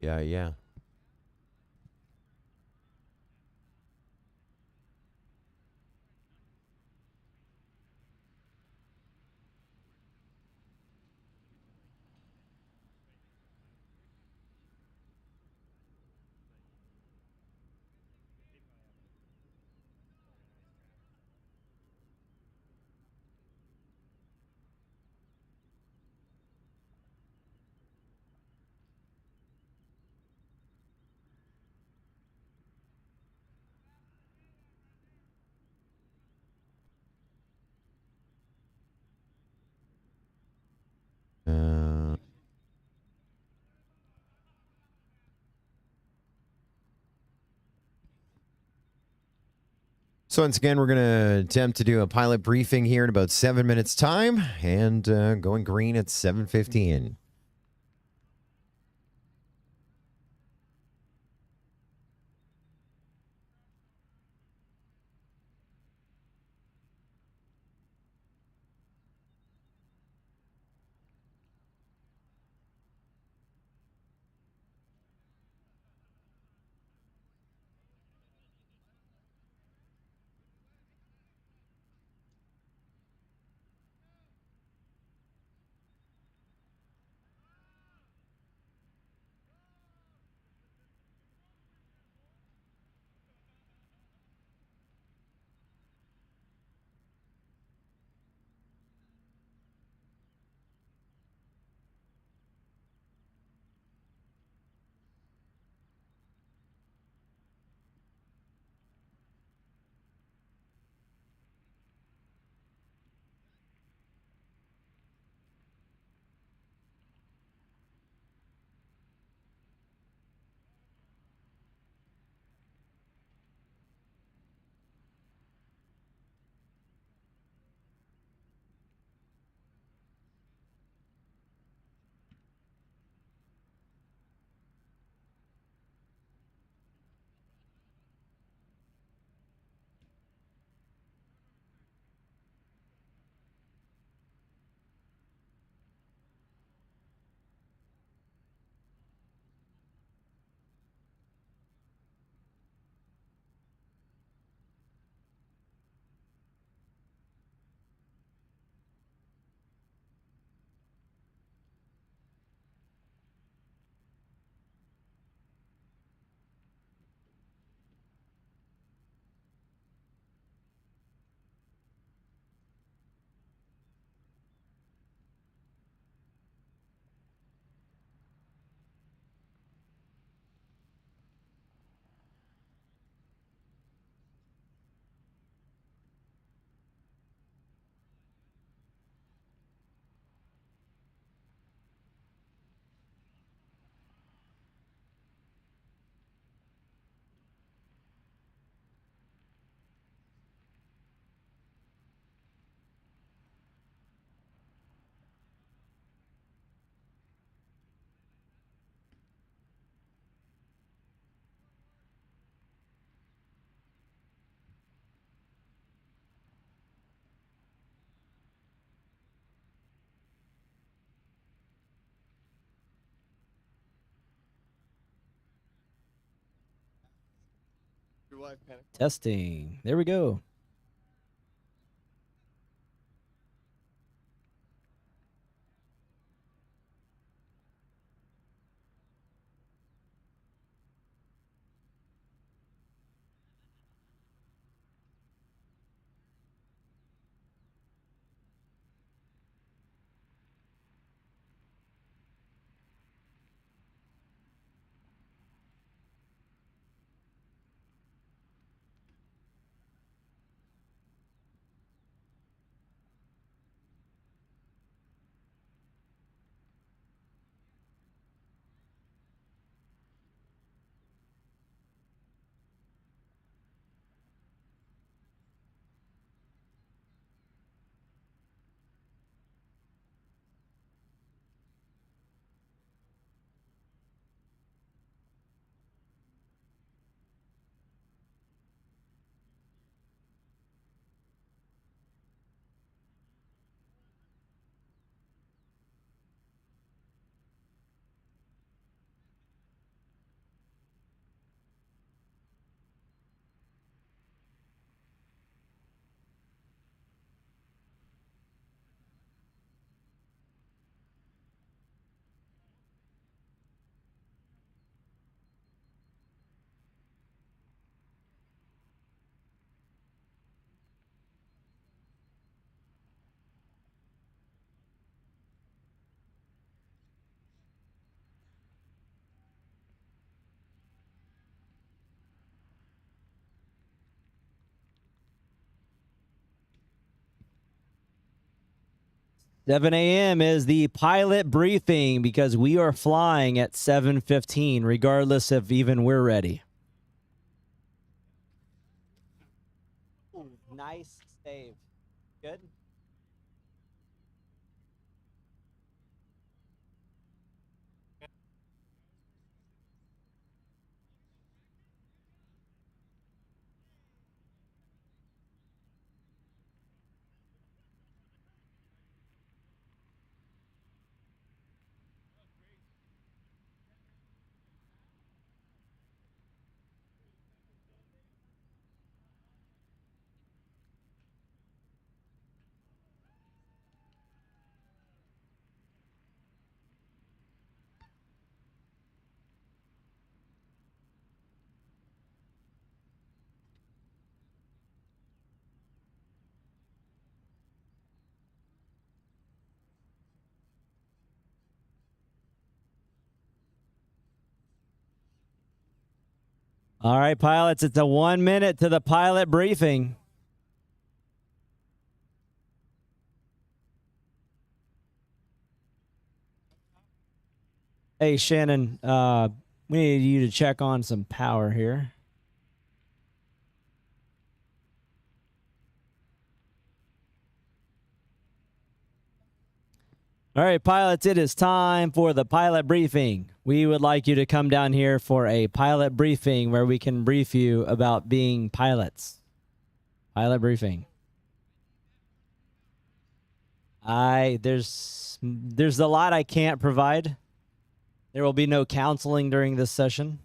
Yeah, yeah. Uh, so once again, we're going to attempt to do a pilot briefing here in about 7 minutes time and going green at 7:15. Testing. There we go. 7 a.m. is the pilot briefing because we are flying at 7:15, regardless if even we're ready. Ooh, nice save. Good. All right, pilots, it's a 1 minute to the pilot briefing. Hey, Shannon, we need you to check on some power here. All right, pilots, it is time for the pilot briefing. We would like you to come down here for a pilot briefing where we can brief you about being pilots. Pilot briefing. There's a lot I can't provide. There will be no counseling during this session.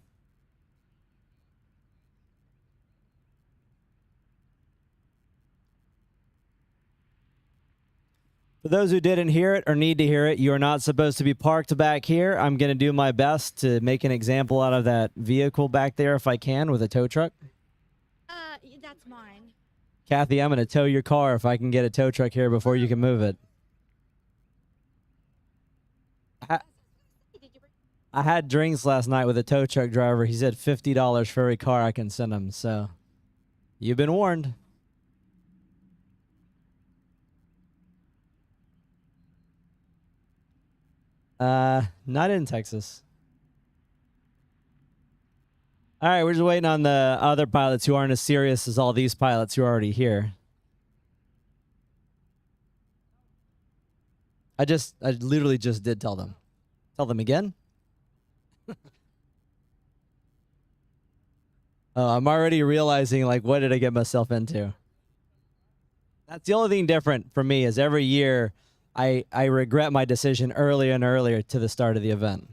For those who didn't hear it or need to hear it, you are not supposed to be parked back here. I'm going to do my best to make an example out of that vehicle back there if I can with a tow truck. That's mine. Kathy, I'm going to tow your car if I can get a tow truck here before you can move it. I had drinks last night with a tow truck driver. He said $50 for every car I can send him. So you've been warned. Not in Texas. All right, we're just waiting on the other pilots who aren't as serious as all these pilots who are already here. I literally just did tell them. Tell them again? Oh, I'm already realizing, like, what did I get myself into? That's the only thing different for me is every year I regret my decision earlier and earlier to the start of the event.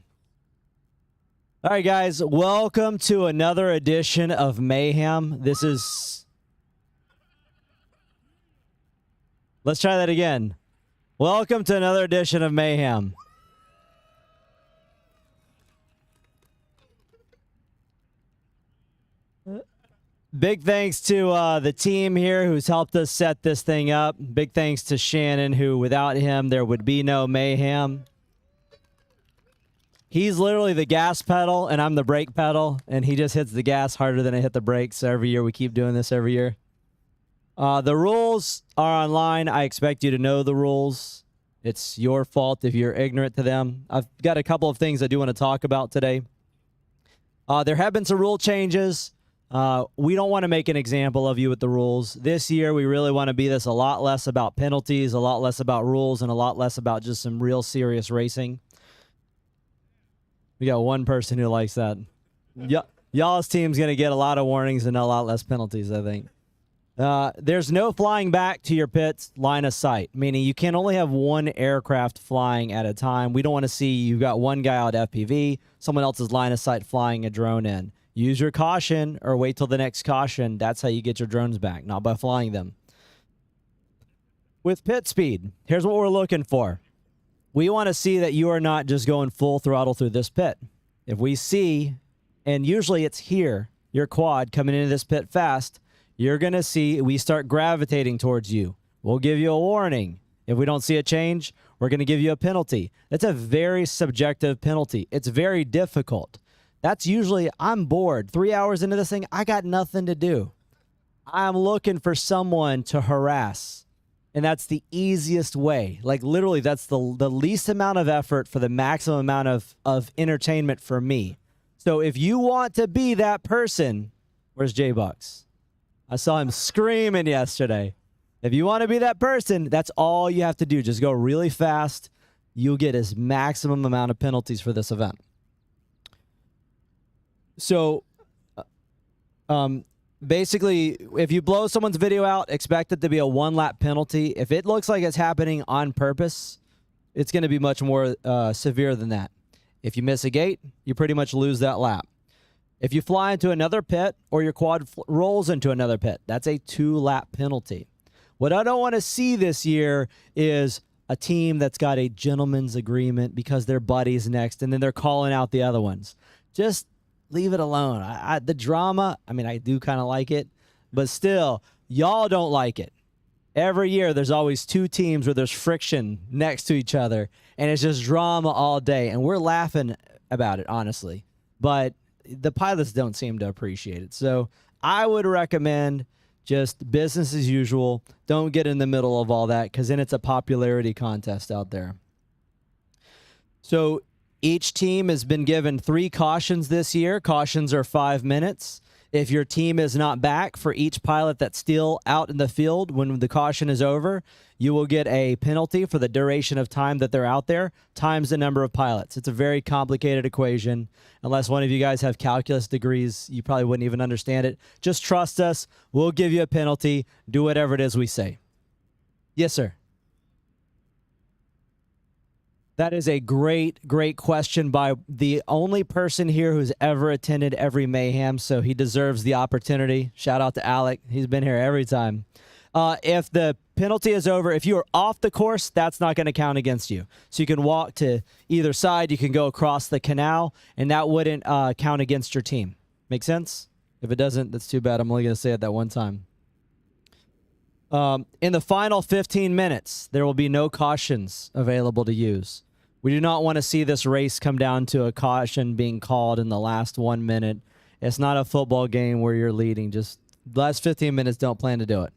All right, guys, welcome to another edition of Mayhem. This is... Let's try that again. Welcome to another edition of Mayhem. Big thanks to the team here who's helped us set this thing up. Big thanks to Shannon, who without him, there would be no Mayhem. He's literally the gas pedal, and I'm the brake pedal, and he just hits the gas harder than I hit the brakes. So every year, we keep doing this every year. The rules are online. I expect you to know the rules. It's your fault if you're ignorant to them. I've got a couple of things I do want to talk about today. There have been some rule changes. We don't want to make an example of you with the rules. This year, we really want to be this a lot less about penalties, a lot less about rules, and a lot less about just some real serious racing. We got one person who likes that. Y'all's team's going to get a lot of warnings and a lot less penalties, I think. There's no flying back to your pits line of sight, meaning you can only have one aircraft flying at a time. We don't want to see you've got one guy out FPV, someone else's line of sight flying a drone in. Use your caution or wait till the next caution. That's how you get your drones back, not by flying them. With pit speed, here's what we're looking for. We want to see that you are not just going full throttle through this pit. If we see, and usually it's here, your quad coming into this pit fast, you're going to see we start gravitating towards you. We'll give you a warning. If we don't see a change, we're going to give you a penalty. That's a very subjective penalty. It's very difficult. That's usually, I'm bored. 3 hours into this thing, I got nothing to do. I'm looking for someone to harass. And that's the easiest way. Like literally, that's the least amount of effort for the maximum amount of entertainment for me. So if you want to be that person, where's J-Bucks? I saw him screaming yesterday. If you want to be that person, that's all you have to do. Just go really fast. You'll get as maximum amount of penalties for this event. So, basically, if you blow someone's video out, expect it to be a 1-lap penalty. If it looks like it's happening on purpose, it's going to be much more severe than that. If you miss a gate, you pretty much lose that lap. If you fly into another pit or your quad rolls into another pit, that's a 2-lap penalty. What I don't want to see this year is a team that's got a gentleman's agreement because their buddy's next and then they're calling out the other ones. Just leave it alone. The drama, I mean, I do kind of like it, but still, y'all don't like it. Every year, there's always 2 teams where there's friction next to each other, and it's just drama all day, and we're laughing about it, honestly. But the pilots don't seem to appreciate it. So I would recommend just business as usual. Don't get in the middle of all that, because then it's a popularity contest out there. So each team has been given 3 cautions this year. Cautions are 5 minutes. If your team is not back for each pilot that's still out in the field when the caution is over, you will get a penalty for the duration of time that they're out there times the number of pilots. It's a very complicated equation. Unless one of you guys have calculus degrees, you probably wouldn't even understand it. Just trust us. We'll give you a penalty. Do whatever it is we say. Yes, sir. That is a great, great question by the only person here who's ever attended every Mayhem, so he deserves the opportunity. Shout out to Alec. He's been here every time. If the penalty is over, if you are off the course, that's not going to count against you. So you can walk to either side. You can go across the canal, and that wouldn't count against your team. Make sense? If it doesn't, that's too bad. I'm only going to say it that one time. In the final 15 minutes, there will be no cautions available to use. We do not want to see this race come down to a caution being called in the last 1 minute. It's not a football game where you're leading. Just the last 15 minutes, don't plan to do it.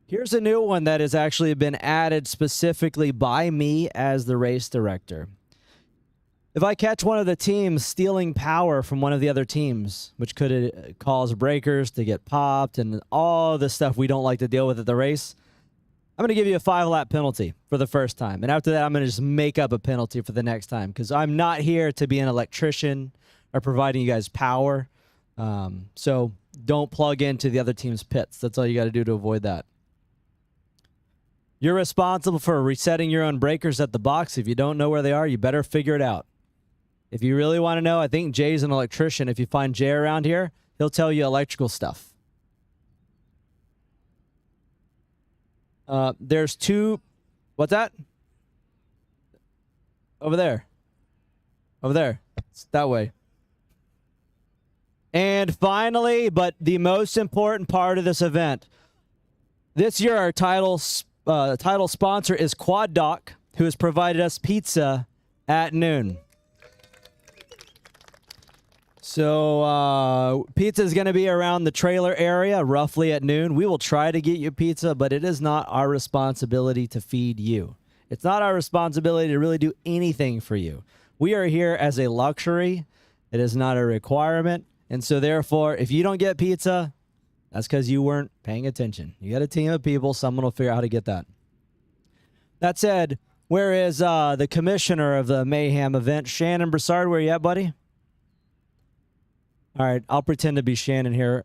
Here's a new one that has actually been added specifically by me as the race director. If I catch one of the teams stealing power from one of the other teams, which could cause breakers to get popped and all the stuff we don't like to deal with at the race, I'm going to give you a 5-lap penalty for the first time. And after that, I'm going to just make up a penalty for the next time because I'm not here to be an electrician or providing you guys power. So don't plug into the other team's pits. That's all you got to do to avoid that. You're responsible for resetting your own breakers at the box. If you don't know where they are, you better figure it out. If you really want to know, I think Jay's an electrician. If you find Jay around here, he'll tell you electrical stuff. There's 2. What's that? Over there. Over there. It's that way. And finally, but the most important part of this event, this year our title sponsor is Quad Doc, who has provided us pizza at noon. So pizza is going to be around the trailer area roughly at noon. We will try to get you pizza, but it is not our responsibility to feed you. It's not our responsibility to really do anything for you. We are here as a luxury. It is not a requirement. And so therefore, if you don't get pizza, that's because you weren't paying attention. You got a team of people. Someone will figure out how to get that. That said, where is the commissioner of the Mayhem event? Shannon Broussard, where you at, buddy? All right, I'll pretend to be Shannon here.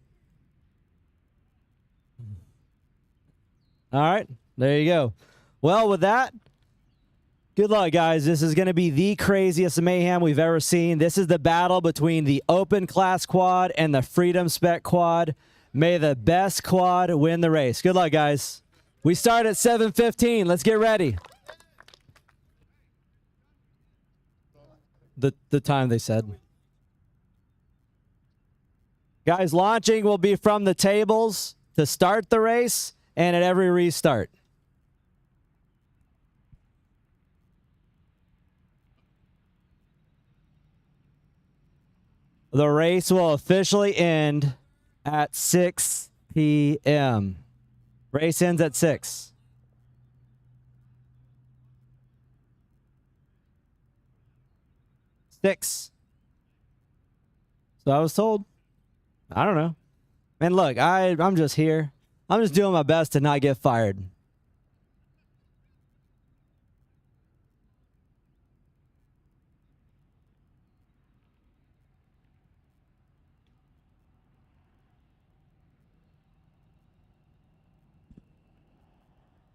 All right, there you go. Well, with that, good luck, guys. This is going to be the craziest Mayhem we've ever seen. This is the battle between the Open Class Quad and the Freedom Spec Quad. May the best quad win the race. Good luck, guys. We start at 7:15. Let's get ready. The time they said. Guys, launching will be from the tables to start the race and at every restart. The race will officially end at 6 p.m. Race ends at 6. Six. So I was told. I don't know. And look, I'm just here. I'm just doing my best to not get fired.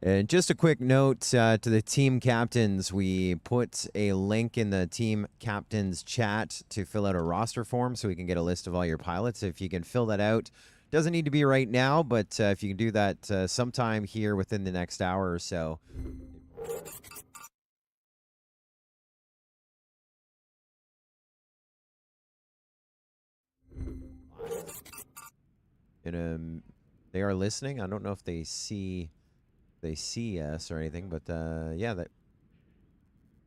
And just a quick note to the team captains, we put a link in the team captains chat to fill out a roster form so we can get a list of all your pilots. If you can fill that out, doesn't need to be right now, but if you can do that sometime here within the next hour or so. And they are listening. I don't know if they see us or anything, but yeah, that.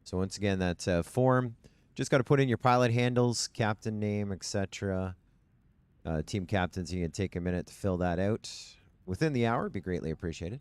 So once again, that's a form. Just got to put in your pilot handles, captain name, etc. Team captains, you can take a minute to fill that out within the hour. Be greatly appreciated.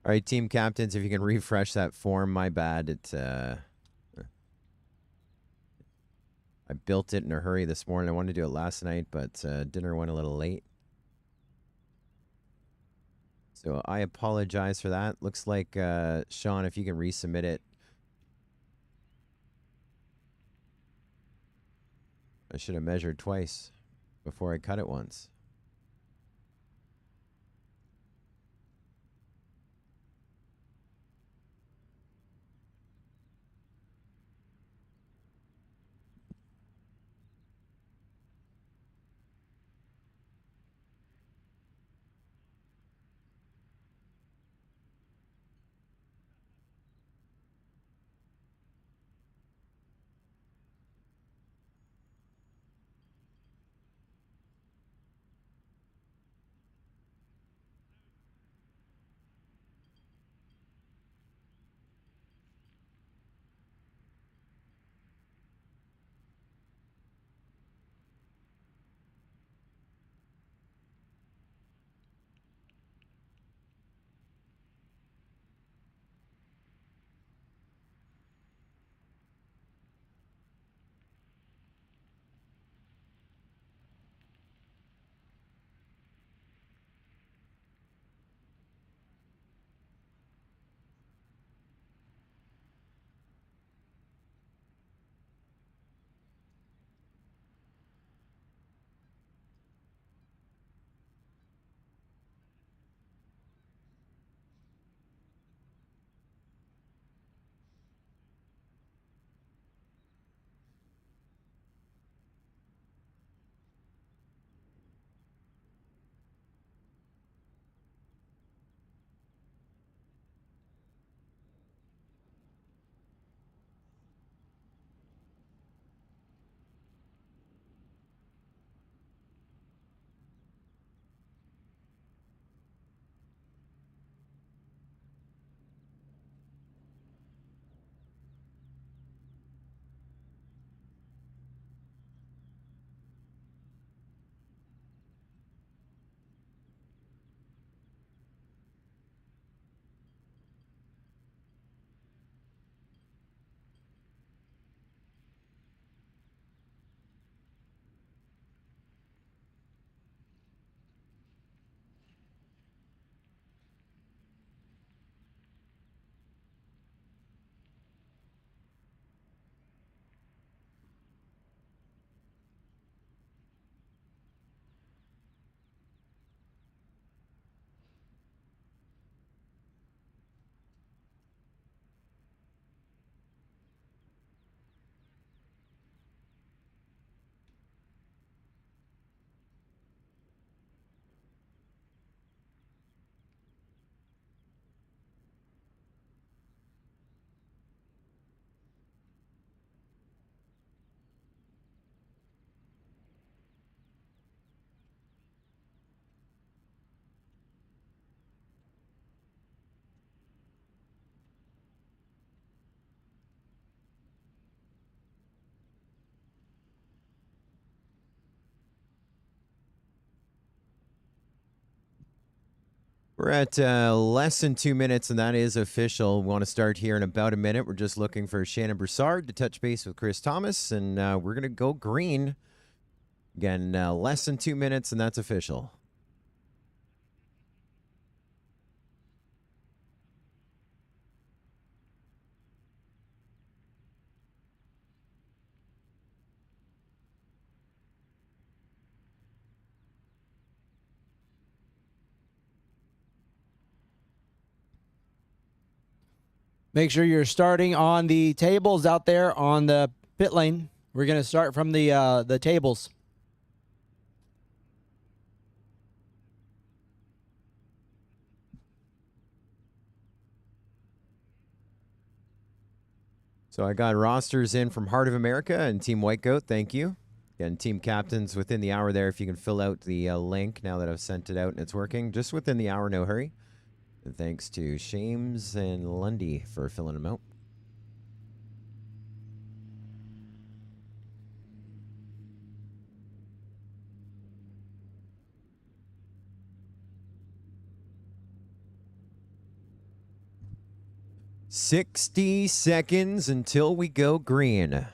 All right, team captains, if you can refresh that form, my bad. I built it in a hurry this morning. I wanted to do it last night, but dinner went a little late. So I apologize for that. Looks like, Sean, if you can resubmit it. I should have measured twice before I cut it once. We're at less than 2 minutes, and that is official. We want to start here in about a minute. We're just looking for Shannon Broussard to touch base with Chris Thomas, and we're going to go green. Again, less than 2 minutes, and that's official. Make sure you're starting on the tables out there on the pit lane. We're going to start from the tables. So I got rosters in from Heart of America and Team White Goat. Thank you. Again, team captains within the hour there. If you can fill out the link now that I've sent it out and it's working. Just within the hour, no hurry. And thanks to Shames and Lundy for filling them out. "60 seconds until we go green."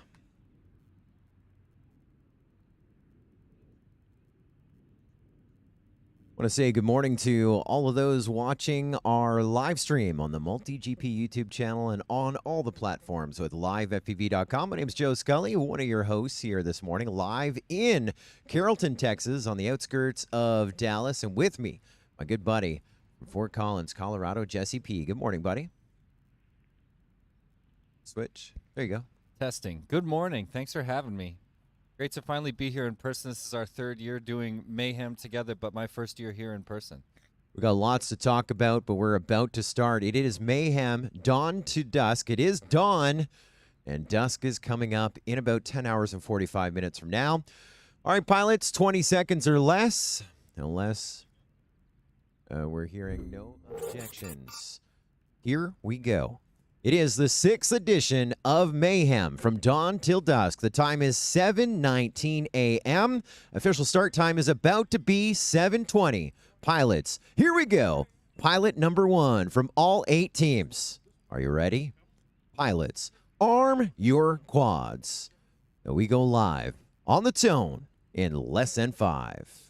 want to say good morning to all of those watching our live stream on the MultiGP YouTube channel and on all the platforms with livefpv.com. My name is Joe Scully, one of your hosts here this morning, live in Carrollton, Texas, on the outskirts of Dallas. And with me, my good buddy from Fort Collins, Colorado, Jesse P. Good morning, buddy. Switch. There you go. Testing. Good morning. Thanks for having me. Great to finally be here in person. This is our third year doing Mayhem together, but my first year here in person. We got lots to talk about, but we're about to start. It is Mayhem, dawn to dusk. It is dawn, and dusk is coming up in about 10 hours and 45 minutes from now. All right, pilots, 20 seconds or less, unless we're hearing no objections. Here we go. It is the 6th edition of Mayhem from dawn till dusk. The time is 7:19 a.m. Official start time is about to be 7:20. Pilots, here we go. Pilot number 1 from all 8 teams. Are you ready? Pilots, arm your quads. Now we go live on the tone in less than 5.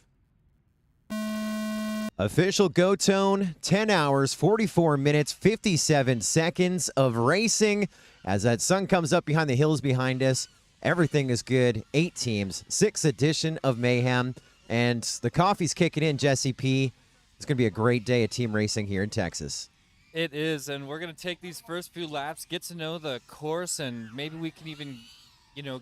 Official go tone, 10 hours, 44 minutes, 57 seconds of racing. As that sun comes up behind the hills behind us, everything is good. 8 teams, 6th edition of Mayhem. And the coffee's kicking in, Jesse P. It's going to be a great day of team racing here in Texas. It is, and we're going to take these first few laps, get to know the course, and maybe we can even,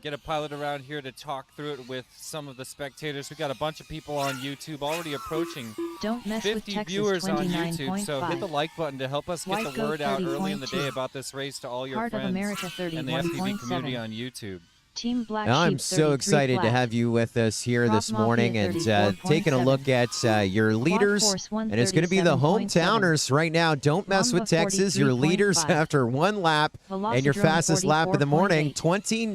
get a pilot around here to talk through it with some of the spectators. We got a bunch of people on YouTube already approaching Don't mess 50 with Texas viewers on YouTube, so hit the 29.5. like button to help us get White the Goat word out early in the 30.2. day about this race to all your Heart of friends America and the FPV community 31.7. on YouTube. Team Black I'm Sheep so 33 excited to flat. have you with us here Prop this Mafia morning and 34.7. taking a look at your leaders. Force And it's going to be the 137.7. hometowners right now. Don't mess with Mamba Texas. Your leaders 43.5. after one lap and your Velocidrome fastest lap of the morning, 44.8.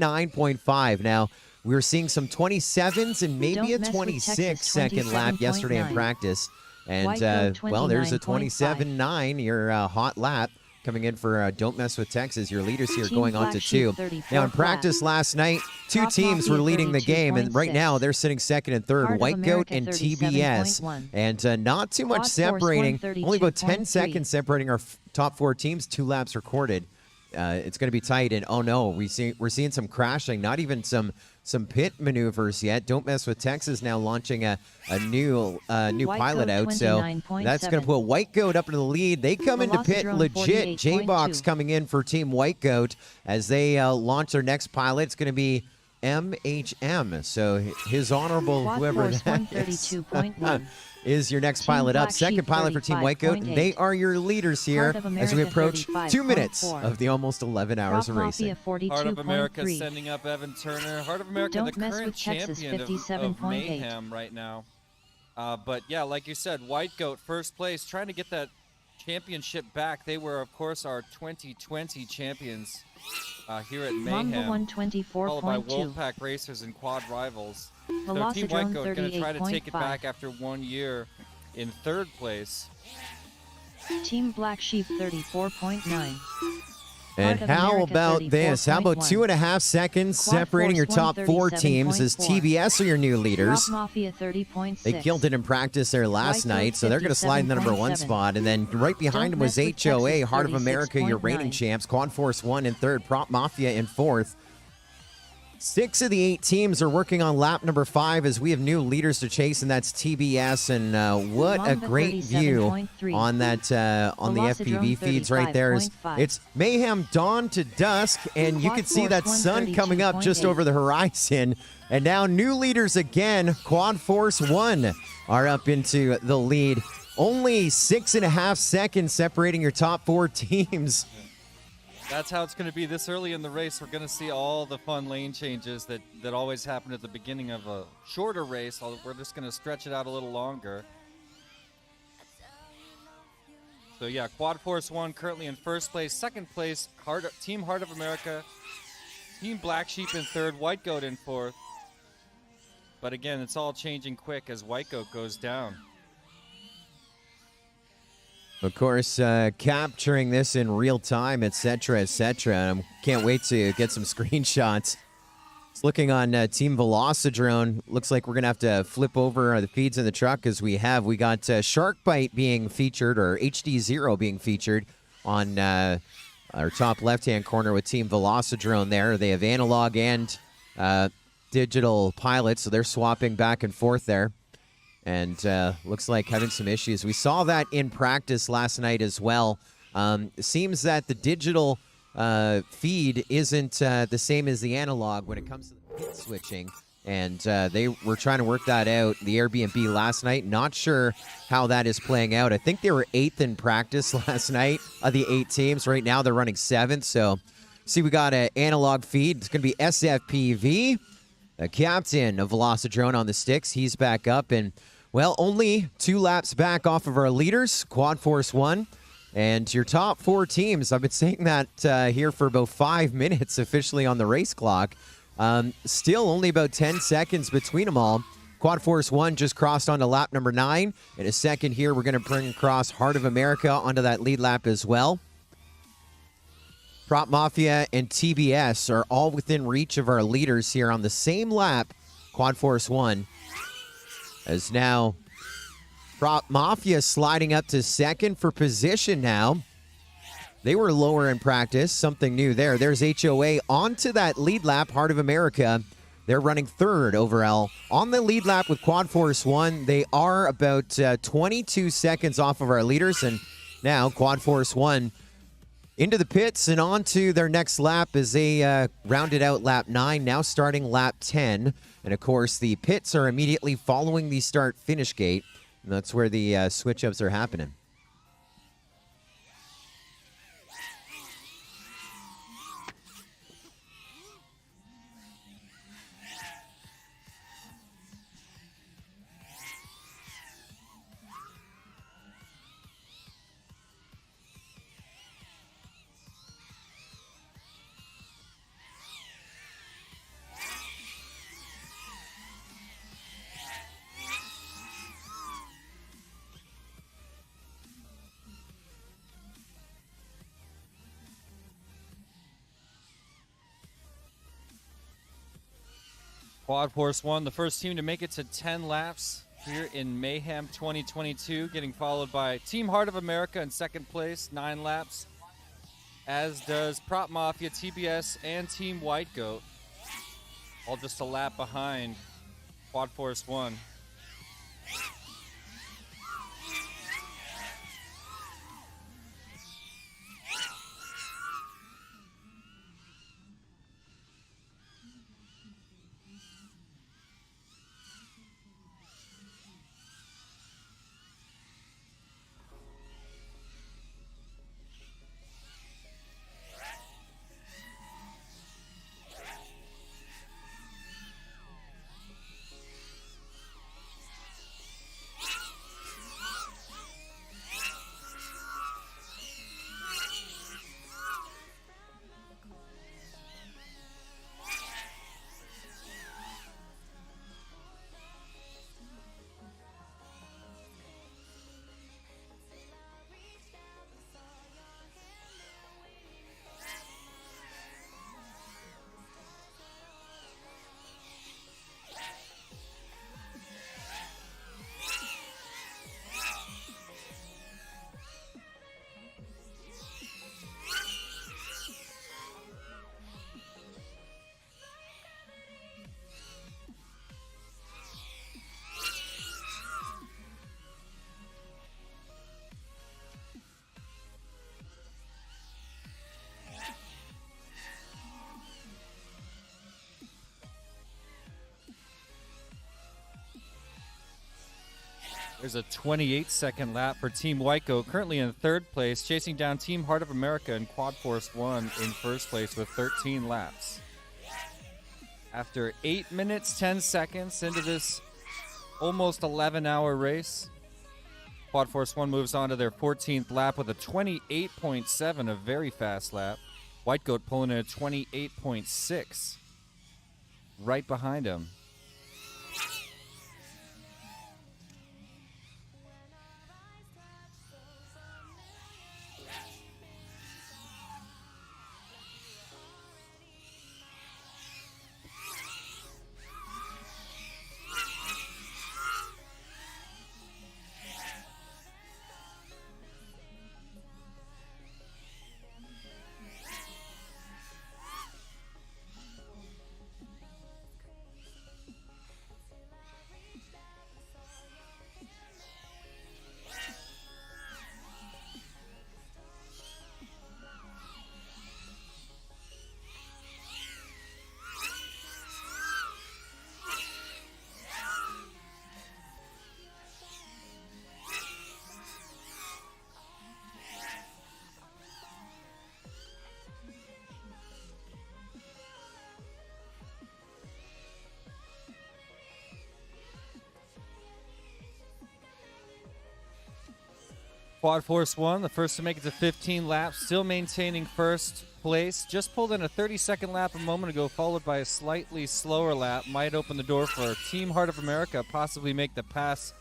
29.5. Now, we were seeing some 27s and maybe Don't a mess with 26 Texas, second lap yesterday in 27.9. practice. And, White Goat well, there's a 29.5. 27.9, your hot lap coming in for Don't Mess with Texas. Your leaders here Team going on Black to Sheep 2. 34 Now, in flat. practice last night, 2 Prop teams were Mafia leading the game, and right 32.6. now they're sitting second and third, Heart of White Goat America and TBS. 37.1. And not too much Quad Force separating, only about 10 132.3. seconds separating our top 4 teams, 2 laps recorded. It's going to be tight, and oh no, we're seeing some crashing, not even some pit maneuvers yet. Don't Mess with Texas now launching a new White pilot Goat out, so 29.7. that's going to put White Goat up into the lead. They come into pit Velocidrome legit. J-Box 48.2. coming in for Team White Goat as they launch their next pilot. It's going to be MHM, so his honorable Quad whoever Force that is. 132.1. Is your next Team pilot up. Black Second Sheep pilot for Team White Goat, and 35.8. they are your leaders here Heart of as we America approach 2 minutes 35.4. of the almost 11 hours Prop of racing. Mafia Heart of America 42.3. sending up Evan Turner. Heart of America, Don't the mess current with Texas, champion of 57.8. Mayhem right now. But yeah, like you said, White Goat first place, trying to get that championship back. They were, of course, our 2020 champions here at Mamba Mayhem, followed by 124.2. Wolfpack Racers and Quad Rivals. So Team Velocidrome White Goat going to try to take it 38.5. back after 1 year in 3rd place. Team Black Sheep 34.9. And Heart of how America about this? How about 34.1. 2.5 seconds Quad separating your Force top 4 teams as 137.4. TBS are your new leaders. Prop Mafia 30.6. They killed it in practice there last White Goat night, so they're going to slide in the number 1 57.7. spot. And then right behind them Don't was mess with HOA, Texas, Heart of America, your reigning 36.9. champs. Quad Force 1 in 3rd, Prop Mafia in 4th. 6 of the 8 teams are working on lap number 5 as we have new leaders to chase, and that's TBS. And what a Mamba great view 37.3. on that on the FPV Velocidrome feeds right there. 35.5. It's Mayhem dawn to dusk, and you Quad can see Force that sun coming up just 132.8. over the horizon. And now new leaders again. Quad Force 1 are up into the lead. Only 6.5 seconds separating your top 4 teams. That's how it's going to be this early in the race. We're going to see all the fun lane changes that always happen at the beginning of a shorter race. We're just going to stretch it out a little longer. So yeah, Quad Force 1 currently in 1st place. 2nd place, Team Heart of America. Team Black Sheep in 3rd, White Goat in 4th. But again, it's all changing quick as White Goat goes down. Of course, capturing this in real time, etc., etc. Can't wait to get some screenshots It's looking on Team Velocidrone. Looks like we're going to have to flip over the feeds in the truck as we have. We got Shark Bite being featured, or HD0 being featured on our top left-hand corner with Team Velocidrone there. They have analog and digital pilots, so they're swapping back and forth there. And looks like having some issues. We saw that in practice last night as well. It seems that the digital feed isn't the same as the analog when it comes to the pit switching. And they were trying to work that out, the Airbnb last night. Not sure how that is playing out. I think they were 8th in practice last night of the 8 teams. Right now they're running 7th. So, see, we got an analog feed. It's going to be SFPV, the captain of Velocidrone on the sticks. He's back up. And, well, only 2 laps back off of our leaders, Quad Force 1. And your top 4 teams, I've been saying that here for about 5 minutes officially on the race clock. Still only about 10 seconds between them all. Quad Force 1 just crossed onto lap number 9. In a second here, we're going to bring across Heart of America onto that lead lap as well. Prop Mafia and TBS are all within reach of our leaders here on the same lap. Quad Force 1 as now Prop Mafia sliding up to 2nd for position now. They were lower in practice. Something new there. There's HOA onto that lead lap, Heart of America. They're running 3rd overall. On the lead lap with Quad Force 1, they are about 22 seconds off of our leaders. And now Quad Force 1 into the pits and on to their next lap as they rounded out lap 9, now starting lap 10. And, of course, the pits are immediately following the start-finish gate. And that's where the switch-ups are happening. Quad Force 1, the first team to make it to 10 laps here in Mayhem 2022, getting followed by Team Heart of America in 2nd place, 9 laps, as does Prop Mafia, TBS, and Team White Goat, all just a lap behind Quad Force 1. There's a 28-second lap for Team White Goat, currently in 3rd place, chasing down Team Heart of America and Quad Force 1 in 1st place with 13 laps. After 8 minutes, 10 seconds into this almost 11-hour race, Quad Force 1 moves on to their 14th lap with a 28.7, a very fast lap. White Goat pulling in a 28.6 right behind him. Quad Force 1, the first to make it to 15 laps, still maintaining first place. Just pulled in a 30-second lap a moment ago, followed by a slightly slower lap. Might open the door for Team Heart of America, possibly make the pass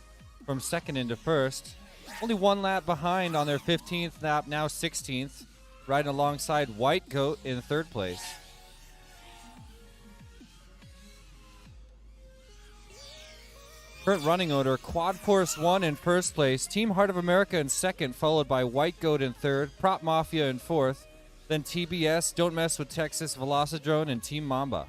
from second into first. Only one lap behind on their 15th lap, now 16th, riding alongside White Goat in third place. Current running order, Quad Force 1 in first place, Team Heart of America in second, followed by White Goat in third, Prop Mafia in fourth, then TBS, Don't Mess with Texas, Velocidrone, and Team Mamba.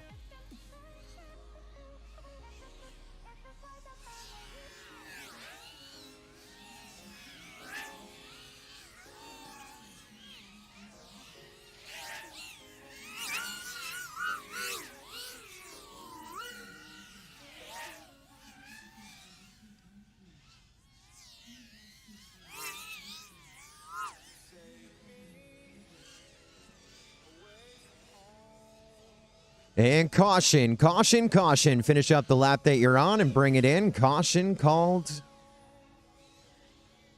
And caution, caution, caution. Finish up the lap that you're on and bring it in. Caution called.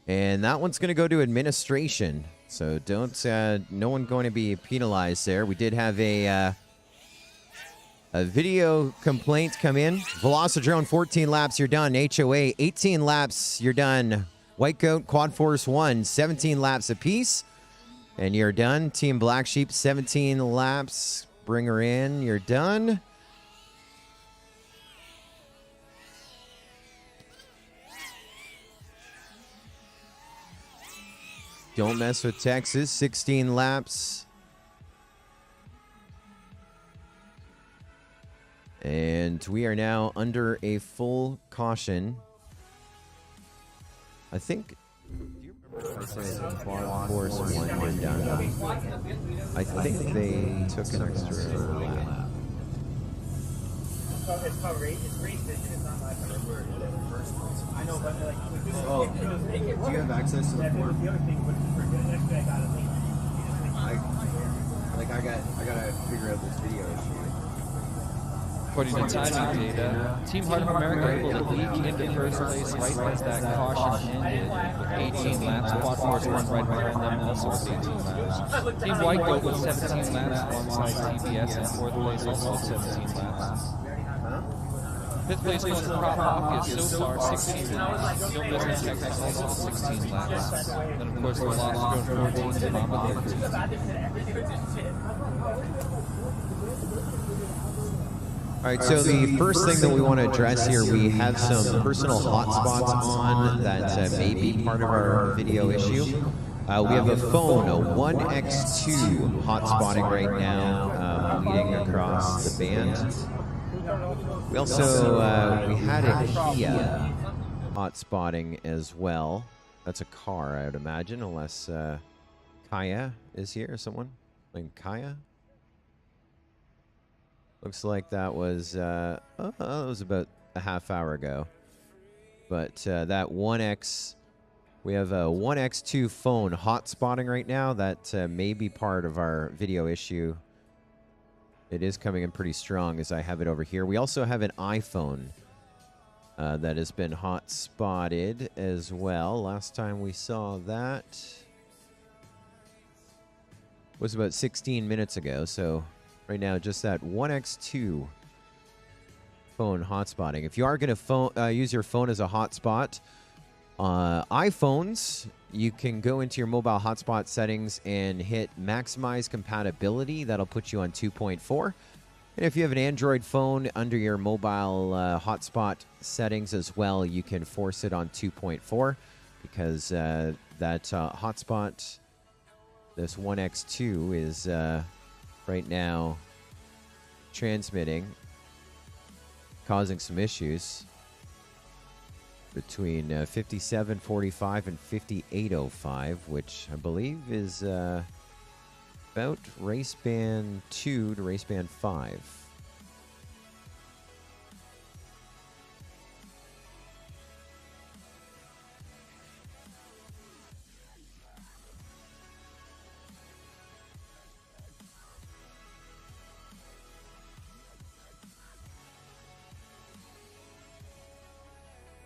And that one's going to go to administration. So don't, no one going to be penalized there. We did have a video complaint come in. Velocidrone, 14 laps, you're done. HOA, 18 laps, you're done. White Goat, Quad Force 1, 17 laps apiece. And you're done. Team Black Sheep, 17 laps. Bring her in. You're done. Don't Mess with Texas, 16 laps. And we are now under a full caution. I think... I said Quad Force 1 went down. I think they took an extra lap. It's called race vision. It's not like I know, but like, Do you have access to the form? the other thing was yesterday I gotta figure out this video issue. According to timing data, Team Heart of America able to leak into first place right as that caution ended with 18 laps. Quad Force 1 right behind them also with 18 laps. Team White Goat with 17 laps alongside TBS in fourth place also with 17 laps. Fifth place goes to Prop Mafia so far, 16 laps. Don't Mess with Texas also 16 laps. Then of course the Velocidrone 14 to Mamba 13. All right, so the first thing that we want to address here, we have some personal hotspots on that may be part of our video issue. We have a phone, a 1X2 hotspotting right now, leading across the band. We also, we had a Kia hotspotting as well. That's a car, I would imagine, unless Kaya is here, someone named Kaya. Looks like that was about a half hour ago. But that 1X, we have a 1X2 phone hotspotting right now. That may be part of our video issue. It is coming in pretty strong as I have it over here. We also have an iPhone that has been hotspotted as well. Last time we saw that was about 16 minutes ago. So right now, just that 1X2 phone hotspotting. If you are going to use your phone as a hotspot, iPhones, you can go into your mobile hotspot settings and hit maximize compatibility. That'll put you on 2.4. And if you have an Android phone, under your mobile hotspot settings as well, you can force it on 2.4 because that hotspot, this 1X2, is right now transmitting, causing some issues between 5745 and 5805, which I believe is about race band 2 to race band 5.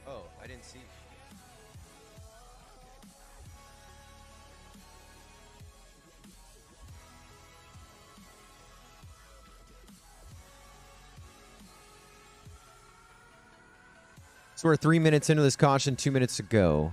Oh, I didn't see. So we're 3 minutes into this caution, 2 minutes to go.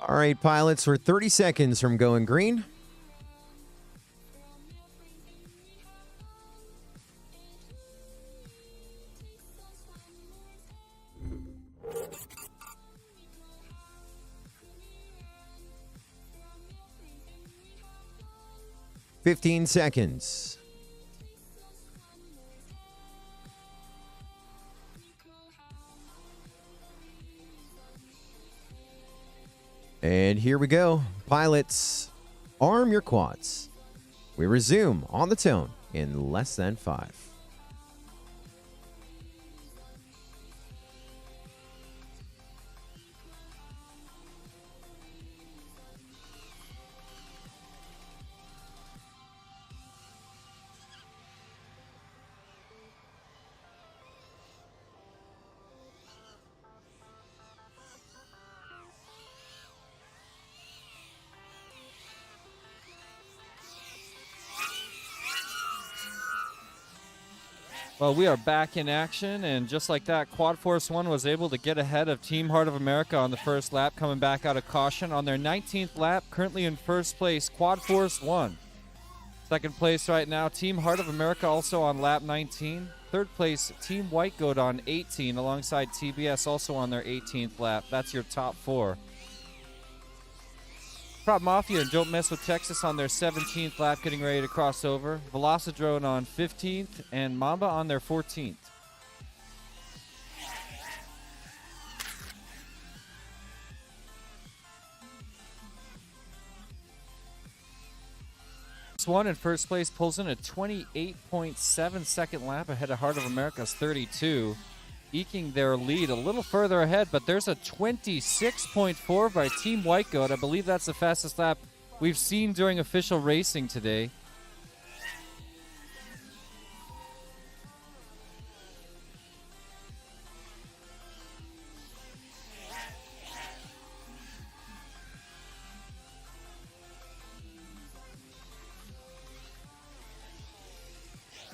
All right, pilots, we're 30 seconds from going green. Fifteen seconds. And here we go. Pilots, arm your quads. We resume on the tone in less than 5. Well, we are back in action, and just like that, Quad Force 1 was able to get ahead of Team Heart of America on the first lap, coming back out of caution on their 19th lap, currently in first place, Quad Force 1. Second place right now, Team Heart of America also on lap 19. Third place, Team White Goat on 18, alongside TBS also on their 18th lap. That's your top 4. Prop Mafia and Don't Mess with Texas on their 17th lap, getting ready to cross over. Velocidrone on 15th, and Mamba on their 14th. One in first place pulls in a 28.7 second lap ahead of Heart of America's 32. Eking their lead a little further ahead, but there's a 26.4 by Team White Goat. I believe that's the fastest lap we've seen during official racing today.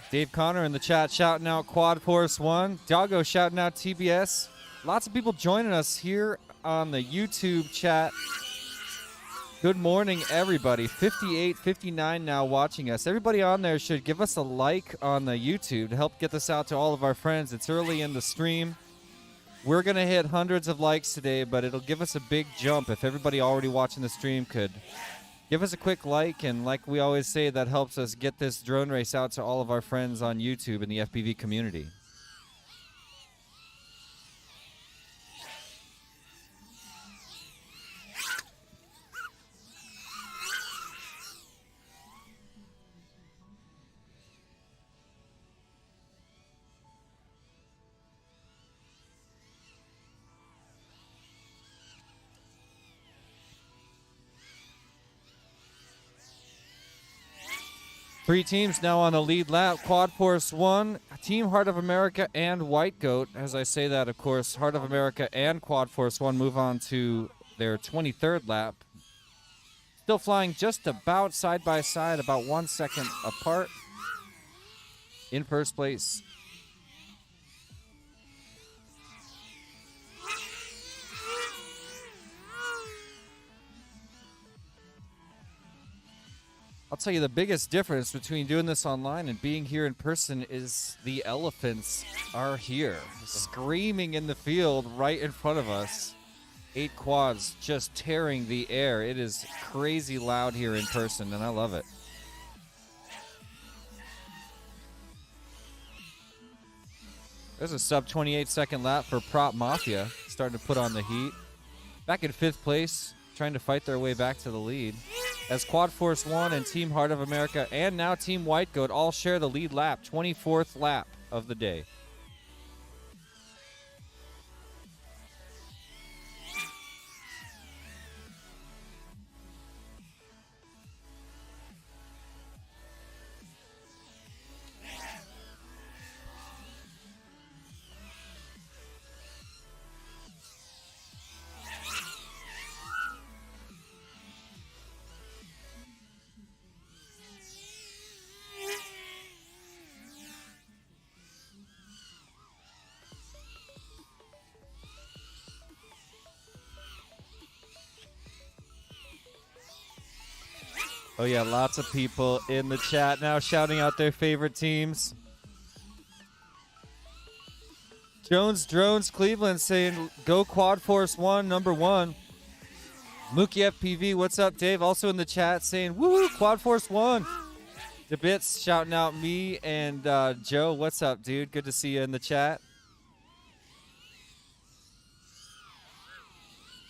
Dave Connor in the chat shouting out Quad Force 1. Doggo shouting out TBS. Lots of people joining us here on the YouTube chat. Good morning, everybody. 58, 59 now watching us. Everybody on there should give us a like on the YouTube to help get this out to all of our friends. It's early in the stream. We're going to hit hundreds of likes today, but it'll give us a big jump if everybody already watching the stream could give us a quick like. And like we always say, that helps us get this drone race out to all of our friends on YouTube and the FPV community. Three teams now on the lead lap. Quad Force 1, Team Heart of America, and White Goat. As I say that, of course, Heart of America and Quad Force 1 move on to their 23rd lap. Still flying just about side by side, about 1 second apart. In first place. I'll tell you, the biggest difference between doing this online and being here in person is the elephants are here, screaming in the field right in front of us. 8 quads just tearing the air. It is crazy loud here in person, and I love it. There's a sub 28-second lap for Prop Mafia, starting to put on the heat. Back in 5th place, trying to fight their way back to the lead. As Quad Force 1 and Team Heart of America and now Team White Goat all share the lead lap, 24th lap of the day. Oh yeah, lots of people in the chat now shouting out their favorite teams. Jones Drones Cleveland saying, go Quad Force 1, number 1. Mookie FPV, what's up, Dave? Also in the chat saying, woo, Quad Force 1. The Bits shouting out me and Joe. What's up, dude? Good to see you in the chat.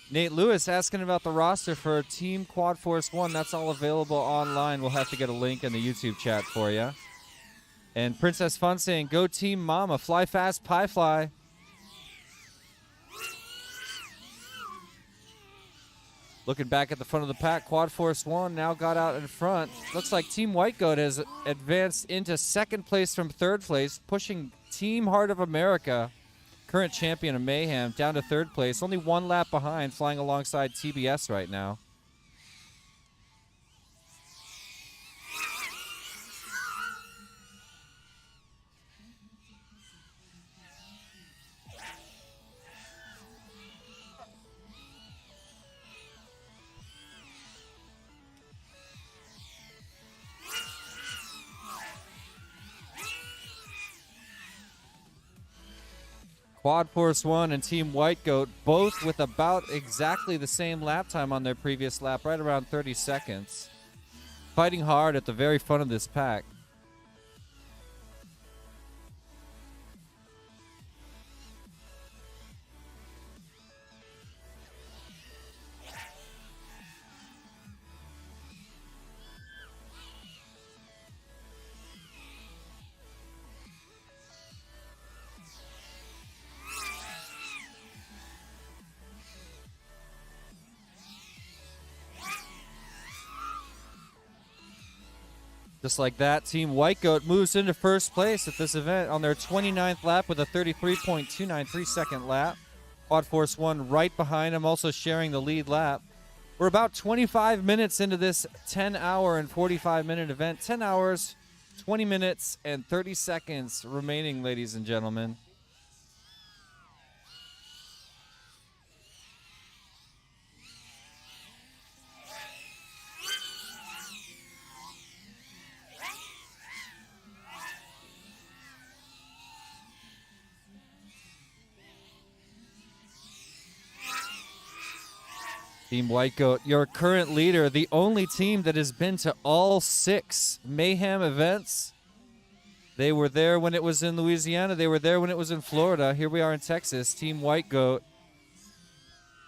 Nate Lewis asking about the roster for Team Quad Force 1. That's all available online. We'll have to get a link in the YouTube chat for you. And Princess Fun saying, go Team Mama. Fly fast, pie fly. Looking back at the front of the pack, Quad Force 1 now got out in front. Looks like Team White Goat has advanced into 2nd place from 3rd place, pushing Team Heart of America, current champion of Mayhem, down to 3rd place. Only 1 lap behind, flying alongside TBS right now. Quad Force 1 and Team White Goat, both with about exactly the same lap time on their previous lap, right around 30 seconds. Fighting hard at the very front of this pack. Just like that, Team White Goat moves into 1st place at this event on their 29th lap with a 33.293 second lap. Quad Force 1 right behind him, also sharing the lead lap. We're about 25 minutes into this 10-hour and 45-minute event. 10 hours, 20 minutes, and 30 seconds remaining, ladies and gentlemen. Team White Goat, your current leader, the only team that has been to all 6 Mayhem events. They were there when it was in Louisiana. They were there when it was in Florida. Here we are in Texas. Team White Goat,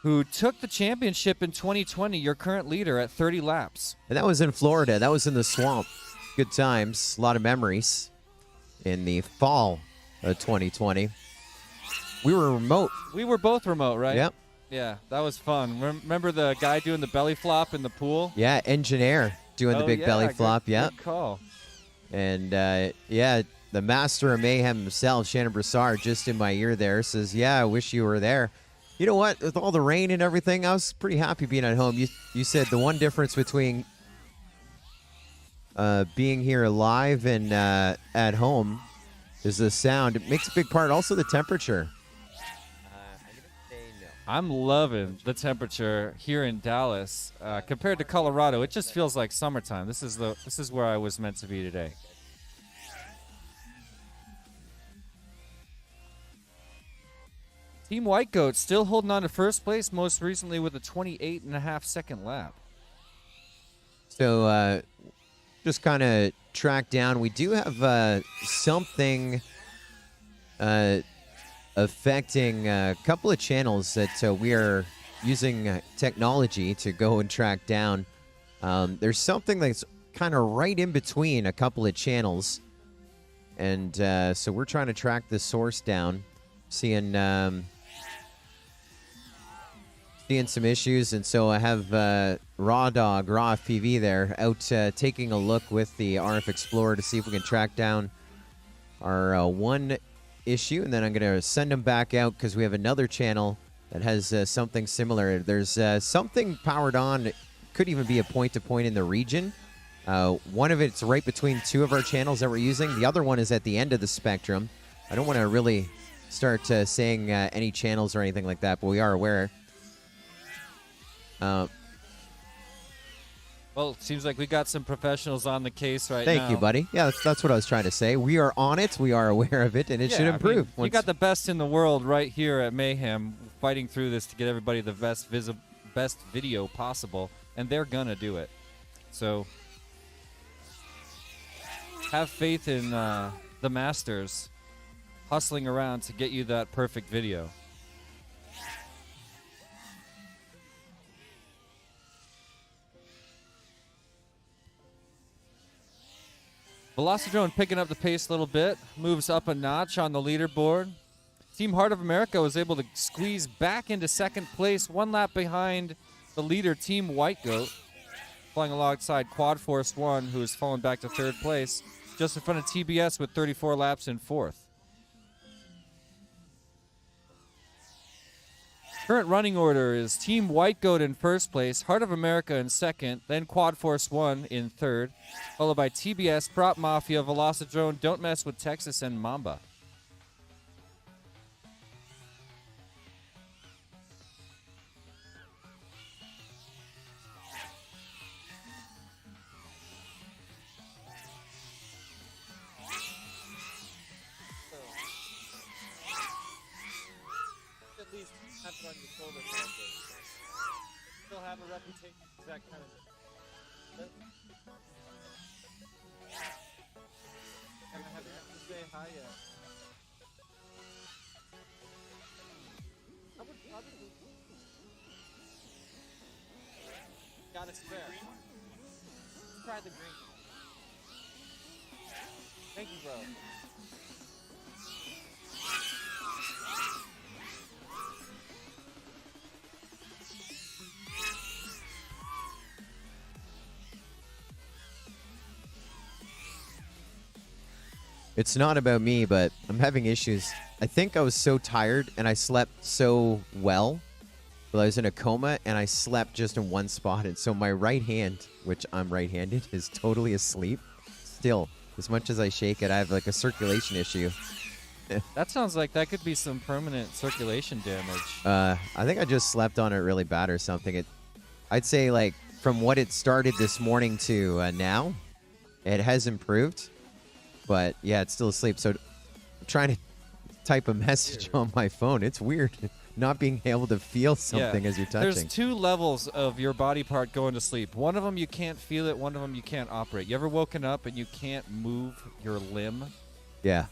who took the championship in 2020, your current leader at 30 laps. And that was in Florida. That was in the swamp. Good times. A lot of memories in the fall of 2020. We were remote. We were both remote, right? Yep. Yeah, that was fun. Remember the guy doing the belly flop in the pool? Yeah, engineer doing the big belly flop. Yeah. Good call. And, yeah, the master of mayhem himself, Shannon Broussard, just in my ear there, says, yeah, I wish you were there. You know what? With all the rain and everything, I was pretty happy being at home. You said the one difference between being here live and at home is the sound. It makes a big part. Also, the temperature. I'm loving the temperature here in Dallas compared to Colorado. It just feels like summertime. This is where I was meant to be today. Team White Goat still holding on to first place, most recently with a 28.5-second lap. So just kind of track down. We do have something affecting a couple of channels that we are using technology to go and track down. There's something that's kind of right in between a couple of channels. And so we're trying to track the source down, seeing some issues. And so I have Raw FPV there out taking a look with the RF Explorer to see if we can track down our one issue, and then I'm going to send them back out because we have another channel that has something similar. There's something powered on. It could even be a point-to-point in the region. One of it's right between 2 of our channels that we're using. The other one is at the end of the spectrum. I don't want to really start saying any channels or anything like that, but we are aware. Well, it seems like we got some professionals on the case right now. Thank you, buddy. Yeah, that's what I was trying to say. We are on it. We are aware of it, and it should improve. I mean, you got the best in the world right here at Mayhem fighting through this to get everybody the best video possible, and they're going to do it. So have faith in the masters hustling around to get you that perfect video. Velocidrone picking up the pace a little bit, moves up a notch on the leaderboard. Team Heart of America was able to squeeze back into second place, 1 lap behind the leader, Team White Goat, flying alongside Quad Force 1, who has fallen back to 3rd place, just in front of TBS with 34 laps in 4th. Current running order is Team White Goat in 1st place, Heart of America in 2nd, then Quad Force 1 in 3rd, followed by TBS, Prop Mafia, Velocidrone, Don't Mess with Texas, and Mamba. At least have it on your shoulder. Still have a reputation as that kind of. And I haven't had to say hi yet. I would got a spare. Let's try the green. Thank you, bro. It's not about me, but I'm having issues. I think I was so tired and I slept so well. But I was in a coma and I slept just in one spot. And so my right hand, which I'm right-handed, is totally asleep. Still, as much as I shake it, I have like a circulation issue. That sounds like that could be some permanent circulation damage. I think I just slept on it really bad or something. I'd say like from what it started this morning to now, it has improved. But yeah, it's still asleep. So I'm trying to type a message on my phone. It's weird. not being able to feel something as you're touching. There's 2 levels of your body part going to sleep. One of them you can't feel it. One of them you can't operate. You ever woken up and you can't move your limb? Yeah.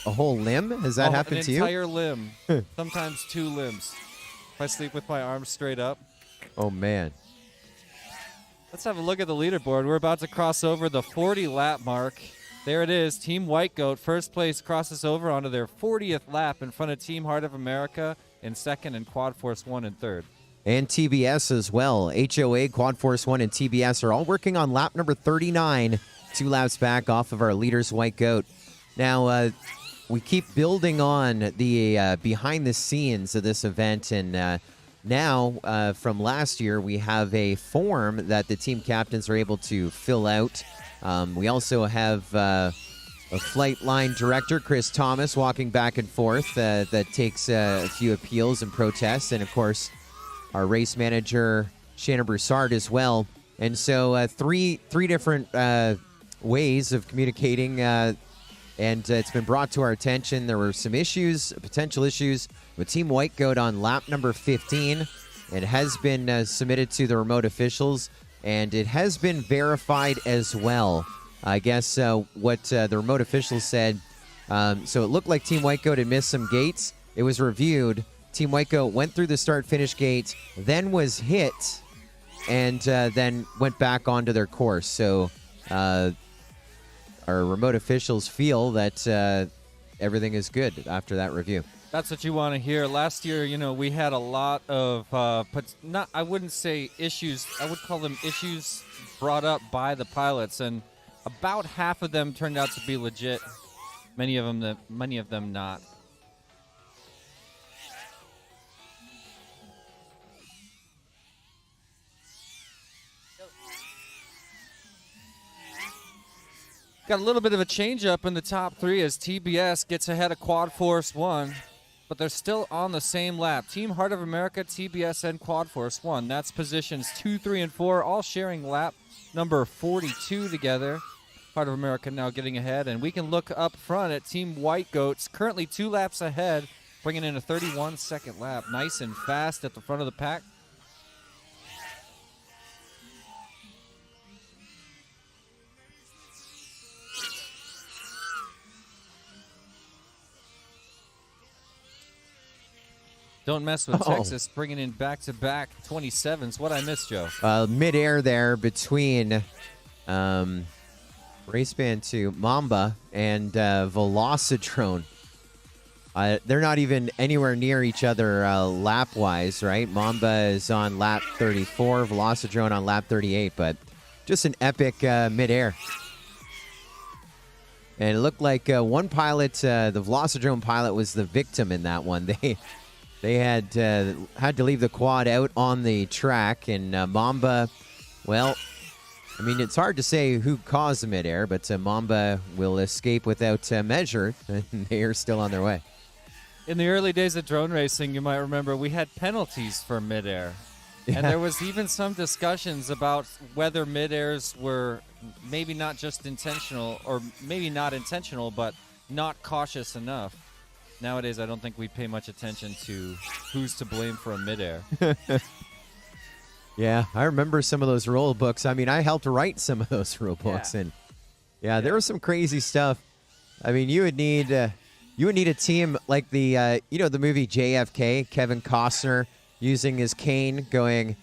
A whole limb? Has that happened to An you? entire limb. Sometimes 2 limbs. If I sleep with my arms straight up. Oh, man. Let's have a look at the leaderboard. We're about to cross over the 40 lap mark. There it is. Team White Goat, first place, crosses over onto their 40th lap in front of Team Heart of America in second and Quad Force 1 in third. And TBS as well. HOA, Quad Force 1, and TBS are all working on lap number 39, 2 laps back off of our leaders, White Goat. Now, we keep building on the behind the scenes of this event, and now, from last year, we have a form that the team captains are able to fill out. We also have a flight line director, Chris Thomas, walking back and forth that takes a few appeals and protests. And, of course, our race manager, Shannon Broussard, as well. And so 3 different ways of communicating, and it's been brought to our attention. There were some potential issues with Team White Goat on lap number 15. It has been submitted to the remote officials, and it has been verified as well. I guess what the remote officials said, so it looked like Team White Goat had missed some gates. It was reviewed. Team White Goat went through the start-finish gate, then was hit, and then went back onto their course. So our remote officials feel that everything is good after that review. That's what you want to hear. Last year, we had a lot of, I wouldn't say issues, I would call them issues brought up by the pilots, and about half of them turned out to be legit. Many of them not. Got a little bit of a change up in the top 3 as TBS gets ahead of Quad Force 1. But they're still on the same lap. Team Heart of America, TBS, and Quad Force 1. That's positions 2, 3, and 4, all sharing lap number 42 together. Heart of America now getting ahead. And we can look up front at Team White Goats, currently 2 laps ahead, bringing in a 31-second lap. Nice and fast at the front of the pack. Don't mess with Texas, bringing in back-to-back 27s. What I missed, Joe? Mid-air there between Race Band 2, Mamba, and Velocidrone. They're not even anywhere near each other lap-wise, right? Mamba is on lap 34, Velocidrone on lap 38, but just an epic mid-air. And it looked like one pilot, the Velocidrone pilot, was the victim in that one. They had to leave the quad out on the track, and Mamba, well, I mean, it's hard to say who caused the midair, but Mamba will escape without measure, and they are still on their way. In the early days of drone racing, you might remember we had penalties for midair. Yeah. And there was even some discussions about whether midairs were maybe not just intentional, or maybe not intentional, but not cautious enough. Nowadays, I don't think we pay much attention to who's to blame for a midair. Yeah, I remember some of those rule books. I mean, I helped write some of those rule books, and there was some crazy stuff. I mean, you would need a team like the the movie JFK, Kevin Costner using his cane going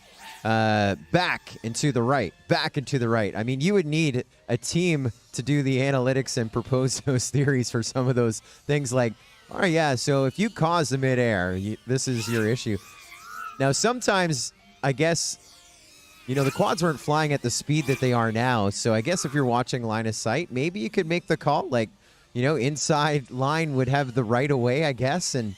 back and to the right, back and to the right. I mean, you would need a team to do the analytics and propose those theories for some of those things like, all right, yeah, so if you cause the midair, this is your issue. Now, sometimes, I guess, the quads weren't flying at the speed that they are now, so I guess if you're watching line of sight, maybe you could make the call, like, inside line would have the right of way, I guess. And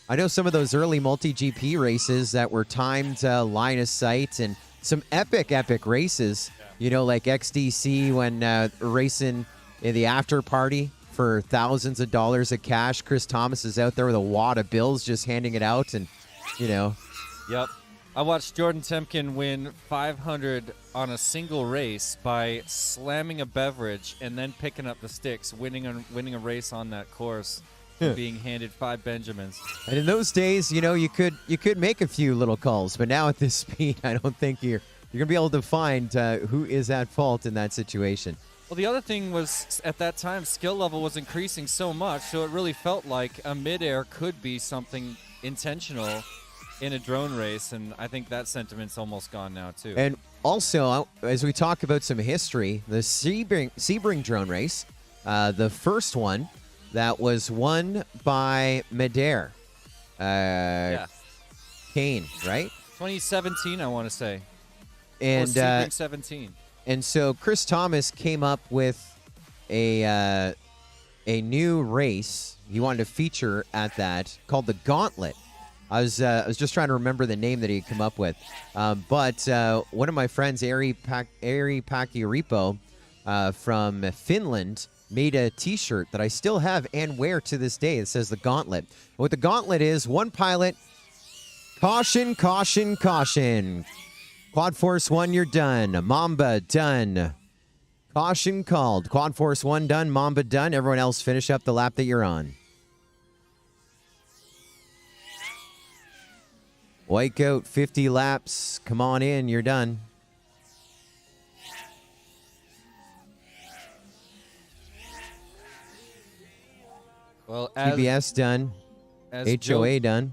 I know some of those early multi-GP races that were timed line of sight, and some epic races, like XDC when racing in the after party for thousands of dollars of cash. Chris Thomas is out there with a wad of bills just handing it out, and Yep. I watched Jordan Temkin win 500 on a single race by slamming a beverage and then picking up the sticks, winning a race on that course. from being handed 5 Benjamins. And in those days, you know, you could make a few little calls, but now at this speed, I don't think you're gonna be able to find who is at fault in that situation. Well, the other thing was, at that time, skill level was increasing so much, so it really felt like a midair could be something intentional in a drone race, and I think that sentiment's almost gone now, too. And also, as we talk about some history, the Sebring drone race, the first one that was won by midair, Yeah. Kane, right? 2017, I want to say. And Or Sebring 17. And so Chris Thomas came up with a new race he wanted to feature at that called the Gauntlet. I was just trying to remember the name that he had come up with, but one of my friends, Ari Pakiripo from Finland, made a T-shirt that I still have and wear to this day. It says the Gauntlet. What the Gauntlet is: one pilot, caution, caution, caution. Quad Force 1, you're done. Mamba, done. Caution called. Quad Force 1 done. Mamba done. Everyone else finish up the lap that you're on. White Goat, 50 laps. Come on in. You're done. Well, TBS done. as HOA done.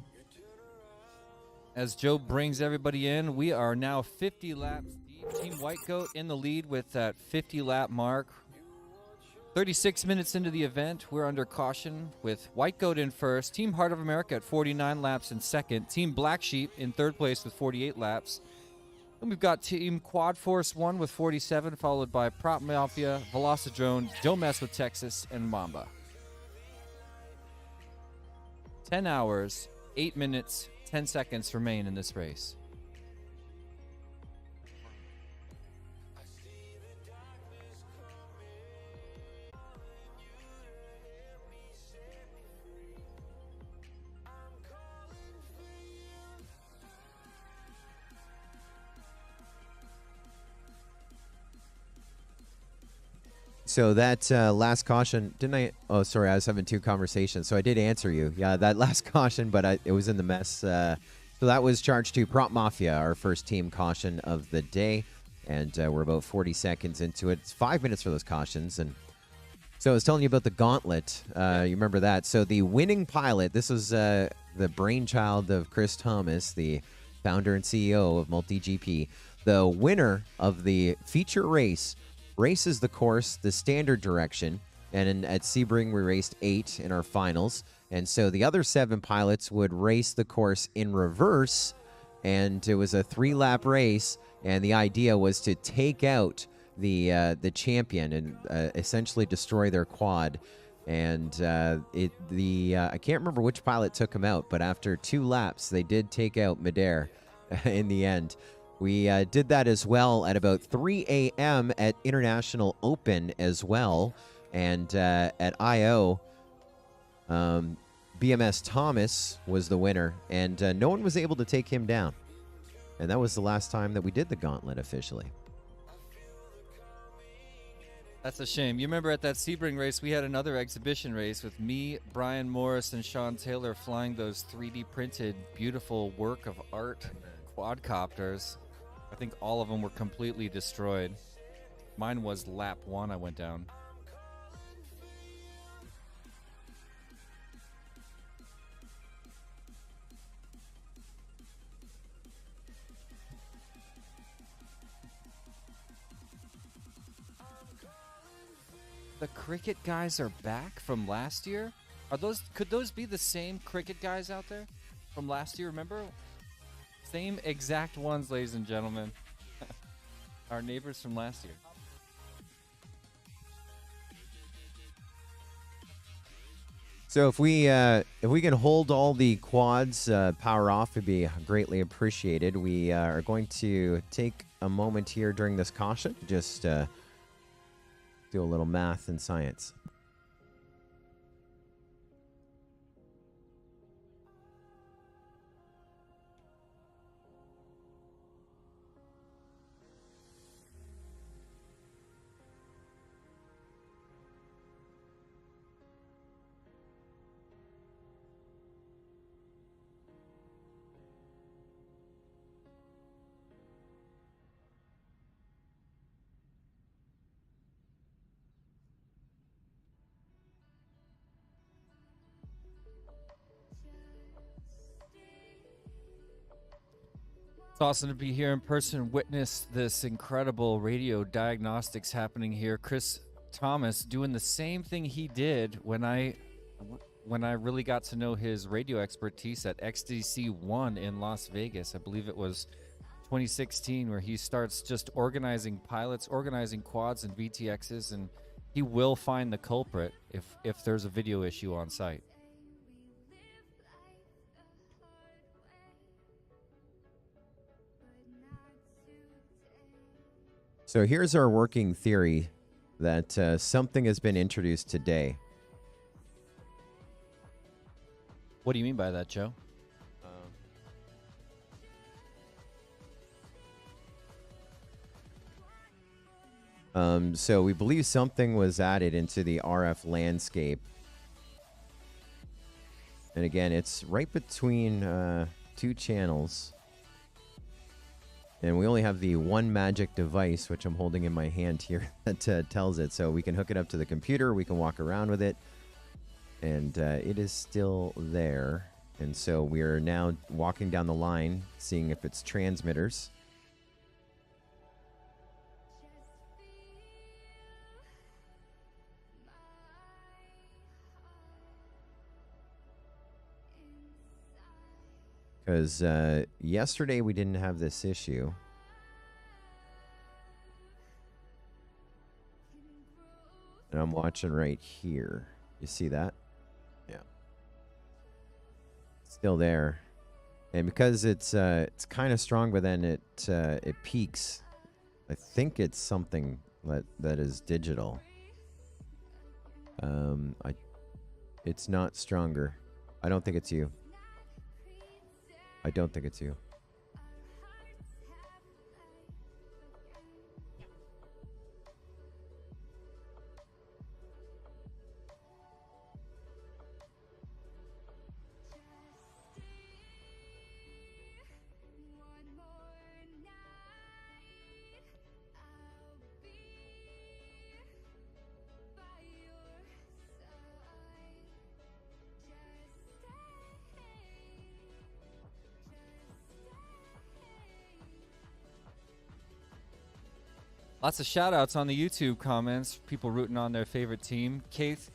As Joe brings everybody in, we are now 50 laps deep. Team White Goat in the lead with that 50-lap mark. 36 minutes into the event, we're under caution with White Goat in first. Team Heart of America at 49 laps in second. Team Black Sheep in third place with 48 laps. And we've got Team Quad Force 1 with 47, followed by Prop Mafia, Velocidrone, Don't Mess with Texas, and Mamba. 10 hours, 8 minutes, 10 seconds remain in this race. So that last caution, didn't I? Oh, sorry, I was having two conversations. So I did answer you. Yeah, that last caution, but it was in the mess. So that was charged to Prop Mafia, our first team caution of the day. And we're about 40 seconds into it. It's 5 minutes for those cautions. And so I was telling you about the Gauntlet. You remember that. So the winning pilot, this was the brainchild of Chris Thomas, the founder and CEO of MultiGP. The winner of the feature race races the course the standard direction, and at Sebring we raced 8 in our finals, and so the other 7 pilots would race the course in reverse, and it was a 3-lap race, and the idea was to take out the champion and essentially destroy their quad. And I can't remember which pilot took him out, but after 2 laps they did take out midair in the end. We did that as well at about 3 a.m. at International Open as well. And at I.O., BMS Thomas was the winner, and no one was able to take him down. And that was the last time that we did the Gauntlet officially. That's a shame. You remember at that Sebring race, we had another exhibition race with me, Brian Morris, and Sean Taylor flying those 3D printed, beautiful work of art quadcopters. I think all of them were completely destroyed. Mine was lap 1 I went down. The cricket guys are back from last year? Could those be the same cricket guys out there from last year, remember? Same exact ones, ladies and gentlemen. Our neighbors from last year. So if we can hold all the quads power off, it'd be greatly appreciated. We are going to take a moment here during this caution, just do a little math and science. It's awesome to be here in person, witness this incredible radio diagnostics happening here. Chris Thomas doing the same thing he did when I really got to know his radio expertise at XDC 1 in Las Vegas. I believe it was 2016, where he starts just organizing pilots, organizing quads and VTXs, and he will find the culprit if there's a video issue on site. So here's our working theory that something has been introduced today. What do you mean by that, Joe? So we believe something was added into the RF landscape. And again, it's right between two channels. And we only have the one magic device, which I'm holding in my hand here, that tells it. So we can hook it up to the computer, we can walk around with it, and it is still there. And so we are now walking down the line, seeing if it's transmitters. Because yesterday we didn't have this issue. And I'm watching right here. You see that? Yeah. Still there. And because it's kind of strong, but then it peaks. I think it's something that is digital. It's not stronger. I don't think it's you. I don't think it's you. Lots of shout outs on the YouTube comments. People rooting on their favorite team. Keith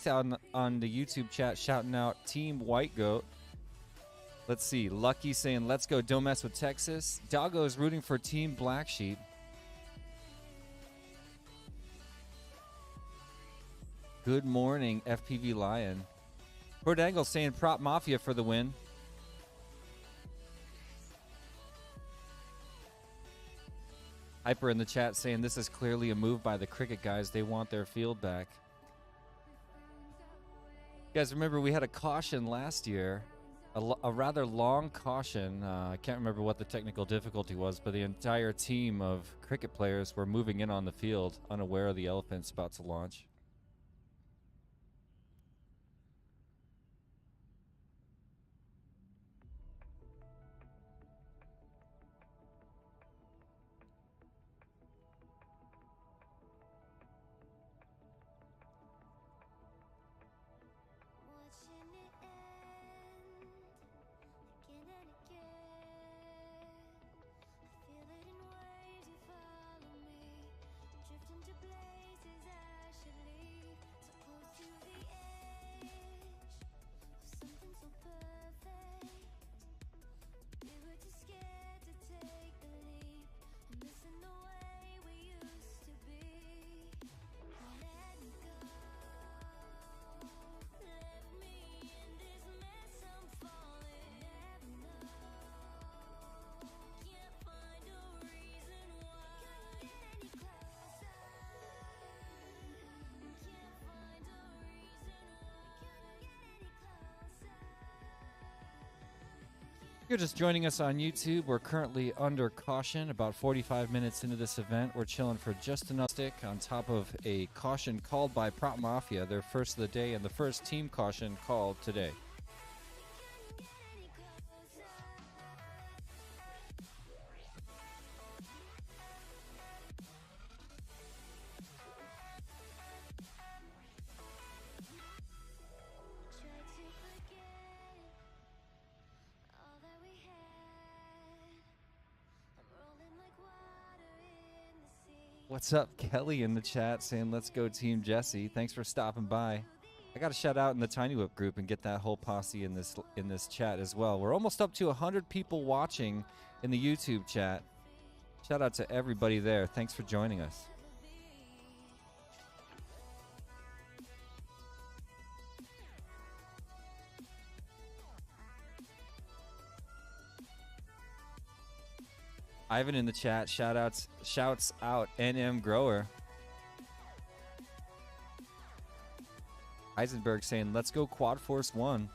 on the YouTube chat shouting out Team White Goat. Let's see. Lucky saying, let's go, don't mess with Texas. Doggo is rooting for Team Black Sheep. Good morning, FPV Lion. Port Angle saying Prop Mafia for the win. Hyper in the chat saying this is clearly a move by the cricket guys. They want their field back. You guys remember we had a caution last year, a rather long caution. I can't remember what the technical difficulty was, but the entire team of cricket players were moving in on the field, unaware of the elephants about to launch. You're just joining us on YouTube. We're currently under caution, about 45 minutes into this event. We're chilling for just enough stick on top of a caution called by Prop Mafia, their first of the day and the first team caution called today. What's up, Kelly in the chat saying let's go Team Jesse. Thanks for stopping by. I got to shout out in the Tiny Whip group and get that whole posse in this chat as well. We're almost up to 100 people watching in the YouTube chat. Shout out to everybody there. Thanks for joining us. Ivan in the chat, shouts out NM Grower. Eisenberg saying, let's go Quad Force 1.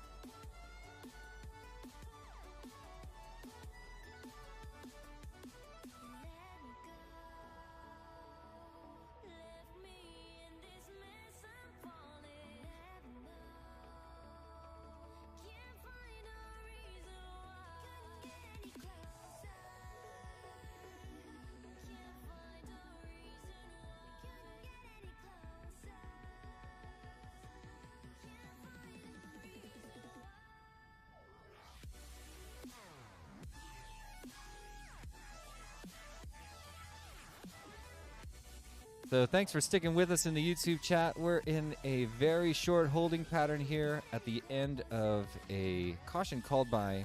So thanks for sticking with us in the YouTube chat. We're in a very short holding pattern here at the end of a caution called by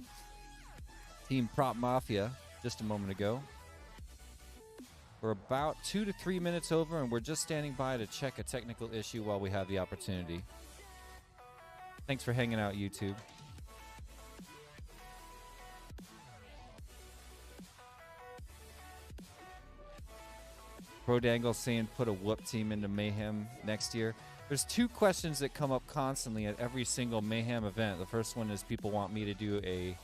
Team Prop Mafia just a moment ago. We're about 2 to 3 minutes over, and we're just standing by to check a technical issue while we have the opportunity. Thanks for hanging out, YouTube. Pro Dangle saying put a whoop team into Mayhem next year. There's 2 questions that come up constantly at every single Mayhem event. The first one is people want me to do a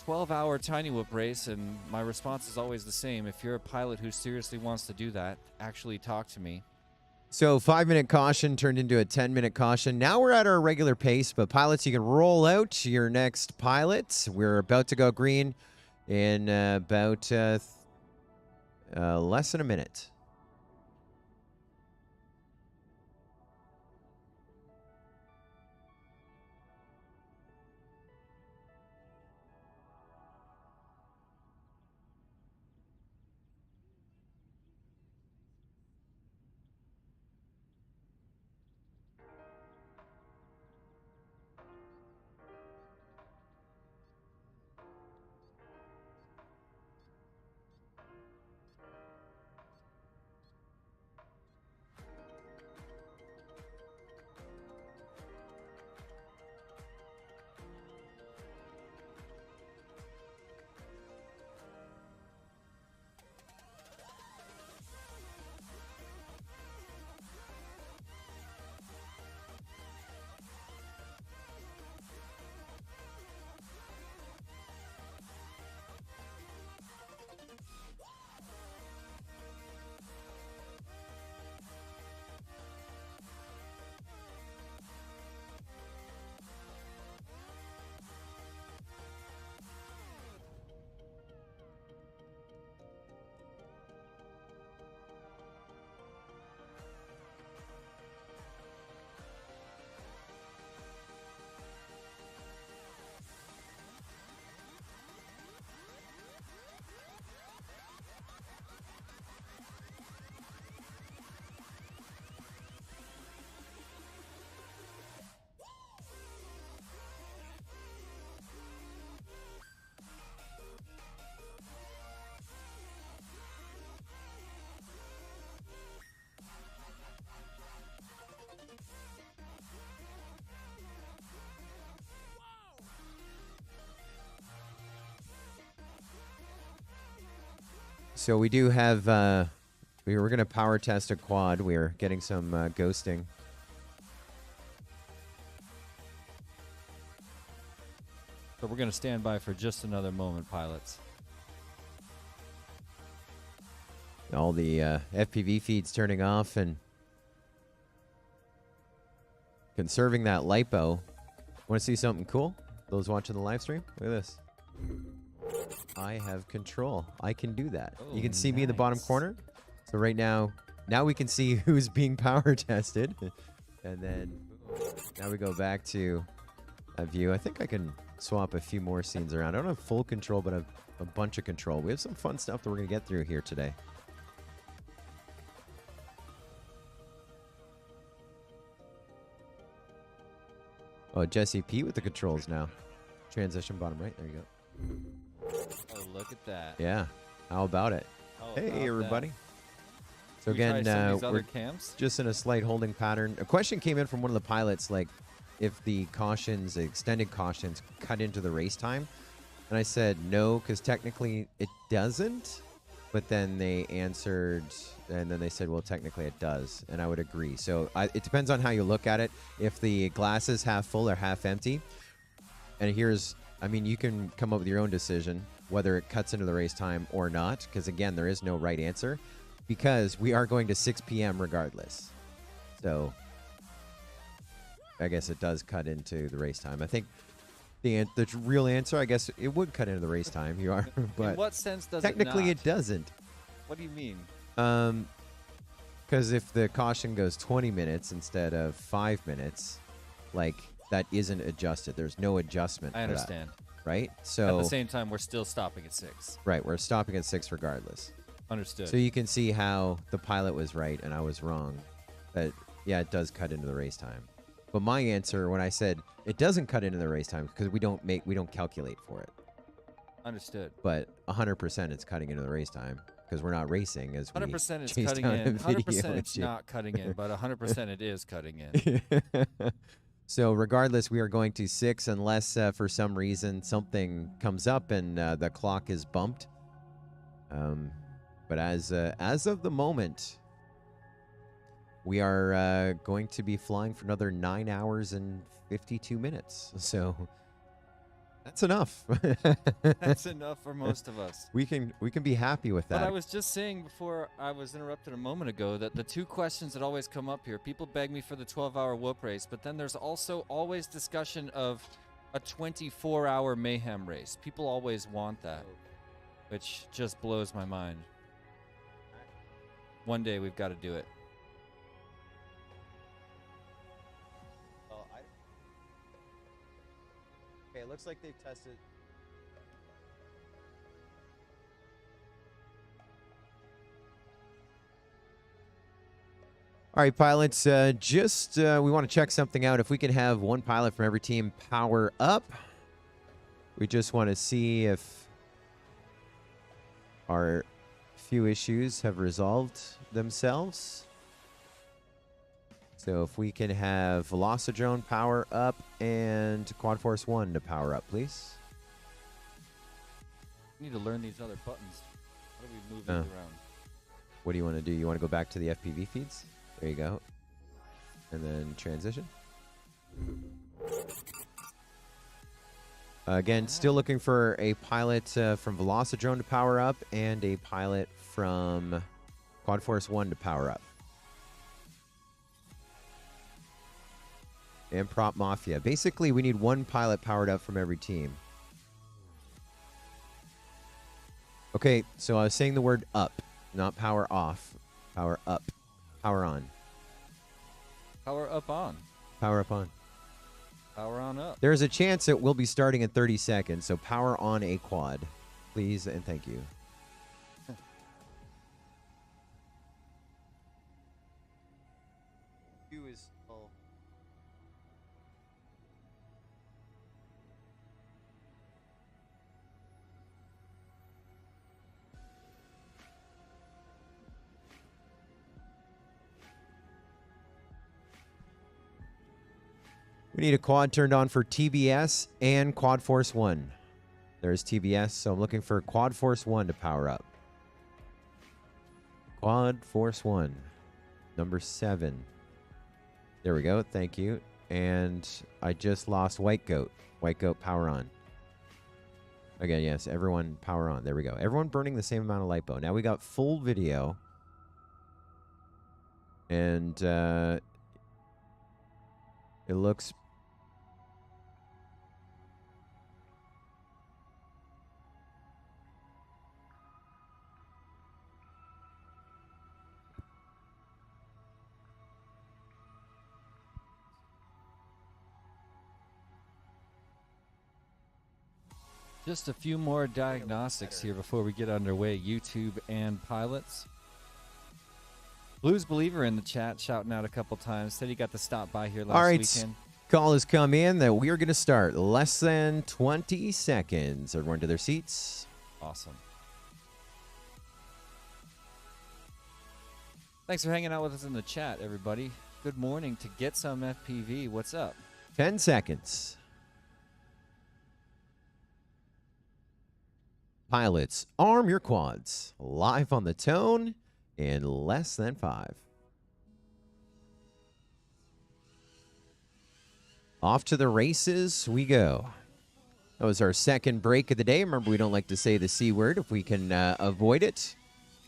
12-hour Tiny Whoop race, and my response is always the same. If you're a pilot who seriously wants to do that, actually talk to me. So 5-minute caution turned into a 10-minute caution. Now we're at our regular pace, but pilots, you can roll out your next pilot. We're about to go green in about less than a minute. So we do have, we were going to power test a quad. We're getting some ghosting. So we're going to stand by for just another moment, pilots. All the FPV feeds turning off and conserving that lipo. Want to see something cool? Those watching the live stream? Look at this. I have control. I can do that. Oh, you can see me in the bottom nice. corner. So right now we can see who's being power tested. And then now we go back to a view. I think I can swap a few more scenes around. I don't have full control, but I have a bunch of control. We have some fun stuff that we're going to get through here today. Oh, Jesse P with the controls now. Transition bottom right. There you go. Oh, look at that. Yeah. How about it? How Hey, about everybody. that? So Can we try again, some of these other we're camps? just in a slight holding pattern. A question came in from one of the pilots, like if the cautions, the extended cautions, cut into the race time. And I said no, because technically it doesn't. But then they answered, and then they said, well, technically it does. And I would agree. So it depends on how you look at it. If the glass is half full or half empty. And I mean, you can come up with your own decision whether it cuts into the race time or not. Because again, there is no right answer. Because we are going to 6 p.m. regardless. So I guess it does cut into the race time. I think the real answer, I guess, it would cut into the race time. You are, but In what sense does technically it it doesn't. What do you mean? Because if the caution goes 20 minutes instead of 5 minutes, like that isn't adjusted. There's no adjustment. I for that, understand. right? At So the same time, we're still stopping at 6. right, we're stopping at 6 regardless. Understood. So you can see how the pilot was right and I was wrong. But yeah, it does cut into the race time. But my answer when I said it doesn't cut into the race time because we don't calculate for it. Understood. But 100% it's cutting into the race time because we're not racing as we 100% it's chase cutting down a in. video 100% with it's you. not cutting in, but 100% it is cutting in. So regardless, we are going to 6 unless for some reason something comes up and the clock is bumped. But as of the moment, we are going to be flying for another 9 hours and 52 minutes. So that's enough. That's enough for most of us. We can be happy with that. But I was just saying before I was interrupted a moment ago that the two questions that always come up here, people beg me for the 12-hour whoop race, but then there's also always discussion of a 24-hour Mayhem race. People always want that, which just blows my mind. One day we've got to do it. Okay, it looks like they've tested. All right, pilots, we want to check something out. If we can have one pilot from every team power up, we just want to see if our few issues have resolved themselves. So if we can have Velocidrone power up and Quad Force 1 to power up, please. We need to learn these other buttons. How do we move these around? What do you want to do? You want to go back to the FPV feeds? There you go. And then transition. Again, still looking for a pilot from Velocidrone to power up and a pilot from Quad Force 1 to power up. And Prop Mafia. Basically, we need one pilot powered up from every team. Okay, so I was saying the word up, not power off. Power up. Power on. Power up on. Power up on. Power on up. There's a chance it will be starting in 30 seconds, so power on a quad. Please and thank you. We need a quad turned on for TBS and Quad Force 1. There's TBS, so I'm looking for Quad Force 1 to power up. Quad Force 1, number 7. There we go, thank you. And I just lost White Goat. White Goat, power on. Again, yes, everyone power on. There we go. Everyone burning the same amount of lipo. Now we got full video. And it looks... Just a few more diagnostics here before we get underway. YouTube and pilots. Blues Believer in the chat shouting out a couple times. Said he got to stop by here last weekend. Call has come in that we are going to start less than 20 seconds. Everyone to their seats. Awesome. Thanks for hanging out with us in the chat, everybody. Good morning to Get Some FPV. What's up? 10 seconds. Pilots, arm your quads. Live on the tone in less than 5. Off to the races we go. That was our second break of the day. Remember, we don't like to say the C word if we can avoid it.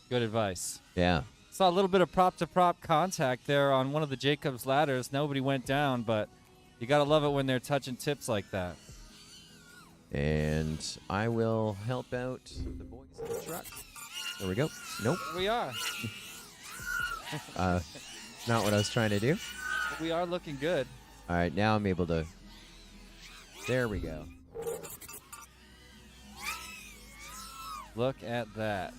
Good advice. Yeah. Saw a little bit of prop-to-prop contact there on one of the Jacobs ladders. Nobody went down, but you got to love it when they're touching tips like that. And I will help out the boys in the truck. There we go. Nope. Here we are. Not what I was trying to do. We are looking good. All right, now I'm able to. There we go. Look at that.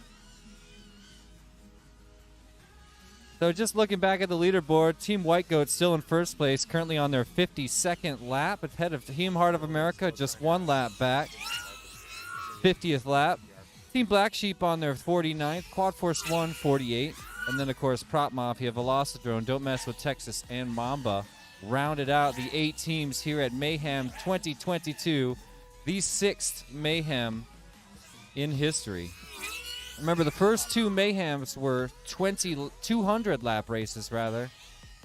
So just looking back at the leaderboard, Team White Goat still in first place, currently on their 52nd lap, ahead of Team Heart of America, just one lap back, 50th lap. Team Black Sheep on their 49th, Quad Force 1, 48, and then, of course, Prop Mafia, Velocidrone, Don't Mess with Texas, and Mamba rounded out the 8 teams here at Mayhem 2022, the 6th Mayhem in history. Remember, the first 2 Mayhems were 200 lap races, rather,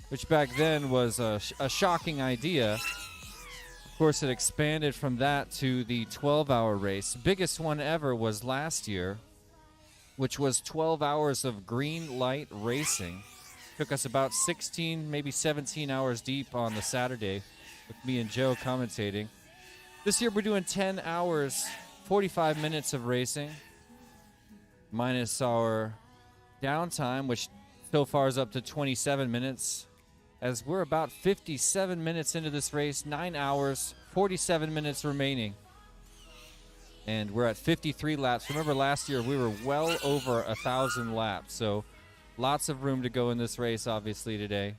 which back then was a shocking idea. Of course, it expanded from that to the 12-hour race. Biggest one ever was last year, which was 12 hours of green light racing. Took us about 16, maybe 17 hours deep on the Saturday with me and Joe commentating. This year we're doing 10 hours, 45 minutes of racing, minus our downtime, which so far is up to 27 minutes, as we're about 57 minutes into this race, 9 hours, 47 minutes remaining. And we're at 53 laps. Remember last year we were well over 1,000 laps, so lots of room to go in this race, obviously, today.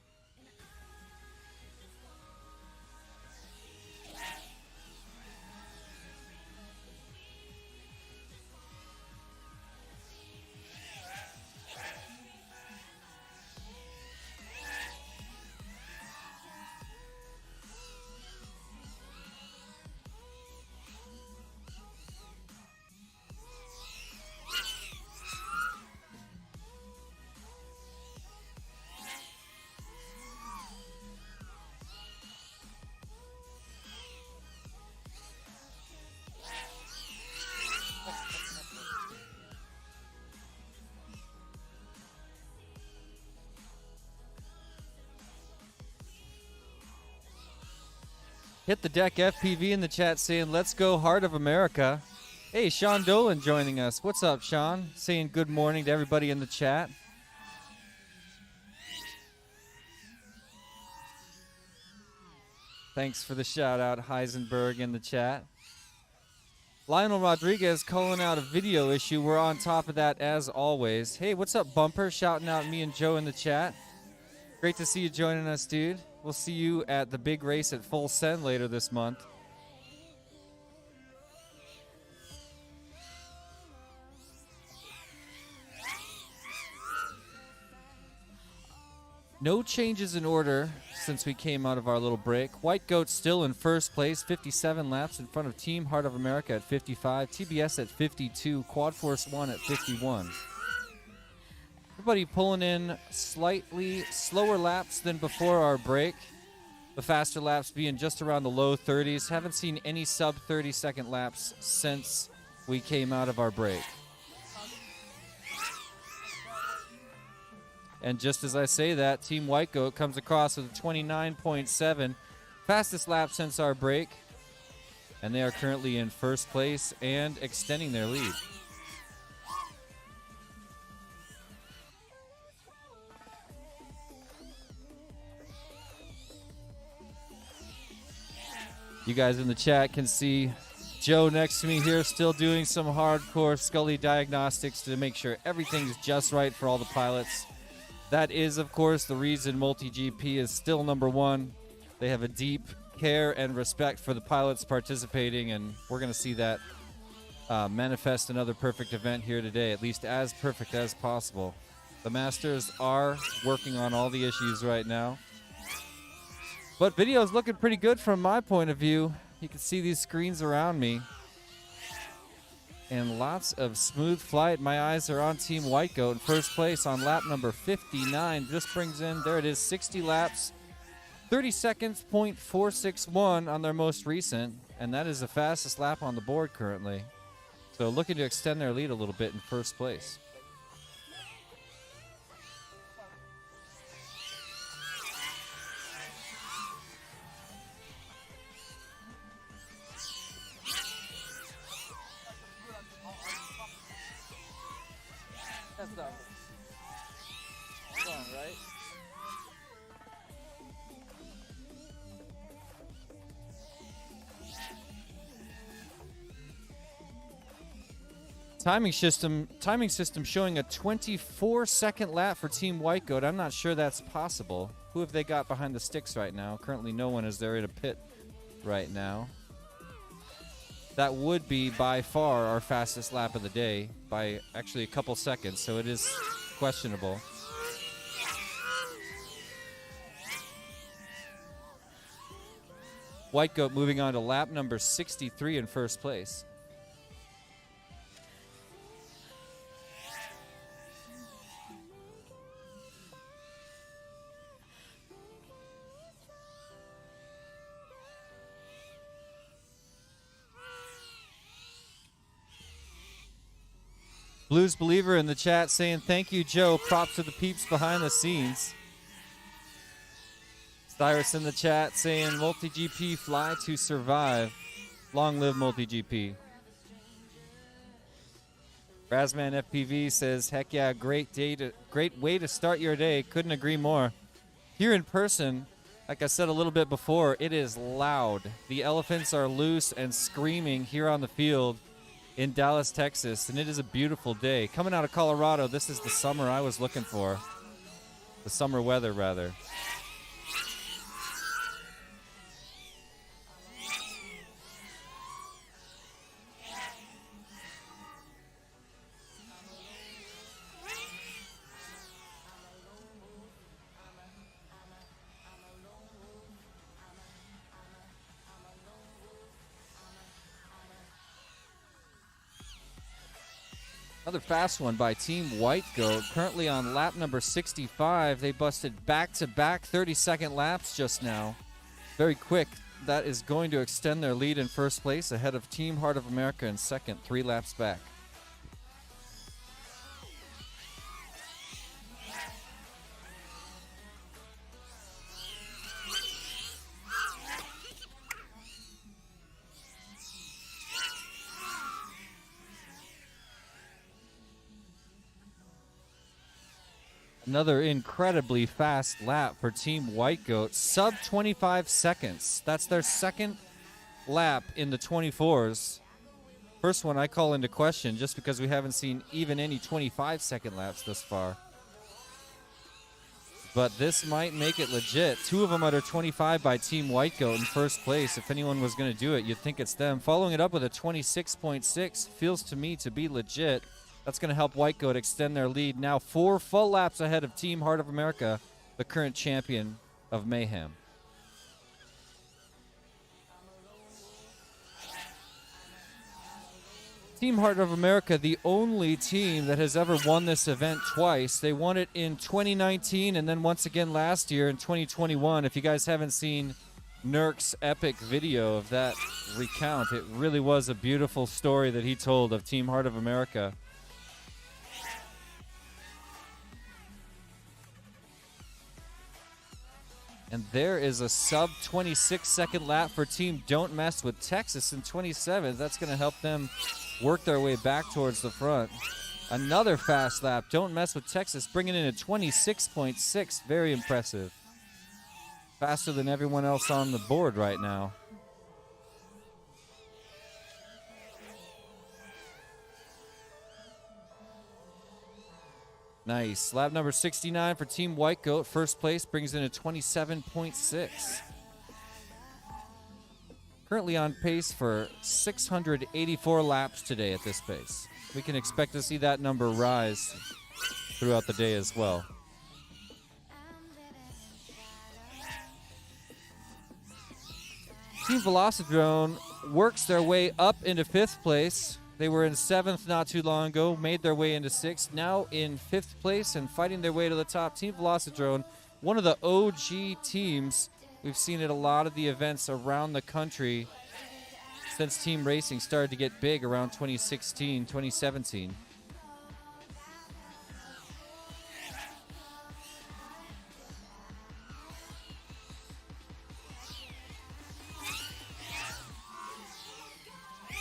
Hit the deck FPV in the chat saying, let's go Heart of America. Hey, Sean Dolan joining us. What's up, Sean? Saying good morning to everybody in the chat. Thanks for the shout out, Heisenberg, in the chat. Lionel Rodriguez calling out a video issue. We're on top of that as always. Hey, what's up, Bumper? Shouting out me and Joe in the chat. Great to see you joining us, dude. We'll see you at the big race at Full Send later this month. No changes in order since we came out of our little break. White Goat still in first place, 57 laps in front of Team Heart of America at 55, TBS at 52, Quad Force 1 at 51. Everybody pulling in slightly slower laps than before our break. The faster laps being just around the low 30s. Haven't seen any sub 30-second laps since we came out of our break. And just as I say that, Team White Goat comes across with a 29.7, fastest lap since our break. And they are currently in first place and extending their lead. You guys in the chat can see Joe next to me here still doing some hardcore Scully diagnostics to make sure everything's just right for all the pilots. That is, of course, the reason MultiGP is still #1. They have a deep care and respect for the pilots participating, and we're going to see that manifest another perfect event here today, at least as perfect as possible. The Masters are working on all the issues right now. But video is looking pretty good from my point of view. You can see these screens around me. And lots of smooth flight. My eyes are on Team White Goat in first place on lap number 59. Just brings in, there it is, 60 laps. 30 seconds, .461 on their most recent. And that is the fastest lap on the board currently. So looking to extend their lead a little bit in first place. Timing system showing a 24-second lap for Team White Goat. I'm not sure that's possible. Who have they got behind the sticks right now? Currently no one, as they're in a pit right now. That would be by far our fastest lap of the day by actually a couple seconds, so it is questionable. White Goat moving on to lap number 63 in first place. Blues Believer in the chat saying, thank you, Joe. Props to the peeps behind the scenes. Cyrus in the chat saying, multi-GP fly to survive. Long live multi-GP. Razman FPV says, heck yeah, great way to start your day. Couldn't agree more. Here in person, like I said a little bit before, it is loud. The elephants are loose and screaming here on the field in Dallas, Texas, and it is a beautiful day. Coming out of Colorado, this is the summer I was looking for. The summer weather, rather. Another fast one by Team White Goat. Currently on lap number 65. They busted back-to-back 30-second laps just now. Very quick. That is going to extend their lead in first place ahead of Team Heart of America in second, 3 laps back. Another incredibly fast lap for Team White Goat. Sub 25 seconds. That's their second lap in the 24s. First one I call into question just because we haven't seen even any 25-second laps thus far. But this might make it legit. 2 of them under 25 by Team White Goat in first place. If anyone was going to do it, you'd think it's them. Following it up with a 26.6 feels to me to be legit. That's going to help White Goat extend their lead. Now 4 full laps ahead of Team Heart of America, the current champion of Mayhem. Team Heart of America, the only team that has ever won this event twice. They won it in 2019 and then once again last year in 2021. If you guys haven't seen Nurk's epic video of that recount, it really was a beautiful story that he told of Team Heart of America. And there is a sub 26-second lap for Team Don't Mess with Texas in 27th. That's going to help them work their way back towards the front. Another fast lap. Don't Mess with Texas, bringing in a 26.6. Very impressive. Faster than everyone else on the board right now. Nice. Lap number 69 for Team White Goat. First place brings in a 27.6. Currently on pace for 684 laps today at this pace. We can expect to see that number rise throughout the day as well. Team Velocidrone works their way up into 5th place. They were in 7th not too long ago, made their way into 6th, now in 5th place and fighting their way to the top. Team Velocidrone, one of the OG teams. We've seen at a lot of the events around the country since team racing started to get big around 2016, 2017.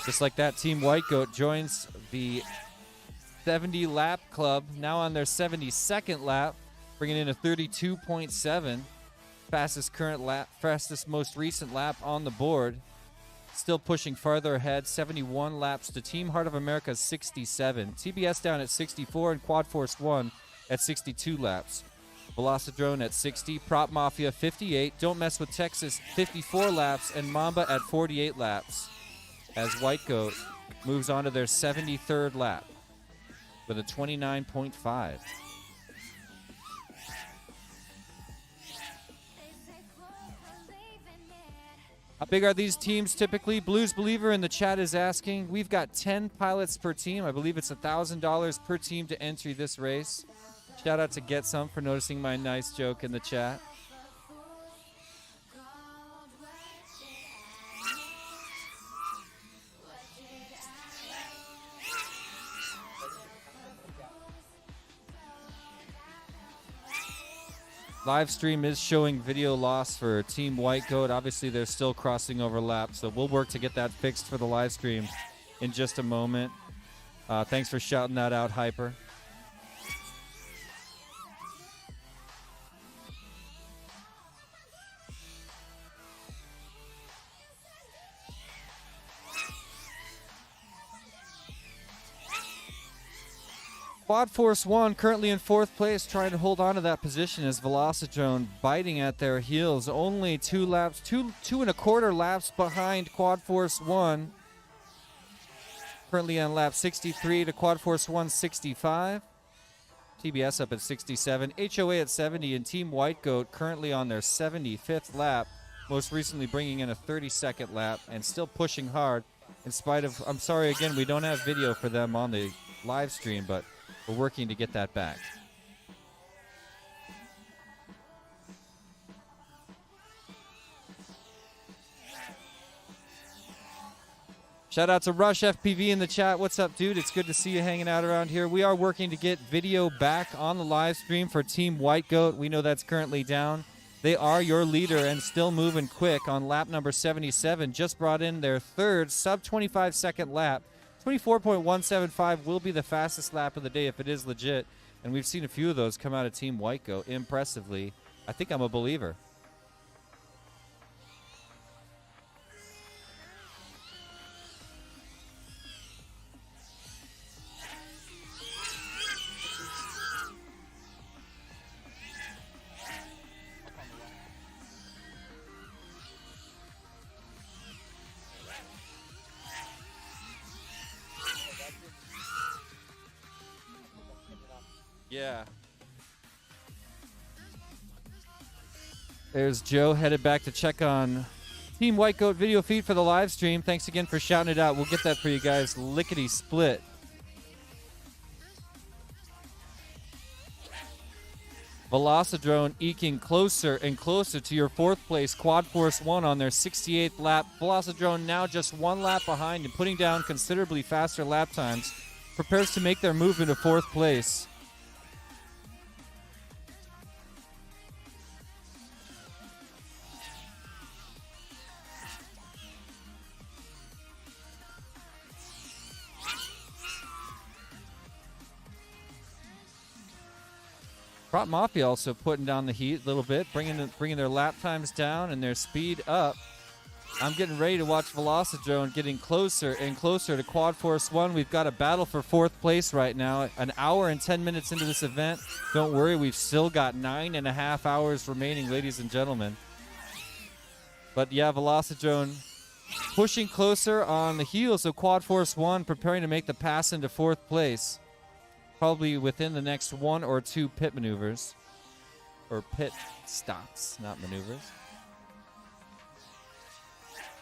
Just like that, Team White Goat joins the 70 lap club, now on their 72nd lap, bringing in a 32.7. Fastest most recent lap on the board. Still pushing farther ahead, 71 laps to Team Heart of America's 67. TBS down at 64 and Quad Force 1 at 62 laps. Velocidrone at 60, Prop Mafia 58, Don't Mess with Texas 54 laps, and Mamba at 48 laps. As White Goat moves on to their 73rd lap with a 29.5. How big are these teams typically? Blues Believer in the chat is asking. We've got 10 pilots per team. I believe it's $1,000 per team to enter this race. Shout out to Get Some for noticing my nice joke in the chat. Live stream is showing video loss for Team White Goat. Obviously, they're still crossing over laps, so we'll work to get that fixed for the live stream in just a moment. Thanks for shouting that out, Hyper. Quad Force 1 currently in 4th place, trying to hold on to that position as Velocidrone biting at their heels. Only 2 and a quarter laps behind Quad Force 1. Currently on lap 63 to Quad Force 1 65. TBS up at 67. HOA at 70 and Team White Goat currently on their 75th lap. Most recently bringing in a 32nd lap and still pushing hard in spite of, I'm sorry again, we don't have video for them on the live stream, but we're working to get that back. Shout out to Rush FPV in the chat. What's up, dude? It's good to see you hanging out around here. We are working to get video back on the live stream for Team White Goat. We know that's currently down. They are your leader and still moving quick on lap number 77. Just brought in their 3rd sub 25 second lap. 24.175 will be the fastest lap of the day if it is legit. And we've seen a few of those come out of Team White Goat impressively. I think I'm a believer. Yeah. There's Joe headed back to check on Team White Goat video feed for the live stream. Thanks again for shouting it out. We'll get that for you guys lickety split. Velocidrone eking closer and closer to your 4th place Quad Force 1 on their 68th lap. Velocidrone now just 1 lap behind and putting down considerably faster lap times. Prepares to make their move into 4th place. Prop Mafia also putting down the heat a little bit, bringing their lap times down and their speed up. I'm getting ready to watch Velocidrone getting closer and closer to Quad Force 1. We've got a battle for 4th place right now. An hour and 10 minutes into this event. Don't worry, we've still got 9.5 hours remaining, ladies and gentlemen. But yeah, Velocidrone pushing closer on the heels of Quad Force 1, preparing to make the pass into 4th place. Probably within the next 1 or 2 pit maneuvers. Or pit stops, not maneuvers.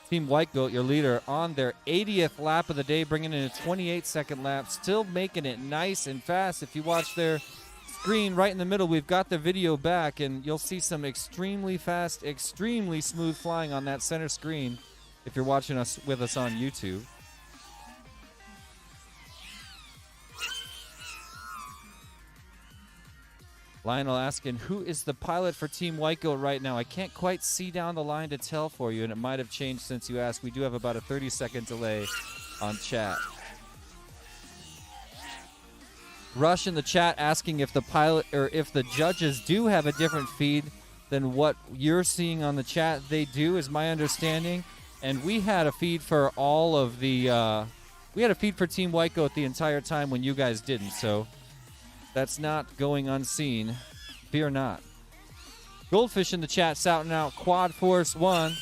Team White Goat, your leader, on their 80th lap of the day, bringing in a 28-second lap, still making it nice and fast. If you watch their screen right in the middle, we've got the video back, and you'll see some extremely fast, extremely smooth flying on that center screen if you're watching us with us on YouTube. Lionel asking, who is the pilot for Team White Goat right now? I can't quite see down the line to tell for you, and it might have changed since you asked. We do have about a 30-second delay on chat. Rush in the chat asking if the pilot or if the judges do have a different feed than what you're seeing on the chat. They do, is my understanding. And we had a feed for all of the we had a feed for Team White Goat the entire time when you guys didn't, so that's not going unseen. Fear not. Goldfish in the chat shouting out Quad Force 1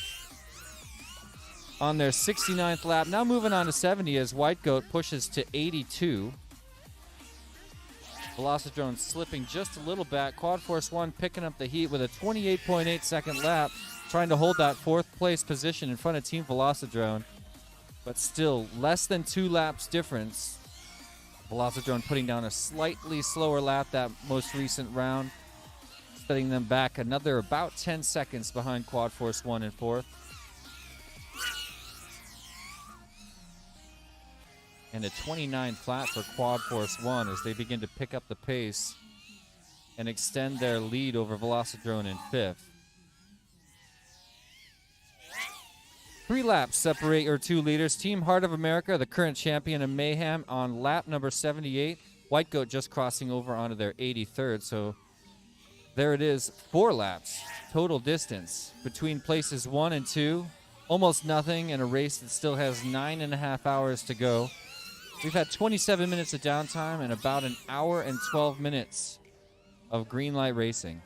on their 69th lap. Now moving on to 70 as White Goat pushes to 82. Velocidrone slipping just a little back. Quad Force 1 picking up the heat with a 28.8 second lap, trying to hold that 4th place position in front of Team Velocidrone. But still less than 2 laps difference. Velocidrone putting down a slightly slower lap that most recent round, setting them back another about 10 seconds behind Quad Force 1 in 4th. And a 29 flat for Quad Force 1 as they begin to pick up the pace and extend their lead over Velocidrone in 5th. 3 laps separate your 2 leaders. Team Heart of America, the current champion of Mayhem, on lap number 78. White Goat just crossing over onto their 83rd. So there it is, 4 laps total distance between places 1 and 2. Almost nothing in a race that still has 9.5 hours to go. We've had 27 minutes of downtime and about an hour and 12 minutes of green light racing.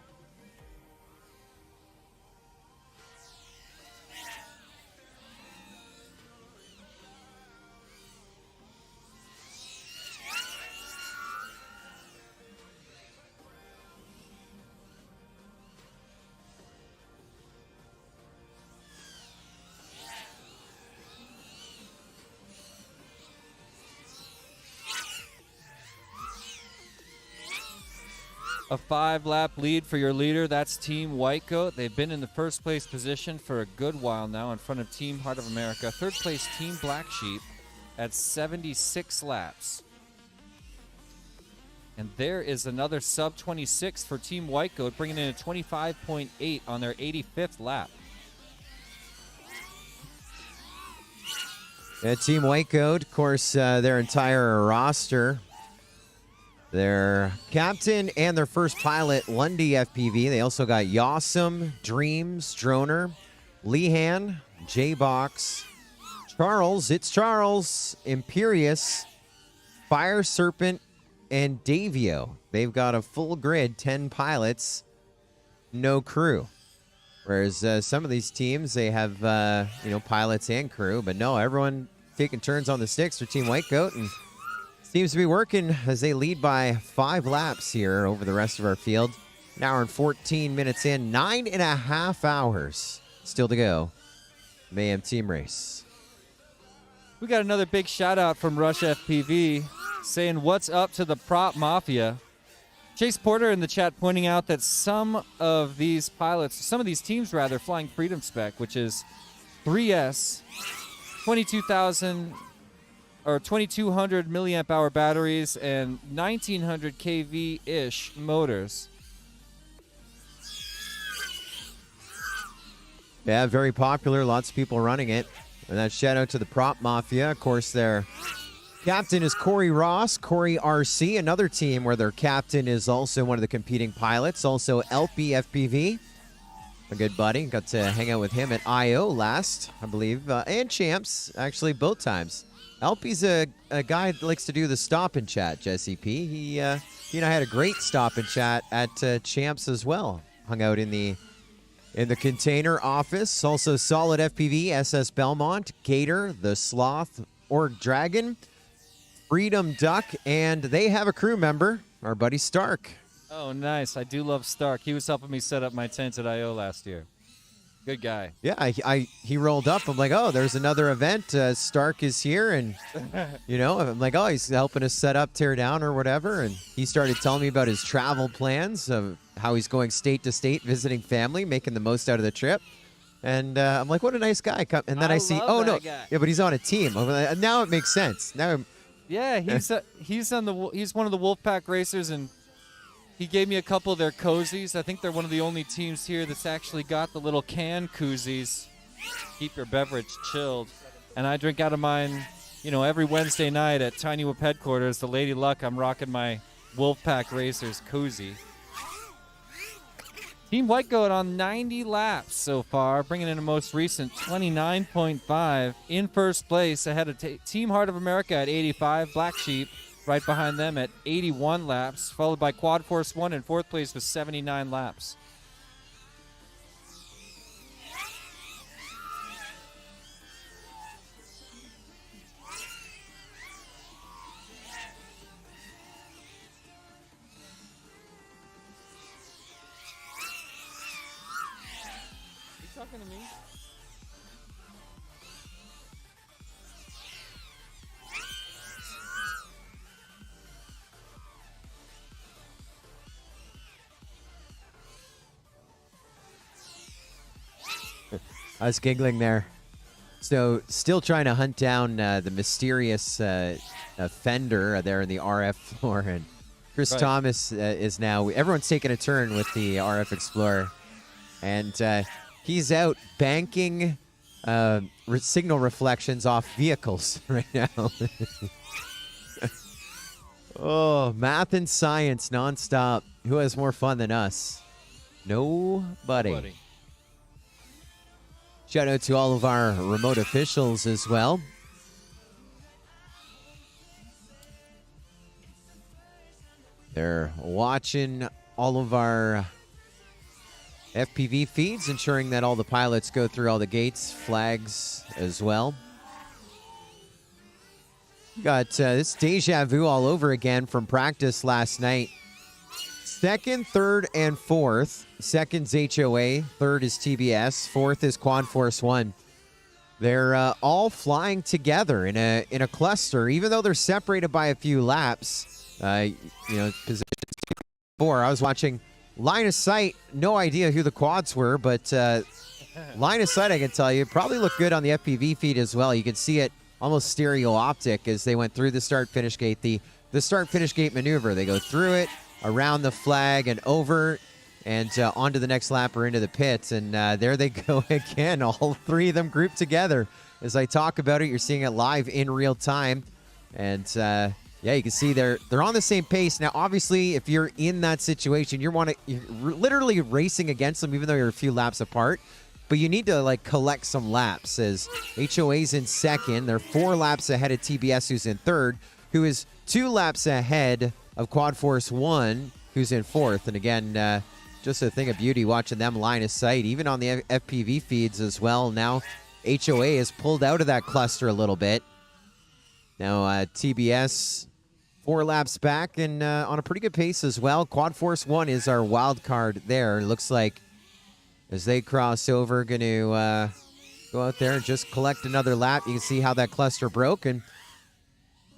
A 5-lap lead for your leader. That's Team White Goat. They've been in the 1st place position for a good while now in front of Team Heart of America. 3rd place, Team Black Sheep at 76 laps. And there is another sub 26 for Team White Goat, bringing in a 25.8 on their 85th lap. Yeah, Team White Goat, of course, their entire roster. Their captain and their first pilot, Lundy FPV. They also got Yawsome, Dreams, Droner, Lehan, J-Box, Charles, it's Charles, Imperious, Fire Serpent, and Davio. They've got a full grid, 10 pilots, no crew. Whereas some of these teams, they have, pilots and crew. But no, everyone taking turns on the sticks for Team White Goat. And seems to be working as they lead by 5 laps here over the rest of our field. An hour and 14 minutes in, 9.5 hours still to go. Mayhem team race. We got another big shout out from Rush FPV saying what's up to the prop mafia. Chase Porter in the chat pointing out that some of these teams flying Freedom Spec, which is 3S, 2200 milliamp hour batteries and 1900 kV-ish motors. Yeah, very popular. Lots of people running it. And that shout out to the Prop Mafia. Of course, their captain is Corey Ross, Corey RC, another team where their captain is also one of the competing pilots. Also, LP FPV, a good buddy. Got to hang out with him at I.O. last, I believe, and Champs, actually, both times. LP's a guy that likes to do the stop and chat, Jesse P. He and I had a great stop and chat at Champs as well. Hung out in the In the container office, also solid FPV, SS Belmont, Gator, the Sloth, Org Dragon, Freedom Duck, and they have a crew member, our buddy Stark. Oh, nice. I do love Stark. He was helping me set up my tent at I.O. last year. Good guy. Yeah, he rolled up. I'm like, oh, there's another event. Stark is here, and I'm like, oh, he's helping us set up, tear down, or whatever. And he started telling me about his travel plans of how he's going state to state, visiting family, making the most out of the trip. And I'm like, what a nice guy. And then I see, love oh that no, guy. yeah, but he's on a team. I'm like, now it makes sense. Now, Yeah, he's one of the Wolfpack racers, and he gave me a couple of their cozies. I think they're one of the only teams here that's actually got the little can koozies. Keep your beverage chilled. And I drink out of mine, every Wednesday night at Tiny Whoop headquarters. The Lady Luck, I'm rocking my Wolfpack Racers koozie. Team White Goat on 90 laps so far, bringing in a most recent 29.5 in first place ahead of Team Heart of America at 85, Black Sheep right behind them at 81 laps, followed by Quad Force 1 in fourth place with 79 laps. Talking to me? I was giggling there. So, still trying to hunt down the mysterious offender there in the RF floor, and Chris Right. Thomas is now. Everyone's taking a turn with the RF Explorer, and he's out banking signal reflections off vehicles right now. Oh, math and science nonstop. Who has more fun than us? Nobody. Buddy. Shout out to all of our remote officials as well. They're watching all of our FPV feeds, ensuring that all the pilots go through all the gates, flags as well. Got this deja vu all over again from practice last night. Second, third, and fourth. Second's HOA, third is TBS, fourth is Quad Force 1. They're all flying together in a cluster, even though they're separated by a few laps. Positions 4. I was watching line of sight, no idea who the quads were, but line of sight, I can tell you, probably looked good on the FPV feed as well. You can see it almost stereo optic as they went through the start-finish gate. The start-finish gate maneuver, they go through it, around the flag, and over, and onto the next lap or into the pits. And there they go again, all three of them grouped together. As I talk about it, you're seeing it live in real time. And yeah, you can see they're on the same pace. Now, obviously, if you're in that situation, you're literally racing against them, even though you're a few laps apart. But you need to collect some laps. As HOA's in second, they're 4 laps ahead of TBS, who's in third, who is 2 laps ahead of Quad Force 1, who's in fourth. And again, just a thing of beauty watching them line of sight, even on the FPV feeds as well. Now, HOA is pulled out of that cluster a little bit. Now, TBS 4 laps back and on a pretty good pace as well. Quad Force 1 is our wild card there. It looks like as they cross over, going to go out there and just collect another lap. You can see how that cluster broke. And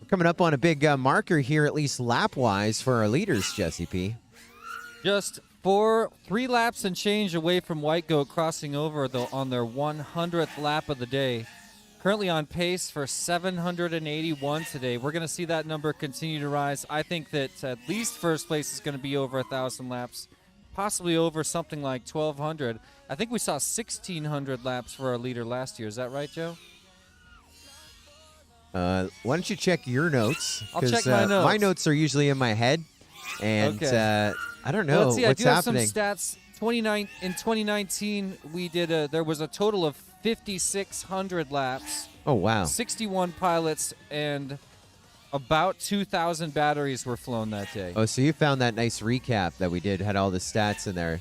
we're coming up on a big marker here, at least lap-wise, for our leaders, Jesse P. Just 3 laps and change away from White Goat crossing over on their 100th lap of the day. Currently on pace for 781 today. We're going to see that number continue to rise. I think that at least first place is going to be over 1,000 laps, possibly over something like 1,200. I think we saw 1,600 laps for our leader last year. Is that right, Joe? Why don't you check your notes? I'll check 'Cause, my notes. My notes are usually in my head, and Okay. I don't know Let's see. what's I do happening. have some stats. In 2019, there was a total of 5,600 laps. Oh, wow. 61 pilots and about 2,000 batteries were flown that day. Oh, so you found that nice recap that we did, had all the stats in there.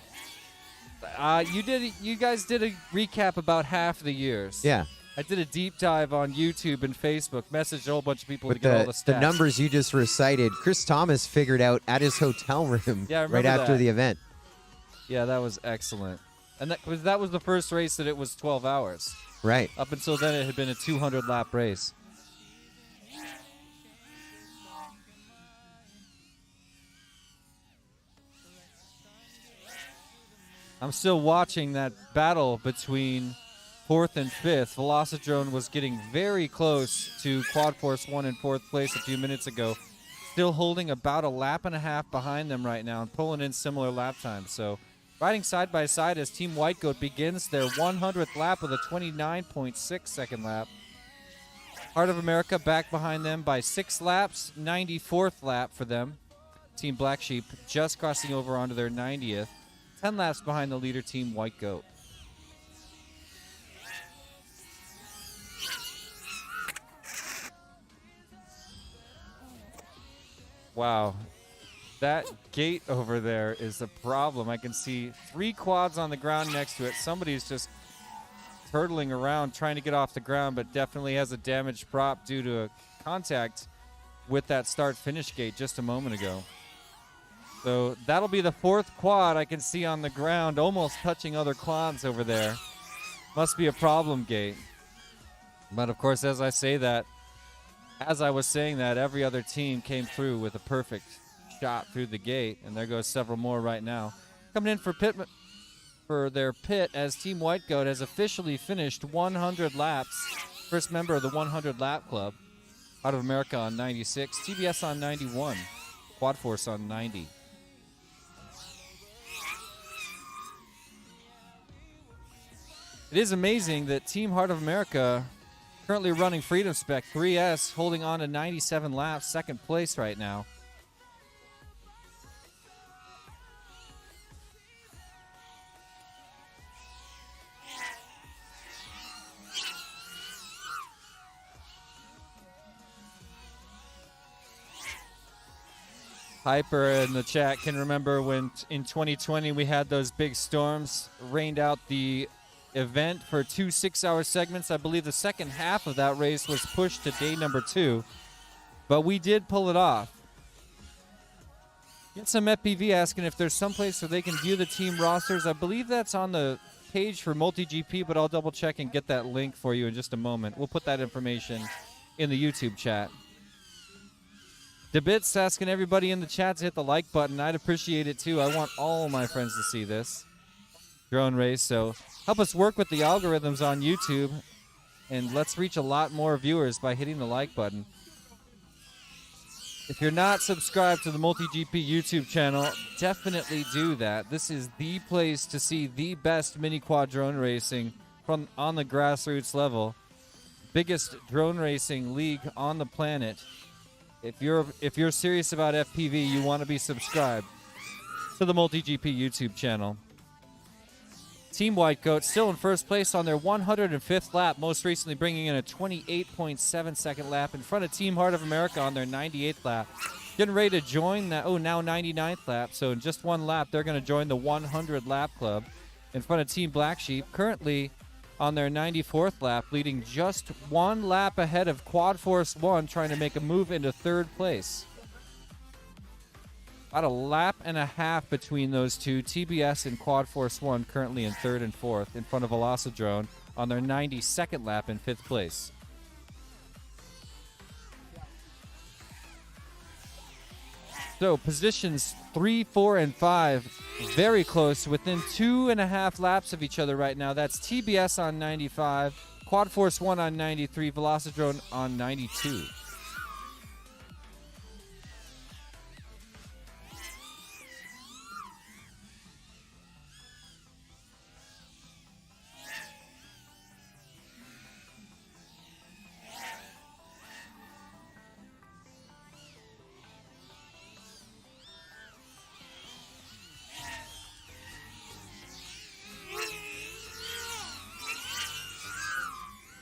You guys did a recap about half the years. Yeah. I did a deep dive on YouTube and Facebook, messaged a whole bunch of people to With get all the stats. the numbers you just recited, Chris Thomas figured out at his hotel room Yeah, I right remember after that. the event. Yeah, that was excellent. And that was the first race that it was 12 hours. Right. Up until then, it had been a 200-lap race. I'm still watching that battle between 4th and 5th. Velocidrone was getting very close to Quad Force 1 in 4th place a few minutes ago. Still holding about a lap and a half behind them right now and pulling in similar lap times. So riding side by side as Team White Goat begins their 100th lap with a 29.6 second lap. Heart of America back behind them by 6 laps, 94th lap for them. Team Black Sheep just crossing over onto their 90th. 10 laps behind the leader, Team White Goat. Wow. That gate over there is the problem. I can see 3 quads on the ground next to it. Somebody's just turtling around trying to get off the ground, but definitely has a damaged prop due to a contact with that start-finish gate just a moment ago. So that'll be the 4th quad I can see on the ground, almost touching other quads over there. Must be a problem gate. But of course, as I say that, as I was saying that, every other team came through with a perfect shot through the gate, and there goes several more right now. Coming in for their pit as Team White Goat has officially finished 100 laps. First member of the 100 lap club. Out of America on 96, TBS on 91, Quad Force on 90. It is amazing that Team Heart of America, currently running Freedom Spec 3S, holding on to 97 laps, second place right now. Hyper in the chat can remember when in 2020 we had those big storms, rained out the event for 2 6-hour segments. I believe the second half of that race was pushed to day number 2, but we did pull it off. Get some FPV asking if there's some place where they can view the team rosters. I believe that's on the page for MultiGP, but I'll double check and get that link for you in just a moment. We'll put that information in the YouTube chat. DeBits asking everybody in the chat to hit the like button. I'd appreciate it too. I want all my friends to see this drone race, so help us work with the algorithms on YouTube, and let's reach a lot more viewers by hitting the like button. If you're not subscribed to the MultiGP YouTube channel, definitely do that. This is the place to see the best mini quad drone racing from on the grassroots level. Biggest drone racing league on the planet. If you're serious about FPV, you want to be subscribed to the MultiGP YouTube channel. Team White Goat still in first place on their 105th lap, most recently bringing in a 28.7 second lap in front of Team Heart of America on their 98th lap. Getting ready to join that, now 99th lap, so in just one lap, they're going to join the 100 lap club in front of Team Black Sheep, currently on their 94th lap, leading just 1 lap ahead of Quad Force 1, trying to make a move into 3rd place. About a lap and a half between those two. TBS and Quad Force 1 currently in 3rd and 4th in front of Velocidrone on their 92nd lap in 5th place. So positions 3, 4, and 5 very close, within 2.5 laps of each other right now. That's TBS on 95, Quad Force 1 on 93, Velocidrone on 92.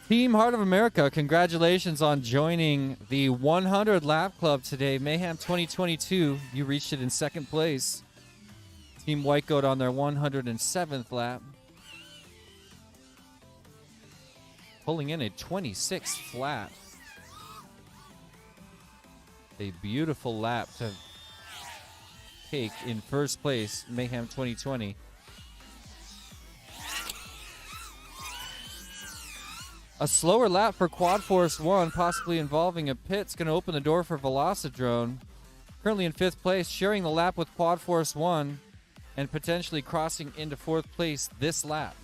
Team Heart of America, congratulations on joining the 100 lap club today. Mayhem 2022, you reached it in 2nd place. Team White Goat on their 107th lap. Pulling in a 26 flat. A beautiful lap to take in first place, Mayhem 2020. A slower lap for Quad Force 1, possibly involving a pit, is going to open the door for Velocidrone. Currently in 5th place, sharing the lap with Quad Force 1 and potentially crossing into 4th place this lap.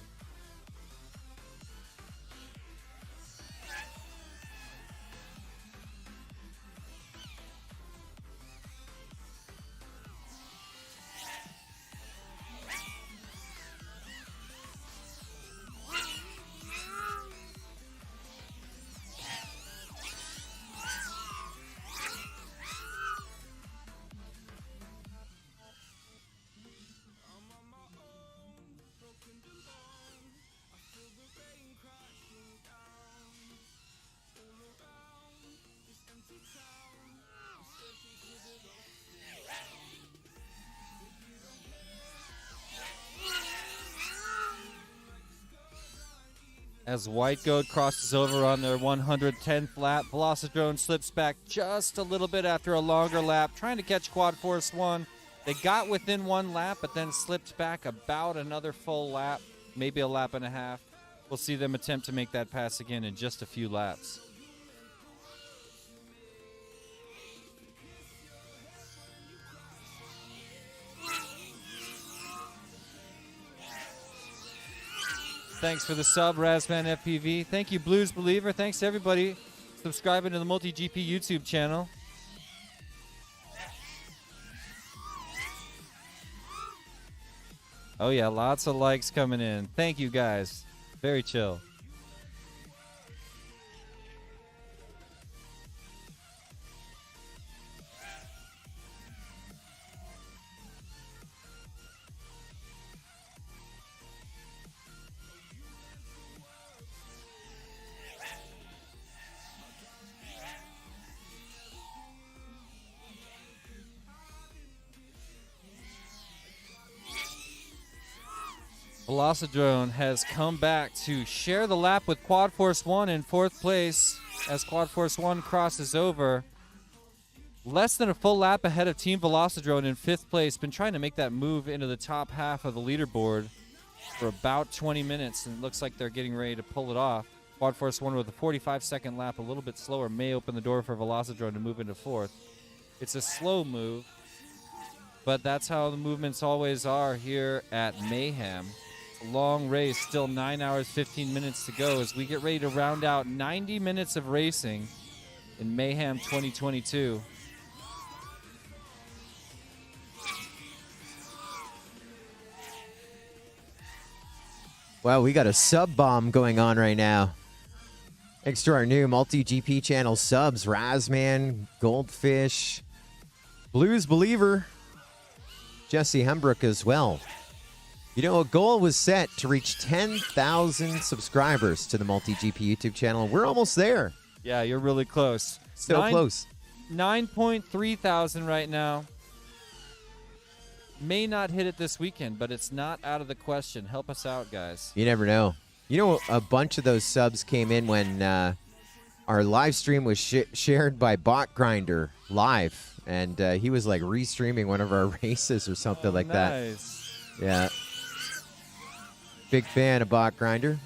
As White Goat crosses over on their 110th lap, Velocidrone slips back just a little bit after a longer lap, trying to catch Quad Force 1. They got within 1 lap, but then slipped back about another full lap, maybe a lap and a half. We'll see them attempt to make that pass again in just a few laps. Thanks for the sub, Razman FPV. Thank you, Blues Believer. Thanks to everybody subscribing to the MultiGP YouTube channel. Oh yeah, lots of likes coming in. Thank you guys. Very chill. Velocidrone has come back to share the lap with Quad Force 1 in 4th place as Quad Force 1 crosses over. Less than a full lap ahead of Team Velocidrone in 5th place. Been trying to make that move into the top half of the leaderboard for about 20 minutes, and it looks like they're getting ready to pull it off. Quad Force 1 with a 45-second lap, a little bit slower, may open the door for Velocidrone to move into 4th. It's a slow move, but that's how the movements always are here at Mayhem. Long race, still 9 hours 15 minutes to go as we get ready to round out 90 minutes of racing in Mayhem 2022. Wow, we got a sub bomb going on right now. Thanks to our new multi-GP channel subs, Razman, Goldfish, Blues Believer, Jesse Hembrook as well. You know, a goal was set to reach 10,000 subscribers to the MultiGP YouTube channel. We're almost there. Yeah, you're really close. Still close. 9.3 thousand right now. May not hit it this weekend, but it's not out of the question. Help us out, guys. You never know. You know, a bunch of those subs came in when our live stream was shared by Bot Grinder live, and he was like restreaming one of our races or something like that. Nice. Yeah. Big fan of Bot Grinder.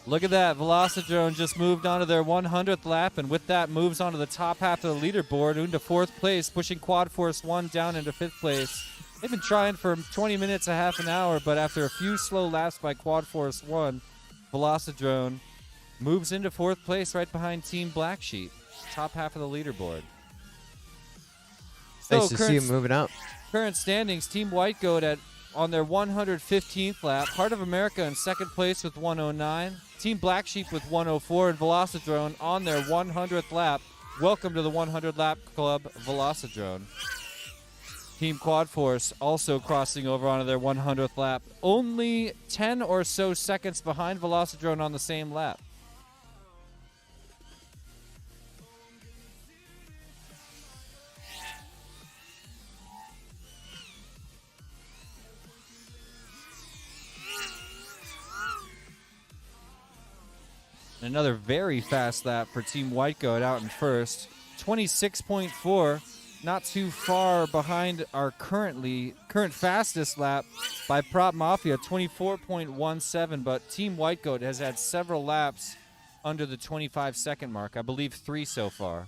Look at that. Velocidrone just moved onto their 100th lap, and with that moves onto the top half of the leaderboard into 4th place, pushing Quad Force 1 down into 5th place. They've been trying for 20 minutes, a half an hour, but after a few slow laps by Quad Force 1, Velocidrone moves into 4th place right behind Team Black Sheep, top half of the leaderboard. Nice to see him moving up. Current standings, Team White Goat on their 115th lap. Heart of America in 2nd place with 109. Team Black Sheep with 104. And Velocidrone on their 100th lap. Welcome to the 100 lap club, Velocidrone. Team Quad Force also crossing over onto their 100th lap. Only 10 or so seconds behind Velocidrone on the same lap. Another very fast lap for Team White Goat out in first. 26.4, not too far behind our current fastest lap by Prop Mafia, 24.17. But Team White Goat has had several laps under the 25-second mark. I believe 3 so far.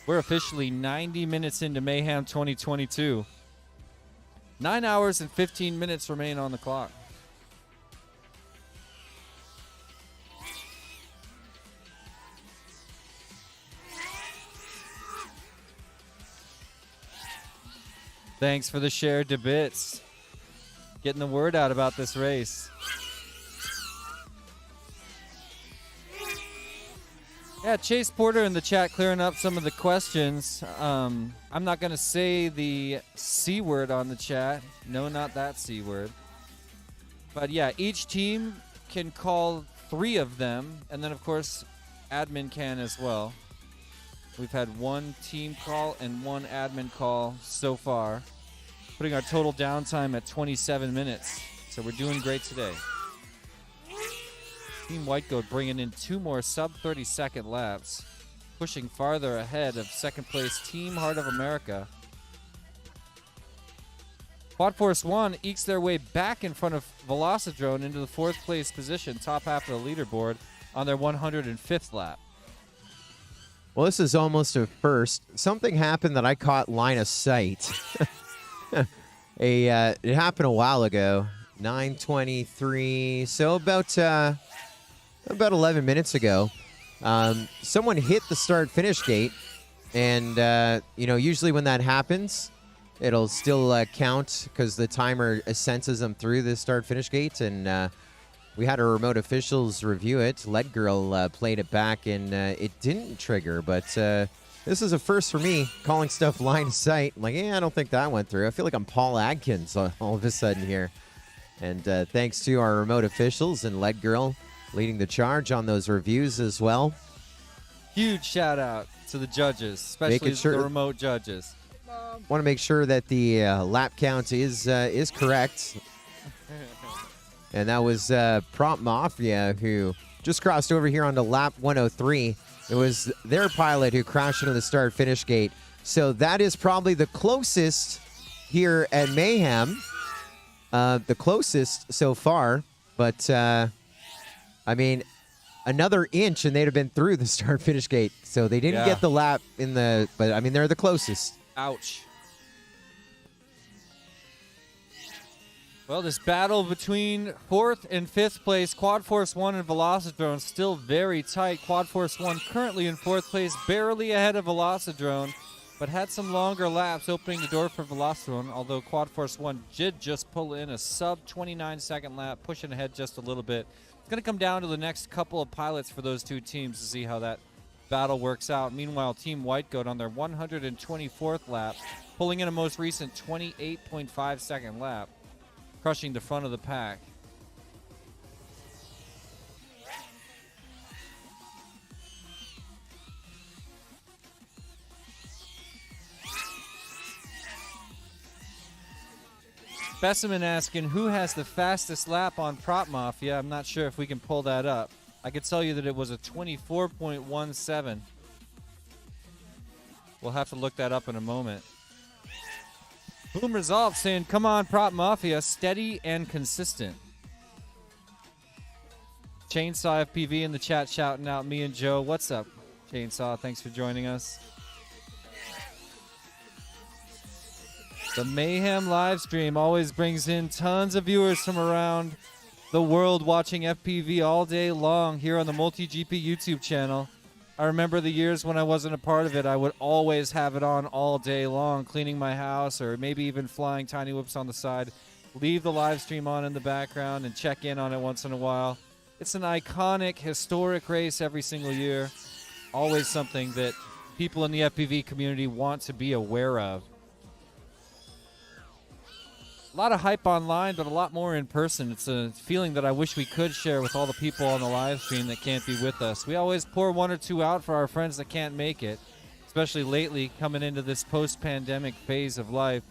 We're officially 90 minutes into Mayhem 2022. 9 hours and 15 minutes remain on the clock. Thanks for the share to bits. Getting the word out about this race. Yeah, Chase Porter in the chat clearing up some of the questions. I'm not going to say the C word on the chat. No, not that C word. But yeah, each team can call 3 of them. And then, of course, admin can as well. We've had 1 team call and 1 admin call so far, putting our total downtime at 27 minutes. So we're doing great today. Team White Goat bringing in 2 more sub-30-second laps, pushing farther ahead of second place Team Heart of America. Quad Force 1 ekes their way back in front of Velocidrone into the 4th place position, top half of the leaderboard, on their 105th lap. Well, this is almost a first. Something happened that I caught line of sight. It happened a while ago, 9:23. So about 11 minutes ago, someone hit the start-finish gate, and usually when that happens, it'll still count because the timer senses them through the start-finish gate, and we had our remote officials review it. Lead Girl played it back, and it didn't trigger, but this is a first for me, calling stuff line of sight. I'm like, I don't think that went through. I feel like I'm Paul Adkins all of a sudden here. And thanks to our remote officials and Lead Girl leading the charge on those reviews as well. Huge shout out to the judges, especially the remote judges. Want to make sure that the lap count is correct. And that was Prop Mafia, who just crossed over here onto lap 103. It was their pilot who crashed into the start-finish gate. So that is probably the closest here at Mayhem. The closest so far. But, another inch and they'd have been through the start-finish gate. So they didn't get the lap in the... But, they're the closest. Ouch. Well, this battle between 4th and 5th place, Quad Force 1 and Velocidrone, still very tight. Quad Force 1 currently in 4th place, barely ahead of Velocidrone, but had some longer laps opening the door for Velocidrone, although Quad Force 1 did just pull in a sub-29-second lap, pushing ahead just a little bit. It's going to come down to the next couple of pilots for those 2 teams to see how that battle works out. Meanwhile, Team White Goat on their 124th lap, pulling in a most recent 28.5-second lap, crushing the front of the pack. Specimen asking who has the fastest lap on Prop Mafia. I'm not sure if we can pull that up. I could tell you that it was a 24.17. We'll have to look that up in a moment. Boom Resolve saying, come on, Prop Mafia, steady and consistent. Chainsaw FPV in the chat shouting out me and Joe. What's up, Chainsaw? Thanks for joining us. The Mayhem live stream always brings in tons of viewers from around the world watching FPV all day long here on the MultiGP YouTube channel. I remember the years when I wasn't a part of it, I would always have it on all day long, cleaning my house or maybe even flying tiny whoops on the side. Leave the live stream on in the background and check in on it once in a while. It's an iconic, historic race every single year. Always something that people in the FPV community want to be aware of. A lot of hype online, but a lot more in person. It's a feeling that I wish we could share with all the people on the live stream that can't be with us. We always pour one or two out for our friends that can't make it, especially lately coming into this post-pandemic phase of life.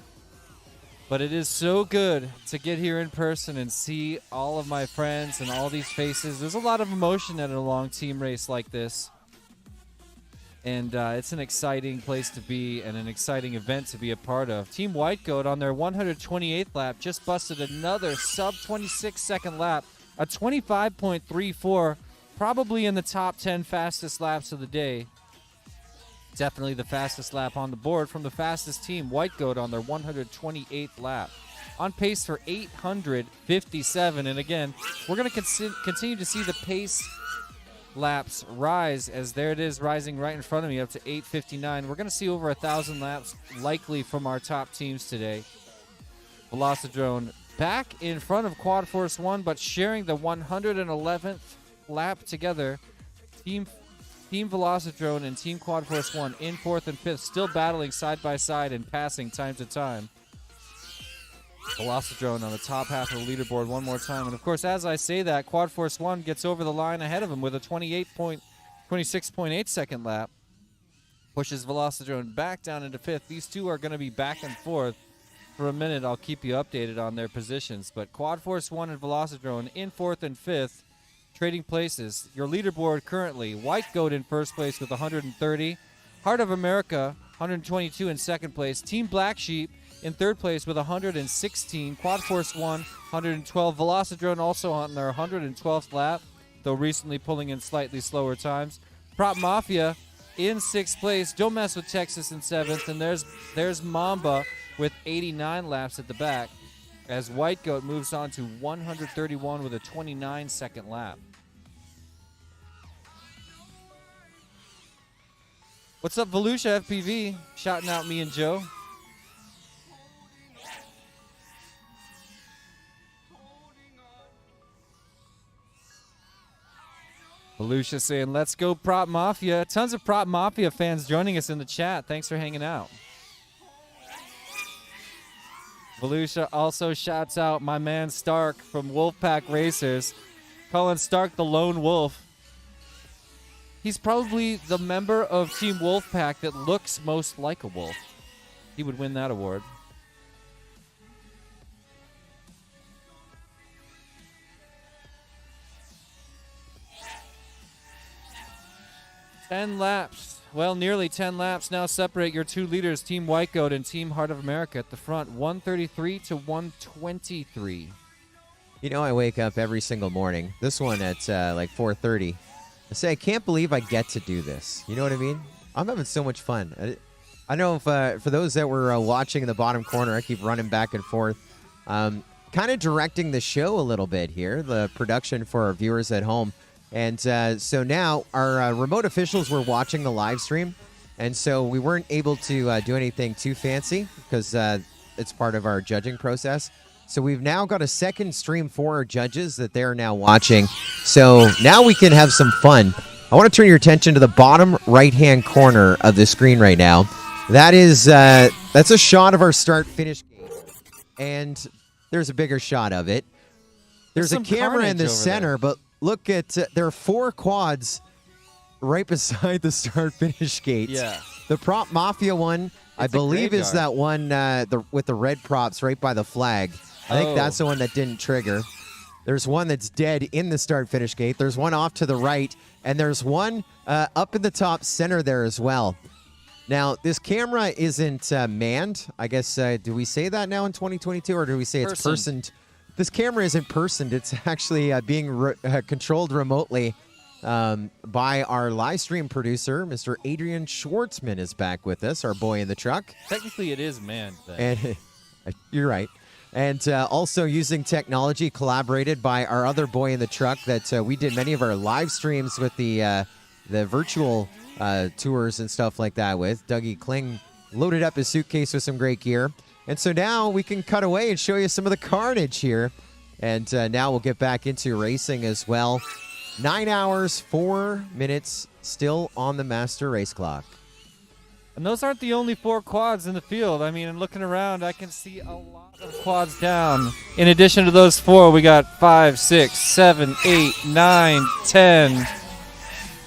But it is so good to get here in person and see all of my friends and all these faces. There's a lot of emotion at a long team race like this. And it's an exciting place to be and an exciting event to be a part of. Team White Goat on their 128th lap just busted another sub-26 second lap, a 25.34, probably in the top 10 fastest laps of the day. Definitely the fastest lap on the board from the fastest team, White Goat, on their 128th lap. On pace for 857. And again, we're going to continue to see the pace laps rise, as there it is rising right in front of me up to 859. We're going to see over 1,000 laps likely from our top teams today. Velocidrone back in front of Quad Force 1, but sharing the 111th lap together. Team Velocidrone and Team Quad Force 1 in 4th and 5th, still battling side by side and passing time to time. Velocidrone on the top half of the leaderboard one more time. And, of course, as I say that, Quad Force 1 gets over the line ahead of him with a 26.8 second lap. Pushes Velocidrone back down into 5th. These two are going to be back and forth for a minute. I'll keep you updated on their positions. But Quad Force 1 and Velocidrone in 4th and 5th, trading places. Your leaderboard currently, White Goat in first place with 130. Heart of America, 122 in second place. Team Black Sheep in third place with 116. Quad Force 1, 112. Velocidrone also on their 112th lap, though recently pulling in slightly slower times. Prop Mafia in 6th place. Don't Mess with Texas in 7th. And there's Mamba with 89 laps at the back, as White Goat moves on to 131 with a 29-second lap. What's up, Volusia FPV? Shouting out me and Joe. Volusia saying, let's go Prop Mafia. Tons of Prop Mafia fans joining us in the chat. Thanks for hanging out. Volusia also shouts out my man Stark from Wolfpack Racers, calling Stark the Lone Wolf. He's probably the member of Team Wolfpack that looks most like a wolf. He would win that award. Ten laps. Well, nearly 10 laps now separate your two leaders, Team White Goat and Team Heart of America, at the front, 133 to 123. You know, I wake up every single morning, this one at like 4:30. I say, I can't believe I get to do this. You know what I mean? I'm having so much fun. I know if, for those that were watching in the bottom corner, I keep running back and forth, kind of directing the show a little bit here, the production for our viewers at home. And so now our remote officials were watching the live stream, and so we weren't able to do anything too fancy because it's part of our judging process. So we've now got a second stream for our judges that they're now watching. So now we can have some fun. I want to turn your attention to the bottom right-hand corner of the screen right now. That is that's a shot of our start-finish gate, and there's a bigger shot of it. There's a camera in the center, but look at, there are 4 quads right beside the start-finish gate. Yeah. The Prop Mafia one, I believe, is that one with the red props right by the flag. I think that's the one that didn't trigger. There's one that's dead in the start-finish gate. There's one off to the right, and there's one up in the top center there as well. Now, this camera isn't manned. I guess, do we say that now in 2022, or do we say it's personed? This camera isn't personed. It's actually being controlled remotely by our live stream producer, Mr. Adrian Schwartzman is back with us, our boy in the truck. Technically, it is manned. And you're right. And also using technology collaborated by our other boy in the truck that we did many of our live streams with the virtual tours and stuff like that with. Dougie Kling loaded up his suitcase with some great gear. And so now we can cut away and show you some of the carnage here. And now we'll get back into racing as well. 9 hours, 4 minutes still on the master race clock. And those aren't the only 4 quads in the field. I mean, looking around, I can see a lot of quads down. In addition to those 4, we got 5, 6, 7, 8, 9, 10.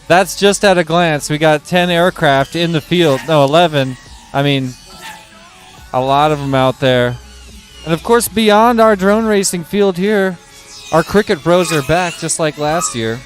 That's just at a glance. We got 10 aircraft in the field. No, 11. I mean, a lot of them out there. And of course, beyond our drone racing field here, our cricket bros are back just like last year.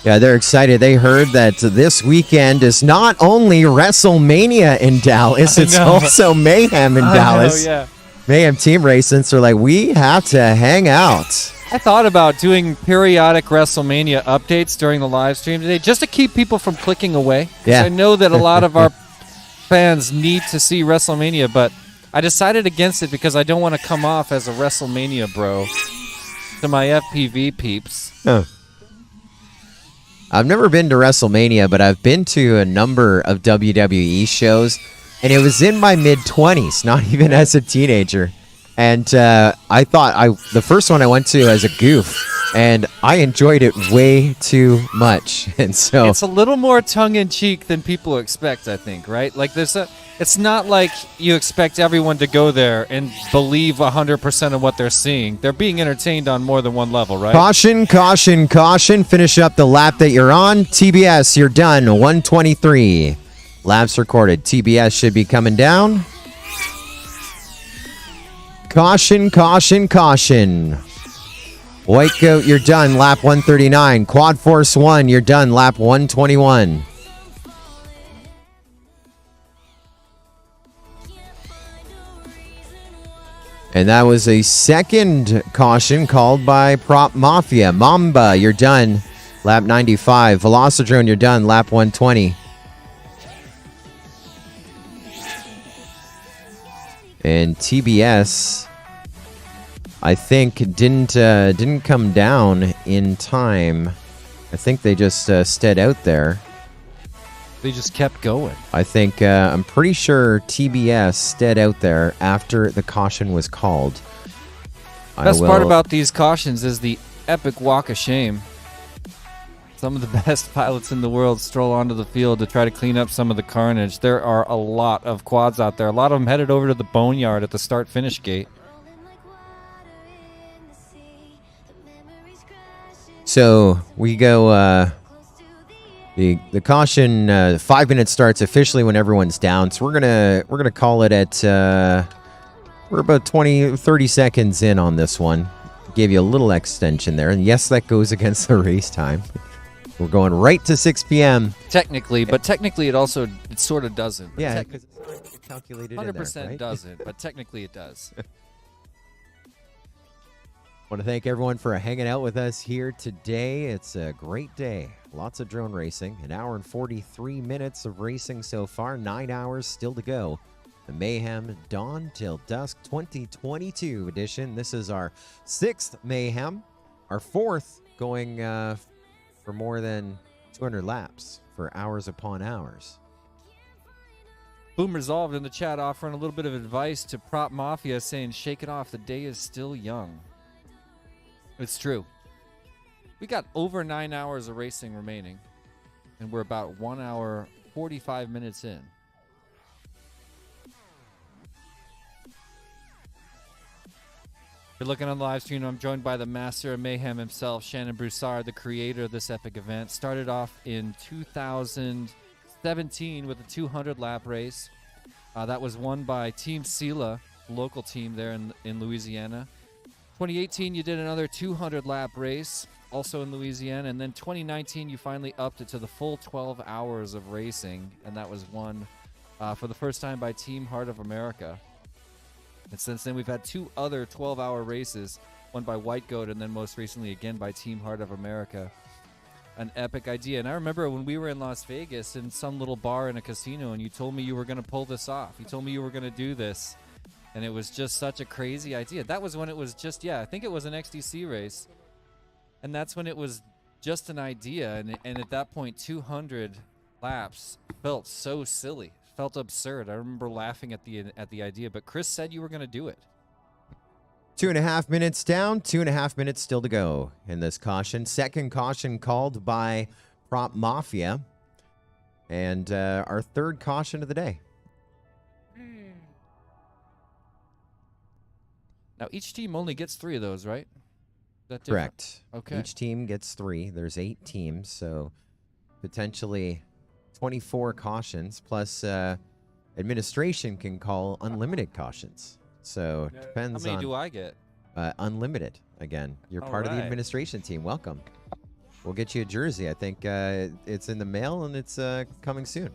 Yeah, they're excited. They heard that this weekend is not only WrestleMania in Dallas, it's also Mayhem in Dallas. Yeah. Mayhem team racing, so like, we have to hang out. I thought about doing periodic WrestleMania updates during the live stream today just to keep people from clicking away. 'Cause Yeah. I know that a lot of our fans need to see WrestleMania, but I decided against it because I don't want to come off as a WrestleMania bro to my FPV peeps. Huh. I've never been to WrestleMania, but I've been to a number of WWE shows, and it was in my mid-20s, not even as a teenager. And I thought the first one I went to as a goof, and I enjoyed it way too much. And so It's a little more tongue-in-cheek than people expect, I think, right? Like it's not like you expect everyone to go there and believe 100% of what they're seeing. They're being entertained on more than one level, right? caution, caution, caution. Finish up the lap that you're on. TBS, you're done. 123. Laps recorded. TBS should be coming down. Caution, caution, caution. White Goat, you're done. Lap 139. Quad Force 1, you're done. Lap 121. And that was a second caution called by Prop Mafia. Mamba, you're done. Lap 95. Velocidrone, you're done. Lap 120. And TBS, I think, didn't come down in time. I think they just stayed out there. They just kept going. I think I'm pretty sure TBS stayed out there after the caution was called. Best part about these cautions is the epic walk of shame. Some of the best pilots in the world stroll onto the field to try to clean up some of the carnage. There are a lot of quads out there. A lot of them headed over to the boneyard at the start-finish gate. So we go. The caution 5 minutes starts officially when everyone's down. So we're gonna call it at we're about 30 seconds in on this one. Gave you a little extension there, and yes, that goes against the race time. We're going right to 6 p.m. Technically, but technically it sort of doesn't. But Yeah, because it's calculated 100% in there, right? doesn't, but technically it does. Want to thank everyone for hanging out with us here today. It's a great day. Lots of drone racing. An hour and 43 minutes of racing so far. 9 hours still to go. The Mayhem Dawn Till Dusk 2022 edition. This is our 6th Mayhem. Our 4th going for more than 200 laps for hours upon hours. Boom Resolved in the chat offering a little bit of advice to Prop Mafia, saying, shake it off. The day is still young. It's true. We got over 9 hours of racing remaining, and we're about 1 hour, 45 minutes in. You're looking on the live stream. I'm joined by the master of mayhem himself, Shannon Broussard, the creator of this epic event. Started off in 2017 with a 200-lap race. That was won by Team Sela, local team there in Louisiana. 2018, you did another 200-lap race, also in Louisiana. And then 2019, you finally upped it to the full 12 hours of racing, and that was won for the first time by Team Heart of America. And since then, we've had 2 other 12-hour races, one by White Goat and then most recently again by Team Heart of America. An epic idea. And I remember when we were in Las Vegas in some little bar in a casino, and you told me you were going to pull this off. You told me you were going to do this. And it was just such a crazy idea. That was when it was just, I think it was an XDC race. And that's when it was just an idea. And at that point, 200 laps felt so silly. Felt absurd. I remember laughing at the idea. But Chris said you were going to do it. 2.5 minutes down, 2.5 minutes still to go in this caution. Second caution called by Prop Mafia. And our third caution of the day. Now, each team only gets 3 of those, right? Is that different? Correct. Okay. Each team gets 3. There's 8 teams, so potentially 24 cautions. Plus, administration can call unlimited cautions. So it How depends many on do I get? unlimited. Again, you're All part of the right. administration team. Welcome. We'll get you a jersey. I think it's in the mail and it's coming soon.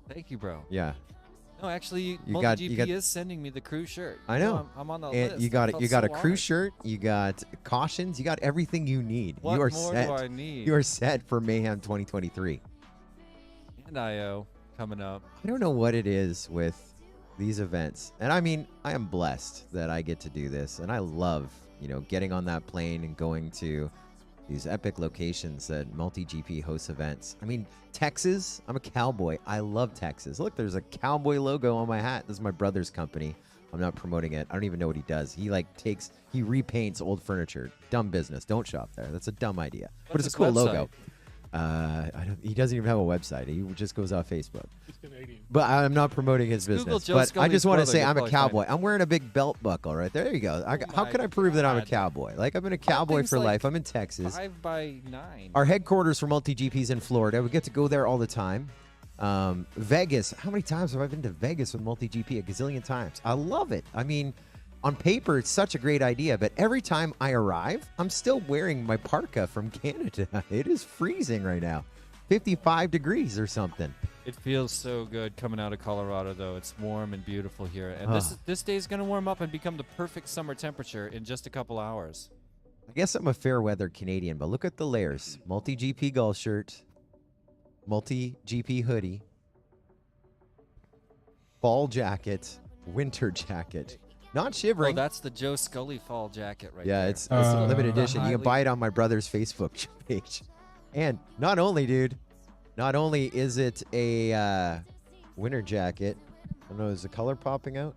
Thank you, bro. Yeah. No, actually, You MultiGP got- is sending me the crew shirt. I know. I'm on the And list. you I got it. felt You got so a crew honored. shirt. You got cautions. You got everything you need. What you are more set. do I need? You are set for Mayhem 2023. And IO coming up. I don't know what it is with these events. And I mean, I am blessed that I get to do this. And I love, getting on that plane and going to these epic locations that MultiGP hosts events. I mean, Texas, I'm a cowboy. I love Texas. Look, there's a cowboy logo on my hat. This is my brother's company. I'm not promoting it. I don't even know what he does. He repaints old furniture. Dumb business. Don't shop there. That's a dumb idea. But What's it's a his cool website? logo. He doesn't even have a website. He just goes off Facebook. He's Canadian. But I'm not promoting his Google business. Joe But I Scully's just want to brother, say you'll I'm a probably find cowboy. it. I'm wearing a big belt buckle right there. There you go. How my can I prove that I'm a God. cowboy? Like, I've been a cowboy thing's for like life. I'm in Texas. 5x9. Our headquarters for MultiGP's in Florida. We get to go there all the time. Vegas. How many times have I been to Vegas with MultiGP? A gazillion times. I love it. I mean, on paper, it's such a great idea, but every time I arrive, I'm still wearing my parka from Canada. It is freezing right now. 55 degrees or something. It feels so good coming out of Colorado, though. It's warm and beautiful here. And Ah. this day is going to warm up and become the perfect summer temperature in just a couple hours. I guess I'm a fair weather Canadian, but look at the layers. MultiGP golf shirt, MultiGP hoodie, fall jacket, winter jacket. Not Oh, shivering. that's the Joe Scully fall jacket right Yeah, there. it's a limited The edition. You can highly- buy it on my brother's Facebook page. And not only is it a winter jacket. I don't know, is the color popping out?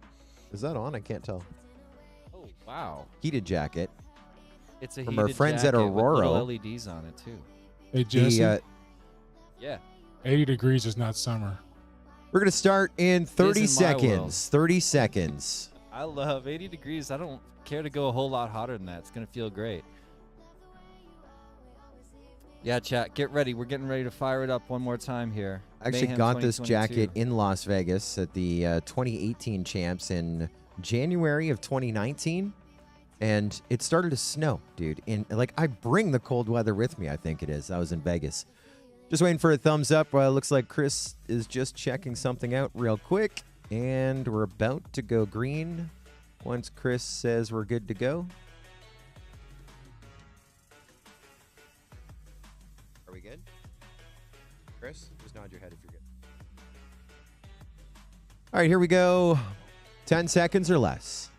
Is that on? I can't tell. Oh, wow. Heated jacket. It's a From our heated friends at jacket with little Aurora. LEDs on it, too. Hey, Jesse, Yeah. 80 degrees is not summer. We're going to start in 30 Is in my world. seconds. 30 seconds. I love 80 degrees. I don't care to go a whole lot hotter than that. It's going to feel great. Yeah, chat, get ready. We're getting ready to fire it up one more time here. I actually Mayhem got this 2022. jacket in Las Vegas at the 2018 champs in January of 2019. And it started to snow, dude. I bring the cold weather with me, I think it is. I was in Vegas. Just waiting for a thumbs up. Looks like Chris is just checking something out real quick. And we're about to go green once Chris says we're good to go. Are we good? Chris, just nod your head if you're good. All right, here we go. 10 seconds or less.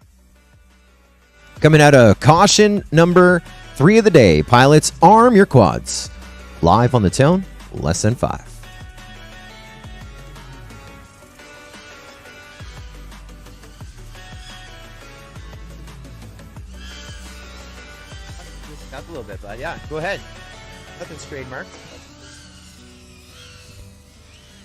Coming out of caution number 3 of the day. Pilots, arm your quads. Live on the tone, less than 5. That's a little bit, but yeah, go ahead. Nothing's trademarked.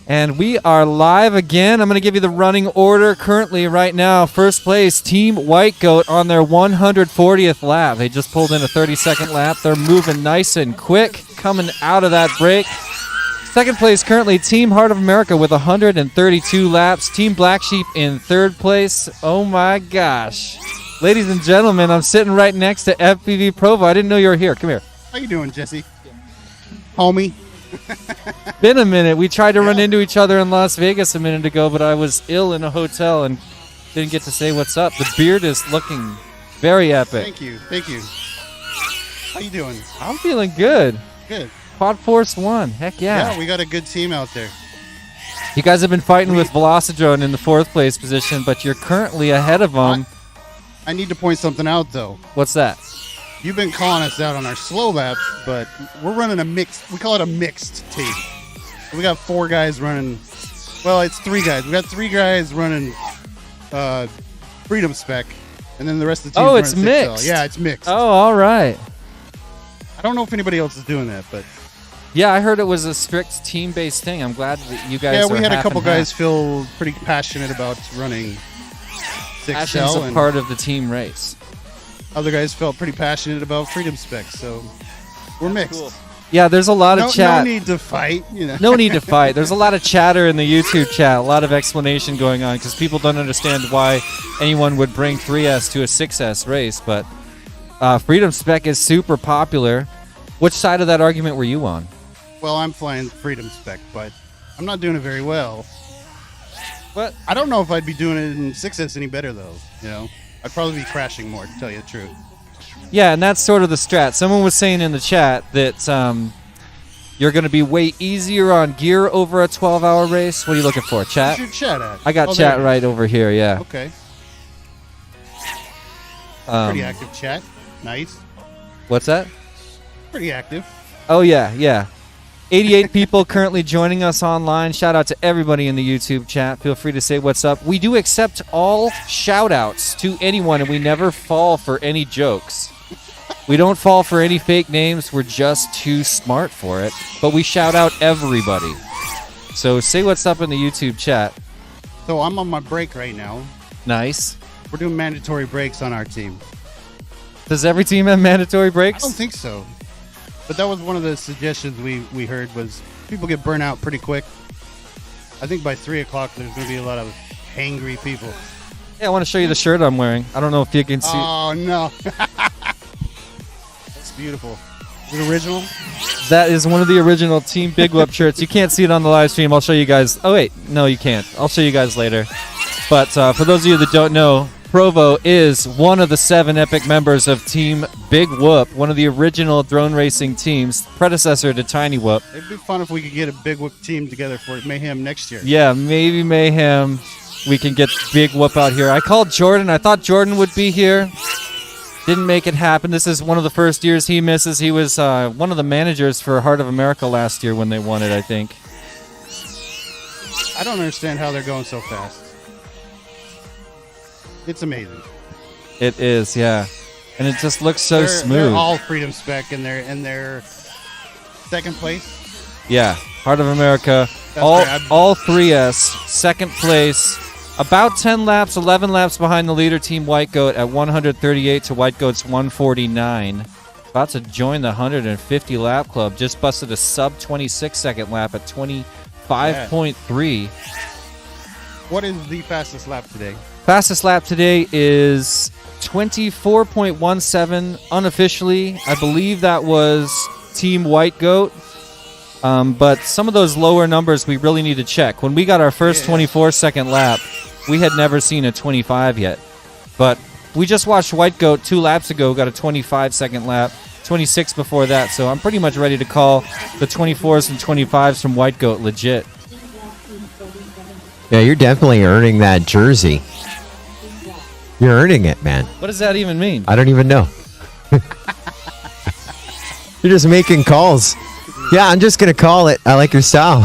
And we are live again. I'm going to give you the running order currently right now. First place, Team White Goat on their 140th lap. They just pulled in a 30-second lap. They're moving nice and quick, coming out of that break. Second place currently, Team Heart of America with 132 laps. Team Black Sheep in third place. Oh my gosh. Ladies and gentlemen, I'm sitting right next to FPV Provo. I didn't know you were here. Come here. How you doing, Jesse? Homie. Been a minute. We tried to run into each other in Las Vegas a minute ago, but I was ill in a hotel and didn't get to say what's up. The beard is looking very epic. Thank you. Thank you. How you doing? I'm feeling good. Good. Quad Force 1. Heck yeah. Yeah, we got a good team out there. You guys have been fighting with Velocidrone in the 4th place position, but you're currently ahead of them. I need to point something out, though. What's that? You've been calling us out on our slow laps, but we're running a mixed. We call it a mixed team. We got 4 guys running. Well, it's 3 guys. We got 3 guys running Freedom Spec, and then the rest of the team. Oh, it's mixed. Yeah, it's mixed. Oh, all right. I don't know if anybody else is doing that, but Yeah, I heard it was a strict team-based thing. I'm glad that you guys. Yeah, we are had a half couple and half. guys feel pretty passionate about running 6 Passion's cell, a and part of the team race. other guys felt pretty passionate about freedom specs. So we're mixed. Yeah, there's a lot No, of chat. no need to fight. You know. No need to fight. There's a lot of chatter in the YouTube chat, a lot of explanation going on because people don't understand why anyone would bring 3S to a 6S race. But Freedom Spec is super popular. Which side of that argument were you on? Well, I'm flying freedom spec, but I'm not doing it very well. But I don't know if I'd be doing it in 6S any better though. You know, I'd probably be crashing more, to tell you the truth. yeah, and that's sort of the strat. Someone was saying in the chat that you're going to be way easier on gear over a 12-hour race. What are you looking for, chat? Where's your chat at? I got Oh, there chat it is. right over here, yeah. Okay. Um, Pretty active chat. Nice. What's that? Pretty active. Oh, yeah. 88 people currently joining us online. Shout out to everybody in the YouTube chat. Feel free to say what's up. We do accept all shout outs to anyone, and we never fall for any jokes. We don't fall for any fake names. We're just too smart for it. But we shout out everybody. So say what's up in the YouTube chat. So I'm on my break right now. Nice. We're doing mandatory breaks on our team. Does every team have mandatory I breaks? don't think so. But that was one of the suggestions we heard was people get burnt out pretty quick. I think by 3 o'clock there's going to be a lot of hangry people. Yeah, I want to show you the shirt I'm wearing. I don't know if you can see. Oh, no. That's beautiful. Is it original? That is one of the original Team Big Whoop shirts. You can't see it on the live stream. I'll show you guys. Oh, wait. No, you can't. I'll show you guys later. But for those of you that don't know, Provo is one of the 7 epic members of Team Big Whoop, one of the original drone racing teams, predecessor to Tiny Whoop. It'd be fun if we could get a Big Whoop team together for Mayhem next year. Yeah, maybe Mayhem. We can get Big Whoop out here. I called Jordan. I thought Jordan would be here. Didn't make it happen. This is one of the first years he misses. He was one of the managers for Heart of America last year when they won it, I think. I don't understand how they're going so fast. It's amazing. It is, yeah. And it just looks so They're smooth. all freedom spec in their second place. Yeah, Heart of America. That's All great. all 3S, second place. About 10 laps, 11 laps behind the leader, Team White Goat at 138 to White Goat's 149. About to join the 150 lap club. Just busted a sub 26 second lap at 25.3. What is the fastest lap today? Fastest lap today is 24.17 unofficially. I believe that was Team White Goat. But some of those lower numbers we really need to check. When we got our first 24-second lap, we had never seen a 25 yet. But we just watched White Goat 2 laps ago, got a 25-second lap, 26 before that. So I'm pretty much ready to call the 24s and 25s from White Goat legit. Yeah, you're definitely earning that jersey. You're earning it, man. What does that even mean? I don't even know. You're just making calls. Yeah, I'm just gonna call it. I like your style.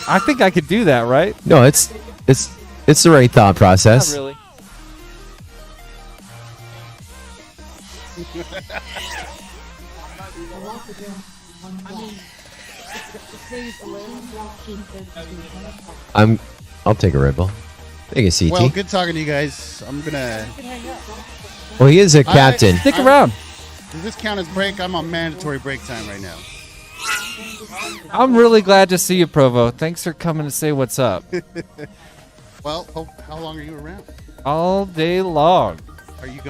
I think I could do that, right? No, it's the right thought process. Not really. I'll take a Red Bull. Take a CT. Well, good talking to you guys. I'm gonna. Well, he is a captain. Stick around. Does this count as break? I'm on mandatory break time right now. I'm really glad to see you, Provo. Thanks for coming to say what's up. Well, how long are you around? All day long. Are you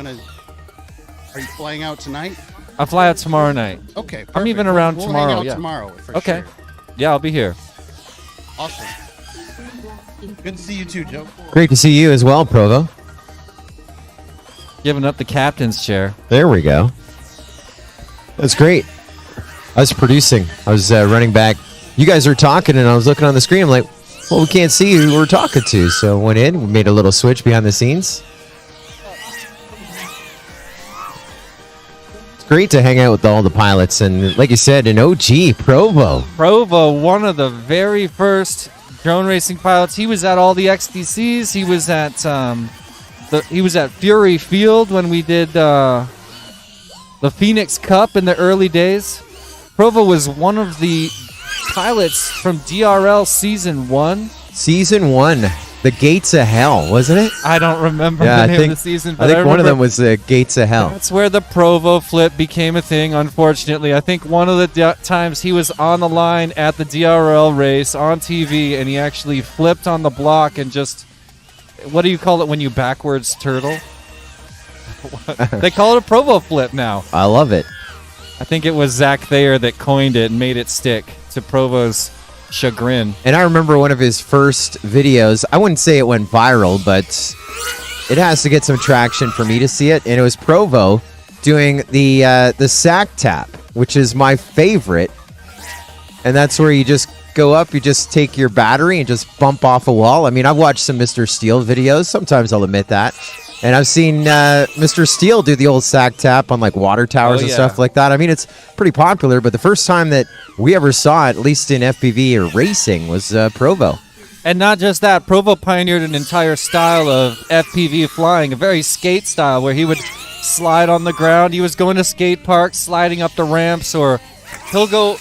flying out tonight? I fly out tomorrow night. Okay, perfect. I'm even around we'll tomorrow, Hang out yeah. tomorrow for Okay. sure. Yeah, I'll be here. Awesome. Good to see you too, Joe. Great to see you as well, Provo. Giving up the captain's chair. There we go. That's great. I was producing. I was running back. You guys were talking, and I was looking on the screen. I'm like, well, we can't see who we're talking to. So went in. We made a little switch behind the scenes. It's great to hang out with all the pilots. And like you said, an OG, Provo. Provo, one of the very first drone racing pilots. He was at all the XDCs. He was at Fury Field when we did the Phoenix Cup in the early days. Provo was one of the pilots from DRL Season 1. Season 1, The Gates of Hell, wasn't it? I don't remember Yeah, the I name think of the season, I but think one of remember them was The Gates of Hell. that's where the Provo flip became a thing, unfortunately. I think one of the times he was on the line at the DRL race on TV, and he actually flipped on the block and just, what do you call it when you backwards turtle? They call it a Provo flip now. I love it. I think it was Zach Thayer that coined it and made it stick to Provo's chagrin. And I remember one of his first videos. I wouldn't say it went viral, but it has to get some traction for me to see it. And it was Provo doing the sack tap, which is my favorite. And that's where you just go up, you just take your battery and just bump off a wall. I mean, I've watched some Mr. Steele videos. Sometimes I'll admit that. And I've seen Mr. Steele do the old sack tap on like water towers and stuff like that. I mean, it's pretty popular, but the first time that we ever saw it, at least in FPV or racing, was Provo. And not just that, Provo pioneered an entire style of FPV flying, a very skate style where he would slide on the ground. He was going to skate parks, sliding up the ramps, or he'll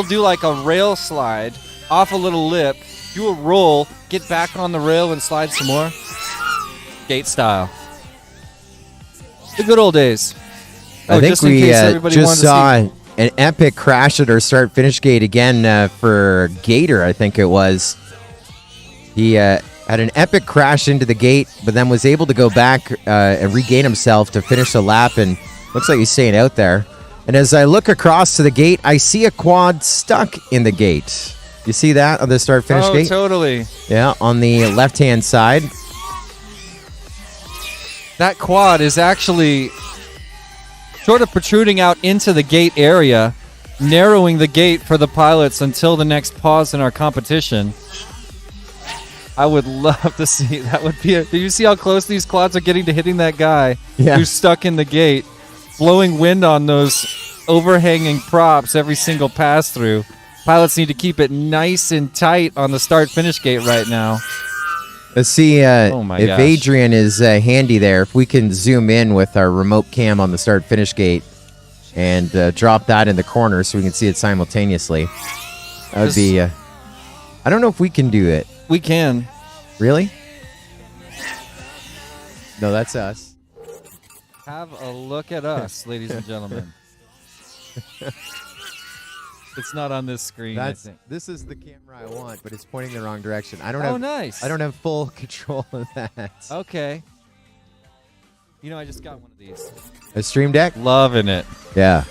do like a rail slide off a little lip, do a roll, get back on the rail and slide some more. Skate style. The good old days. I think just in we case everybody just wanted to saw see. an epic crash at our start-finish gate again for Gator, I think it was. He had an epic crash into the gate, but then was able to go back and regain himself to finish the lap, and looks like he's staying out there. And as I look across to the gate, I see a quad stuck in the gate. You see that on the start-finish gate? Totally. Yeah, on the left-hand side. That quad is actually sort of protruding out into the gate area, narrowing the gate for the pilots until the next pause in our competition. I would love to see that. Would be. Do you see how close these quads are getting to hitting that guy who's stuck in the gate, blowing wind on those overhanging props every single pass through? Pilots need to keep it nice and tight on the start-finish gate right now. Let's see Oh my if gosh. Adrian is handy there. If we can zoom in with our remote cam on the start-finish gate and drop that in the corner so we can see it simultaneously. That would be... I don't know if we can do it. We can. Really? No, that's us. Have a look at us, ladies and gentlemen. It's not on this screen, I think. This is the camera I want, but it's pointing the wrong direction. I don't Oh, have nice. I don't have full control of that. Okay. You know, I just got one of these. A Stream Deck? Loving it. Yeah.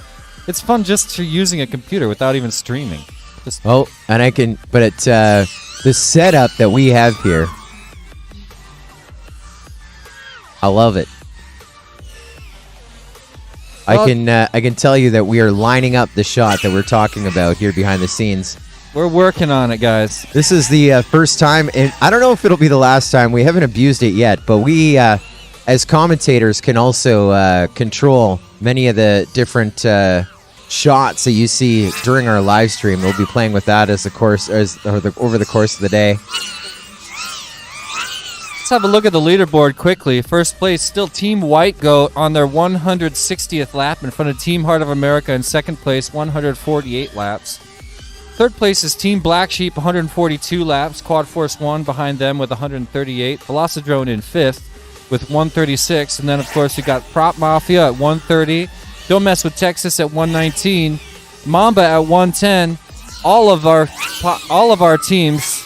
It's fun just to using a computer without even streaming. Just Oh, and I can, but it's the setup that we have here. I love it. Well, I can tell you that we are lining up the shot that we're talking about here behind the scenes. we're working on it, guys. This is the first time, and I don't know if it'll be the last time. We haven't abused it yet, but we, as commentators, can also control many of the different shots that you see during our live stream. We'll be playing with that over the course of the day. Let's have a look at the leaderboard quickly. First place, still Team White Goat on their 160th lap in front of Team Heart of America in second place, 148 laps. Third place is Team Black Sheep, 142 laps. Quad Force 1 behind them with 138. Velocidrone in fifth with 136. And then, of course, we got Prop Mafia at 130. Don't Mess with Texas at 119. Mamba at 110. All of our teams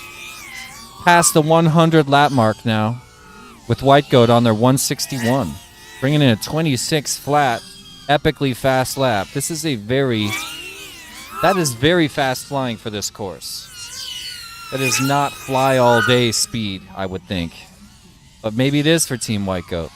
past the 100 lap mark now, with White Goat on their 161, bringing in a 26 flat, epically fast lap. That is very fast flying for this course. That is not fly all day speed, I would think, but maybe it is for Team White Goat.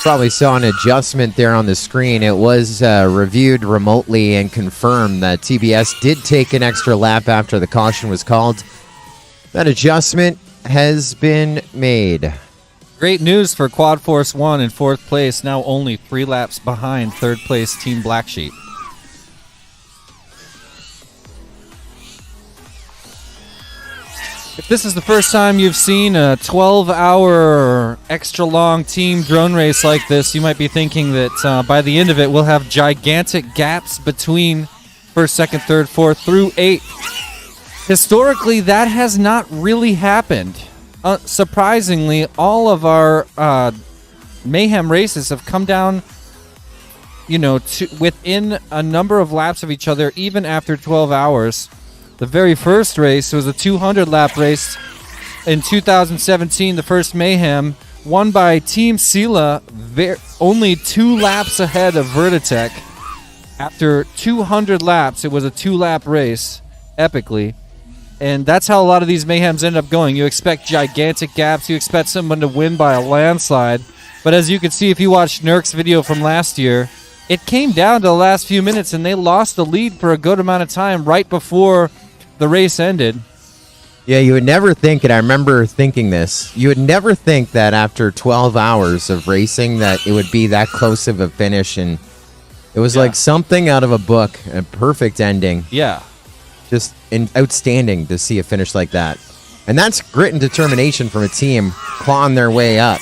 probably saw an adjustment there on the screen. It was reviewed remotely and confirmed that TBS did take an extra lap after the caution was called. That adjustment has been made. Great news for Quad Force 1 in 4th place, now only 3 laps behind 3rd place Team Black Sheep. If this is the first time you've seen a 12-hour extra-long team drone race like this, you might be thinking that by the end of it, we'll have gigantic gaps between 1st, 2nd, 3rd, 4th through 8th. Historically, that has not really happened. Surprisingly, all of our Mayhem races have come down, to within a number of laps of each other, even after 12 hours. The very first race was a 200-lap race in 2017, the first Mayhem, won by Team Sela, only 2 laps ahead of Vertitech. After 200 laps, it was a 2-lap race, epically. And that's how a lot of these Mayhems end up going. You expect gigantic gaps. You expect someone to win by a landslide. But as you can see, if you watched Nurk's video from last year, it came down to the last few minutes, and they lost the lead for a good amount of time right before the race ended. Yeah, you would never think, and I remember thinking this, you would never think that after 12 hours of racing that it would be that close of a finish, and it was like something out of a book, a perfect ending. Yeah. Just outstanding to see a finish like that. And that's grit and determination from a team clawing their way up.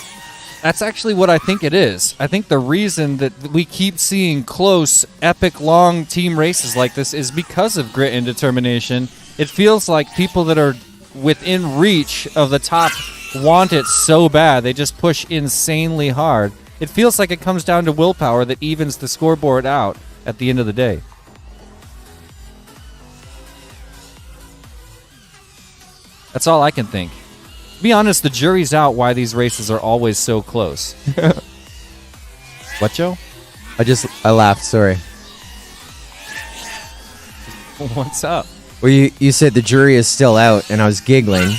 That's actually what I think it is. I think the reason that we keep seeing close, epic, long team races like this is because of grit and determination. It feels like people that are within reach of the top want it so bad. They just push insanely hard. It feels like it comes down to willpower that evens the scoreboard out at the end of the day. That's all I can think. To be honest, the jury's out why these races are always so close. What, Joe? I laughed, sorry. What's up? Well, you said the jury is still out, and I was giggling.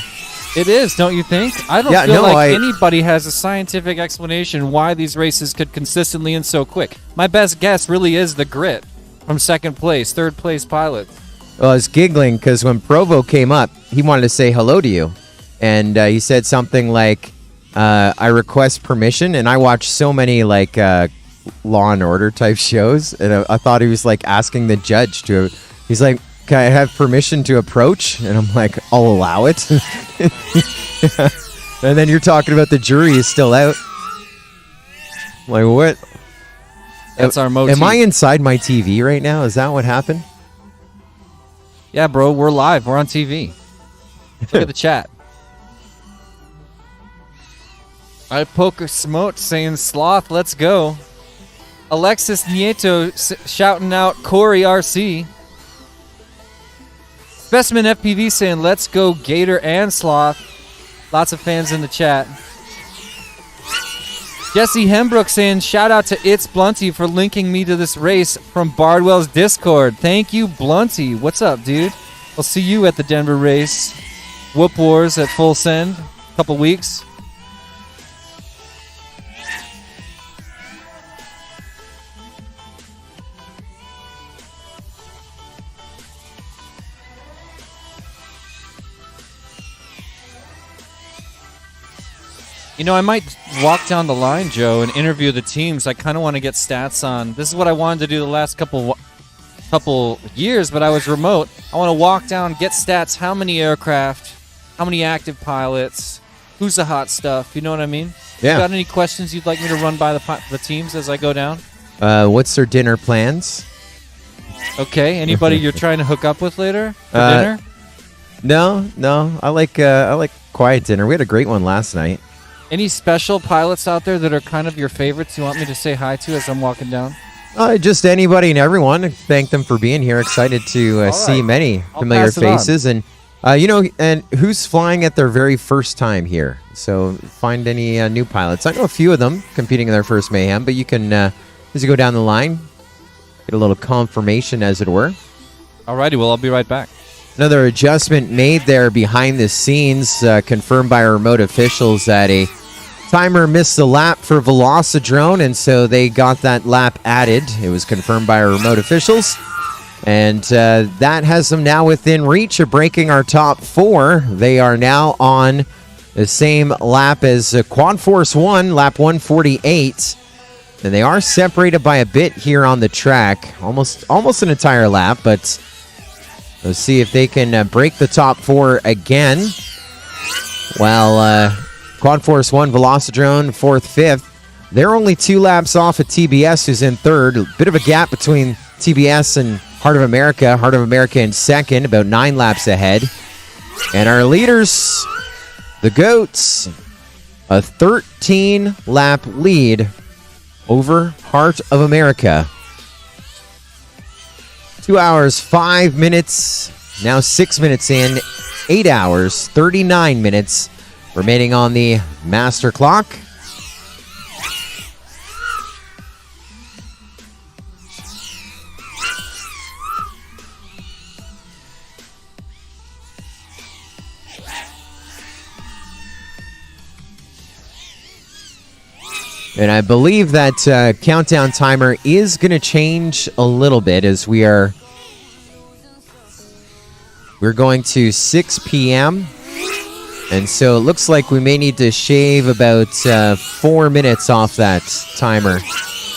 It is, don't you think? I don't feel like anybody has a scientific explanation why these races could consistently end so quick. My best guess really is the grit from 2nd place, 3rd place pilots. Well, I was giggling because when Provo came up, he wanted to say hello to you. And he said something like, I request permission. And I watch so many like Law and Order type shows. And I thought he was like asking the judge to, he's like, can I have permission to approach? And I'm like, I'll allow it. And then you're talking about the jury is still out. I'm like, what? That's our motif. Am I inside my TV right now? Is that what happened? Yeah, bro, we're live. We're on TV. Look at the chat. I Poker Smote saying sloth, let's go. Alexis Nieto shouting out Corey RC. Specimen FPV saying let's go Gator and Sloth. Lots of fans in the chat. Jesse Hembrook saying shout out to It's Blunty for linking me to this race from Bardwell's Discord. Thank you, Blunty. What's up, dude? I'll see you at the Denver race. Whoop Wars at Full Send. Couple weeks. You know, I might walk down the line, Joe, and interview the teams. I kind of want to get stats on. This is what I wanted to do the last couple years, but I was remote. I want to walk down, get stats, how many aircraft, how many active pilots, who's the hot stuff, you know what I mean? Yeah. You got any questions you'd like me to run by the teams as I go down? What's their dinner plans? Okay, anybody you're trying to hook up with later for dinner? No. I like quiet dinner. We had a great one last night. Any special pilots out there that are kind of your favorites you want me to say hi to as I'm walking down? Just anybody and everyone. Thank them for being here. Excited to see many familiar pass it on. faces. And, and who's flying at their very first time here. So find any new pilots. I know a few of them competing in their first Mayhem, but you can, as you go down the line, get a little confirmation, as it were. Alrighty, well, I'll be right back. Another adjustment made there behind the scenes, confirmed by our remote officials that a Timer missed the lap for Velocidrone, and so they got that lap added. It was confirmed by our remote officials. And that has them now within reach of breaking our top 4. They are now on the same lap as Quad Force 1, lap 148. And they are separated by a bit here on the track. Almost an entire lap, but let's see if they can break the top 4 again. While Quad Force 1, Velocidrone, 4th, 5th. They're only 2 laps off of TBS, who's in 3rd. A bit of a gap between TBS and Heart of America. Heart of America in 2nd, about 9 laps ahead. And our leaders, the GOATs, a 13-lap lead over Heart of America. 2 hours, 5 minutes, now 6 minutes in, 8 hours, 39 minutes remaining on the master clock. And I believe that countdown timer is going to change a little bit as we're going to 6 p.m. And so it looks like we may need to shave about 4 minutes off that timer,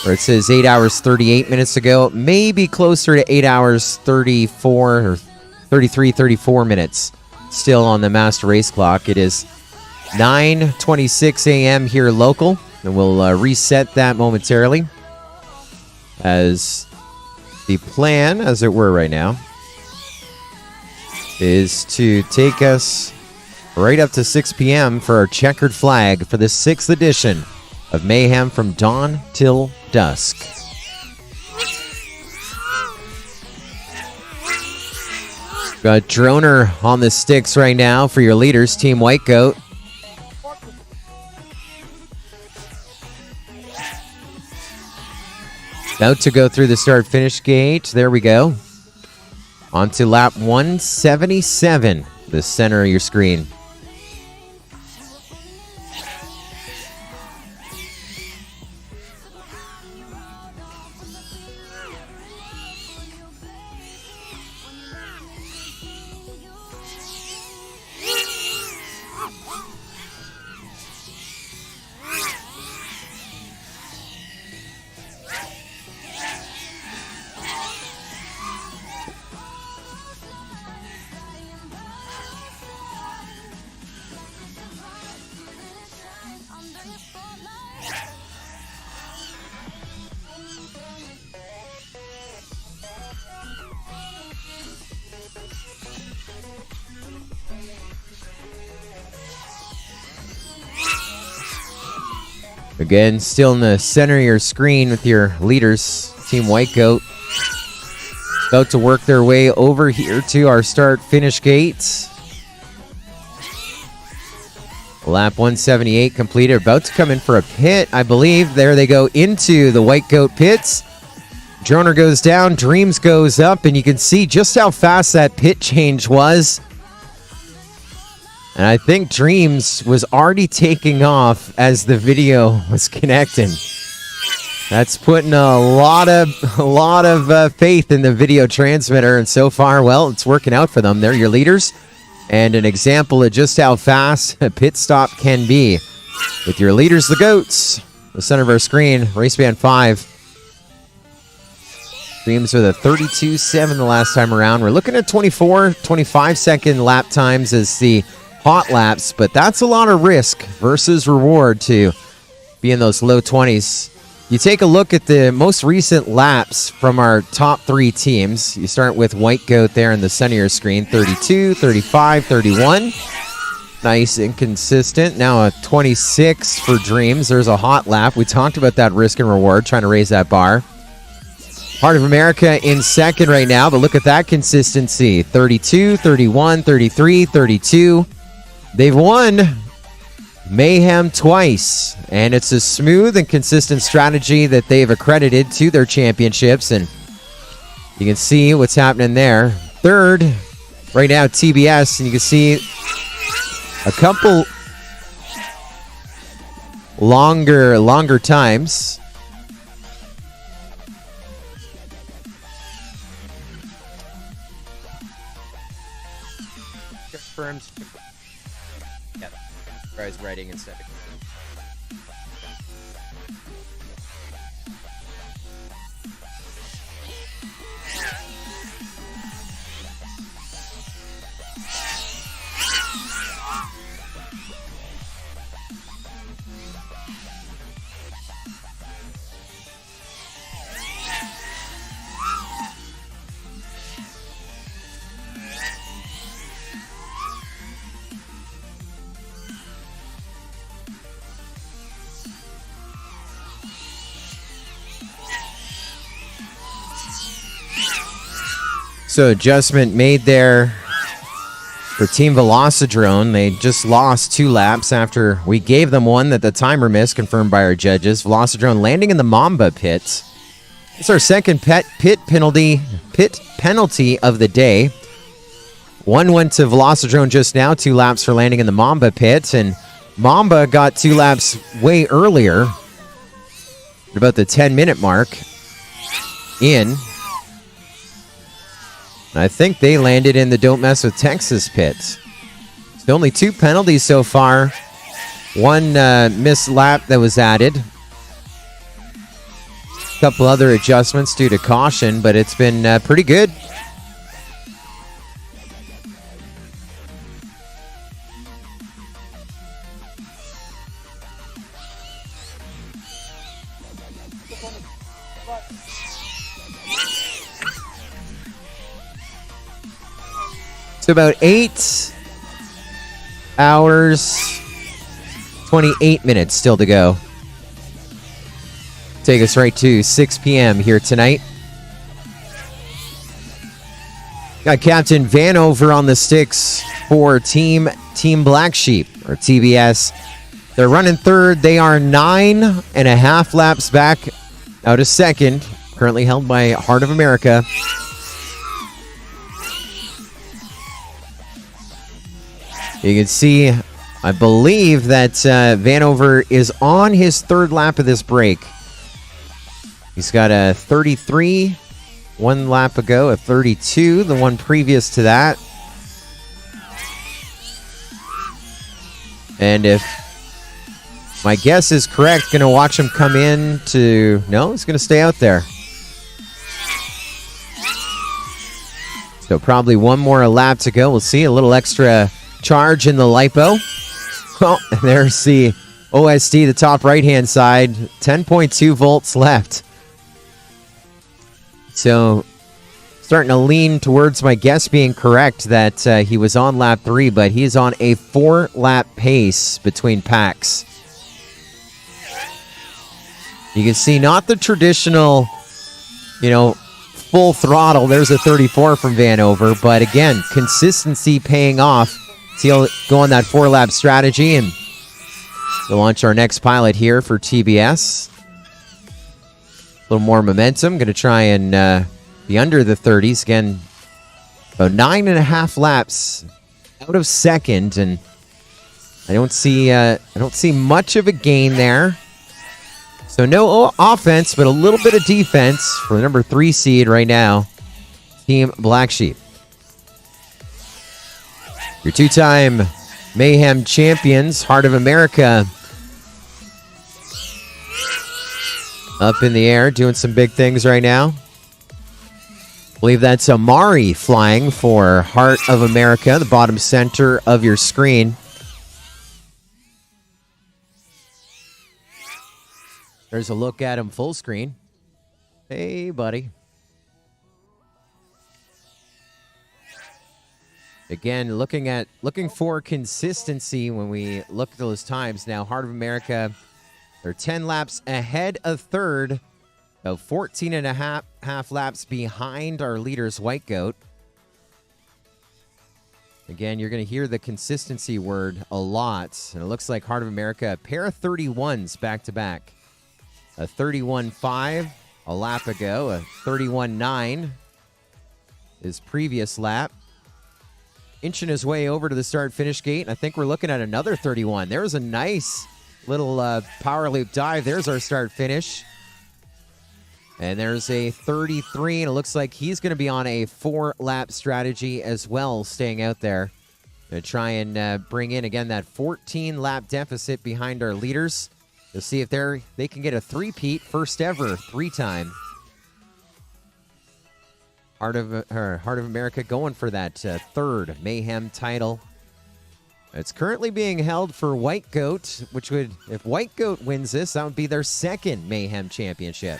where it says 8 hours 38 minutes ago. Maybe closer to 8 hours 34 or 33, 34 minutes still on the master race clock. It is 9:26 a.m. here local. And we'll reset that momentarily as the plan, as it were right now, is to take us right up to 6 p.m. for our checkered flag for the 6th edition of Mayhem from dawn till dusk. Got Droner on the sticks right now for your leaders, Team White Goat. About to go through the start-finish gate. There we go. On to lap 177, the center of your screen. Again, still in the center of your screen with your leaders, Team White Goat. About to work their way over here to our start-finish gates. Lap 178 completed. About to come in for a pit, I believe. There they go into the White Goat pits. Droner goes down, Dreams goes up, and you can see just how fast that pit change was. And I think Dreams was already taking off as the video was connecting. That's putting a lot of faith in the video transmitter, and so far, well, it's working out for them. They're your leaders, and an example of just how fast a pit stop can be. With your leaders, the GOATs, the center of our screen, race band 5. Dreams with a 32.7 the last time around. We're looking at 24, 25-second lap times as the hot laps, but that's a lot of risk versus reward to be in those low 20s. You take a look at the most recent laps from our top 3 teams. You start with White Goat there in the center of your screen, 32, 35, 31. Nice and consistent. Now a 26 for Dreams. There's a hot lap. We talked about that risk and reward, trying to raise that bar. Heart of America in second right now, but look at that consistency. 32, 31, 33, 32. They've won Mayhem twice, and it's a smooth and consistent strategy that they've accredited to their championships, and you can see what's happening there. Third, right now, TBS, and you can see a couple longer times. Confirms. Yeah, I was writing instead of. So adjustment made there for Team Velocidrone. They just lost 2 laps after we gave them one that the timer missed, confirmed by our judges. Velocidrone landing in the Mamba pit. It's our second pit penalty of the day. One went to Velocidrone just now, 2 laps for landing in the Mamba pit, and Mamba got 2 laps way earlier, at about the 10-minute mark in. I think they landed in the Don't Mess with Texas pit. So only 2 penalties so far. 1 missed lap that was added. A couple other adjustments due to caution, but it's been pretty good. It's about 8 hours, 28 minutes still to go. Take us right to 6 p.m. here tonight. Got Captain Vanover on the sticks for Team Black Sheep, or TBS. They're running third. They are 9.5 laps back out of second, currently held by Heart of America. You can see, I believe that Vanover is on his 3rd lap of this break. He's got a 33 1 lap ago, a 32 the one previous to that. And if my guess is correct, going to watch him come in to... No, he's going to stay out there. So probably one more lap to go. We'll see a little extra charge in the lipo. Well, there's the OSD, the top right-hand side. 10.2 volts left. So starting to lean towards my guess being correct that he was on lap 3, but he's on a 4-lap pace between packs. You can see not the traditional, full throttle. There's a 34 from Vanover, but again, consistency paying off. He'll go on that 4-lap strategy, and we'll launch our next pilot here for TBS. A little more momentum. Going to try and be under the 30s. Again, about 9.5 laps out of second, and I don't see much of a gain there. So no offense, but a little bit of defense for the number 3 seed right now, Team Black Sheep. Your 2-time Mayhem champions, Heart of America, up in the air, doing some big things right now. I believe that's Amari flying for Heart of America, the bottom center of your screen. There's a look at him full screen. Hey, buddy. Again, looking for consistency when we look at those times. Now, Heart of America, they're 10 laps ahead of third, about 14.5 laps behind our leaders, White Goat. Again, you're going to hear the consistency word a lot, and it looks like Heart of America, a pair of 31s back-to-back. A 31.5 a lap ago, a 31.9 his previous lap. Inching his way over to the start-finish gate. I think we're looking at another 31. There was a nice little power loop dive. There's our start finish. And there's a 33, and it looks like he's going to be on a 4-lap strategy as well, staying out there. Going to try and bring in, again, that 14-lap deficit behind our leaders. To see if they can get a three-peat, first ever, 3-time. Heart of America going for that third Mayhem title. It's currently being held for White Goat, which would, if White Goat wins this, that would be their second Mayhem championship.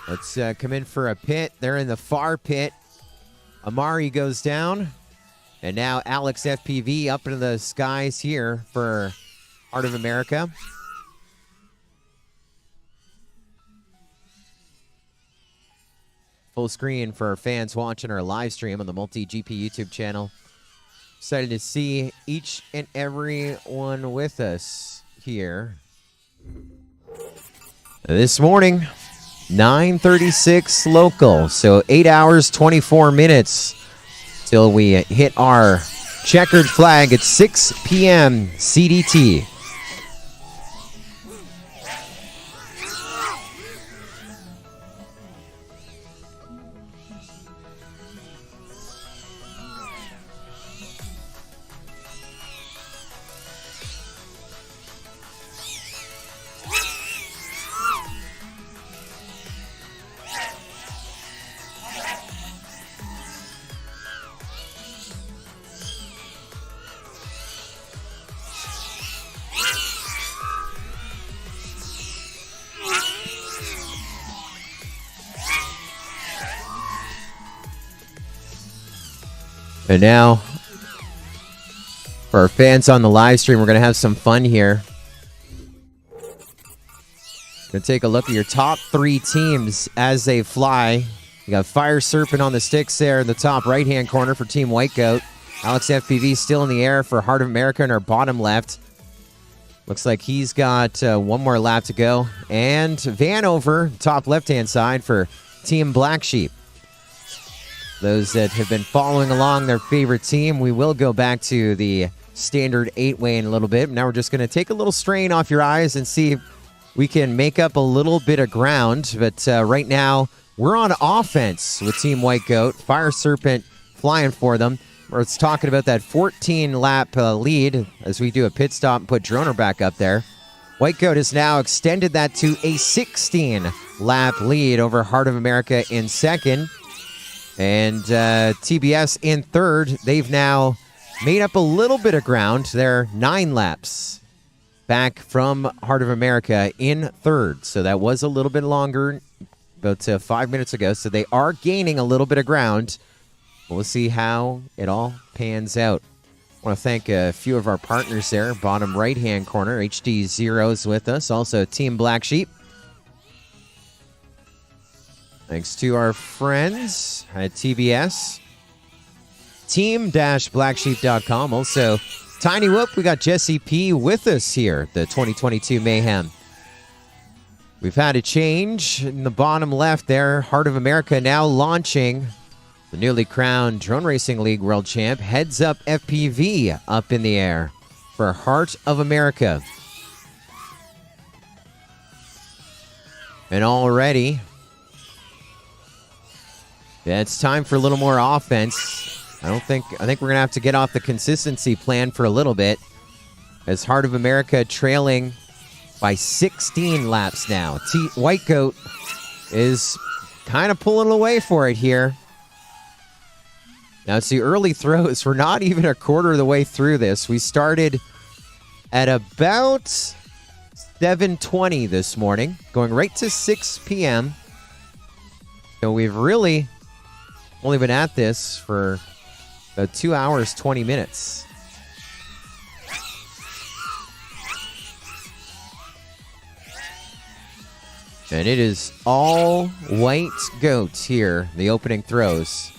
Let's come in for a pit. They're in the far pit. Amari goes down. And now Alex FPV up into the skies here for Heart of America. Full screen for our fans watching our live stream on the Multi-GP YouTube channel. Excited to see each and every one with us here. This morning, 9:36 local, so 8 hours, 24 minutes till we hit our checkered flag at 6 p.m. CDT. And now, for our fans on the live stream, we're going to have some fun here. Going to take a look at your top 3 teams as they fly. You got Fire Serpent on the sticks there in the top right-hand corner for Team White Goat. Alex FPV still in the air for Heart of America in our bottom left. Looks like he's got one more lap to go. And Vanover, top left-hand side for Team Black Sheep. Those that have been following along their favorite team, we will go back to the standard 8-way in a little bit. Now we're just going to take a little strain off your eyes and see if we can make up a little bit of ground. But right now, we're on offense with Team White Goat. Fire Serpent flying for them. We're talking about that 14-lap lead as we do a pit stop and put Droner back up there. White Goat has now extended that to a 16-lap lead over Heart of America in second. And TBS in third. They've now made up a little bit of ground. They're 9 laps back from Heart of America in third. So that was a little bit longer, about 5 minutes ago. So they are gaining a little bit of ground. We'll see how it all pans out. I want to thank a few of our partners there. Bottom right-hand corner, HD Zero's with us. Also, Team Black Sheep. Thanks to our friends at TBS. Team-blacksheep.com. Also, Tiny Whoop, we got Jesse P with us here, the 2022 Mayhem. We've had a change in the bottom left there. Heart of America now launching the newly crowned Drone Racing League World Champ. Heads Up FPV up in the air for Heart of America. And already, yeah, it's time for a little more offense. I think we're going to have to get off the consistency plan for a little bit, as Heart of America trailing by 16 laps now. White Goat is kind of pulling away for it here. Now, it's the early throws. We're not even a quarter of the way through this. We started at about 7:20 this morning, going right to 6 p.m. So we've really only been at this for about 2 hours, 20 minutes. And it is all White Goats here, the opening throws.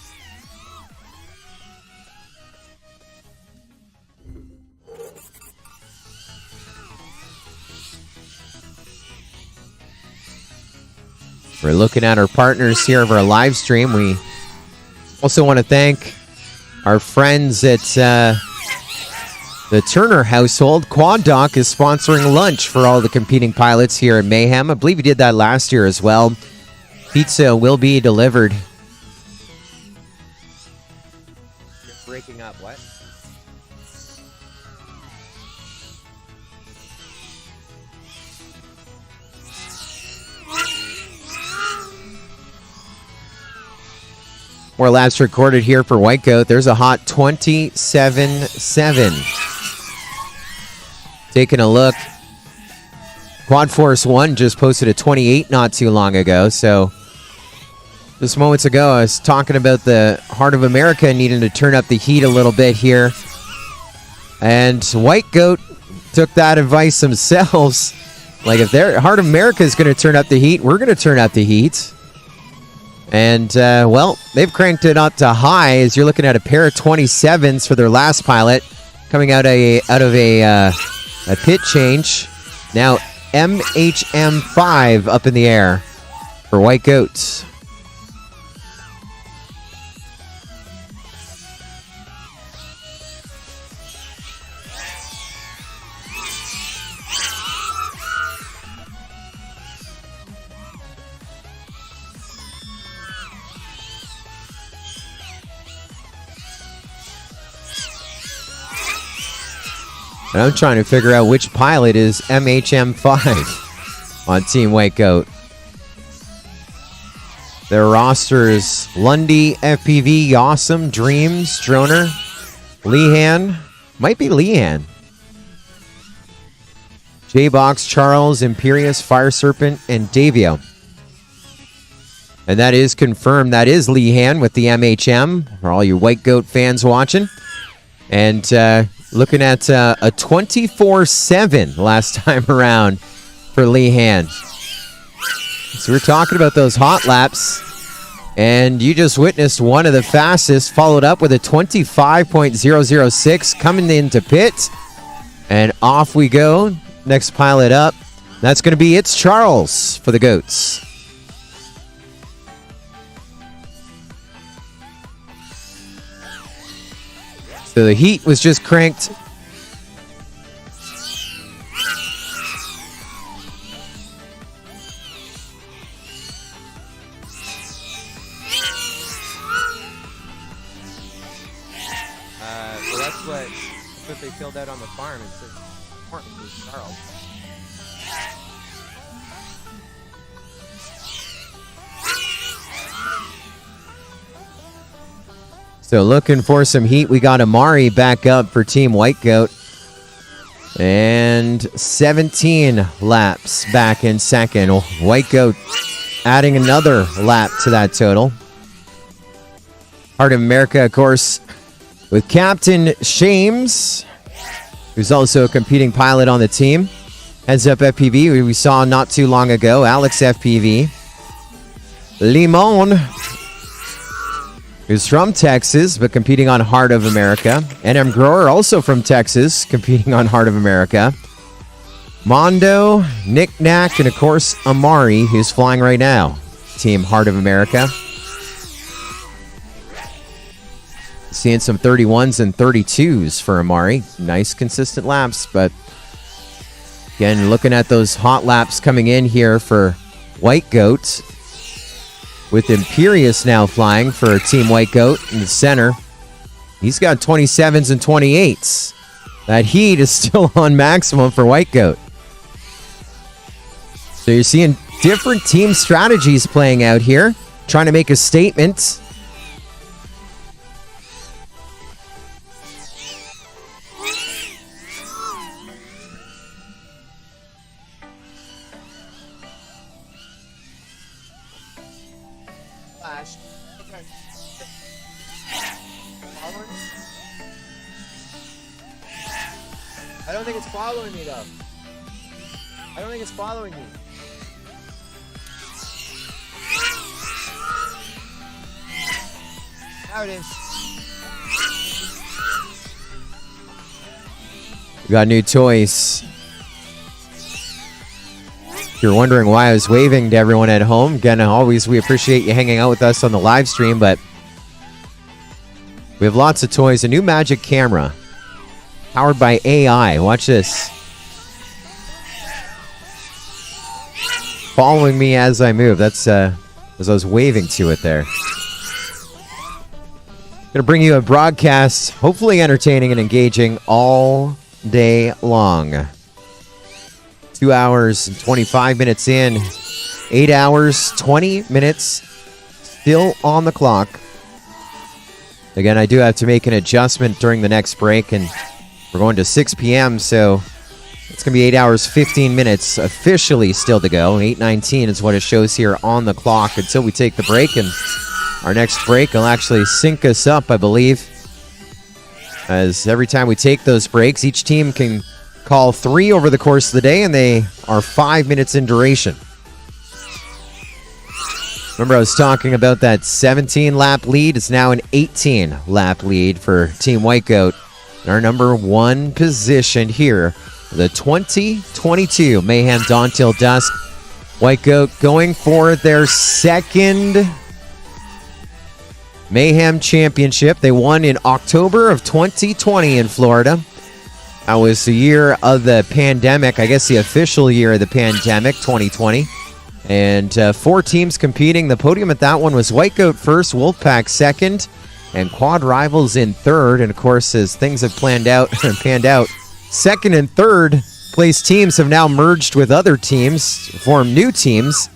We're looking at our partners here of our live stream. We also want to thank our friends at The Turner household, Quad Doc, is sponsoring lunch for all the competing pilots here at Mayhem. I believe he did that last year as well. Pizza will be delivered. You're breaking up, what? More laps recorded here for White Goat. There's a hot 27-7. Taking a look. Quad Force 1 just posted a 28 not too long ago. So just moments ago, I was talking about the Heart of America needing to turn up the heat a little bit here. And White Goat took that advice themselves. Like, if their Heart of America is going to turn up the heat, we're going to turn up the heat. And, well, they've cranked it up to high as you're looking at a pair of 27s for their last pilot coming out of a pit change. Now MHM5 up in the air for White Goats. And I'm trying to figure out which pilot is MHM5 on Team White Goat. Their roster is Lundy, FPV, Awesome, Dreams, Droner, Lehan. Might be Lehan. J-Box, Charles, Imperious, Fire Serpent, and Davio. And that is confirmed. That is Lehan with the MHM for all you White Goat fans watching. And looking at a 24-7 last time around for Lehan. So we're talking about those hot laps. And you just witnessed one of the fastest, followed up with a 25.006 coming into pit. And off we go. Next pilot up. That's going to be It's Charles for the Goats. So the heat was just cranked. Well, that's what they filled out on the farm. It says Charles. So looking for some heat. We got Amari back up for Team White Goat. And 17 laps back in second. White Goat adding another lap to that total. Heart of America, of course, with Captain Shames, who's also a competing pilot on the team. Heads Up FPV, we saw not too long ago. Alex FPV. Limon, who's from Texas, but competing on Heart of America. NM Grower, also from Texas, competing on Heart of America. Mondo, Nick Knack, and of course, Amari, who's flying right now. Team Heart of America. Seeing some 31s and 32s for Amari. Nice, consistent laps, but again, looking at those hot laps coming in here for White Goat. With Imperious now flying for Team White Goat in the center. He's got 27s and 28s. That heat is still on maximum for White Goat. So you're seeing different team strategies playing out here. Trying to make a statement. I don't think it's following me, though. I don't think it's following me. Now it is. We got new toys. If you're wondering why I was waving to everyone at home, again, we appreciate you hanging out with us on the live stream, but we have lots of toys. A new Magic camera. powered by AI. Watch this. Following me as I move. That's as I was waving to it there. Gonna bring you a broadcast, hopefully entertaining and engaging all day long. 2 hours and 25 minutes in. 8 hours, 20 minutes still on the clock. Again, I do have to make an adjustment during the next break, and we're going to 6 p.m., so it's going to be 8 hours, 15 minutes officially still to go. 8:19 is what it shows here on the clock until we take the break, and our next break will actually sync us up, I believe. As every time we take those breaks, each team can call 3 over the course of the day, and they are 5 minutes in duration. Remember, I was talking about that 17-lap lead. It's now an 18-lap lead for Team White Goat. Our number 1 position here, the 2022 Mayhem Dawn Till Dusk. White Goat going for their second Mayhem Championship. They won in October of 2020 in Florida. That was the year of the pandemic, I guess the official year of the pandemic, 2020. And 4 teams competing. The podium at that one was White Goat first, Wolfpack second, and Quad Rivals in third. And of course, as things have panned out, second and third place teams have now merged with other teams, formed new teams.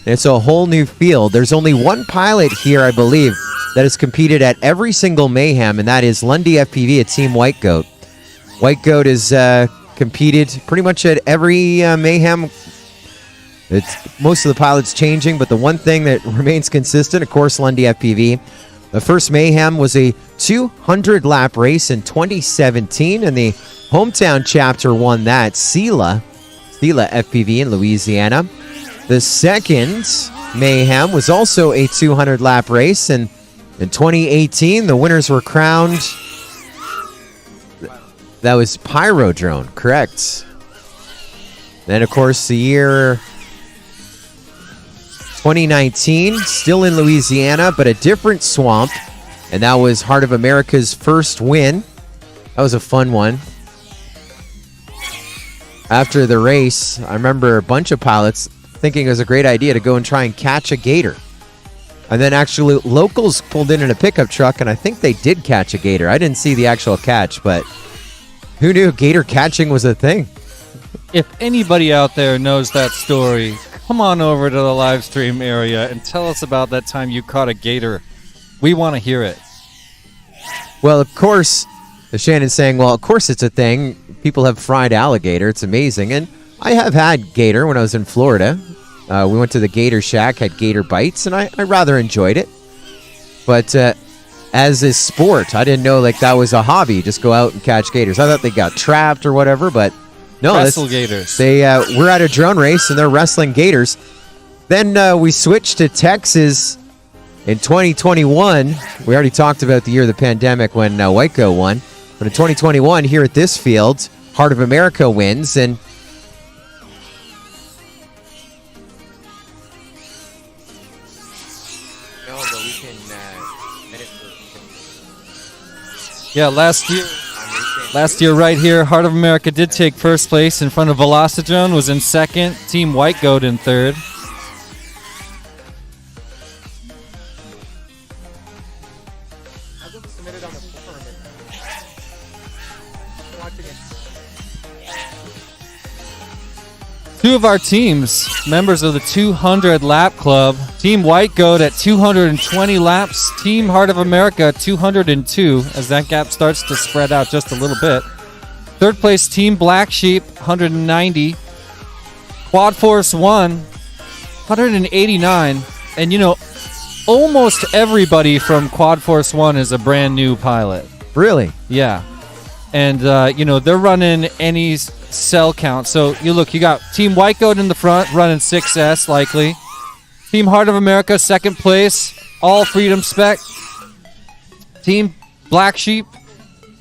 And it's a whole new field. There's only one pilot here, I believe, that has competed at every single Mayhem, and that is Lundy FPV at Team White Goat. White Goat has competed pretty much at every Mayhem. Most of the pilots changing, but the one thing that remains consistent, of course, Lundy FPV. The first Mayhem was a 200-lap race in 2017, and the hometown chapter won that, Sela FPV in Louisiana. The second Mayhem was also a 200-lap race, and in 2018, the winners were crowned. That was Pyrodrone, correct. Then, of course, the year 2019, still in Louisiana, but a different swamp. And that was Heart of America's first win. That was a fun one. After the race, I remember a bunch of pilots thinking it was a great idea to go and try and catch a gator. And then actually locals pulled in a pickup truck, and I think they did catch a gator. I didn't see the actual catch, but who knew gator catching was a thing? If anybody out there knows that story, come on over to the live stream area and tell us about that time you caught a gator. We want to hear it. Well, of course, Shannon's saying, well, of course it's a thing. People have fried alligator. It's amazing. And I have had gator when I was in Florida. We went to the Gator Shack, had gator bites, and I rather enjoyed it. But as a sport, I didn't know like that was a hobby. Just go out and catch gators. I thought they got trapped or whatever, but no. Wrestle gators. They we're at a drone race, and they're wrestling gators. Then we switched to Texas in 2021. We already talked about the year of the pandemic when White Goat won. But in 2021, here at this field, Heart of America wins, and yeah, last year right here, Heart of America did take first place in front of Velocidrone, was in second, Team White Goat in third. Two of our teams, members of the 200 lap club, Team White Goat at 220 laps, Team Heart of America 202, as that gap starts to spread out just a little bit. Third place, Team Black Sheep, 190. Quad Force 1, 189. And you know, almost everybody from Quad Force 1 is a brand new pilot. really? Yeah. And, you know, they're running any cell count. So, you got Team White Goat in the front, running 6S likely. Team Heart of America, second place, all Freedom Spec. Team Black Sheep,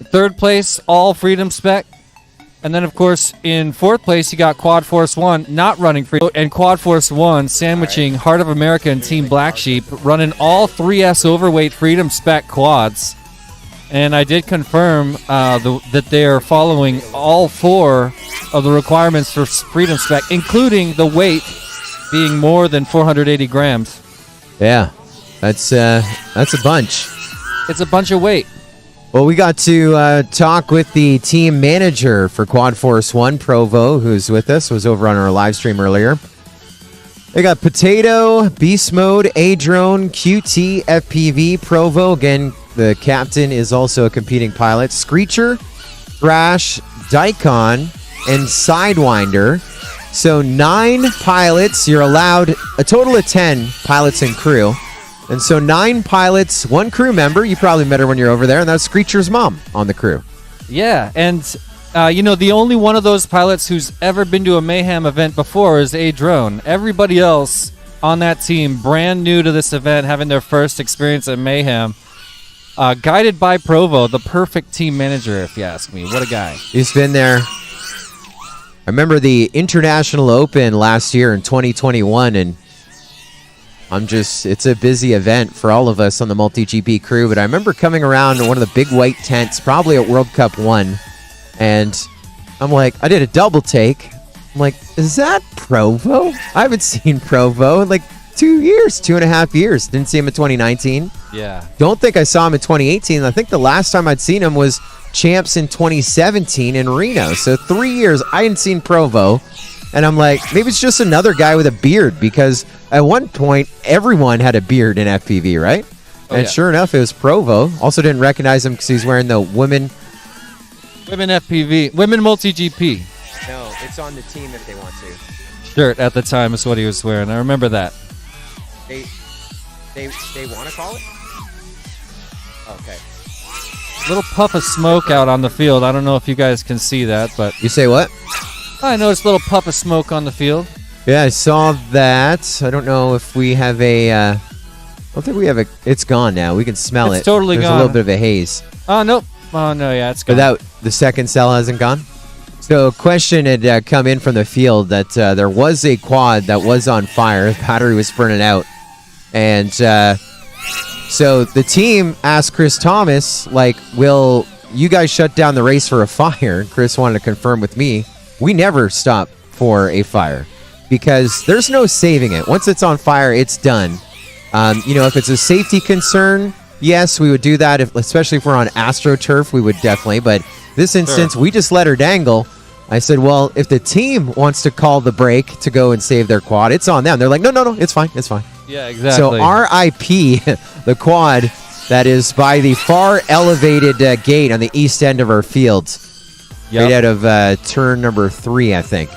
third place, all Freedom Spec. And then, of course, in fourth place, you got Quad Force 1 not running Freedom. And Quad Force 1 sandwiching Heart of America and Team Black Sheep, running all 3S overweight Freedom Spec quads. And I did confirm that they are following all 4 of the requirements for Freedom Spec, including the weight being more than 480 grams. Yeah, that's a bunch. It's a bunch of weight. Well, we got to talk with the team manager for Quad Force 1, Provo, who's with us, was over on our live stream earlier. They got Potato, Beast Mode, A-Drone, QT, FPV, Provo. Again, the captain is also a competing pilot. Screecher, Thrash, Daikon, and Sidewinder. So 9 pilots. You're allowed a total of 10 pilots and crew. And so 9 pilots, 1 crew member. You probably met her when you're over there, and that's Screecher's mom on the crew. Yeah, and the only one of those pilots who's ever been to a Mayhem event before is A-Drone. Everybody else on that team, brand new to this event, having their first experience at Mayhem. Guided by Provo, the perfect team manager, if you ask me. What a guy. He's been there. I remember the International Open last year in 2021, and it's a busy event for all of us on the multi-GP crew, but I remember coming around to one of the big white tents, probably at World Cup 1, and I'm like, I did a double take. I'm like, is that Provo? I haven't seen Provo in like 2.5 years. Didn't see him in 2019. Yeah. Don't think I saw him in 2018. I think the last time I'd seen him was Champs in 2017 in Reno. So 3 years I hadn't seen Provo. And I'm like, maybe it's just another guy with a beard, because at one point everyone had a beard in FPV, right? And sure enough, it was Provo. Also didn't recognize him because he's wearing the women FPV, women multi-GP No, it's on the team if they want to. shirt at the time is what he was wearing. I remember that. They want to call it? Okay. Little puff of smoke out on the field. I don't know if you guys can see that, but You say what? I noticed a little puff of smoke on the field. Yeah, I saw that. I don't know if we have I don't think we have it's gone now. We can smell it. It's totally There's gone. a little bit of a haze. Oh, nope. Oh, no, yeah, it's But gone. the second cell hasn't gone? So a question had come in from the field that there was a quad that was on fire. The battery was burning out. And so the team asked Chris Thomas, like, will you guys shut down the race for a fire? Chris wanted to confirm with me. We never stop for a fire because there's no saving it. Once it's on fire, it's done. If it's a safety concern, yes, we would do that. Especially if we're on AstroTurf, we would definitely. But this instance, we just let her dangle. I said, well, if the team wants to call the break to go and save their quad, it's on them. They're like, no, it's fine. Yeah, exactly. So RIP, the quad that is by the far elevated gate on the east end of our fields. Yep. Right out of turn number 3, I think.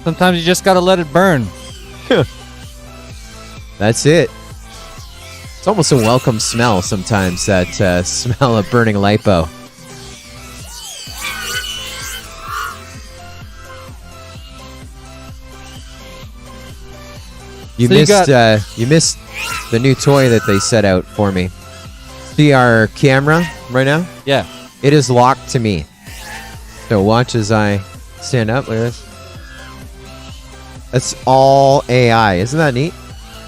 Sometimes you just got to let it burn. That's it. It's almost a welcome smell sometimes, that smell of burning lipo. You missed the new toy that they set out for me. See our camera right now? Yeah. It is locked to me. So watch as I stand up. Look at this. That's all AI. Isn't that neat?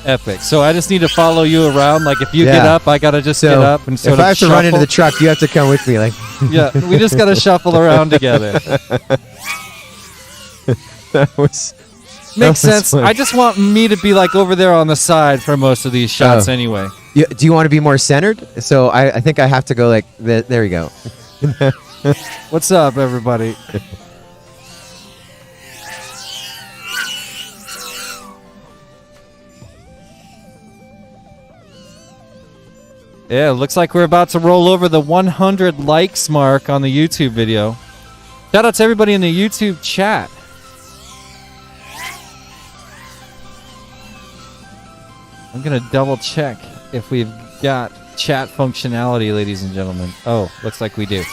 Epic. So I just need to follow you around. Like if you get up, I got to just get up and sort if of I have to run into the truck, you have to come with me. Like, yeah, we just got to shuffle around together. Makes sense. Fun. I just want me to be like over there on the side for most of these shots anyway. Do you want to be more centered? So I think I have to go like, there you go. What's up, everybody? Yeah, looks like we're about to roll over the 100 likes mark on the YouTube video. Shout out to everybody in the YouTube chat. I'm going to double check if we've got chat functionality, ladies and gentlemen. Oh, looks like we do.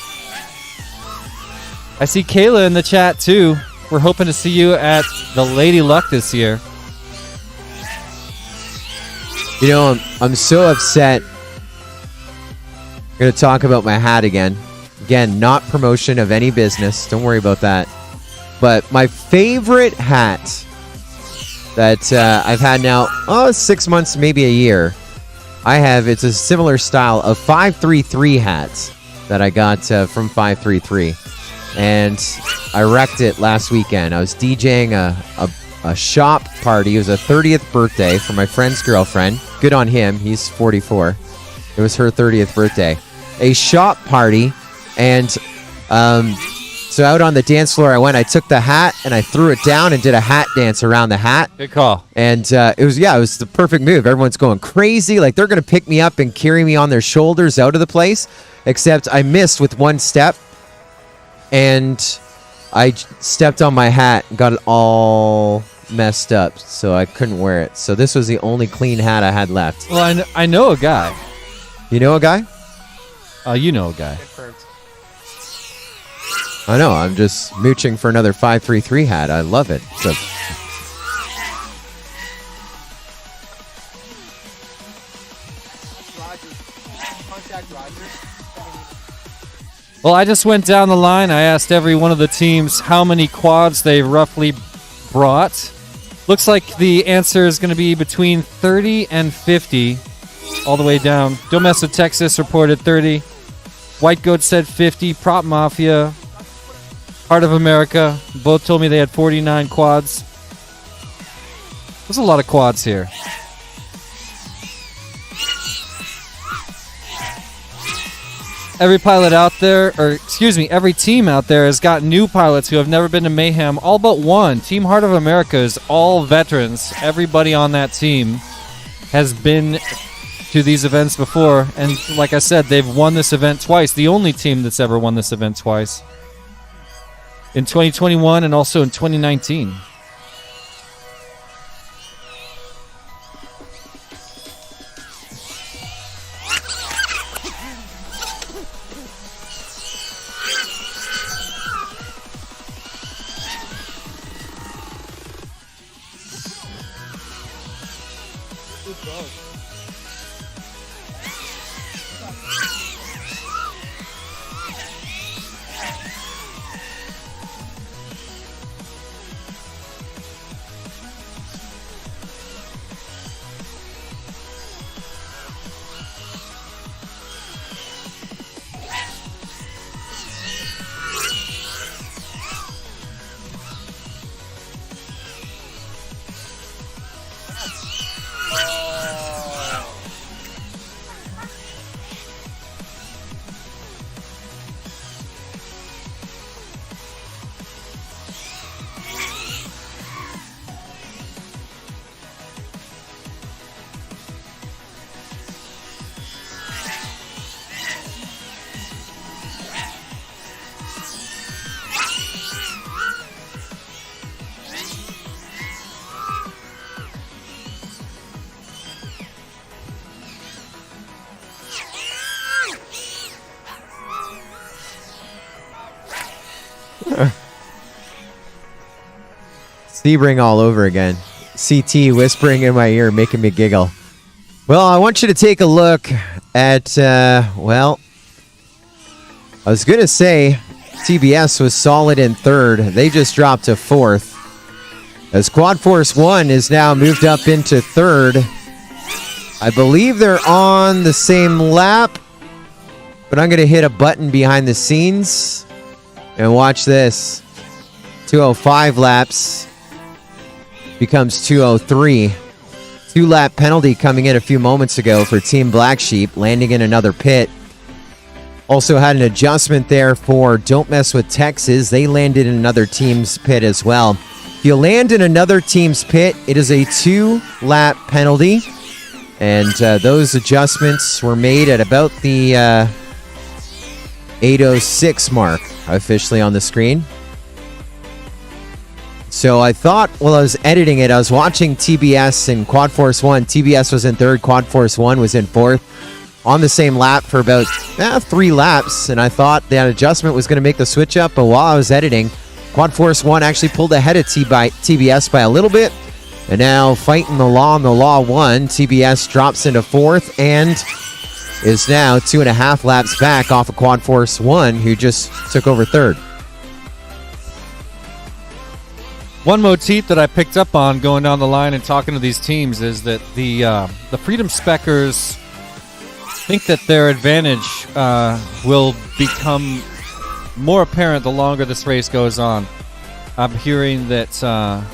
I see Kayla in the chat too. We're hoping to see you at the Lady Luck this year. You know, I'm so upset. I'm going to talk about my hat again. Again, not promotion of any business. Don't worry about that. But my favorite hat that I've had now, 6 months, maybe a year, it's a similar style of 533 hats that I got from 533. And I wrecked it last weekend. I was DJing a shop party. It was a 30th birthday for my friend's girlfriend. Good on him. He's 44. It was her 30th birthday. A shop party. And so out on the dance floor I went. I took the hat and I threw it down and did a hat dance around the hat. Good call. And it was the perfect move. Everyone's going crazy. Like they're going to pick me up and carry me on their shoulders out of the place. Except I missed with one step. And I stepped on my hat and got it all messed up. So I couldn't wear it. So this was the only clean hat I had left. Well, I know a guy. You know a guy? You know a guy. I know. I'm just mooching for another 533 hat. I love it. So, Well, I just went down the line. I asked every one of the teams how many quads they roughly brought. Looks like the answer is going to be between 30 and 50 all the way down. Don't Mess with Texas reported 30. White Goat said 50. Prop Mafia, Heart of America, both told me they had 49 quads. There's a lot of quads here. Every pilot out there, or excuse me, every team out there has got new pilots who have never been to Mayhem. All but one. Team Heart of America is all veterans. Everybody on that team has been to these events before. And like I said, they've won this event twice. The only team that's ever won this event twice. In 2021 and also in 2019. Sebring all over again. CT whispering in my ear, making me giggle. Well, I want you to take a look at, well, I was going to say TBS was solid in third. They just dropped to fourth. As Quad Force 1 is now moved up into third. I believe they're on the same lap, but I'm going to hit a button behind the scenes and watch this. 205 laps becomes 203. 2-lap penalty coming in a few moments ago for Team Black Sheep, landing in another pit. Also had an adjustment there for Don't Mess with Texas. They landed in another team's pit as well. If you land in another team's pit, it is a 2-lap penalty. And those adjustments were made at about the 8:06 mark, officially on the screen. So I thought while I was editing it, I was watching TBS and Quad Force 1. TBS was in third, Quad Force 1 was in fourth. On the same lap for about 3 laps. And I thought that adjustment was going to make the switch up. But while I was editing, Quad Force 1 actually pulled ahead of TBS by a little bit. And now fighting the law on the law 1. TBS drops into fourth and is now 2.5 laps back off of Quad Force 1, who just took over third. One motif that I picked up on going down the line and talking to these teams is that the Freedom Speckers think that their advantage will become more apparent the longer this race goes on. I'm hearing that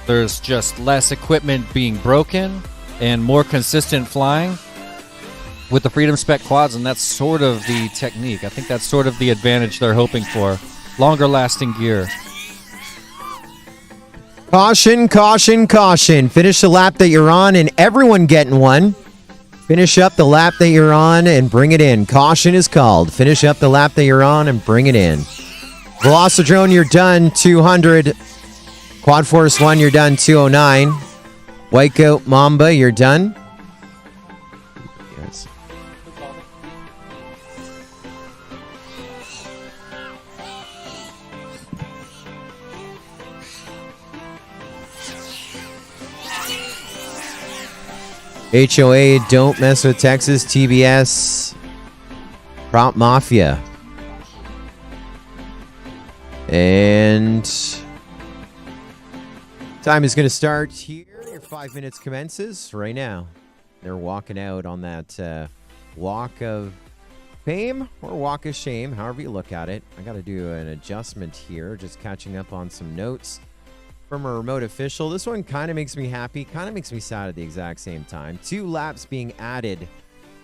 there's just less equipment being broken and more consistent flying with the Freedom Spec quads, and that's sort of the technique. I think that's sort of the advantage they're hoping for. Longer lasting gear. Caution, caution, caution. Finish the lap that you're on and everyone getting one. Finish up the lap that you're on and bring it in. Caution is called. Finish up the lap that you're on and bring it in. Velocidrone, you're done 200. Quad Force 1, you're done 209. White Goat Mamba, you're done. Yes. HOA, Don't Mess with Texas, TBS, Prop Mafia. And time is going to start here. Your 5 minutes commences right now. They're walking out on that walk of fame or walk of shame, however you look at it. I got to do an adjustment here, just catching up on some notes from a remote official. This one kind of makes me happy, kind of makes me sad at the exact same time. 2 laps being added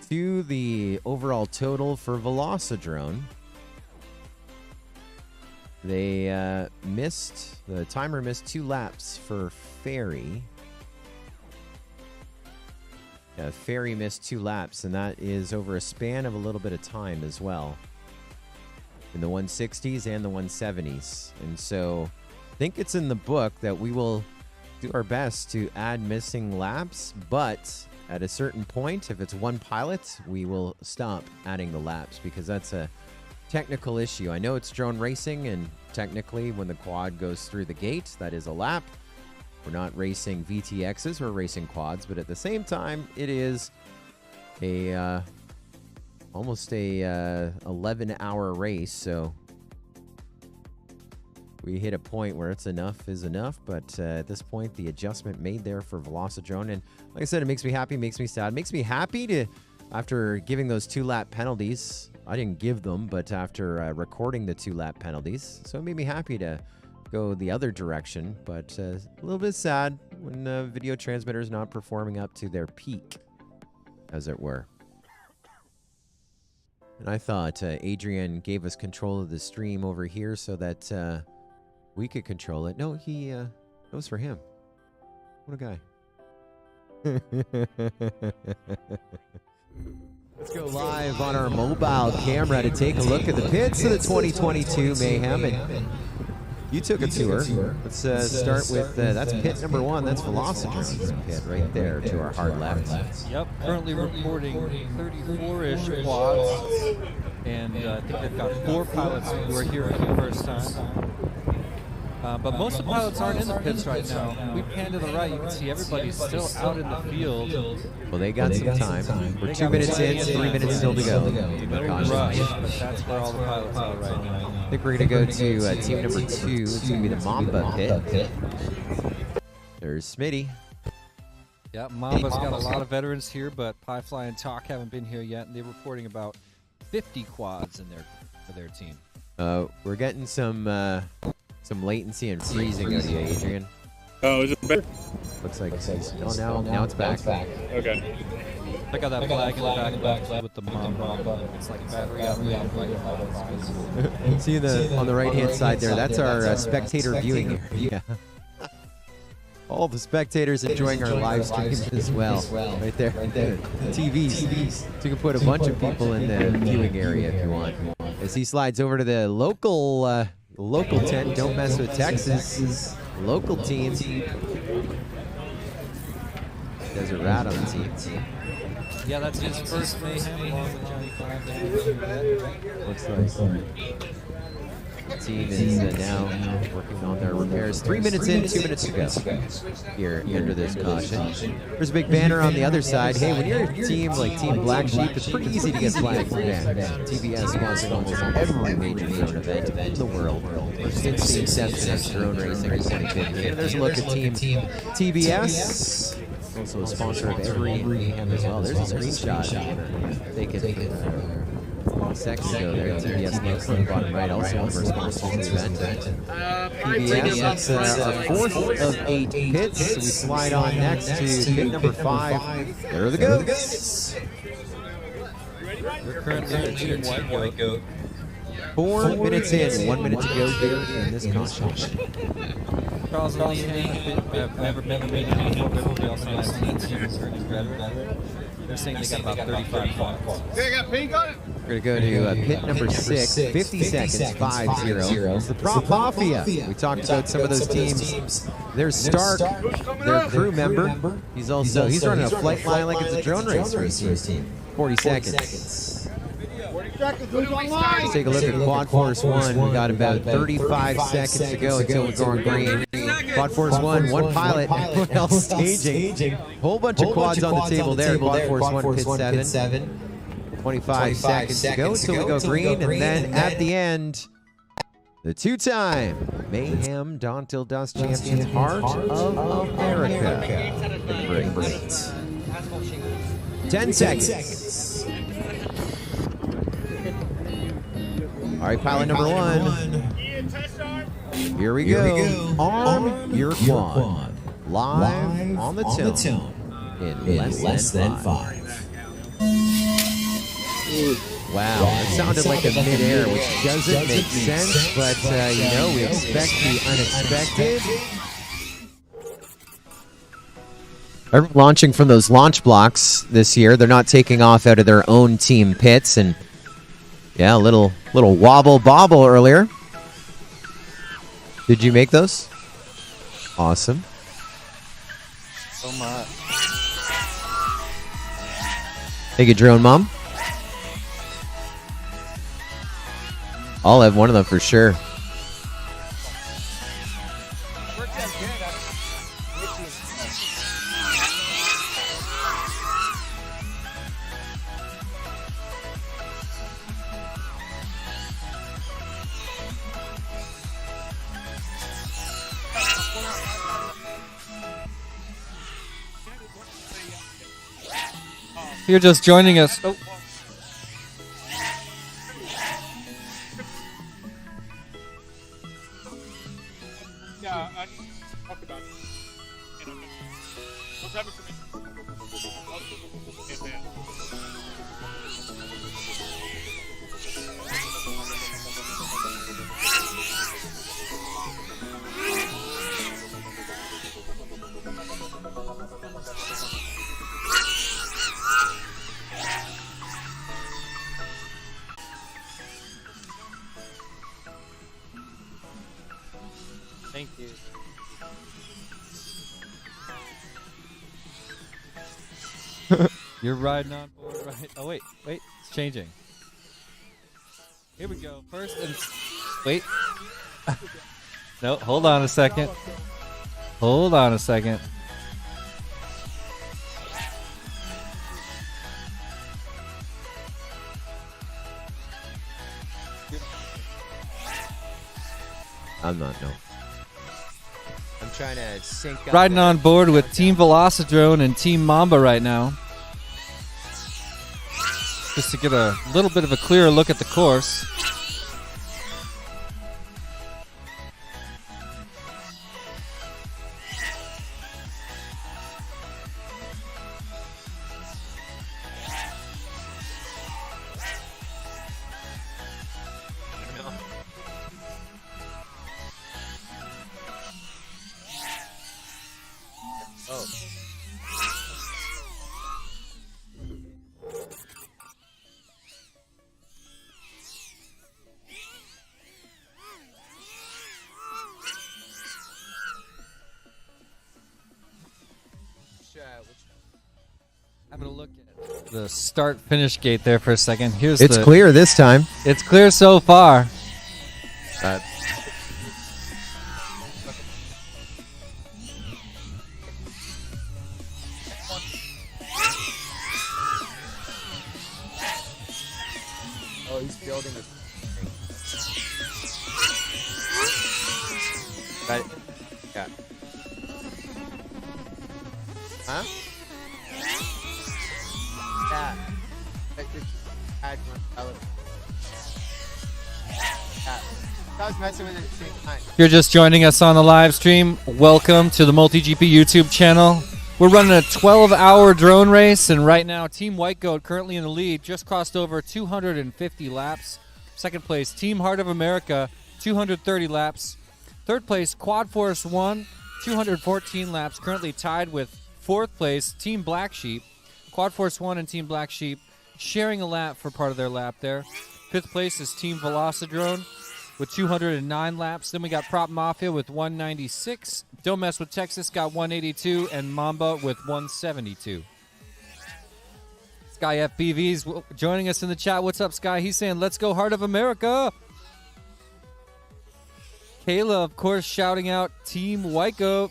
to the overall total for Velocidrone. They missed, the timer missed 2 laps for Ferry. Yeah, Ferry missed 2 laps, and that is over a span of a little bit of time as well. In the 160s and the 170s. And so I think it's in the book that we will do our best to add missing laps, but at a certain point, if it's one pilot, we will stop adding the laps because that's a technical issue. I know it's drone racing, and technically when the quad goes through the gate, that is a lap. We're not racing VTXs, we're racing quads, but at the same time, it is a almost a 11-hour race, so we hit a point where it's enough is enough, but at this point, the adjustment made there for Velocidrone, and like I said, it makes me happy, makes me sad, makes me happy to, after giving those 2-lap penalties, I didn't give them, but after recording the 2-lap penalties, so it made me happy to go the other direction, but a little bit sad when the video transmitter is not performing up to their peak, as it were. And I thought Adrian gave us control of the stream over here so that we could control it. No, he that was for him. What a guy. Let's go live on our mobile camera to take a look at the pits of the 2022 Mayhem. And you took a tour. Let's start with, that's pit number 1. That's Velocidrone's pit right there to our hard left. Yep, currently reporting 34-ish quads. And I think they've got 4 pilots who are here for the first time. But most of the pilots aren't in the pits right now. We pan to the right, you can see everybody's still out in the field. Well, they got some time. We're 2 minutes in, 3 minutes still to go. No rush, but that's where all the pilots are right now. I think we're going to go to team number 2. It's going to be the Mamba pit. There's Smitty. Yeah, Mamba's got a lot of veterans here, but Piefly and Talk haven't been here yet, and they're reporting about 50 quads in for their team. We're getting some latency and freezing out of you, Adrian. Oh, is it better? Looks like it's, oh, now it's back. Okay. Check out that flag in the back with the Mamba. It's like battery operated right. See on the right-hand side there, that's our spectator viewing area. All the spectators enjoying our live stream as well. Right there. TVs. So you can put a bunch of people in the viewing area if you want. As he slides over to the local tent, Don't Mess with Texas. Local team. Desert Rat on the team. Yeah, that's his first Mayhem along with Johnny Five. Looks like the team is now working on their repairs. 3 minutes in, 2 minutes to go here under this caution. There's a big banner on the other side. Hey, when you're a team like Team Black Sheep, it's pretty easy to get flagged for bans. TBS sponsoring almost every major drone event in the world since the inception of drone racing in 2015. And there's a look at Team TBS. Also a sponsor of every Mayhem as well. There's a screenshot. Take it a second ago there. TBS links on the bottom right. Also one of our sponsors of the event. PBS, that's our fourth of 8 pits. So we slide on next to pit number 5. There are the goats. We're currently in Team White Goat. 4 minutes in, 1 minute to go here in this contest. Charles and Lee have never made it before, but we also have Team Red. They're saying they got about 35 points. We're going to go to pit number 6, 50 seconds, 5-0. It's the Prop Mafia. We talked about some of those teams. There's Stark, their crew member. He's running a flight line like it's a drone race for his team. 40 seconds. Let's take a look at Quad Force 1. We got about 35 seconds to go until we go on green. Quad Force 1, one pilot, everyone else staging. Whole bunch of quads on the table there. Quad Force 1 pit 7. 25 seconds to go until we go green, and then at the end, the 2-time Mayhem Dawn Till Dusk champions, Heart of America. Great. 10 seconds. All right, pilot number 1. Here we go. Arm your quad. Live on the tone in less than 5. Wow, that sounded like a mid-air, which doesn't make sense, but we expect the unexpected. They're launching from those launch blocks this year. They're not taking off out of their own team pits, and yeah, a little wobble bobble earlier. Did you make those? Awesome. So much. Take a drone, Mom. I'll have one of them for sure. You're just joining us. Oh. Yeah, I talked about it. What's happening to me? Thank you. You're riding on board, right? Oh, wait. It's changing. Here we go. First and... Wait. No, hold on a second. Hold on a second. I'm not, no. I'm trying to sync up. Riding on board with Team Velocidrone and Team Mamba right now. Just to get a little bit of a clearer look at the course. Having a look at the start-finish gate there for a second. It's clear this time. It's clear so far. Oh, he's building a... Right. Yeah. Huh? Yeah. Add one element. Yeah. I was messing with it at the same time. If you're just joining us on the live stream, welcome to the MultiGP YouTube channel. We're running a 12-hour drone race, and right now, Team White Goat currently in the lead, just crossed over 250 laps. Second place, Team Heart of America, 230 laps. Third place, Quad Force 1, 214 laps, currently tied with fourth place, Team Black Sheep. Quad Force 1 and Team Black Sheep sharing a lap for part of their lap there. Fifth place is Team Velocidrone with 209 laps. Then we got Prop Mafia with 196. Don't Mess with Texas got 182, and Mamba with 172. Sky FPV's joining us in the chat. What's up, Sky? He's saying, let's go Heart of America. Kayla, of course, shouting out Team White Goat.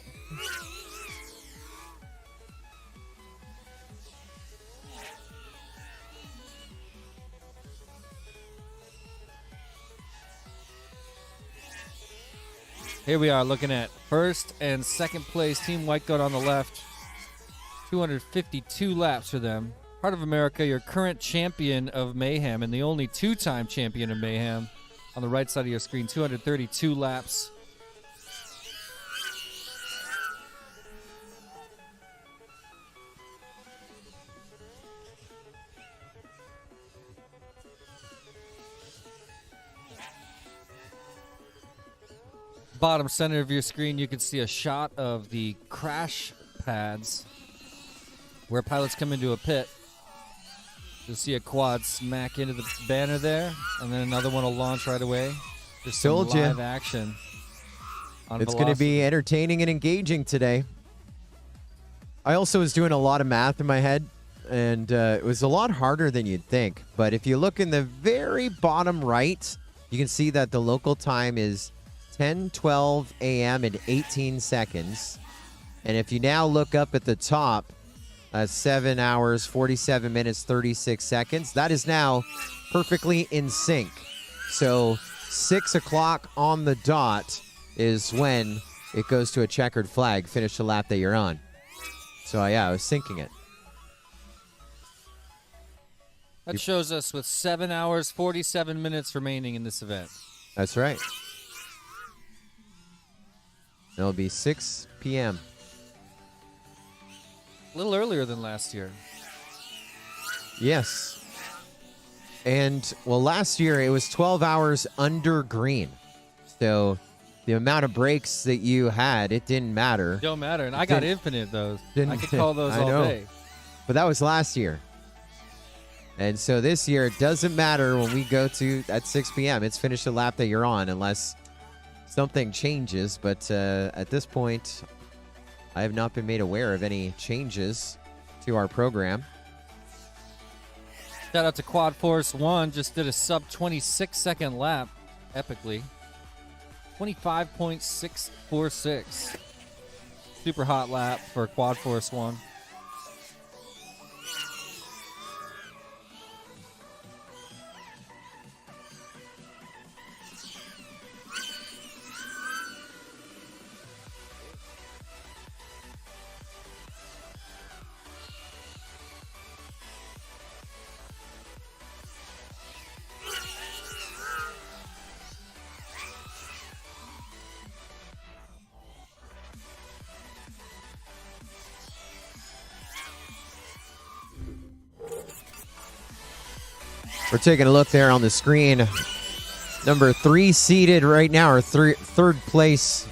Here we are looking at first and second place, Team White Goat on the left. 252 laps for them. Heart of America, your current champion of Mayhem and the only two-time champion of Mayhem. On the right side of your screen, 232 laps. Bottom center of your screen, you can see a shot of the crash pads where pilots come into a pit. You'll see a quad smack into the banner there, and then another one will launch right away. Just some Told ya. live action. On It's going to be Velocity. entertaining and engaging today. I also was doing a lot of math in my head, and it was a lot harder than you'd think. But if you look in the very bottom right, you can see that the local time is 10:12 a.m. and 18 seconds. And if you now look up at the top, 7 hours, 47 minutes, 36 seconds, that is now perfectly in sync. So 6 o'clock on the dot is when it goes to a checkered flag, finish the lap that you're on. So yeah, I was syncing it. That shows us with 7 hours, 47 minutes remaining in this event. That's right. It'll be 6 p.m. A little earlier than last year. Yes. And, well, last year it was 12 hours under green. So the amount of breaks that you had, it didn't matter. Don't matter. And I got infinite those. I could call those I all know. day. But that was last year. And so this year, it doesn't matter when we go to at 6 p.m. It's finish the lap that you're on unless something changes. But at this point, I have not been made aware of any changes to our program. Shout out to Quad Force 1. Just did a sub 26-second lap, epically. 25.646. Super hot lap for Quad Force 1. We're taking a look there on the screen. Number 3 seeded right now, or third place,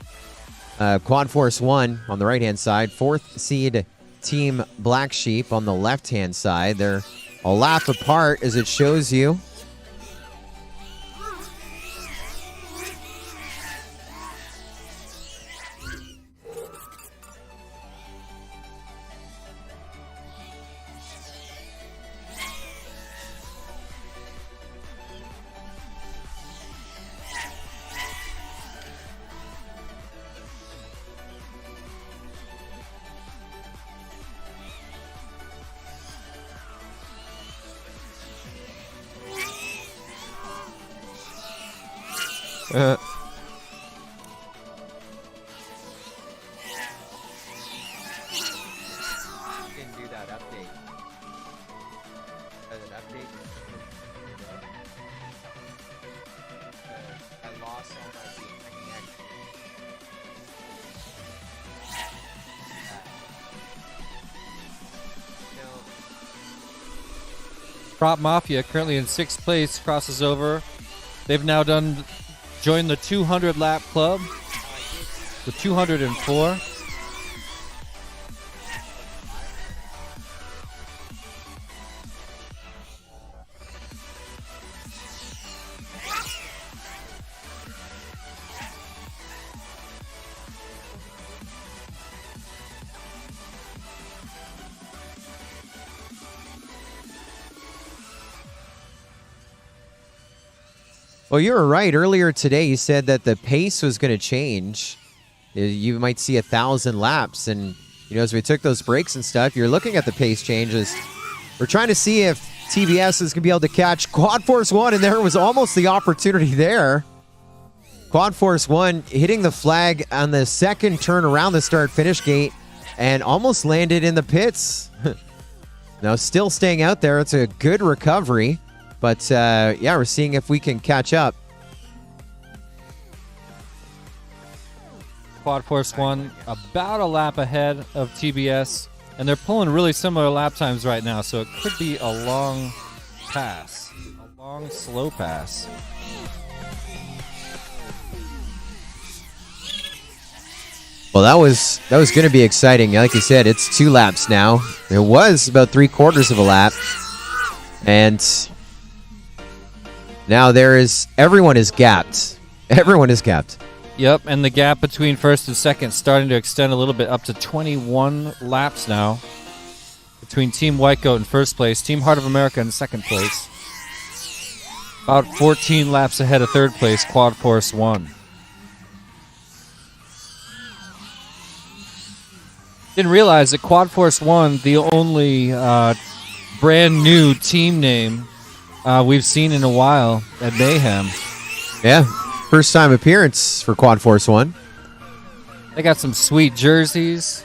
Quad Force 1 on the right-hand side. 4th seed Team Black Sheep on the left-hand side. They're a lap apart, as it shows you. Prop Mafia, currently in 6th place, crosses over. They've now joined the 200 lap club with 204. Well, you were right. Earlier today, you said that the pace was going to change. You might see 1,000 laps. And, as we took those breaks and stuff, you're looking at the pace changes. We're trying to see if TBS is going to be able to catch Quad Force 1, and there was almost the opportunity there. Quad Force 1 hitting the flag on the second turn around the start-finish gate and almost landed in the pits. Now, still staying out there. It's a good recovery. But, yeah, we're seeing if we can catch up. Quad Force 1 about a lap ahead of TBS, and they're pulling really similar lap times right now, so it could be a long pass, a long, slow pass. Well, that was going to be exciting. Like you said, it's 2 laps now. It was about 3/4 of a lap. And now everyone is gapped. Everyone is gapped. Yep, and the gap between first and second starting to extend a little bit up to 21 laps now between Team White Goat in first place, Team Heart of America in second place. About 14 laps ahead of third place, Quad Force 1. Didn't realize that Quad Force 1, the only brand new team name we've seen in a while at Mayhem. Yeah, first time appearance for Quad Force 1. They got some sweet jerseys,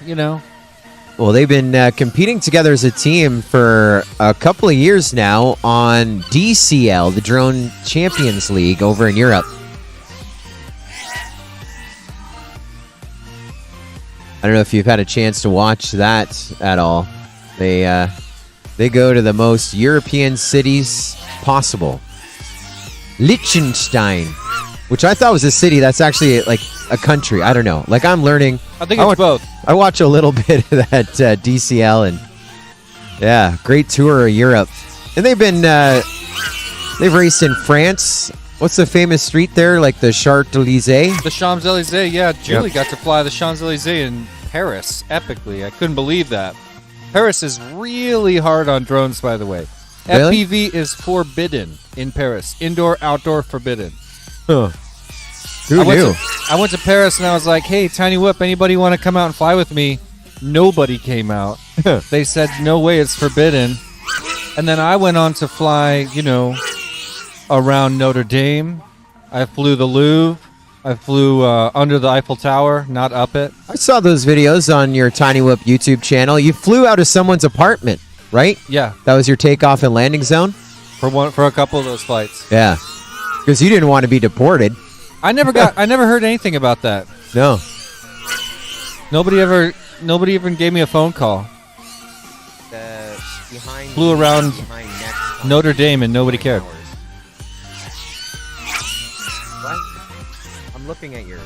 Well, they've been competing together as a team for a couple of years now on DCL, the Drone Champions League over in Europe. I don't know if you've had a chance to watch that at all. They go to the most European cities possible. Liechtenstein, which I thought was a city that's actually like a country. I don't know. Like I'm learning. I think it's both. I watch a little bit of that DCL, and yeah, great tour of Europe. And they've raced in France. What's the famous street there? Like the Champs-Élysées? The Champs-Élysées, yeah. Julie got to fly the Champs-Élysées in Paris epically. I couldn't believe that. Paris is really hard on drones, by the way. Really? FPV is forbidden in Paris. Indoor, outdoor, forbidden. Huh. Who knew? I went to Paris and I was like, hey, Tiny Whip, anybody want to come out and fly with me? Nobody came out. They said, no way, it's forbidden. And then I went on to fly, around Notre Dame. I flew the Louvre. I flew under the Eiffel Tower, not up it. I saw those videos on your Tiny Whip YouTube channel. You flew out of someone's apartment, right? Yeah. That was your takeoff and landing zone? For a couple of those flights. Yeah. Because you didn't want to be deported. I never heard anything about that. No. Nobody even gave me a phone call. Flew around Notre Dame and nobody cared. What? I'm looking at yours.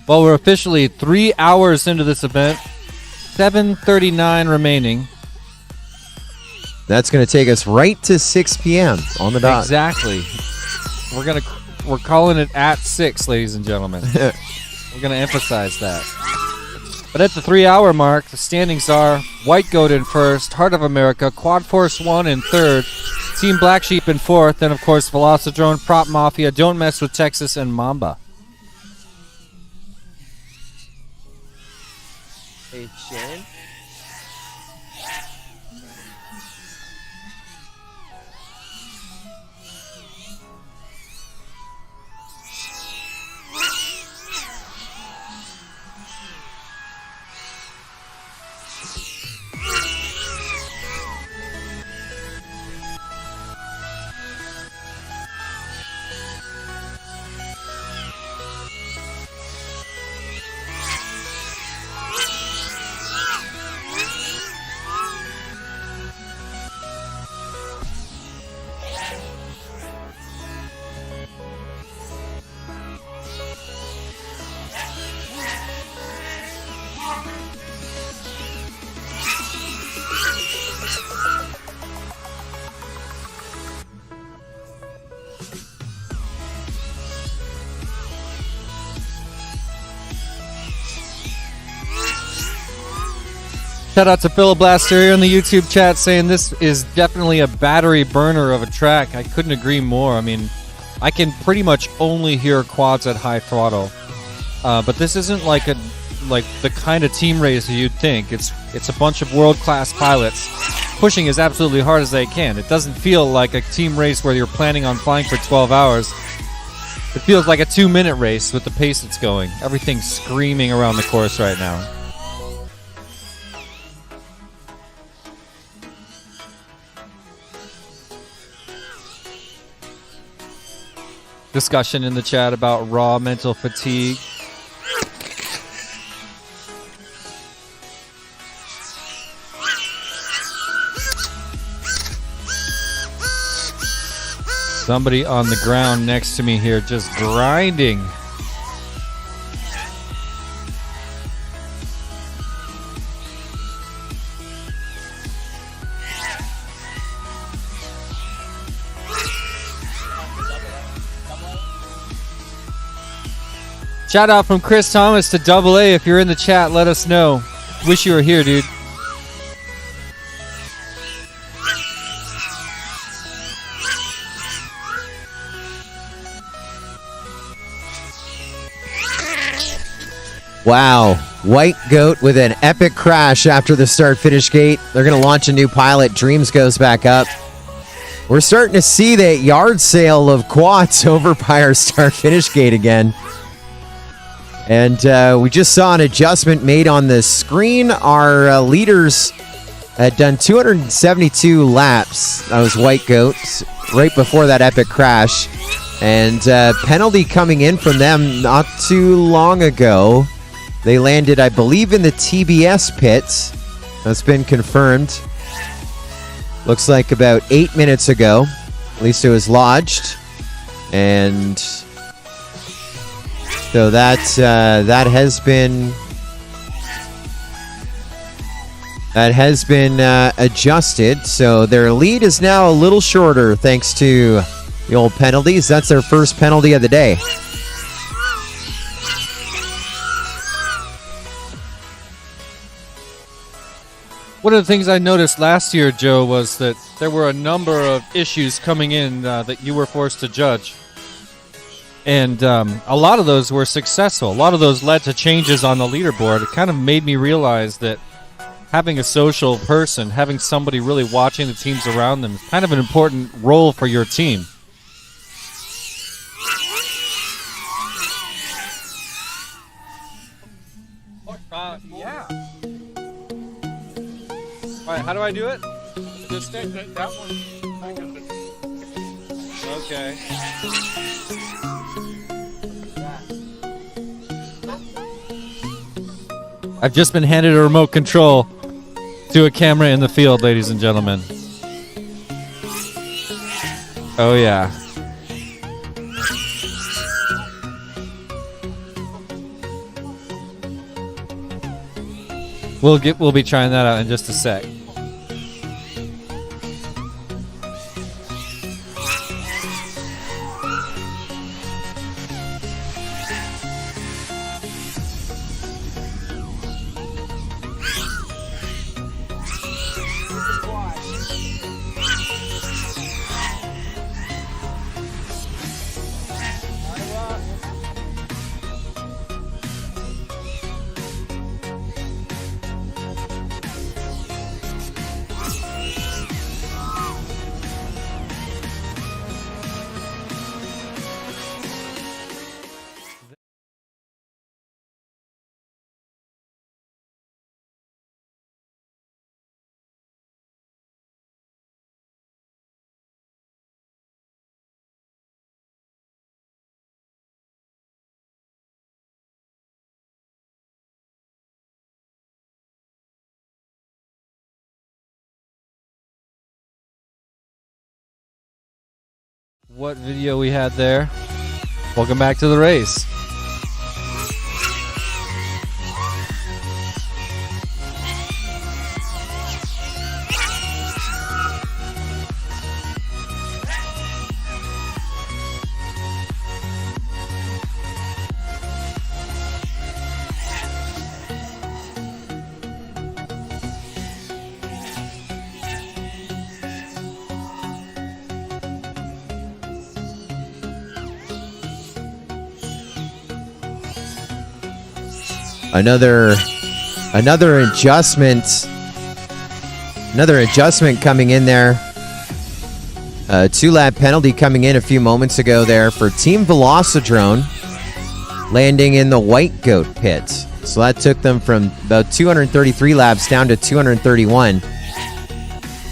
Well, we're officially 3 hours into this event. 7:39 remaining. That's going to take us right to 6 p.m. on the dot. Exactly. We're calling it at 6, ladies and gentlemen. We're gonna emphasize that. But at the 3-hour mark, the standings are White Goat in first, Heart of America, Quad Force 1 in third, Team Black Sheep in fourth, then of course Velocidrone, Prop Mafia, Don't Mess with Texas, and Mamba. Hey, Shannon. Shout out to Philiblaster here in the YouTube chat saying this is definitely a battery burner of a track. I couldn't agree more. I mean, I can pretty much only hear quads at high throttle, but this isn't like the kind of team race you'd think. It's a bunch of world-class pilots pushing as absolutely hard as they can. It doesn't feel like a team race where you're planning on flying for 12 hours. It feels like a 2-minute race with the pace it's going. Everything's screaming around the course right now. Discussion in the chat about raw mental fatigue. Somebody on the ground next to me here just grinding. Shout out from Chris Thomas to Double A. If you're in the chat, let us know. Wish you were here, dude. Wow. White Goat with an epic crash after the start-finish gate. They're going to launch a new pilot. Dreams goes back up. We're starting to see that yard sale of quads over by our start-finish gate again. And we just saw an adjustment made on the screen. Our leaders had done 272 laps. That was White Goat right before that epic crash. And penalty coming in from them not too long ago. They landed, I believe, in the TBS pit. That's been confirmed. Looks like about 8 minutes ago. At least it was lodged. And so that has been adjusted. So their lead is now a little shorter thanks to the old penalties. That's their first penalty of the day. One of the things I noticed last year, Joe, was that there were a number of issues coming in that you were forced to judge. And a lot of those were successful. A lot of those led to changes on the leaderboard. It kind of made me realize that having a social person, having somebody really watching the teams around them is kind of an important role for your team. Yeah. All right, how do I do it? Just that one. Okay. I've just been handed a remote control to a camera in the field, ladies and gentlemen. Oh, yeah. We'll be trying that out in just a sec. What video we had there? Welcome back to the race. Another adjustment. Another adjustment coming in there. 2-lap penalty coming in a few moments ago there for Team Velocidrone, landing in the White Goat pit. So that took them from about 233 laps down to 231.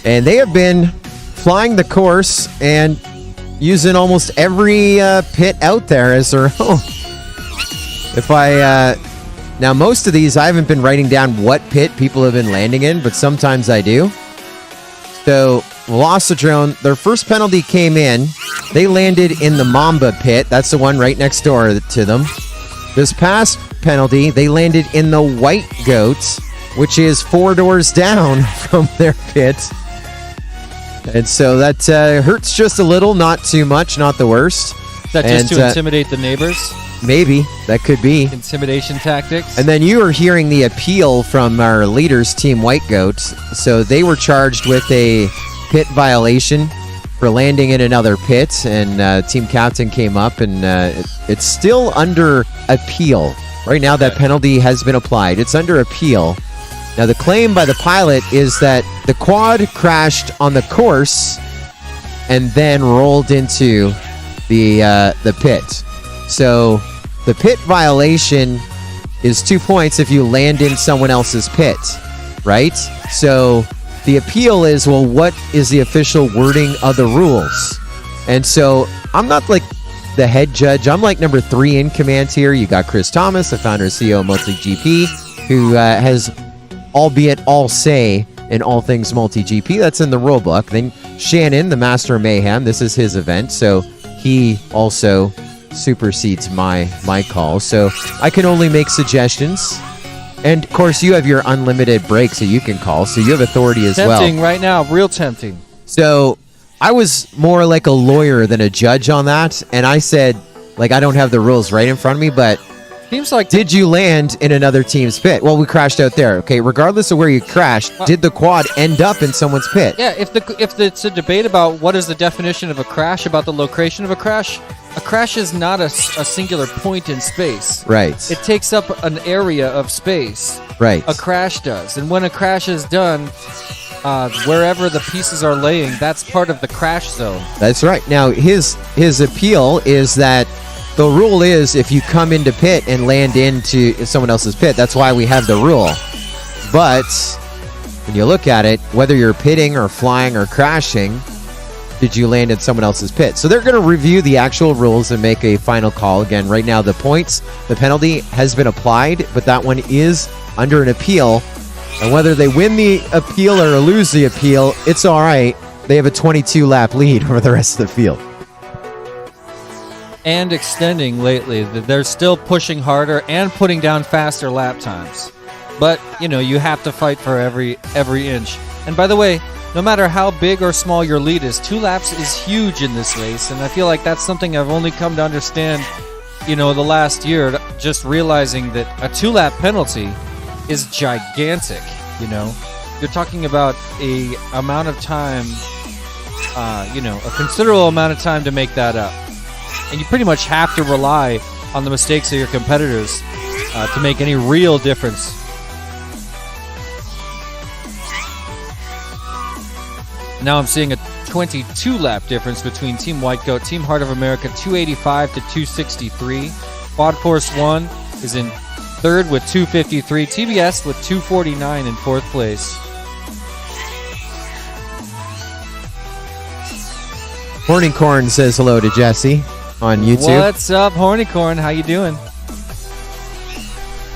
And they have been flying the course and using almost every pit out there as their own. Now, most of these, I haven't been writing down what pit people have been landing in, but sometimes I do. So, Velocidrone, their first penalty came in. They landed in the Mamba pit. That's the one right next door to them. This past penalty, they landed in the White Goat, which is 4 doors down from their pit. And so that hurts just a little, not too much, not the worst. Is that just to intimidate the neighbors? Maybe. That could be. Intimidation tactics. And then you are hearing the appeal from our leaders, Team White Goat. So they were charged with a pit violation for landing in another pit. And team captain came up, and it's still under appeal. Right now, that penalty has been applied. It's under appeal. Now, the claim by the pilot is that the quad crashed on the course and then rolled into the pit. So the pit violation is 2 points if you land in someone else's pit, right? So the appeal is, well, what is the official wording of the rules? And so I'm not like the head judge. I'm like number 3 in command here. You got Chris Thomas, the founder and CEO of MultiGP, who has albeit all say in all things MultiGP. That's in the rule book. Then Shannon, the master of Mayhem, this is his event, so he also supersedes my call. So I can only make suggestions. And of course, you have your unlimited breaks that you can call, so you have authority as well. Tempting right now, real tempting. So I was more like a lawyer than a judge on that, and I said, like, I don't have the rules right in front of me, but seems like did you land in another team's pit? Well, we crashed out there. Okay, regardless of where you crashed, did the quad end up in someone's pit? Yeah, if it's a debate about what is the definition of a crash, about the location of a crash is not a singular point in space. Right. It takes up an area of space. Right. A crash does. And when a crash is done, wherever the pieces are laying, that's part of the crash zone. That's right. Now, his appeal is that the rule is if you come into pit and land into someone else's pit, that's why we have the rule. But when you look at it, whether you're pitting or flying or crashing, did you land in someone else's pit? So they're going to review the actual rules and make a final call. Again, right now the penalty has been applied, but that one is under an appeal. And whether they win the appeal or lose the appeal, it's all right. They have a 22-lap lead over the rest of the field. And extending lately. They're still pushing harder and putting down faster lap times. But, you know, you have to fight for every inch. And by the way, no matter how big or small your lead is, 2 laps is huge in this race. And I feel like that's something I've only come to understand, you know, the last year, just realizing that a 2-lap penalty is gigantic, you know. You're talking about a amount of time, you know, a considerable amount of time to make that up. And you pretty much have to rely on the mistakes of your competitors to make any real difference. Now I'm seeing a 22-lap difference between Team White Goat, Team Heart of America, 285 to 263. Quad Force 1 is in third with 253. TBS with 249 in fourth place. Hornycorn says hello to Jesse on YouTube. What's up, Hornycorn? How you doing?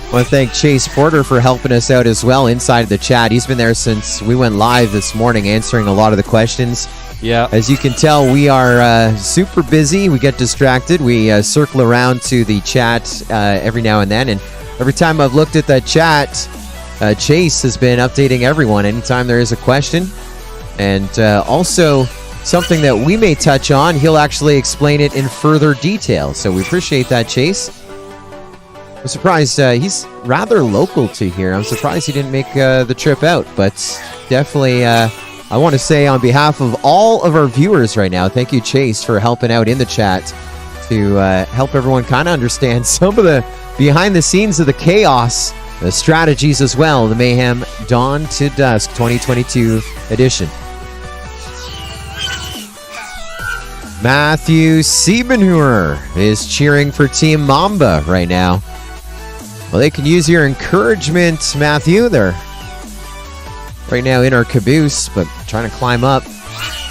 I want to thank Chase Porter for helping us out as well inside the chat. He's been there since we went live this morning answering a lot of the questions. Yeah. As you can tell, we are super busy. We get distracted. We circle around to the chat every now and then. And every time I've looked at that chat, Chase has been updating everyone anytime there is a question. And also, something that we may touch on, he'll actually explain it in further detail. So we appreciate that, Chase. I'm surprised he's rather local to here. I'm surprised he didn't make the trip out. But definitely, I want to say on behalf of all of our viewers right now, thank you, Chase, for helping out in the chat to help everyone kind of understand some of the behind the scenes of the chaos, the strategies as well, the Mayhem Dawn to Dusk 2022 edition. Matthew Siebenhuer is cheering for Team Mamba right now. Well, they can use your encouragement, Matthew. They're right now in our caboose, but trying to climb up.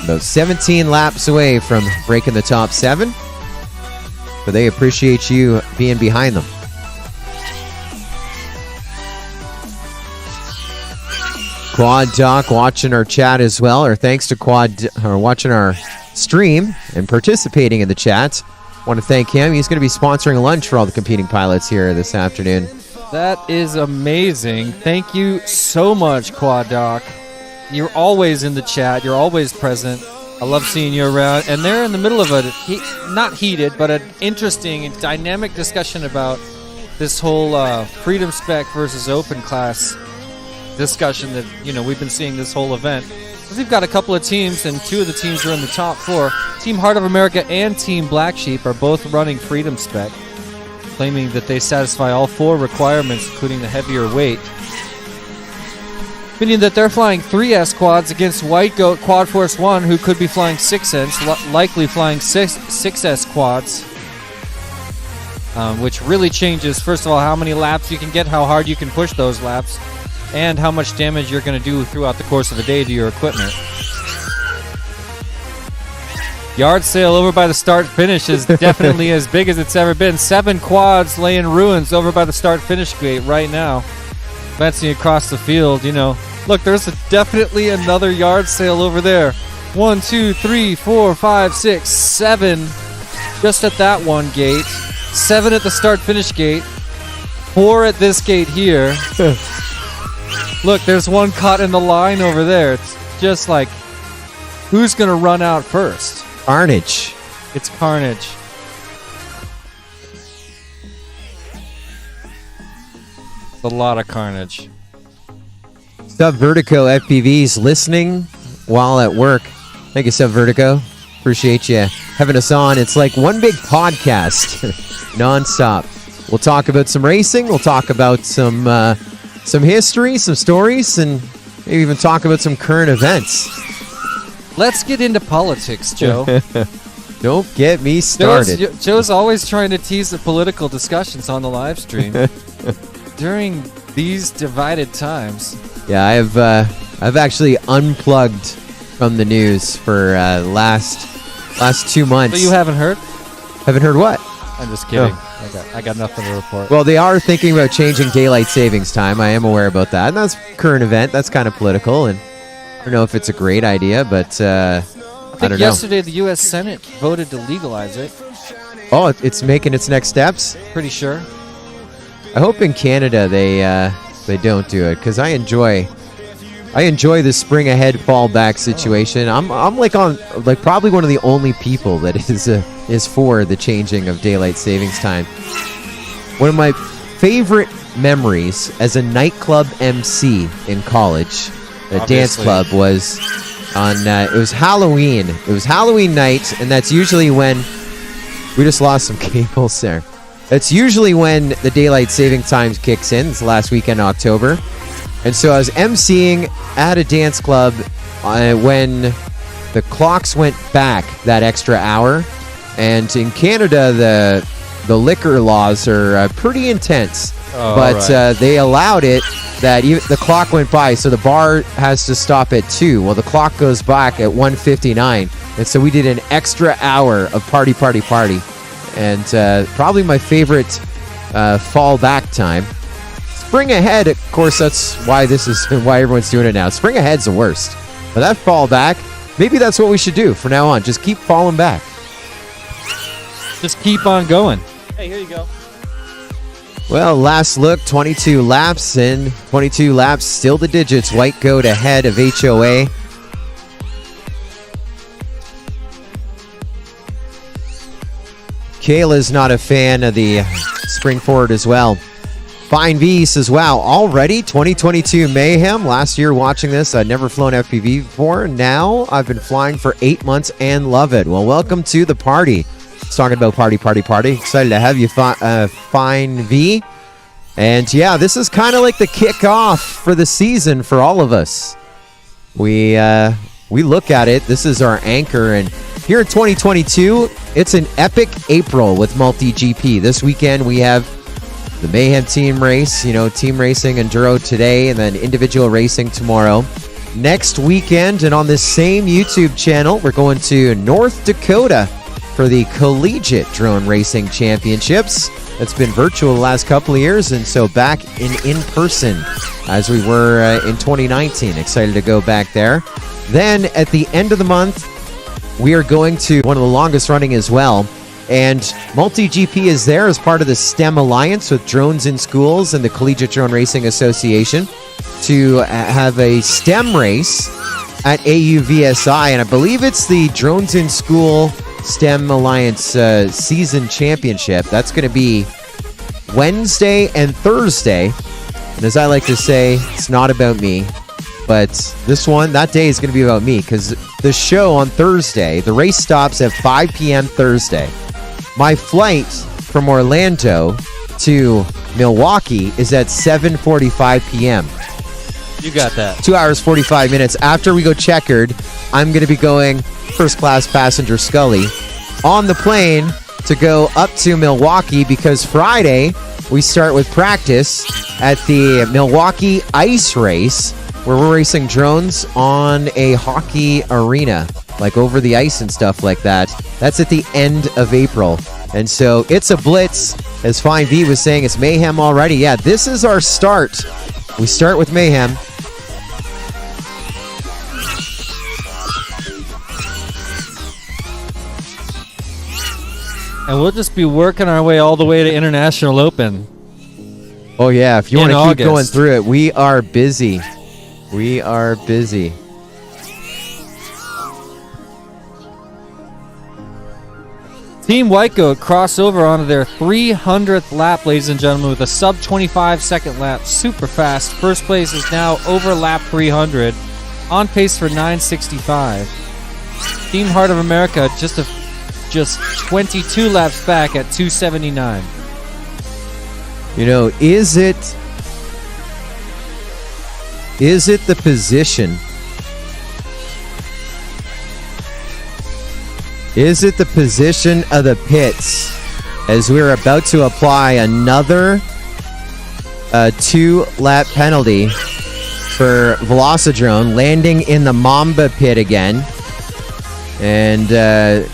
About 17 laps away from breaking the top 7. But they appreciate you being behind them. Quad Doc watching our chat as well, or thanks to Quad or watching our stream and participating in the chat. Want to thank him. He's going to be sponsoring lunch for all the competing pilots here this afternoon. That is amazing. Thank you so much, Quad Doc. You're always in the chat. You're always present. I love seeing you around. And they're in the middle of a, not heated, but an interesting and dynamic discussion about this whole freedom spec versus open class discussion that, you know, we've been seeing this whole event. We've got a couple of teams, and 2 of the teams are in the top 4. Team Heart of America and Team Black Sheep are both running Freedom Spec, claiming that they satisfy all 4 requirements, including the heavier weight. Meaning that they're flying 3S quads against White Goat Quad Force 1, who could be flying 6S, likely flying 6S quads, which really changes, first of all, how many laps you can get, how hard you can push those laps, and how much damage you're going to do throughout the course of a day to your equipment. Yard sale over by the start-finish is definitely as big as it's ever been. 7 quads lay in ruins over by the start-finish gate right now. Advancing across the field, you know. Look, there's definitely another yard sale over there. 1, 2, 3, 4, 5, 6, 7 just at that one gate. 7 at the start-finish gate. 4 at this gate here. Look, there's one caught in the line over there. It's just like, who's going to run out first? Carnage. It's carnage. It's a lot of carnage. Sub Vertigo FPVs listening while at work. Thank you, Sub Vertigo. Appreciate you having us on. It's like one big podcast, nonstop. We'll talk about some racing. We'll talk about some history, some stories, and maybe even talk about some current events. Let's get into politics, Joe. Don't get me started. Joe's always trying to tease the political discussions on the live stream during these divided times. Yeah, I've actually unplugged from the news for last 2 months. So you haven't heard? Haven't heard what? I'm just kidding. Oh. I got nothing to report. Well, they are thinking about changing daylight savings time. I am aware about that. And that's a current event. That's kind of political, and I don't know if it's a great idea, but I don't know. Yesterday the U.S. Senate voted to legalize it. Oh, it's making its next steps? Pretty sure. I hope in Canada they They don't do it because I enjoy the spring ahead fallback situation. I'm like probably one of the only people that is for the changing of daylight savings time. One of my favorite memories as a nightclub MC in college, a dance Obviously. club, was on it was Halloween. It was Halloween night, and that's usually when we just lost some cables there. That's usually when the daylight saving time kicks in. It's the last weekend in October. And so I was emceeing at a dance club when the clocks went back that extra hour. And in Canada, the liquor laws are pretty intense. Oh, but right. they allowed it that the clock went by, so the bar has to stop at 2. Well, the clock goes back at 1:59. And so we did an extra hour of party. And probably my favorite fallback time. Spring ahead, of course, that's why why everyone's doing it now. Spring ahead's the worst. But that fallback, maybe that's what we should do from now on. Just keep falling back. Just keep on going. Hey, here you go. Well, last look, 22 laps, and 22 laps, still the digits. White goat ahead of HOA. Kayla's not a fan of the spring forward as well. Fine V says, wow, already 2022 Mayhem. Last year watching this, I'd never flown FPV before. Now I've been flying for 8 months and love it. Well, welcome to the party. It's talking about party. Excited to have you, Fine V. And yeah, this is kind of like the kickoff for the season for all of us. We look at it. This is our anchor, and here in 2022, it's an epic April with multi-GP. This weekend we have the Mayhem team race, team racing enduro today, and then individual racing tomorrow. Next weekend, and on this same YouTube channel, we're going to North Dakota for the Collegiate Drone Racing Championships. It's been virtual the last couple of years, and so back in person as we were in 2019. Excited to go back there. Then at the end of the month, we are going to one of the longest running as well. And Multi-GP is there as part of the STEM Alliance with Drones in Schools and the Collegiate Drone Racing Association to have a STEM race at AUVSI. And I believe it's the Drones in School STEM Alliance Season Championship. That's going to be Wednesday and Thursday. And as I like to say, it's not about me. But that day is going to be about me, because the show on Thursday, the race stops at 5 p.m. Thursday. My flight from Orlando to Milwaukee is at 7:45 p.m. You got that. 2 hours, 45 minutes. After we go checkered, I'm going to be going first class passenger Scully on the plane to go up to Milwaukee, because Friday we start with practice at the Milwaukee Ice Race, where we're racing drones on a hockey arena, like over the ice and stuff like that. That's at the end of April. And so it's a blitz. As Fine V was saying, it's Mayhem already. Yeah, this is our start. We start with Mayhem. And we'll just be working our way all the way to International Open. Oh, yeah, if you want to keep August. going through it, we are busy. We are busy. Team White Goat cross over onto their 300th lap, ladies and gentlemen, with a sub 25-second lap. Super fast. First place is now over lap 300, on pace for 965. Team Heart of America just 22 laps back at 279. Is it the position? Is it the position of the pits as we're about to apply another 2-lap penalty for Velocidrone, landing in the Mamba pit again? And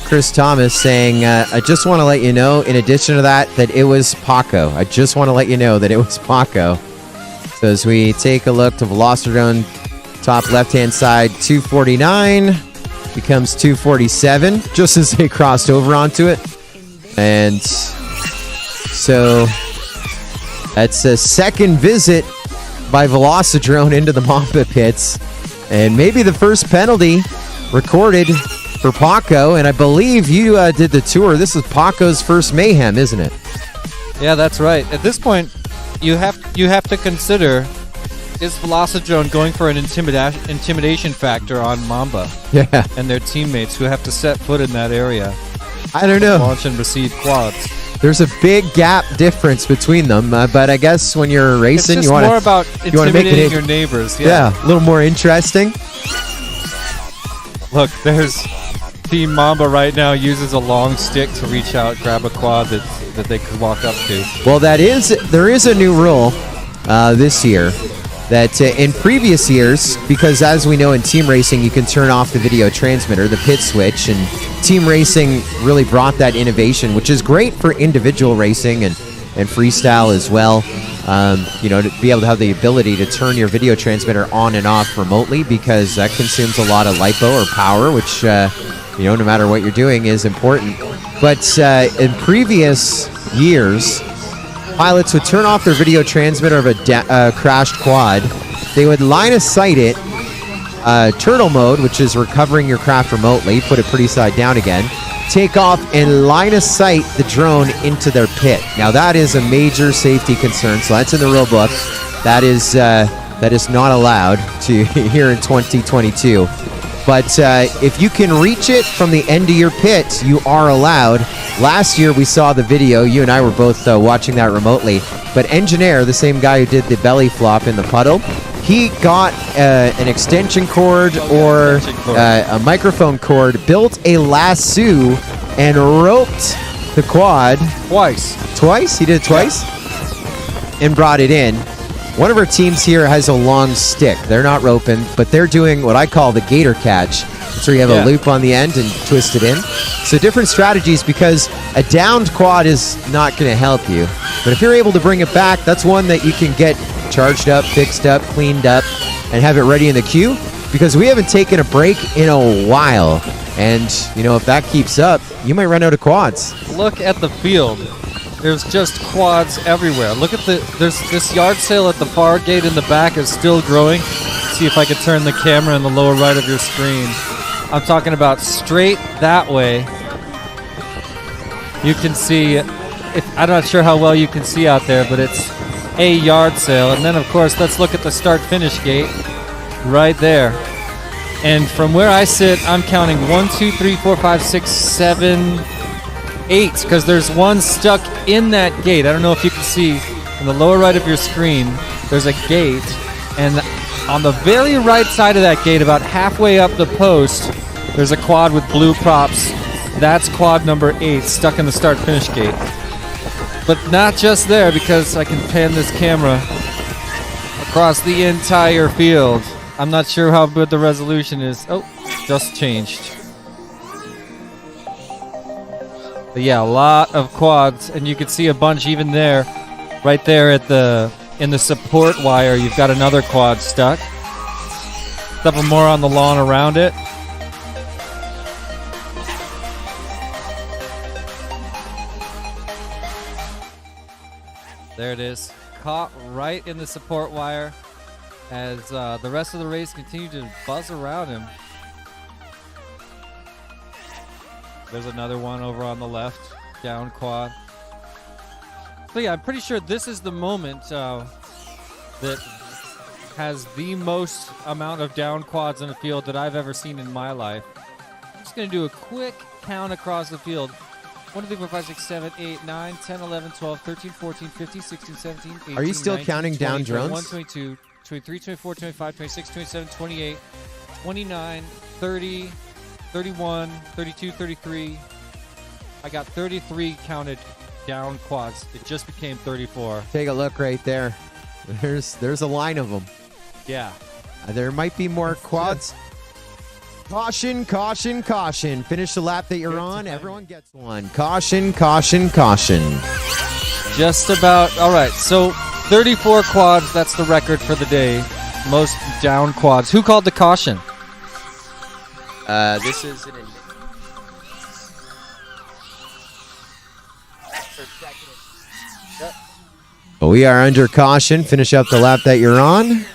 Chris Thomas saying, I just want to let you know, in addition to that it was Paco. I just want to let you know that it was Paco. So as we take a look to Velocidrone, top left-hand side, 249 becomes 247, just as they crossed over onto it. And so that's a second visit by Velocidrone into the Mamba pits. And maybe the first penalty recorded for Paco. And I believe you did the tour. This is Paco's first Mayhem, isn't it? Yeah, that's right. At this point, you have to consider, is Velocidrone going for an intimidation factor on Mamba Yeah. and their teammates who have to set foot in that area? I don't know. Launch and receive quads. There's a big gap difference between them, but I guess when you're It's racing, just you want more to about you wanna make it intimidating in- your neighbors. yeah, a little more interesting. Look, there's Team Mamba right now uses a long stick to reach out, grab a quad that they could walk up to. Well, there is a new rule this year that in previous years, because as we know in team racing, you can turn off the video transmitter, the pit switch, and team racing really brought that innovation, which is great for individual racing and freestyle as well. To be able to have the ability to turn your video transmitter on and off remotely, because that consumes a lot of lipo or power, which no matter what you're doing is important. But in previous years, pilots would turn off their video transmitter of a crashed quad. They would line of sight it, turtle mode, which is recovering your craft remotely, put it pretty side down again, take off and line of sight the drone into their pit. Now that is a major safety concern, so that's in the rule book. That is not allowed to here in 2022. But if you can reach it from the end of your pit, you are allowed. Last year we saw the video. You and I were both watching that remotely. But Engineer, the same guy who did the belly flop in the puddle, he got an extension cord or a microphone cord, built a lasso, and roped the quad. Twice? He did it twice? And brought it in. One of our teams here has a long stick. They're not roping, but they're doing what I call the gator catch. That's where you have a loop on the end and twist it in. So different strategies, because a downed quad is not going to help you. But if you're able to bring it back, that's one that you can get charged up, fixed up, cleaned up, and have it ready in the queue. Because we haven't taken a break in a while. And, if that keeps up, you might run out of quads. Look at the field. There's just quads everywhere. Look at there's this yard sale at the far gate in the back is still growing. See if I could turn the camera in the lower right of your screen. I'm talking about straight that way. You can see, I'm not sure how well you can see out there, but it's a yard sale. And then of course, let's look at the start finish gate right there. And from where I sit, I'm counting 1, 2, 3, 4, 5, 6, 7, 8, because there's one stuck in that gate. I don't know if you can see in the lower right of your screen, there's a gate, and on the very right side of that gate, about halfway up the post, there's a quad with blue props. That's quad number 8, stuck in the start-finish gate. But not just there, because I can pan this camera across the entire field. I'm not sure how good the resolution is. Oh, just changed. But yeah, a lot of quads, and you can see a bunch even there, right there in the support wire. You've got another quad stuck. A couple more on the lawn around it. There it is, caught right in the support wire as the rest of the race continued to buzz around him. There's another one over on the left, down quad. So yeah, I'm pretty sure this is the moment that has the most amount of down quads in the field that I've ever seen in my life. I'm just going to do a quick count across the field. 1, 2, 3, 4, 5, 6, 7, 8, 9, 10, 11, 12, 13, 14, 15, 16, 17, 18, Are you still 19, counting 20, down 21, drones? 22, 23, 24, 25, 26, 27, 28, 29, 30, 31, 32, 33. I got 33 counted down quads. It just became 34. Take a look right there. There's a line of them. Yeah. There might be more quads. Caution, caution, caution. Finish the lap that you're on. Everyone gets one. Caution, caution, caution. Just about. All right. So 34 quads. That's the record for the day. Most down quads. Who called the caution? This is an... But we are under caution. Finish up the lap that you're on.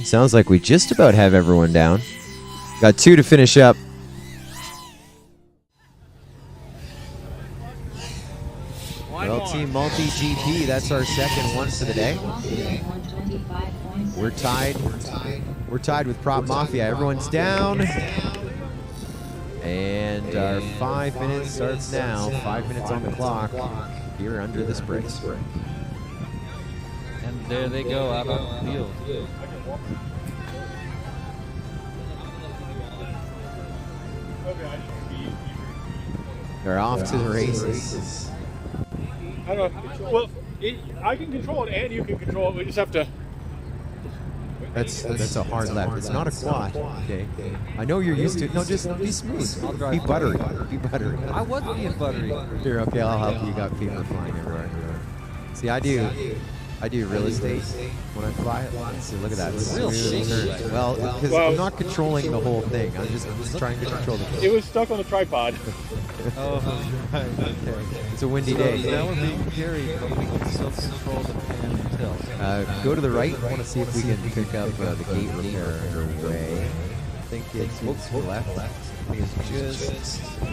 Sounds like we just about have everyone down. Got 2 to finish up. Well, Team Multi-GP, that's our second one for the day. We're tied. We're tied with Prop Mafia. Everyone's down. And our 5 minutes starts now. 5 minutes on the clock here under this break. And there they go out on the field. They're off to the races. I don't know. Well, I can control it and you can control it. We just have to. That's a hard lap. It's not a quad. Okay. I know you're used to it. No, just be smooth. Be buttery. Be buttery. I was being buttery. Here, okay, I'll help you. You got paper flying everywhere. See, I do real estate when I fly it. See, look at that. Real Smooth shaky. turns. Well, because I'm not controlling the whole thing. I'm just trying to control the It was stuck on the tripod. Oh, right. Okay. It's a windy day. Now we're being carried, but we can still control the pan and tilt. Go to the right. I want to see if we can pick up the gate repair underway. I think it's left. I think it's just. I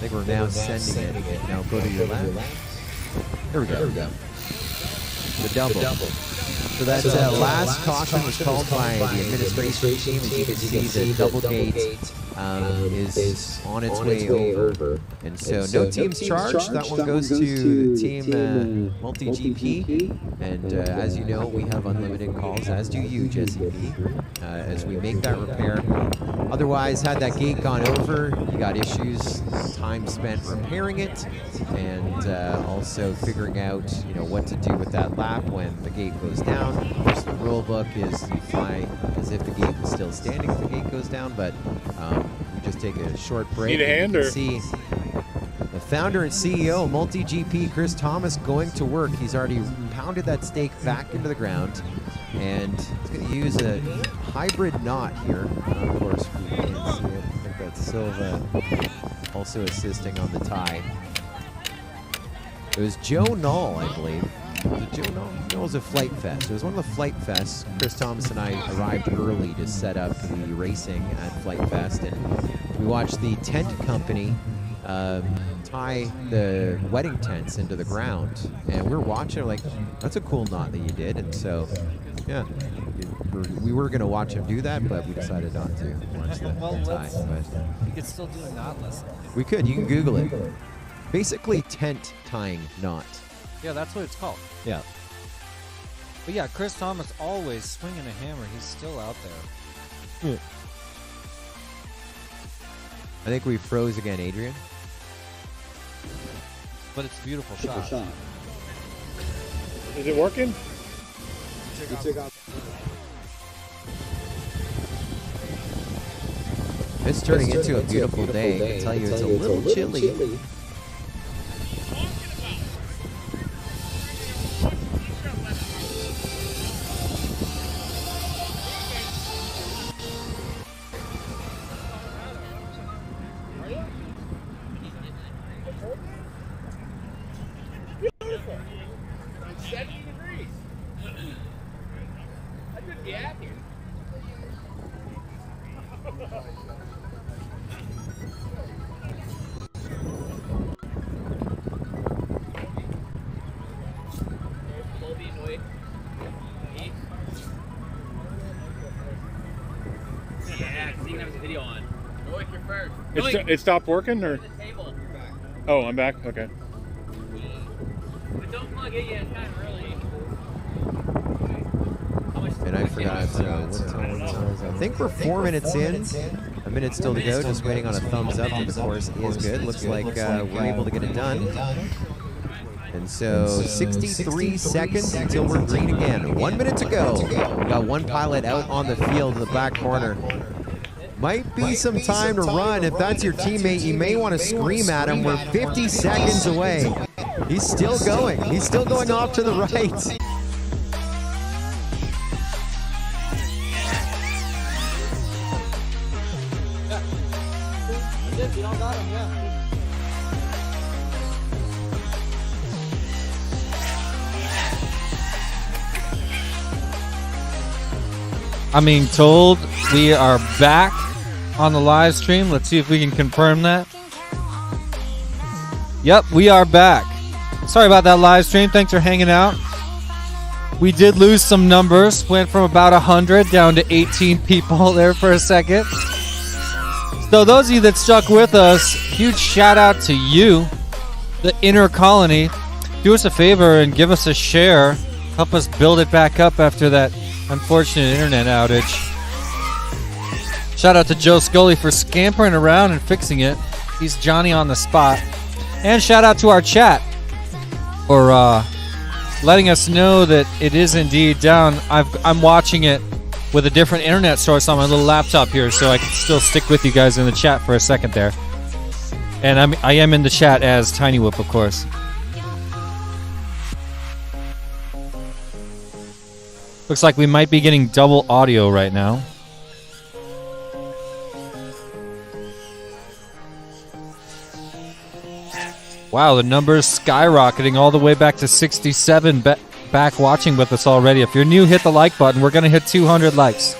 think we're now sending it. Now go to your left. There we go. The double. So that last caution was called by the administration team. As you can see, the double gate is on its way over. And so no teams charged. That one goes to Team Multi-GP. And as you know, we have unlimited calls, as do you, Jesse B, as we make that repair. Otherwise, had that gate gone over, you got issues, time spent repairing it, and also figuring out, what to do with that lap when the gate goes down. Of course, the rule book is you fly as if the gate was still standing if the gate goes down, but we just take a short break. Need a hand, or? See the founder and CEO, Multi-GP, Chris Thomas, going to work. He's already pounded that stake back into the ground, and he's going to use a hybrid knot here. Of course, we can't see it. I think that's Silva also assisting on the tie. It was Joe Knoll, I believe. Was it Joe Knoll? No, it was a Flight Fest. It was one of the Flight Fests. Chris Thomas and I arrived early to set up the racing at Flight Fest, and we watched the tent company tie the wedding tents into the ground. And we were watching, like, that's a cool knot that you did. And so, yeah, we were going to watch him do that, but we decided not to watch the tie. But We could still do a knot lesson. we could. You can Google it. Basically, tent tying knot. Yeah, that's what it's called. Yeah. But yeah, Chris Thomas always swinging a hammer. He's still out there. I think we froze again, Adrian. But it's a beautiful shot. Is it working? It's turning into a beautiful day. I can tell you, it's a little chilly. It stopped working, or? Oh, I'm back. Okay. And I forgot what time it is. I think we're 4 minutes in. A minute still to go. Just waiting on a thumbs up. And the course is good. Looks like we're able to get it done. And so 63 seconds until we're green again. 1 minute to go. We got one pilot out on the field in the back corner. Might be some time to run. If that's your teammate, you may want to scream at him. We're 50 seconds away. He's still going. He's still going off to the right. I'm being told we are back on the live stream. Let's see if we can confirm that. Yep, we are back. Sorry about that live stream. Thanks for hanging out. We did lose some numbers. Went from about 100 down to 18 people there for a second. So those of you that stuck with us, huge shout out to you, the inner colony. Do us a favor and give us a share. Help us build it back up after that unfortunate internet outage. Shout out to Joe Scully for scampering around and fixing it. He's Johnny on the spot. And shout out to our chat for letting us know that it is indeed down. I'm watching it with a different internet source on my little laptop here, so I can still stick with you guys in the chat for a second there. And I am in the chat as Tiny Whoop, of course. Looks like we might be getting double audio right now. Wow, the numbers skyrocketing all the way back to 67 back watching with us already. If you're new, hit the like button. We're going to hit 200 likes.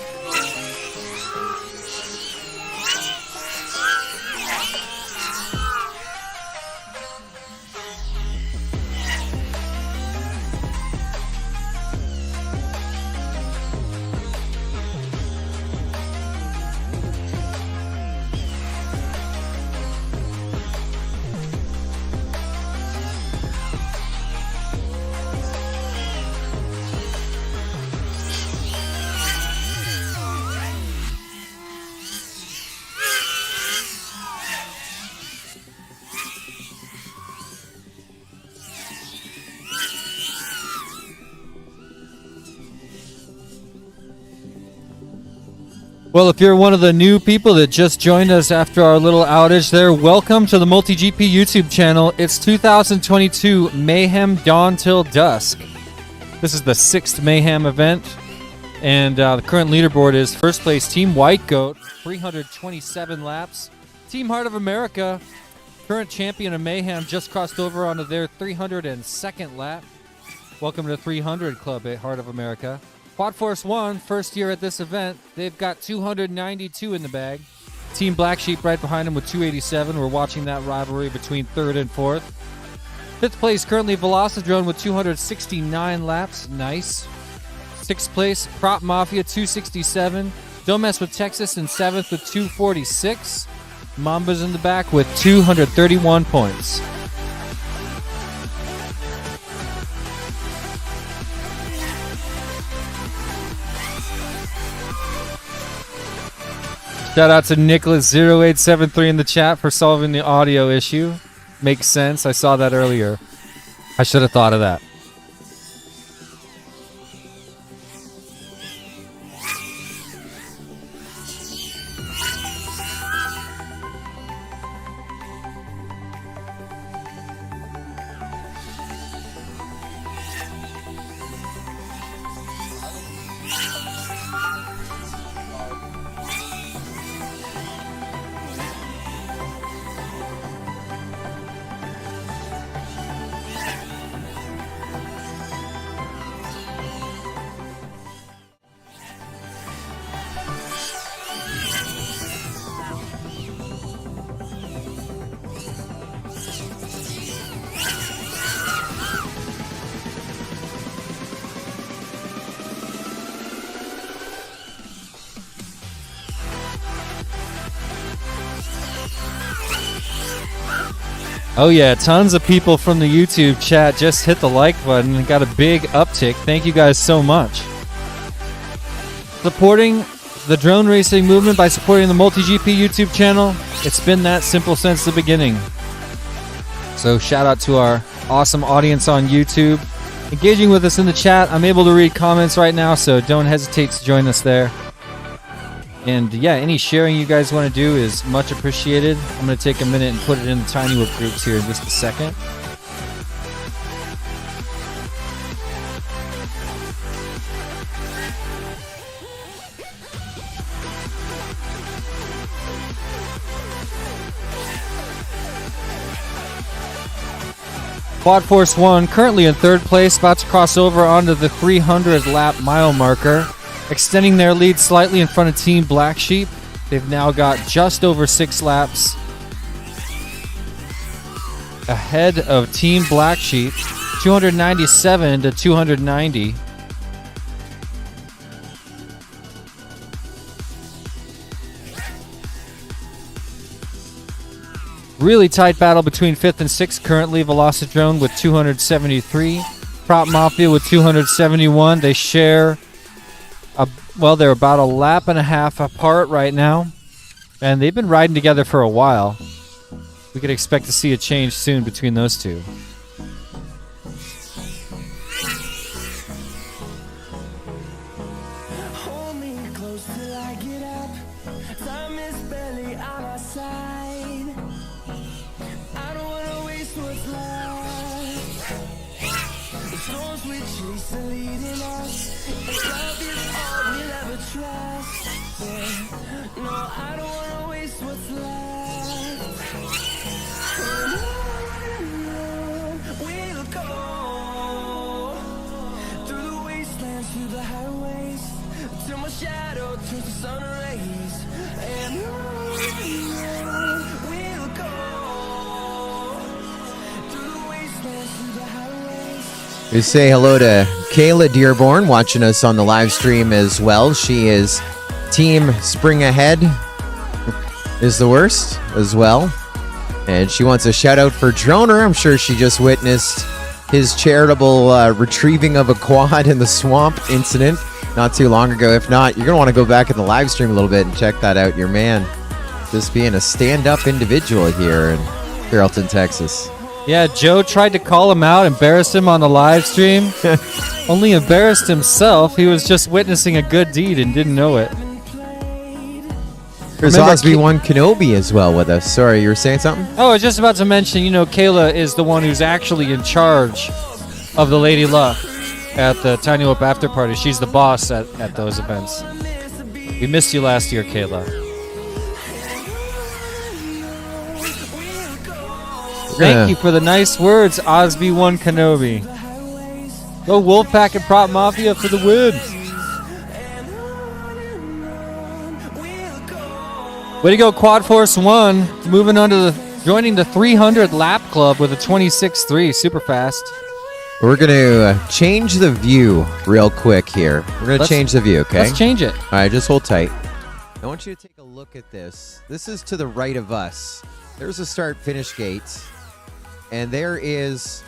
Well, if you're one of the new people that just joined us after our little outage there, welcome to the MultiGP YouTube channel. It's 2022 Mayhem Dawn Till Dusk. This is the 6th Mayhem event, and the current leaderboard is first place Team White Goat, 327 laps. Team Heart of America, current champion of Mayhem, just crossed over onto their 302nd lap. Welcome to the 300 Club at Heart of America. Quad Force 1, first year at this event. They've got 292 in the bag. Team Black Sheep right behind them with 287. We're watching that rivalry between 3rd and 4th. 5th place currently Velocidrone with 269 laps. Nice. 6th place Prop Mafia 267. Don't Mess with Texas in 7th with 246. Mamba's in the back with 231 points. Shout out to Nicholas0873 in the chat for solving the audio issue. Makes sense. I saw that earlier. I should have thought of that. Oh yeah, tons of people from the YouTube chat just hit the like button and got a big uptick. Thank you guys so much. Supporting the drone racing movement by supporting the MultiGP YouTube channel. It's been that simple since the beginning. So shout out to our awesome audience on YouTube. Engaging with us in the chat. I'm able to read comments right now, so don't hesitate to join us there. And yeah, any sharing you guys want to do is much appreciated. I'm going to take a minute and put it in the Tiny Whoop groups here in just a second. Quad Force 1 currently in 3rd place, about to cross over onto the 300 lap mile marker. extending their lead slightly in front of Team Black Sheep. They've now got just over 6 laps ahead of Team Black Sheep, 297 to 290. Really tight battle between 5th and 6th currently. Velocidrone with 273. Prop Mafia with 271. They share, they're about a lap and a half apart right now. And they've been riding together for a while. We could expect to see a change soon between those two. We say hello to Kayla Dearborn watching us on the live stream as well. She is Team Spring Ahead is the worst as well. And she wants a shout out for Droner. I'm sure she just witnessed his charitable retrieving of a quad in the swamp incident not too long ago. If not, you're going to want to go back in the live stream a little bit and check that out. Your man just being a stand-up individual here in Carrollton, Texas. Yeah, Joe tried to call him out, embarrassed him on the live stream. Only embarrassed himself. He was just witnessing a good deed and didn't know it. There's Osby1 Kenobi as well with us. Sorry, you were saying something? Oh, I was just about to mention, Kayla is the one who's actually in charge of the Lady Luck at the Tiny Whoop After Party. She's the boss at those events. We missed you last year, Kayla. Thank you for the nice words, Osby1 Kenobi. Go Wolfpack and Prop Mafia for the win. Way to go, Quad Force 1. Moving on to joining the 300 lap club with a 26.3, super fast. We're going to change the view real quick here. We're going to change the view, okay? Let's change it. All right, just hold tight. I want you to take a look at this. This is to the right of us. There's a start-finish gate. And there is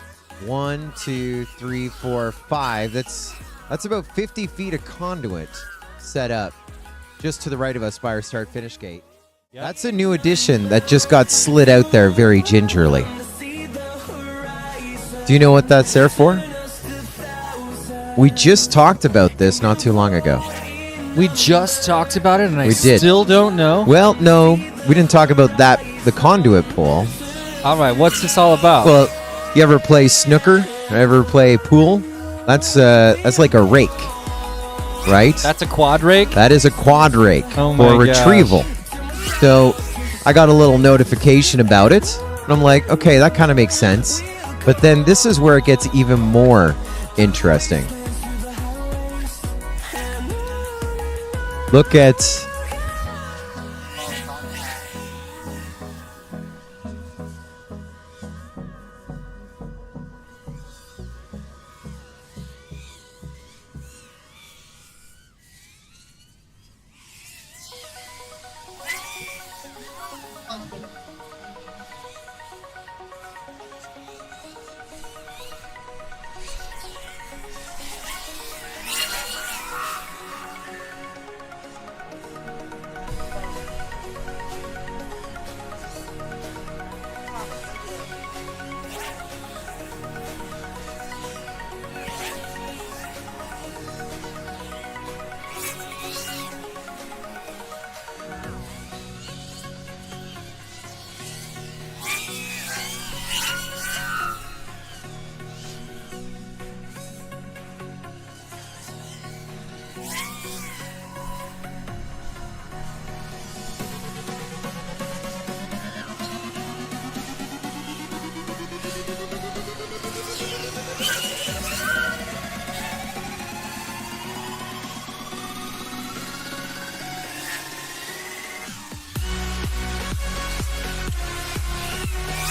1, 2, 3, 4, 5. That's about 50 feet of conduit set up just to the right of us by our start-finish gate. Yep. That's a new addition that just got slid out there very gingerly. Do you know what that's there for? We just talked about this not too long ago. We just talked about it, and I did. Still don't know. Well, no, we didn't talk about that, the conduit pole. All right, what's this all about? Well, you ever play snooker? Ever play pool? That's like a rake, right? That's a quad rake? That is a quad rake for retrieval. So I got a little notification about it, and I'm like, okay, that kind of makes sense. But then this is where it gets even more interesting. Look at...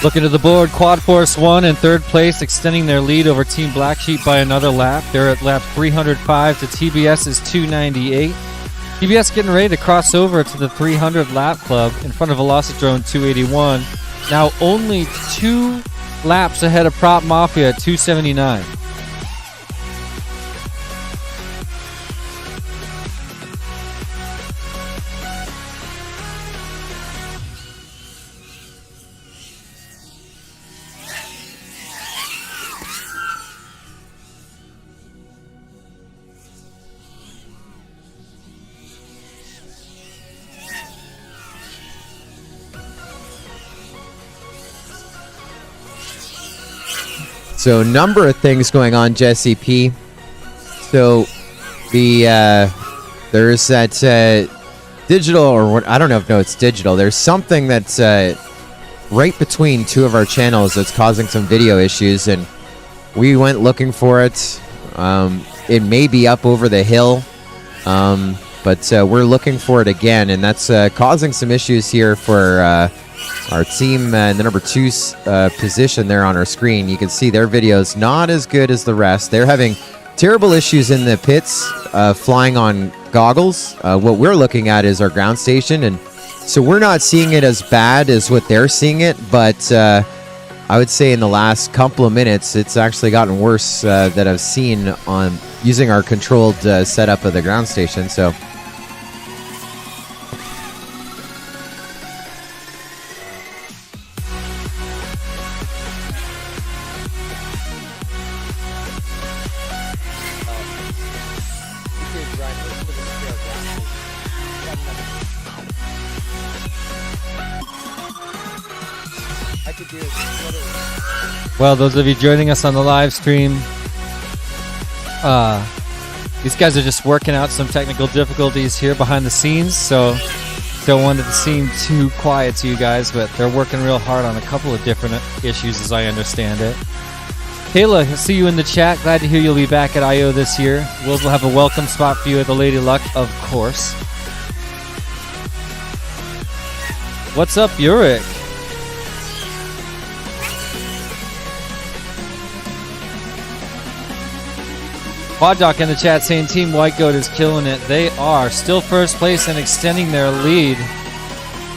Looking at the board, Quad Force 1 in third place, extending their lead over Team Black Sheep by another lap. They're at lap 305 to TBS's 298. TBS getting ready to cross over to the 300 lap club in front of Velocitron 281. Now only 2 laps ahead of Prop Mafia at 279. So, number of things going on, Jesse P. So, there's that digital, or what, I don't know if it's digital. There's something that's right between two of our channels that's causing some video issues, and we went looking for it. It may be up over the hill, but we're looking for it again, and that's causing some issues here for our team in the number 2 position there on our screen. You can see their video's not as good as the rest. They're having terrible issues in the pits, flying on goggles. What we're looking at is our ground station, and so we're not seeing it as bad as what they're seeing it, but I would say in the last couple of minutes, it's actually gotten worse that I've seen on using our controlled setup of the ground station. So Well, those of you joining us on the live stream, these guys are just working out some technical difficulties here behind the scenes, so don't want it to seem too quiet to you guys, but they're working real hard on a couple of different issues as I understand it. Kayla, I see you in the chat. Glad to hear you'll be back at I.O. this year. We'll have a welcome spot for you at the Lady Luck, of course. What's up, Yurik? Quad Doc in the chat saying Team White Goat is killing it. They are still first place and extending their lead.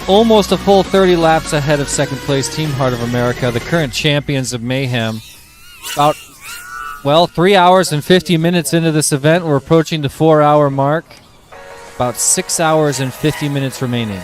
Almost a full 30 laps ahead of second place Team Heart of America, the current champions of Mayhem. About, 3 hours and 50 minutes into this event. We're approaching the 4-hour mark. About 6 hours and 50 minutes remaining.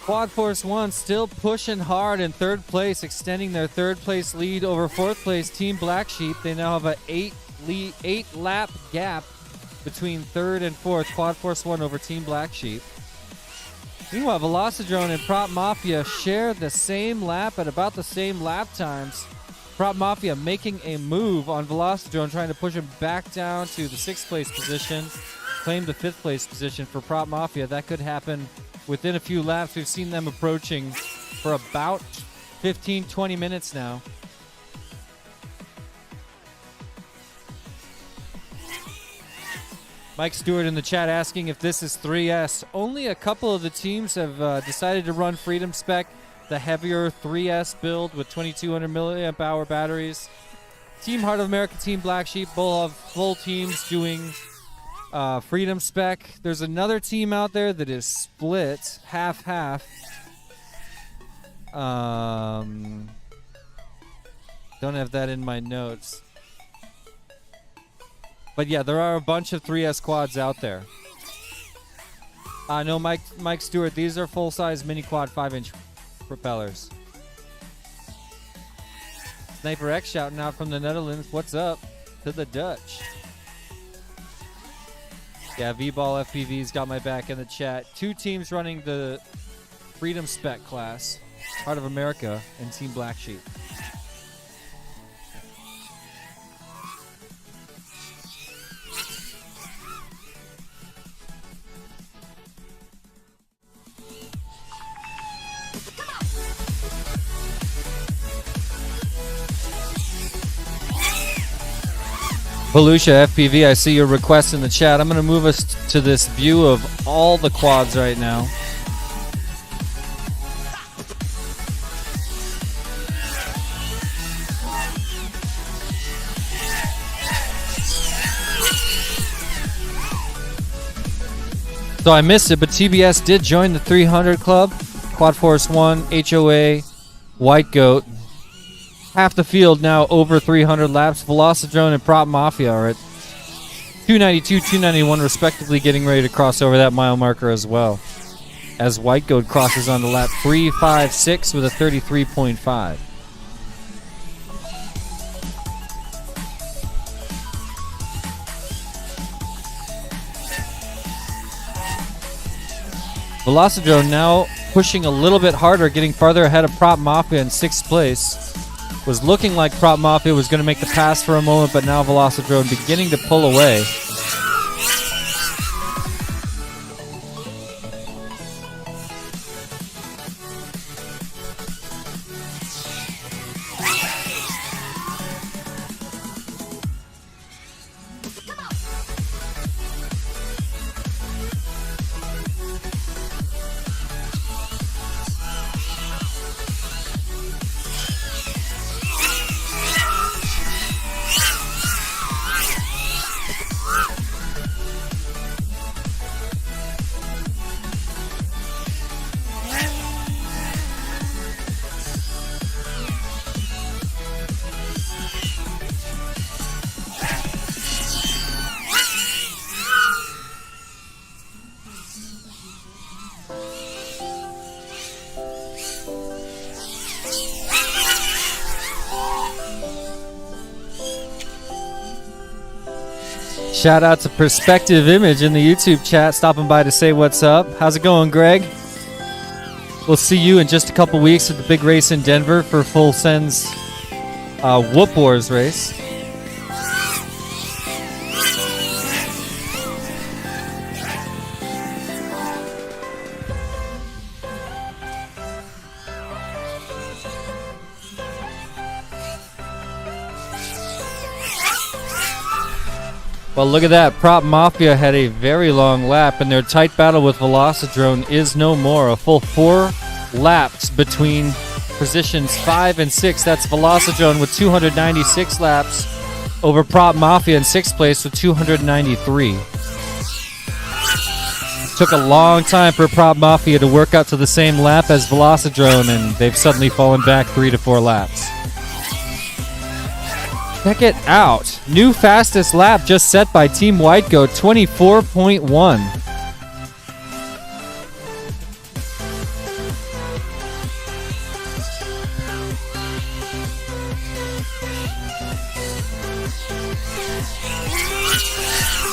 Quad Force 1 still pushing hard in third place, extending their third place lead over fourth place Team Black Sheep. They now have a 8-lap gap between third and fourth. Quad Force 1 over Team Black Sheep. Meanwhile, Velocidrone and Prop Mafia share the same lap at about the same lap times. Prop Mafia making a move on Velocidrone, trying to push him back down to the 6th place position, claim the 5th place position for Prop Mafia. That could happen within a few laps. We've seen them approaching for about 15-20 minutes now. Mike Stewart in the chat asking if this is 3S. Only a couple of the teams have decided to run Freedom Spec, the heavier 3S build with 2200 milliamp hour batteries. Team Heart of America, Team Black Sheep, both have full teams doing Freedom Spec. There's another team out there that is split half-half. Don't have that in my notes. But yeah, there are a bunch of 3S quads out there. No, Mike Stewart, these are full-size mini quad 5-inch propellers. Sniper X shouting out from the Netherlands, what's up to the Dutch? Yeah, V-Ball FPV's got my back in the chat. 2 teams running the Freedom Spec class, Heart of America and Team Black Sheep. Volusia FPV, I see your request in the chat. I'm going to move us to this view of all the quads right now. So I missed it, but TBS did join the 300 club. Quad Force 1, HOA, White Goat. Half the field now over 300 laps. Velocidrone and Prop Mafia are at 292, 291 respectively, getting ready to cross over that mile marker as well. As White Goat crosses on the lap 356 with a 33.5. Velocidrone now pushing a little bit harder, getting farther ahead of Prop Mafia in 6th place. Was looking like Prop Mafia was going to make the pass for a moment, but now Velocidrone beginning to pull away. Shout out to Perspective Image in the YouTube chat, stopping by to say what's up. How's it going, Greg? We'll see you in just a couple weeks at the big race in Denver for Full Send's Whoop Wars race. Well, look at that. Prop Mafia had a very long lap, and their tight battle with Velocidrone is no more. A full 4 laps between positions 5 and 6. That's Velocidrone with 296 laps over Prop Mafia in 6th place with 293. Took a long time for Prop Mafia to work out to the same lap as Velocidrone, and they've suddenly fallen back 3 to 4 laps. Check it out. New fastest lap just set by Team White Goat, 24.1.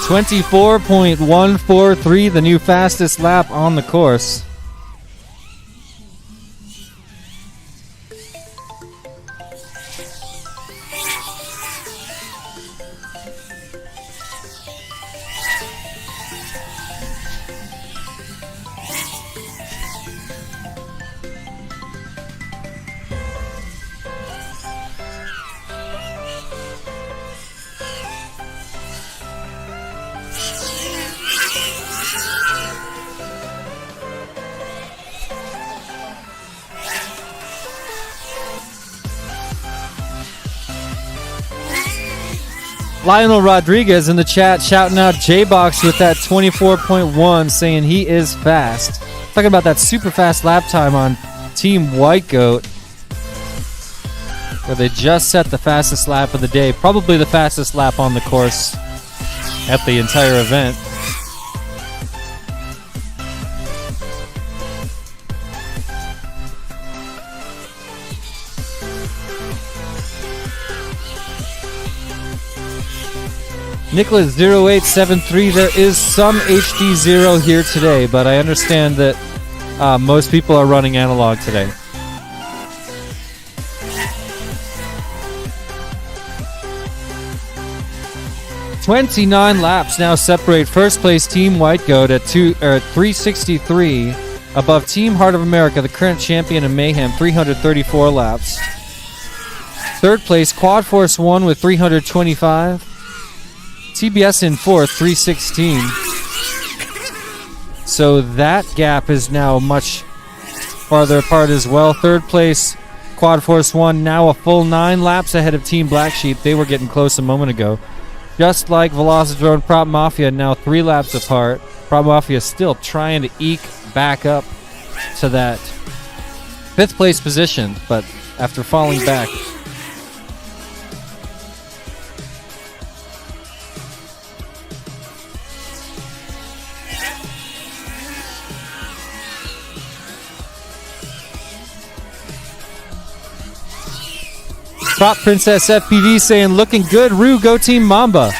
24.143, the new fastest lap on the course. Lionel Rodriguez in the chat shouting out J-Box with that 24.1, saying he is fast. Talking about that super fast lap time on Team White Goat, where they just set the fastest lap of the day. Probably the fastest lap on the course at the entire event. Nicholas 0873, there is some HD0 here today, but I understand that most people are running analog today. "29 laps now separate first place Team White Goat at 363, above Team Heart of America, the current champion in Mayhem, 334 laps. Third place Quad Force 1 with 325. TBS in fourth, 316. So that gap is now much farther apart as well. Third place, Quad Force 1, now a full 9 laps ahead of Team Black Sheep. They were getting close a moment ago. Just like Velocidrone, Prop Mafia now 3 laps apart. Prop Mafia still trying to eke back up to that 5th place position, but after falling back. Prop Princess FPV saying, looking good, Rue, go Team Mamba.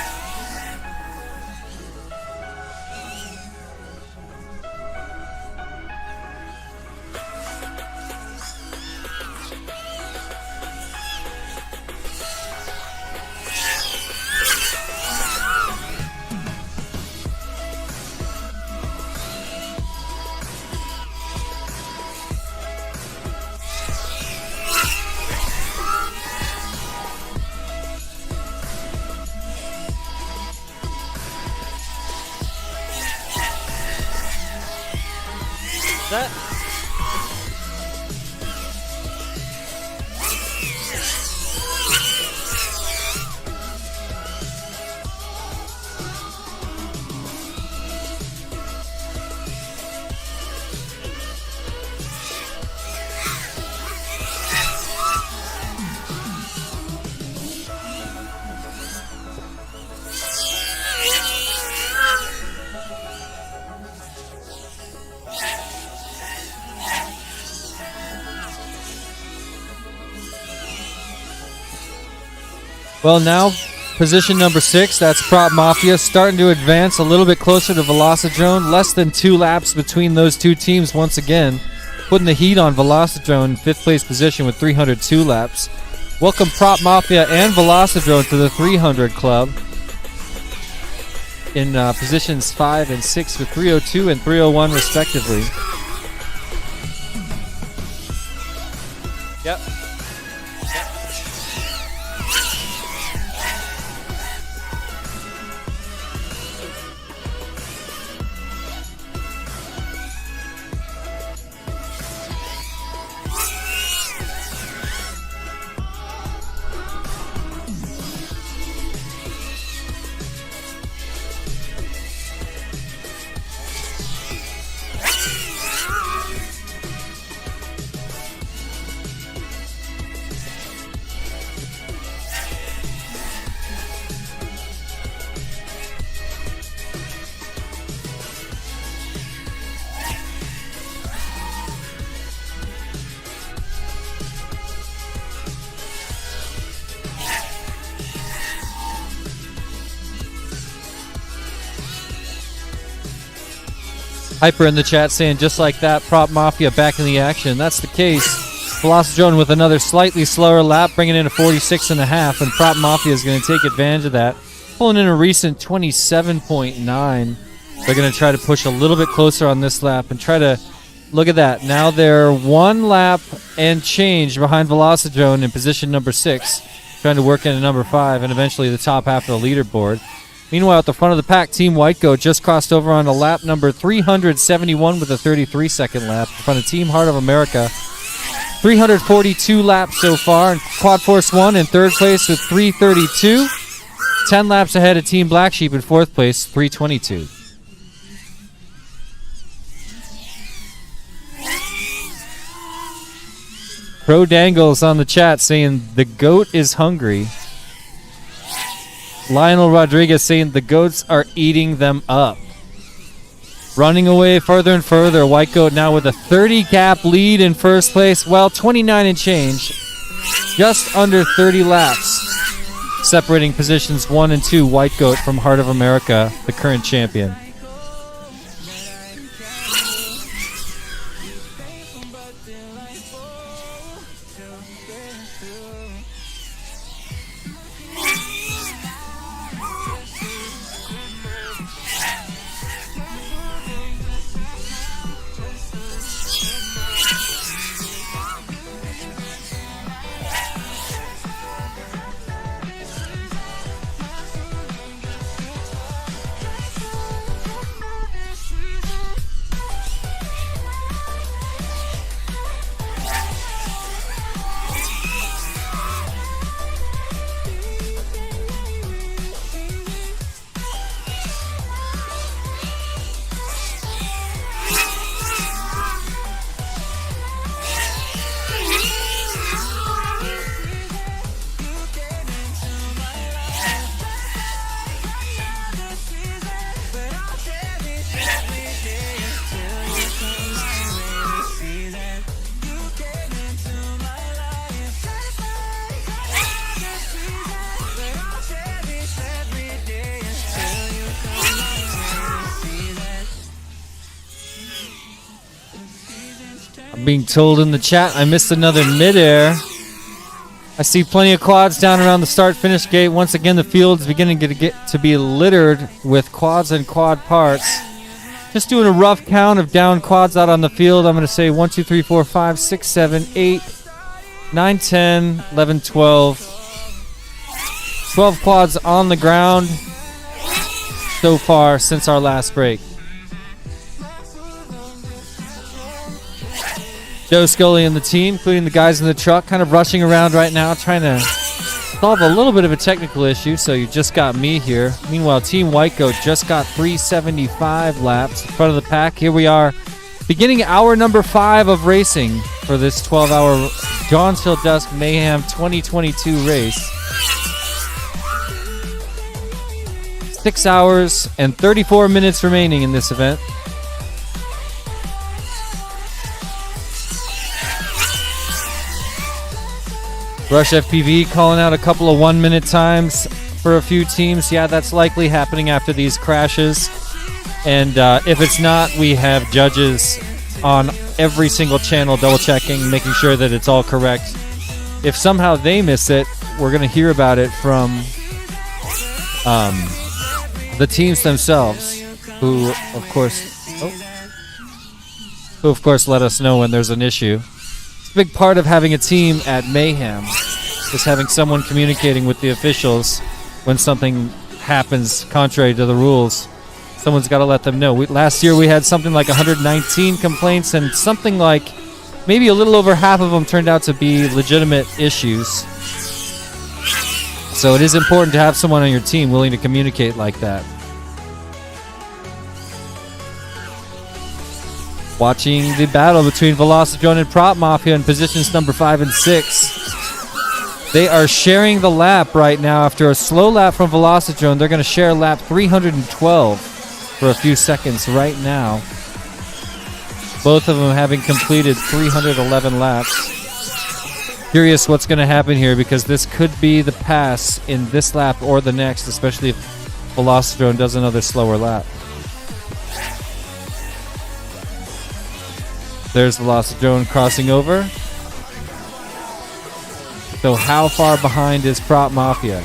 Well, now position number 6, that's Prop Mafia, starting to advance a little bit closer to Velocidrone. Less than 2 laps between those two teams once again, putting the heat on Velocidrone in 5th place position with 302 laps. Welcome Prop Mafia and Velocidrone to the 300 Club in positions 5 and 6 with 302 and 301 respectively. Yep. Hyper in the chat saying, just like that, Prop Mafia back in the action. That's the case. Velocitron with another slightly slower lap, bringing in a 46.5, and Prop Mafia is going to take advantage of that. Pulling in a recent 27.9. They're going to try to push a little bit closer on this lap and try to, look at that. Now they're 1 lap and change behind Velocitron in position number 6, trying to work into number 5 and eventually the top half of the leaderboard. Meanwhile, at the front of the pack, Team White Goat just crossed over on a lap number 371 with a 33-second lap. In front of Team Heart of America, 342 laps so far. And Quad Force 1 in 3rd place with 332. 10 laps ahead of Team Black Sheep in 4th place, 322. Pro Dangles on the chat saying the goat is hungry. Lionel Rodriguez saying the goats are eating them up. Running away further and further. White Goat now with a 30-gap lead in 1st place. Well, 29 and change. Just under 30 laps. Separating positions 1 and 2. White Goat from Heart of America, the current champion. Being told in the chat I missed another midair. I see plenty of quads down around the start-finish gate. Once again, the field is beginning to get to be littered with quads and quad parts. Just doing a rough count of down quads out on the field. I'm going to say 1, 2, 3, 4, 5, 6, 7, 8, 9, 10, 11, 12. 12 quads on the ground so far since our last break. Joe Scully and the team, including the guys in the truck, kind of rushing around right now, trying to solve a little bit of a technical issue, so you just got me here. Meanwhile, Team White Goat just got 375 laps in front of the pack. Here we are, beginning hour number 5 of racing for this 12-hour Dawn Till Dusk Mayhem 2022 race. 6 hours and 34 minutes remaining in this event. Rush FPV calling out a couple of 1-minute times for a few teams. Yeah, that's likely happening after these crashes. And if it's not, we have judges on every single channel double-checking, making sure that it's all correct. If somehow they miss it, we're going to hear about it from the teams themselves, who of course let us know when there's an issue. Big part of having a team at Mayhem is having someone communicating with the officials when something happens contrary to the rules. Someone's got to let them know. Last year we had something like 119 complaints, and something like maybe a little over half of them turned out to be legitimate issues. So it is important to have someone on your team willing to communicate like that. Watching the battle between Velocitron and Prop Mafia in positions number 5 and 6. They are sharing the lap right now. After a slow lap from Velocitron, they're going to share lap 312 for a few seconds right now. Both of them having completed 311 laps. Curious what's going to happen here, because this could be the pass in this lap or the next, especially if Velocitron does another slower lap. There's Velocitron crossing over. So how far behind is Prop Mafia?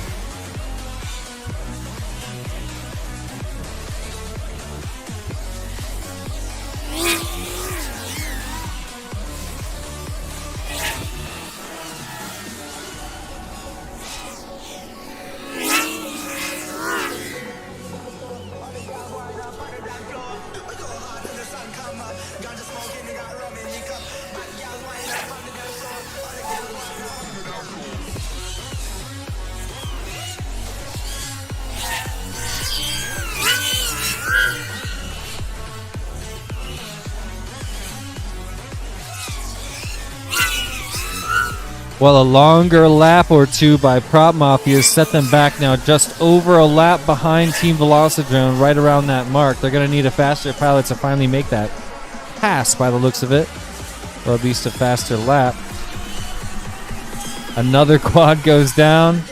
Well, a longer lap or two by Prop Mafia set them back now just over a lap behind Team Velocitron, right around that mark. They're going to need a faster pilot to finally make that pass by the looks of it, or at least a faster lap. Another quad goes down.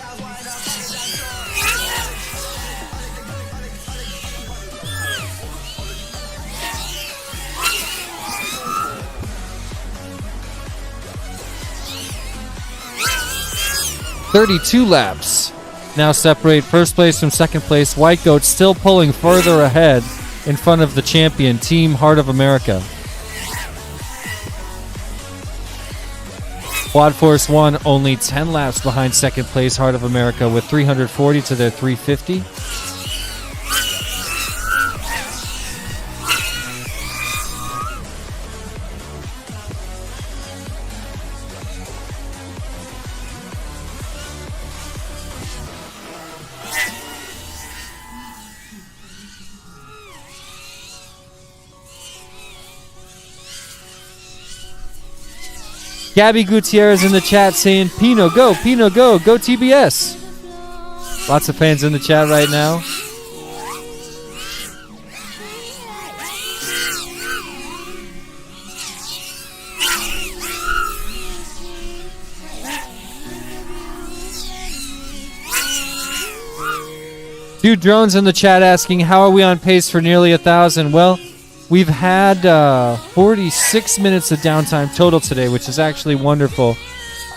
"32 laps now separate first place from second place. White Goat still pulling further ahead in front of the champion, Team Heart of America. Quad Force 1 only 10 laps behind second place, Heart of America, with 340 to their 350. Gabby Gutierrez in the chat saying, Pino, go TBS. Lots of fans in the chat right now. Dude Drones in the chat asking, how are we on pace for nearly 1,000? Well, we've had 46 minutes of downtime total today, which is actually wonderful.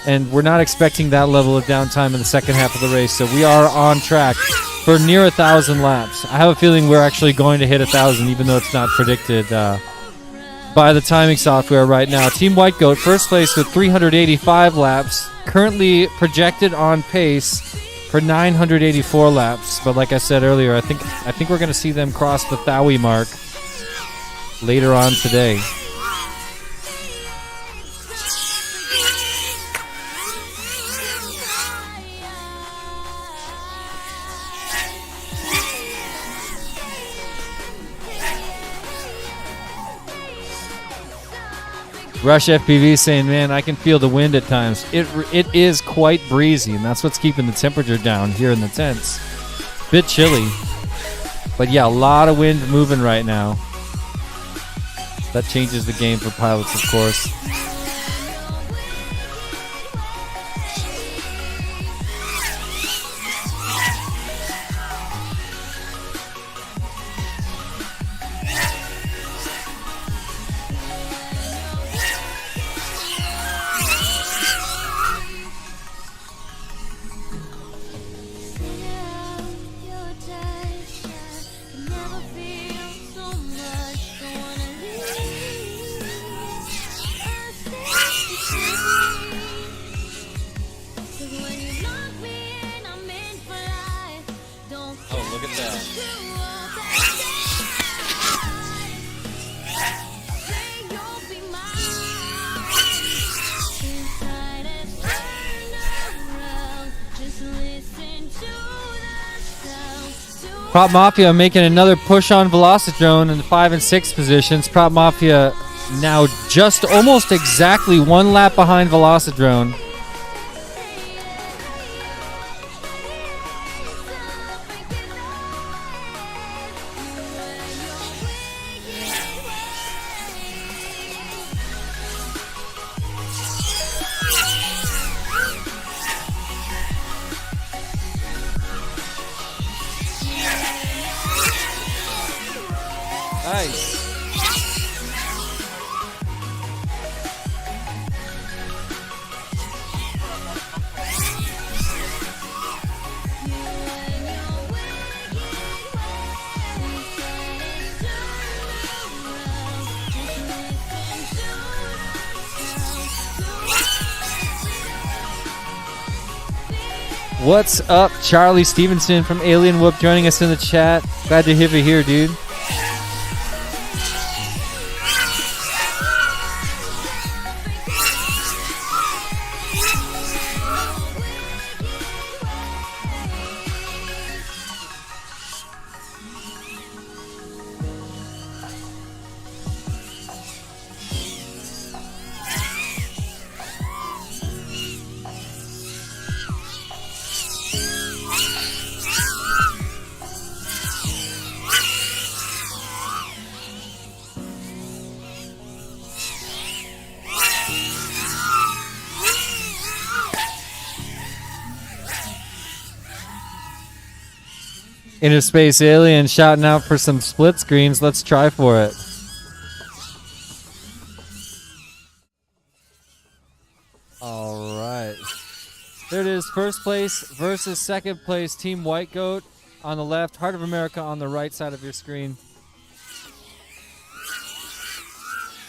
And we're not expecting that level of downtime in the second half of the race. So we are on track for near 1,000 laps. I have a feeling we're actually going to hit 1,000, even though it's not predicted by the timing software right now. Team White Goat, first place with 385 laps, currently projected on pace for 984 laps. But like I said earlier, I think we're going to see them cross the Thawi mark later on today. Rush FPV saying, man, I can feel the wind at times. It is quite breezy, and that's what's keeping the temperature down here in the tents. Bit chilly. But yeah, a lot of wind moving right now. That changes the game for pilots, of course. Prop Mafia making another push on Velocitron in the 5 and 6 positions. Prop Mafia now just almost exactly one lap behind Velocitron. What's up, Charlie Stevenson from Alien Whoop joining us in the chat. Glad to have you here, dude. Interspace Alien shouting out for some split screens. Let's try for it. All right. There it is. First place versus second place. Team White Goat on the left. Heart of America on the right side of your screen.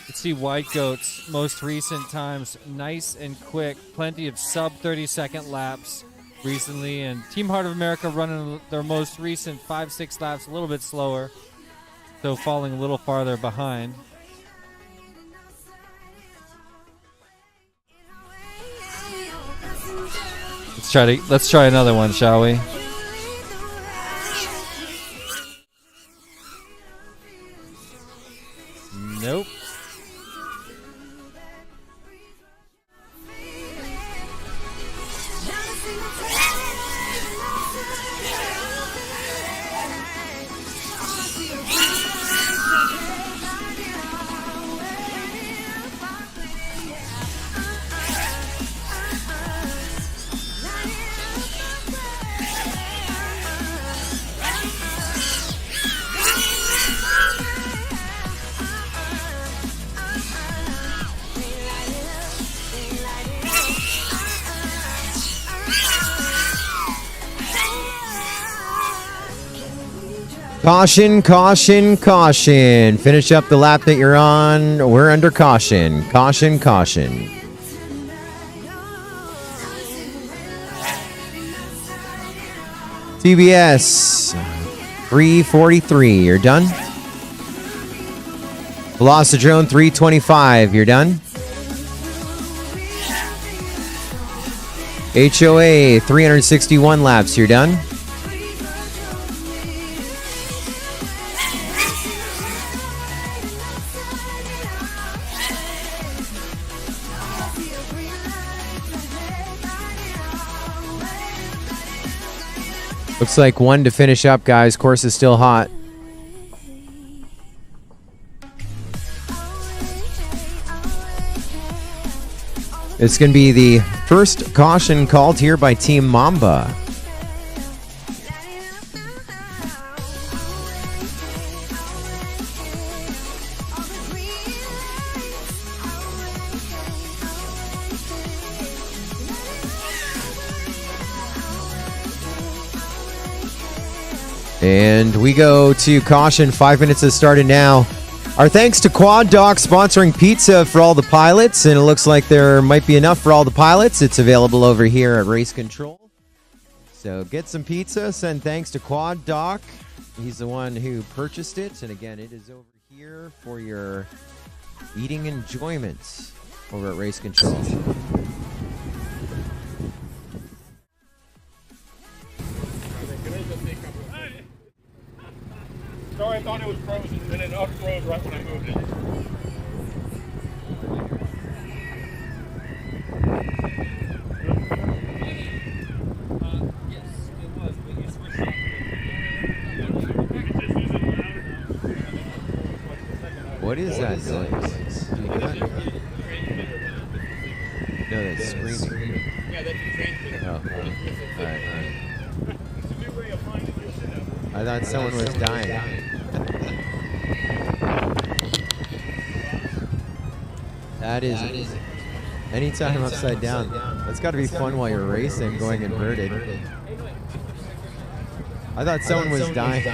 You can see White Goat's most recent times. Nice and quick. Plenty of sub 30-second laps recently, and Team Heart of America running their most recent 5-6 laps a little bit slower, so falling a little farther behind. Let's try another one, shall we? Nope. Caution, caution, caution. Finish up the lap that you're on. We're under caution. Caution, caution. TBS 343. You're done. Velocidrone 325. You're done. HOA 361 laps. You're done. Looks like one to finish up, guys. Course is still hot. It's going to be the first caution called here by Team Mamba. And we go to caution. 5 minutes has started now. Our thanks to Quad Doc sponsoring pizza for all the pilots. And it looks like there might be enough for all the pilots. It's available over here at Race Control. So get some pizza. Send thanks to Quad Doc. He's the one who purchased it. And again, it is over here for your eating enjoyment over at Race Control. Sorry, I thought it was frozen, and it unfroze right when I moved it. Yes, it was, but you switched off. What is that noise? Do you hear that? No, that's screaming. Yeah, that's a transmitter. Oh, all right. I thought someone was dying. That is anytime I'm upside down. That's got to be fun while you're racing, going inverted. I thought someone was dying.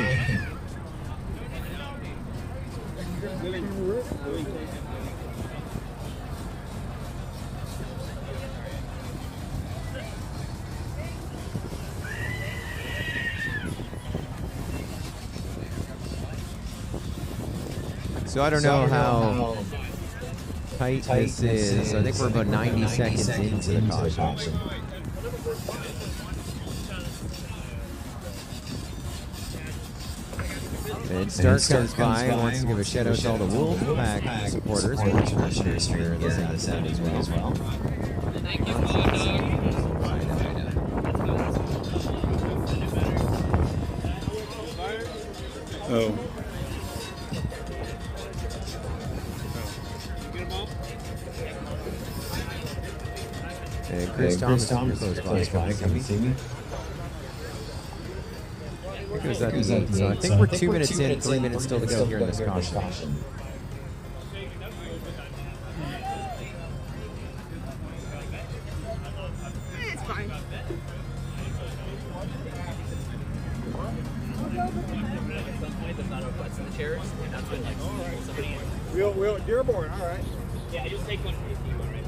So I don't know how tight this is. I think we're about 90 seconds into the caution. And Stark comes by and wants to give a shout out to all the Wolfpack supporters. We're listeners here in the sound as well. Oh. And Chris Thomas close by. Can you see me? I think we're 2 minutes in, 3 minutes still to go here in this caution. It's fine. We'll Dearborn, all right. Yeah, you'll take one for your team, all right?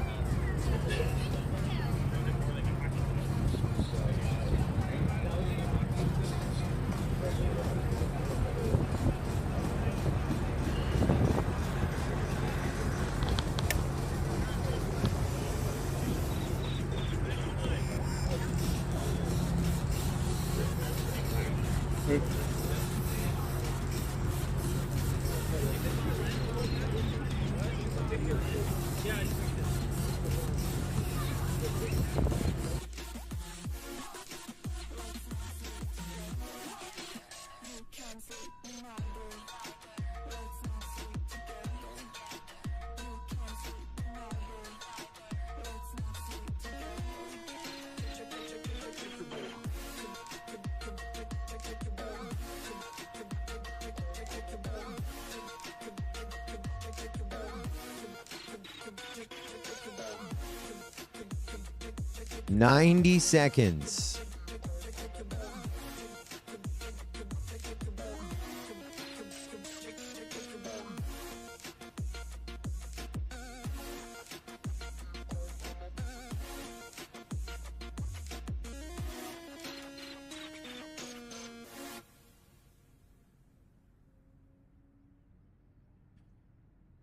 90 seconds.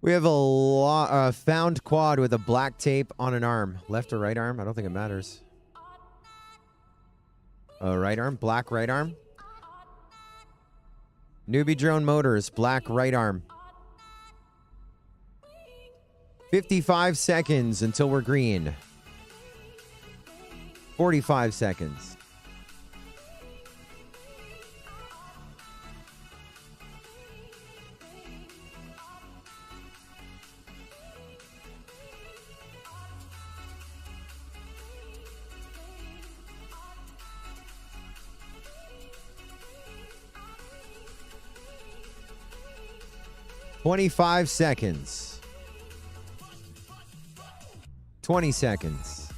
We have a found quad with a black tape on an arm. Left or right arm? I don't think it matters. Right arm. Black right arm. Newbie Drone Motors. Black right arm. 55 seconds until we're green. 45 seconds. $25 seconds. 20 seconds.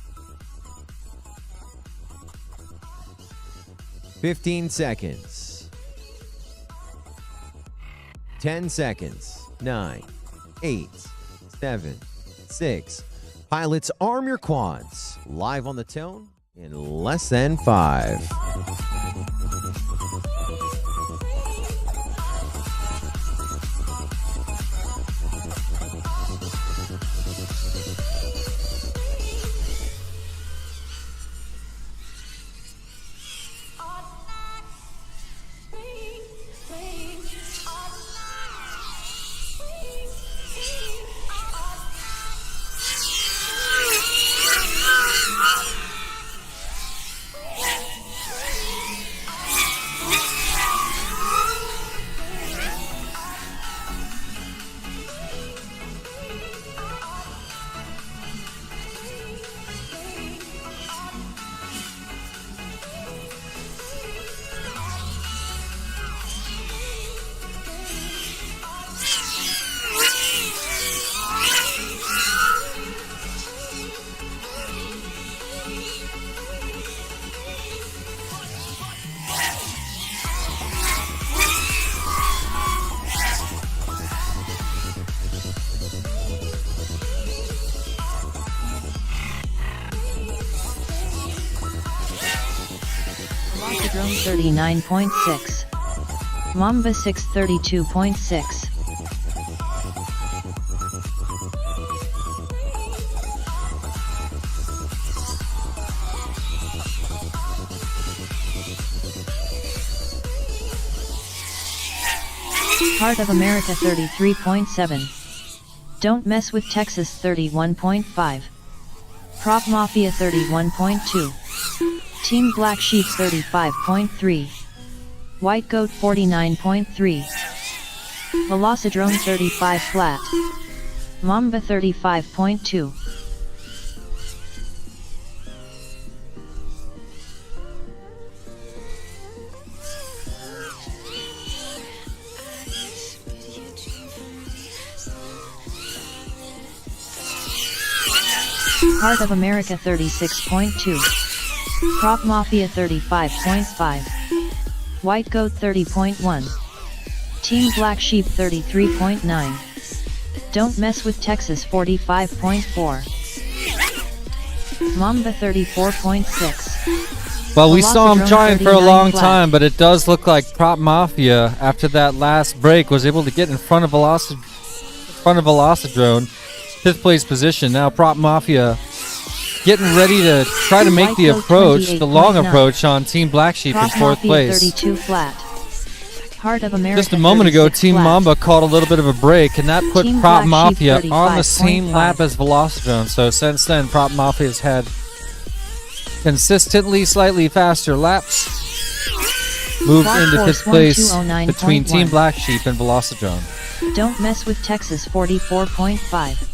15 seconds. 10 seconds. 9, 8, 7, 6. Pilots, arm your quads. Live on the tone in less than 5. Drone 39.6. Mamba 632.6. Heart of America 33.7. Don't Mess with Texas 31.5. Prop Mafia 31.2. Team Black Sheep 35.3. White Goat 49.3. Velocidrone 35 flat. Mamba 35.2. Heart of America 36.2. Prop Mafia 35.5. White Goat 30.1. Team Black Sheep 33.9. Don't Mess with Texas 45.4. Mamba 34.6. Well, we saw him Velocidrone trying for a 39 long flat. time, but it does look like Prop Mafia, after that last break, was able to get in front of Velocidrone, 5th place position. Now Prop Mafia getting ready to try to make White the Goat approach, the long 28.9. approach on Team Black Sheep in Prop 4th Mafia place. 32 flat. Heart of America Just a moment ago, 36 Team flat. Mamba called a little bit of a break, and that put Team Prop Black Sheep Mafia on the same 35.5. lap as Velocidrone. So since then, Prop Mafia has had consistently slightly faster laps. Moved Quad into Force 5th place 1209.1. between Team Black Sheep and Velocidrone. Don't Mess with Texas 44.5.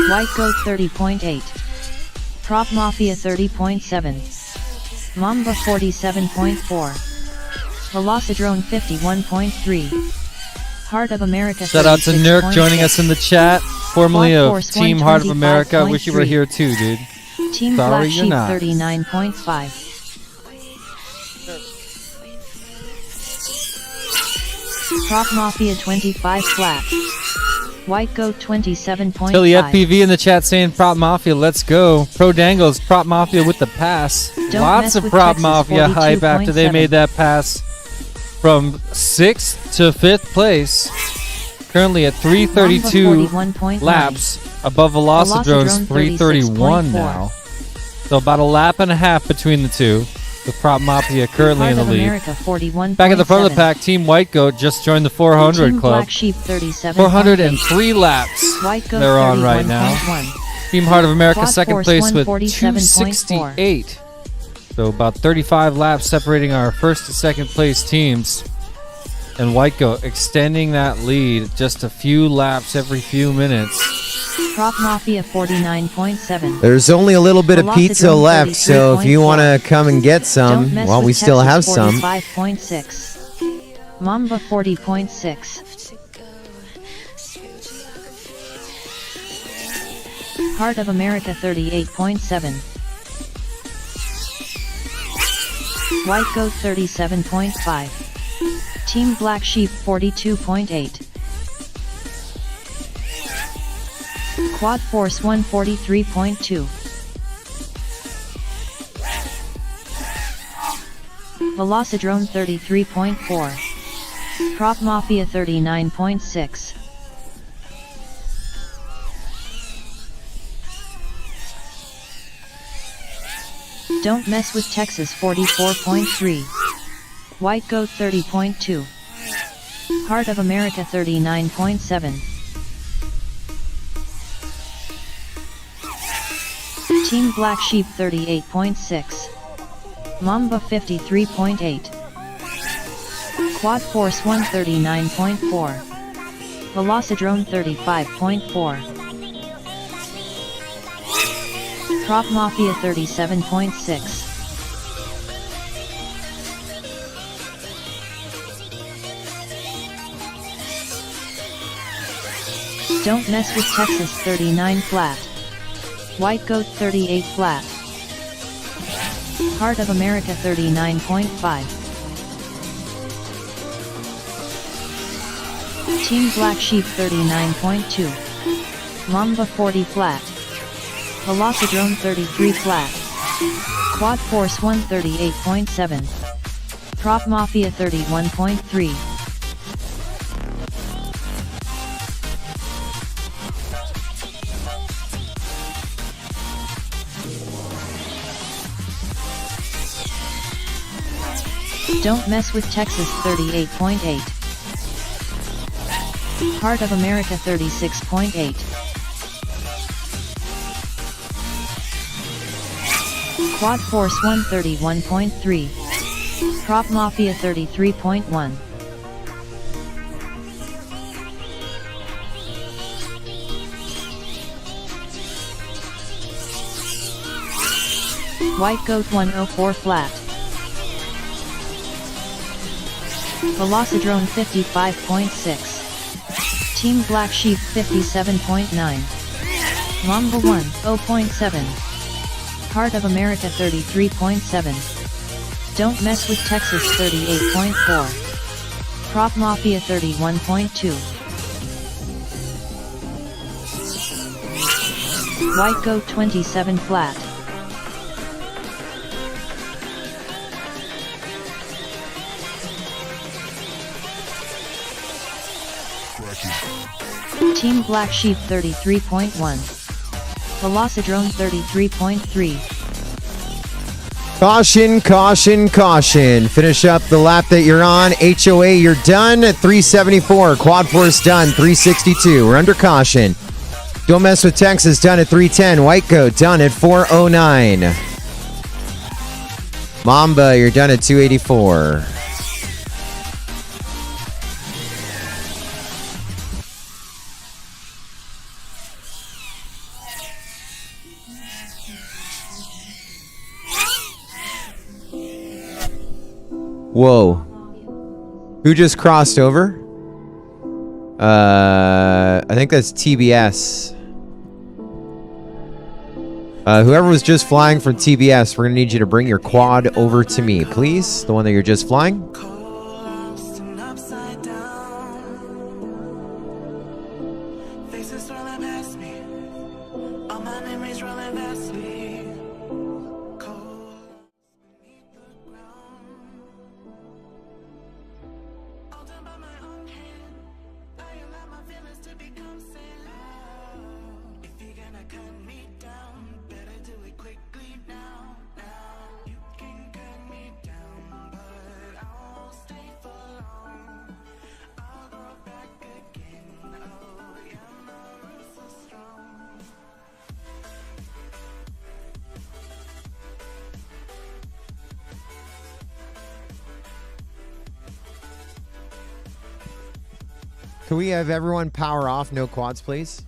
White Goat 30.8. Prop Mafia 30.7. Mamba 47.4. Velocidrone 51.3. Heart of America Shout out to Nurk joining us in the chat, formerly Quad of Force Team Heart of America. 125.3. Wish you were here too, dude. Team Sorry Black you're Sheep not. 39.5. Prop Mafia 25 flat. White Goat 27.5. Tilly FPV in the chat saying Prop Mafia, let's go. Pro Dangles, Prop Mafia with the pass. Don't Lots mess of with Prop Texas, Mafia hype after they 42.7. made that pass from 6th to 5th place. Currently at 332 Mamba 41.9. laps above Velocidrone's Velocidrone 331 36.4. now. So about a lap and a half between the two, with Prop Mafia currently Heart in the of lead. America 41.7. Back at the front of the pack, Team White Goat just joined the 400 Team club. Black Sheep 37. 403 laps White Goat they're on right now. 31.1. Team Heart of America Quad second Force place with 147.4. 268. So about 35 laps separating our first to second place teams. And White Goat extending that lead just a few laps every few minutes. Prop Mafia 49.7. There's only a little bit of pizza Velocidrone left, so if you 33.4. want to come and get Don't some, Mess well, with we still have Texas some. 45.6. Mamba 40.6. Heart of America 38.7. White Goat 37.5. Team Black Sheep 42.8. Quad Force 143.2. Velocidrone 33.4. Prop Mafia 39.6. Don't Mess with Texas 44.3. White Goat 30.2. Heart of America 39.7. Team Black Sheep 38.6. Mamba 53.8. Quad Force 139.4. Velocidrone 35.4. Prop Mafia 37.6. Don't Mess with Texas 39 flat. White Goat 38 flat. Heart of America 39.5. Team Black Sheep 39.2. Mamba 40 flat. Velocidrone 33 flat. Quad Force 138.7. Prop Mafia 31.3. Don't mess with Texas 38.8. Heart of America 36.8. Quad Force 131.3. Prop Mafia 33.1. White Goat 104 flat. Velocidrone 55.6. Team Black Sheep 57.9. Mamba 1 0.7. Heart of America 33.7. Don't mess with Texas 38.4. Prop Mafia 31.2. White Goat 27 flat. Team Black Sheep 33.1. Velocidrone 33.3. Caution, caution, caution. Finish up the lap that you're on. HOA, you're done at 374. Quad Force done, 362. We're under caution. Don't Mess with Texas done at 310. White Goat done at 409. Mamba, you're done at 284. Whoa. Who just crossed over? I think that's TBS. Whoever was just flying from TBS, we're going to need you to bring your quad over to me, please. The one that you're just flying. Can we have everyone power off? No quads, please.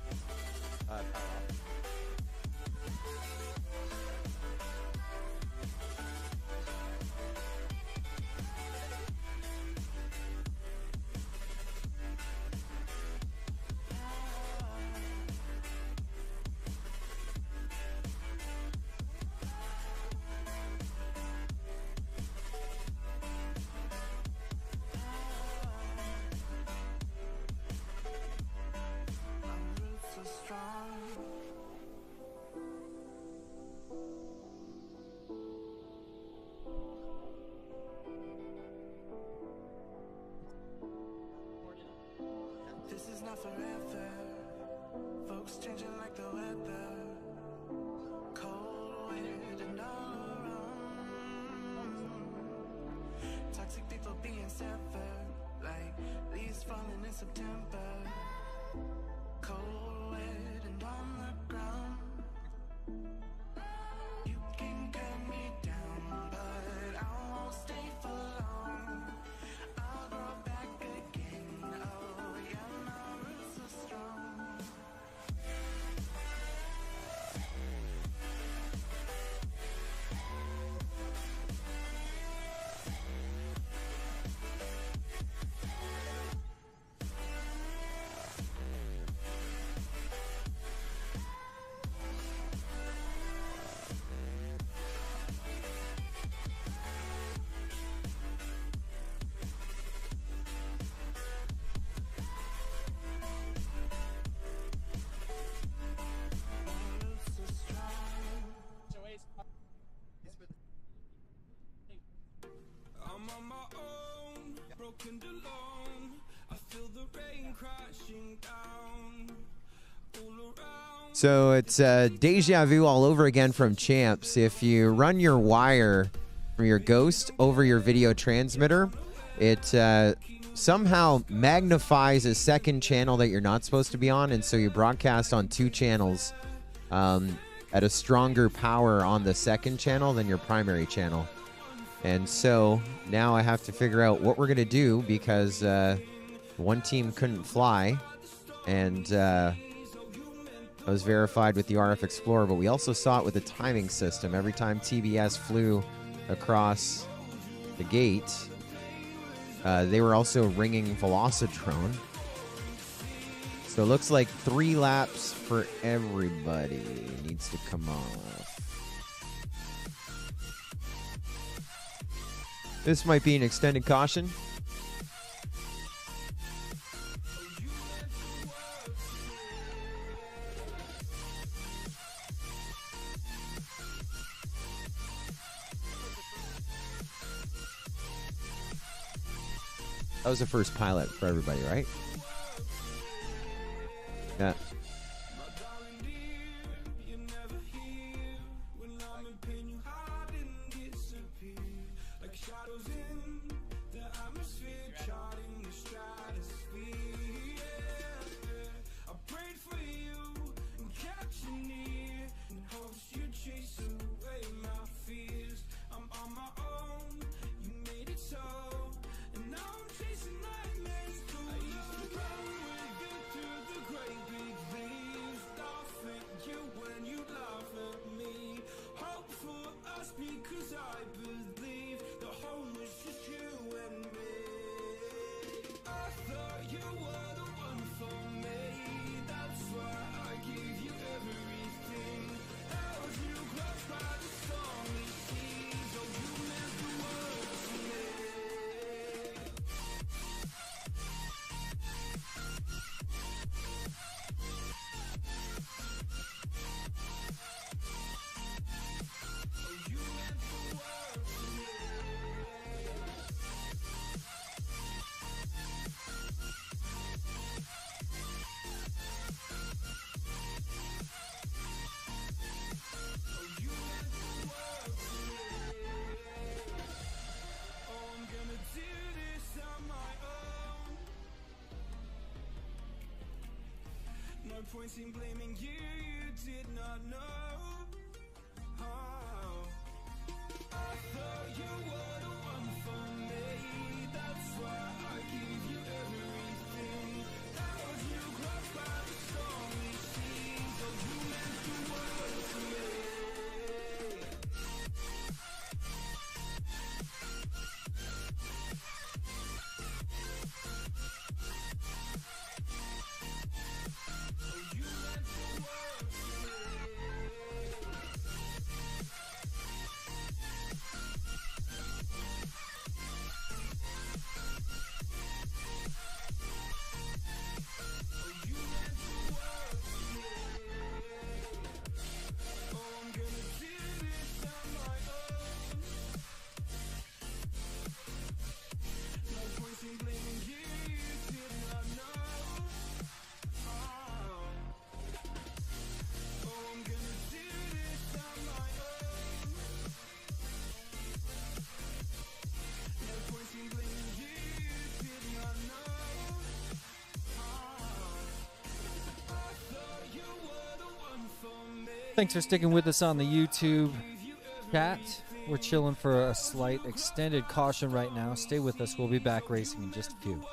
So it's deja vu all over again from Champs. If you run your wire from your Ghost over your video transmitter, it somehow magnifies a second channel that you're not supposed to be on, and so you broadcast on 2 channels at a stronger power on the second channel than your primary channel. And so now I have to figure out what we're going to do, because one team couldn't fly, and I was verified with the RF Explorer, but we also saw it with the timing system. Every time TBS flew across the gate, they were also ringing Velocitron. So it looks like 3 laps for everybody needs to come off. This might be an extended caution. That was the first pilot for everybody, right? Yeah. Points in blaming you, you did not know. Oh. I thought you were the one for me. That's why I give you everything. Held you close by the stormy seas. Oh, you meant the world to me. Thanks for sticking with us on the YouTube chat. We're chilling for a slight extended caution right now. Stay with us. We'll be back racing in just a few.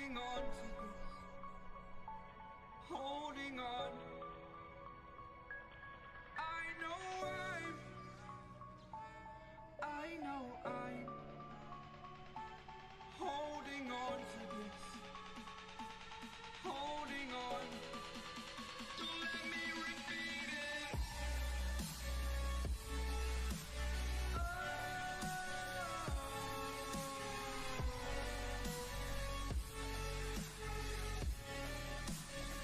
holding on to this, holding on. I know I'm holding on to this, holding on. Don't let me repeat it.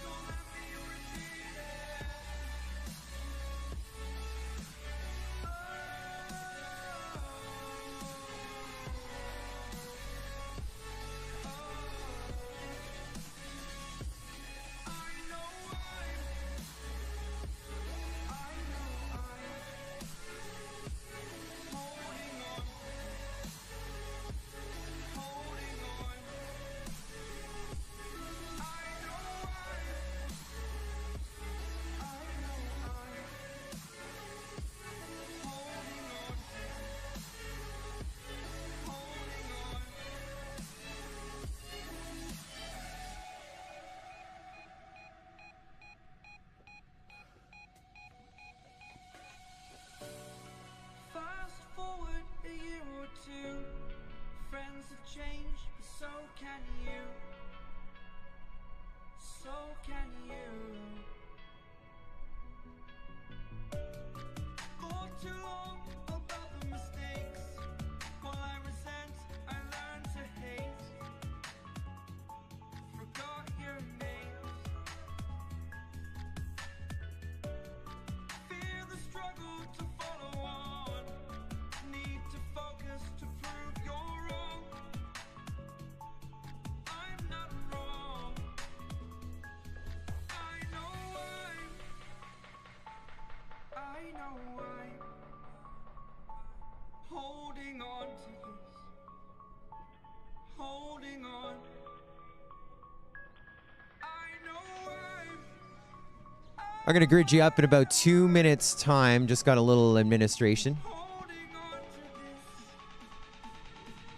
Don't let me repeat it. Fast forward a year or two, friends have changed, but so can you. So can you. Thought too long about the mistakes. While I resent, I learned to hate. Forgot your names. Fear the struggle to follow on. Need to focus to prove you're wrong. I'm not wrong. I know I'm holding on to this, holding on. I know I'm going to grid you up in about 2 minutes' time. Just got a little administration. holding on to this,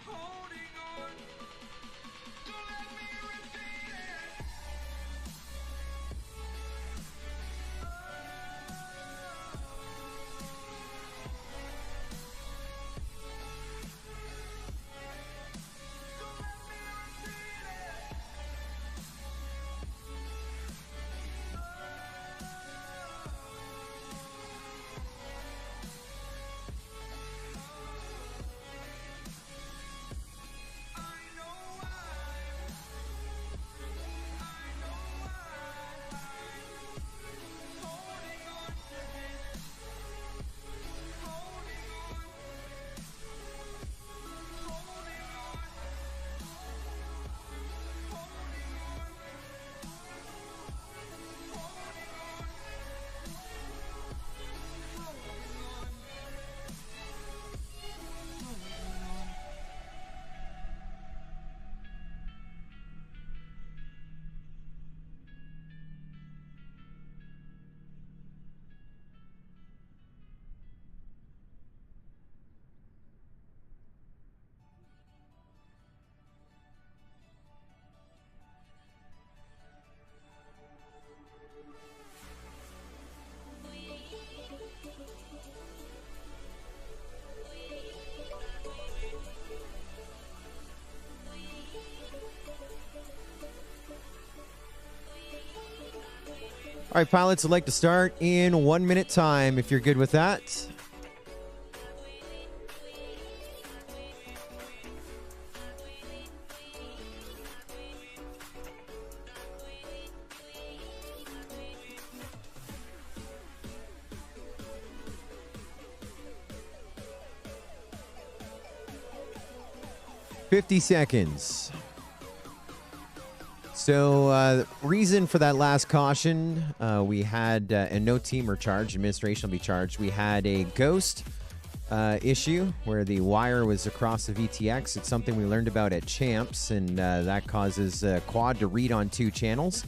holding on. Don't let me repeat it. Don't let me repeat it. All right, pilots, I'd like to start in 1 minute time, if you're good with that. "50 seconds. So, reason for that last caution, we had, and no team or charge, administration will be charged. We had a ghost issue where the wire was across the VTX. It's something we learned about at Champs, and that causes quad to read on 2 channels.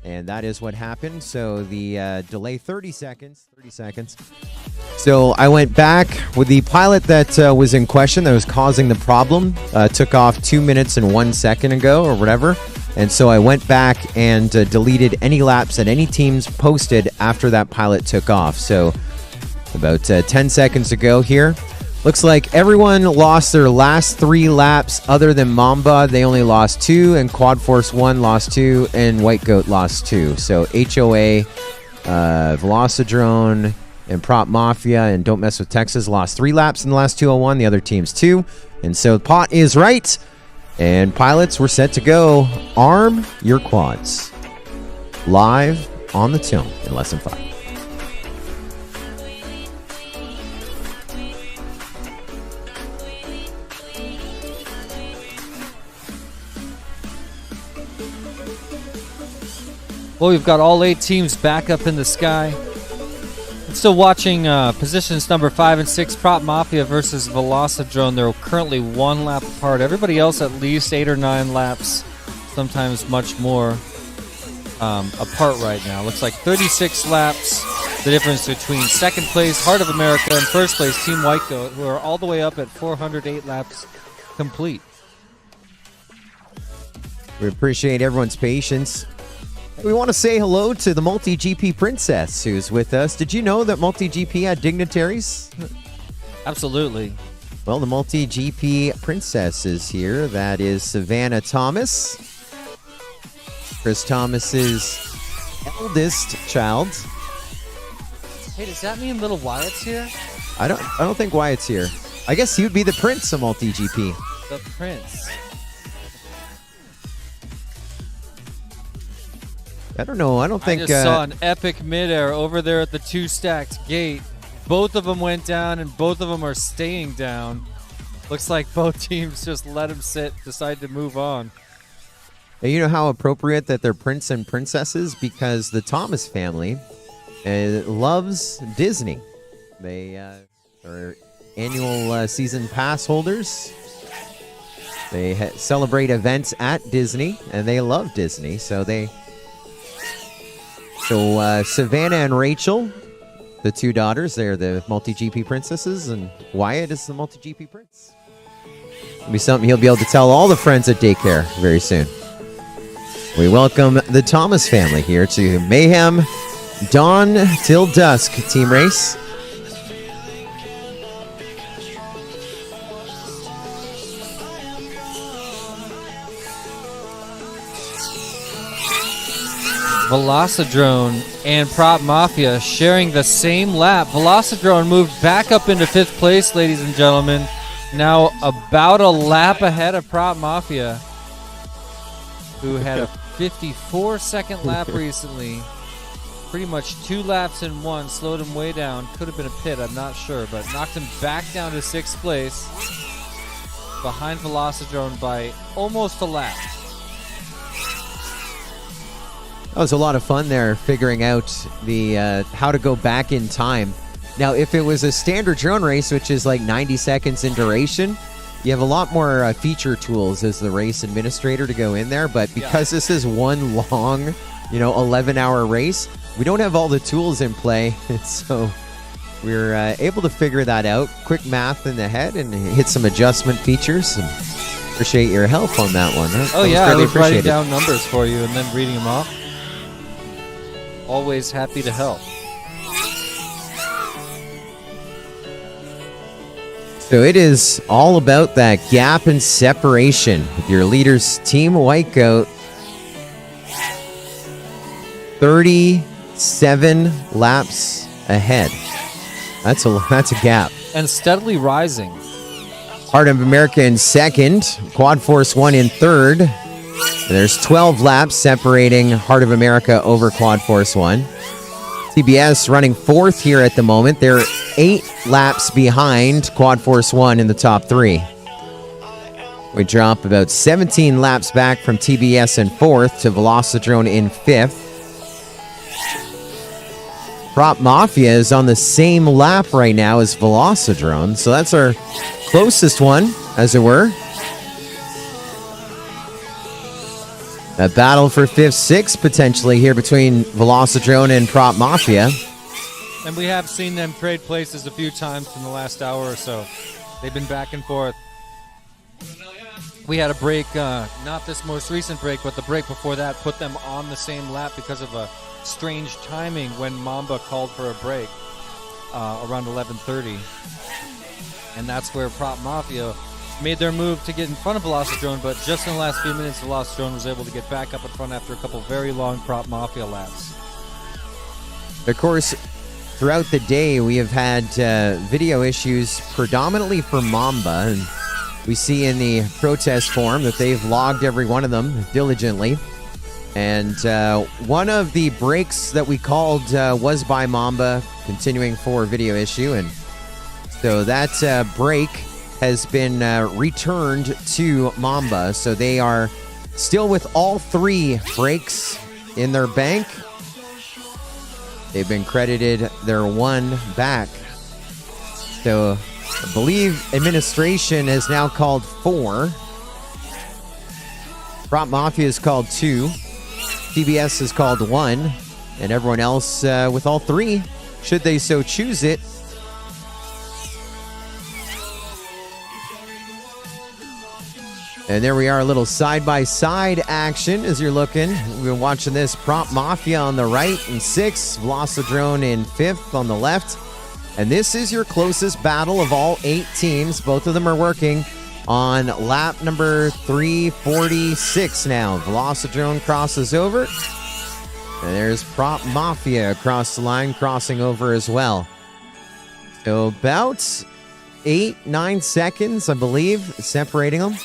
And that is what happened. So the delay 30 seconds. So I went back with the pilot that was in question that was causing the problem. Took off 2 minutes and 1 second ago or whatever. And so I went back and deleted any laps that any teams posted after that pilot took off. So about 10 seconds ago here. Looks like everyone lost their last 3 laps other than Mamba. They only lost 2, and Quad Force 1 lost 2, and White Goat lost 2. So HOA, Velocidrone, and Prop Mafia and Don't Mess with Texas lost 3 laps in the last 201. The other teams 2. And so the pot is right. And pilots were set to go. Arm your quads. Live on the Tone in less than 5. Well, we've got all 8 teams back up in the sky. I'm still watching positions number 5 and 6, Prop Mafia versus Velocidrone. They're currently 1 lap apart. Everybody else at least 8 or 9 laps, sometimes much more, apart right now. Looks like 36 laps, the difference between second place, Heart of America, and first place, Team White Goat, who are all the way up at 408 laps complete. We appreciate everyone's patience. We want to say hello to the Multi-GP Princess who's with us. Did you know that Multi-GP had dignitaries? Absolutely. Well, the Multi-GP Princess is here. That is Savannah Thomas, Chris Thomas's eldest child. Hey, does that mean little Wyatt's here? I don't think Wyatt's here. I guess he would be the prince of Multi-GP. The prince. I don't know. I don't think. I just saw an epic midair over there at the 2-stacked gate. Both of them went down, and both of them are staying down. Looks like both teams just let him sit, decide to move on. You know how appropriate that they're prince and princesses? Because the Thomas family loves Disney. They are annual season pass holders. They celebrate events at Disney, and they love Disney. So Savannah and Rachel, the 2 daughters, they're the Multi-GP princesses, and Wyatt is the Multi-GP prince. It'll be something he'll be able to tell all the friends at daycare very soon. We welcome the Thomas family here to Mayhem Dawn till Dusk team race. Velocidrone and Prop Mafia sharing the same lap. Velocidrone moved back up into 5th place, ladies and gentlemen. Now about a lap ahead of Prop Mafia, who had a 54-second lap recently. Pretty much 2 laps in 1, slowed him way down. Could have been a pit, I'm not sure, but knocked him back down to 6th place, behind Velocidrone by almost a lap. That was a lot of fun there, figuring out the how to go back in time. Now, if it was a standard drone race, which is like 90 seconds in duration, you have a lot more feature tools as the race administrator to go in there. But because this is one long, 11-hour race, we don't have all the tools in play. So we're able to figure that out. Quick math in the head and hit some adjustment features. And appreciate your help on that one. Oh, yeah, I was writing down numbers for you and then reading them off. Always happy to help. So it is all about that gap and separation with your leaders, Team White Goat. 37 laps ahead. That's a gap. And steadily rising. Heart of America in second. Quad Force 1 in third. There's 12 laps separating Heart of America over Quad Force 1. TBS running 4th here at the moment. They're 8 laps behind Quad Force 1 in the top 3. We drop about 17 laps back from TBS in 4th to Velocidrone in 5th. Prop Mafia is on the same lap right now as Velocidrone, so that's our closest one, as it were. A battle for 5th, 6th potentially here between Velocidrone and Prop Mafia. And we have seen them trade places a few times in the last hour or so. They've been back and forth. We had a break, not this most recent break, but the break before that, put them on the same lap because of a strange timing when Mamba called for a break around 11:30. And that's where Prop Mafia made their move to get in front of Velocidrone, but just in the last few minutes, Velocidrone was able to get back up in front after a couple very long Prop Mafia laps. Of course, throughout the day, we have had video issues predominantly for Mamba. And we see in the protest form that they've logged every one of them diligently. And one of the breaks that we called was by Mamba, continuing for video issue. And so that break has been returned to Mamba. So they are still with all 3 breaks in their bank. They've been credited their 1 back. So I believe administration has now called 4. Prop Mafia is called 2. TBS is called 1. And everyone else with all 3, should they so choose it. And there we are, a little side-by-side action as you're looking. We've been watching this. Prop Mafia on the right in 6th, Velocidrone in 5th on the left. And this is your closest battle of all 8 teams. Both of them are working on lap number 346 now. Velocidrone crosses over. And there's Prop Mafia across the line, crossing over as well. So about 8-9 seconds, I believe, separating them.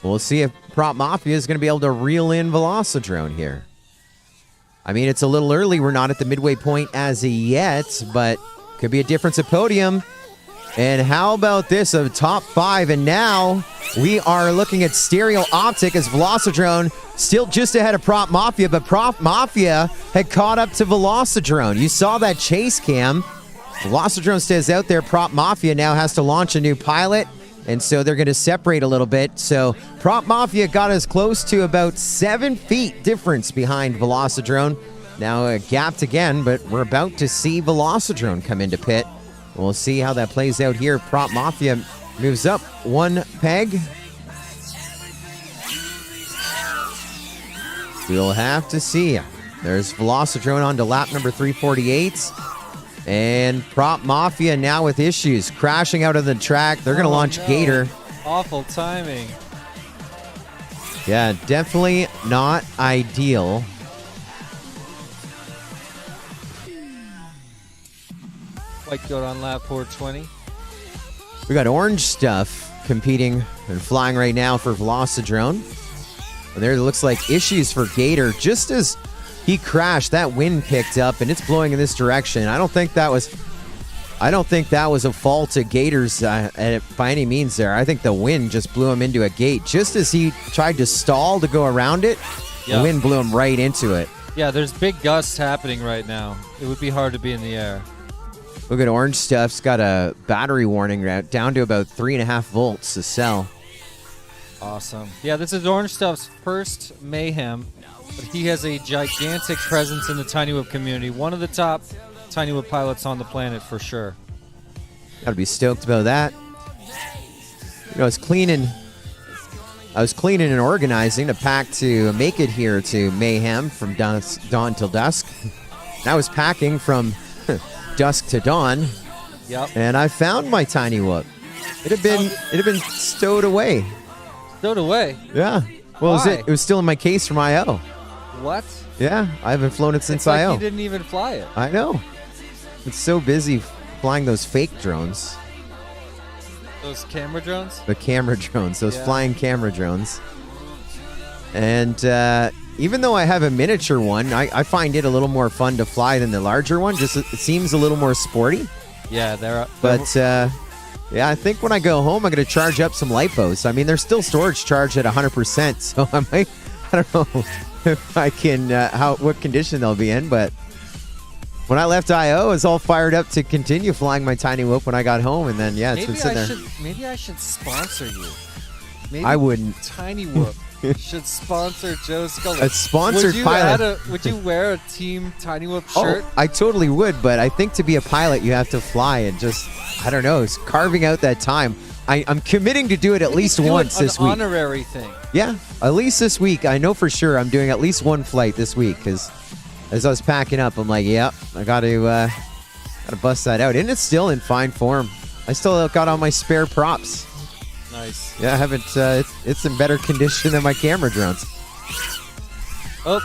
We'll see if Prop Mafia is going to be able to reel in Velocidrone here. I mean, it's a little early. We're not at the midway point as of yet, but could be a difference at podium. And how about this, a top 5? And now we are looking at stereo optic as Velocidrone still just ahead of Prop Mafia, but Prop Mafia had caught up to Velocidrone. You saw that chase cam. Velocidrone stays out there. Prop Mafia now has to launch a new pilot. And so they're going to separate a little bit. So Prop Mafia got as close to about 7 feet difference behind Velocidrone. Now gapped again, but we're about to see Velocidrone come into pit. We'll see how that plays out here. Prop Mafia moves up 1 peg. We'll have to see. There's Velocidrone on to lap number 348. And Prop Mafia now with issues, crashing out of the track. They're going to launch Gator. Awful timing. Yeah, definitely not ideal. White Goat on lap 420. We got Orange Stuff competing and flying right now for Velocidrone. And there it looks like issues for Gator. Just as he crashed, that wind picked up and it's blowing in this direction. I don't think that was a fault of Gator's by any means there. I think the wind just blew him into a gate. Just as he tried to stall to go around it, the wind blew him right into it. Yeah, there's big gusts happening right now. It would be hard to be in the air. Look at Orange Stuff's got a battery warning down to about 3.5 volts to cell. Awesome. Yeah, this is Orange Stuff's first Mayhem, but he has a gigantic presence in the Tiny Whip community. One of the top Tiny Whip pilots on the planet for sure. Gotta be stoked about that. You know, I was cleaning and organizing a pack to make it here to Mayhem from dawn till dusk. And I was packing from dusk to dawn. Yep. And I found my Tiny Whoop. It had been stowed away. Stowed away? Yeah. Well, it was still in my case from I.O. What? Yeah, I haven't flown it since it's like I.O. You didn't even fly it. I know. It's so busy flying those fake drones. Those camera drones? The camera drones, those flying camera drones. And even though I have a miniature one, I find it a little more fun to fly than the larger one. Just it seems a little more sporty. Yeah, they're But yeah, I think when I go home, I'm going to charge up some lipos. I mean, there's still storage charged at 100%, so I don't know if I can what condition they'll be in. But when I left I.O., I was all fired up to continue flying my Tiny Whoop when I got home, and then it's been sitting there. Maybe I should sponsor you. Maybe I wouldn't. Tiny Whoop should sponsor Joe Scully. A sponsored pilot. Would you wear a Team Tiny Whoop shirt? Oh, I totally would, but I think to be a pilot, you have to fly and just I don't know, it's carving out that time. I'm committing to do it at least Do once an this week. honorary thing. Yeah, at least this week. I know for sure I'm doing at least one flight this week because as I was packing up, I'm like, yeah, I got to bust that out. And it's still in fine form. I still got all my spare props. Nice. Yeah, I haven't. It's in better condition than my camera drones. Oh,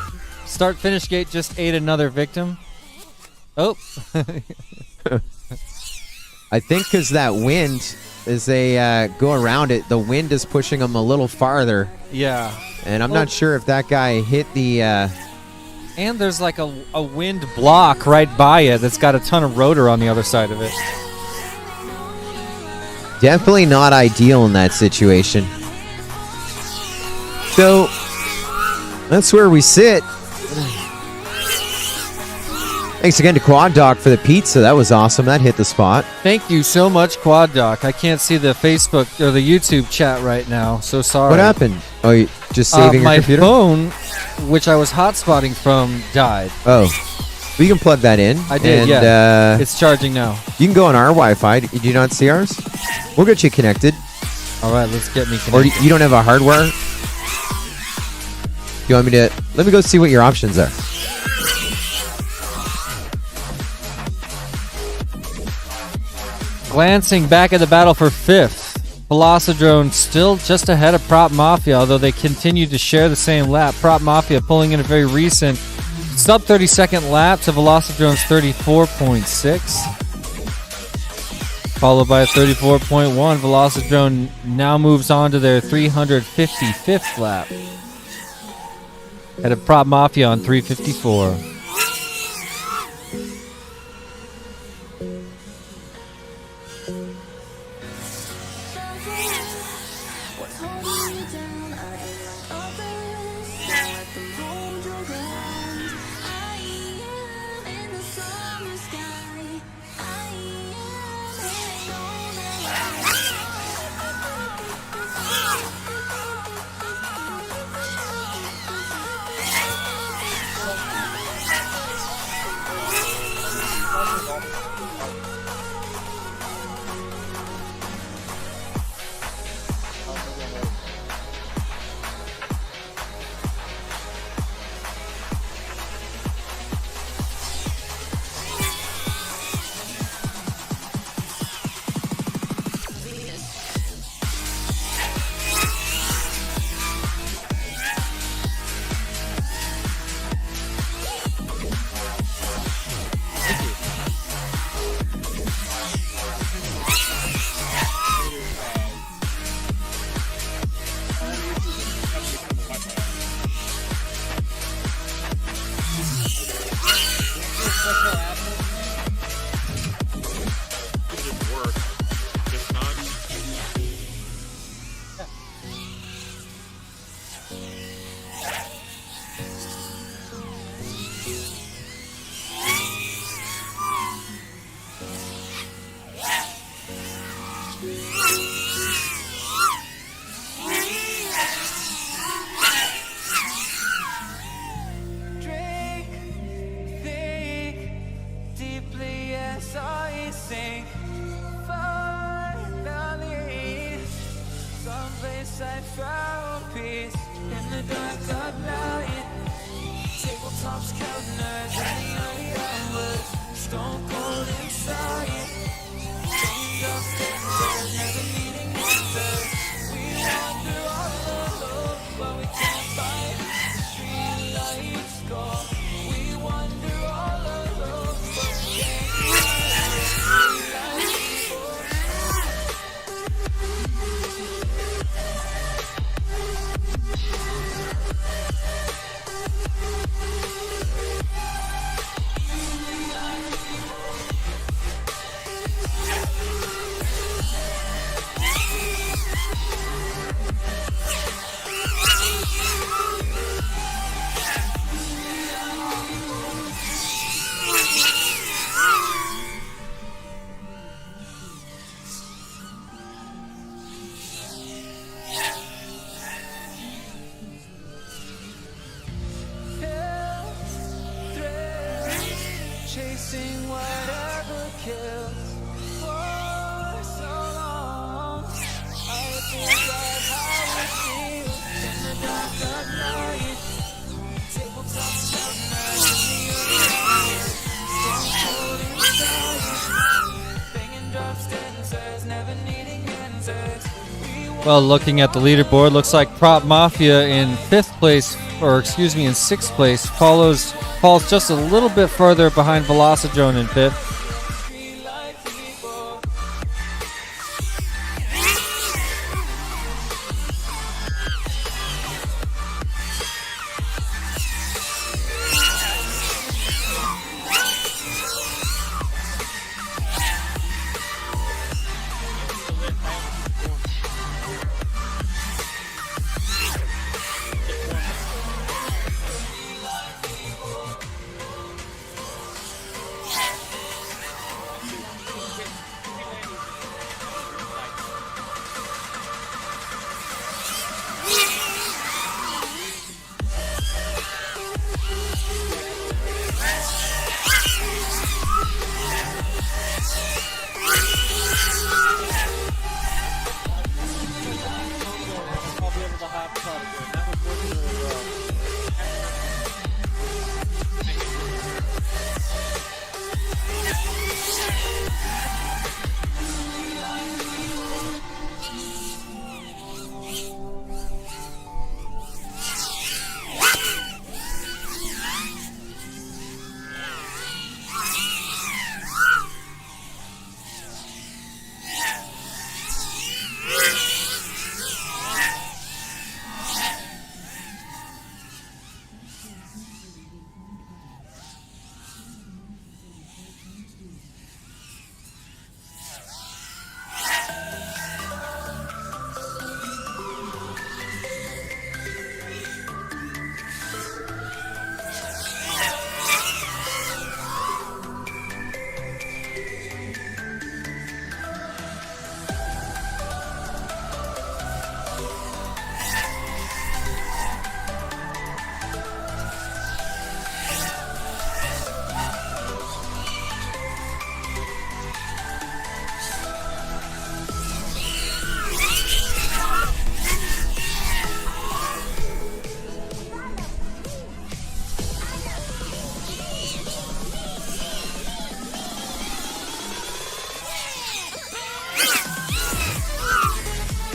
start finish gate just ate another victim. Oh. I think because that wind, as they go around it, the wind is pushing them a little farther. Yeah. And I'm not sure if that guy hit the... And there's like a wind block right by it that's got a ton of rotor on the other side of it. Definitely not ideal in that situation. So, that's where we sit. Thanks again to Quad Doc for the pizza. That was awesome. That hit the spot. Thank you so much, Quad Doc. I can't see the Facebook or the YouTube chat right now, so sorry. What happened? Oh, you just saving your computer? My phone, which I was hotspotting from, died. Oh. We can plug that in. I did, and, yeah. It's charging now. You can go on our Wi-Fi. Do you not see ours? We'll get you connected. All right, let's get me connected. Or you don't have a hardware? You want me to... Let me go see what your options are. Glancing back at the battle for 5th. Velocidrone still just ahead of Prop Mafia, although they continue to share the same lap. Prop Mafia pulling in a very recent sub 30-second lap to Velocidrone's 34.6. Followed by a 34.1. Velocidrone now moves on to their 355th lap. Ahead of Prop Mafia on 354. Stone cold inside. Change of Well, looking at the leaderboard, looks like Prop Mafia in 5th place, or excuse me, in 6th place, falls just a little bit further behind Velocidrone in 5th.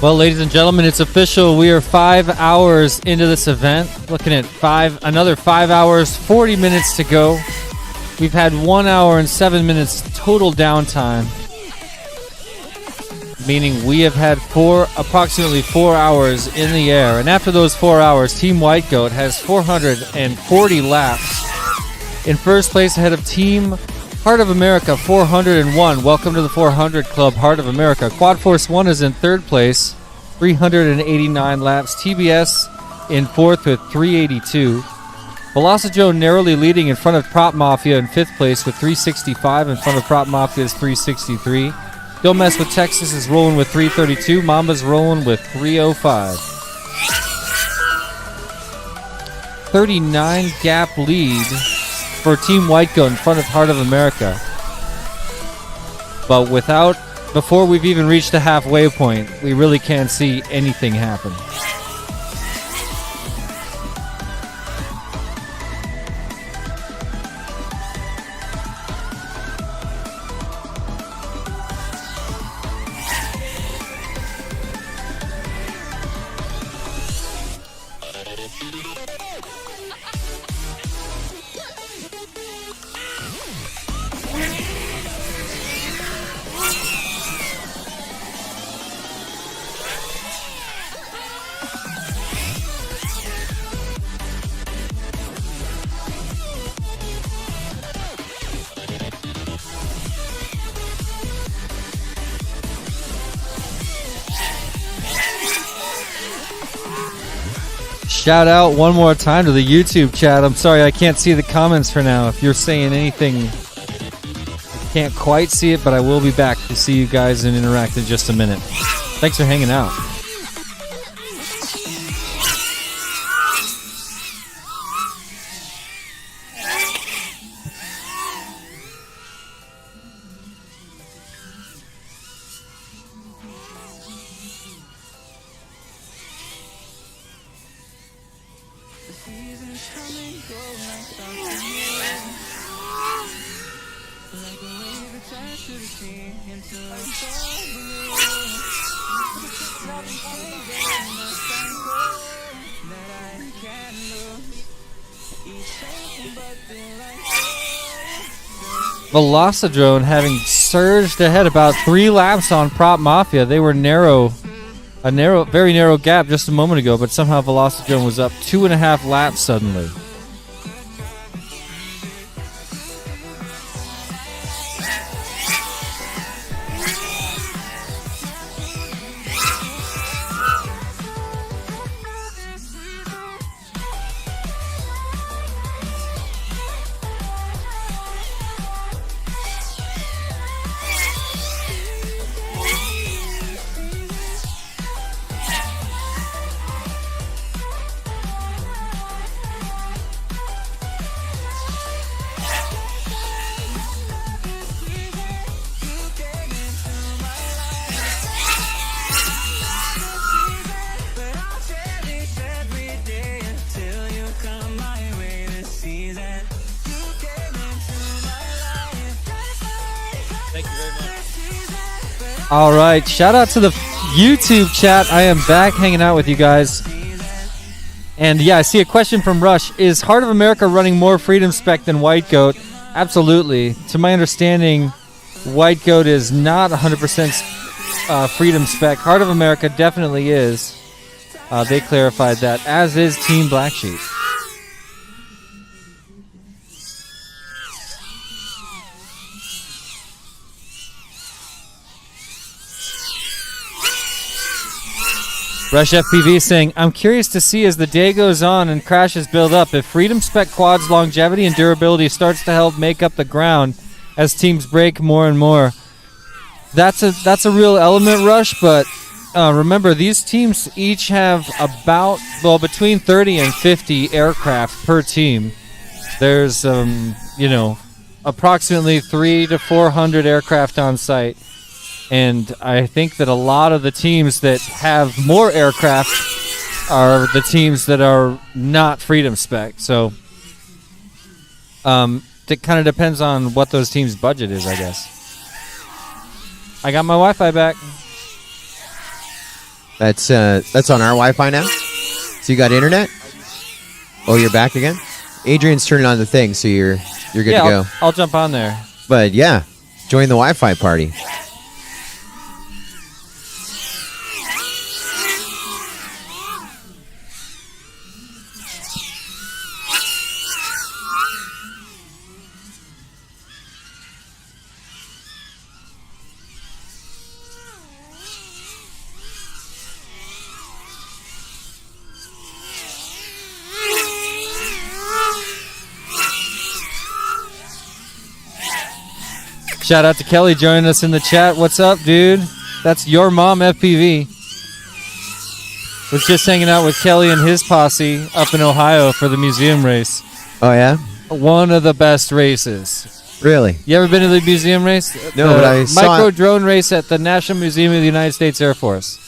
Well, ladies and gentlemen, it's official. We are 5 hours into this event. Looking at another 5 hours, 40 minutes to go. We've had 1 hour and 7 minutes total downtime, meaning we have had approximately 4 hours in the air. And after those 4 hours, Team White Goat has 440 laps. In first place ahead of Team Heart of America, 401. Welcome to the 400 Club, Heart of America. Quad Force 1 is in third place, 389 laps. TBS in fourth with 382. Velocidrone narrowly leading in front of Prop Mafia in fifth place with 365. In front of Prop Mafia's 363. Don't Mess with Texas is rolling with 332. Mamba's rolling with 305. 39 gap lead for Team White Goat in front of Heart of America. But before we've even reached the halfway point, we really can't see anything happen. Shout out one more time to the YouTube chat. I'm sorry I can't see the comments for now. If you're saying anything, I can't quite see it, but I will be back to see you guys and interact in just a minute. Thanks for hanging out. Velocidrone having surged ahead about 3 laps on Prop Mafia. They were very narrow gap just a moment ago, but somehow Velocidrone was up 2.5 laps suddenly. All right, shout out to the YouTube chat. I am back hanging out with you guys. And yeah, I see a question from Rush. Is Heart of America running more Freedom Spec than White Goat? Absolutely. To my understanding, White Goat is not 100% Freedom Spec. Heart of America definitely is. They clarified that, as is Team Black Sheep. Rush FPV saying, I'm curious to see as the day goes on and crashes build up if Freedom Spec Quad's longevity and durability starts to help make up the ground as teams break more and more. That's a real element, Rush, but remember, these teams each have about, between 30 and 50 aircraft per team. There's, approximately 300 to 400 aircraft on site. And I think that a lot of the teams that have more aircraft are the teams that are not Freedom Spec. So it kind of depends on what those teams' budget is, I guess. I got my Wi-Fi back. That's on our Wi-Fi now? So you got internet? Oh, you're back again? Adrian's turning on the thing, so you're good to go. I'll jump on there. But yeah, join the Wi-Fi party. Shout out to Kelly joining us in the chat. What's up, dude? That's your mom, FPV. Was just hanging out with Kelly and his posse up in Ohio for the museum race. Oh, yeah? One of the best races. Really? You ever been to the museum race? No, the but I saw micro it. drone race at the National Museum of the United States Air Force.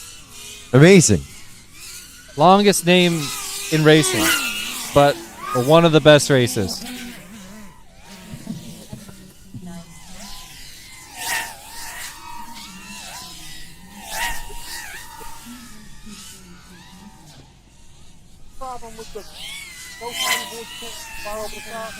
Amazing. Longest name in racing, but one of the best races. Problem with the no board far over the top.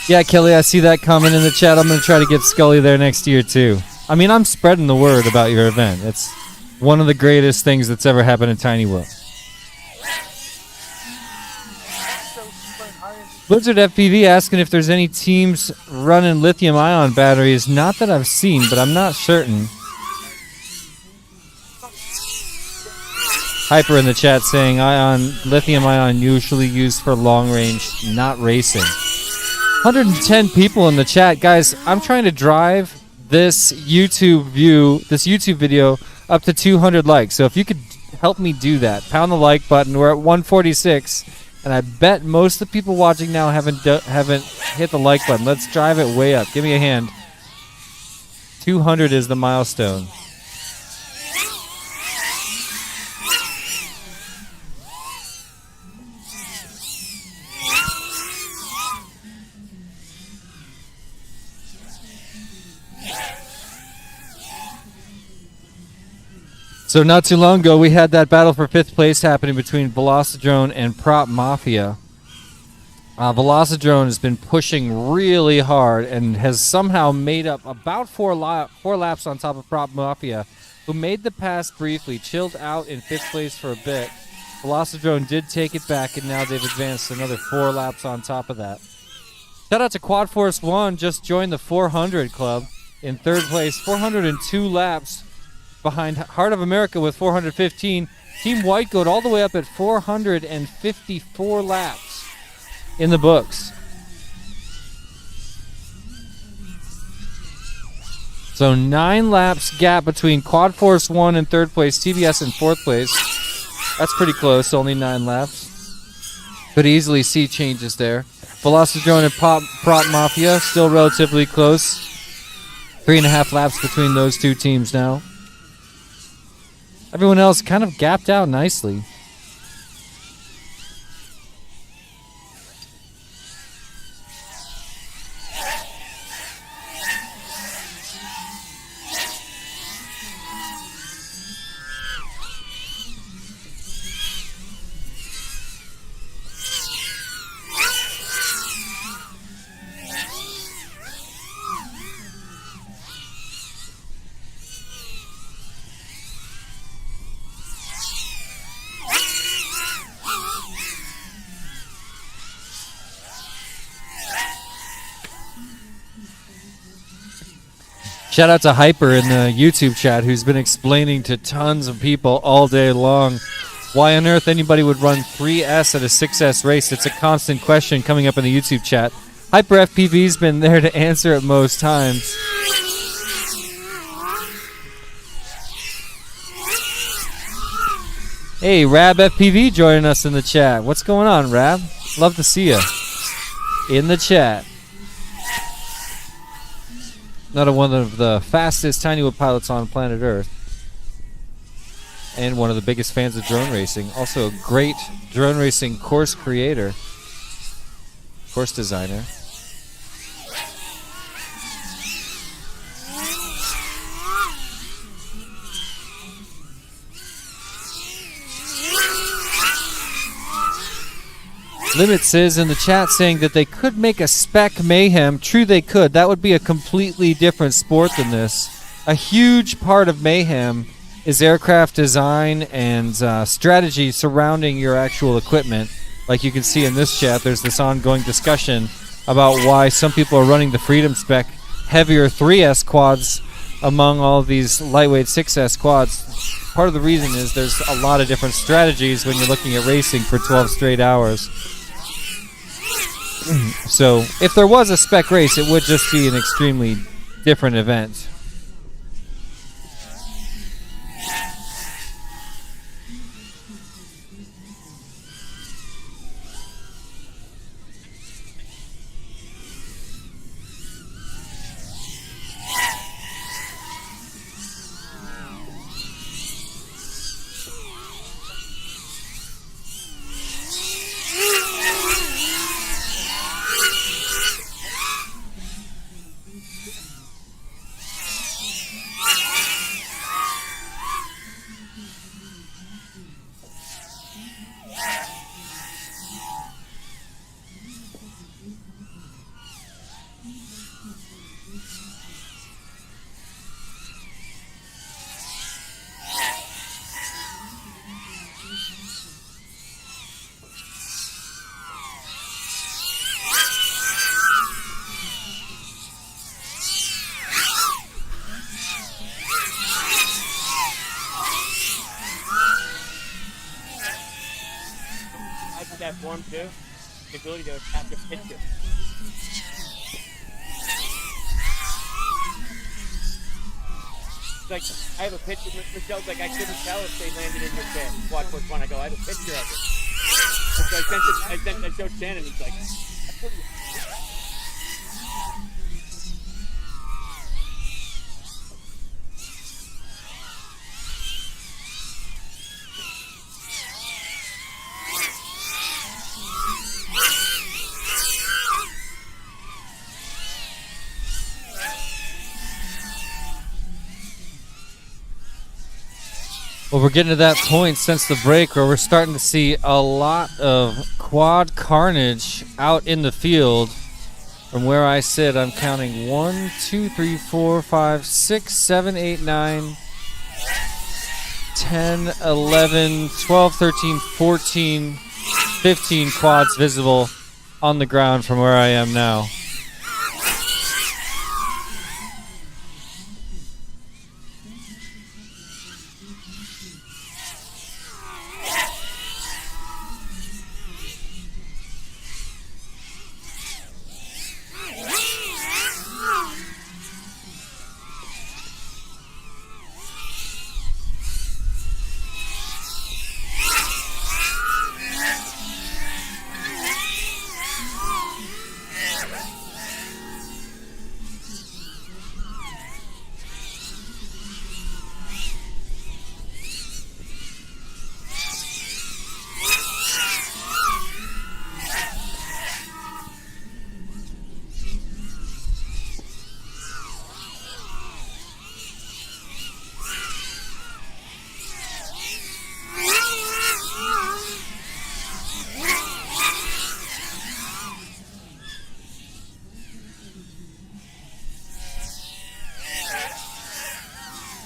Yeah, Kelly, I see that comment in the chat. I'm going to try to get Scully there next year, too. I mean, I'm spreading the word about your event. It's one of the greatest things that's ever happened in Tiny World. Blizzard FPV asking if there's any teams running lithium-ion batteries. Not that I've seen, but I'm not certain. Hyper in the chat saying lithium ion usually used for long range, not racing. 110 people in the chat. Guys, I'm trying to drive this YouTube video up to 200 likes. So if you could help me do that, pound the like button. We're at 146, and I bet most of the people watching now haven't hit the like button. Let's drive it way up. Give me a hand. 200 is the milestone. So not too long ago, we had that battle for 5th place happening between Velocidrone and Prop Mafia. Velocidrone has been pushing really hard and has somehow made up about four laps on top of Prop Mafia, who made the pass briefly, chilled out in 5th place for a bit. Velocidrone did take it back, and now they've advanced another 4 laps on top of that. Shout out to Quad Force 1, just joined the 400 club in 3rd place, 402 laps. Behind Heart of America with 415. Team White Goat all the way up at 454 laps in the books. So 9 laps gap between Quad Force 1 in 3rd place, TBS in 4th place. That's pretty close, only 9 laps. Could easily see changes there. Velocidrone and Prop Mafia still relatively close. 3.5 laps between those two teams now. Everyone else kind of gapped out nicely. Shout out to Hyper in the YouTube chat, who's been explaining to tons of people all day long why on earth anybody would run 3S at a 6S race. It's a constant question coming up in the YouTube chat. Hyper FPV's been there to answer it most times. Hey, Rab FPV joining us in the chat. What's going on, Rab? Love to see you in the chat. Another one of the fastest tiny wheel pilots on planet Earth. And one of the biggest fans of drone racing. Also a great drone racing course creator. Course designer. Limits is in the chat saying that they could make a spec Mayhem. True, they could. That would be a completely different sport than this. A huge part of Mayhem is aircraft design and strategy surrounding your actual equipment. Like you can see in this chat, there's this ongoing discussion about why some people are running the Freedom spec heavier 3S quads among all these lightweight 6S quads. Part of the reason is there's a lot of different strategies when you're looking at racing for 12 straight hours. So if there was a spec race, it would just be an extremely different event. that form too. The ability to have to pitch it. It's like, I have a picture. Michelle's like, I couldn't tell if they landed in your pit. Quad force 1. I go, I have a picture of it. So I showed Shannon. He's like, I told you. Well, we're getting to that point since the break where we're starting to see a lot of quad carnage out in the field. From where I sit, I'm counting 1, 2, 3, 4, 5, 6, 7, 8, 9, 10, 11, 12, 13, 14, 15 quads visible on the ground from where I am now.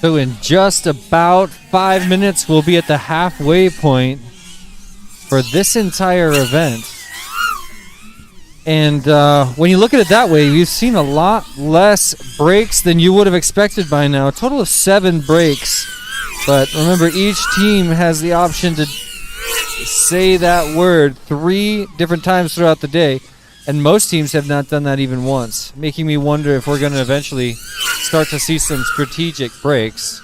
So in just about 5 minutes, we'll be at the halfway point for this entire event. And when you look at it that way, we've seen a lot less breaks than you would have expected by now. A total of 7 breaks. But remember, each team has the option to say that word 3 different times throughout the day. And most teams have not done that even once, making me wonder if we're going to eventually start to see some strategic breaks.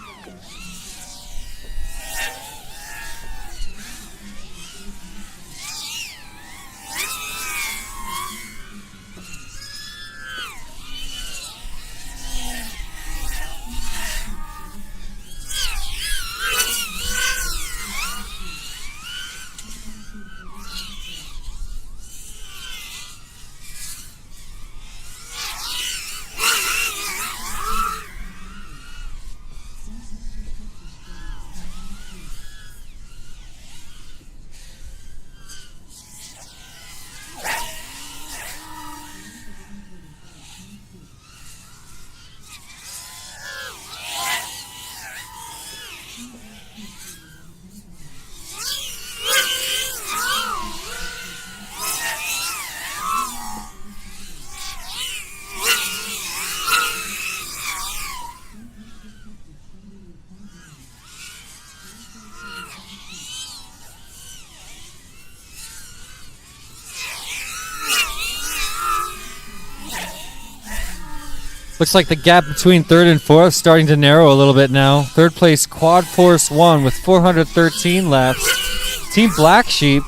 Looks like the gap between 3rd and 4th is starting to narrow a little bit now. 3rd place, Quad Force 1 with 413 laps. Team Black Sheep,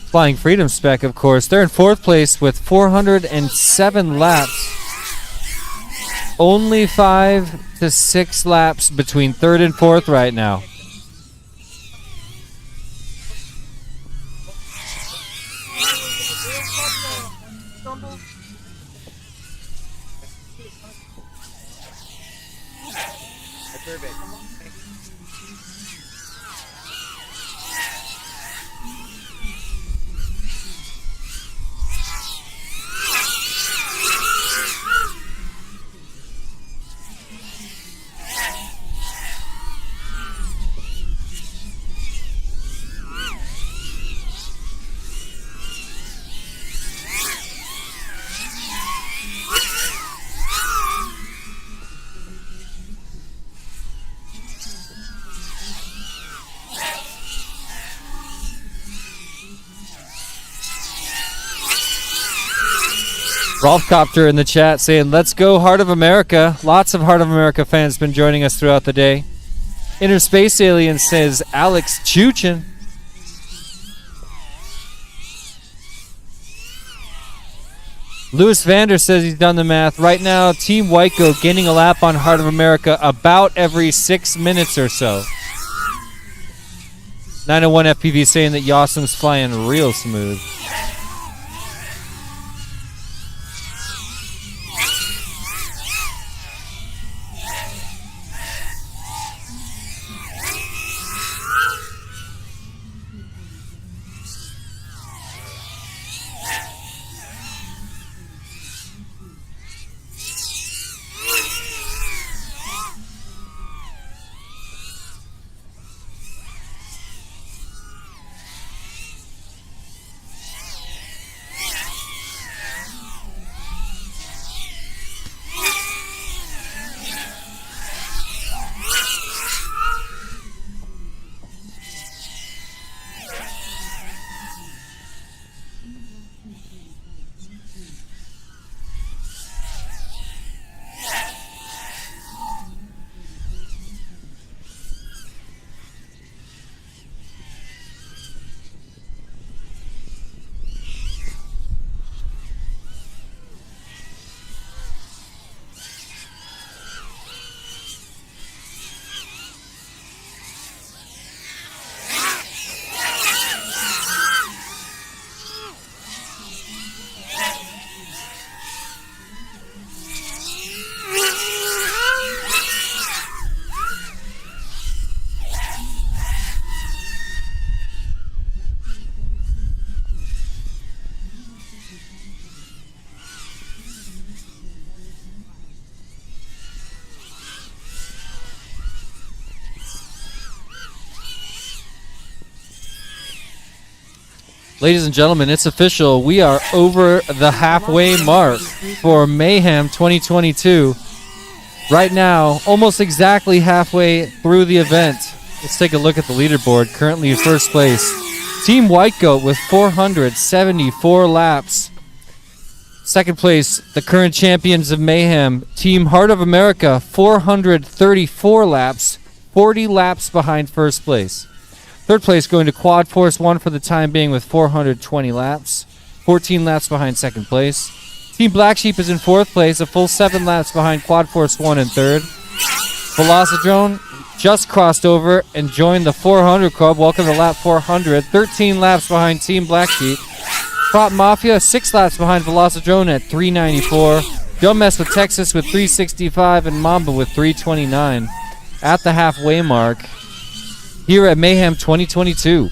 flying Freedom Spec, of course. They're in 4th place with 407 laps. Only 5 to 6 laps between 3rd and 4th right now. Rolf Copter in the chat saying, let's go Heart of America. Lots of Heart of America fans been joining us throughout the day. Inner Space Alien says, Alex Chuchin. Louis Vander says he's done the math. Right now, Team White Goat gaining a lap on Heart of America about every 6 minutes or so. 901 FPV saying that Yawsum's flying real smooth. Ladies and gentlemen, it's official. We are over the halfway mark for Mayhem 2022. Right now, almost exactly halfway through the event. Let's take a look at the leaderboard. Currently in first place, Team White Goat with 474 laps. Second place, the current champions of Mayhem, Team Heart of America, 434 laps, 40 laps behind first place. Third place going to Quad Force 1 for the time being with 420 laps, 14 laps behind second place. Team Black Sheep is in fourth place, a full 7 laps behind Quad Force 1 in third. Velocidrone just crossed over and joined the 400 Club. Welcome to lap 400, 13 laps behind Team Black Sheep. Prop Mafia, 6 laps behind Velocidrone at 394. Don't Mess with Texas with 365 and Mamba with 329 at the halfway mark here at Mayhem 2022.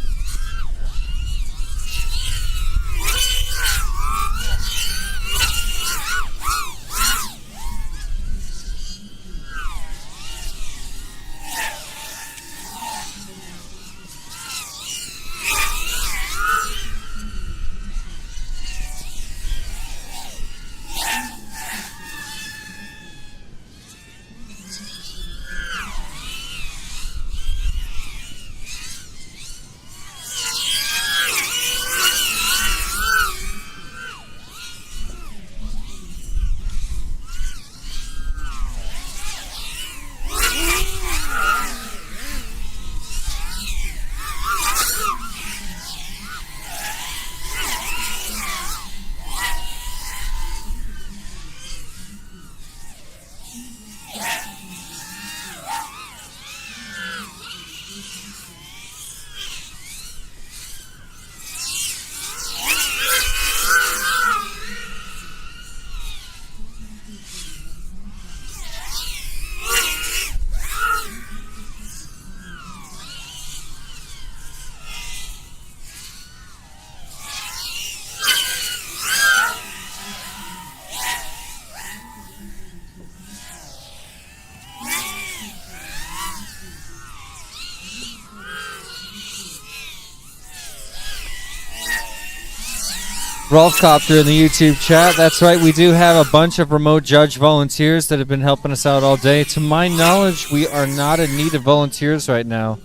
Rolf Copter in the YouTube chat. That's right, we do have a bunch of remote judge volunteers that have been helping us out all day. To my knowledge, we are not in need of volunteers right now.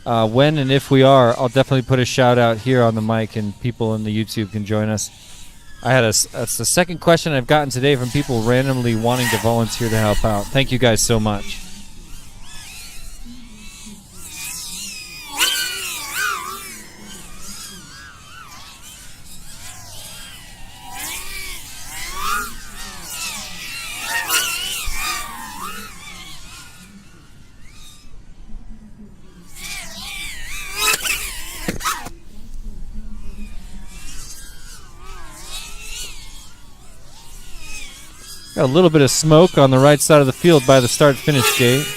When and if we are, I'll definitely put a shout out here on the mic and people in the YouTube can join us. That's the second question I've gotten today from people randomly wanting to volunteer to help out. Thank you guys so much. Got a little bit of smoke on the right side of the field by the start-finish gate.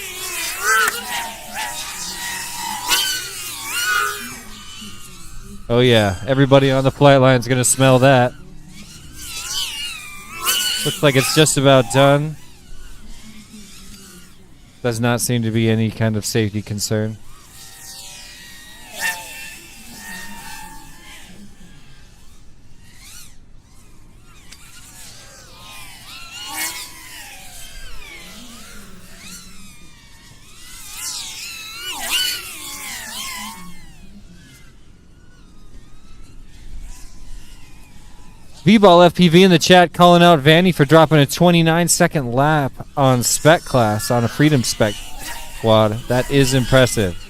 Oh yeah, everybody on the flight line is going to smell that. Looks like it's just about done. Does not seem to be any kind of safety concern. V-Ball FPV in the chat calling out Vanny for dropping a 29-second lap on spec class on a Freedom spec quad. That is impressive.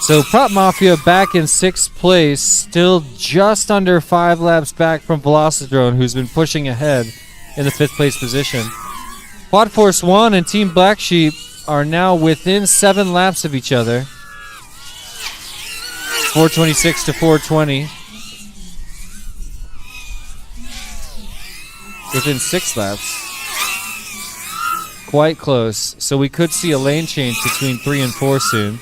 So Prop Mafia back in 6th place, still just under 5 laps back from Velocidrone, who's been pushing ahead in the 5th place position. Quad Force 1 and Team Black Sheep are now within 7 laps of each other. 426 to 420. Within 6 laps. Quite close. So we could see a lane change between 3 and 4 soon.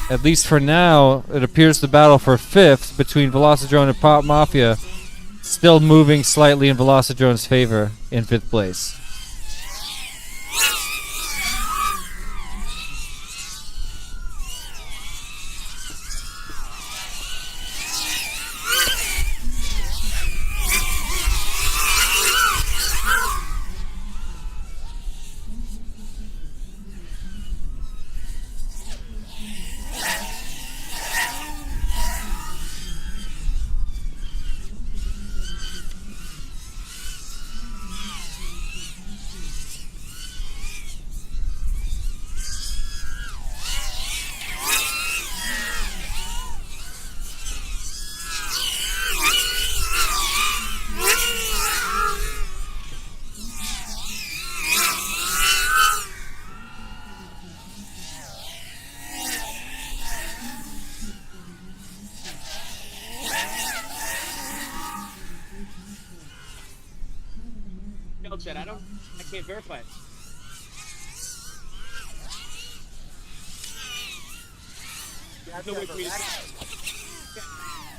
At least for now, it appears the battle for 5th between Velocidrone and Prop Mafia still moving slightly in Velocidrone's favor in 5th place. Said I can't verify it. There's no way for me to.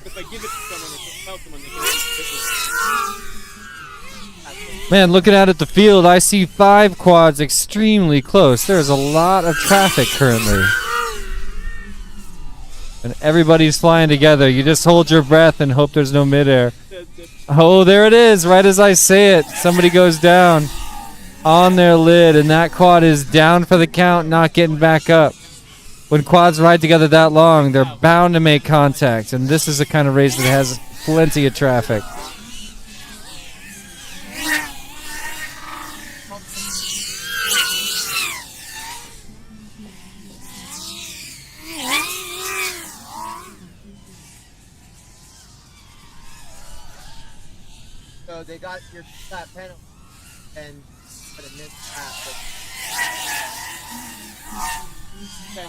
If I give it to someone, if I tell someone, they can. Man, looking out at the field, I see 5 quads extremely close. There's a lot of traffic currently. And everybody's flying together. You just hold your breath and hope there's no midair. Oh, there it is, right as I say it. Somebody goes down on their lid, and that quad is down for the count, not getting back up. When quads ride together that long, they're bound to make contact, and this is the kind of race that has plenty of traffic. So they got your flat penalty and put a missed pass. Okay.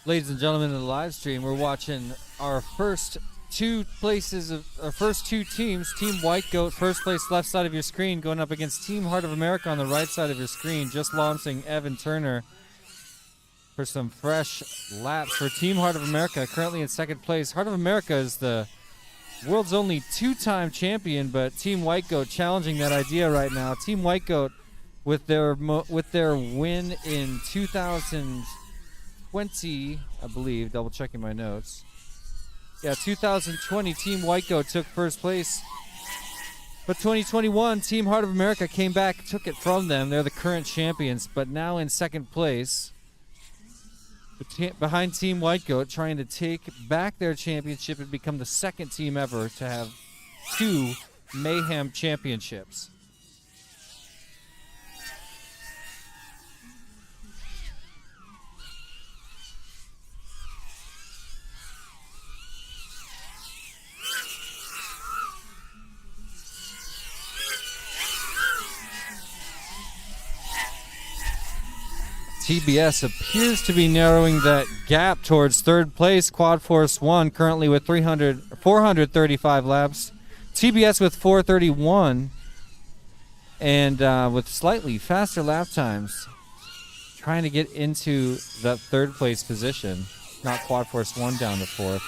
Ladies and gentlemen in the live stream, we're watching our first two teams. Team White Goat, first place left side of your screen, going up against Team Heart of America on the right side of your screen. Just launching Evan Turner for some fresh laps for Team Heart of America, currently in second place. Heart of America is the world's only two-time champion, but Team White Goat challenging that idea right now. Team White Goat with their win in 2020, I believe, double checking my notes. Yeah, 2020, Team White Goat took first place. But 2021, Team Heart of America came back, took it from them. They're the current champions, but now in second place. Behind Team White Goat, trying to take back their championship and become the second team ever to have 2 Mayhem championships. TBS appears to be narrowing that gap towards third place. Quad Force 1 currently with 435 laps. TBS with 431 and with slightly faster lap times. Trying to get into that third place position. Not Quad Force 1 down to fourth.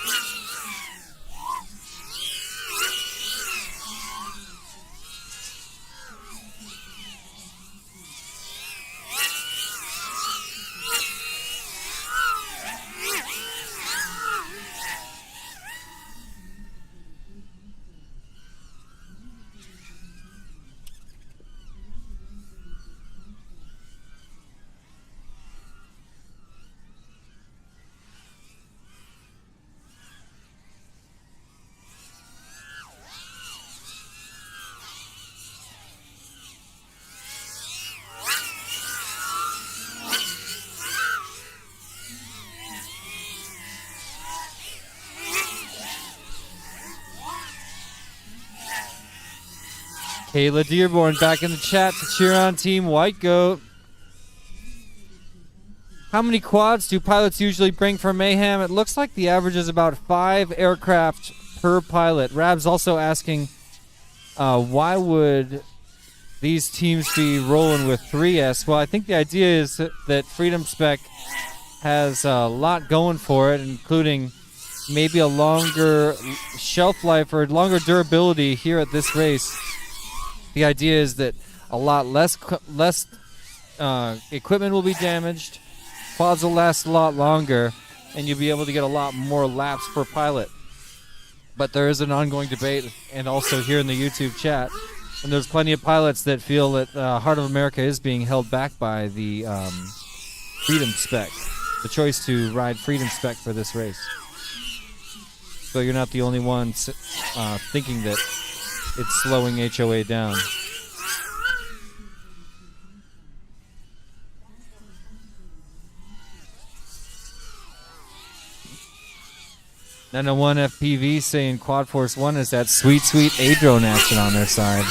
Kayla Dearborn back in the chat to cheer on Team White Goat. How many quads do pilots usually bring for Mayhem? It looks like the average is about 5 aircraft per pilot. Rab's also asking, why would these teams be rolling with 3S? Well, I think the idea is that Freedom Spec has a lot going for it, including maybe a longer shelf life or longer durability here at this race. The idea is that a lot less equipment will be damaged, quads will last a lot longer, and you'll be able to get a lot more laps per pilot. But there is an ongoing debate, and also here in the YouTube chat, and there's plenty of pilots that feel that Heart of America is being held back by the Freedom Spec, the choice to ride Freedom Spec for this race. So you're not the only one thinking that it's slowing HOA down. One FPV saying Quad Force 1 is that sweet A-drone action on their side.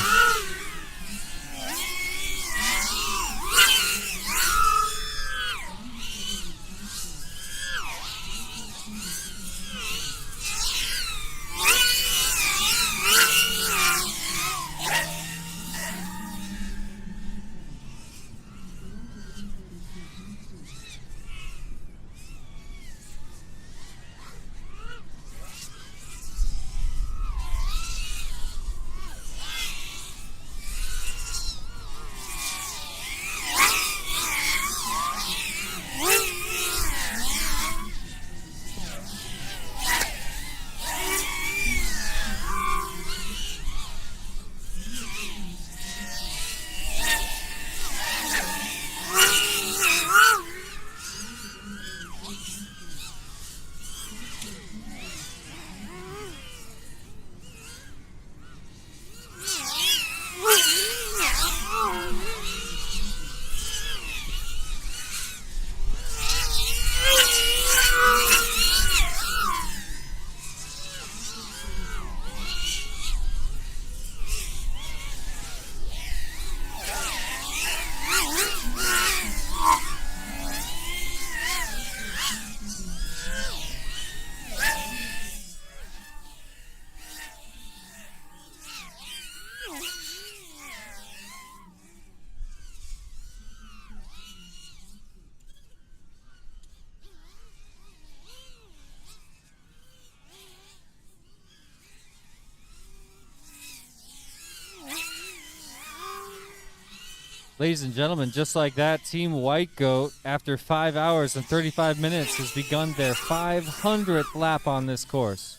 Ladies and gentlemen, just like that, Team White Goat, after 5 hours and 35 minutes, has begun their 500th lap on this course.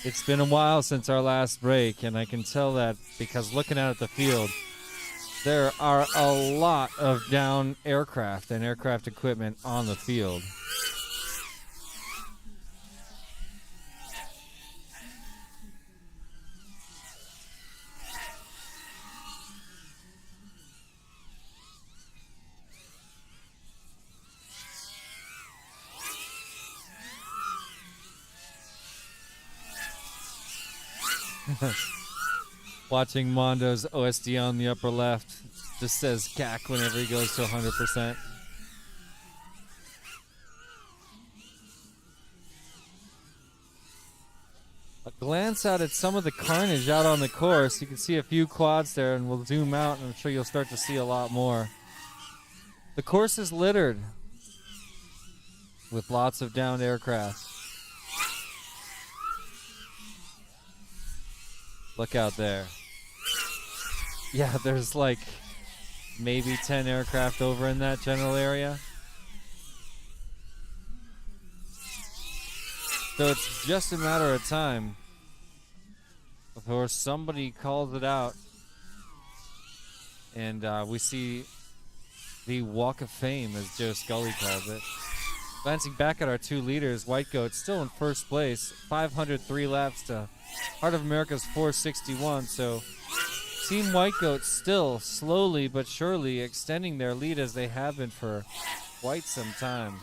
It's been a while since our last break, and I can tell that because looking out at the field, there are a lot of down aircraft and aircraft equipment on the field. Watching Mondo's OSD on the upper left just says cack whenever he goes to 100%. A glance out at some of the carnage out on the course. You can see a few quads there, and we'll zoom out, and I'm sure you'll start to see a lot more. The course is littered with lots of downed aircraft. Look out there. Yeah, there's like maybe 10 aircraft over in that general area. So it's just a matter of time before somebody calls it out. And we see the Walk of Fame, as Joe Scully calls it. Glancing back at our two leaders, White Goat still in first place, 503 laps to Heart of America's 461. So Team White Goat still slowly but surely extending their lead as they have been for quite some time.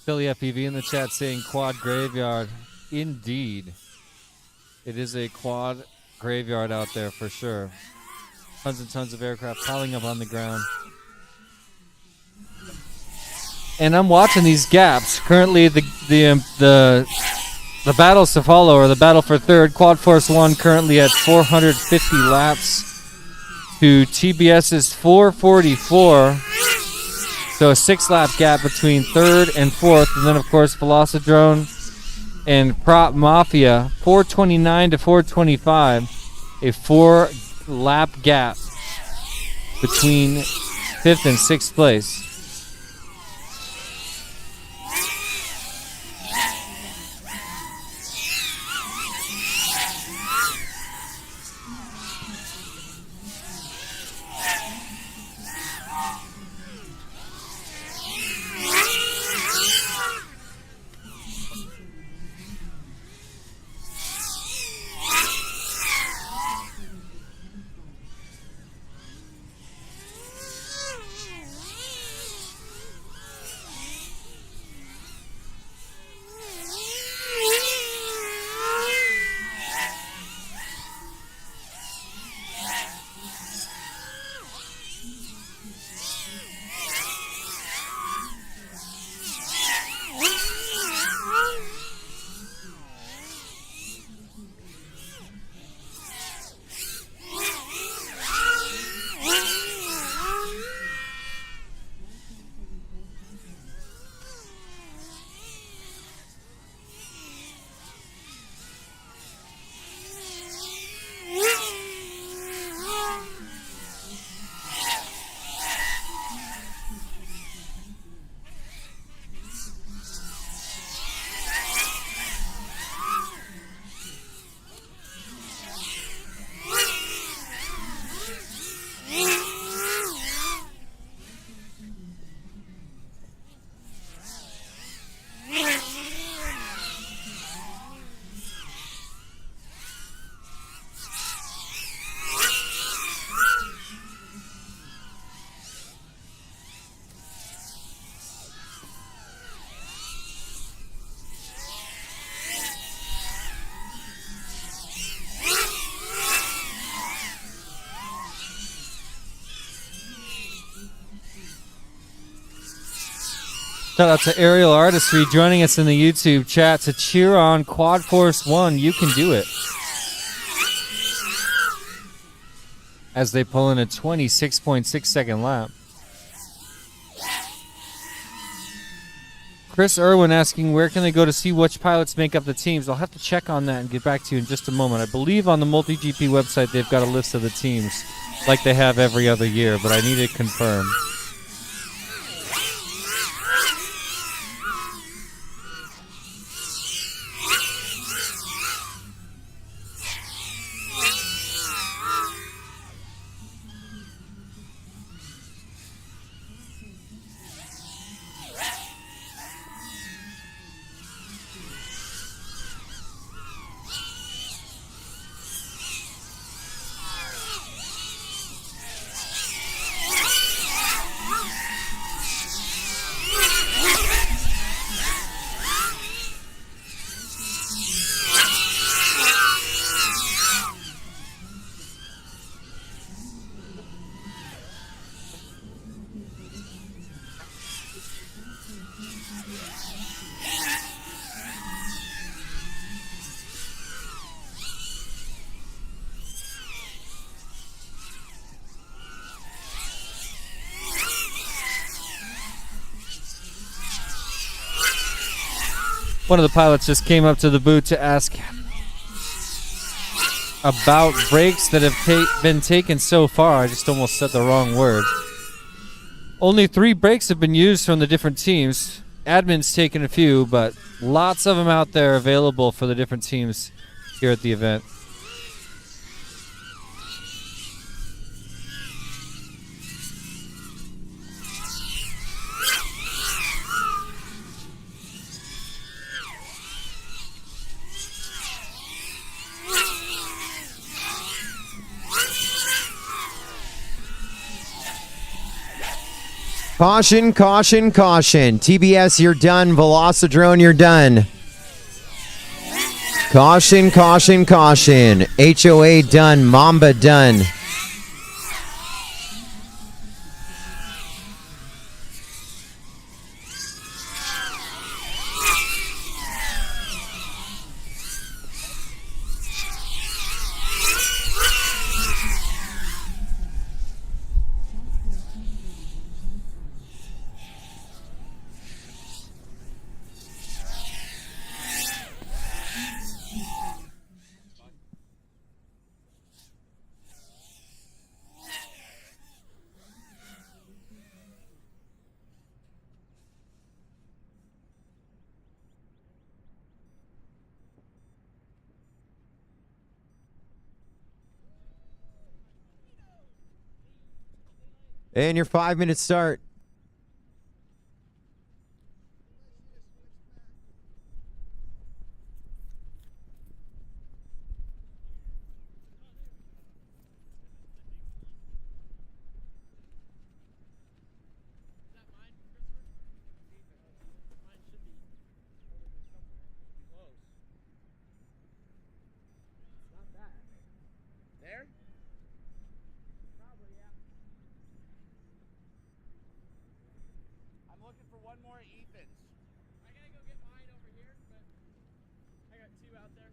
Philly FPV in the chat saying quad graveyard. Indeed. It is a quad graveyard out there for sure. Tons and tons of aircraft piling up on the ground. And I'm watching these gaps. Currently the battles to follow, or the battle for third, Quad Force 1 currently at 450 laps to TBS's 444. So a 6-lap gap between third and fourth. And then, of course, Velocidrone and Prop Mafia, 429 to 425. A 4-lap gap between fifth and sixth place. Shout out to Aerial Artistry joining us in the YouTube chat to cheer on Quad Force 1. You can do it. As they pull in a 26.6 second lap. Chris Irwin asking where can they go to see which pilots make up the teams. I'll have to check on that and get back to you in just a moment. I believe on the MultiGP website they've got a list of the teams like they have every other year, but I need to confirm. One of the pilots just came up to the booth to ask about breaks that have been taken so far. I just almost said the wrong word. Only 3 breaks have been used from the different teams. Admin's taken a few, but lots of them out there available for the different teams here at the event. Caution, caution, caution. TBS, you're done. Velocidrone, you're done. Caution, caution, caution. HOA done. Mamba done. And your 5-minute start. There? Probably, yeah. I'm looking for one more Ethan's. I gotta go get mine over here, but I got 2 out there.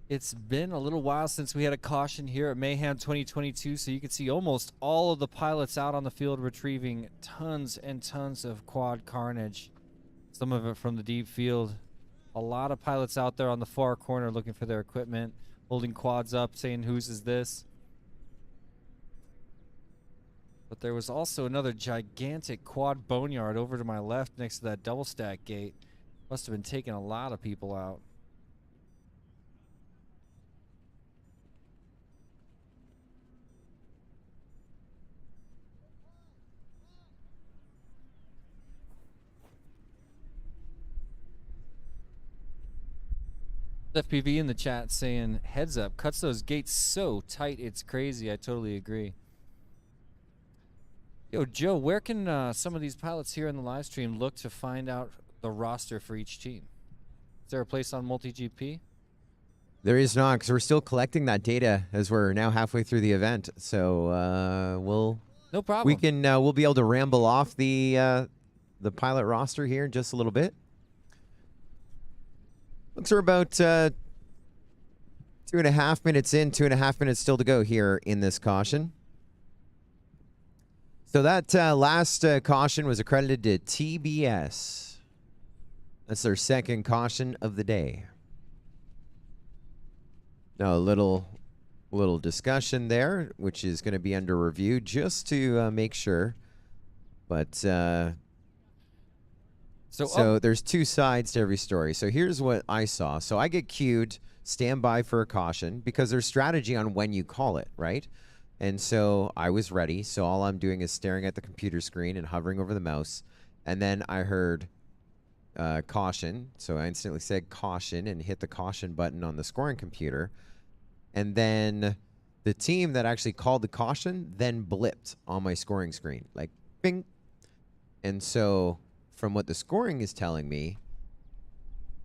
It's been a little while since we had a caution here at Mayhem 2022, so you can see almost all of the pilots out on the field retrieving tons and tons of quad carnage. Some of it from the deep field. A lot of pilots out there on the far corner looking for their equipment, holding quads up, saying whose is this. But there was also another gigantic quad boneyard over to my left next to that double stack gate. Must have been taking a lot of people out. FPV in the chat saying, heads up, cuts those gates so tight, it's crazy. I totally agree. Yo, Joe, where can some of these pilots here in the live stream look to find out the roster for each team? Is there a place on MultiGP? There is not, because we're still collecting that data as we're now halfway through the event. So No problem. we can we'll be able to ramble off the pilot roster here in just a little bit. Looks we're about 2.5 minutes in, 2.5 minutes still to go here in this caution. So that last caution was accredited to TBS. That's their second caution of the day. Now a little discussion there, which is going to be under review just to make sure. But so there's two sides to every story. So here's what I saw. So I get queued, stand by for a caution, because there's strategy on when you call it, right? And so I was ready. So all I'm doing is staring at the computer screen and hovering over the mouse. And then I heard caution. So I instantly said caution and hit the caution button on the scoring computer. And then the team that actually called the caution then blipped on my scoring screen, like bing. And so from what the scoring is telling me,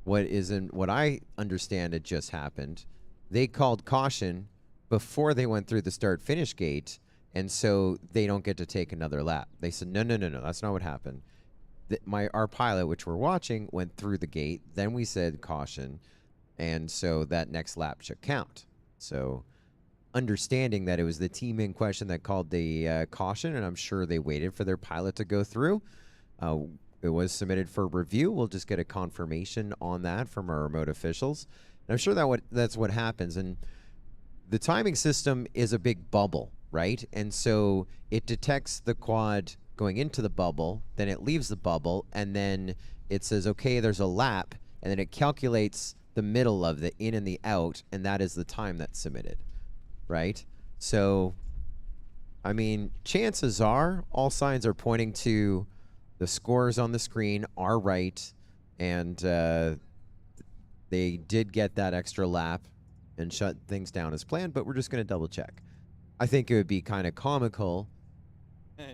what I understand it just happened, they called caution before they went through the start-finish gate, and so they don't get to take another lap. They said, no, that's not what happened. Our pilot, which we're watching, went through the gate, then we said caution, and so that next lap should count. So understanding that it was the team in question that called the caution, and I'm sure they waited for their pilot to go through. It was submitted for review. We'll just get a confirmation on that from our remote officials. And I'm sure that's what happens. And the timing system is a big bubble, right? And so it detects the quad going into the bubble, then it leaves the bubble, and then it says, okay, there's a lap, and then it calculates the middle of the in and the out, and that is the time that's submitted, right? So, I mean, chances are all signs are pointing to the scores on the screen are right, and they did get that extra lap and shut things down as planned, but we're just going to double check. I think it would be kind of comical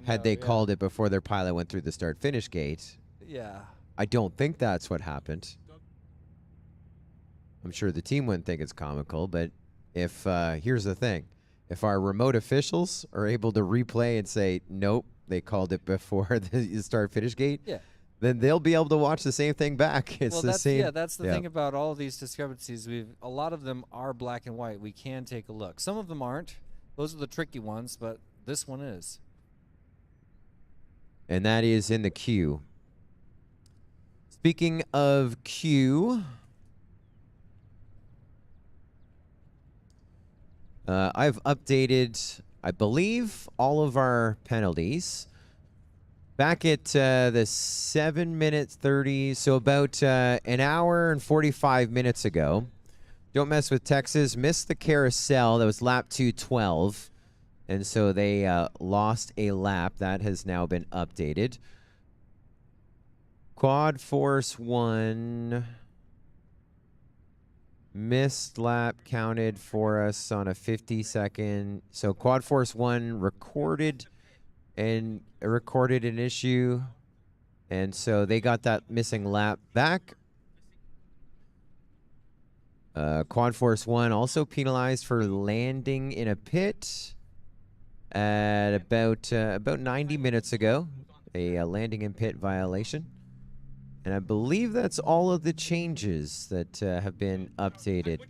had they called it before their pilot went through the start-finish gate. Yeah. I don't think that's what happened. I'm sure the team wouldn't think it's comical, but if here's the thing. If our remote officials are able to replay and say, nope, they called it before the start-finish gate, then they'll be able to watch the same thing back. It's the same. Yeah, that's the thing about all of these discrepancies. A lot of them are black and white. We can take a look. Some of them aren't. Those are the tricky ones, but this one is. And that is in the queue. Speaking of queue, I've updated, I believe, all of our penalties. Back at the 7:30, so about an hour and 45 minutes ago, Don't Mess with Texas missed the carousel. That was lap 212. And so they lost a lap. That has now been updated. Quad Force 1 missed lap counted for us on a 50-second. So Quad Force 1 recorded an issue. And so they got that missing lap back. Quad Force 1 also penalized for landing in a pit at about 90 minutes ago, a landing in pit violation. And I believe that's all of the changes that have been updated.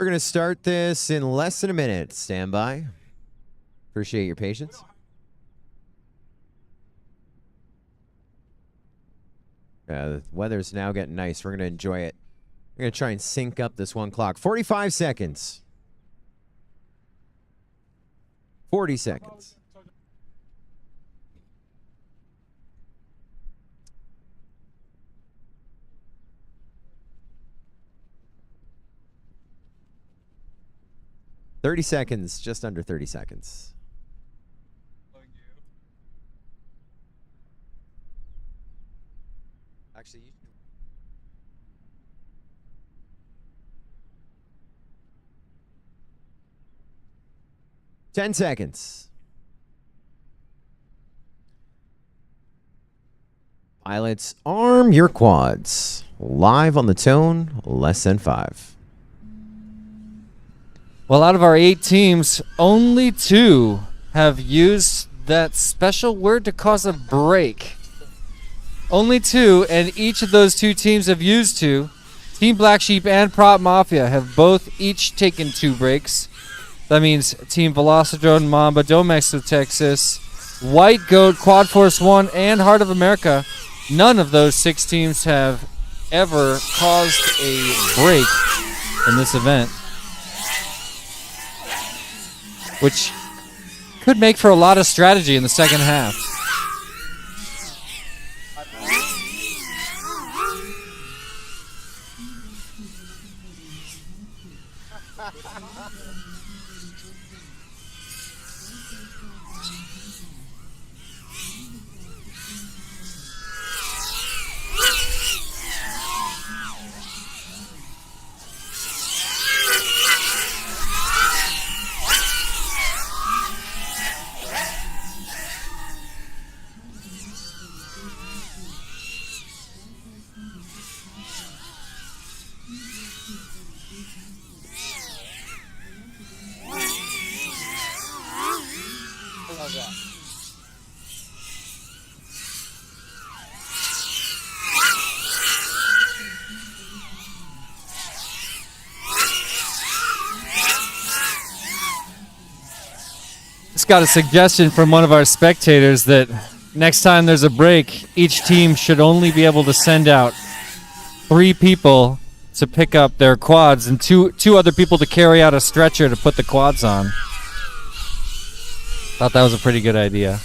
We're going to start this in less than a minute. Stand by. Appreciate your patience. The weather's now getting nice. We're going to enjoy it. We're going to try and sync up this one clock. 45 seconds. 40 seconds. $30 seconds, just under 30 seconds. Actually, 10 seconds. Pilots, arm your quads. Live on the tone, less than 5. Well, out of our 8 teams, only 2 have used that special word to cause a break. Only 2, and each of those 2 teams have used 2. Team Black Sheep and Prop Mafia have both each taken 2 breaks. That means Team Velocidrone, Mamba, Domex of Texas, White Goat, Quad Force 1, and Heart of America. None of those 6 teams have ever caused a break in this event, which could make for a lot of strategy in the second half. Just got a suggestion from one of our spectators that next time there's a break, each team should only be able to send out 3 people to pick up their quads and two other people to carry out a stretcher to put the quads on. Thought that was a pretty good idea.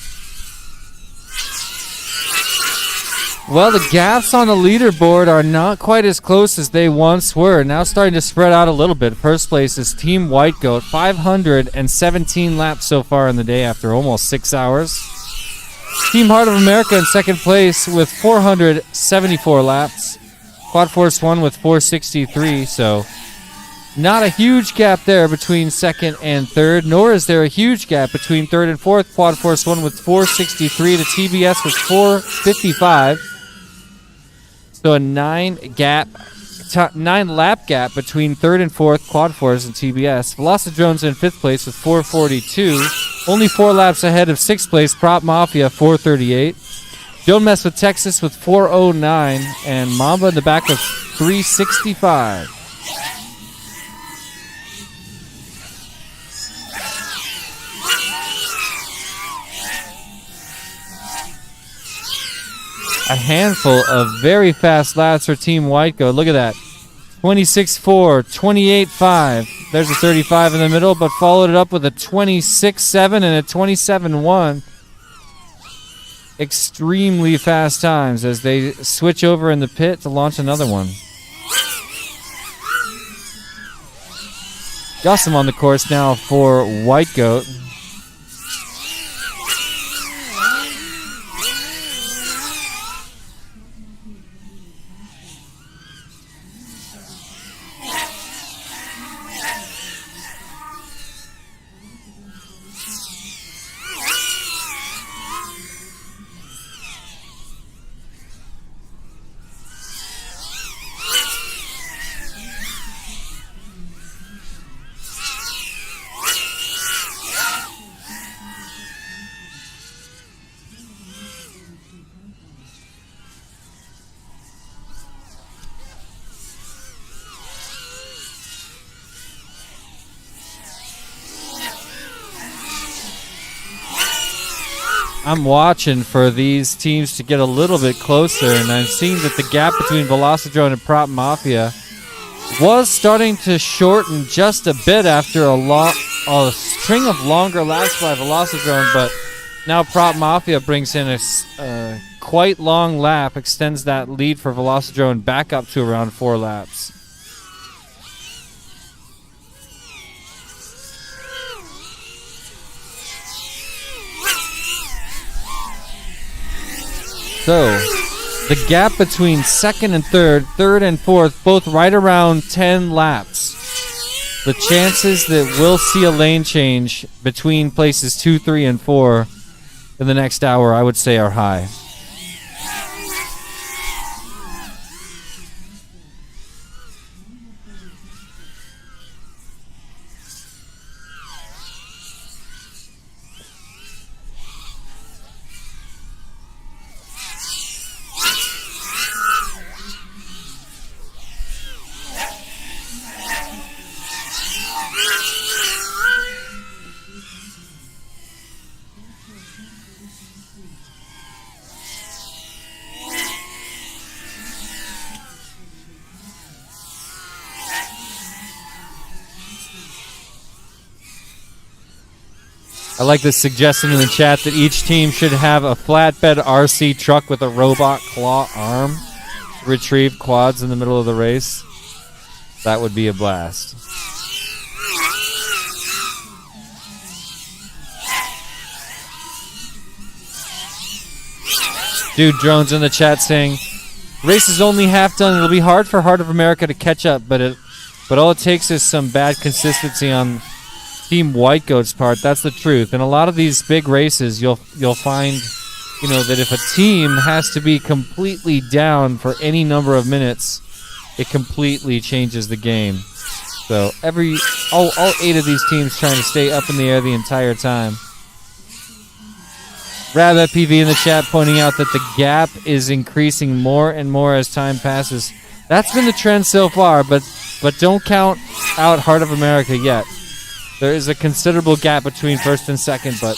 Well, the gaps on the leaderboard are not quite as close as they once were. Now starting to spread out a little bit. First place is Team White Goat, 517 laps so far in the day after almost 6 hours. Team Heart of America in second place with 474 laps. Quad Force 1 with 463, so not a huge gap there between second and third, nor is there a huge gap between third and fourth. Quad Force 1 with 463 to TBS with 455. So a 9 lap gap between third and fourth, Quad Force and TBS. Velocidrone's in fifth place with 442. Only 4 laps ahead of sixth place, Prop Mafia, 438. Don't Mess with Texas with 409. And Mamba in the back of 365. A handful of very fast laps for Team White Goat. Look at that. 26.4, 28.5. There's a 35 in the middle, but followed it up with a 26.7 and a 27.1. Extremely fast times as they switch over in the pit to launch another one. Gossam on the course now for White Goat. I'm watching for these teams to get a little bit closer, and I've seen that the gap between Velocidrone and Prop Mafia was starting to shorten just a bit after a string of longer laps by Velocidrone, but now Prop Mafia brings in a quite long lap, extends that lead for Velocidrone back up to around 4 laps. So, the gap between second and third and fourth, both right around 10 laps. The chances that we'll see a lane change between places 2, 3, and 4 in the next hour, I would say, are high. I like this suggestion in the chat that each team should have a flatbed RC truck with a robot claw arm to retrieve quads in the middle of the race. That would be a blast. Dude, Drones in the chat saying, race is only half done. It'll be hard for Heart of America to catch up, but all it takes is some bad consistency on Team White Goat's part. That's the truth. In a lot of these big races, you'll find, that if a team has to be completely down for any number of minutes, it completely changes the game. So all 8 of these teams trying to stay up in the air the entire time. Rabbit PV in the chat pointing out that the gap is increasing more and more as time passes. That's been the trend so far, but don't count out Heart of America yet. There is a considerable gap between first and second, but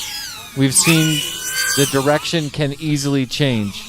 we've seen the direction can easily change.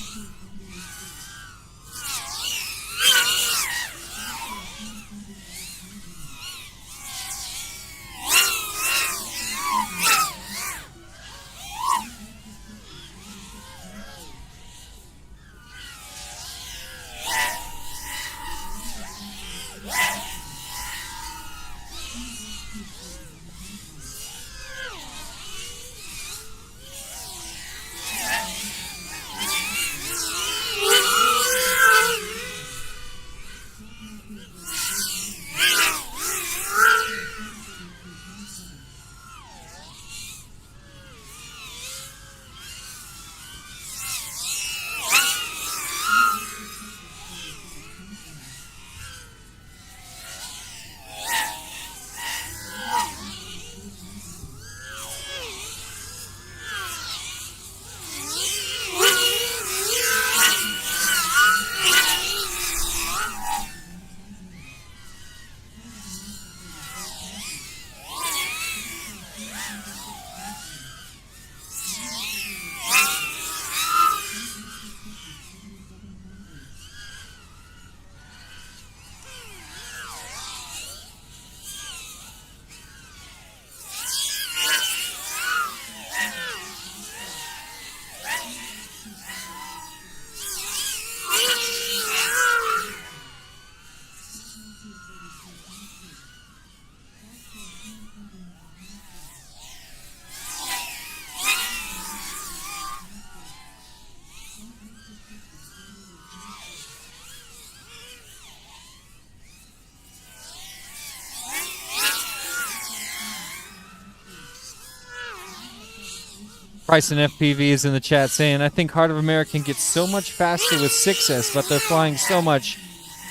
Price and FPV is in the chat saying, I think Heart of America gets so much faster with 6S, but they're flying so much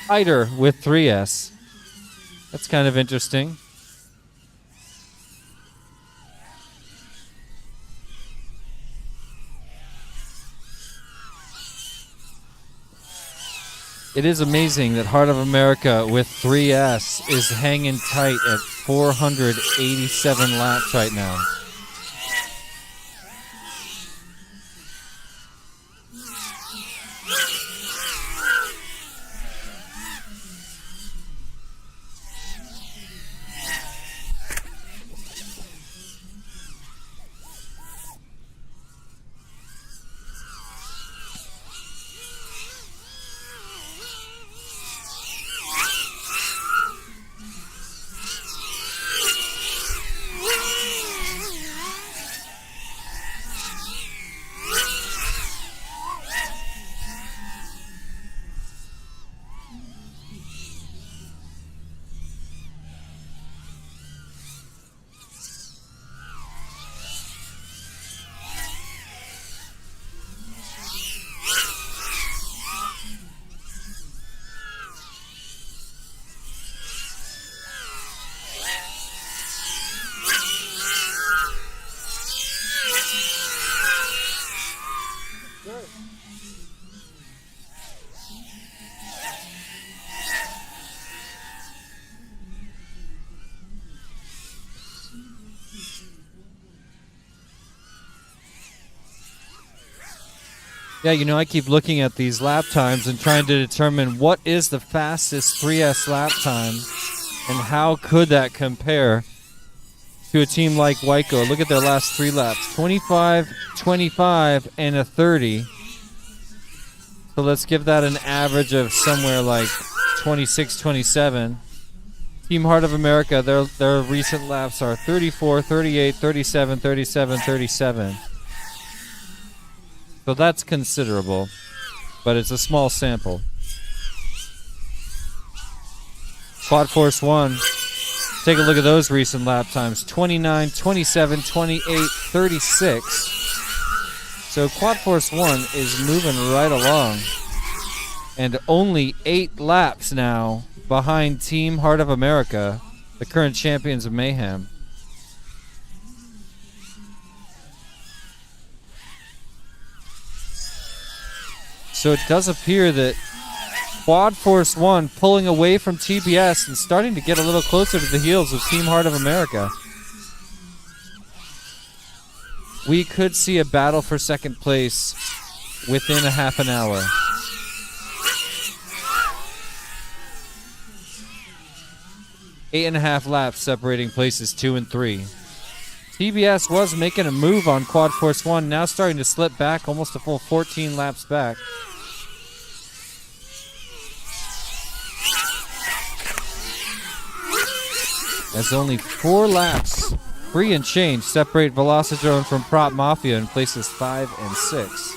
tighter with 3S. That's kind of interesting. It is amazing that Heart of America with 3S is hanging tight at 487 laps right now. Yeah, you know, I keep looking at these lap times and trying to determine what is the fastest 3S lap time and how could that compare to a team like Whitecoat. Look at their last 3 laps. 25, 25, and a 30. So let's give that an average of somewhere like 26, 27. Team Heart of America, their recent laps are 34, 38, 37, 37, 37. So that's considerable, but it's a small sample. Quad Force 1, take a look at those recent lap times. 29, 27, 28, 36. So Quad Force 1 is moving right along. And only 8 laps now behind Team Heart of America, the current champions of Mayhem. So it does appear that Quad Force 1 pulling away from TBS and starting to get a little closer to the heels of Team Heart of America. We could see a battle for second place within a half an hour. Eight and a half laps separating places 2 and 3. TBS was making a move on Quad Force 1, now starting to slip back, almost a full 14 laps back. As only 4 laps, free and change, separate Velocidrone from Prop Mafia in places 5 and 6.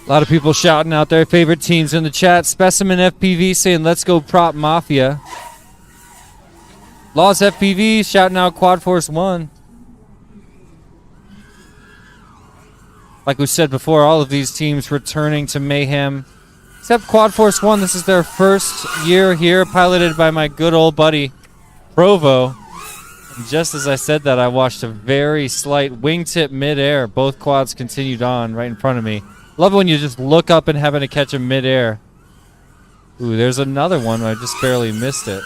A lot of people shouting out their favorite teams in the chat. Specimen FPV saying, let's go Prop Mafia. Laws FPV shouting out Quad Force 1. Like we said before, all of these teams returning to Mayhem. Except Quad Force 1, this is their first year here, piloted by my good old buddy, Provo. And just as I said that, I watched a very slight wingtip midair. Both quads continued on right in front of me. Love it when you just look up and happen to catch him midair. Ooh, there's another one. I just barely missed it.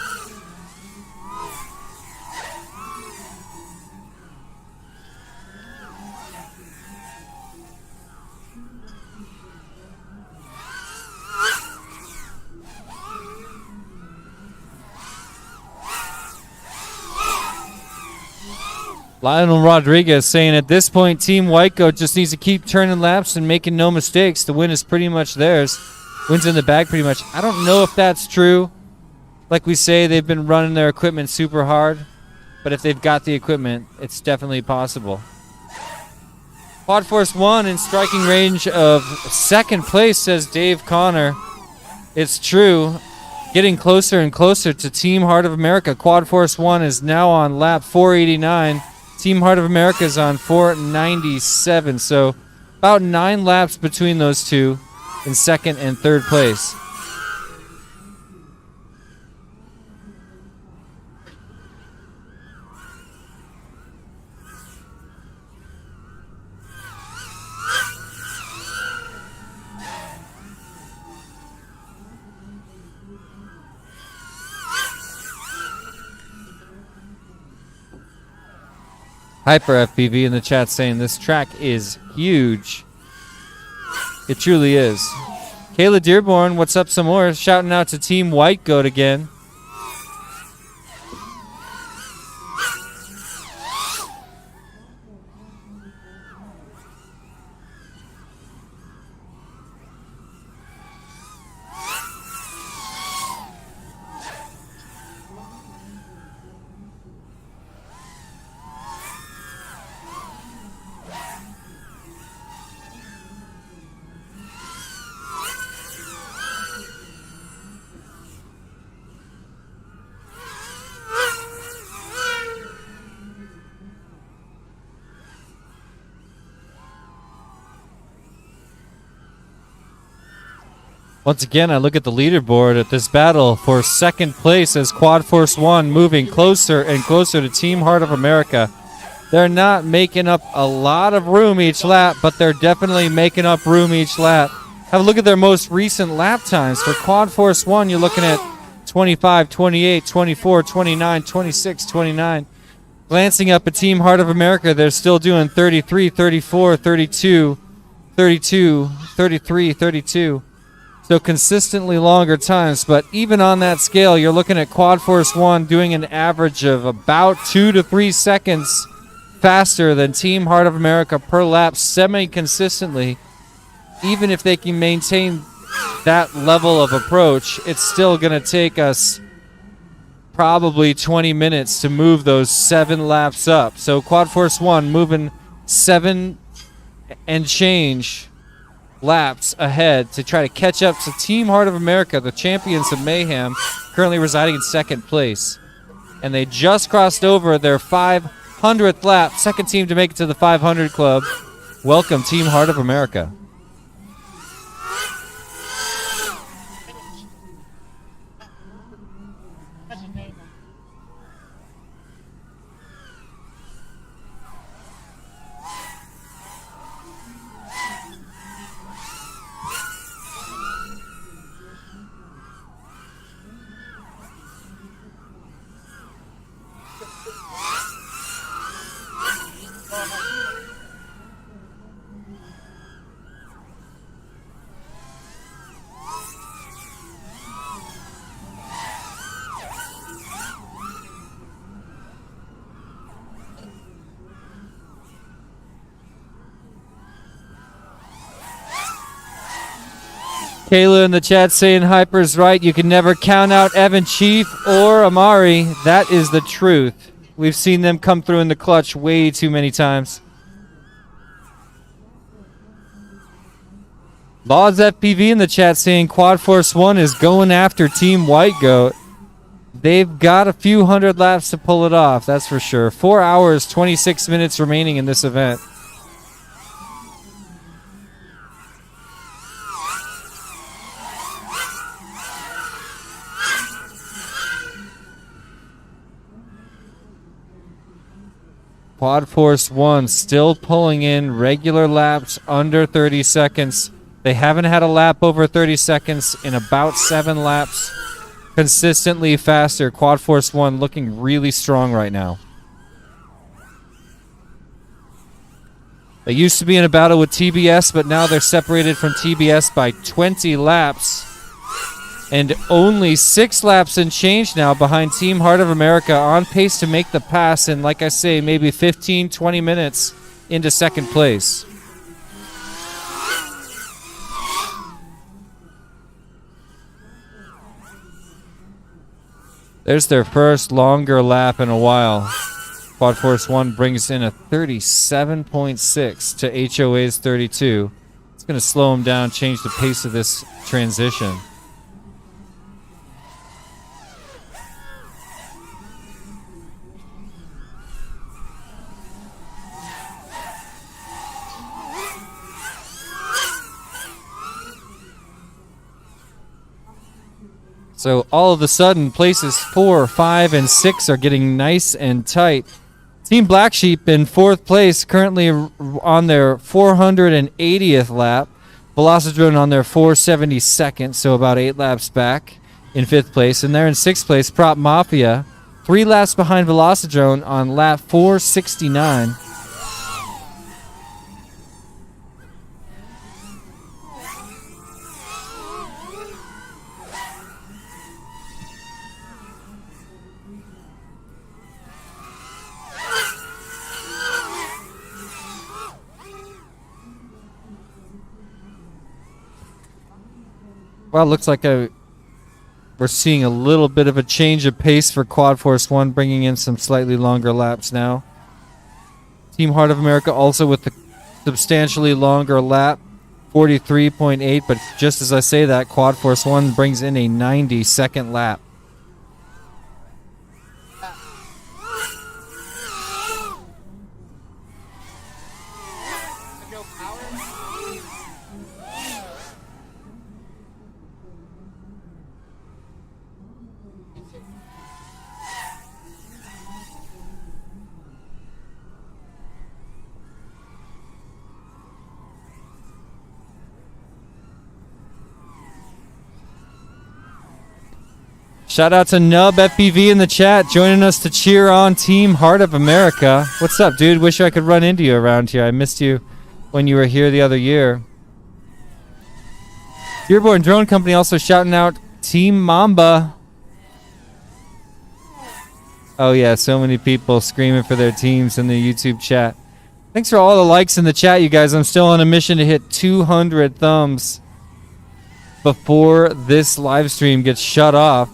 Lionel Rodriguez saying at this point, Team Whitecoat just needs to keep turning laps and making no mistakes. The win is pretty much theirs. Wins in the bag pretty much. I don't know if that's true. Like we say, they've been running their equipment super hard. But if they've got the equipment, it's definitely possible. Quad Force 1 in striking range of second place, says Dave Connor. It's true. Getting closer and closer to Team Heart of America. Quad Force 1 is now on lap 489. Team Heart of America is on 497, so about 9 laps between those two in second and third place. Hyper FPV in the chat saying this track is huge. It truly is. Kayla Dearborn, what's up some more? Shouting out to Team Whitecoat again. Once again, I look at the leaderboard at this battle for second place as Quad Force 1 moving closer and closer to Team Heart of America. They're not making up a lot of room each lap, but they're definitely making up room each lap. Have a look at their most recent lap times. For Quad Force 1, you're looking at 25, 28, 24, 29, 26, 29. Glancing up at Team Heart of America, they're still doing 33, 34, 32, 32, 33, 32. So consistently longer times, but even on that scale, you're looking at Quad Force 1 doing an average of about 2 to 3 seconds faster than Team Heart of America per lap semi-consistently. Even if they can maintain that level of approach, it's still going to take us probably 20 minutes to move those 7 laps up. So Quad Force 1 moving 7 and change laps ahead to try to catch up to Team Heart of America, the champions of Mayhem, currently residing in second place. And they just crossed over their 500th lap, second team to make it to the 500 club. Welcome, Team Heart of America. Kayla in the chat saying Hyper's right. You can never count out Evan Chief or Amari. That is the truth. We've seen them come through in the clutch way too many times. Laws FPV in the chat saying Quad Force 1 is going after Team White Goat. They've got a few hundred laps to pull it off, that's for sure. 4 hours, 26 minutes remaining in this event. Quad Force 1 still pulling in regular laps under 30 seconds. They haven't had a lap over 30 seconds in about 7 laps. Consistently faster. Quad Force 1 looking really strong right now. They used to be in a battle with TBS, but now they're separated from TBS by 20 laps. And only 6 laps and change now behind Team Heart of America, on pace to make the pass in, like I say, maybe 15, 20 minutes into second place. There's their first longer lap in a while. Quad Force 1 brings in a 37.6 to HOA's 32. It's going to slow them down, change the pace of this transition. So all of a sudden, places 4, 5, and 6 are getting nice and tight. Team Black Sheep in 4th place, currently on their 480th lap. Velocidrone on their 472nd, so about 8 laps back in 5th place. And they're in 6th place, Prop Mafia, 3 laps behind Velocidrone on lap 469. Well, looks like we're seeing a little bit of a change of pace for Quad Force 1, bringing in some slightly longer laps now. Team Heart of America also with the substantially longer lap, 43.8, but just as I say that, Quad Force 1 brings in a 90-second lap. Shout out to Nub FPV in the chat, joining us to cheer on Team Heart of America. What's up, dude? Wish I could run into you around here. I missed you when you were here the other year. Leaderboard Drone Company also shouting out Team Mamba. Oh yeah, so many people screaming for their teams in the YouTube chat. Thanks for all the likes in the chat, you guys. I'm still on a mission to hit 200 thumbs before this live stream gets shut off.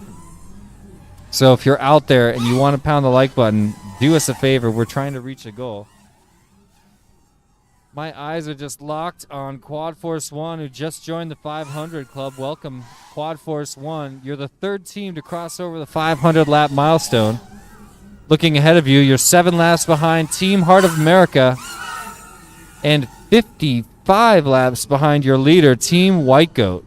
So if you're out there and you want to pound the like button, do us a favor. We're trying to reach a goal. My eyes are just locked on Quad Force 1, who just joined the 500 club. Welcome, Quad Force 1. You're the third team to cross over the 500 lap milestone. Looking ahead of you, you're 7 laps behind Team Heart of America and 55 laps behind your leader, Team White Goat.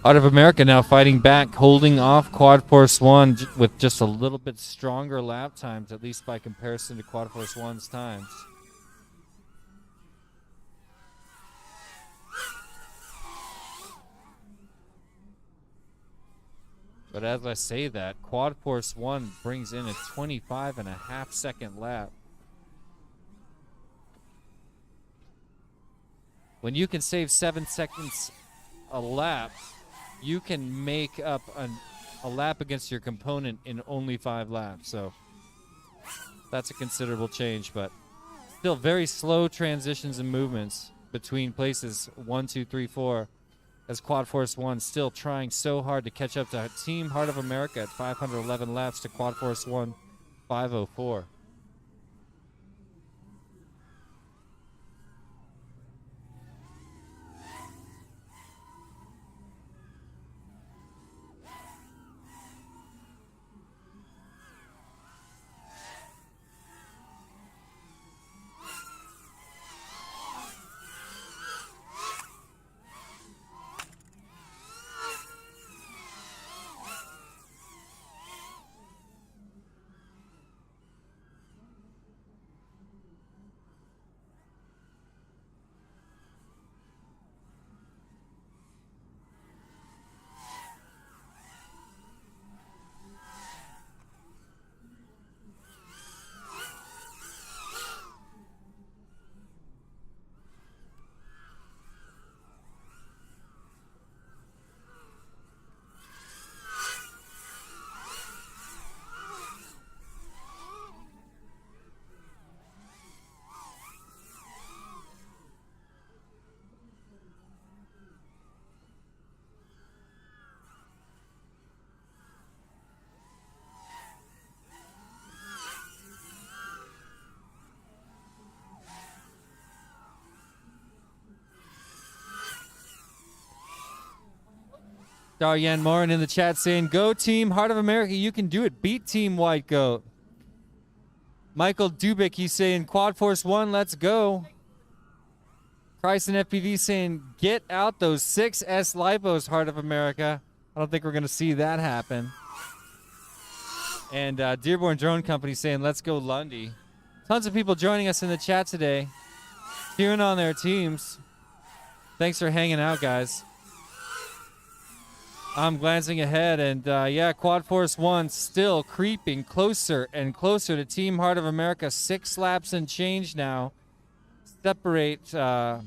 Heart of America now fighting back, holding off Quad Force 1 with just a little bit stronger lap times, at least by comparison to Quad Force 1's times. But as I say that, Quad Force 1 brings in a 25.5-second lap. When you can save 7 seconds a lap, you can make up a lap against your component in only 5 laps. So that's a considerable change, but still very slow transitions and movements between places 1, 2, 3, 4, as Quad Force 1 still trying so hard to catch up to Team Heart of America at 511 laps to Quad Force 1 504. Daryan Morin in the chat saying, go Team Heart of America, you can do it. Beat Team White Goat. Michael Dubik, he's saying, Quad Force 1, let's go. Christ and FPV saying, get out those 6S lipos, Heart of America. I don't think we're going to see that happen. And Dearborn Drone Company saying, let's go Lundy. Tons of people joining us in the chat today, cheering on their teams. Thanks for hanging out, guys. I'm glancing ahead, and yeah, Quad Force 1 still creeping closer and closer to Team Heart of America. 6 laps and change now. Separate, 5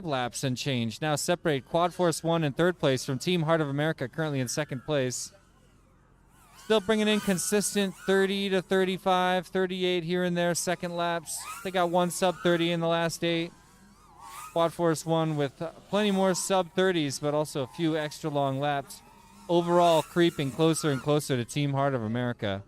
laps and change. Now separate Quad Force 1 in 3rd place from Team Heart of America, currently in 2nd place. Still bringing in consistent 30 to 35, 38 here and there, 2nd laps. They got 1 sub 30 in the last 8. Quad Force 1 with plenty more sub 30s, but also a few extra long laps. Overall, creeping closer and closer to Team Heart of America.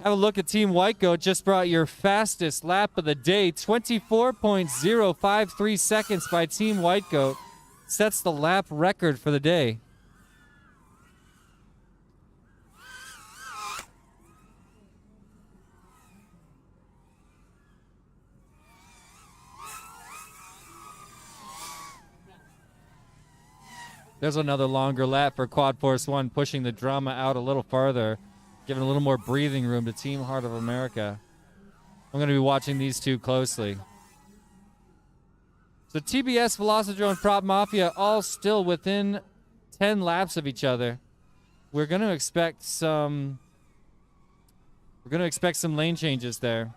Have a look at Team White Goat. Just brought your fastest lap of the day. 24.053 seconds by Team White Goat. Sets the lap record for the day. There's another longer lap for Quad Force 1, pushing the drama out a little farther, giving a little more breathing room to Team Heart of America. I'm going to be watching these two closely. So TBS, Velocidrome, and Prop Mafia all still within 10 laps of each other. We're going to expect some lane changes there.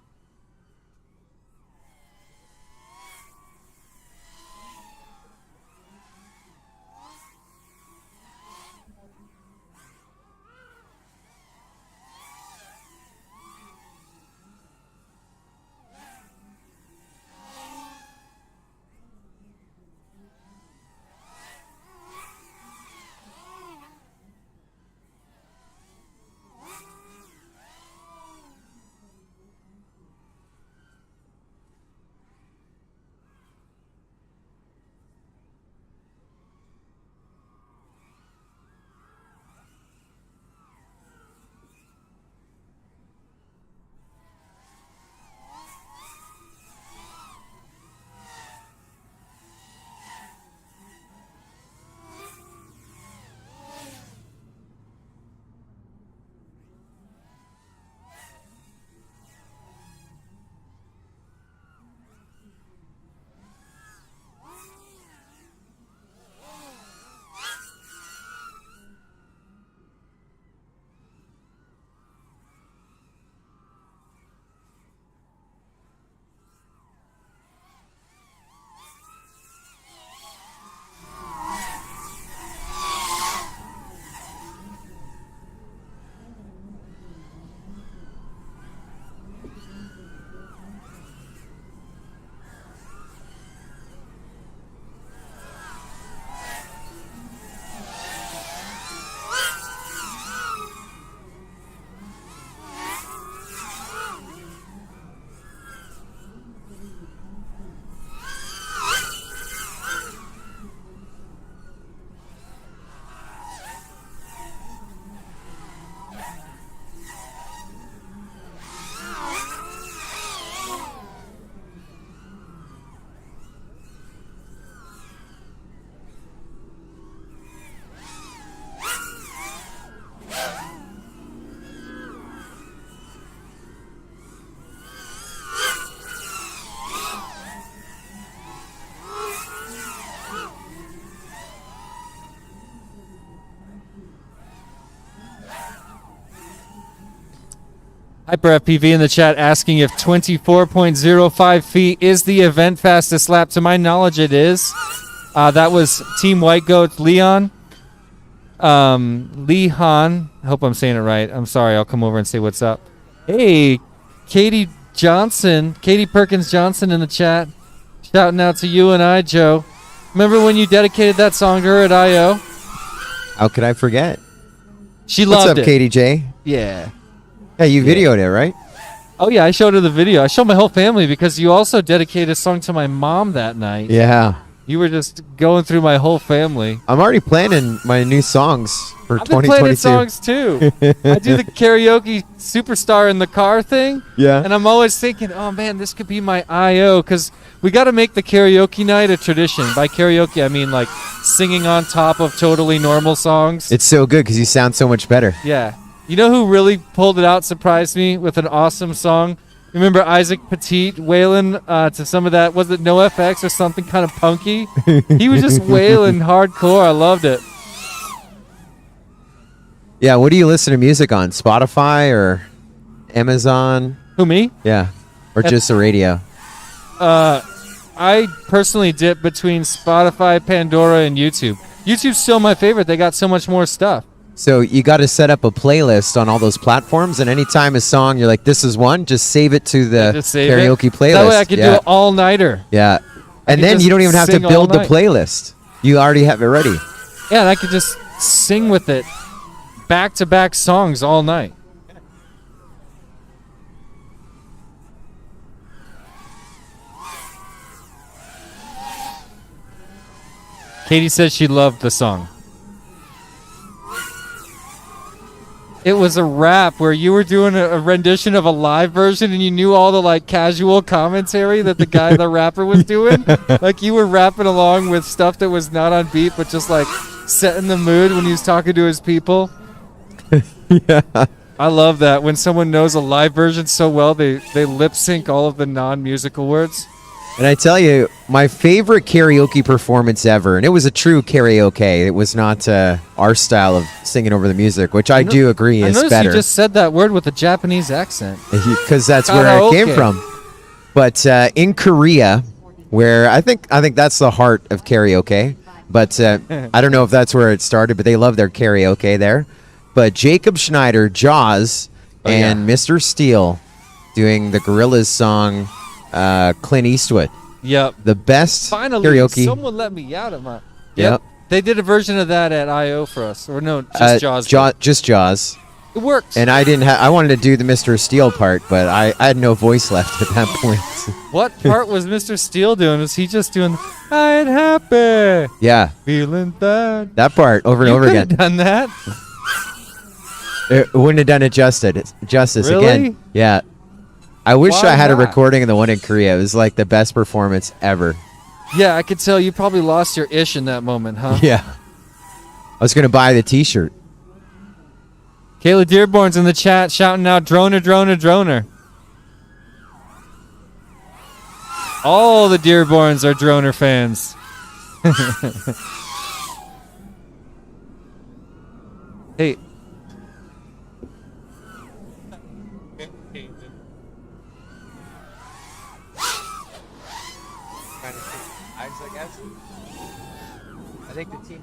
Hyper FPV in the chat asking if 24.05 feet is the event fastest lap. To my knowledge, it is. That was Team White Goat Leon. Lehan. I hope I'm saying it right. I'm sorry. I'll come over and say what's up. Hey, Katie Perkins Johnson in the chat. Shouting out to you and I, Joe. Remember when you dedicated that song to her at I.O.? How could I forget? She loved it. What's up, Katie J? Yeah. Yeah, you videoed it, right? Oh, yeah, I showed her the video. I showed my whole family because you also dedicated a song to my mom that night. Yeah. You were just going through my whole family. I'm already planning my new songs for I've been 2022. planning songs, too. I do the karaoke superstar in the car thing. Yeah. And I'm always thinking, oh, man, this could be my I.O. because we got to make the karaoke night a tradition. By karaoke, I mean, like, singing on top of totally normal songs. It's so good because you sound so much better. Yeah. You know who really pulled it out, surprised me with an awesome song? Remember Isaac Petit wailing to some of that, was it NoFX or something kind of punky? He was just wailing hardcore. I loved it. Yeah, what do you listen to music on? Spotify or Amazon? Who, me? Yeah. Or just the radio? I personally dip between Spotify, Pandora, and YouTube. YouTube's still my favorite. They got so much more stuff. So you got to set up a playlist on all those platforms, and anytime a song, you're like, this is one, just save it to the karaoke playlist. That way I can do it all-nighter. Yeah. And then you don't even have to build the playlist. You already have it ready. Yeah, and I could just sing with it back-to-back songs all night. Katie said she loved the song. It was a rap where you were doing a rendition of a live version and you knew all the like casual commentary that the guy, the rapper, was doing. Like you were rapping along with stuff that was not on beat, but just like setting the mood when he was talking to his people. Yeah. I love that. When someone knows a live version so well, they lip sync all of the non-musical words. And I tell you, my favorite karaoke performance ever, and it was a true karaoke. It was not our style of singing over the music, which I do agree I is noticed better. you just said that word with a Japanese accent. Because that's where it came Karaoke. from. But in Korea, where I think that's the heart of karaoke. But I don't know if that's where it started, but they love their karaoke there. But Jacob Schneider, Jaws, and Mr. Steele doing the Gorillaz song Clint Eastwood. Yep. The best Finally, karaoke. someone let me out of my. Yep. They did a version of that at I.O. for us. Or no, just Jaws. Just Jaws. It worked. And I didn't have. I wanted to do the Mr. Steele part, but I had no voice left at that point. What part was Mr. Steele doing? Was he just doing "I'm happy, Yeah, feeling bad"? that part over and You over could again. have done that. It wouldn't have done it justice Really? again. Yeah. I wish Why I had a not? recording of the one in Korea. It was like the best performance ever. Yeah, I could tell you probably lost your ish in that moment, huh? Yeah. I was going to buy the t-shirt. Kayla Dearborn's in the chat shouting out "Droner, Droner, Droner." All the Dearborns are Droner fans. Hey. I guess. I think the team.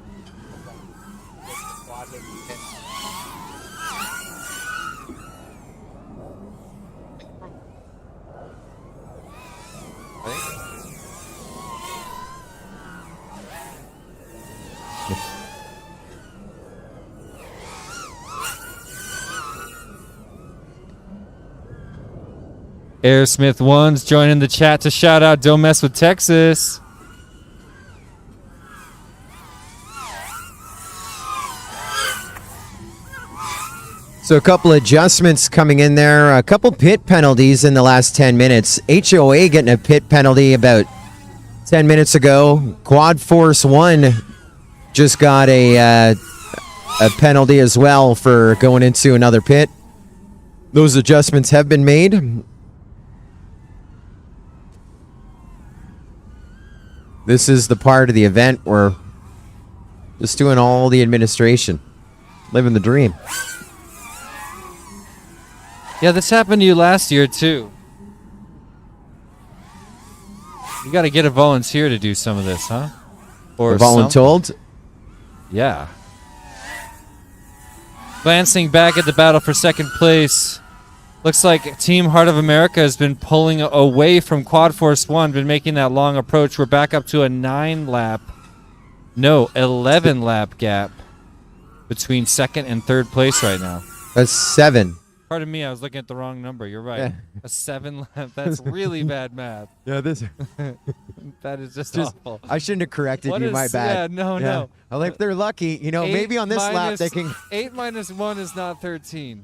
Aerosmith One's joining the chat to shout out "Don't Mess with Texas." So a couple adjustments coming in there. A couple pit penalties in the last 10 minutes. HOA getting a pit penalty about 10 minutes ago. Quad Force 1 just got a penalty as well for going into another pit. Those adjustments have been made. This is the part of the event where just doing all the administration. Living the dream. Yeah, this happened to you last year too. You got to get a volunteer to do some of this, huh? Or voluntold? Yeah. Glancing back at the battle for second place, looks like Team Heart of America has been pulling away from Quad Force 1, been making that long approach. We're back up to a 11 lap gap between second and third place right now. That's 7. Pardon me, I was looking at the wrong number. You're right. Yeah. A 7 lap. That's really bad math. Yeah, this. That is just Just, awful. I shouldn't have corrected What you. is- My bad. yeah, no. I like they're lucky. You know, maybe on this lap they can. 8 minus 1 is not 13.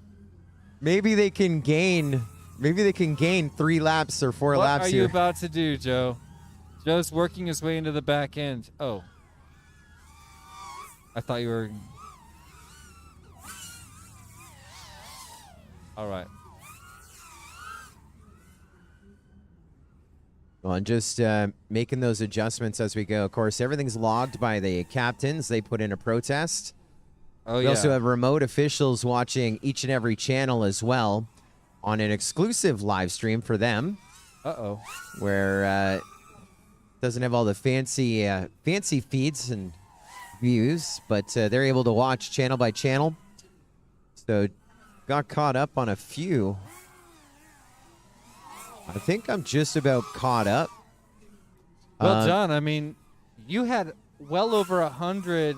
Maybe they can gain. Maybe they can gain 3 laps or 4 What laps are here. you about to do, Joe? Joe's working his way into the back end. Oh. I thought you were... All right. Well, and just making those adjustments as we go. Of course, everything's logged by the captains. They put in a protest. Oh, We yeah. also have remote officials watching each and every channel as well on an exclusive live stream for them. Uh-oh. Where doesn't have all the fancy feeds and views, but they're able to watch channel by channel. So got caught up on a few. I think I'm just about caught up. Well done. I mean, you had well over 100.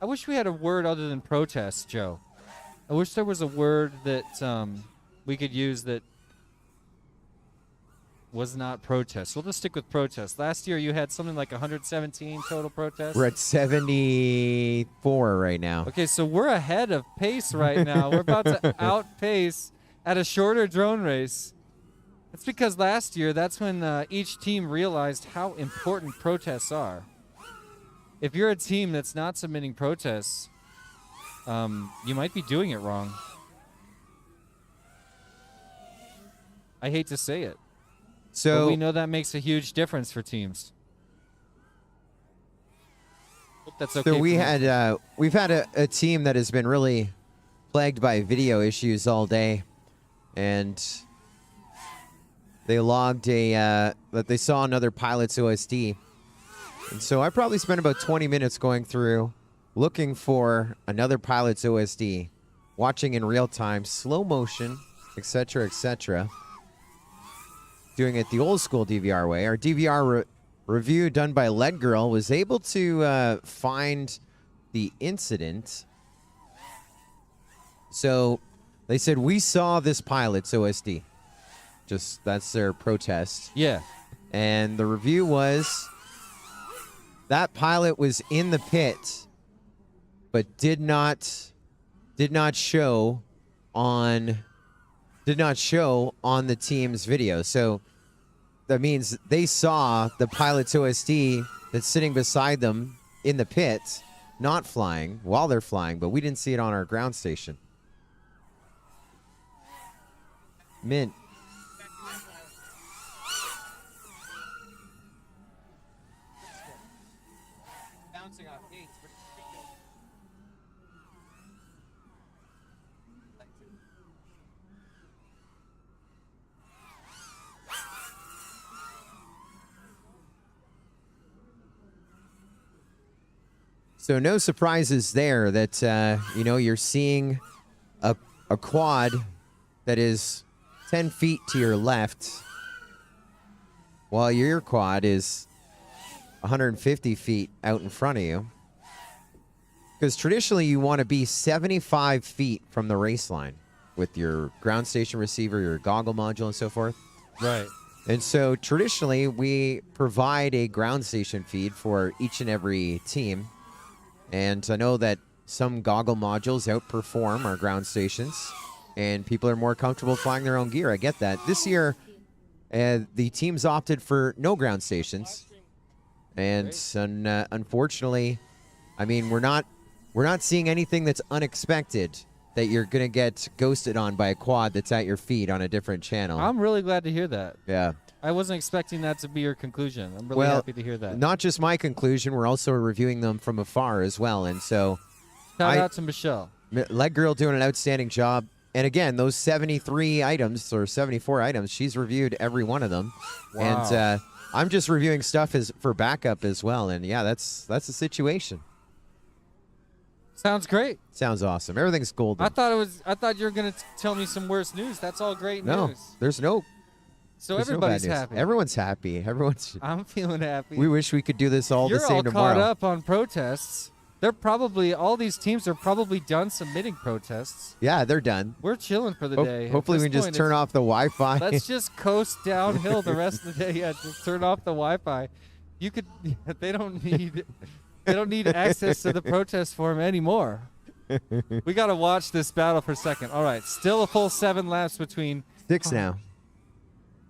I wish we had a word other than protest, Joe. I wish there was a word that we could use that was not protest. We'll just stick with protest. Last year you had something like 117 total protests. We're at 74 right now. Okay, so we're ahead of pace right now. We're about to outpace at a shorter drone race. That's because last year, that's when each team realized how important protests are. If you're a team that's not submitting protests, you might be doing it wrong. I hate to say it. So but we know that makes a huge difference for teams. Hope that's okay. So we for me. had we've had a team that has been really plagued by video issues all day, and they logged that they saw another pilot's OSD, and so I probably spent about 20 minutes going through looking for another pilot's OSD, watching in real time, slow motion, etc., etc. Doing it the old school DVR way. Our DVR review done by Lead Girl was able to find the incident. So they said, we saw this pilot's OSD. Just, that's their protest. Yeah. And the review was, that pilot was in the pit, but did not show on the team's video. So that means they saw the pilot's OSD that's sitting beside them in the pit, not flying while they're flying, but we didn't see it on our ground station. Mint. Bouncing off gates. So no surprises there that, you're seeing a quad that is 10 feet to your left, while your quad is 150 feet out in front of you. Because traditionally you want to be 75 feet from the race line with your ground station receiver, your goggle module, and so forth. Right. And so traditionally we provide a ground station feed for each and every team. And I know that some goggle modules outperform our ground stations, and people are more comfortable flying their own gear. I get that. This year, the teams opted for no ground stations, and unfortunately, I mean, we're not seeing anything that's unexpected that you're gonna get ghosted on by a quad that's at your feet on a different channel. I'm really glad to hear that. Yeah. I wasn't expecting that to be your conclusion. I'm really happy to hear that. Not just my conclusion, we're also reviewing them from afar as well, and so Shout out to Michelle. Leg Girl doing an outstanding job. And again, those 73 items or 74 items, she's reviewed every one of them. Wow. And I'm just reviewing stuff for backup as well. And yeah, that's the situation. Sounds great. Sounds awesome. Everything's golden. I thought you were gonna tell me some worse news. That's all great news. There's no. So there's no everybody's bad news. happy. Everyone's happy. Everyone's. I'm feeling happy. We wish we could do this all You're the same all tomorrow. caught up on protests. They're probably all these teams are probably done submitting protests. Yeah, they're done. We're chilling for the day. At Hopefully, this we can just point, turn off the Wi-Fi. Let's just coast downhill the rest of the day. Yeah, just turn off the Wi-Fi. You could. They don't need access to the protest forum anymore. We got to watch this battle for a second. All right, still a full 7 laps between 6 now.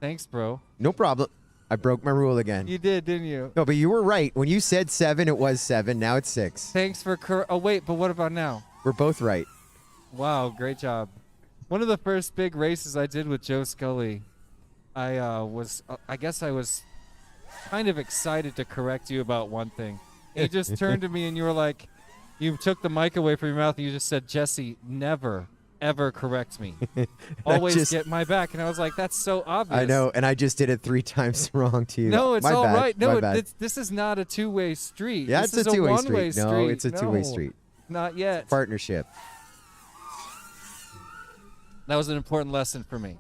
Thanks, bro. No problem. I broke my rule again. You did, didn't you? No, but you were right. When you said 7, it was 7. Now it's 6. Thanks for oh wait, but what about now? We're both right. Wow, great job. One of the first big races I did with Joe Scully, I guess I was kind of excited to correct you about one thing. You just turned to me and you were like, you took the mic away from your mouth and you just said, Jesse, never, ever correct me. Always get my back. And I was like, that's so obvious. I know, and I just did it 3 times wrong to you. No, it's My all bad. right. No, My bad. this is not a two-way street. Yeah, this it's a is two-way one-way street. No, it's a two-way No, street. Not yet. Partnership. That was an important lesson for me.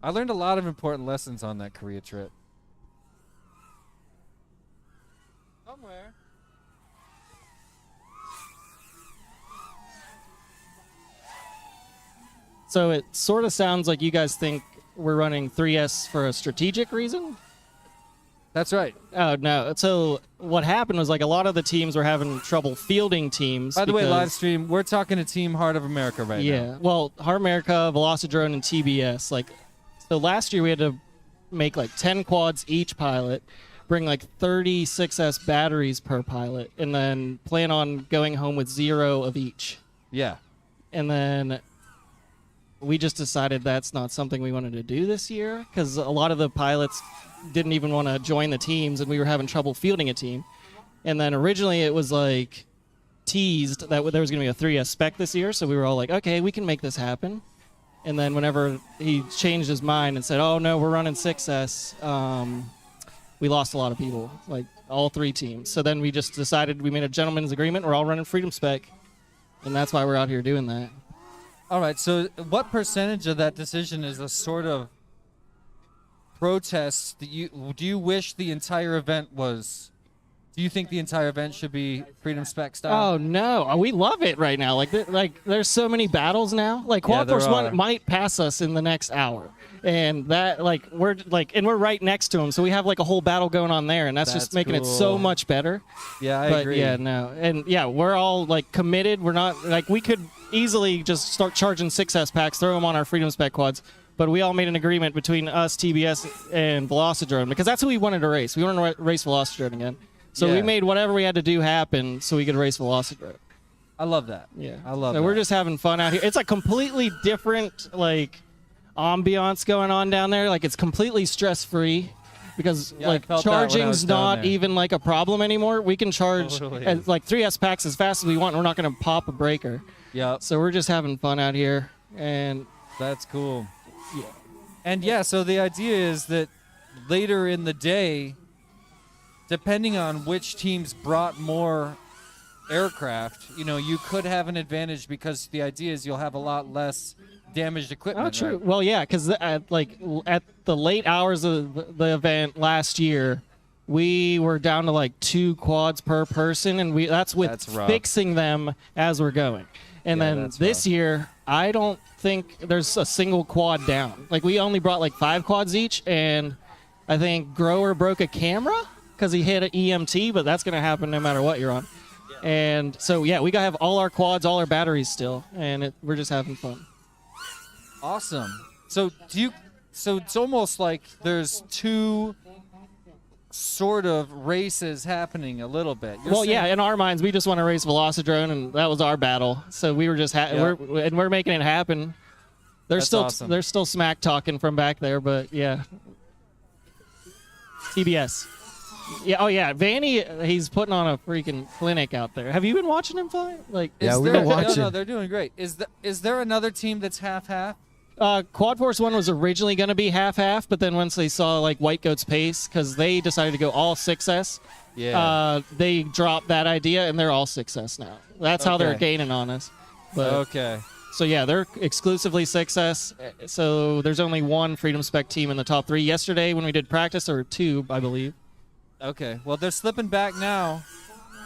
I learned a lot of important lessons on that Korea trip. Somewhere. So it sort of sounds like you guys think we're running 3S for a strategic reason. That's right. Oh no! So what happened was like a lot of the teams were having trouble fielding teams. By the way, because- live stream, we're talking to Team Heart of America right now. Yeah. Well, Heart America, Velocidrone, and TBS. Like, so last year we had to make like 10 quads each pilot, bring like 36S batteries per pilot, and then plan on going home with 0 of each. Yeah. And then we just decided that's not something we wanted to do this year because a lot of the pilots didn't even want to join the teams, and we were having trouble fielding a team. And then originally it was like teased that there was going to be a 3S spec this year, so we were all like, okay, we can make this happen. And then whenever he changed his mind and said, oh no, we're running 6S, we lost a lot of people, like all 3 teams. So then we just decided, we made a gentleman's agreement, we're all running Freedom Spec, and that's why we're out here doing that. All right, so what percentage of that decision is a sort of protest that do you wish the entire event was? Do you think the entire event should be Freedom Spec style? Oh no, we love it right now. Like there's so many battles now. Like Yeah, Quad there Force are. 1 might pass us in the next hour, and that we're right next to him, so we have like a whole battle going on there, and that's just making it so cool. much better. Yeah, I But agree. yeah, no, and yeah, we're all like committed. We're not like we could easily just start charging 6S packs, throw them on our Freedom Spec quads. But we all made an agreement between us, TBS, and Velocidrone because that's who we wanted to race. We wanted to race Velocidrone again. So we Yeah. made whatever we had to do happen so we could race Velocidrone. I love that. Yeah, I love so that. we're just having fun out here. It's a completely different ambiance going on down there. Like it's completely stress free because Yeah, I felt that when I was charging's down not there. even like a problem anymore. We can charge Totally. 3S packs as fast as we want. We're not going to pop a breaker. Yep. So we're just having fun out here, and That's cool. Yeah. And yeah, so the idea is that later in the day, depending on which teams brought more aircraft, you could have an advantage because the idea is you'll have a lot less damaged equipment. Oh, true. right? Well, yeah, because at the late hours of the event last year, we were down to like 2 quads per person, and that's rough. fixing them as we're going. And Yeah, then that's this year, I don't think there's a single quad down. Like we only brought like 5 quads each, and I think Grower broke a camera because he hit an EMT, but that's going to happen no matter what you're on. And so yeah, we got to have all our quads, all our batteries still, and we're just having fun. Awesome. So it's almost like there's 2 sort of races happening a little bit. You're Well, saying- yeah, in our minds, we just want to race Velocidrone, and that was our battle. So we were just Yeah. we're making it happen. They're That's still awesome. they're still smack talking from back there, but yeah. TBS. Yeah. Oh yeah, Vanny. He's putting on a freaking clinic out there. Have you been watching him fly? Like, Yeah, Is we've there- been watching. No, they're doing great. Is there another team that's half-half? Quad Force 1 was originally going to be half-half, but then once they saw like White Goat's pace, because they decided to go all 6S, they dropped that idea and they're all 6S now. That's how they're Okay. gaining on us. But, Okay. So yeah, they're exclusively 6S. So there's only 1 Freedom Spec team in the top 3. Yesterday when we did practice, there were 2, I believe. Okay. Well, they're slipping back now.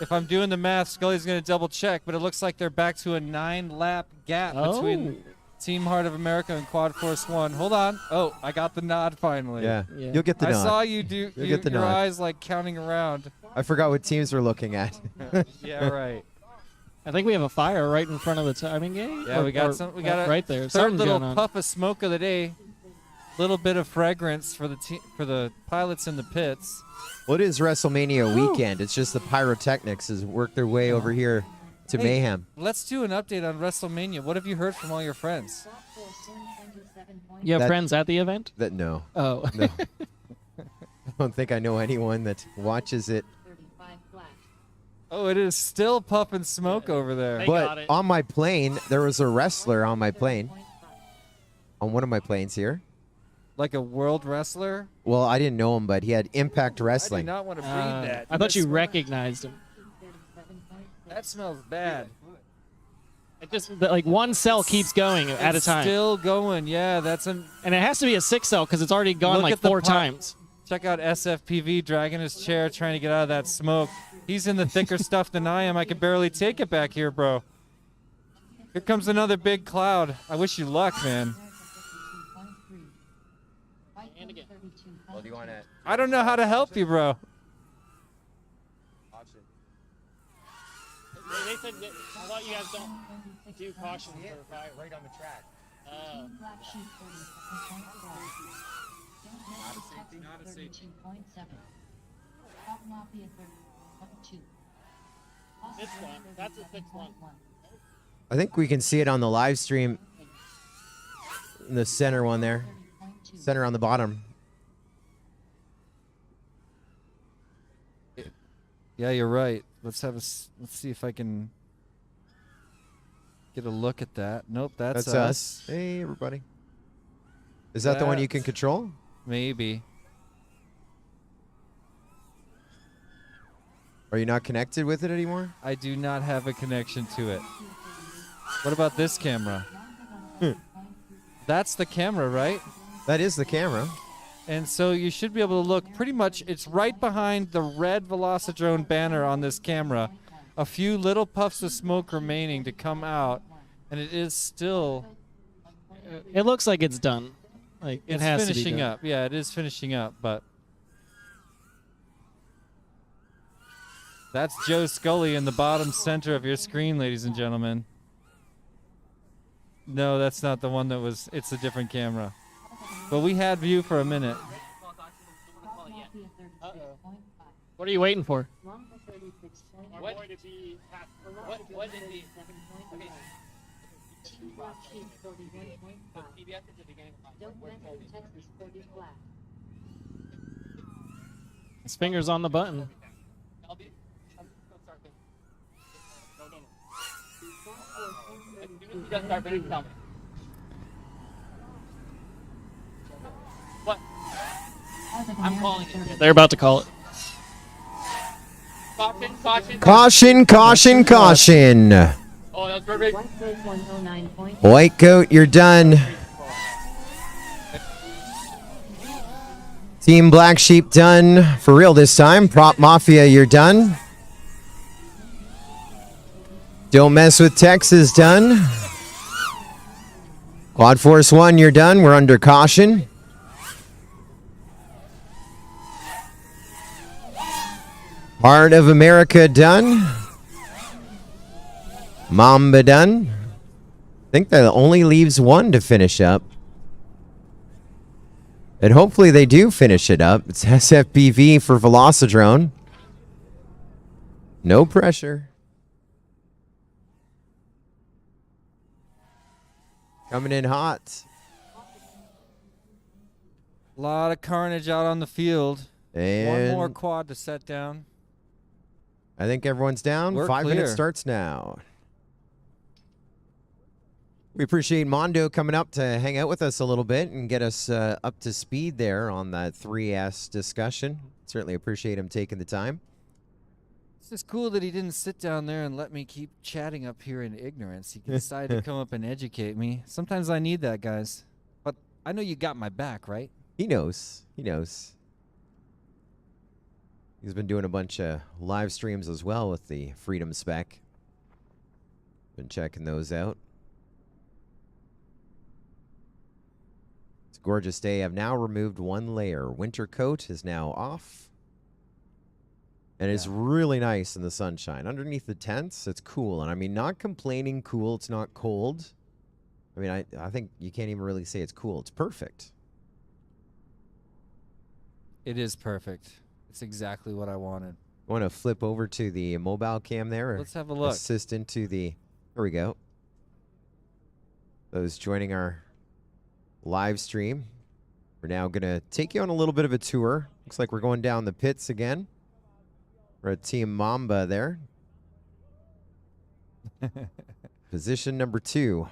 If I'm doing the math, Scully's going to double check, but it looks like they're back to a 9-lap gap between Team Heart of America and Quad Force 1. Hold on. Oh, I got the nod finally. Yeah. Yeah. You'll get the I nod. saw you do You'll get the your nod. eyes like counting around. I forgot what teams we're looking at. Yeah, right. I think we have a fire right in front of the timing gate. Yeah, we got a right there. Third Something's little going on. puff of smoke of the day. Little bit of fragrance for the pilots in the pits. Well, it is WrestleMania weekend. It's just the pyrotechnics has worked their way over here to Hey, Mayhem. Let's do an update on WrestleMania. What have you heard from all your friends? You have That- friends at the event? No. Oh. No. I don't think I know anyone that watches it. Oh, it is still puffing smoke over there. They got But it. on my plane, there was a wrestler on my plane. On one of my planes here. Like a world wrestler? Well, I didn't know him, but he had Impact I do Wrestling. not want to breathe that. I thought you That recognized him. That smells bad. It just like one cell keeps going at a It's time, Still going. Yeah, that's an. and it has to be a 6 cell because it's already gone Look like at the 4 pop- times. Check out SFPV dragging his chair, trying to get out of that smoke. He's in the thicker stuff than I am. I can barely take it back here, bro. Here comes another big cloud. I wish you luck, man. Well, do you want to? I don't know how to help you, bro. They said that, I thought you guys don't do caution for fire. Right on the track. Not a safety. This one. That's a 6-1. I think we can see it on the live stream. In the center one there. Center on the bottom. Yeah, you're right. Let's see if I can get a look at that. Nope, that's us. Hey, everybody. Is that the one you can control? Maybe. Are you not connected with it anymore? I do not have a connection to it. What about this camera? That's the camera, right? That is the camera. And so you should be able to look pretty much, it's right behind the red Velocidrone banner on this camera. A few little puffs of smoke remaining to come out, and it is still... It looks like it's done. Like it It's has to be finishing done. up. Yeah, it is finishing up, but... That's Joe Scully in the bottom center of your screen, ladies and gentlemen. No, that's not the one that was... It's a different camera. But we had view for a minute. What are you waiting for? What did the... What did the... Okay. PBS at the beginning of my... His finger's on the button. What? I'm calling it. They're about to call it. Caution, caution. Caution, caution, caution. Oh, that's perfect. White Goat, you're done. Team Black Sheep done for real this time. Prop Mafia, you're done. Don't Mess with Texas done. Quad Force 1, you're done. We're under caution. Heart of America done. Mamba done. I think that only leaves one to finish up. And hopefully they do finish it up. It's SFBV for Velocidrone. No pressure. Coming in hot. A lot of carnage out on the field. And one more quad to set down. I think everyone's down. We're 5 minutes clear. starts now. We appreciate Mondo coming up to hang out with us a little bit and get us up to speed there on that 3S discussion. Certainly appreciate him taking the time. It's just cool that he didn't sit down there and let me keep chatting up here in ignorance. He decided to come up and educate me. Sometimes I need that, guys. But I know you got my back, right? He knows. He knows. He's been doing a bunch of live streams as well with the Freedom Spec. Been checking those out. It's a gorgeous day. I've now removed one layer. Winter coat is now off. And it's really nice in the sunshine. Underneath the tents, it's cool. And I mean, not complaining cool. It's not cold. I mean, I think you can't even really say it's cool. It's perfect. It is perfect. It's exactly what I wanted. Want to flip over to the mobile cam there? Or Let's have a look. Assist into the... There we go. Those joining our live stream. We're now going to take you on a little bit of a tour. Looks like we're going down the pits again. We're at Team Mamba there. Position number 2.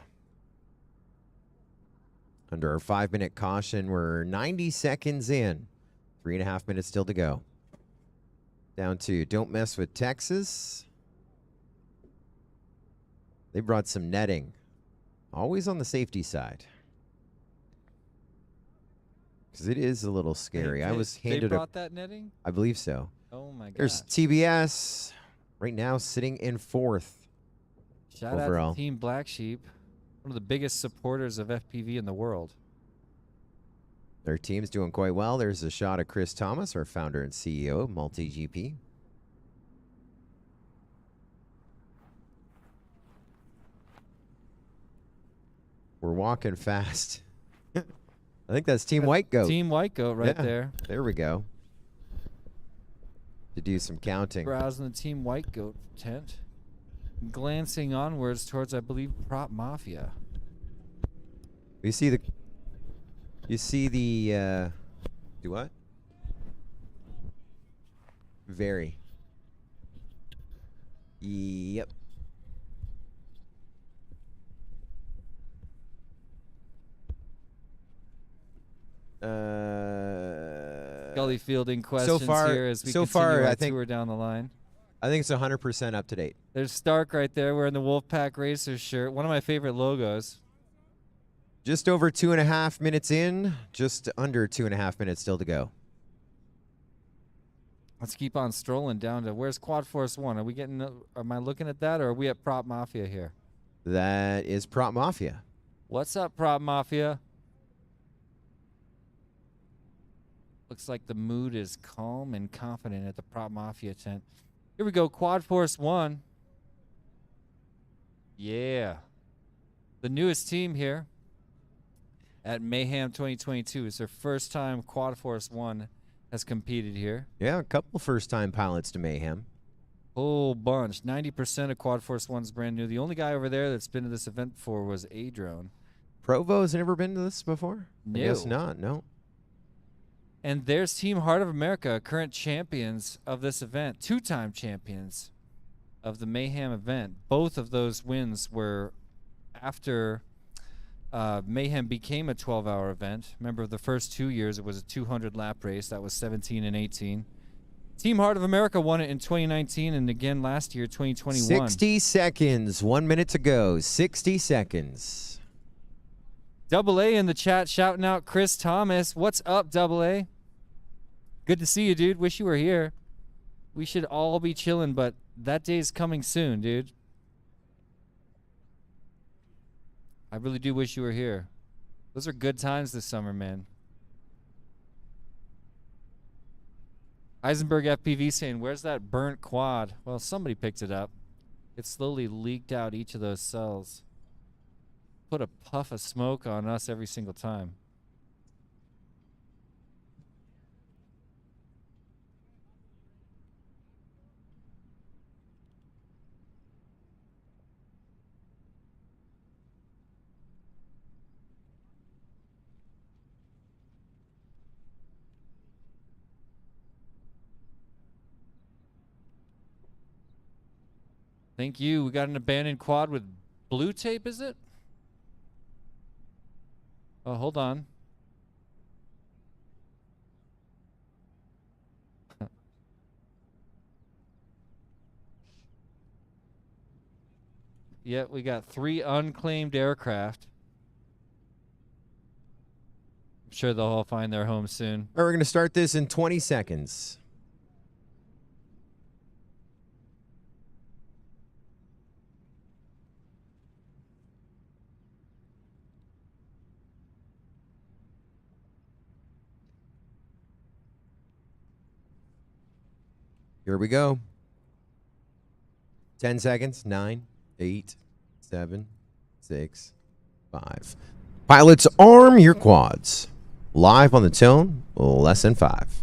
Under our 5-minute caution, we're 90 seconds in. 3.5 minutes still to go. Down to Don't Mess with Texas. They brought some netting. Always on the safety side. Because it is a little scary. I was handed They brought that netting? I believe so. Oh my god. There's TBS right now sitting in 4th. Shout overall. out to Team Black Sheep, one of the biggest supporters of FPV in the world. Their team's doing quite well. There's a shot of Chris Thomas, our founder and CEO of MultiGP. We're walking fast. I think that's Team White Goat. Team White Goat right Yeah, there. There we go. To do some counting. Browsing the Team White Goat tent. Glancing onwards towards, I believe, Prop Mafia. You see the do what? Very. Yep. Gully fielding questions here as we continue our tour down the line. I think it's 100% up to date. There's Stark right there wearing the Wolfpack Racers shirt. One of my favorite logos. Just over 2.5 minutes in. Just under 2.5 minutes still to go. Let's keep on strolling down to where's Quad Force 1? Are we getting? Am I looking at that, or are we at Prop Mafia here? That is Prop Mafia. What's up, Prop Mafia? Looks like the mood is calm and confident at the Prop Mafia tent. Here we go, Quad Force 1. Yeah. The newest team here at Mayhem 2022. It's their first time Quad Force 1 has competed here. Yeah, a couple first-time pilots to Mayhem. Whole bunch. 90% of Quad Force 1's brand new. The only guy over there that's been to this event before was A-Drone. Provo's never been to this before? No. I guess not, no. And there's Team Heart of America, current champions of this event, two-time champions of the Mayhem event. Both of those wins were after Mayhem became a 12-hour event. Remember, the first 2 years, it was a 200-lap race. That was 17 and 18. Team Heart of America won it in 2019 and again last year, 2021. 60 seconds. 1 minute to go. 60 seconds. Double A in the chat shouting out Chris Thomas. What's up, Double A? Good to see you, dude. Wish you were here. We should all be chilling, but that day's coming soon, dude. I really do wish you were here. Those are good times this summer, man. Eisenberg FPV saying, where's that burnt quad? Well, somebody picked it up. It slowly leaked out each of those cells. Put a puff of smoke on us every single time. Thank you. We got an abandoned quad with blue tape, is it? Oh, hold on. Yeah, we got 3 unclaimed aircraft. I'm sure they'll all find their home soon. All right, we're going to start this in 20 seconds. Here we go. 10 seconds. 9, 8, 7, 6, 5. Pilots, arm your quads. Live on the tone, less than 5.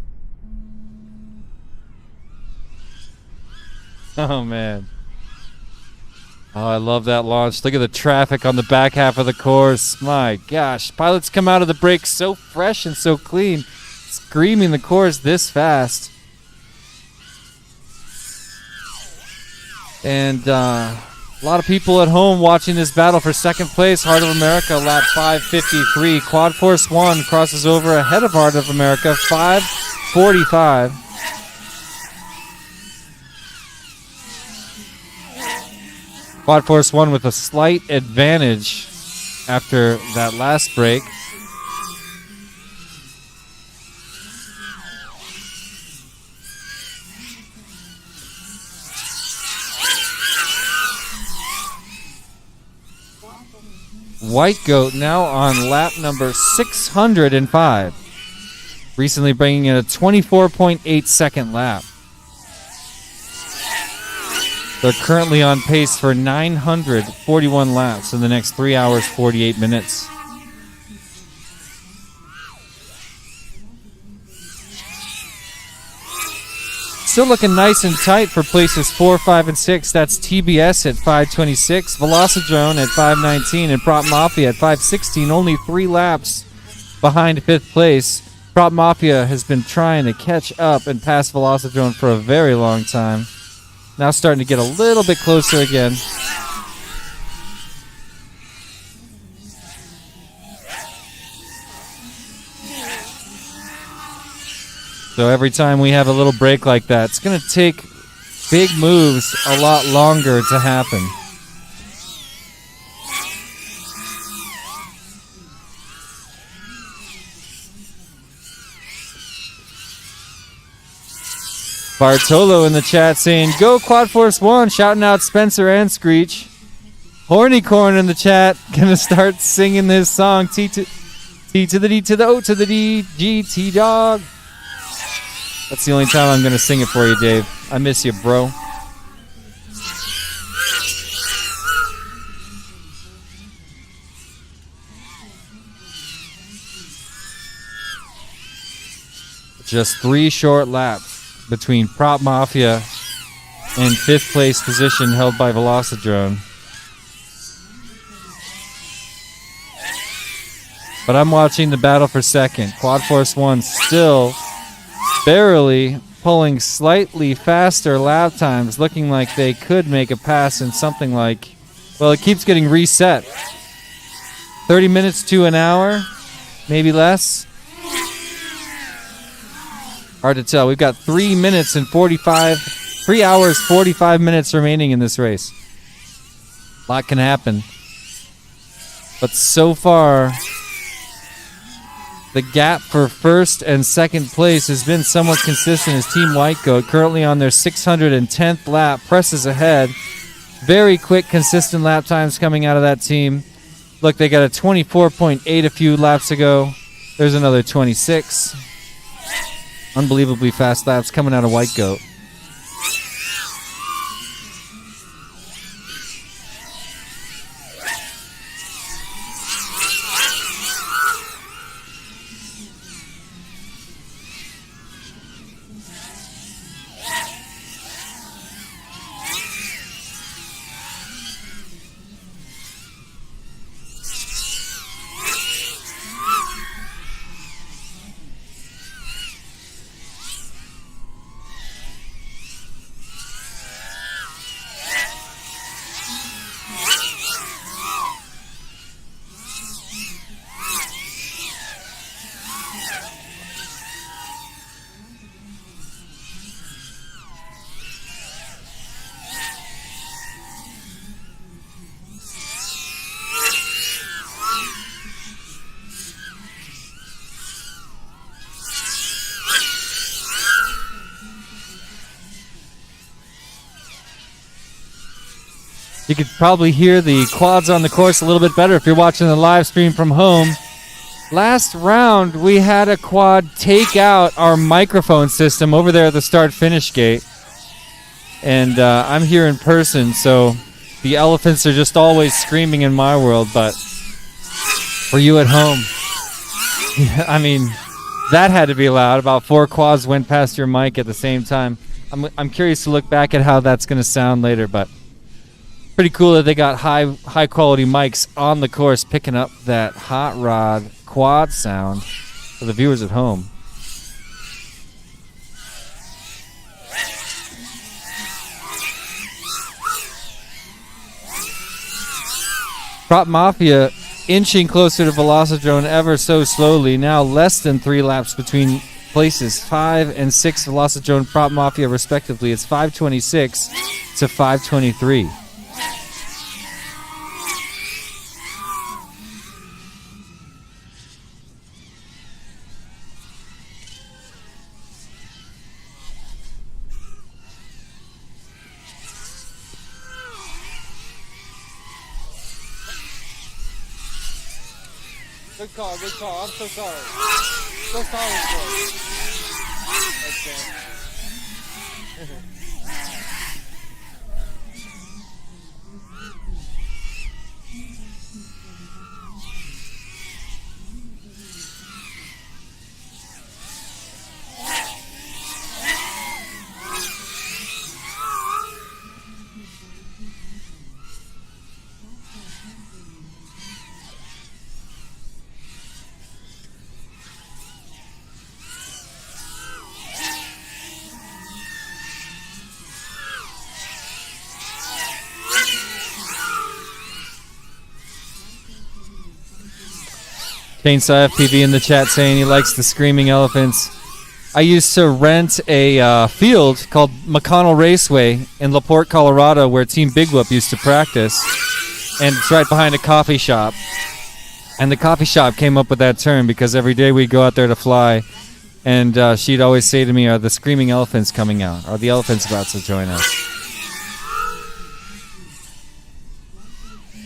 Oh, man. Oh, I love that launch. Look at the traffic on the back half of the course. My gosh. Pilots come out of the break so fresh and so clean. Screaming the course this fast. And a lot of people at home watching this battle for second place. Heart of America, lap 5:53. Quad Force 1 crosses over ahead of Heart of America, 5:45. Quad Force 1 with a slight advantage after that last break. White Goat now on lap number 605. recently bringing in a 24.8 second lap. They're currently on pace for 941 laps in the next 3 hours, 48 minutes. Still looking nice and tight for places 4, 5, and 6. That's TBS at 5:26, Velocidrone at 5:19, and Prop Mafia at 5:16. Only 3 laps behind 5th place. Prop Mafia has been trying to catch up and pass Velocidrone for a very long time. Now starting to get a little bit closer again. So every time we have a little break like that, it's going to take big moves a lot longer to happen. Bartolo in the chat saying, "Go Quad Force 1," shouting out Spencer and Screech. Hornycorn in the chat, gonna start singing this song. T to the D to the O to the D, G T dog. That's the only time I'm gonna sing it for you, Dave. I miss you, bro. Just 3 short laps between Prop Mafia and 5th place position held by Velocidrone. But I'm watching the battle for second. Quad Force 1 still barely pulling slightly faster lap times, looking like they could make a pass in something like, well, it keeps getting reset. 30 minutes to an hour, maybe less. Hard to tell. We've got 3 hours, 45 minutes remaining in this race. A lot can happen. But so far, the gap for 1st and 2nd place has been somewhat consistent as Team White Goat, currently on their 610th lap, presses ahead. Very quick, consistent lap times coming out of that team. Look, they got a 24.8 a few laps ago. There's another 26. Unbelievably fast laps coming out of White Goat. You could probably hear the quads on the course a little bit better if you're watching the live stream from home. Last round, we had a quad take out our microphone system over there at the start-finish gate. And I'm here in person, so the elephants are just always screaming in my world. But for you at home, I mean, that had to be loud. About 4 quads went past your mic at the same time. I'm curious to look back at how that's going to sound later, but pretty cool that they got high quality mics on the course picking up that hot rod quad sound for the viewers at home. Prop Mafia inching closer to Velocidrone ever so slowly. Now less than 3 laps between places 5 and 6 Velocidrone, Prop Mafia respectively. It's 5:26 to 5:23. Good call, good call. I'm so sorry. So sorry for it. Okay. Chainsaw FPV in the chat saying he likes the screaming elephants. I used to rent a field called McConnell Raceway in LaPorte, Colorado, where Team Big Whoop used to practice. And it's right behind a coffee shop. And the coffee shop came up with that term because every day we'd go out there to fly. And she'd always say to me, are the screaming elephants coming out? Are the elephants about to join us?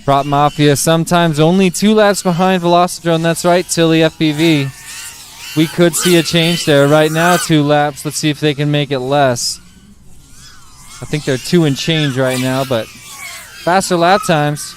Prop Mafia, sometimes only 2 laps behind Velocidrone. That's right, Tilly FPV. We could see a change there. Right now, 2 laps. Let's see if they can make it less. I think they're 2 and change right now, but faster lap times.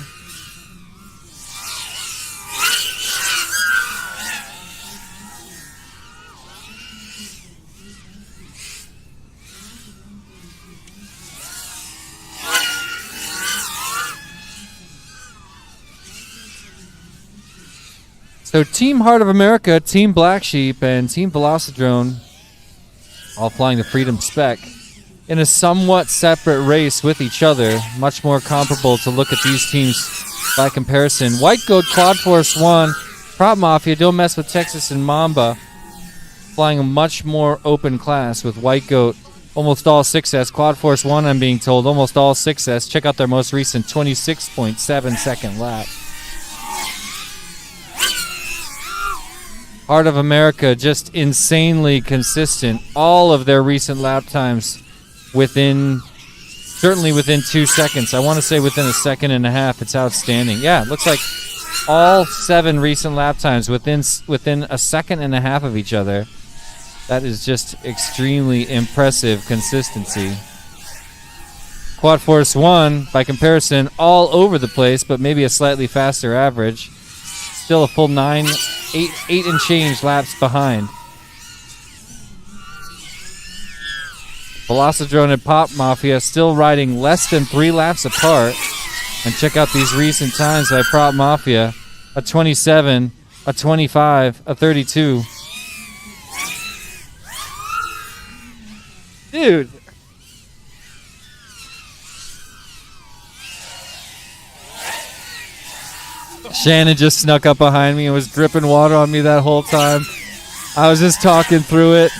So Team Heart of America, Team Black Sheep, and Team Velocidrone all flying the Freedom Spec in a somewhat separate race with each other. Much more comparable to look at these teams by comparison. White Goat, Quad Force 1, Prop Mafia, Don't Mess with Texas, and Mamba flying a much more open class with White Goat almost all 6S. Quad Force 1, I'm being told, almost all 6S. Check out their most recent 26.7 second lap. Heart of America, just insanely consistent. All of their recent lap times certainly within 2 seconds. I want to say within a second and a half. It's outstanding. Yeah, it looks like all 7 recent lap times within a second and a half of each other. That is just extremely impressive consistency. Quad Force 1, by comparison, all over the place, but maybe a slightly faster average. Still a full 8 and change laps behind. Velocidrone and Pop Mafia still riding less than 3 laps apart. And check out these recent times by Prop Mafia. A 27, a 25, a 32. Dude. Shannon just snuck up behind me and was dripping water on me that whole time. I was just talking through it.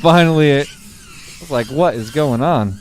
Finally, it was like, what is going on?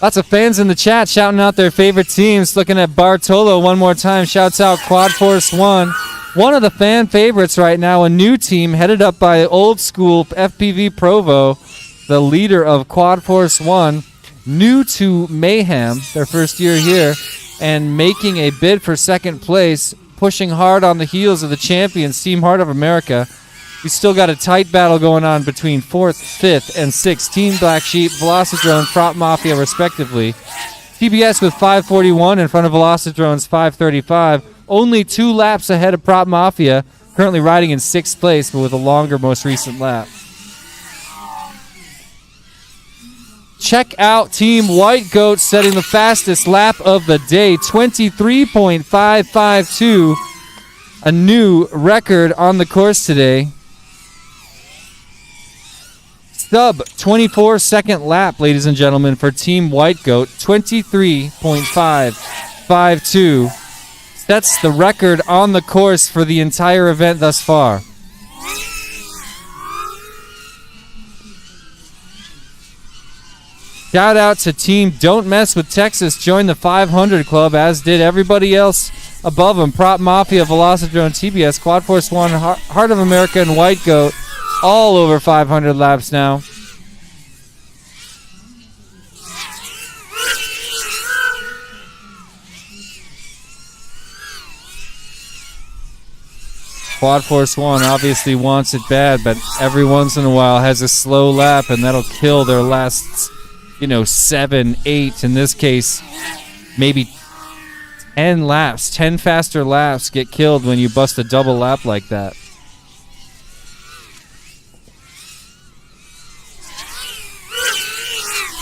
Lots of fans in the chat shouting out their favorite teams. Looking at Bartolo one more time. Shouts out Quad Force 1. One of the fan favorites right now, a new team headed up by old school FPV Provo, the leader of Quad Force 1, new to Mayhem, their first year here, and making a bid for second place, pushing hard on the heels of the champions, Team Heart of America. We still got a tight battle going on between 4th, 5th, and 6th. Team Black Sheep, Velocidrone, Prop Mafia, respectively. TBS with 541 in front of Velocidrone's 535. Only 2 laps ahead of Prop Mafia, currently riding in 6th place, but with a longer most recent lap. Check out Team White Goat setting the fastest lap of the day, 23.552. A new record on the course today. Sub 24-second lap, ladies and gentlemen, for Team White Goat, 23.552. That's the record on the course for the entire event thus far. Shout out to Team Don't Mess with Texas. Joined the 500 Club, as did everybody else above them. Prop Mafia, Velocidrone, TBS, Quad Force 1, Heart of America, and White Goat. All over 500 laps now. Quad Force 1 obviously wants it bad, but every once in a while has a slow lap, and that'll kill their last, 7, 8, in this case, maybe 10 laps. 10 faster laps get killed when you bust a double lap like that.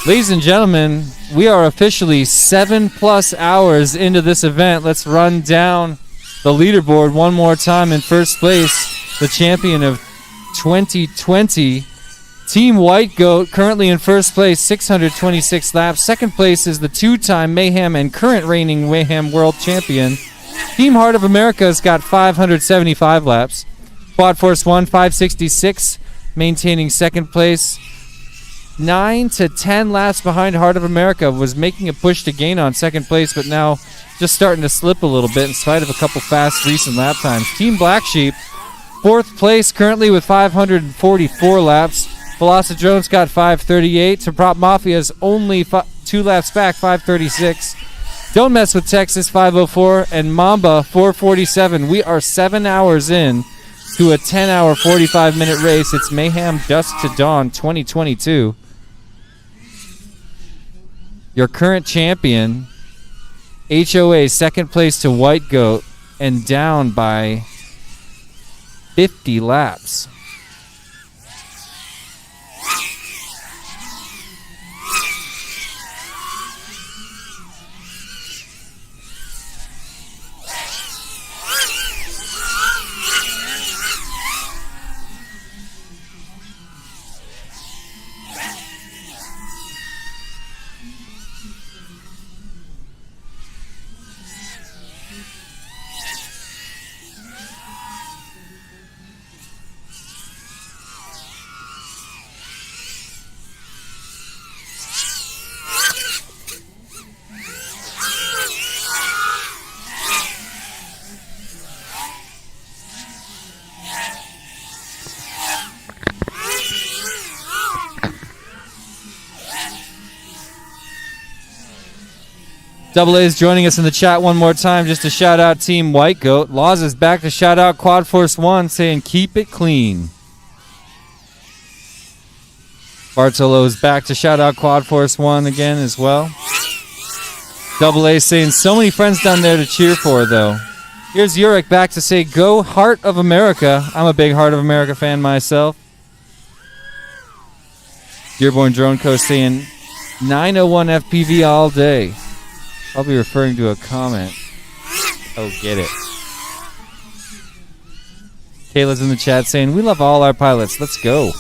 Ladies and gentlemen, we are officially 7+ hours into this event. Let's run down the leaderboard one more time. In first place, the champion of 2020, Team White Goat, currently in first place, 626 laps. Second place is the 2-time Mayhem and current reigning Mayhem world champion. Team Heart of America's got 575 laps. Quad Force 1, 566, maintaining second place. 9 to 10 laps behind Heart of America, was making a push to gain on second place, but now just starting to slip a little bit in spite of a couple fast recent lap times. Team Black Sheep, fourth place currently with 544 laps. Velocidrone's got 538. To Prop Mafia's only 2 laps back, 536. Don't Mess with Texas, 504. And Mamba, 447. We are 7 hours in to a 10-hour, 45-minute race. It's Mayhem Dusk to Dawn 2022. Your current champion, HOA, second place to White Goat, and down by 50 laps. Double A is joining us in the chat one more time just to shout out Team White Goat. Laws is back to shout out Quad Force 1, saying keep it clean. Bartolo is back to shout out Quad Force 1 again as well. Double A saying so many friends down there to cheer for, though. Here's Urek back to say go Heart of America. I'm a big Heart of America fan myself. Dearborn Drone Co. saying 901 FPV all day. I'll be referring to a comment. Oh, get it. Kayla's in the chat saying, we love all our pilots. Let's go.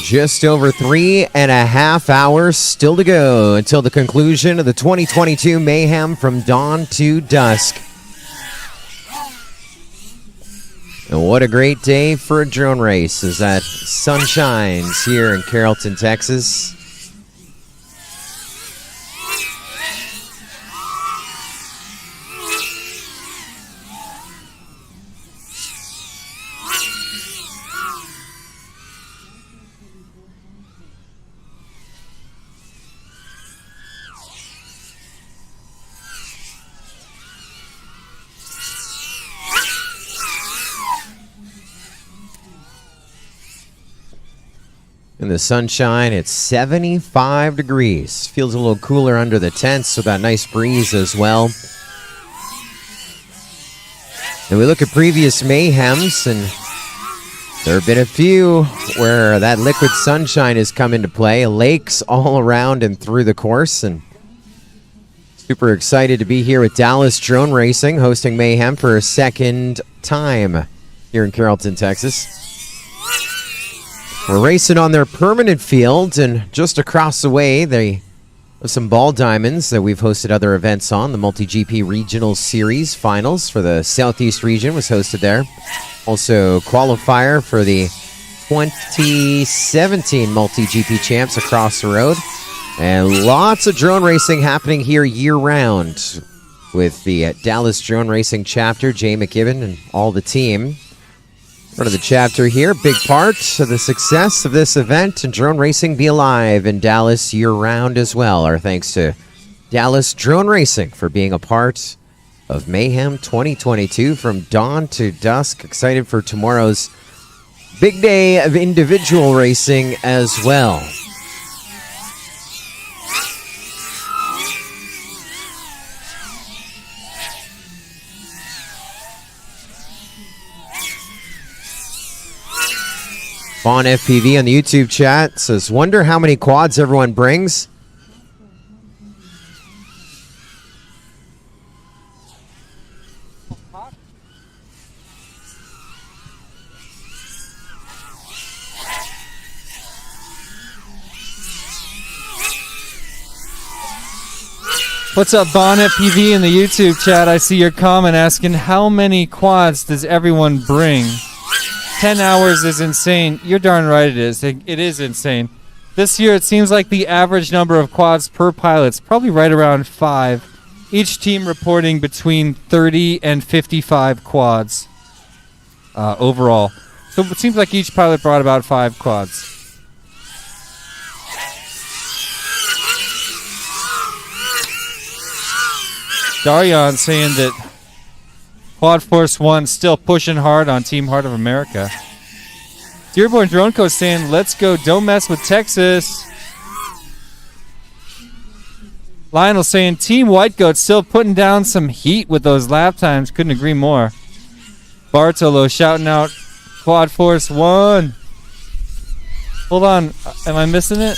Just over 3.5 hours still to go until the conclusion of the 2022 Mayhem from dawn to dusk. And what a great day for a drone race as that sun shines here in Carrollton, Texas. In the sunshine, it's 75 degrees. Feels a little cooler under the tents, so that nice breeze as well. And we look at previous Mayhems, and there have been a few where that liquid sunshine has come into play. Lakes all around and through the course, and super excited to be here with Dallas Drone Racing, hosting Mayhem for a second time here in Carrollton, Texas. We're racing on their permanent field, and just across the way, they have some ball diamonds that we've hosted other events on. The Multi-GP Regional Series Finals for the Southeast region was hosted there. Also, qualifier for the 2017 Multi-GP Champs across the road. And lots of drone racing happening here year-round with the Dallas Drone Racing chapter, Jay McKibben and all the team. Part of the chapter here, big part of the success of this event and drone racing be alive in Dallas year-round as well. Our thanks to Dallas Drone Racing for being a part of Mayhem 2022 from dawn to dusk. Excited for tomorrow's big day of individual racing as well. Vaughn FPV on the YouTube chat says, wonder how many quads everyone brings. What's up, Bon FPV in the YouTube chat? I see your comment asking, how many quads does everyone bring? 10 hours is insane. You're darn right it is. It is insane. This year, it seems like the average number of quads per pilot is probably right around 5. Each team reporting between 30 and 55 quads overall. So it seems like each pilot brought about 5 quads. Darion saying that Quad Force 1 still pushing hard on Team Heart of America. Dearborn Drone Co. saying, let's go, don't mess with Texas. Lionel saying, Team White Goat still putting down some heat with those lap times. Couldn't agree more. Bartolo shouting out, Quad Force 1. Hold on, am I missing it?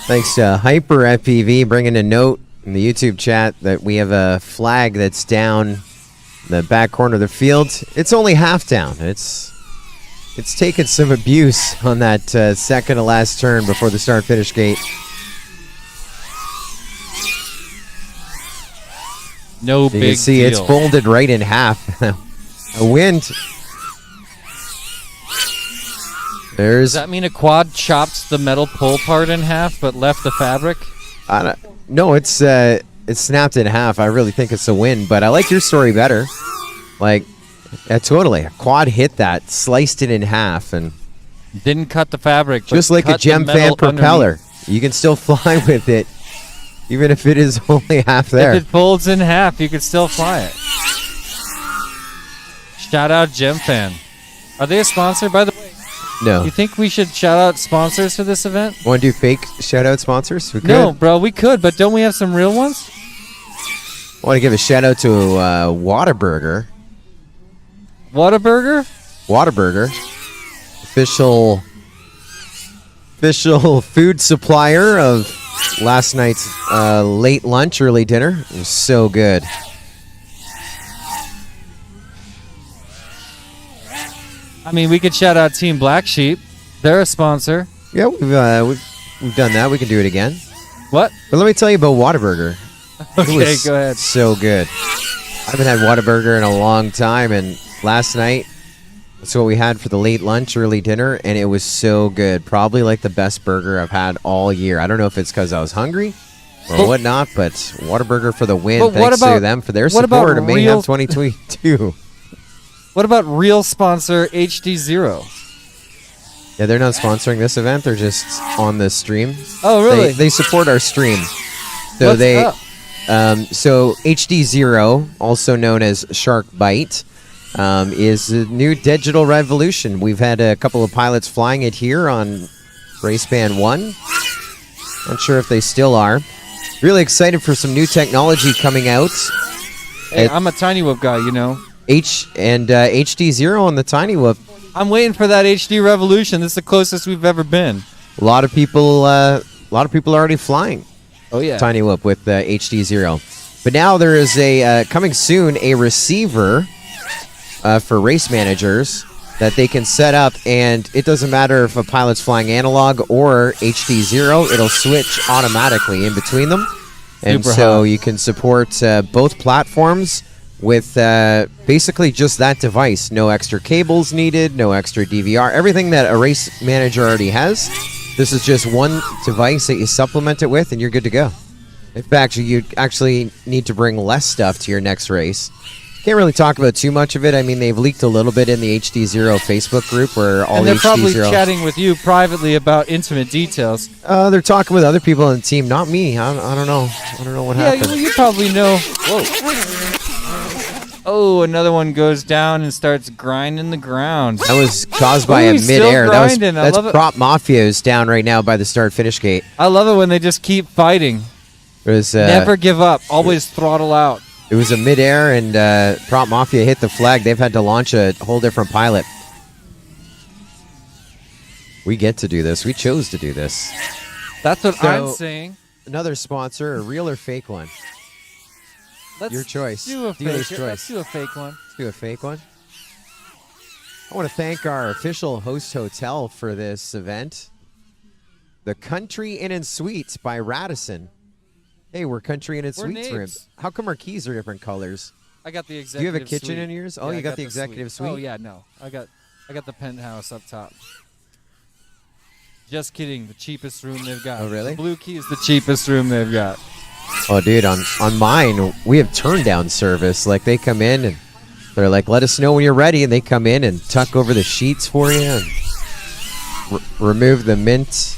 Thanks to Hyper FPV bringing a note in the YouTube chat that we have a flag that's down in the back corner of the field. It's only half down. It's taken some abuse on that second to last turn before the start-finish gate. No You big can see deal. it's folded right in half. A wind. Does that mean a quad chopped the metal pole part in half but left the fabric? No, it's snapped in half. I really think it's a win, but I like your story better. Like, yeah, totally. A quad hit that, sliced it in half, and didn't cut the fabric. But just like a cut the gem fan metal propeller, underneath. you can still fly with it, even if it is only half there. If it folds in half, you could still fly it. Shout out Gem Fan. Are they a sponsor, by the way? No. You think we should shout out sponsors for this event? Want to do fake shout-out sponsors? We could. No, bro, we could, but don't we have some real ones? I want to give a shout-out to Whataburger. Whataburger? Whataburger. Official food supplier of last night's late lunch, early dinner. It was so good. I mean, we could shout out Team Black Sheep. They're a sponsor. Yeah, we've done that. We can do it again. What? But let me tell you about Whataburger. Okay, It was go ahead. so good. I haven't had Whataburger in a long time, and last night that's what we had for the late lunch, early dinner, and it was so good. Probably like the best burger I've had all year. I don't know if it's because I was hungry or whatnot, but Whataburger for the win. But what Thanks about- to them for their what about support of Mayhem real- 2022. What about real sponsor HD0? Yeah, they're not sponsoring this event. They're just on the stream. Oh, really? They support our stream. So What's they, up? so HD0, also known as Shark Bite, is a new digital revolution. We've had a couple of pilots flying it here on Race Band 1. Not sure if they still are. Really excited for some new technology coming out. Hey, I'm a Tiny Whoop guy, you know. HD0 on the Tiny Whoop. I'm waiting for that HD revolution. This is the closest we've ever been. A lot of people are already flying. Oh yeah, Tiny Whoop with HD0. But now there is a coming soon a receiver for race managers that they can set up, and it doesn't matter if a pilot's flying analog or HD0, it'll switch automatically in between them. And Super so hot. you can support both platforms with basically just that device. No extra cables needed, no extra DVR, everything that a race manager already has. This is just one device that you supplement it with, and you're good to go. In fact, you actually need to bring less stuff to your next race. Can't really talk about too much of it. I mean, they've leaked a little bit in the HD0 Facebook group where all and they're probably HD0... chatting with you privately about intimate details. They're talking with other people on the team, not me. I don't know. I don't know what Yeah, happened. you probably know. Whoa. Oh, another one goes down and starts grinding the ground. That was caused by Ooh, a he's still mid-air. grinding. I That's love it. Prop Mafia is down right now by the start-finish gate. I love it when they just keep fighting. It was, Never give up. Always throttle out. It was a mid-air, and Prop Mafia hit the flag. They've had to launch a whole different pilot. We get to do this. We chose to do this. That's what So- I'm saying. Another sponsor, a real or fake one? Let's Your choice. Do a Dealer's fake. choice. Let's do a fake one. Let's do a fake one. I want to thank our official host hotel for this event. The Country Inn and Suites by Radisson. Hey, we're Country Inn and We're Suites Nabes. rooms. How come our keys are different colors? I got the Do executive. you have a kitchen suite. in yours? Oh, Yeah, you I got the executive suite? Oh yeah, no. I got the penthouse up top. Just kidding. The cheapest room they've got. Oh, really? The Blue Key is the cheapest room they've got. Oh, dude, on mine, we have turn down service. Like, they come in and they're like, let us know when you're ready. And they come in and tuck over the sheets for you and remove the mint.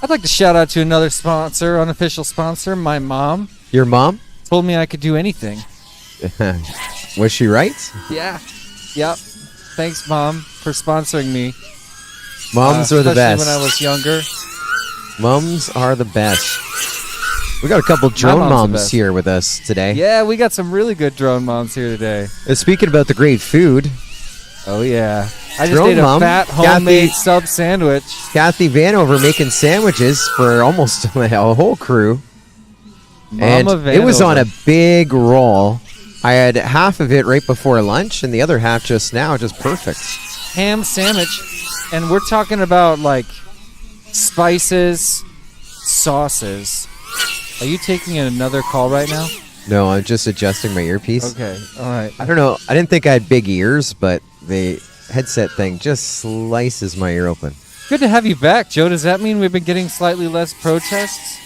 I'd like to shout out to another sponsor, unofficial sponsor, my mom. Your mom? Told me I could do anything. Was she right? Yeah. Yep. Thanks, Mom, for sponsoring me. Moms are the especially best. when I was younger. Mums are the best. We got a couple drone mom's the moms best. here with us today. Yeah, we got some really good drone moms here today. Speaking about the great food, Oh, yeah. I just Drone ate a mom, fat Kathy- homemade sub sandwich. Kathy Vanover making sandwiches for almost a whole crew. And Mama it was on a Vanover. big roll. I had half of it right before lunch and the other half just now, just perfect. Ham sandwich, and we're talking about like spices, sauces. Are you taking another call right now? No, I'm just adjusting my earpiece. Okay, all right. I don't know. I didn't think I had big ears, but the headset thing just slices my ear open. Good to have you back, Joe. Does that mean we've been getting slightly less protests?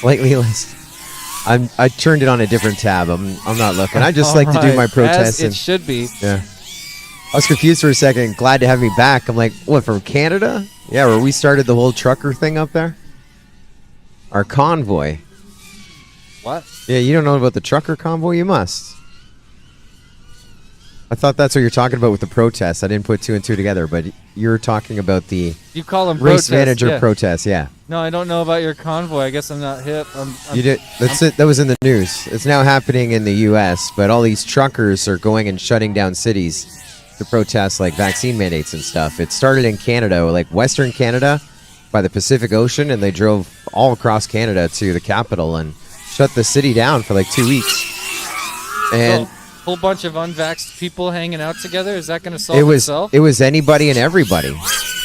Slightly less. I turned it on a different tab. I'm not looking. I just like to do my protests. As it and should be. yeah. I was confused for a second. Glad to have me back. I'm like, what, from Canada? Yeah, where we started the whole trucker thing up there? Our convoy. What? Yeah, you don't know about the trucker convoy? You must. I thought that's what you're talking about with the protests. I didn't put two and two together, but you're talking about the You call them race protests, manager yeah. protests, yeah. No, I don't know about your convoy. I guess I'm not hip. You did. That's it. That was in the news. It's now happening in the U.S., but all these truckers are going and shutting down cities to protest like vaccine mandates and stuff. It started in Canada, like Western Canada, by the Pacific Ocean, and they drove all across Canada to the capital and shut the city down for like 2 weeks. And a whole bunch of unvaxxed people hanging out together. Is that going to solve itself? it was anybody and everybody.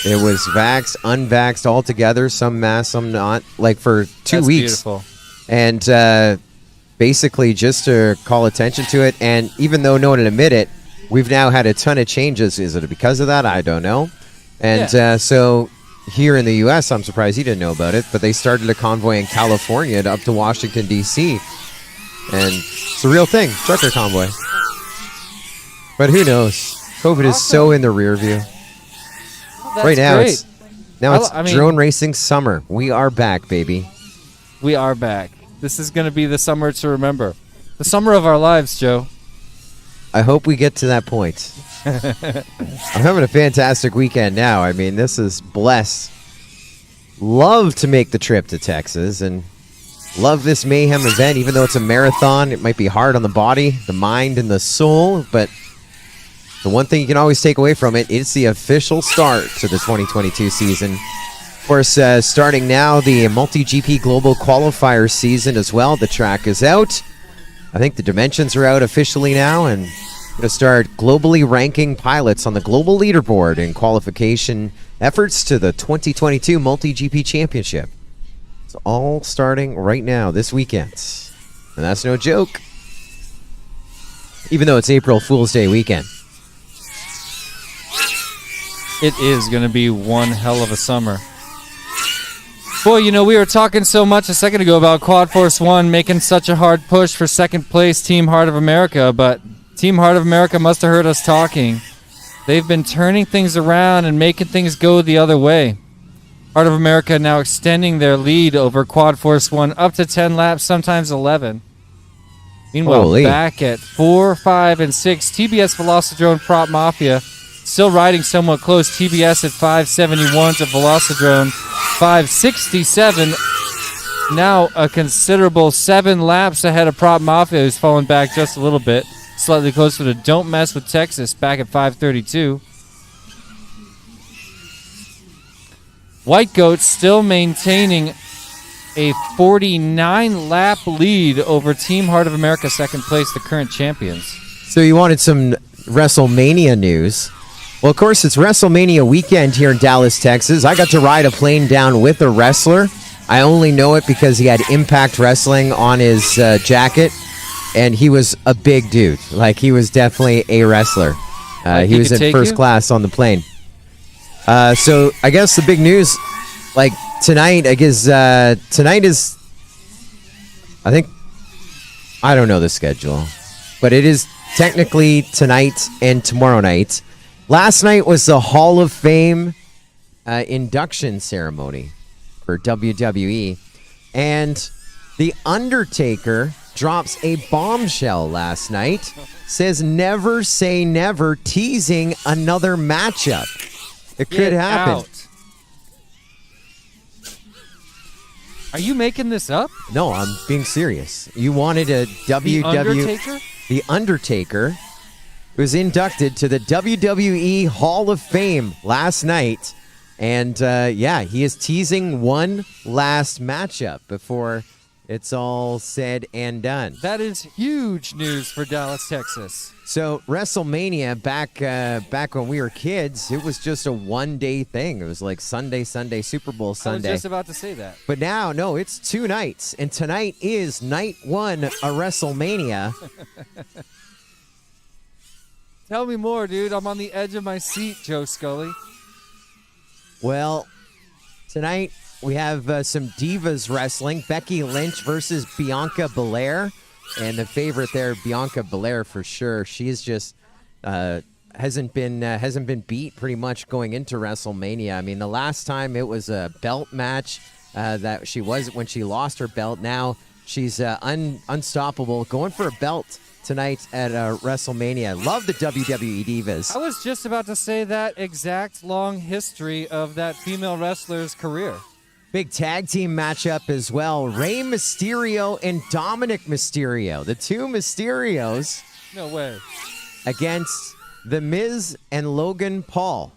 It was vaxxed, unvaxxed all together, some masked, some not, like for 2 That's weeks. beautiful. And basically just to call attention to it. And even though no one would admit it, we've now had a ton of changes. Is it because of that? I don't know. And so here in the U.S., I'm surprised you didn't know about it, but they started a convoy in California up to Washington, D.C. And it's a real thing, trucker convoy. But who knows? COVID is so in the rear view. That's right now, great. it's drone racing summer. We are back, baby. We are back. This is going to be the summer to remember. The summer of our lives, Joe. I hope we get to that point. I'm having a fantastic weekend now. I mean, this is blessed. Love to make the trip to Texas and love this Mayhem event. Even though it's a marathon, it might be hard on the body, the mind, and the soul. But the one thing you can always take away from it, it's the official start to the 2022 season. Of course, starting now, the Multi-GP Global Qualifier season as well. The track is out. I think the dimensions are out officially now, and we're going to start globally ranking pilots on the global leaderboard in qualification efforts to the 2022 Multi-GP Championship. It's all starting right now, this weekend. And that's no joke. Even though it's April Fool's Day weekend. It is going to be one hell of a summer. Boy, you know, we were talking so much a second ago about Quad Force 1 making such a hard push for second place Team Heart of America, but Team Heart of America must have heard us talking. They've been turning things around and making things go the other way. Heart of America now extending their lead over Quad Force 1 up to 10 laps, sometimes 11. Meanwhile, Holy. back at 4, 5, and 6, TBS Velocidrone Prop Mafia still riding somewhat close. TBS at 571 to Velocidrone 567. Now a considerable 7 laps ahead of Prop Mafia, who's fallen back just a little bit. Slightly closer to Don't Mess with Texas, back at 532. White Goat still maintaining a 49-lap lead over Team Heart of America, second place, the current champions. So you wanted some WrestleMania news. Well, of course, it's WrestleMania weekend here in Dallas, Texas. I got to ride a plane down with a wrestler. I only know it because he had Impact Wrestling on his jacket, and he was a big dude. Like, he was definitely a wrestler. He was in first class on the plane. So I guess the big news, like tonight, I guess tonight is, I don't know the schedule, but it is technically tonight and tomorrow night. Last night was the Hall of Fame induction ceremony for WWE, and The Undertaker drops a bombshell last night, says never say never, teasing another matchup. It could happen. Out. Are you making this up? No, I'm being serious. You wanted a The WWE. Undertaker? The Undertaker, was inducted to the WWE Hall of Fame last night. And, yeah, he is teasing one last matchup before it's all said and done. That is huge news for Dallas, Texas. So WrestleMania back when we were kids, it was just a one-day thing. It was like Sunday, Super Bowl Sunday. I was just about to say that. But now, no, it's 2 nights, and tonight is night 1 of WrestleMania. Tell me more, dude. I'm on the edge of my seat, Joe Scully. Well, tonight we have some Divas wrestling. Becky Lynch versus Bianca Belair. And the favorite there, Bianca Belair, for sure. She is just hasn't been beat pretty much going into WrestleMania. I mean, the last time it was a belt match that she was when she lost her belt. Now she's unstoppable, going for a belt tonight at WrestleMania. Love the WWE Divas. I was just about to say that exact long history of that female wrestler's career. Big tag team matchup as well. Rey Mysterio and Dominic Mysterio. The 2 Mysterios. No way. Against The Miz and Logan Paul.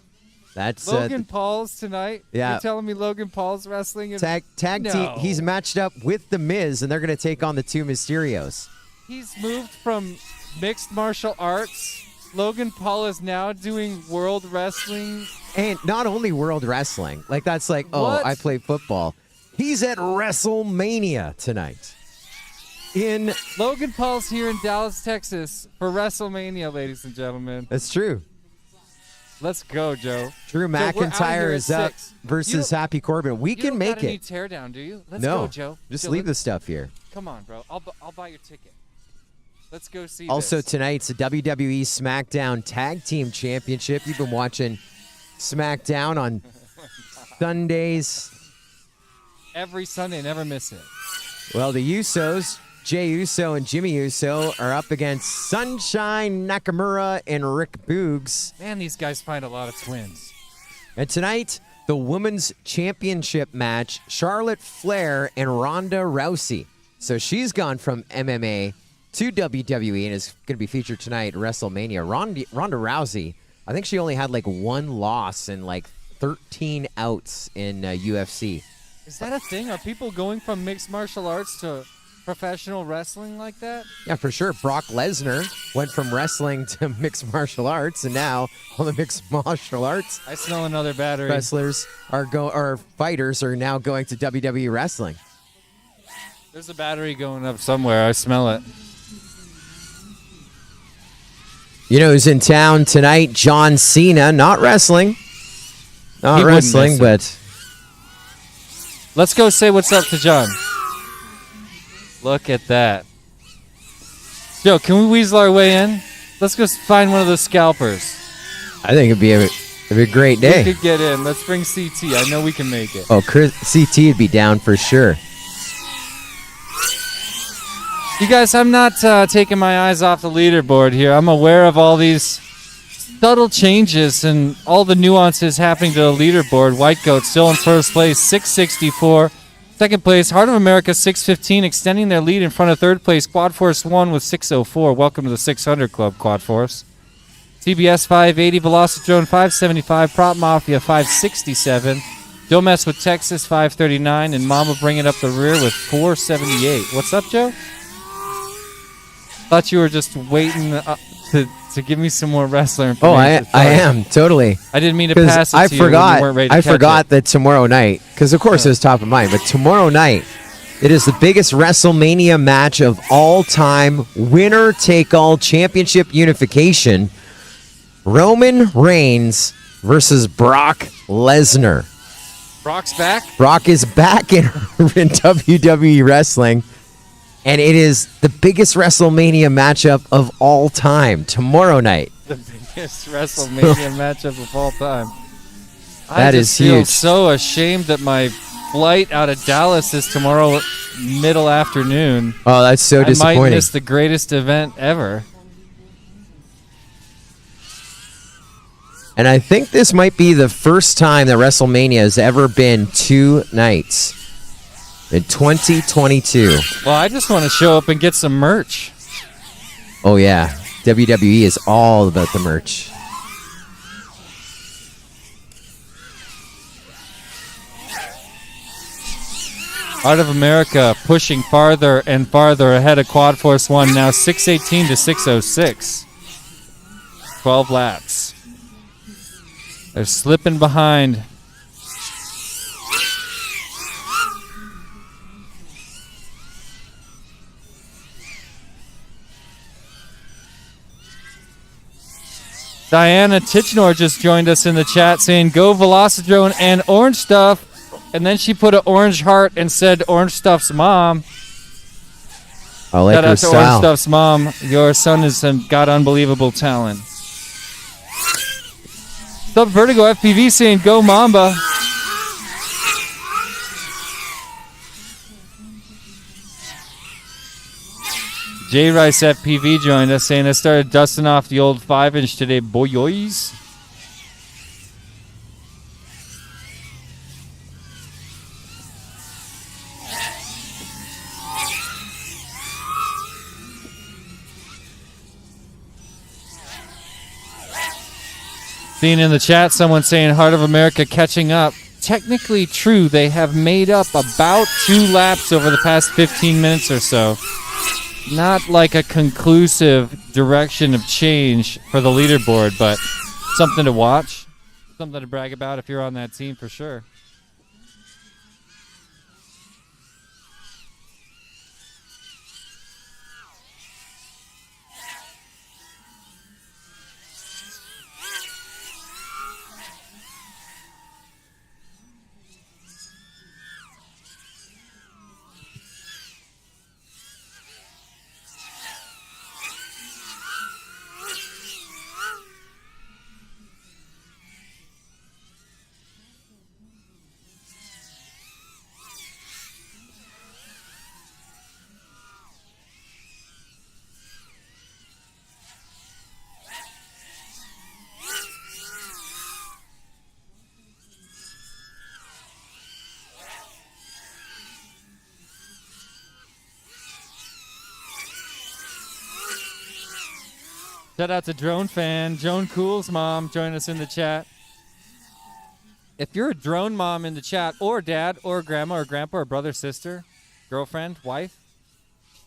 That's Logan Paul's tonight? Yeah. You're telling me Logan Paul's wrestling? Tag team. He's matched up with The Miz, and they're going to take on the 2 Mysterios. He's moved from mixed martial arts. Logan Paul is now doing world wrestling. And not only world wrestling. Like, that's like, oh, What? I play football. He's at WrestleMania tonight. Logan Paul's here in Dallas, Texas for WrestleMania, ladies and gentlemen. That's true. Let's go, Joe. Drew Joe, we're out McIntyre here at is up 6. versus Happy Corbin. We can make You it. don't got any teardown, do you? Let's No, go, Joe. just Joe, leave the let's- stuff here. Come on, bro. I'll buy your ticket. Let's go see Also this. tonight's the WWE SmackDown Tag Team Championship. You've been watching SmackDown on Sundays. Every Sunday, never miss it. Well, the Usos, Jey Uso and Jimmy Uso, are up against Sunshine Nakamura and Rick Boogs. Man, these guys find a lot of twins. And tonight, the Women's Championship match, Charlotte Flair and Ronda Rousey. So she's gone from MMA to WWE and is going to be featured tonight at WrestleMania. Ronda Rousey, I think she only had like 1 loss and like 13 outs in UFC. Is that a thing? Are people going from mixed martial arts to professional wrestling like that? Yeah, for sure. Brock Lesnar went from wrestling to mixed martial arts, and now all the mixed martial arts I smell another battery. wrestlers or fighters are now going to WWE wrestling. There's a battery going up somewhere. I smell it. You know who's in town tonight? John Cena. Not wrestling. Not He wouldn't wrestling, miss it. but Let's go say what's up to John. Look at that. Joe, can we weasel our way in? Let's go find one of those scalpers. I think it'd be a great day. We could get in. Let's bring CT. I know we can make it. Oh, CT would be down for sure. You guys, I'm not taking my eyes off the leaderboard here. I'm aware of all these subtle changes and all the nuances happening to the leaderboard. White Goat still in first place, 664. Second place, Heart of America, 615, extending their lead in front of third place. Quad Force 1 with 604. Welcome to the 600 Club, Quad Force. TBS 580, Velocitron 575, Prop Mafia 567. Don't Mess with Texas 539, and Mama bringing up the rear with 478. What's up, Joe? Thought you were just waiting to give me some more wrestler Oh, information. I am totally. I didn't mean to 'Cause pass it I to you when forgot. you weren't ready to I catch forgot it. that tomorrow night, because of course it was top of mind, but tomorrow night it is the biggest WrestleMania match of all time. Winner take all championship unification. Roman Reigns versus Brock Lesnar. Brock's back? Brock is back in WWE wrestling, and it is the biggest WrestleMania matchup of all time tomorrow night. The biggest WrestleMania matchup of all time. That I is just feel huge. so ashamed that my flight out of Dallas is tomorrow middle afternoon. Oh, that's so I disappointing. might miss the greatest event ever. And I think this might be the first time that WrestleMania has ever been 2 nights in 2022. Well, I just want to show up and get some merch. Oh, yeah. WWE is all about the merch. Heart of America pushing farther and farther ahead of Quad Force 1, now 618 to 606. 12 laps. They're slipping behind. Diana Tichnor just joined us in the chat saying, go Velocidrone and Orange Stuff. And then she put an orange heart and said, Orange Stuff's mom. I like Shout her out to Orange style. Stuff's mom. Your son has got unbelievable talent. Sub Vertigo FPV saying, go Mamba. J Rice FPV joined us saying, I started dusting off the old 5-inch today, boyoys. Seeing in the chat someone saying Heart of America catching up. Technically true, they have made up about 2 laps over the past 15 minutes or so. Not like a conclusive direction of change for the leaderboard, but something to watch. Something to brag about if you're on that team for sure. Shout out to Drone Fan. Joan Cool's mom joined us in the chat. If you're a drone mom in the chat, or dad, or grandma, or grandpa, or brother, sister, girlfriend, wife,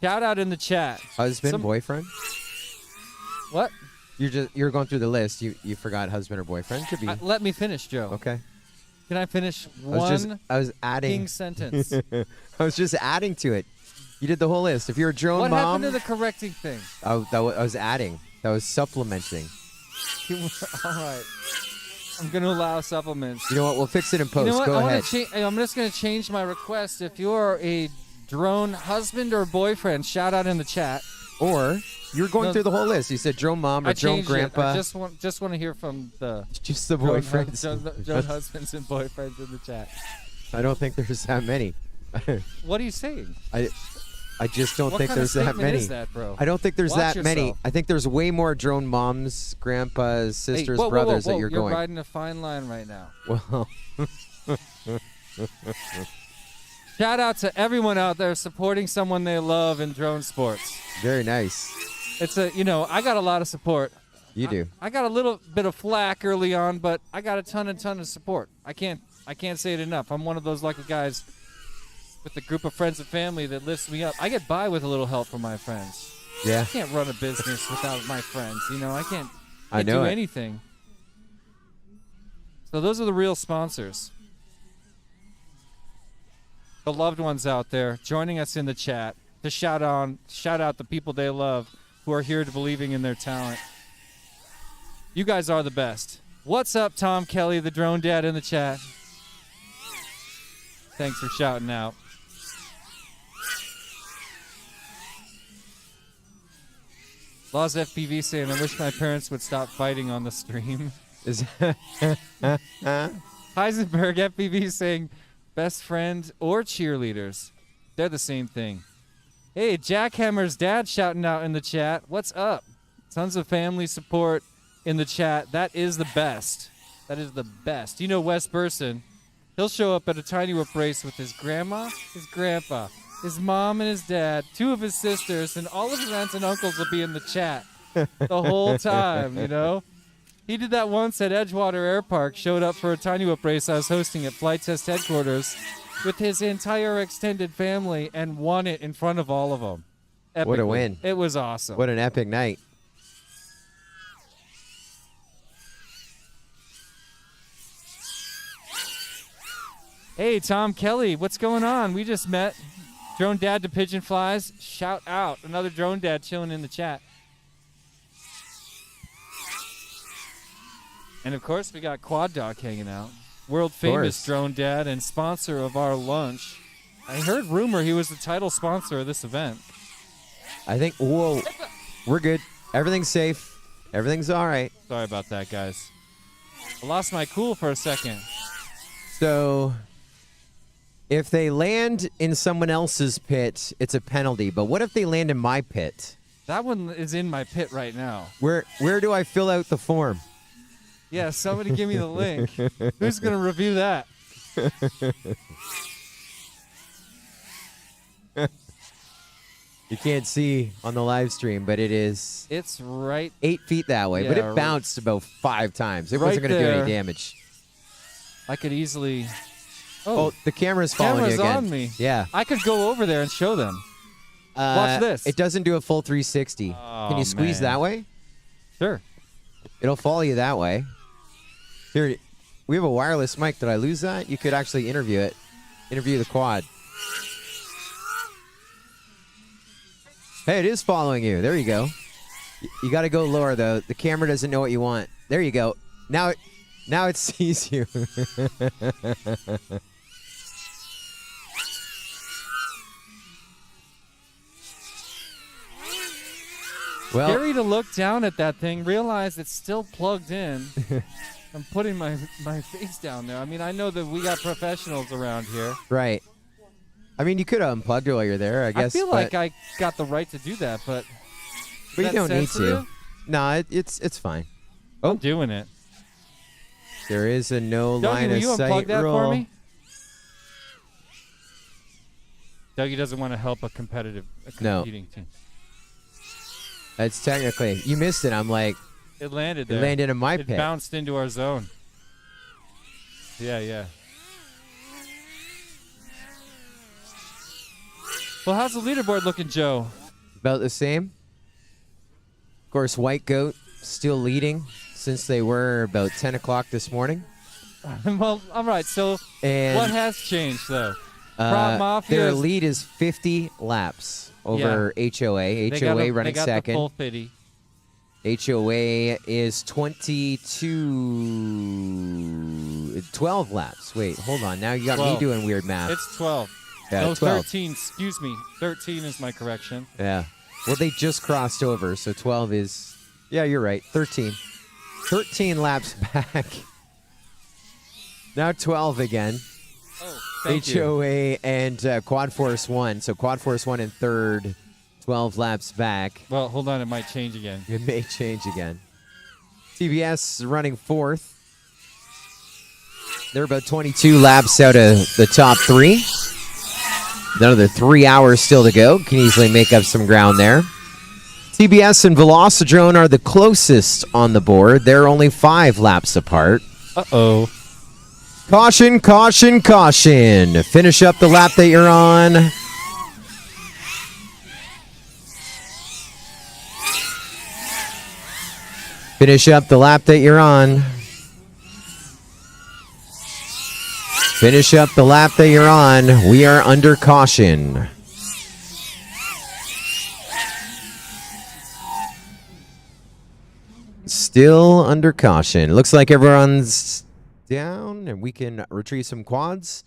shout out in the chat. Husband, boyfriend? What? You're going through the list. You forgot husband or boyfriend. Could be. Let me finish, Joe. Okay. Can I finish I was adding. king sentence? I was just adding to it. You did the whole list. If you're a drone What mom, happened to the correcting thing? I was adding. That was supplementing. All right. I'm going to allow supplements. You know what? We'll fix it in post. You know what? Go ahead. I'm just going to change my request. If you're a drone husband or boyfriend, shout out in the chat. Or you're going through the whole list. You said drone mom or drone grandpa. I just want to hear from the just the drone boyfriends. drone husbands and boyfriends in the chat. I don't think there's that many. What are you saying? I just don't What think kind of there's that statement many. is that, bro? I don't think there's Watch that many. yourself. I think there's way more drone moms, grandpas, sisters, Hey, whoa, brothers whoa, whoa, that you're going. You're riding a fine line right now. Well, shout out to everyone out there supporting someone they love in drone sports. very nice. It's I got a lot of support. You do. I got a little bit of flack early on, but I got a ton of support. I can't say it enough. I'm one of those lucky guys with a group of friends and family that lifts me up. I get by with a little help from my friends. Yeah. I can't run a business without my friends. I can't I know do it. anything. So those are the real sponsors. The loved ones out there joining us in the chat to shout out the people they love who are here to believing in their talent. You guys are the best. What's up, Tom Kelly, the drone dad in the chat? Thanks for shouting out. Laws FPV saying, I wish my parents would stop fighting on the stream. Heisenberg FPV saying, best friend or cheerleaders. They're the same thing. Hey, Jackhammer's dad shouting out in the chat. What's up? Tons of family support in the chat. That is the best. That is the best. Wes Burson, he'll show up at a Tiny Whip race with his grandma, his grandpa, his mom and his dad, 2 of his sisters, and all of his aunts and uncles will be in the chat. the whole time, you know? He did that once at Edgewater Air Park, showed up for a Tiny Whip race I was hosting at Flight Test headquarters with his entire extended family and won it in front of all of them. What a win. It was awesome. What an epic night. Hey, Tom Kelly, what's going on? We just met. Drone Dad to Pigeon Flies. Shout out. Another Drone Dad chilling in the chat. And, of course, we got Quad Dog hanging out. World famous Drone Dad and sponsor of our lunch. I heard rumor he was the title sponsor of this event. I think, whoa, we're good. Everything's safe. Everything's all right. Sorry about that, guys. I lost my cool for a second. So, if they land in someone else's pit, it's a penalty. But what if they land in my pit? That one is in my pit right now. Where do I fill out the form? Yeah, somebody give me the link. Who's going to review that? You can't see on the live stream, but it is. It's right 8 feet that way, but Yeah, it bounced about 5 times. It right wasn't going to do there. any damage. I could easily. Oh, the camera's following camera's you again. on me. Yeah. I could go over there and show them. Watch this. It doesn't do a full 360. Oh, Can you squeeze man. that way? Sure. It'll follow you that way. Here, we have a wireless mic. Did I lose that? You could actually interview it. Interview the quad. Hey, it is following you. There you go. You got to go lower, though. The camera doesn't know what you want. There you go. Now it sees you. Well, Scary to look down at that thing, realize it's still plugged in. I'm putting my face down there. I mean, I know that we got professionals around here. right. I mean, you could have unplugged it while you're there, I guess. I feel but, like I got the right to do that, but but you that don't need sensitive? to. No, it's fine. I'm doing it. There is a no Dougie, line will of you unplug sight that rule. for me? Dougie doesn't want to help a No. competing team. That's technically you missed it. I'm like, It landed it there. landed in my It pit. bounced into our zone. Yeah. Well, how's the leaderboard looking, Joe? About the same. Of course, White Goat still leading since they were about 10 o'clock this morning. Well, all right. So And what has changed, though? Prop Mafia their is- lead is 50 laps over HOA. They HOA got running they got second. The full 50. HOA is 12 laps. Wait, hold on. Now you got 12. me doing weird math. It's 12. Yeah, no, 12. 13. Excuse me. 13 is my correction. Yeah. Well, they just crossed over, so 12 is... Yeah, you're right. 13. 13 laps back. Now 12 again. Oh, thank you. HOA and Quad Force 1. So Quad Force 1 in third, 12 laps back. Well, hold on. It might change again. It may change again. TBS running fourth. They're about 22 laps out of the top 3. Another 3 hours still to go. Can easily make up some ground there. TBS and Velocidrone are the closest on the board. They're only 5 laps apart. Uh-oh. Caution, caution, caution. Finish up the lap that you're on. Finish up the lap that you're on. Finish up the lap that you're on. We are under caution. Still under caution. Looks like everyone's down and we can retrieve some quads.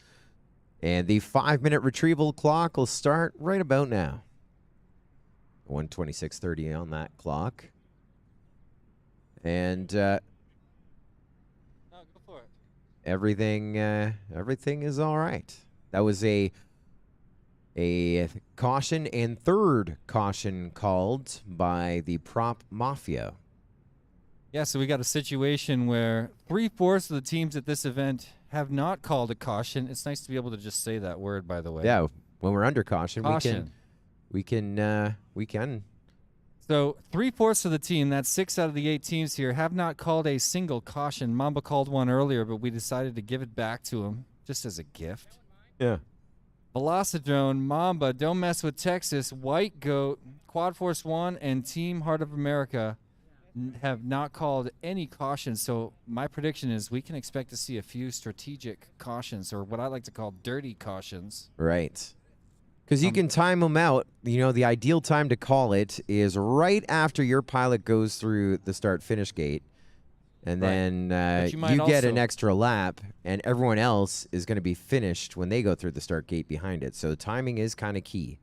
And the 5-minute retrieval clock will start right about now. 1:26:30 on that clock. And No, go for it. everything is all right. That was a caution and third caution called by the Prop Mafia. Yeah, so we got a situation where 3/4 of the teams at this event have not called a caution. It's nice to be able to just say that word, by the way. Yeah, when we're under caution, Caution. we can So 3/4 of the team, that's 6 out of the 8 teams here, have not called a single caution. Mamba called one earlier, but we decided to give it back to him just as a gift. Yeah. Velocidrone, Mamba, Don't Mess with Texas, White Goat, Quad Force 1, and Team Heart of America have not called any cautions. So my prediction is we can expect to see a few strategic cautions, or what I like to call dirty cautions. Right. Because you can time them out. You know, the ideal time to call it is right after your pilot goes through the start-finish gate. And Right. then But you might you get an also- extra lap, and everyone else is going to be finished when they go through the start gate behind it. So timing is kind of key.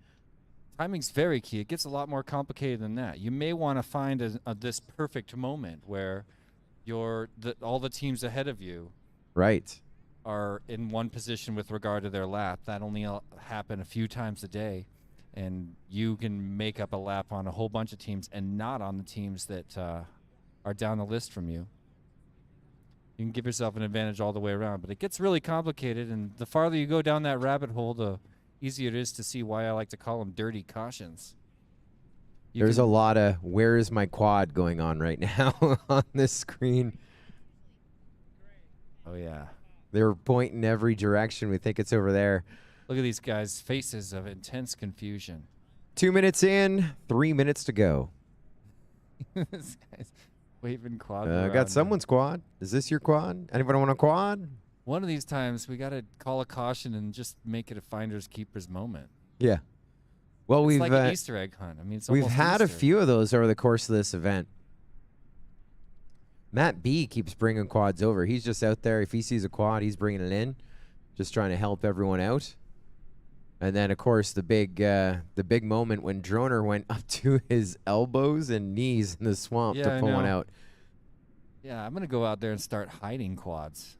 Timing's very key. It gets a lot more complicated than that. You may want to find this perfect moment where all the teams ahead of you Right. are in one position with regard to their lap. That only happen a few times a day, and you can make up a lap on a whole bunch of teams and not on the teams that are down the list from you. You can give yourself an advantage all the way around, but it gets really complicated, and the farther you go down that rabbit hole, the easier it is to see why I like to call them dirty cautions. There's a lot of "where is my quad" going on right now on this screen. Oh, yeah. They're pointing every direction. We think it's over there. Look at these guys' faces of intense confusion. 2 minutes in, 3 minutes to go. This guy's waving quad. Got someone's quad. Is this your quad? Anybody want a quad? One of these times, we got to call a caution and just make it a finders keepers moment. Yeah. Well, It's we've like an Easter egg hunt. I mean, it's we've almost had a Easter. few of those over the course of this event. Matt B keeps bringing quads over. He's just out there. If he sees a quad, he's bringing it in, just trying to help everyone out. And then, of course, the big moment when Droner went up to his elbows and knees in the swamp Yeah, to I pull one know. out. Yeah, I'm gonna go out there and start hiding quads.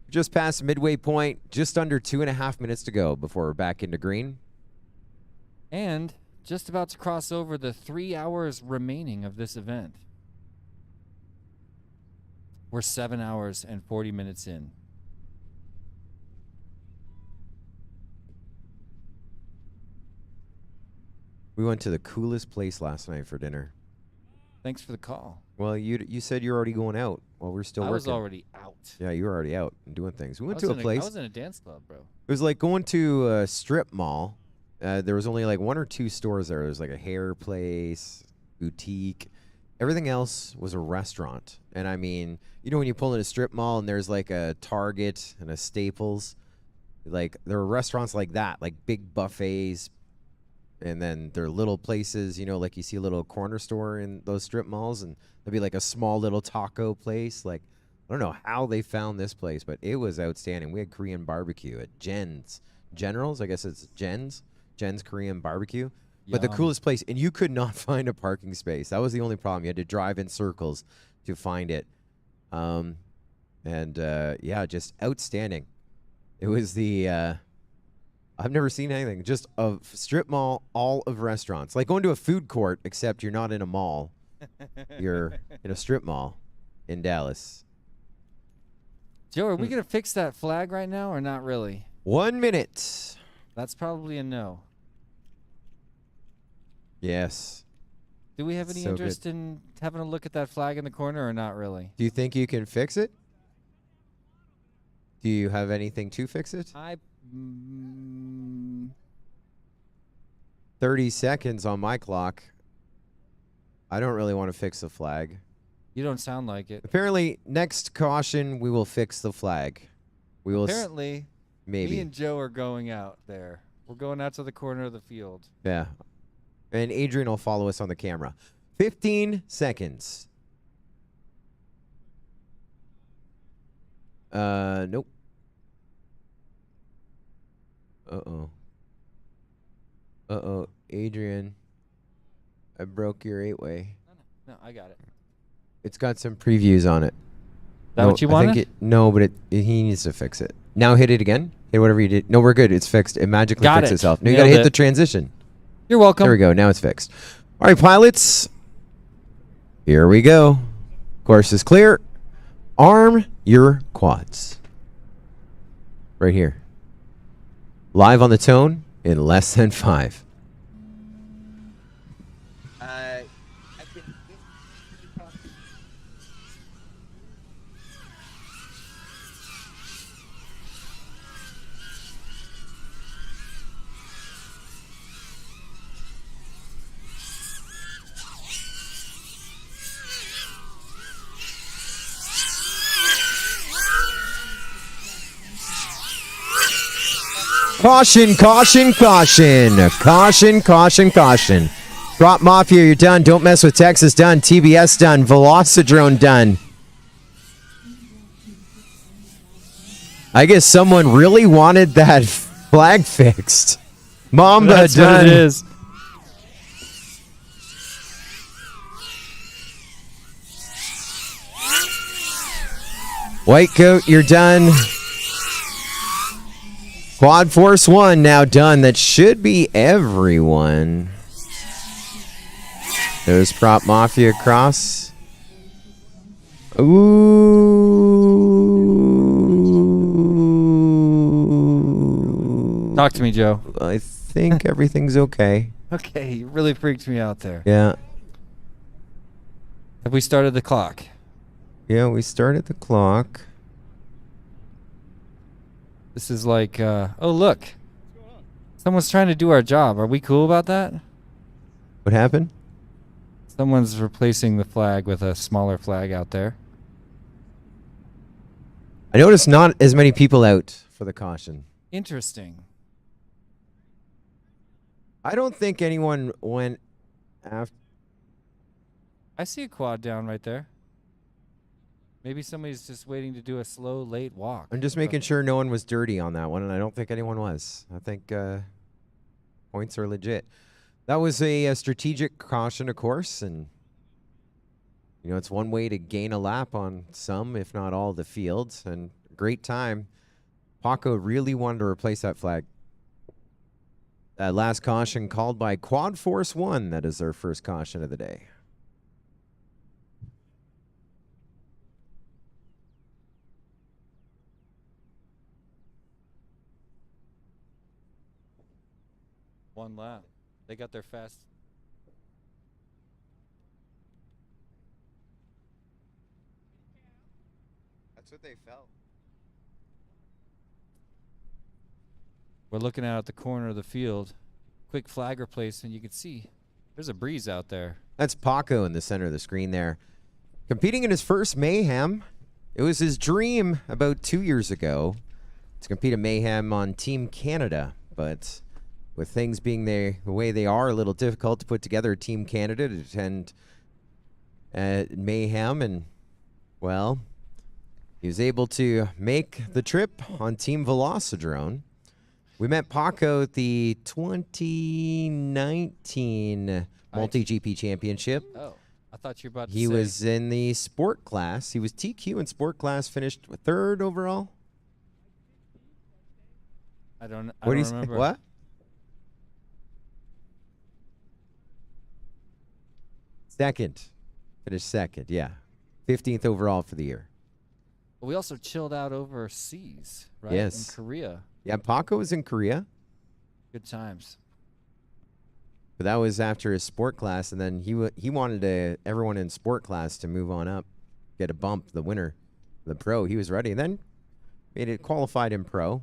Just past midway point, just under 2.5 minutes to go before we're back into green. And just about to cross over the 3 hours remaining of this event. We're 7 hours and 40 minutes in. We went to the coolest place last night for dinner. Thanks for the call. Well, you said you're already going out while we're still I working. was already out. Yeah, you were already out and doing things. We went I to was a in place. I was in a dance club, bro. It was like going to a strip mall. There was only like 1 or 2 stores there. There was like a hair place, boutique. Everything else was a restaurant. And I mean, you know when you pull in a strip mall and there's like a Target and a Staples, like there are restaurants like that, like big buffets. And then there are little places, you know, like you see a little corner store in those strip malls, and there'd be like a small little taco place. Like, I don't know how they found this place, but it was outstanding. We had Korean barbecue at General's, I guess it's Jen's Korean barbecue. But the Yum. coolest place, and you could not find a parking space. That was the only problem. You had to drive in circles to find it. Yeah, just outstanding. It was the I've never seen anything. Just a strip mall, all of restaurants. Like going to a food court, except you're not in a mall. You're in a strip mall in Dallas. Joe, are we gonna fix that flag right now or not really? 1 minute. That's probably a no. Yes. Do we have any So interest in having a look at that flag in the corner or not really? Do you think you can fix it? Do you have anything to fix it? 30 seconds on my clock. I don't really want to fix the flag. You don't sound like it. Apparently, next caution, we will fix the flag. We will Apparently, maybe. me and Joe are going out there. We're going out to the corner of the field. Yeah. And Adrian will follow us on the camera. 15 seconds. Nope. Uh-oh, Adrian. I broke your 8-way. No, I got it. It's got some previews on it. That what you wanted? No, but he needs to fix it. Now hit it again. Hit whatever you did. No, we're good. It's fixed. It magically Got fixed it. itself. No, you Nailed got to hit it. the transition. You're welcome. There we go. Now it's fixed. All right, pilots. Here we go. Course is clear. Arm your quads. Right here. Live on the tone in less than 5. Caution, caution, caution. Caution, caution, caution. Prop Mafia, you're done. Don't mess with Texas, done. TBS, done. Velocidrone, done. I guess someone really wanted that flag fixed. Mamba, That's done. what it is. White Goat, you're done. Quad Force 1 now done. That should be everyone. There's Prop Mafia across. Ooh. Talk to me, Joe. I think everything's okay. Okay, you really freaked me out there. Yeah. Have we started the clock? Yeah, we started the clock. This is like, oh, look. Someone's trying to do our job. Are we cool about that? What happened? Someone's replacing the flag with a smaller flag out there. I noticed not as many people out for the caution. Interesting. I don't think anyone went after. I see a quad down right there. Maybe somebody's just waiting to do a slow, late walk. I'm just making sure no one was dirty on that one, and I don't think anyone was. I think points are legit. That was a strategic caution, of course, and you know it's one way to gain a lap on some, if not all, of the fields. And great time. Paco really wanted to replace that flag. That last caution called by Quad Force 1. That is their first caution of the day. One lap. They got their fast. That's what they felt. We're looking out at the corner of the field. Quick flag replacement. You can see there's a breeze out there. That's Paco in the center of the screen there. Competing in his first Mayhem. It was his dream about 2 years ago to compete in Mayhem on Team Canada. But with things being the way they are, a little difficult to put together a Team Canada to attend Mayhem. And, well, he was able to make the trip on Team Velocidrone. We met Paco at the 2019 Multi-GP Championship. Oh, I thought you were about to He say. was in the sport class. He was TQ in sport class, finished third overall. I don't What do you say? remember. What? Second. Finished second, yeah. 15th overall for the year. But we also chilled out overseas, right? Yes. In Korea. Yeah, Paco was in Korea, Good times. but that was after his sport class, and then he wanted everyone in sport class to move on up, get a bump, the winner, the pro. He was ready, and then made it qualified in pro.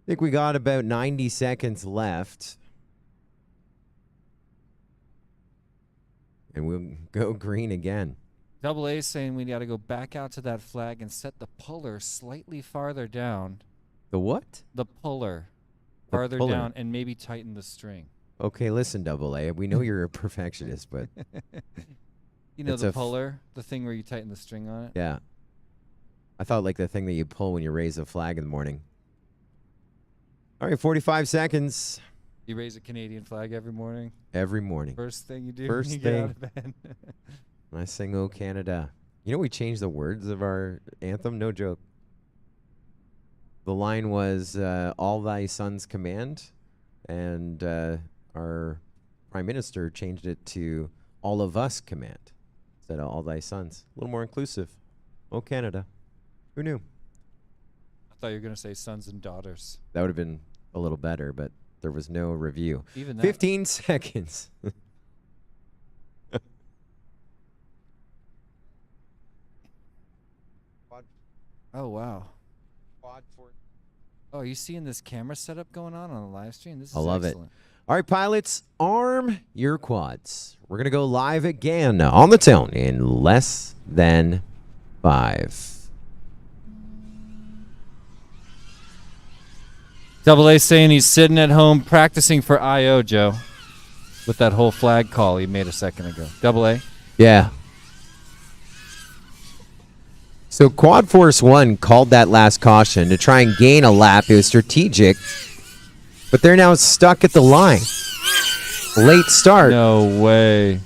I think we got about 90 seconds left. And we'll go green again. Double A saying we got to go back out to that flag and set the puller slightly farther down. The what? The puller The farther puller. down and maybe tighten the string. Okay, listen, Double A. We know you're a perfectionist, but You know It's the a f- puller, the thing where you tighten the string on it? yeah. I thought like the thing that you pull when you raise a flag in the morning. All right, 45 seconds You raise a Canadian flag every morning. every morning. First thing you do First when you get out thing. of bed. And I sing "Oh Canada." You know we changed the words of our anthem. No joke. The line was "All Thy Sons Command," and our Prime Minister changed it to "All of Us Command" instead of "All Thy Sons." A little more inclusive. Oh Canada. Who knew? I thought you were going to say sons and daughters. That would have been a little better, but there was no review. Even that. 15 seconds. Oh, wow. Oh, are you seeing this camera setup going on the live stream? This is I love excellent. it. All right, pilots, arm your quads. We're going to go live again on the tone in less than 5, Double A saying he's sitting at home practicing for IO, Joe, with that whole flag call he made a second ago. Double A. Yeah. So Quad Force 1 called that last caution to try and gain a lap. It was strategic, but they're now stuck at the line. Late start. No way.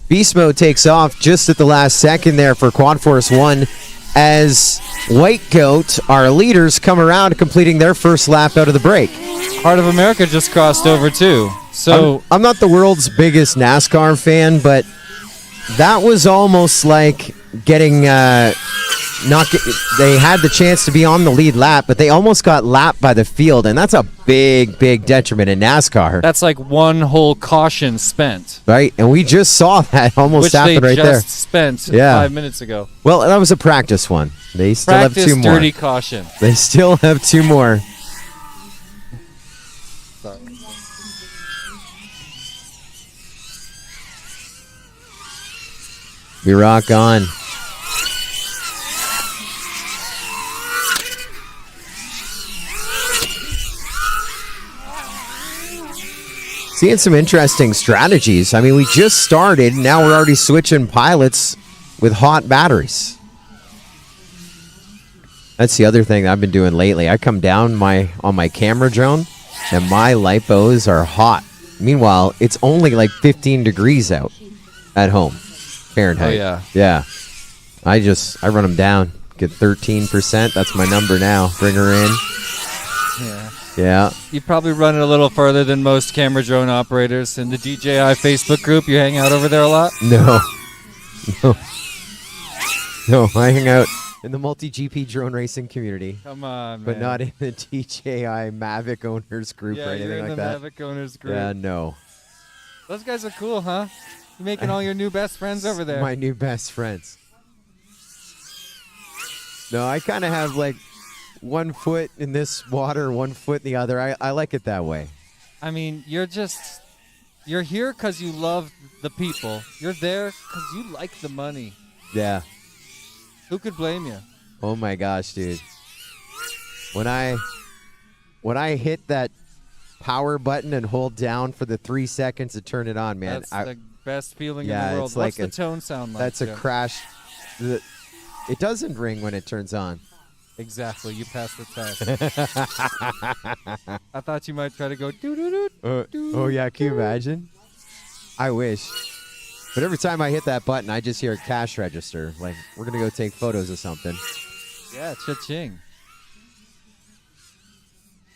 Beast Mode takes off just at the last second there for Quad Force 1 as White Goat, our leaders, come around completing their first lap out of the break. Heart of America just crossed over too. So I'm not the world's biggest NASCAR fan, but that was almost like getting they had the chance to be on the lead lap, but they almost got lapped by the field, and that's a big detriment in NASCAR. that's like one whole caution spent. Right? And we just saw that almost Which they happen right just there. spent 5 minutes ago. Well, that was a practice one. They still Practice have two more. dirty caution. They still have two more. We rock on. Seeing some interesting strategies. I mean, we just started, and now we're already switching pilots with hot batteries. That's the other thing I've been doing lately. I come down on my camera drone, and my lipos are hot. Meanwhile, it's only like 15 degrees out at home, Fahrenheit. Oh, yeah. Yeah. I run them down. Get 13%. That's my number now. Bring her in. Yeah. Yeah. You probably run it a little further than most camera drone operators. In the DJI Facebook group, you hang out over there a lot? No. No, I hang out in the multi-GP drone racing community. Come on, man. But not in the DJI Mavic owners group or anything you're in like the that. Mavic owners group. Yeah, no. Those guys are cool, huh? You're making all your new best friends over there. My new best friends. No, I kind of have like 1 foot in this water, 1 foot in the other. I like it that way. I mean, you're here because you love the people. You're there because you like the money. Yeah. Who could blame you? Oh my gosh, dude. When I hit that power button and hold down for the 3 seconds to turn it on, man. That's the best feeling in yeah, the world. it's like What's the tone sound like? That's a Joe? crash. It doesn't ring when it turns on. Exactly. You passed the test. I thought you might try to go doo-doo-doo. Oh, yeah. Can you imagine? I wish. But every time I hit that button, I just hear a cash register. Like, we're going to go take photos of something. Yeah, cha-ching.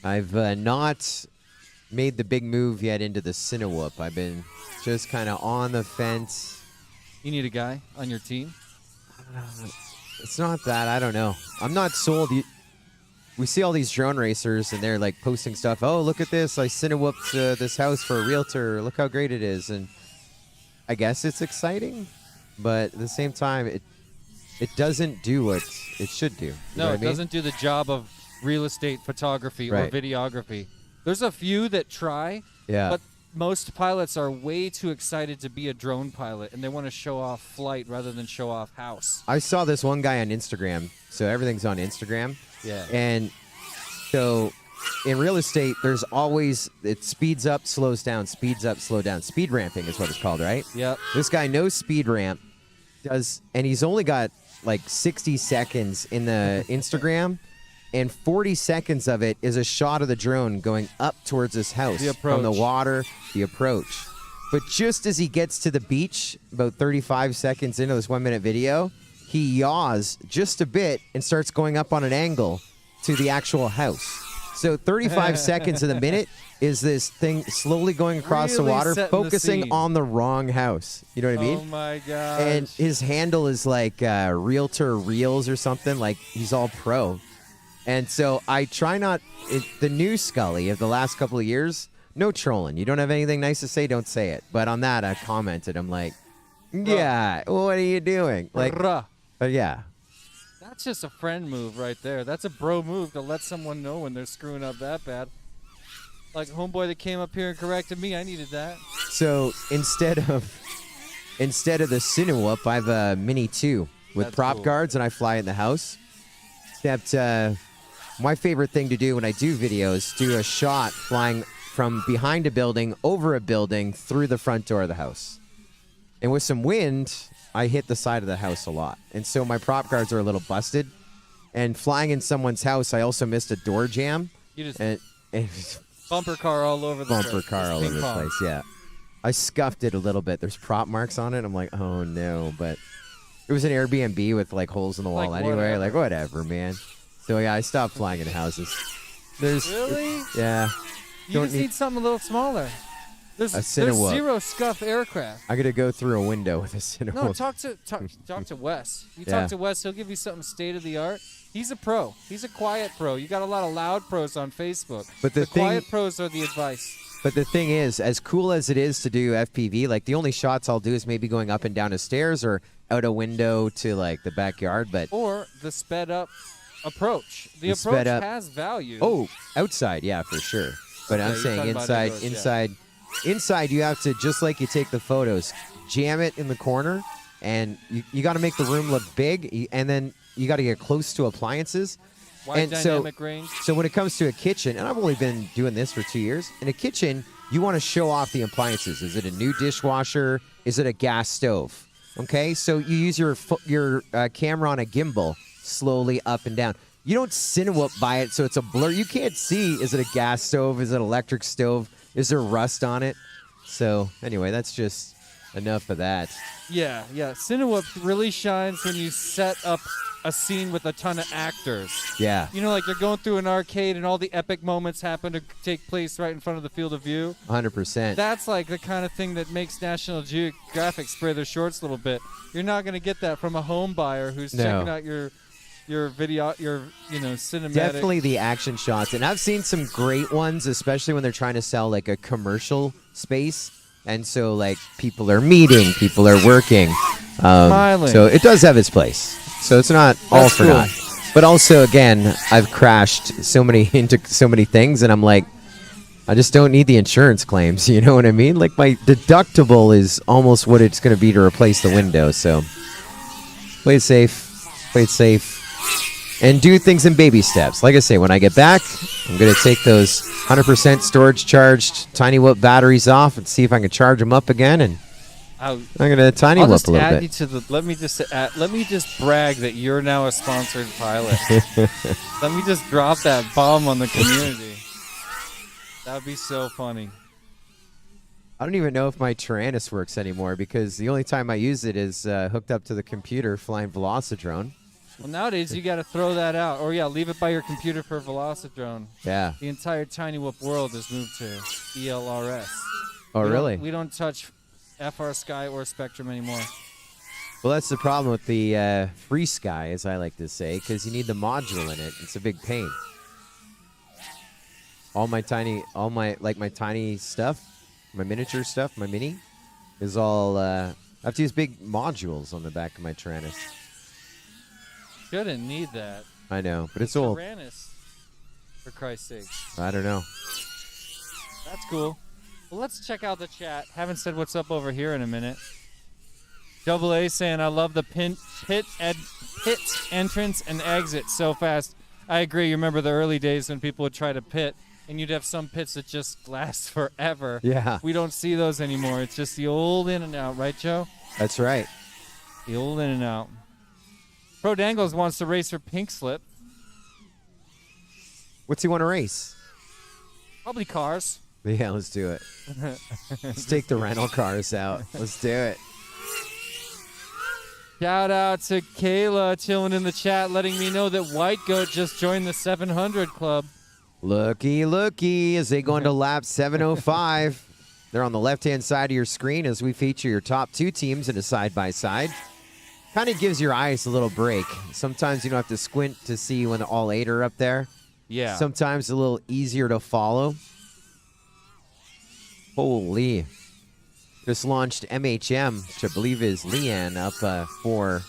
I've not made the big move yet into the Cinewhoop. I've been just kind of on the fence. You need a guy on your team? It's not that. I don't know. I'm not sold. We see all these drone racers, and they're like posting stuff. Oh, look at this. I Cinewhooped this house for a realtor. Look how great it is. And I guess it's exciting, but at the same time, it doesn't do what it should do. You know No, what it I mean? doesn't do the job of real estate photography or Right. videography. There's a few that try, Yeah. but most pilots are way too excited to be a drone pilot, and they want to show off flight rather than show off house. I saw this one guy on Instagram. So everything's on Instagram. Yeah. And so in real estate, there's always, it speeds up, slows down, speeds up, slow down. Speed ramping is what it's called, right? Yep. This guy knows speed ramp, and he's only got like 60 seconds in the Instagram, and 40 seconds of it is a shot of the drone going up towards his house. The From the approach. water, the approach. But just as he gets to the beach, about 35 seconds into this 1 minute video, he yaws just a bit and starts going up on an angle to the actual house. So 35 seconds of the minute is this thing slowly going across Really the water, setting the focusing scene. on the wrong house. You know what I mean? Oh my gosh. And his handle is like Realtor Reels or something. Like, he's all pro. And so I try not, the new Scully of the last couple of years, no trolling. You don't have anything nice to say, don't say it. But on that, I commented. I'm like, yeah, what are you doing? Like, Bruh. yeah. That's just a friend move right there. That's a bro move to let someone know when they're screwing up that bad. Like homeboy that came up here and corrected me, I needed that. So instead of the Cinewhoop, I have a Mini 2 with That's prop cool. guards, and I fly in the house. Except my favorite thing to do when I do videos, do a shot flying from behind a building, over a building, through the front door of the house. And with some wind, I hit the side of the house a lot. And so my prop guards are a little busted. And flying in someone's house, I also missed a door jam. You just And bumper car all over the bumper place. car Just all ping over the pong. place, yeah. I scuffed it a little bit. There's prop marks on it. I'm like, oh no. But it was an Airbnb with like holes in the wall Like, anyway. whatever. Like, whatever, man. So yeah, I stopped flying in houses. There's Really? Yeah. You Don't just need something a little smaller. There's A Cinewoop. zero scuff aircraft. I gotta go through a window with a cinema. No, talk to Wes. You Yeah. talk to Wes, he'll give you something state of the art. He's a pro. He's a quiet pro. You got a lot of loud pros on Facebook. But the thing- quiet pros are the advice. But the thing is, as cool as it is to do FPV, like the only shots I'll do is maybe going up and down the stairs or out a window to like the backyard. But Or the sped up approach. The The approach sped up- has value. oh, outside, yeah, for sure. But Okay, I'm you're saying talking about inside, indoors, yeah. inside, you have to, just like you take the photos, jam it in the corner, and you got to make the room look big, and then you got to get close to appliances. Wide and so, dynamic range. so when it comes to a kitchen, and I've only been doing this for 2 years, in a kitchen, you want to show off the appliances. Is it a new dishwasher? Is it a gas stove? Okay, so you use your camera on a gimbal slowly up and down. You don't cinewhoop by it, so it's a blur. You can't see, is it a gas stove? Is it an electric stove? Is there rust on it? So anyway, that's just enough of that. Yeah. Cinewhoop really shines when you set up a scene with a ton of actors. Yeah, You know, like you're going through an arcade and all the epic moments happen to take place right in front of the field of view. 100%. That's like the kind of thing that makes National Geographic spray their shorts a little bit. You're not going to get that from a home buyer who's No. checking out your video, your cinematic. Definitely the action shots. And I've seen some great ones, especially when they're trying to sell like a commercial space. And so like people are meeting, people are working. Smiling. So it does have its place. So it's not all for cool. naught. But also, again, I've crashed into so many things, and I'm like, I just don't need the insurance claims. You know what I mean? Like my deductible is almost what it's going to be to replace the window. So play it safe, and do things in baby steps. Like I say, when I get back, I'm going to take those 100% storage charged Tiny Whoop batteries off and see if I can charge them up again. And I'm going to Tiny I'll Whoop just a little add you bit. to the. Let me just brag that you're now a sponsored pilot. Let me just drop that bomb on the community. That would be so funny. I don't even know if my Tyrannus works anymore because the only time I use it is hooked up to the computer flying Velocidrone. Well, nowadays you got to throw that out, or leave it by your computer for Velocidrone. Yeah. The entire Tiny Whoop world has moved to ELRS. Oh, really? We don't touch FR Sky or Spectrum anymore. Well, that's the problem with the free sky, as I like to say, because you need the module in it. It's a big pain. My tiny stuff, my miniature stuff, my mini, is all. I have to use big modules on the back of my Tyrannus. Shouldn't need that. I know, but it's old. Tyrannus, for Christ's sake. I don't know. That's cool. Well, let's check out the chat. Haven't said what's up over here in a minute. Double A saying, I love the pit entrance and exit so fast. I agree. You remember the early days when people would try to pit, and you'd have some pits that just last forever. Yeah. We don't see those anymore. It's just the old in and out, right, Joe? That's right. The old in and out. Pro Dangles wants to race for Pink Slip. What's he want to race? Probably cars. Yeah, let's do it. Let's take the rental cars out. Let's do it. Shout out to Kayla chilling in the chat, letting me know that White Goat just joined the 700 club. Looky, as they go into lap 705. They're on the left-hand side of your screen as we feature your top two teams in a side-by-side. Kind of gives your eyes a little break. Sometimes you don't have to squint to see when all 8 are up there. Yeah. Sometimes a little easier to follow. Holy. Just launched MHM, which I believe is Leanne, up for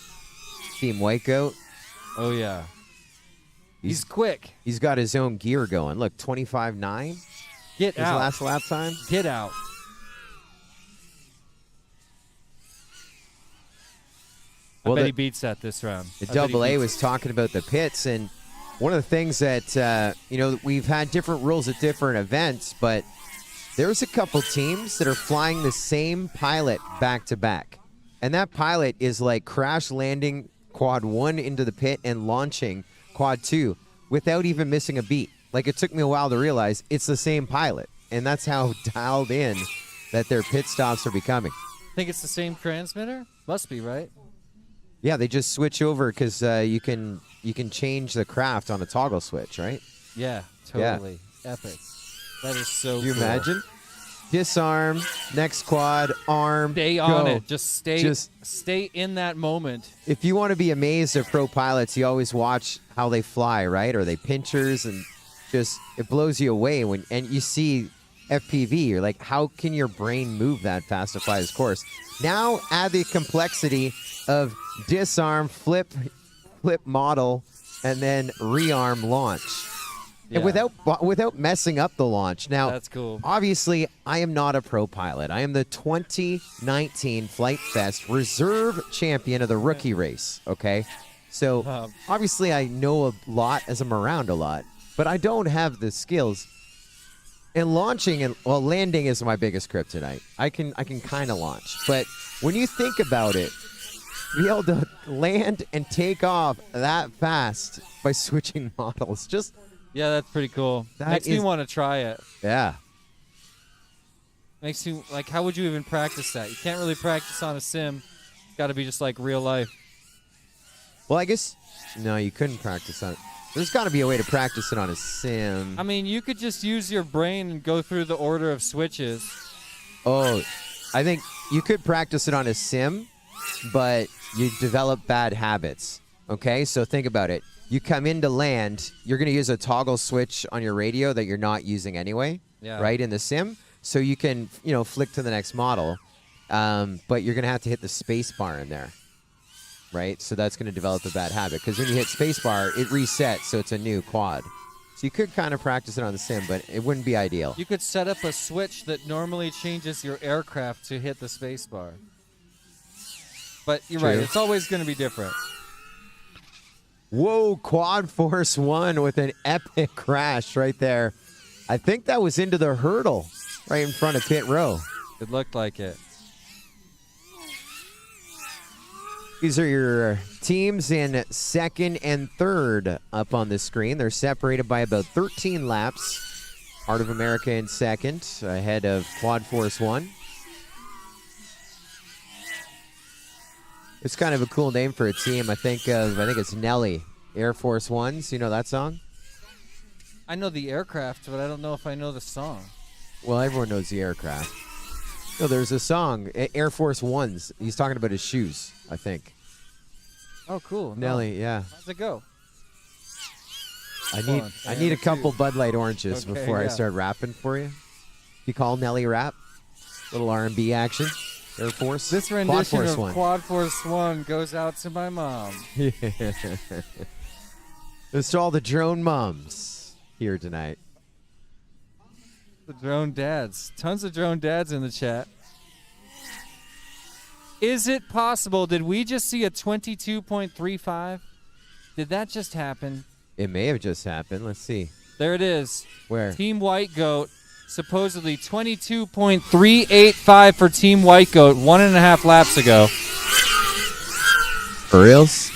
Team White Goat. Oh, yeah. He's quick. He's got his own gear going. Look, 25.9. Get his out. last lap time. Get out. Well, I bet he beats that this round. The I bet he Double A beats was talking about the pits, and one of the things that, we've had different rules at different events, but there's a couple teams that are flying the same pilot back to back. And that pilot is like crash landing quad 1 into the pit and launching quad 2 without even missing a beat. Like, it took me a while to realize it's the same pilot. And that's how dialed in that their pit stops are becoming. Think it's the same transmitter? Must be, right? Yeah, they just switch over because you can change the craft on a toggle switch, right? Yeah, totally. Epic. That is so Can you cool. imagine? Disarm, next quad, arm, Stay on go. it. Just stay in that moment. If you want to be amazed at pro pilots, you always watch how they fly, right? Or they pinchers, and just it blows you away and you see FPV. You're like, how can your brain move that fast to fly this course? Now add the complexity of disarm, flip model, and then rearm launch. Yeah. And without messing up the launch. Now, That's cool. Obviously, I am not a pro pilot. I am the 2019 Flight Fest reserve champion of the rookie race, okay? So, obviously, I know a lot as I'm around a lot, but I don't have the skills. And landing is my biggest kryptonite. I can kind of launch. But when you think about it, be able to land and take off that fast by switching models, just... Yeah, that's pretty cool. Makes me want to try it. Yeah. Makes you, like, how would you even practice that? You can't really practice on a sim. It's got to be just like real life. Well, I guess, no, you couldn't practice on it. There's got to be a way to practice it on a sim. I mean, you could just use your brain and go through the order of switches. Oh, I think you could practice it on a sim, but you develop bad habits. Okay, so think about it. You come into land, you're going to use a toggle switch on your radio that you're not using anyway, right, in the sim. So you can, flick to the next model, but you're going to have to hit the space bar in there, right? So that's going to develop a bad habit because when you hit space bar, it resets, so it's a new quad. So you could kind of practice it on the sim, but it wouldn't be ideal. You could set up a switch that normally changes your aircraft to hit the space bar. But you're right, it's always going to be different. Whoa, Quad Force 1 with an epic crash right there. I think that was into the hurdle right in front of pit row. It looked like it. These are your teams in second and third up on the screen. They're separated by about 13 laps. Heart of America in second, ahead of Quad Force 1. It's kind of a cool name for a team. I think it's Nelly, Air Force Ones. You know that song? I know the aircraft, but I don't know if I know the song. Well, everyone knows the aircraft. No, there's a song, Air Force Ones. He's talking about his shoes, I think. Oh, cool. Nelly, yeah. How's it go? I need a couple Bud Light oranges before I start rapping for you. You call Nelly rap? Little R&B action. Air Force. This rendition of One. Quad Force 1 goes out to my mom. It's all the drone moms here tonight. The drone dads. Tons of drone dads in the chat. Is it possible? Did we just see a 22.35? Did that just happen? It may have just happened. Let's see. There it is. Where? Team White Goat. Supposedly 22.385 for Team White Goat 1.5 laps ago. For reals?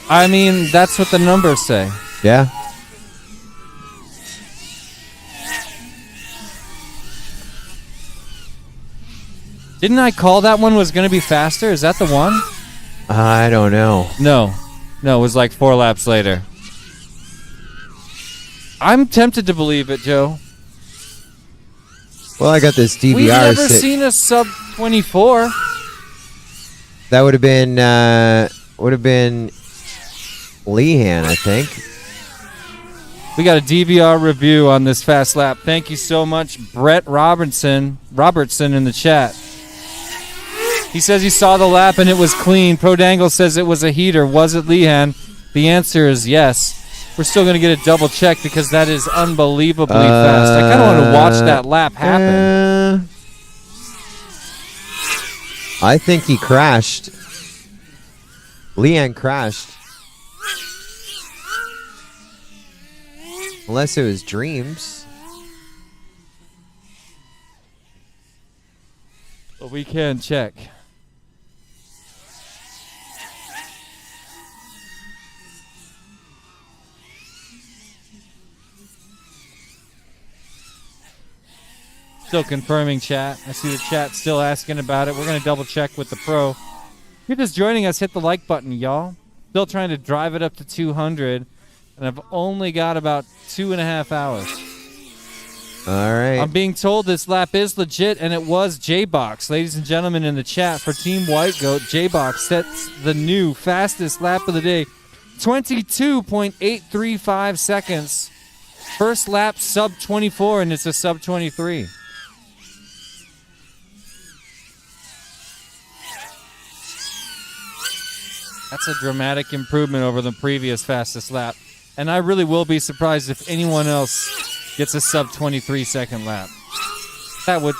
I mean, that's what the numbers say. Yeah. Didn't I call that one was going to be faster? Is that the one? I don't know. No, it was like 4 laps later. I'm tempted to believe it, Joe. Well, I got this DVR. We've never seen a sub 24. That would have been Leahan, I think. We got a DVR review on this fast lap. Thank you so much, Brett Robertson in the chat. He says he saw the lap and it was clean. Pro Dangle says it was a heater. Was it Leahan? The answer is yes. We're still going to get a double check because that is unbelievably fast. I kind of want to watch that lap happen. I think he crashed. Leahan crashed. Unless it was dreams. But we can check. Still confirming chat. I see the chat still asking about it. We're going to double check with the pro. If you're just joining us, hit the like button, y'all. Still trying to drive it up to 200. And I've only got about 2.5 hours. All right. I'm being told this lap is legit, and it was J-Box. Ladies and gentlemen in the chat, for Team White Goat, J-Box sets the new fastest lap of the day. 22.835 seconds. First lap, sub 24, and it's a sub 23. That's a dramatic improvement over the previous fastest lap. And I really will be surprised if anyone else gets a sub 23 second lap. That would...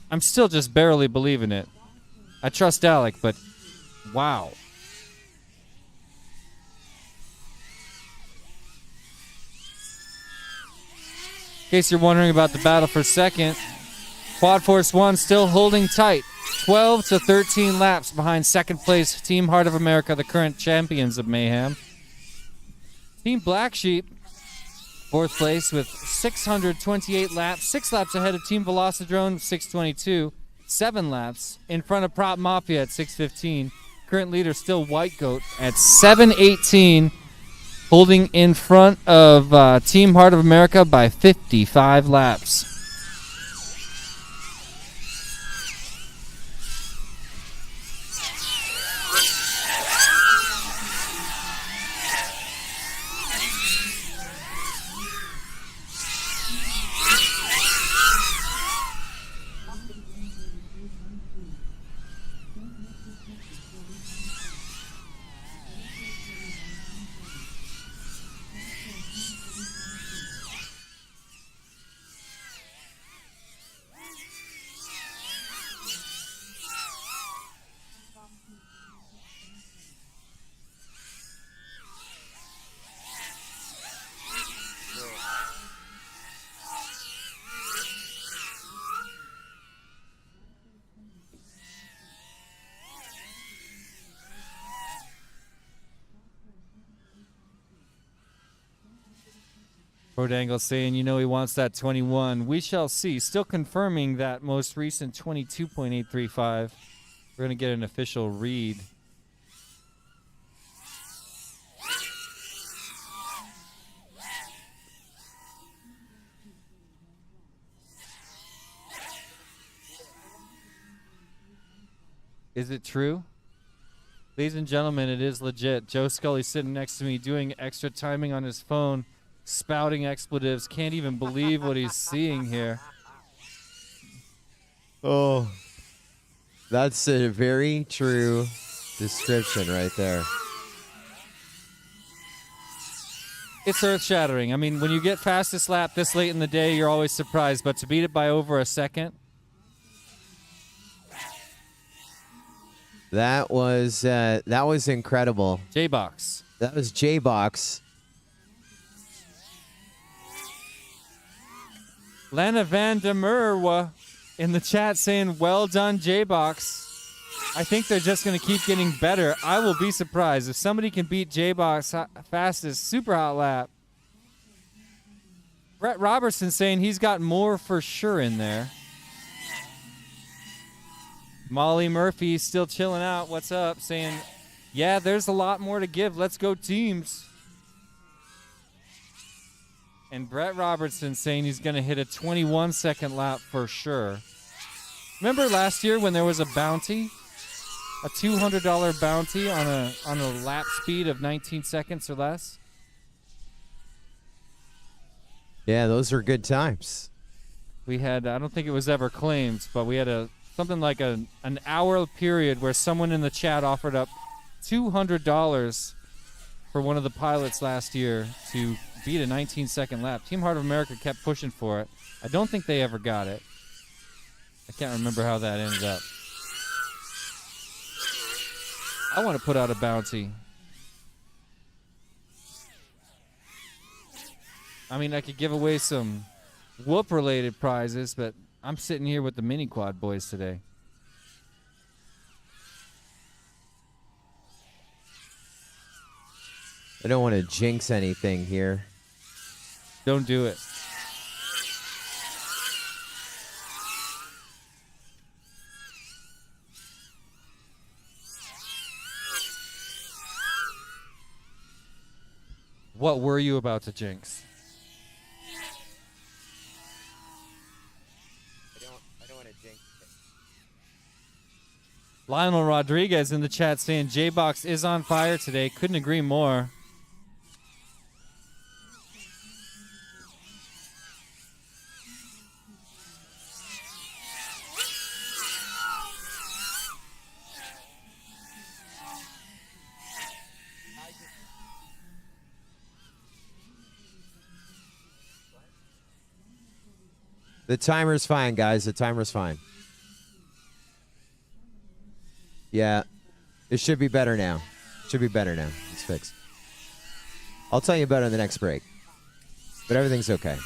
I'm still just barely believing it. I trust Alec, but wow. In case you're wondering about the battle for second, Quad Force 1 still holding tight. 12 to 13 laps behind second place Team Heart of America, the current champions of Mayhem. Team Black Sheep, fourth place with 628 laps, 6 laps ahead of Team Velocidrone, 622, 7 laps in front of Prop Mafia at 615. Current leader still White Goat at 718, holding in front of Team Heart of America by 55 laps. Rodangle saying, you know, he wants that 21. We shall see. Still confirming that most recent 22.835. We're going to get an official read. Is it true? Ladies and gentlemen, it is legit. Joe Scully sitting next to me doing extra timing on his phone, spouting expletives. Can't even believe what he's seeing here. Oh, that's a very true description right there. It's earth-shattering. I mean, when you get fastest lap this late in the day, you're always surprised. But to beat it by over a second, that was incredible. J-Box. That was J-Box. Lana Van der Merwe in the chat saying, well done, J-Box. I think they're just going to keep getting better. I will be surprised if somebody can beat J-Box fastest super hot lap. Brett Robertson saying he's got more for sure in there. Molly Murphy still chilling out. What's up? Saying, yeah, there's a lot more to give. Let's go teams. And Brett Robertson saying he's going to hit a 21-second lap for sure. Remember last year when there was a bounty? A $200 bounty on a lap speed of 19 seconds or less? Yeah, those are good times. We had, I don't think it was ever claimed, but we had something like an hour period where someone in the chat offered up $200 for one of the pilots last year to beat a 19-second lap. Team Heart of America kept pushing for it. I don't think they ever got it. I can't remember how that ended up. I want to put out a bounty. I mean, I could give away some whoop-related prizes, but I'm sitting here with the mini quad boys today. I don't want to jinx anything here. Don't do it. What were you about to jinx? I don't want to jinx it. Lionel Rodriguez in the chat saying J-Box is on fire today. Couldn't agree more. The timer's fine, guys. The timer's fine. Yeah. It should be better now. Should be better now. It's fixed. I'll tell you better in the next break. But everything's okay.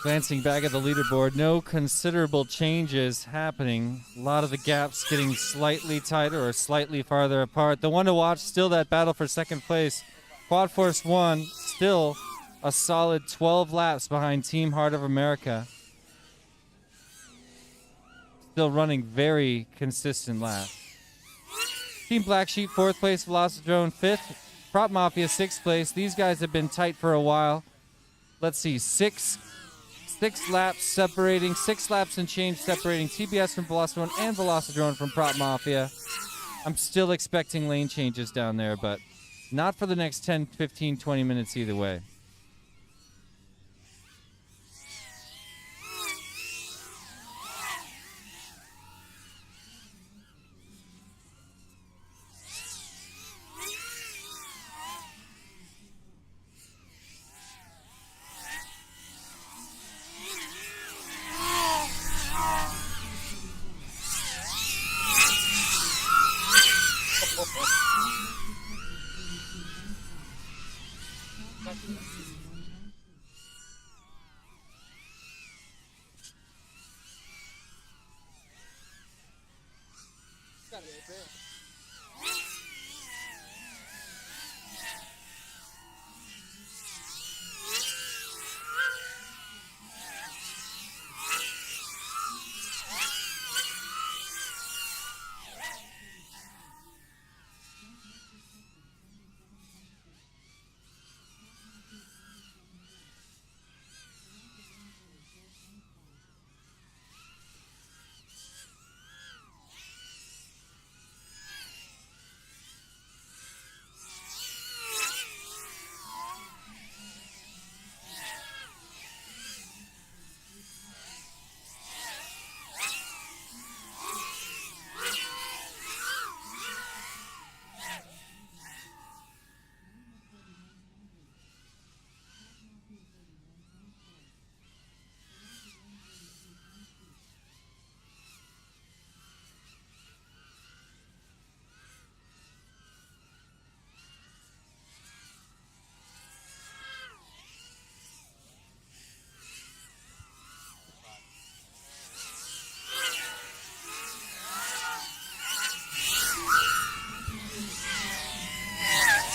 Glancing back at the leaderboard, no considerable changes happening. A lot of the gaps getting slightly tighter or slightly farther apart. The one to watch, still that battle for second place. Quad Force 1, still a solid 12 laps behind Team Heart of America. Still running very consistent laps. Team Black Sheep, 4th place. Velocidrone, 5th. Prop Mafia, 6th place. These guys have been tight for a while. Let's see, six laps separating, 6 laps and change separating TBS from Velocidrone and Velocidrone from Prop Mafia. I'm still expecting lane changes down there, but not for the next 10, 15, 20 minutes either way.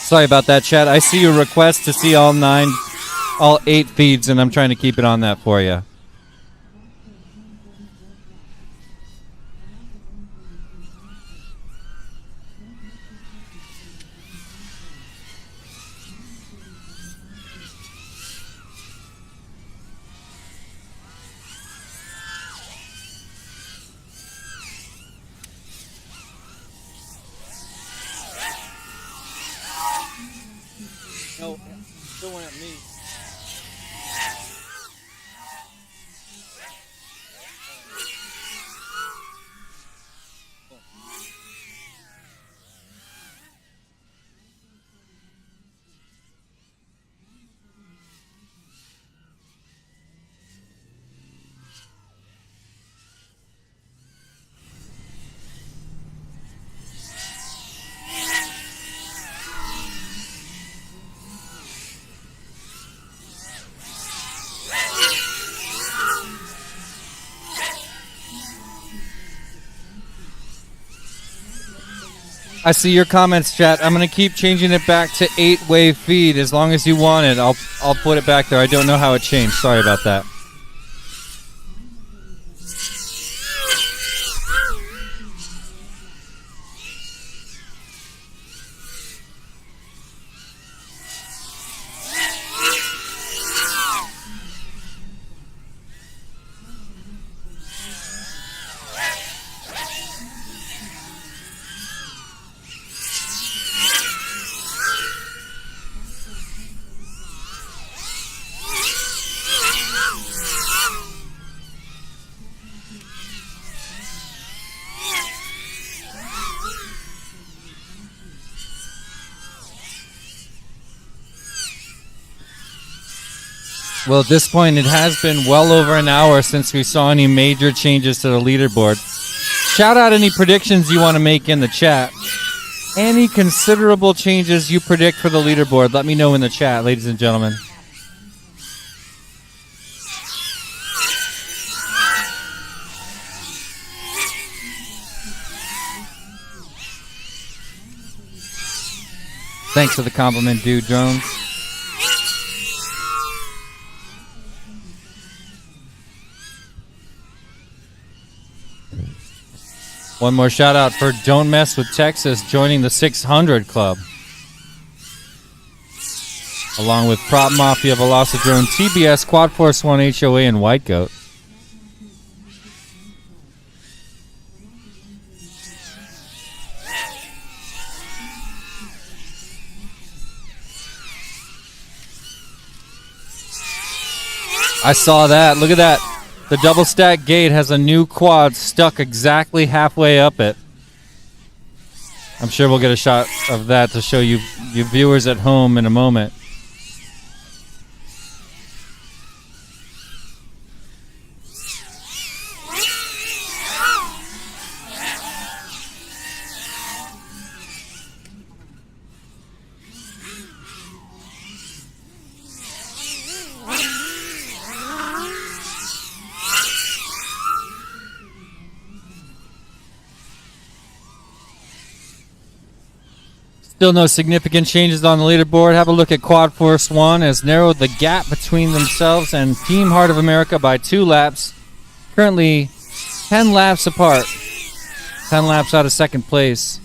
Sorry about that, chat. I see your request to see all 8 feeds, and I'm trying to keep it on that for you. No, still went at me. I see your comments, chat. I'm gonna keep changing it back to 8-wave feed as long as you want it. I'll put it back there. I don't know how it changed. Sorry about that. Well, at this point, it has been well over an hour since we saw any major changes to the leaderboard. Shout out any predictions you want to make in the chat. Any considerable changes you predict for the leaderboard, let me know in the chat, ladies and gentlemen. Thanks for the compliment, dude, Drones. One more shout out for Don't Mess with Texas joining the 600 Club. Along with Prop Mafia, Velocidrone, TBS, Quad Force 1, HOA, and White Goat. I saw that. Look at that. The double stack gate has a new quad stuck exactly halfway up it. I'm sure we'll get a shot of that to show you viewers at home in a moment. Still no significant changes on the leaderboard. Have a look at Quad Force 1 has narrowed the gap between themselves and Team Heart of America by 2 laps. Currently 10 laps apart. 10 laps out of second place.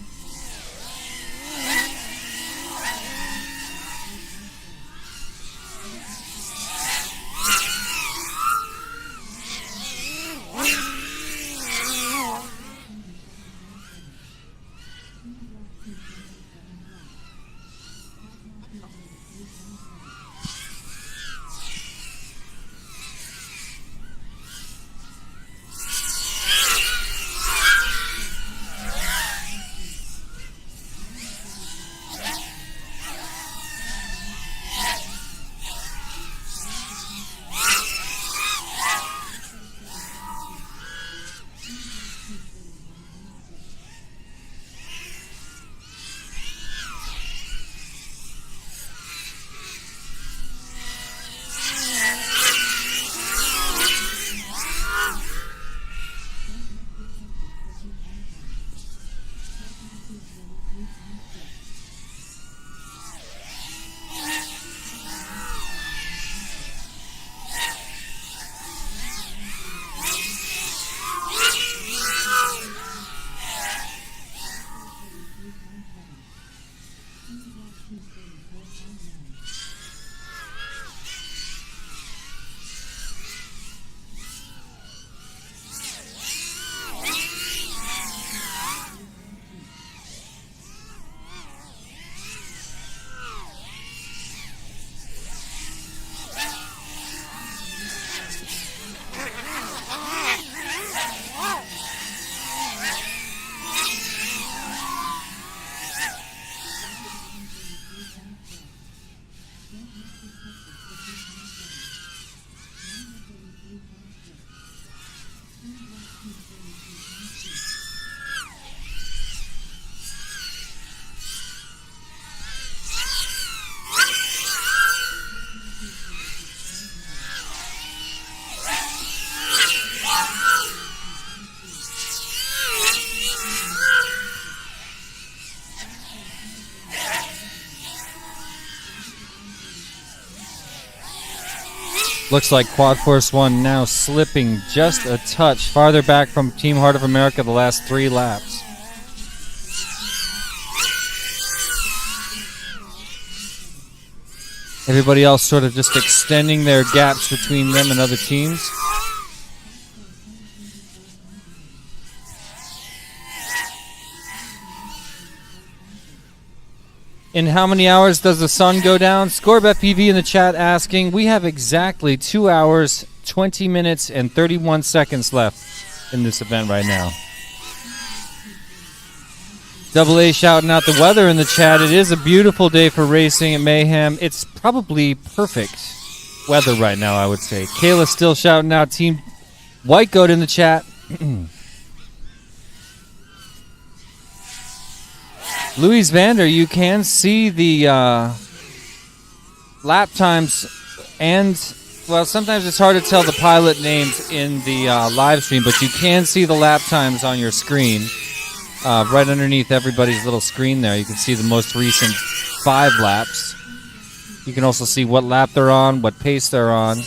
Looks like Quad Force 1 now slipping just a touch farther back from Team Heart of America the last 3 laps. Everybody else sort of just extending their gaps between them and other teams. In how many hours does the sun go down? ScoreBetPV in the chat asking. We have exactly 2 hours, 20 minutes, and 31 seconds left in this event right now. Double A shouting out the weather in the chat. It is a beautiful day for racing at Mayhem. It's probably perfect weather right now, I would say. Kayla's still shouting out Team White Goat in the chat. Louise Vander, you can see the lap times and, well, sometimes it's hard to tell the pilot names in the live stream, but you can see the lap times on your screen. Right underneath everybody's little screen there, you can see the most recent 5 laps. You can also see what lap they're on, what pace they're on.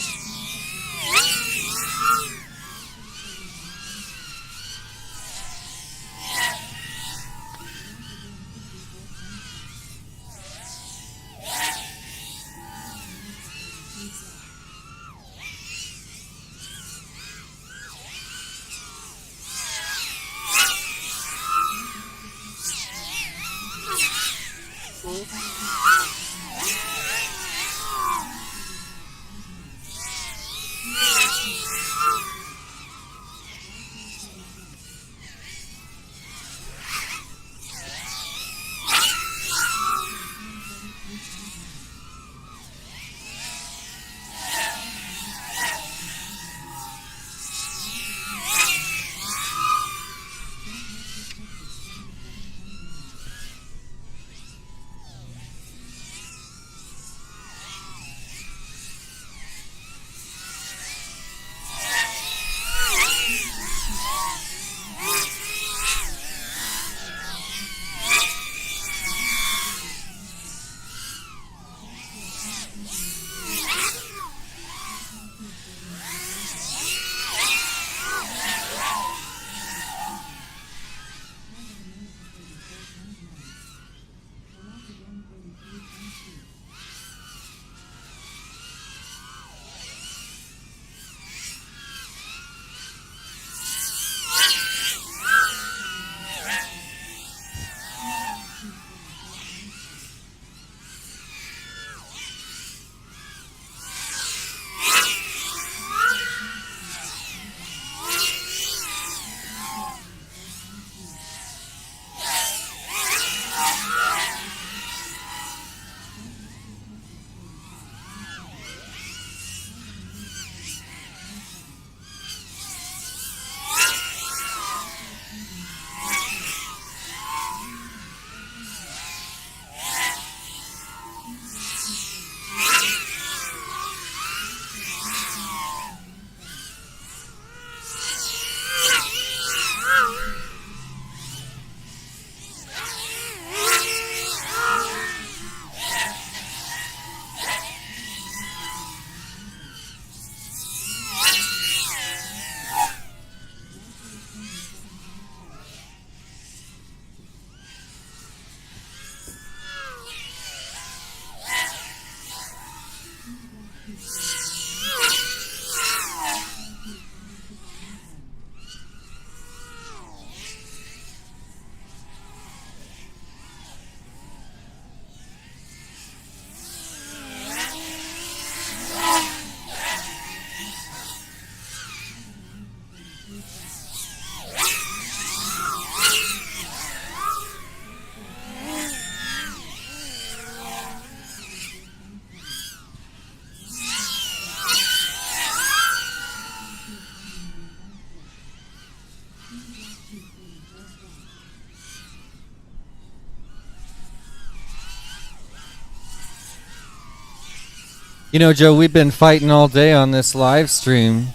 You know, Joe, we've been fighting all day on this live stream.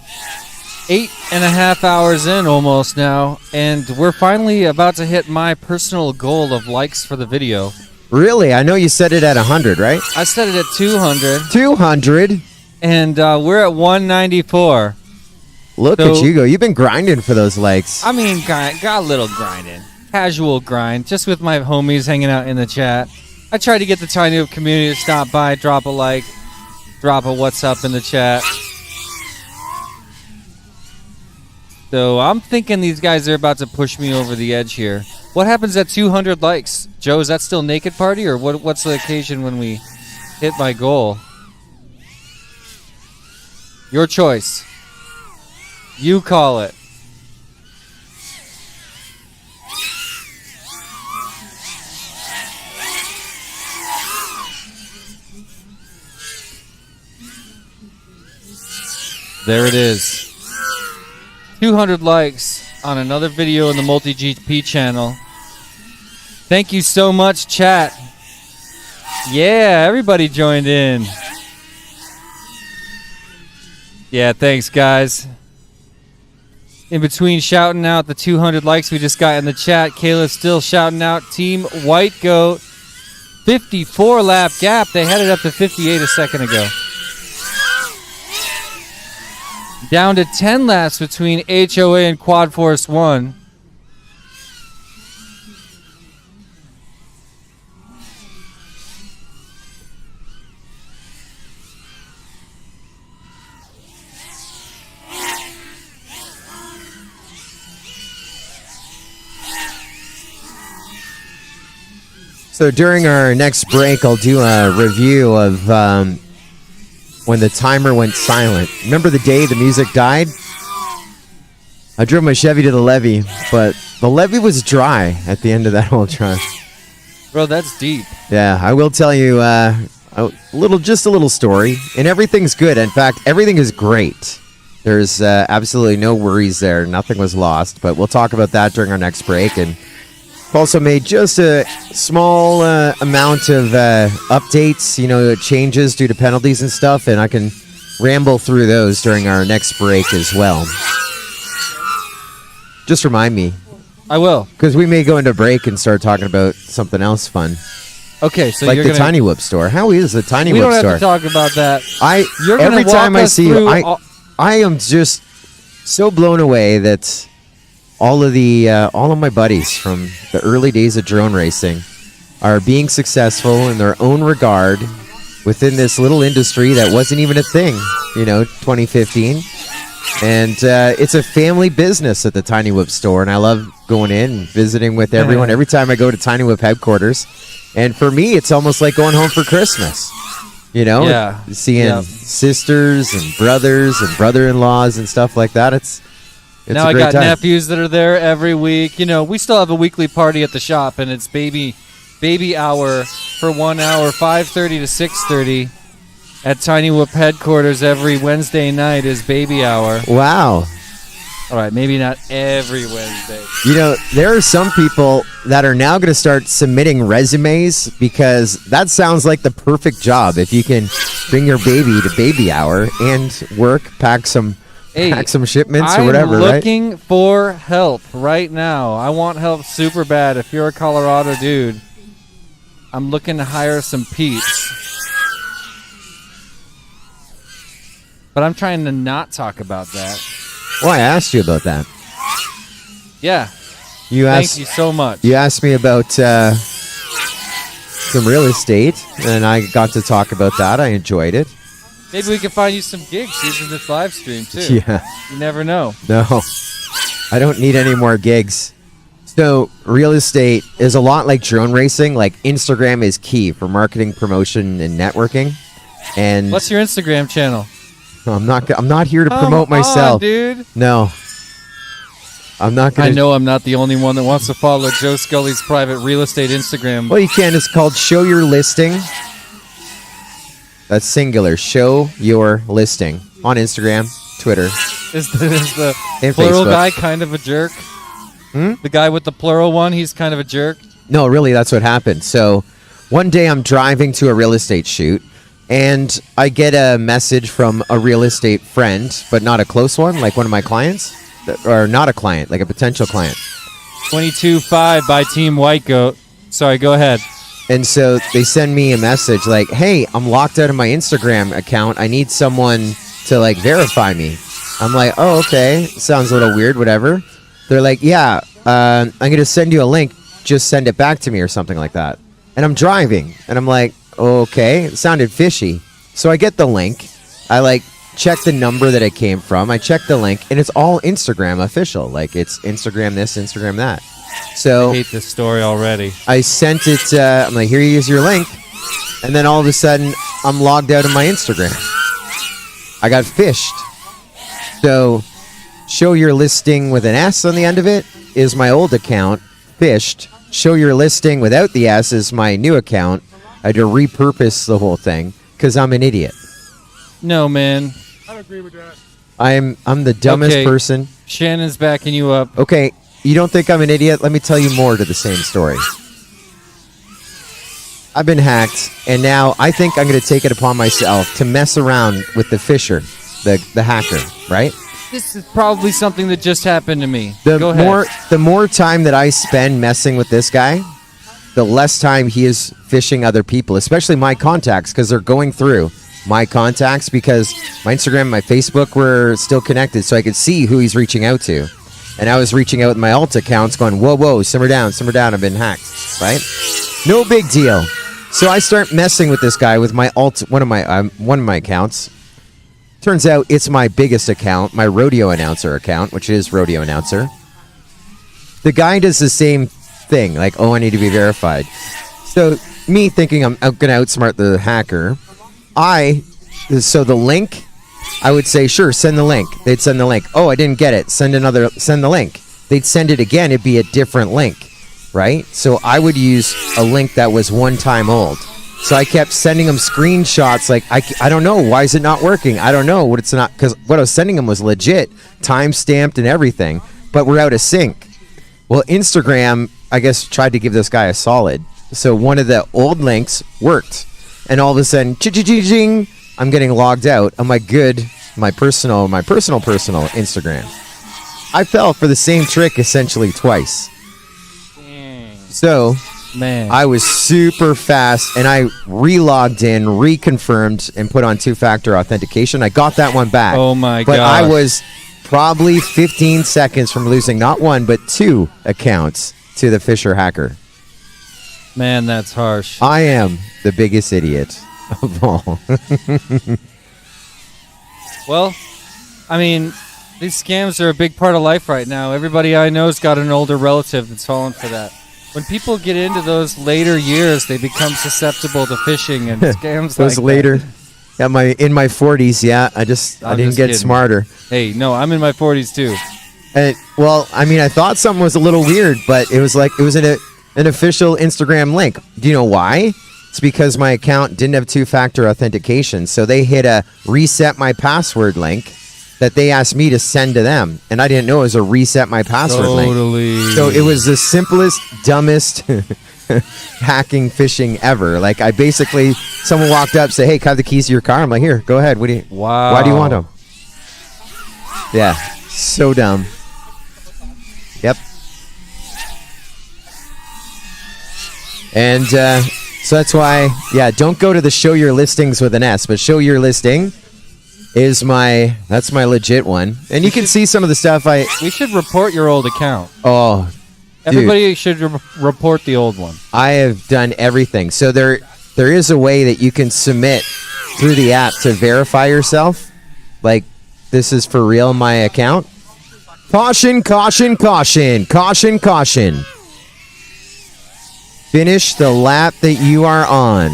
8.5 hours in almost now, and we're finally about to hit my personal goal of likes for the video. Really? I know you set it at 100, right? I set it at 200. 200? And we're at 194. Look So- at you go. You've been grinding for those likes. I mean, got a little grinding. Casual grind, just with my homies hanging out in the chat. I tried to get the Tiny Whip community to stop by, drop a like, drop a what's up in the chat. So I'm thinking these guys are about to push me over the edge here. What happens at 200 likes? Joe, is that still naked party, or what's the occasion when we hit my goal? Your choice. You call it. There it is. 200 likes on another video in the Multi-GP channel. Thank you so much, chat. Yeah, everybody joined in. Yeah, thanks, guys. In between shouting out the 200 likes we just got in the chat, Kayla's still shouting out Team White Goat. 54 lap gap. They had it up to 58 a second ago. Down to 10 laps between HOA and Quad Force 1. So during our next break, I'll do a review of when the timer went silent. Remember the day the music died? I drove my Chevy to the levee, but the levee was dry at the end of that whole drive. Bro, that's deep. Yeah, I will tell you just a little story, and everything's good. In fact, everything is great. There's absolutely no worries there. Nothing was lost, but we'll talk about that during our next break. And also made just a small amount of updates, changes due to penalties and stuff, and I can ramble through those during our next break as well. Just remind me. I will. Because we may go into break and start talking about something else fun. Okay, so like you're the gonna... Tiny Whip store. How is the Tiny Whip store? We don't have to talk about that. Every time I see you, I am just so blown away that all of my buddies from the early days of drone racing are being successful in their own regard within this little industry that wasn't even a thing, 2015. And it's a family business at the Tiny Whip store, and I love going in and visiting with everyone every time I go to Tiny Whip headquarters. And for me, it's almost like going home for Christmas. Seeing sisters and brothers and brother-in-laws and stuff like that. It's now I got nephews that are there every week. We still have a weekly party at the shop, and it's baby hour for 1 hour, 5:30 to 6:30 at Tiny Whoop headquarters every Wednesday night is baby hour. Wow. All right, maybe not every Wednesday. There are some people that are now going to start submitting resumes because that sounds like the perfect job. If you can bring your baby to baby hour and work, pack some shipments or whatever, I'm looking for help right now. I want help super bad. If you're a Colorado dude, I'm looking to hire some peeps. But I'm trying to not talk about that. Well, I asked you about that. Yeah. Thank you so much. You asked me about some real estate, and I got to talk about that. I enjoyed it. Maybe we can find you some gigs using this live stream, too. Yeah. You never know. No. I don't need any more gigs. So, real estate is a lot like drone racing. Like, Instagram is key for marketing, promotion, and networking. And what's your Instagram channel? I'm not here to promote myself. Dude. No. I'm not going to. I know I'm not the only one that wants to follow Joe Scully's private real estate Instagram. Well, you can. It's called Show Your Listing. That's singular. Show Your Listing on Instagram, Twitter. Is the and plural Facebook. guy kind of a jerk? The guy with the plural one, he's kind of a jerk? No, really, that's what happened. So one day I'm driving to a real estate shoot, and I get a message from a real estate friend, but not a close one, like one of my clients, or not a client, like a potential client. 22-5 by Team White Goat. Sorry, go ahead. And so they send me a message like, hey, I'm locked out of my Instagram account. I need someone to like verify me. I'm like, oh, okay. Sounds a little weird, whatever. They're like, yeah, I'm going to send you a link. Just send it back to me or something like that. And I'm driving and I'm like, okay, it sounded fishy. So I get the link. I like check the number that it came from. I check the link and it's all Instagram official. Like it's Instagram this, Instagram that. So I hate this story already. I sent it. I'm like, here, use your link. And then all of a sudden, I'm logged out of my Instagram. I got fished. So, show your listing with an S on the end of it is my old account, fished. Show your listing without the S is my new account. I had to repurpose the whole thing because I'm an idiot. No, man. I don't agree with that. I'm the dumbest Okay. person. Shannon's backing you up. Okay, you don't think I'm an idiot? Let me tell you more to the same story. I've been hacked, and now I think I'm going to take it upon myself to mess around with the fisher, the hacker, right? This is probably something that just happened to me. The Go ahead. more time that I spend messing with this guy, the less time he is fishing other people, especially my contacts, because they're going through my contacts because my Instagram and my Facebook were still connected, so I could see who he's reaching out to. And I was reaching out with my alt accounts going, whoa, whoa, simmer down, I've been hacked, right? No big deal. So I start messing with this guy with my one of my accounts. Turns out it's my biggest account, my rodeo announcer account, which is rodeo announcer. The guy does the same thing, like, oh, I need to be verified. So me thinking I'm going to outsmart the hacker, so the link, I would say, sure, send the link. They'd send the link. Oh, I didn't get it. Send the link. They'd send it again. It'd be a different link, right? So I would use a link that was one time old. So I kept sending them screenshots like, I don't know. Why is it not working? I don't know what it's not. Because what I was sending them was legit, time-stamped and everything. But we're out of sync. Well, Instagram, I guess, tried to give this guy a solid. So one of the old links worked. And all of a sudden, ching, I'm getting logged out on my personal Instagram. I fell for the same trick essentially twice. So, man, I was super fast, and I re-logged in, reconfirmed, and put on two-factor authentication. I got that one back. Oh my But gosh. I was probably 15 seconds from losing not one, but two accounts to the Fisher hacker. Man, that's harsh. I am the biggest idiot of all. Well, I mean, these scams are a big part of life right now. Everybody I know's got an older relative that's fallen for that. When people get into those later years, they become susceptible to phishing and scams Those like later, that. in my 40s, yeah, I didn't just get kidding. smarter. Hey, no, I'm in my 40s too. Well, I mean, I thought something was a little weird, but it was an official Instagram link. Do you know why? It's because my account didn't have two-factor authentication, so they hit a reset my password link that they asked me to send to them, and I didn't know it was a reset my password link. So it was the simplest, dumbest hacking phishing ever. Like, I basically, someone walked up, say, hey, can I have the keys to your car? I'm like, here, go ahead. Wow. Why do you want them? Yeah, so dumb. Yep. And so that's why, yeah, don't go to the show your listings with an S, but show your listing is that's my legit one. And you can see some of the stuff We should report your old account. Oh, dude, Everybody should report the old one. I have done everything. So there is a way that you can submit through the app to verify yourself. Like, this is for real, my account. Caution, caution, caution, caution, caution. Finish the lap that you are on.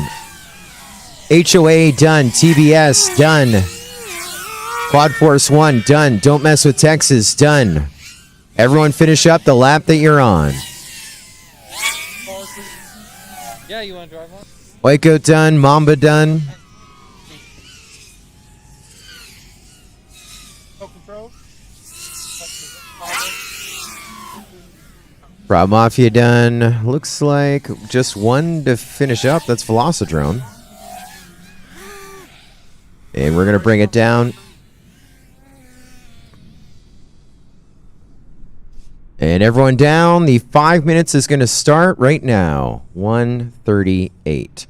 HOA done. TBS done. Quad Force 1 done. Don't mess with Texas done. Everyone finish up the lap that you're on. Yeah, you want to drive one? White Goat done. Mamba done. Rob Mafia done. Looks like just one to finish up. That's Velocidrone. And we're going to bring it down. And everyone down. The 5 minutes is going to start right now. 1:38.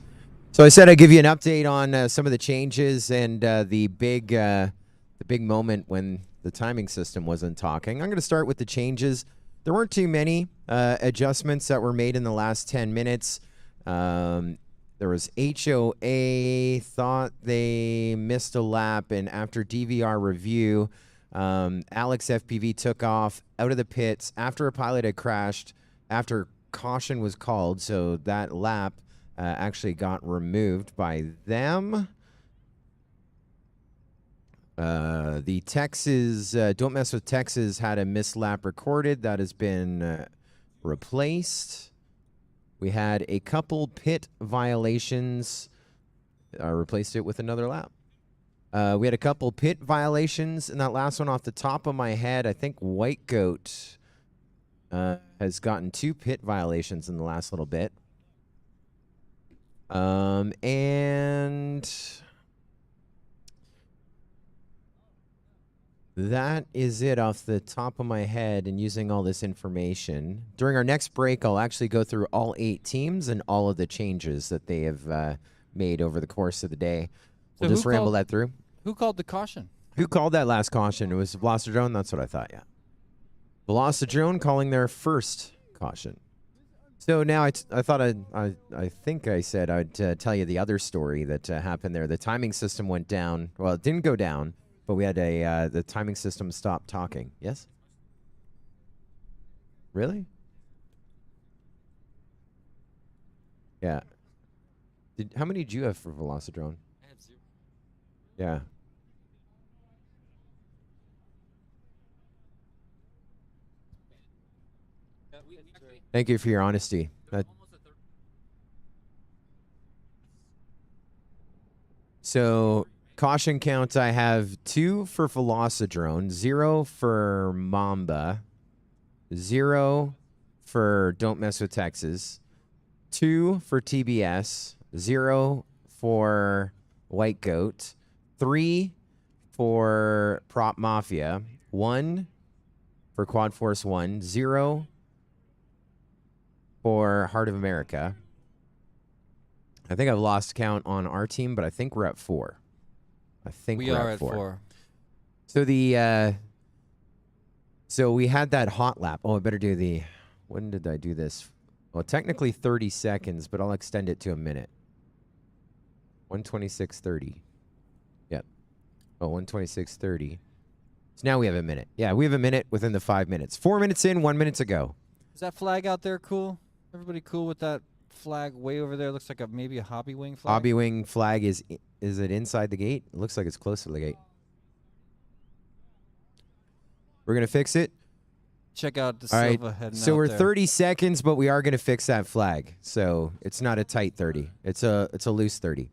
So I said I'd give you an update on some of the changes and the big moment when the timing system wasn't talking. I'm going to start with the changes. There weren't too many adjustments that were made in the last 10 minutes. There was HOA, thought they missed a lap, and after DVR review, Alex FPV took off out of the pits after a pilot had crashed, after caution was called, so that lap actually got removed by them. The Texas, Don't Mess with Texas, had a missed lap recorded. That has been replaced. We had a couple pit violations. Replaced it with another lap. We had a couple pit violations, and that last one off the top of my head, I think White Goat has gotten 2 pit violations in the last little bit. And that is it off the top of my head and using all this information. During our next break, I'll actually go through all 8 teams and all of the changes that they have made over the course of the day. We'll just ramble that through. Who called the caution? Who called that last caution? It was Velocidrone? That's what I thought, yeah. Velocidrone calling their first caution. So now I think I said I'd tell you the other story that happened there. The timing system went down. Well, it didn't go down, but we had the timing system stop talking. Yes? Really? Yeah. How many did you have for Velocidrone? I had 0. Yeah. Thank you for your honesty. So, caution counts, I have 2 for Velocidrone, 0 for Mamba, 0 for Don't Mess with Texas, 2 for TBS, 0 for White Goat, 3 for Prop Mafia, 1 for Quad Force 1, 0 for Heart of America. I think I've lost count on our team, but I think we're at 4. I think We we're are at at 4. 4. So the so we had that hot lap. Oh, I better do the. When did I do this? Well, technically 30 seconds, but I'll extend it to a minute. 1:26:30. Yep. Oh, 1:26:30. So now we have a minute. Yeah, we have a minute within the 5 minutes. 4 minutes in, 1 minute to go. Is that flag out there cool? Everybody cool with that flag way over there? Looks like maybe a hobby wing flag. Hobby wing flag is it inside the gate? It looks like it's close to the gate. We're gonna fix it. Check out the All right. Silva heading So out we're there. 30 seconds, but we are gonna fix that flag. So it's not a tight 30. It's a loose 30.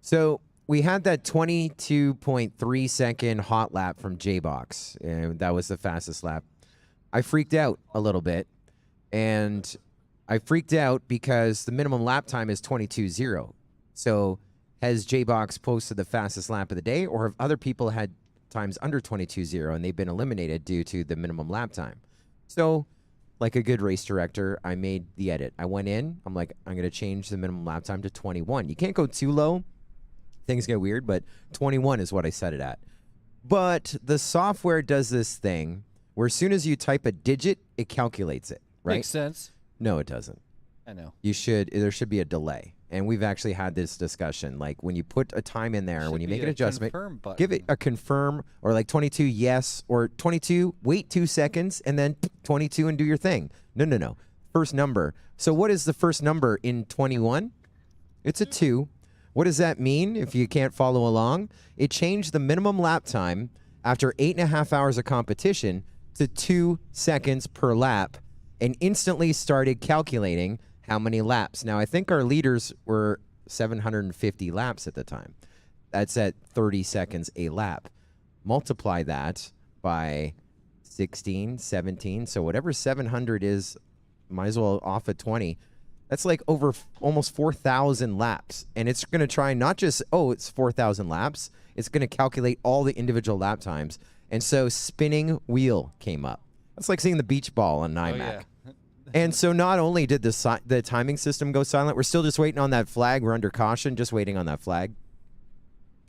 So we had that 22.3 second hot lap from J-Box, and that was the fastest lap. I freaked out a little bit, and I freaked out because the minimum lap time is 22:0. So has J-Box posted the fastest lap of the day, or have other people had times under 22:0 and they've been eliminated due to the minimum lap time? So, like a good race director, I made the edit. I went in, I'm like, I'm going to change the minimum lap time to 21. You can't go too low. Things get weird, but 21 is what I set it at. But the software does this thing where as soon as you type a digit, it calculates it, right? Makes sense. No, it doesn't. I know. There should be a delay. And we've actually had this discussion. Like when you put a time in there, when you make an adjustment, give it a confirm or like 22, yes, or 22, wait 2 seconds, and then 22 and do your thing. No. First number. So what is the first number in 21? It's a 2. What does that mean if you can't follow along? It changed the minimum lap time after 8.5 hours of competition to 2 seconds per lap and instantly started calculating how many laps. Now, I think our leaders were 750 laps at the time. That's at 30 seconds a lap. Multiply that by 16, 17. So whatever 700 is, might as well off at 20. That's like over almost 4,000 laps. And it's going to try not just, oh, it's 4,000 laps. It's going to calculate all the individual lap times. And so spinning wheel came up. That's like seeing the beach ball on iMac. yeah. And so not only did the timing system go silent, we're still just waiting on that flag. We're under caution, just waiting on that flag.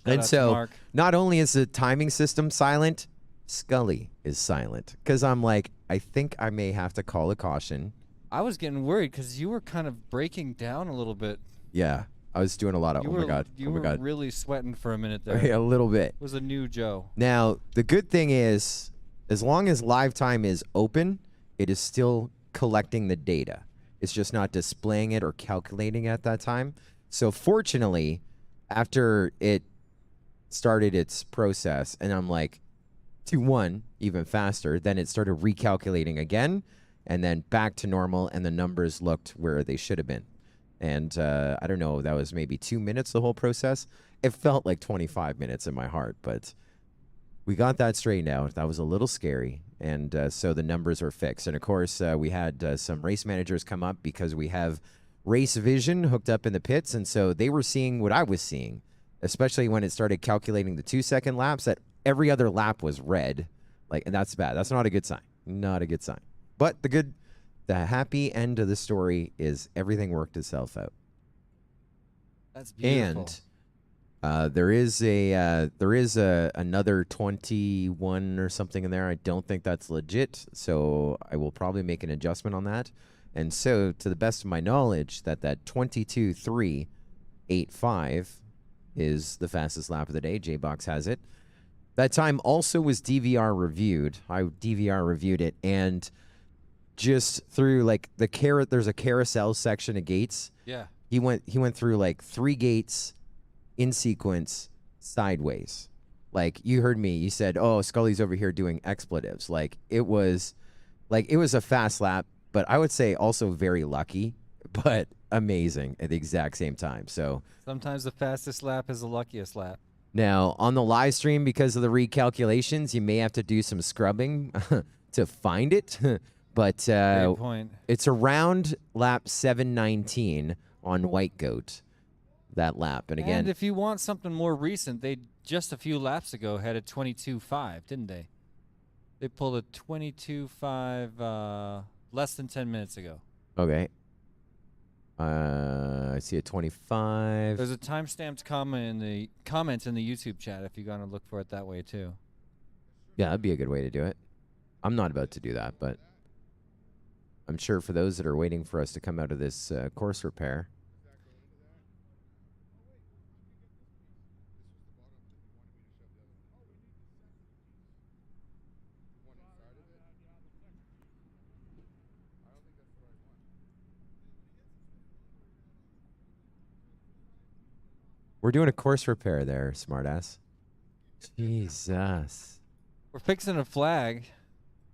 Shout And out to so Mark. not only is the timing system silent, Scully is silent. Because I'm like, I think I may have to call a caution. I was getting worried because you were kind of breaking down a little bit. Yeah, I was doing a lot of, You oh were, my God, You oh my were God. really sweating for a minute there. Yeah, a little bit. It was a new Joe. Now, the good thing is, as long as live time is open, it is still collecting the data. It's just not displaying it or calculating it at that time. So fortunately, after it started its process, and I'm like 2-1, even faster, then it started recalculating again, and then back to normal, and the numbers looked where they should have been. And I don't know, that was maybe 2 minutes, the whole process. It felt like 25 minutes in my heart, but we got that straightened out. That was a little scary. And so the numbers are fixed. And of course, we had some race managers come up because we have race vision hooked up in the pits. And so they were seeing what I was seeing, especially when it started calculating the 2-second laps, that every other lap was red. Like, and that's bad. That's not a good sign. Not a good sign. But the happy end of the story is everything worked itself out. That's beautiful. And there is another 21 or something in there. I don't think that's legit, so I will probably make an adjustment on that. And so, to the best of my knowledge, that 22.385 is the fastest lap of the day. J-Box has it. That time also was DVR reviewed. I DVR reviewed it, and just through like there's a carousel section of gates. Yeah. He went through like 3 gates in sequence sideways. Like, you heard me, you said, oh, Scully's over here doing expletives. Like it was a fast lap, but I would say also very lucky, but amazing at the exact same time. So Sometimes the fastest lap is the luckiest lap. now on the live stream, because of the recalculations, you may have to do some scrubbing to find it. But Great point. it's around lap 719 on White Goat, that lap. And again, And if you want something more recent, they just a few laps ago had a 22.5, didn't they? They pulled a 22.5 less than 10 minutes ago. okay. I see a 25. There's a timestamped comment in the YouTube chat if you're going to look for it that way too. Yeah, that'd be a good way to do it. I'm not about to do that, but I'm sure for those that are waiting for us to come out of this course repair. We're doing a course repair there, smartass. Jesus. We're fixing a flag.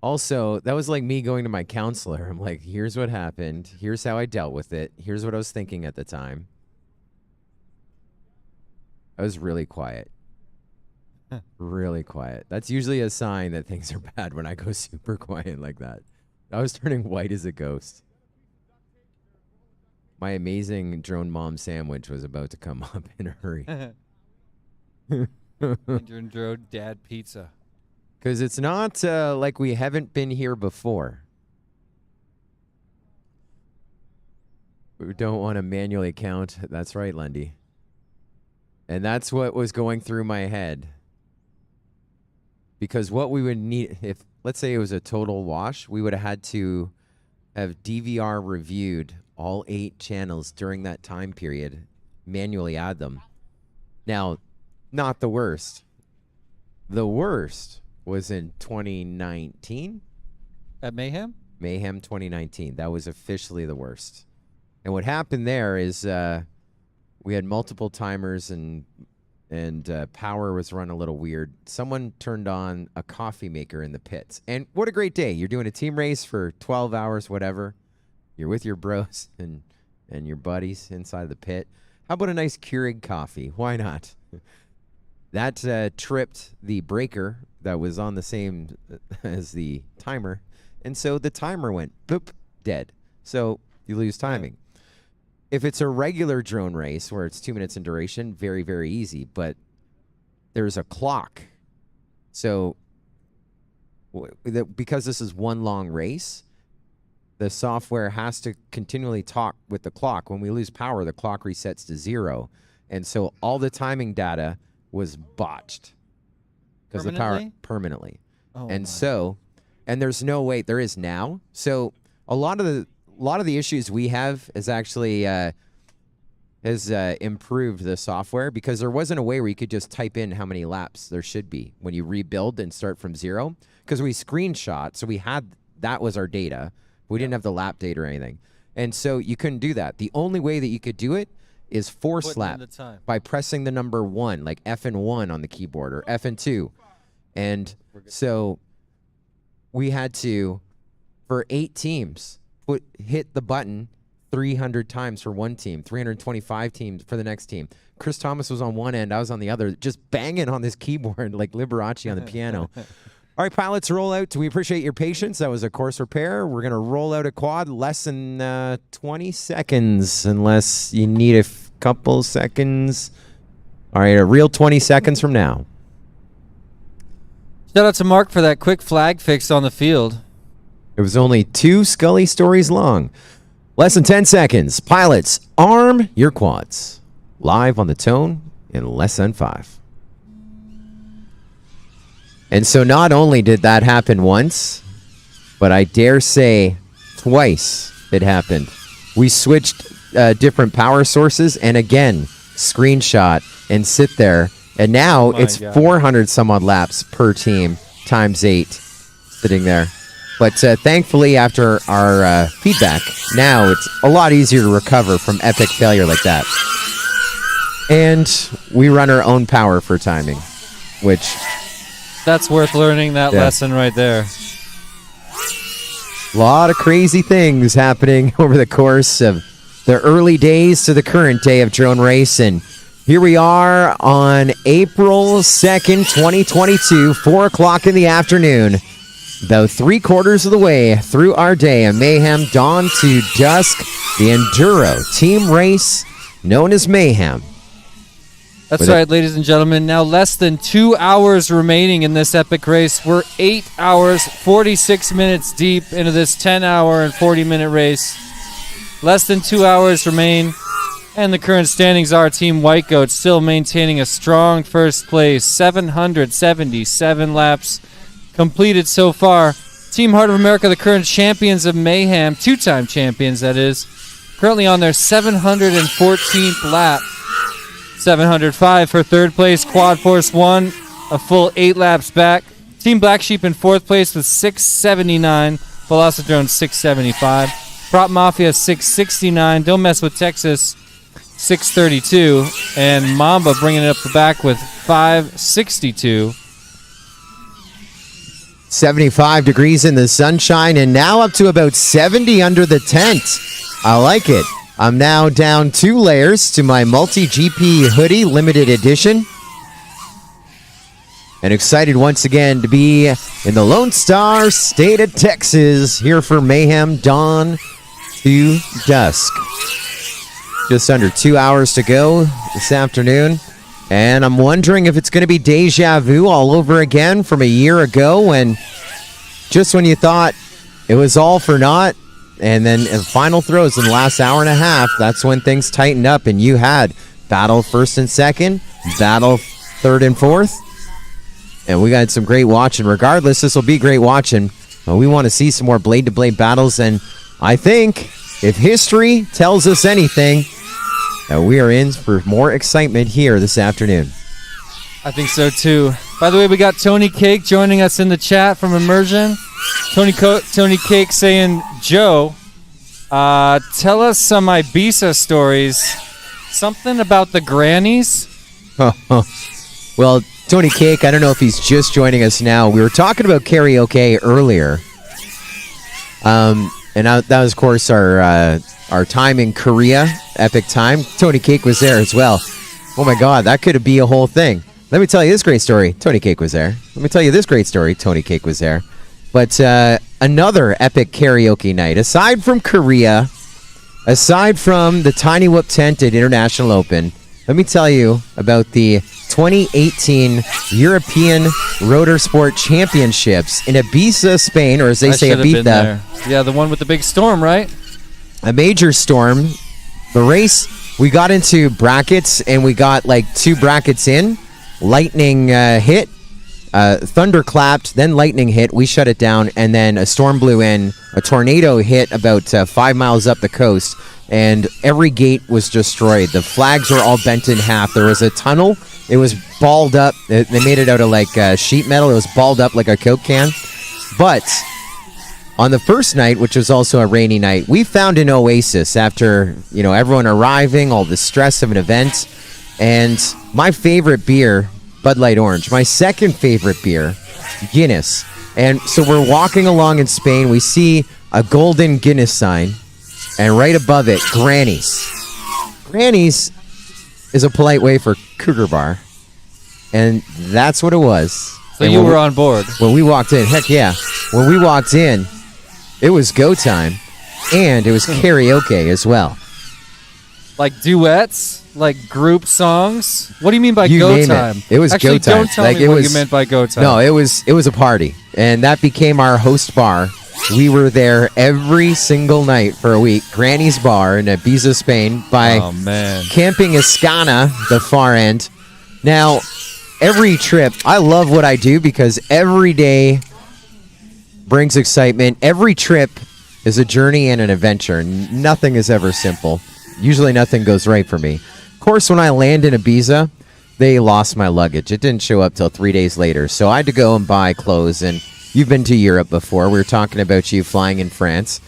Also, that was like me going to my counselor. I'm like, here's what happened. Here's how I dealt with it. Here's what I was thinking at the time. I was really quiet. Really quiet. That's usually a sign that things are bad when I go super quiet like that. I was turning white as a ghost. My amazing drone mom sandwich was about to come up in a hurry. Andrew Dad Pizza. Because it's not like we haven't been here before. We don't want to manually count. That's right, Lundy. And that's what was going through my head. Because what we would need, if let's say it was a total wash, we would have had to have DVR reviewed all 8 channels during that time period, manually add them. Now, not the worst. The worst was in 2019. At Mayhem? Mayhem 2019. That was officially the worst. And what happened there is we had multiple timers and power was run a little weird. Someone turned on a coffee maker in the pits. And what a great day. You're doing a team race for 12 hours, whatever. You're with your bros and your buddies inside the pit. How about a nice Keurig coffee? Why not? That tripped the breaker that was on the same as the timer. And so the timer went boop, dead. So you lose timing. if it's a regular drone race where it's 2 minutes in duration, very, very easy. But there's a clock. So because this is one long race, the software has to continually talk with the clock. When we lose power, the clock resets to 0. And so all the timing data was botched because the power permanently. Oh, and my. so, and there's no way there is now. So a lot of the issues we have is actually has improved the software, because there wasn't a way where you could just type in how many laps there should be when you rebuild and start from 0. Because we screenshot, so we had that was our data. We didn't have the lap data or anything, and so you couldn't do that. The only way that you could do it is force Putting lap in the time. by pressing the number 1, like F and 1 on the keyboard, or F and 2. And so we had to, for 8 teams, hit the button 300 times for one team, 325 teams for the next team. Chris Thomas was on one end, I was on the other, just banging on this keyboard like Liberace on the piano. All right, pilots, roll out. We appreciate your patience. That was a course repair. We're going to roll out a quad less than 20 seconds, unless you need a couple seconds. All right, a real 20 seconds from now. Shout out to Mark for that quick flag fix on the field. It was only 2 Scully stories long. Less than 10 seconds. Pilots, arm your quads. Live on the tone in less than 5. And so not only did that happen once, but I dare say twice it happened. We switched different power sources, and again, screenshot and sit there. And now it's 400 some odd laps per team times 8 sitting there. But thankfully, after our feedback, now it's a lot easier to recover from epic failure like that. And we run our own power for timing, which... That's worth learning that lesson right there. A lot of crazy things happening over the course of the early days to the current day of drone race. And here we are on April 2nd, 2022, 4 o'clock in the afternoon. About 3/4 of the way through our day of Mayhem, dawn to dusk, the Enduro team race known as Mayhem. That's right, ladies and gentlemen. Now less than 2 hours remaining in this epic race. We're 8 hours, 46 minutes deep into this 10-hour and 40-minute race. Less than 2 hours remain, and the current standings are Team White Goat still maintaining a strong first place. 777 laps completed so far. Team Heart of America, the current champions of Mayhem, 2-time champions, that is, currently on their 714th lap. 705 for third place. Quad Force 1, a full 8 laps back. Team Black Sheep in fourth place with 679. Velocidrone 675. Prop Mafia 669. Don't Mess with Texas 632. And Mamba bringing it up the back with 562. 75 degrees in the sunshine, and now up to about 70 under the tent. I like it. I'm now down 2 layers to my multi-GP hoodie limited edition. And excited once again to be in the Lone Star State of Texas, here for Mayhem dawn to dusk. Just under 2 hours to go this afternoon. And I'm wondering if it's going to be deja vu all over again from a year ago, when just when you thought it was all for naught, and then in final throws in the last hour and a half, that's when things tightened up, and you had battle first and second, battle third and fourth, and we got some great watching. Regardless, this will be great watching. We want to see some more blade-to-blade battles, and I think if history tells us anything, we are in for more excitement here this afternoon. I think so too. By the way, we got Tony Cake joining us in the chat from Immersion. Tony Cake saying, Joe, tell us some Ibiza stories. Something about the grannies? Well, Tony Cake, I don't know if he's just joining us now. We were talking about karaoke earlier. And that was, of course, our time in Korea, epic time. Tony Cake was there as well. Oh my God, that could be a whole thing. Let me tell you this great story. Tony Cake was there. Let me tell you this great story. Tony Cake was there. But another epic karaoke night. Aside from Korea, aside from the Tiny Whoop tent at International Open, let me tell you about the 2018 European Rotor Sport Championships in Ibiza, Spain, or as they say, should have been Ibiza. there. Yeah, the one with the big storm, right? A major storm. The race, we got into brackets, and we got like 2 brackets in. Lightning hit, thunder clapped, then lightning hit. We shut it down, and then a storm blew in. A tornado hit about 5 miles up the coast, and every gate was destroyed. The flags were all bent in half. There was a tunnel. It was balled up. They made it out of like sheet metal. It was balled up like a Coke can. But on the first night, which was also a rainy night, we found an oasis after, everyone arriving, all the stress of an event. And my favorite beer, Bud Light Orange. My second favorite beer, Guinness. And so we're walking along in Spain. We see a golden Guinness sign. And right above it, Granny's. Granny's is a polite way for Cougar Bar. And that's what it was. So and you were on board. When we walked in, heck yeah. When we walked in, it was go time. And it was karaoke as well. Like duets? Like group songs? What do you mean by You go name time? it. It was Actually, go time. Don't tell Like, me it what was- you meant by go time. No, it was a party. And that became our host bar. We were there every single night for a week. Granny's Bar in Ibiza, Spain, by Oh, man. Camping Escana, the far end. Now, every trip, I love what I do because every day brings excitement. Every trip is a journey and an adventure. Nothing is ever simple. Usually nothing goes right for me. Of course, when I land in Ibiza, they lost my luggage. It didn't show up till 3 days later. So I had to go and buy clothes. And you've been to Europe before. We were talking about you flying in France.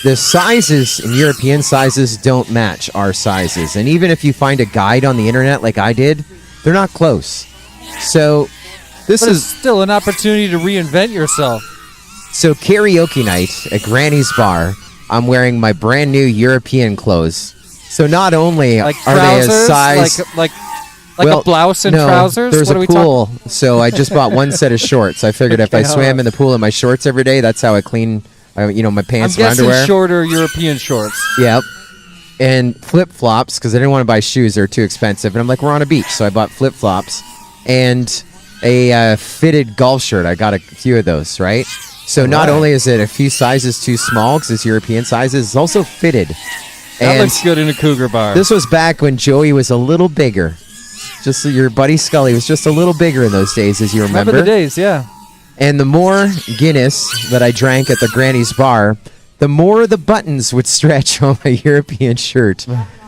The sizes in European sizes don't match our sizes. And even if you find a guide on the internet like I did, they're not close. So this But is it's still an opportunity to reinvent yourself. so karaoke night at Granny's Bar. I'm wearing my brand new European clothes. So not only Like are they a trousers? size Like well, a blouse and no, trousers? There's What are a we talking- pool, so I just bought one set of shorts. I figured if I Okay, swam in the pool in my shorts every day, that's how I clean, my I'm pants and guessing underwear. shorter European shorts. Yep. And flip-flops, because I didn't want to buy shoes. They're too expensive. And I'm like, we're on a beach, so I bought flip-flops. And a fitted golf shirt. I got a few of those, right? So not Right. only is it a few sizes too small, because it's European sizes, it's also fitted. That And looks good in a Cougar Bar. this was back when Joey was a little bigger. Just so your buddy Scully was just a little bigger in those days, as you remember. Remember the days, yeah. And the more Guinness that I drank at the Granny's Bar, the more the buttons would stretch on my European shirt.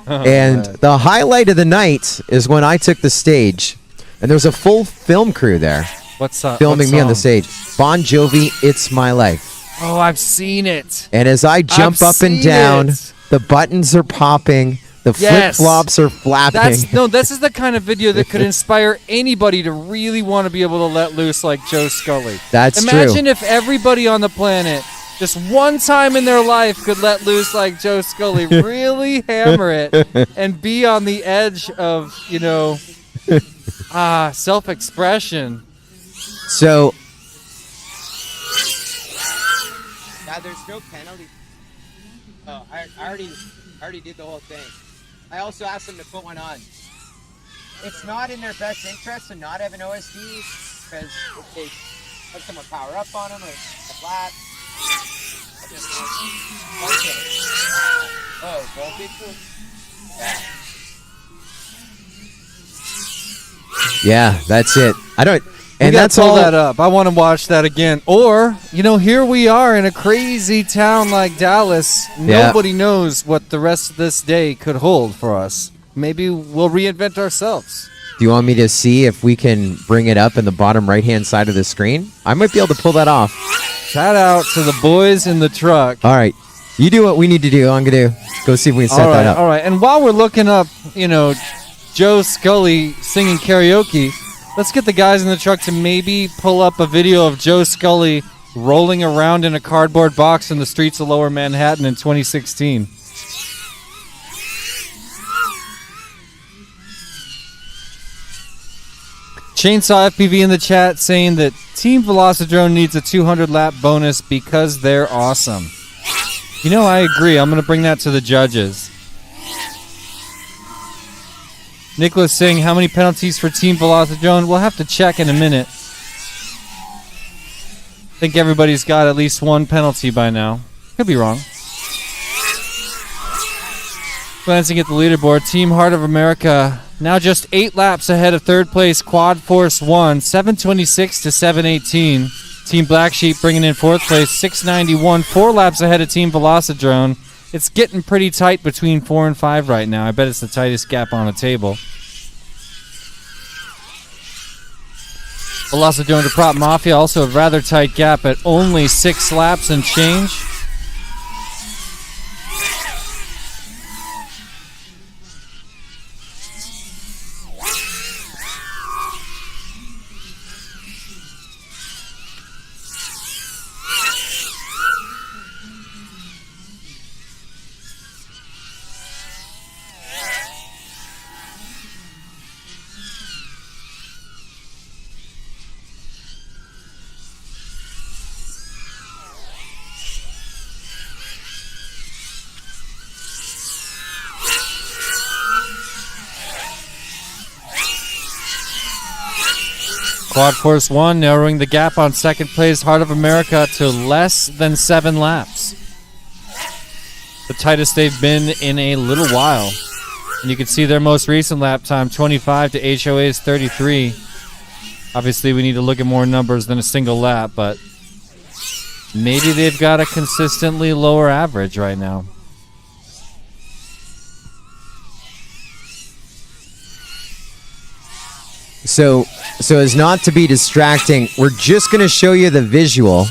And the highlight of the night is when I took the stage, and there's a full film crew there What's up? filming me on the stage. Bon Jovi, It's My Life. Oh, I've seen it. And as I jump I've up and seen down, it. the buttons are popping, the Yes. flip-flops are flapping. This is the kind of video that could inspire anybody to really want to be able to let loose like Joe Scully. That's Imagine true. if everybody on the planet just one time in their life could let loose like Joe Scully, really hammer it, and be on the edge of, self-expression. So Yeah, there's no penalty. Oh, I already did the whole thing. I also asked them to put one on. It's not in their best interest to not have an OSD because if they put some more power up on them or a flat. Okay. Oh, voltage? Yeah. yeah, that's it. I don't. We And gotta that's pull all. that up. I want to watch that again. Or, here we are in a crazy town like Dallas. Yeah. Nobody knows what the rest of this day could hold for us. Maybe we'll reinvent ourselves. Do you want me to see if we can bring it up in the bottom right-hand side of the screen? I might be able to pull that off. Shout out to the boys in the truck. All right. You do what we need to do. I'm going to go see if we can set that up. All right. And while we're looking up, Joe Scully singing karaoke, let's get the guys in the truck to maybe pull up a video of Joe Scully rolling around in a cardboard box in the streets of Lower Manhattan in 2016. Chainsaw FPV in the chat saying that Team Velocidrone needs a 200 lap bonus because they're awesome. You know, I agree. I'm going to bring that to the judges. Nicholas saying, how many penalties for Team Velocitron? We'll have to check in a minute. I think everybody's got at least one penalty by now. Could be wrong. Glancing at the leaderboard, Team Heart of America now just 8 laps ahead of third place Quad Force 1, 726 to 718. Team Black Sheep bringing in fourth place, 691, 4 laps ahead of Team Velocidrone. It's getting pretty tight between 4 and 5 right now. I bet it's the tightest gap on a table. Velocidrone to Prop Mafia, also a rather tight gap at only 6 laps and change. Quad Force 1 narrowing the gap on second place Heart of America to less than 7 laps. The tightest they've been in a little while. And you can see their most recent lap time, 25 to HOA's 33. Obviously, we need to look at more numbers than a single lap, but maybe they've got a consistently lower average right now. So as not to be distracting, we're just going to show you the visual.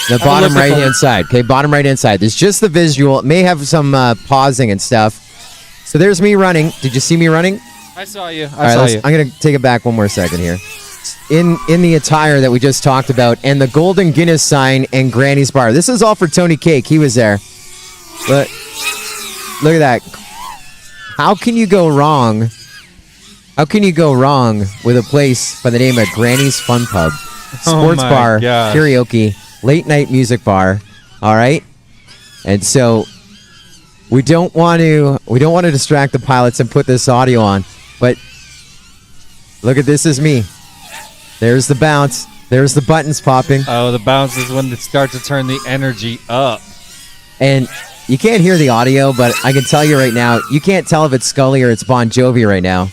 The bottom right-hand side. Okay, bottom right-hand side. There's just the visual. It may have some pausing and stuff. So there's me running. Did you see me running? I saw you. All right, I'm going to take it back one more second here. In the attire that we just talked about, and the golden Guinness sign and Granny's bar. This is all for Tony Cake. He was there. Look at that. How can you go wrong? How can you go wrong with a place by the name of Granny's Fun Pub? Sports bar, gosh. karaoke, late night music bar. All right? And so we don't want to distract the pilots and put this audio on. But look at this is me. There's the bounce. There's the buttons popping. Oh, the bounce is when they start to turn the energy up. And you can't hear the audio, but I can tell you right now, you can't tell if it's Scully or it's Bon Jovi right now.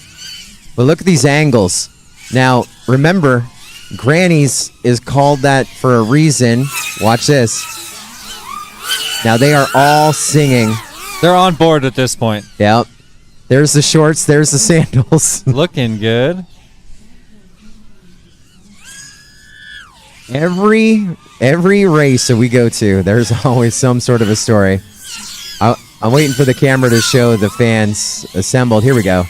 But look at these angles. Now, remember, Granny's is called that for a reason. Watch this. Now, they are all singing. They're on board at this point. Yep. There's the shorts. There's the sandals. Looking good. Every race that we go to, there's always some sort of a story. I'm waiting for the camera to show the fans assembled. Here we go.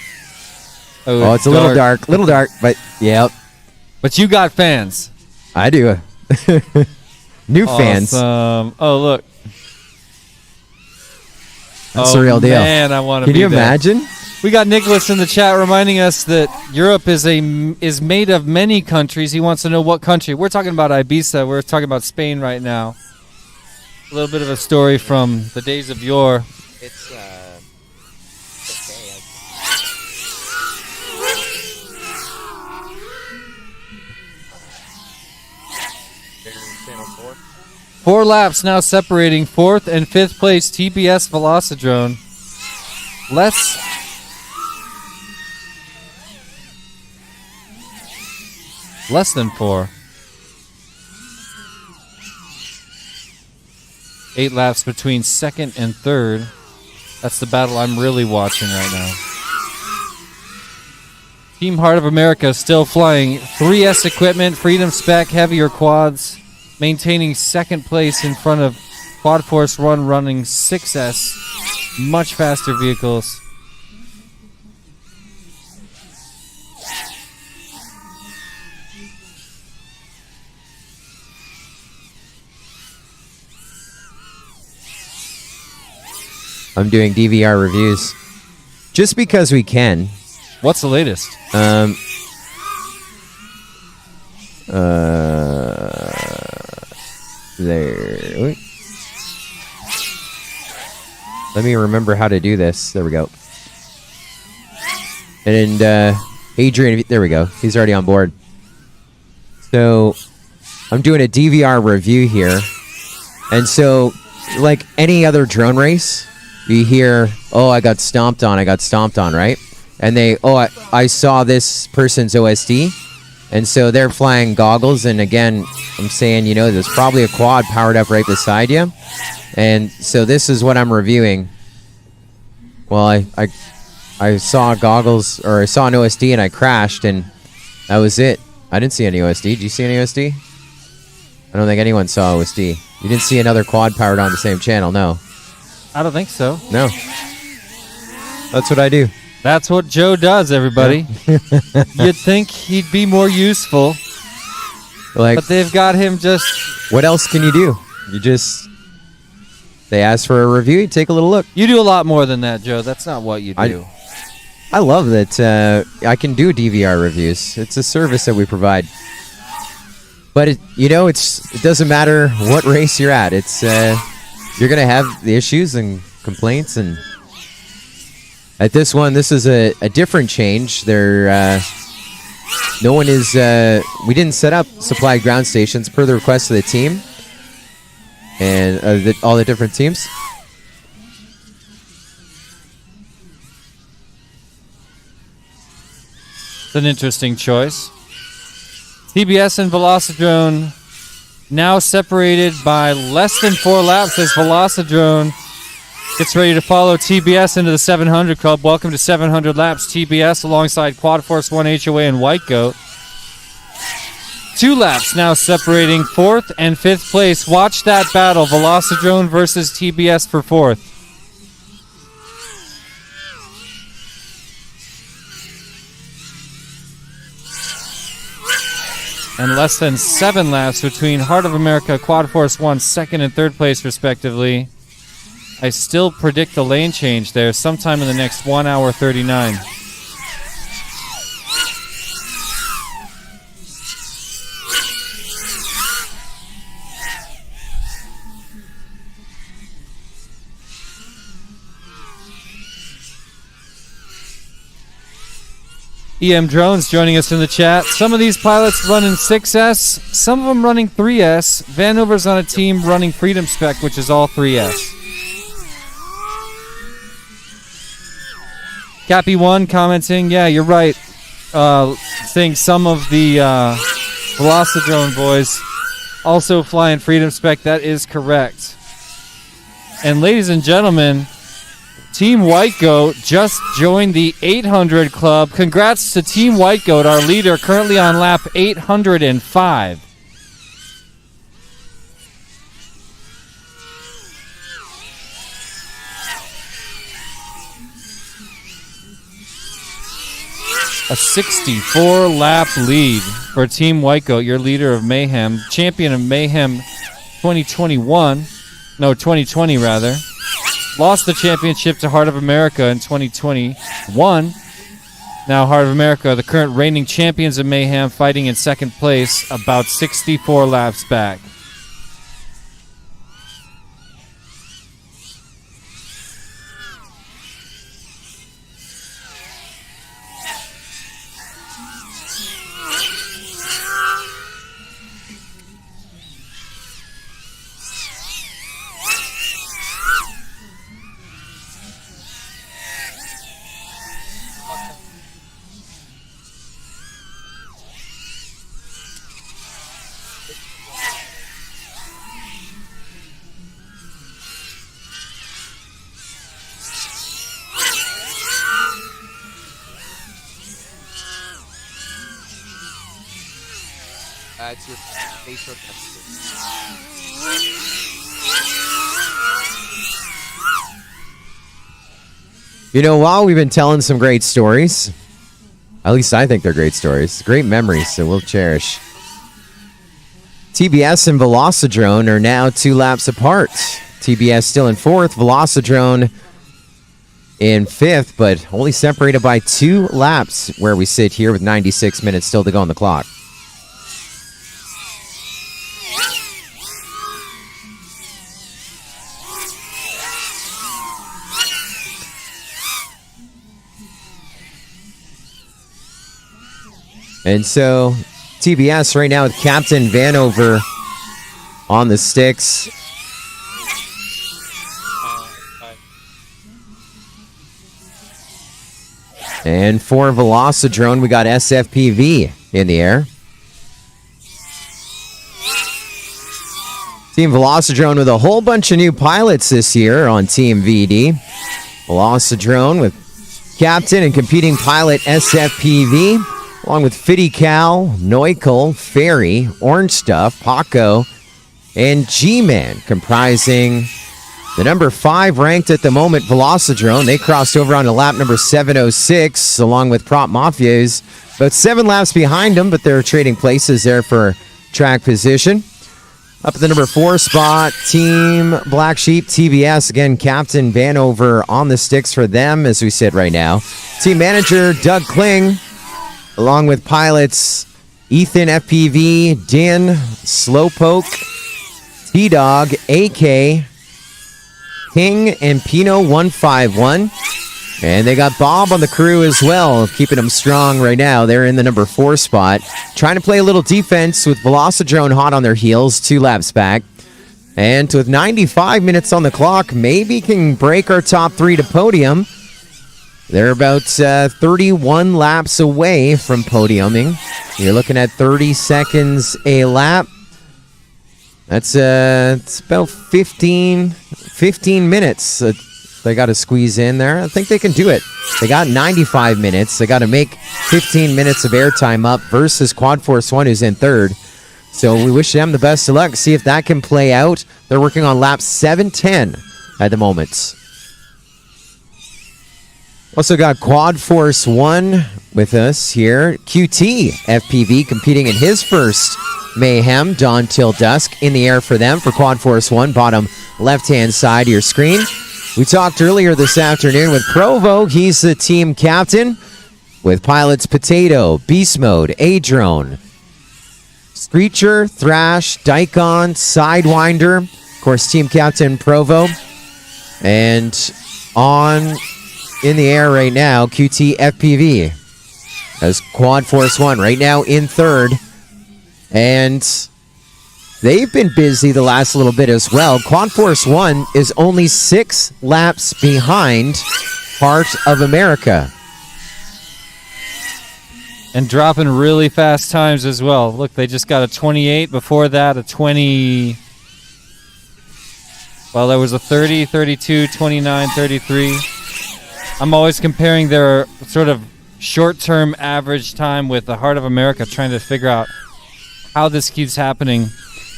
Oh, it's a little dark, but yep. But you got fans. I do. New fans. Oh, look. That's the real deal. Man, I want to be Can you there. imagine? We got Nicholas in the chat reminding us that Europe is made of many countries. He wants to know what country. We're talking about Ibiza. We're talking about Spain right now. A little bit of a story from the days of yore. It's okay. Channel 4. 4 laps now separating 4th and 5th place TPS Velocidrone. Less than 4. 8 laps between 2nd and 3rd. That's the battle I'm really watching right now. Team Heart of America still flying 3S equipment, Freedom Spec, heavier quads, maintaining 2nd place in front of Quad Force 1 running 6S, much faster vehicles. I'm doing DVR reviews just because we can. What's the latest? There. Let me remember how to do this. There we go. And Adrian, there we go. He's already on board. So I'm doing a DVR review here. And so, like any other drone race, you hear, oh, I got stomped on, right? And I saw this person's OSD. And so they're flying goggles. And again, I'm saying, there's probably a quad powered up right beside you. And so this is what I'm reviewing. Well, I saw goggles, or I saw an OSD, and I crashed, and that was it. I didn't see any OSD. Did you see any OSD? I don't think anyone saw OSD. You didn't see another quad powered on the same channel, no? I don't think so. No. That's what I do. That's what Joe does, everybody. You'd think he'd be more useful, but they've got him just... What else can you do? They ask for a review, you take a little look. You do a lot more than that, Joe. That's not what you do. I love that I can do DVR reviews. It's a service that we provide. But it doesn't matter what race you're at. It's you're gonna have the issues and complaints, and at this one, this is a different change. No one is. We didn't set up supply ground stations per the request of the team and all the different teams. It's an interesting choice. TBS and Velocidrone now separated by less than 4 laps as Velocidrone gets ready to follow TBS into the 700 Club. Welcome to 700 laps. TBS alongside Quad Force 1 HOA and White Goat. 2 laps now separating 4th and 5th place. Watch that battle. Velocidrone versus TBS for 4th. And less than 7 laps between Heart of America, Quad Force 1, 2nd and 3rd place, respectively. I still predict a lane change there sometime in the next 1 hour 39. EM Drones joining us in the chat. Some of these pilots running 6S, some of them running 3S. Vanover's on a team running Freedom Spec, which is all 3S. Cappy1 commenting, yeah, you're right. Saying some of the Velocidrone boys also flying Freedom Spec. That is correct. And ladies and gentlemen, Team White Goat just joined the 800 Club. Congrats to Team White Goat, our leader, currently on lap 805. A 64-lap lead for Team White Goat, your leader of Mayhem, champion of Mayhem 2020 rather. Lost the championship to Heart of America in 2021. Now Heart of America, the current reigning champions of Mayhem, fighting in 2nd place, about 64 laps back. It's your Facebook message. While we've been telling some great stories, at least I think they're great stories, great memories that we'll cherish. TBS and Velocidrone are now 2 laps apart. TBS still in 4th, Velocidrone in 5th, but only separated by 2 laps where we sit here with 96 minutes still to go on the clock. And so TBS right now with Captain Vanover on the sticks. And for Velocidrone, we got SFPV in the air. Team Velocidrone with a whole bunch of new pilots this year on Team VD. Velocidrone with captain and competing pilot SFPV, along with Fitty Cal, Neukel, Ferry, Orange Stuff, Paco, and G-Man, comprising the number 5 ranked at the moment, Velocidrone. They crossed over on to lap number 706, along with Prop Mafias. About 7 laps behind them, but they're trading places there for track position. Up at the number 4 spot, Team Black Sheep, TBS. Again, Captain Vanover on the sticks for them as we sit right now. Team manager, Doug Kling, along with pilots Ethan FPV, Din, Slowpoke, T-Dog, AK, King, and Pino 151. And they got Bob on the crew as well, keeping them strong right now. They're in the number 4 spot, trying to play a little defense with Velocidrone hot on their heels, 2 laps back. And with 95 minutes on the clock, maybe can break our top 3 to podium. They're about 31 laps away from podiuming. You're looking at 30 seconds a lap. That's it's about 15 minutes. They got to squeeze in there. I think they can do it. They got 95 minutes. They got to make 15 minutes of airtime up versus Quad Force 1, who's in 3rd. So we wish them the best of luck. See if that can play out. They're working on lap 710 at the moment. Also got Quad Force 1 with us here. QT FPV competing in his first Mayhem, dawn till dusk, in the air for them for Quad Force 1, bottom left-hand side of your screen. We talked earlier this afternoon with Provo. He's the team captain with pilots Potato, Beast Mode, A-Drone, Screecher, Thrash, Daikon, Sidewinder. Of course, team captain Provo. And on in the air right now, QT FPV as Quad Force 1 right now in 3rd. And they've been busy the last little bit as well. Quad Force 1 is only 6 laps behind Heart of America. And dropping really fast times as well. Look, they just got a 28. Before that, a 20. Well, there was a 30, 32, 29, 33. I'm always comparing their sort of short-term average time with the Heart of America, trying to figure out how this keeps happening.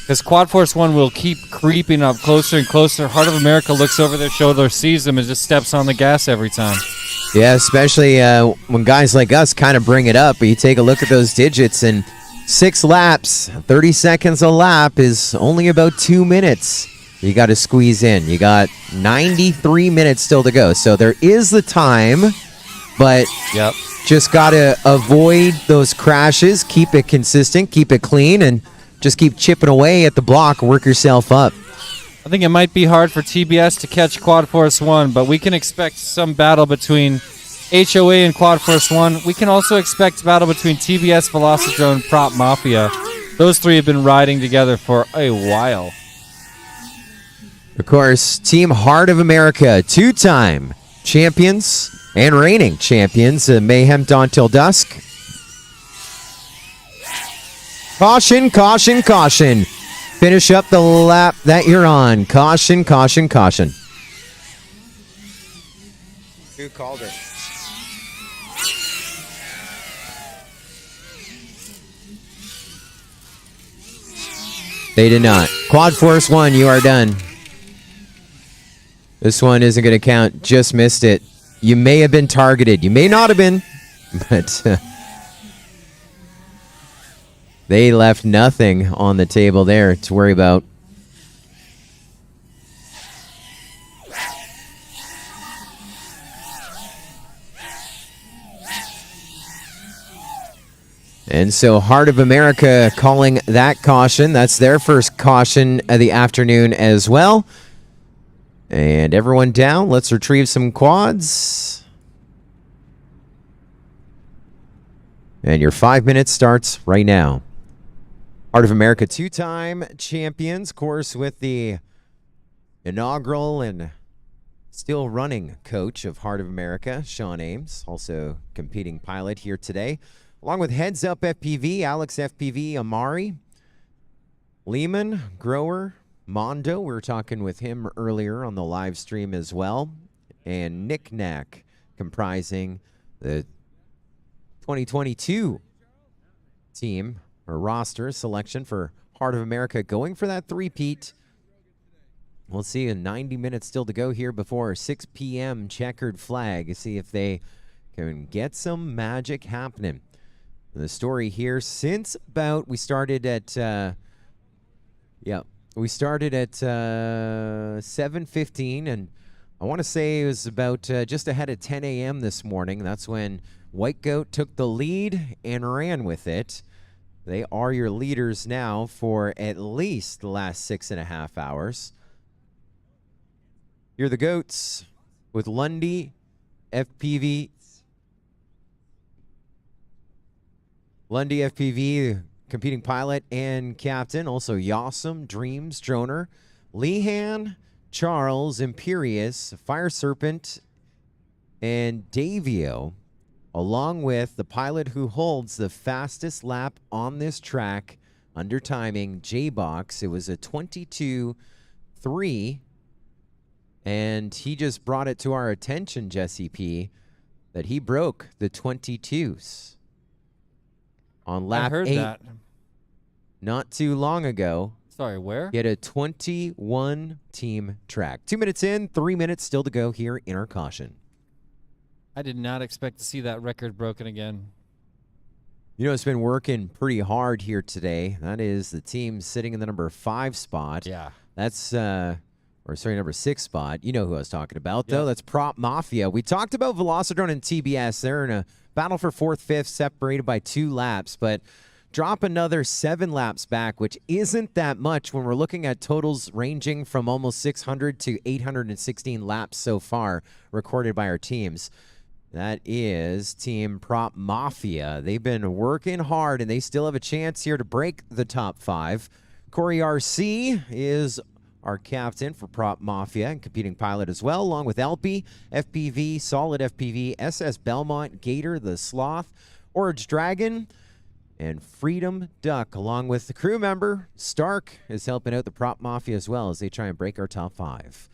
Because Quad Force 1 will keep creeping up closer and closer. Heart of America looks over their shoulder, sees them, and just steps on the gas every time. Yeah, especially when guys like us kind of bring it up. But you take a look at those digits, and 6 laps, 30 seconds a lap is only about 2 minutes. You got to squeeze in. You got 93 minutes still to go. So there is the time, but just got to avoid those crashes, keep it consistent, keep it clean, and just keep chipping away at the block, work yourself up. I think it might be hard for TBS to catch Quad Force 1, but we can expect some battle between HOA and Quad Force 1. We can also expect battle between TBS, Velocidrone, Prop Mafia. Those 3 have been riding together for a while. Of course, Team Heart of America, 2-time champions and reigning champions, Mayhem Dawn Till Dusk. Caution, caution, caution. Finish up the lap that you're on. Caution, caution, caution. Who called it? They did not. Quad Force 1, you are done. This one isn't going to count. Just missed it. You may have been targeted. You may not have been, but they left nothing on the table there to worry about. And so Heart of America calling that caution. That's their first caution of the afternoon as well. And everyone down. Let's retrieve some quads. And your 5 minutes starts right now. Heart of America two-time champions, of course, with the inaugural and still running coach of Heart of America, Sean Ames, also competing pilot here today, along with Heads Up FPV, Alex FPV, Amari, Lehman, Grower, Mondo. We were talking with him earlier on the live stream as well. And Nick Knack, comprising the 2022 team or roster selection for Heart of America, going for that three-peat. We'll see 90 minutes still to go here before 6 p.m. checkered flag. See if they can get some magic happening. And the story here, since about we started at 7:15, and I want to say it was about just ahead of 10 a.m. this morning. That's when White Goat took the lead and ran with it. They are your leaders now for at least the last 6.5 hours. You're the Goats with Lundy FPV. Lundy FPV, competing pilot and captain. Also Yawsome, Dreams, Droner, Lehan, Charles, Imperious, Fire Serpent, and Davio, along with the pilot who holds the fastest lap on this track under timing, J-Box. It was a 22.3, and he just brought it to our attention, Jesse P., that he broke the 22s on lap 8. I heard that. Not too long ago. Sorry, where? He had a 21-team track. 2 minutes in, 3 minutes still to go here in our caution. I did not expect to see that record broken again. You know, it's been working pretty hard here today. That is the team sitting in the number 5 spot. Yeah. That's, number 6 spot. You know who I was talking about, though. Yep. That's Prop Mafia. We talked about Velocidrone and TBS. They're in a battle for 4th, 5th, separated by 2 laps, but drop another 7 laps back, which isn't that much when we're looking at totals ranging from almost 600 to 816 laps so far recorded by our teams. That is Team Prop Mafia. They've been working hard, and they still have a chance here to break the top 5. Corey RC is our captain for Prop Mafia and competing pilot as well, along with Elpy, FPV, Solid FPV, SS Belmont, Gator, the Sloth, Orange Dragon, and Freedom Duck, along with the crew member. Stark is helping out the Prop Mafia as well as they try and break our top 5.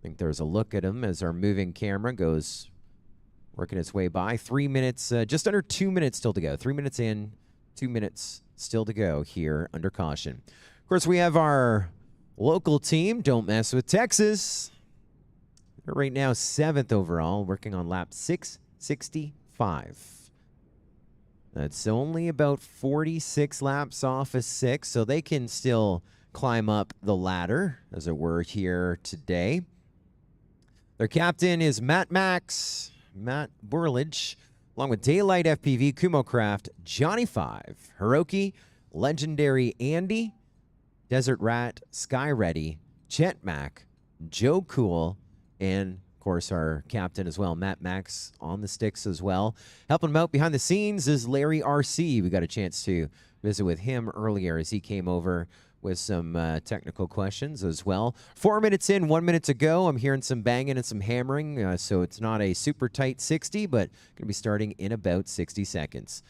I think there's a look at him as our moving camera goes working its way by. 3 minutes, just under 2 minutes still to go. 3 minutes in, 2 minutes still to go here under caution. Of course, we have our local team, Don't Mess with Texas. They're right now 7th overall, working on lap 665. That's only about 46 laps off of 6, so they can still climb up the ladder, as it were, here today. Their captain is Matt Burlage, along with Daylight FPV, Kumo Craft, Johnny 5, Hiroki, Legendary Andy, Desert Rat, Sky Ready, Chet Mac, Joe Cool, and of course our captain as well, Matt Max, on the sticks as well. Helping him out behind the scenes is Larry RC. We got a chance to visit with him earlier as he came over with some technical questions as well. 4 minutes in, 1 minute to go. I'm hearing some banging and some hammering, so it's not a super tight 60, but going to be starting in about 60 seconds.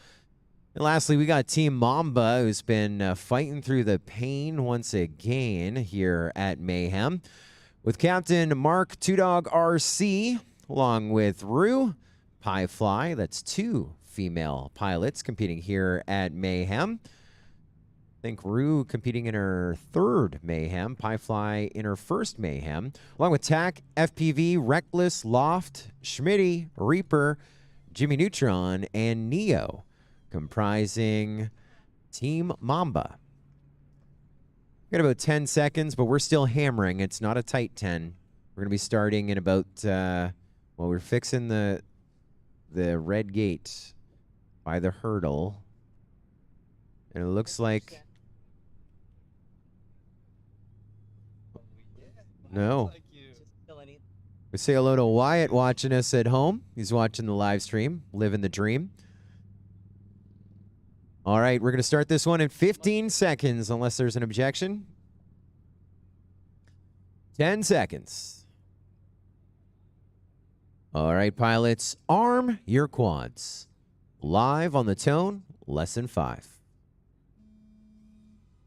And lastly, we got Team Mamba, who's been fighting through the pain once again here at Mayhem, with Captain Mark Two Dog RC, along with Rue Pie Fly. That's 2 female pilots competing here at Mayhem. I think Rue competing in her 3rd Mayhem, Pie Fly in her 1st Mayhem, along with Tack, FPV, Reckless, Loft, Schmitty, Reaper, Jimmy Neutron, and Neo, comprising Team Mamba. Got about 10 seconds, but we're still hammering. It's not a tight 10. We're going to be starting in about, we're fixing the red gate by the hurdle. And it looks like... No. We say hello to Wyatt watching us at home. He's watching the live stream, living the dream. All right, we're going to start this one in 15 seconds, unless there's an objection. 10 seconds. All right, pilots, arm your quads. Live on the tone, lesson 5.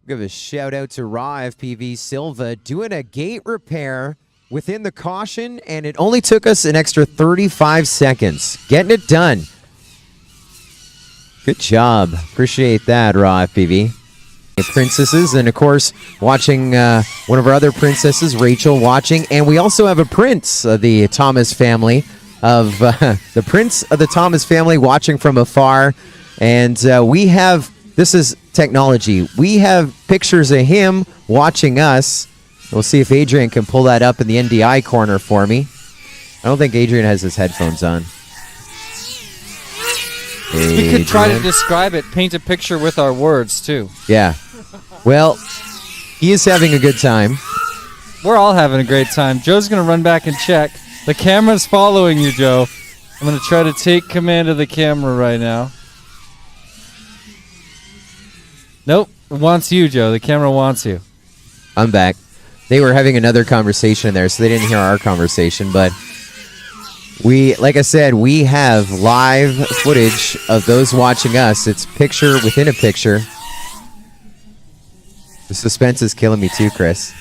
Give a shout out to Raw FPV Silva doing a gate repair within the caution, and it only took us an extra 35 seconds. Getting it done. Good job. Appreciate that, Raw FPV. Princesses, and of course, watching one of our other princesses, Rachel, watching. And we also have a prince of the Thomas family, of the prince of the Thomas family watching from afar. And we have, this is technology, we have pictures of him watching us. We'll see if Adrian can pull that up in the NDI corner for me. I don't think Adrian has his headphones on. We could try to describe it, paint a picture with our words, too. Yeah. Well, he is having a good time. We're all having a great time. Joe's going to run back and check. The camera's following you, Joe. I'm going to try to take command of the camera right now. Nope. It wants you, Joe. The camera wants you. I'm back. They were having another conversation there, so they didn't hear our conversation, but we, like I said, we have live footage of those watching us. It's picture within a picture. The suspense is killing me too, Chris.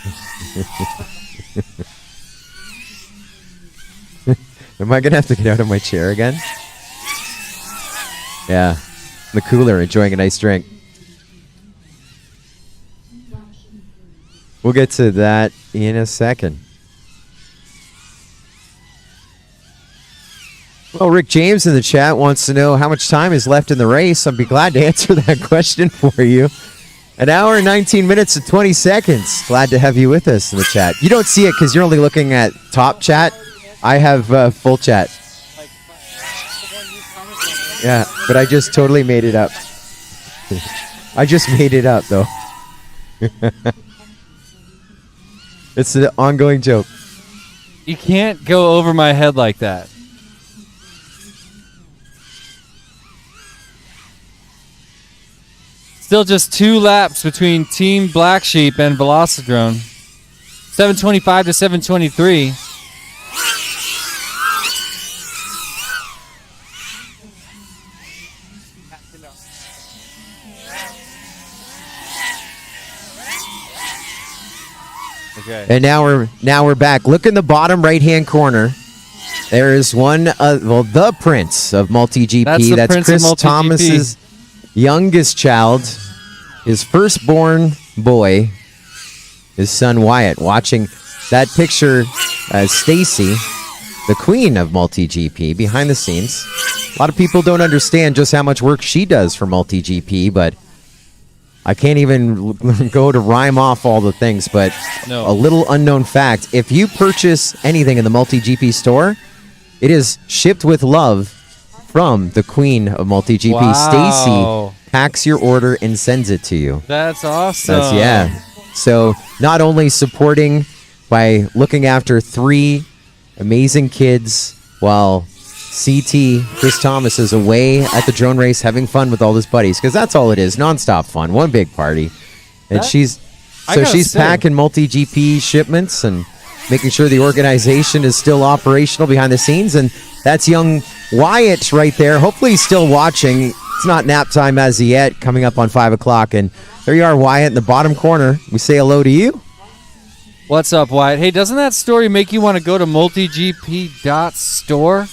Am I going to have to get out of my chair again? Yeah. In the cooler, enjoying a nice drink. We'll get to that in a second. Well, Rick James in the chat wants to know how much time is left in the race. I'd be glad to answer that question for you. 1 hour, 19 minutes, and 20 seconds. Glad to have you with us in the chat. You don't see it because you're only looking at top chat. I have full chat. Yeah, but I just totally made it up. I just made it up, though. It's an ongoing joke. You can't go over my head like that. Still just 2 laps between Team Black Sheep and Velocidrone. 725 to 723. Okay. And now we're back. Look in the bottom right-hand corner. There is one, the Prince of Multi-GP. That's Chris Thomas's youngest child, his firstborn boy, his son Wyatt, watching that picture as Stacy, the queen of Multi-GP, behind the scenes. A lot of people don't understand just how much work she does for Multi-GP, but I can't even go to rhyme off all the things, but a little unknown fact, if you purchase anything in the Multi-GP store, it is shipped with love from the queen of Multi-GP. Wow. Stacy packs your order and sends it to you. That's awesome. Yeah. So not only supporting by looking after 3 amazing kids while CT, Chris Thomas, is away at the drone race having fun with all his buddies, because that's all it is, nonstop fun, one big party. And she's packing Multi-GP shipments and making sure the organization is still operational behind the scenes. And that's young Wyatt right there. Hopefully he's still watching. It's not nap time as of yet, coming up on 5 o'clock. And there you are, Wyatt, in the bottom corner. We say hello to you. What's up, Wyatt? Hey, doesn't that story make you want to go to multigp.store?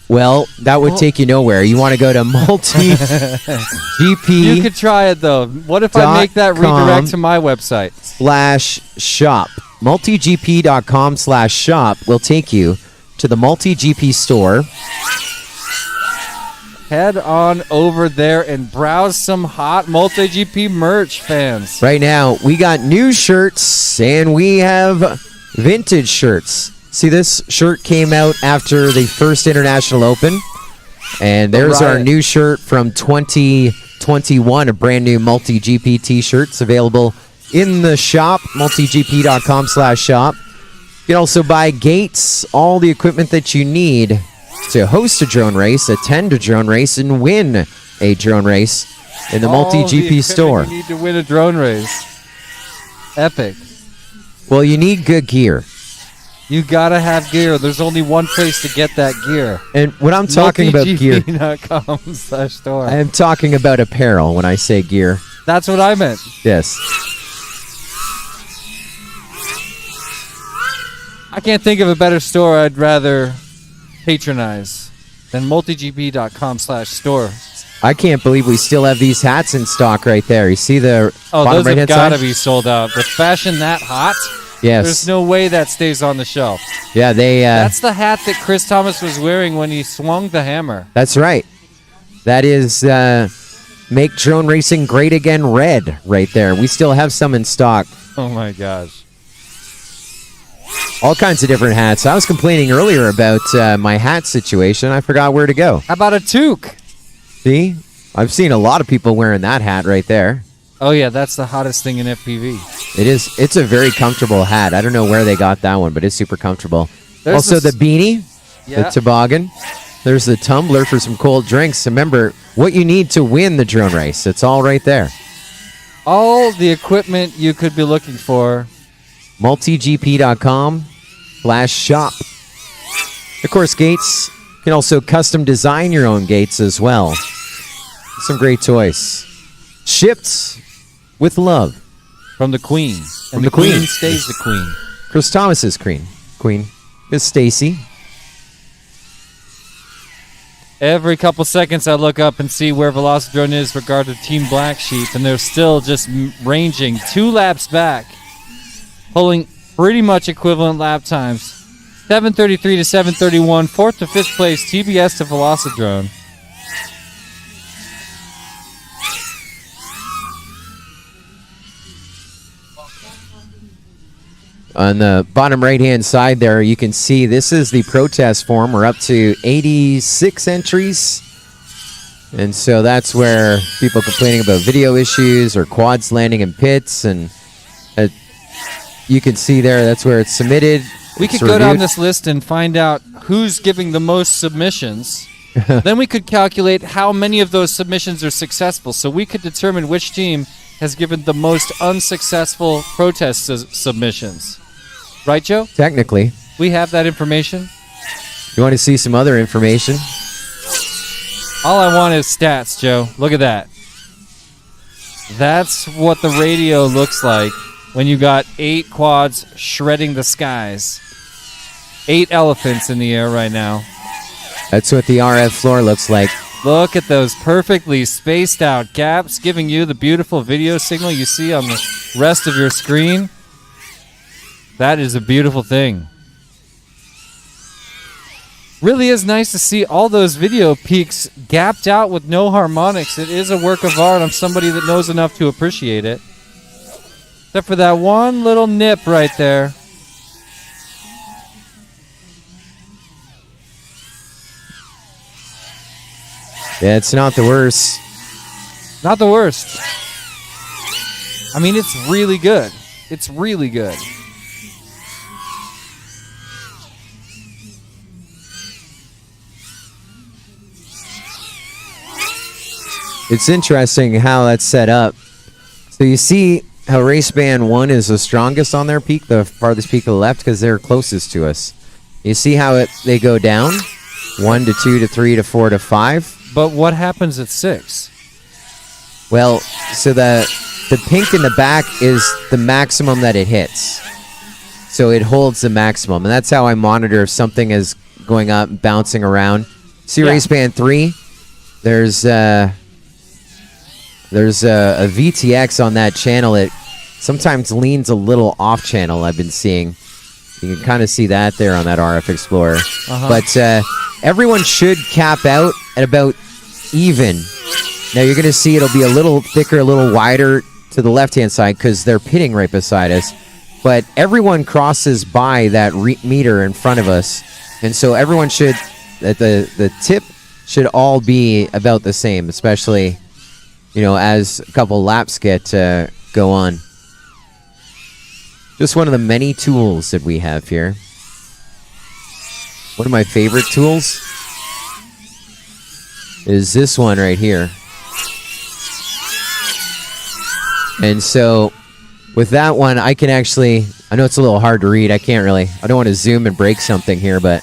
Well, that would take you nowhere. You want to go to multi-GP. You could try it, though. What if I make that redirect to my website? /shop. multigp.com/shop will take you to the Multi-GP store. Head on over there and browse some hot MultiGP merch, fans. Right now, we got new shirts and we have vintage shirts. See, this shirt came out after the first International Open. And there's our new shirt from 2021, a brand new Multi-GP t-shirts available in the shop, multigp.com/shop. You can also buy gates, all the equipment that you need to host a drone race, attend a drone race, and win a drone race in the All multi-GP equipment store. You need to win a drone race. Epic. Well, you need good gear. You gotta have gear. There's only one place to get that gear. And when I'm talking about gear, multigp.com/store. I am talking about apparel when I say gear. That's what I meant. Yes. I can't think of a better store I'd rather patronize than multigp.com/store. I can't believe we still have these hats in stock right there. You see the Oh, bottom those have right-hand gotta side? be sold out. With fashion that hot, Yes. there's no way that stays on the shelf. Yeah, they. That's the hat that Chris Thomas was wearing when he swung the hammer. That's right. That is Make Drone Racing Great Again red right there. We still have some in stock. Oh my gosh. All kinds of different hats. I was complaining earlier about my hat situation. I forgot where to go. How about a toque? See? I've seen a lot of people wearing that hat right there. Oh yeah, that's the hottest thing in FPV. It is. It's a very comfortable hat. I don't know where they got that one, but it's super comfortable. There's also, this- the beanie, Yeah. the toboggan. There's the tumbler for some cold drinks. Remember, what you need to win the drone race. It's all right there. All the equipment you could be looking for. multigp.com/shop. Of course, gates. You can also custom design your own gates as well. Some great toys. Shipped with love. From the Queen. From And the Queen. stays the Queen. Chris Thomas's Queen is Stacy. Every couple seconds I look up and see where Velocidrone is regarding Team Black Sheep, and they're still just ranging 2 laps back, pulling pretty much equivalent lap times. 7:33 to 7:31, 4th to 5th place, TBS to Velocidrone. On the bottom right-hand side there, you can see this is the protest form. We're up to 86 entries. And so that's where people complaining about video issues or quads landing in pits. And you can see there, that's where it's submitted. We It's could go down reviewed. this list and find out who's giving the most submissions. Then we could calculate how many of those submissions are successful. So we could determine which team has given the most unsuccessful protest submissions. Right, Joe? Technically. We have that information. You want to see some other information? All I want is stats, Joe. Look at that. That's what the radio looks like when you got 8 quads shredding the skies. 8 elephants in the air right now. That's what the RF floor looks like. Look at those perfectly spaced out gaps, giving you the beautiful video signal you see on the rest of your screen. That is a beautiful thing. Really is nice to see all those video peaks gapped out with no harmonics. It is a work of art. I'm somebody that knows enough to appreciate it. Except for that one little nip right there. Yeah, it's not the worst. Not the worst. I mean, it's really good. It's really good. It's interesting how that's set up. So you see how race band 1 is the strongest on their peak, the farthest peak to the left, because they're closest to us. You see how they go down? 1 to 2 to 3 to 4 to 5. But what happens at 6? Well, so the pink in the back is the maximum that it hits. So it holds the maximum. And that's how I monitor if something is going up and bouncing around. See race band 3? There's a VTX on that channel. It sometimes leans a little off channel, I've been seeing. You can kind of see that there on that RF Explorer. But everyone should cap out at about even. Now you're going to see it'll be a little thicker, a little wider to the left-hand side because they're pitting right beside us. But everyone crosses by that meter in front of us. And so everyone should, the tip should all be about the same, especially, you know, as a couple laps go on. Just one of the many tools that we have here. One of my favorite tools is this one right here. And so with that one, I can actually, I know it's a little hard to read. I don't want to zoom and break something here, but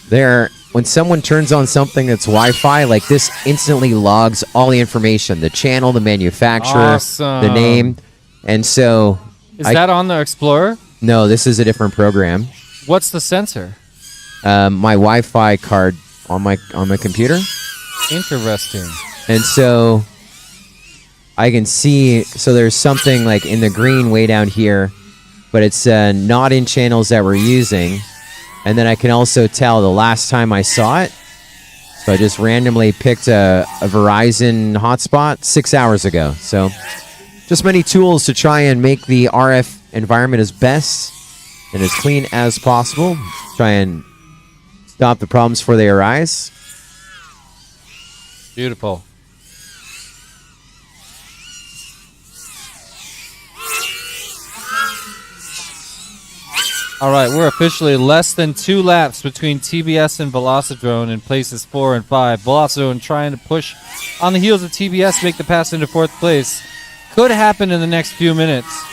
when someone turns on something that's Wi-Fi, like this instantly logs all the information, the channel, the manufacturer, the name. And so Is that on the Explorer? No, this is a different program. What's the sensor? My Wi-Fi card on my computer. Interesting. And so I can see, so there's something like in the green way down here, but it's not in channels that we're using. And then I can also tell the last time I saw it. So I just randomly picked a Verizon hotspot 6 hours ago. So just many tools to try and make the RF environment as best and as clean as possible. Try and stop the problems before they arise. Beautiful. All right, we're officially less than 2 laps between TBS and Velocidrone in places 4 and 5. Velocidrone trying to push on the heels of TBS, make the pass into 4th place. Could happen in the next few minutes.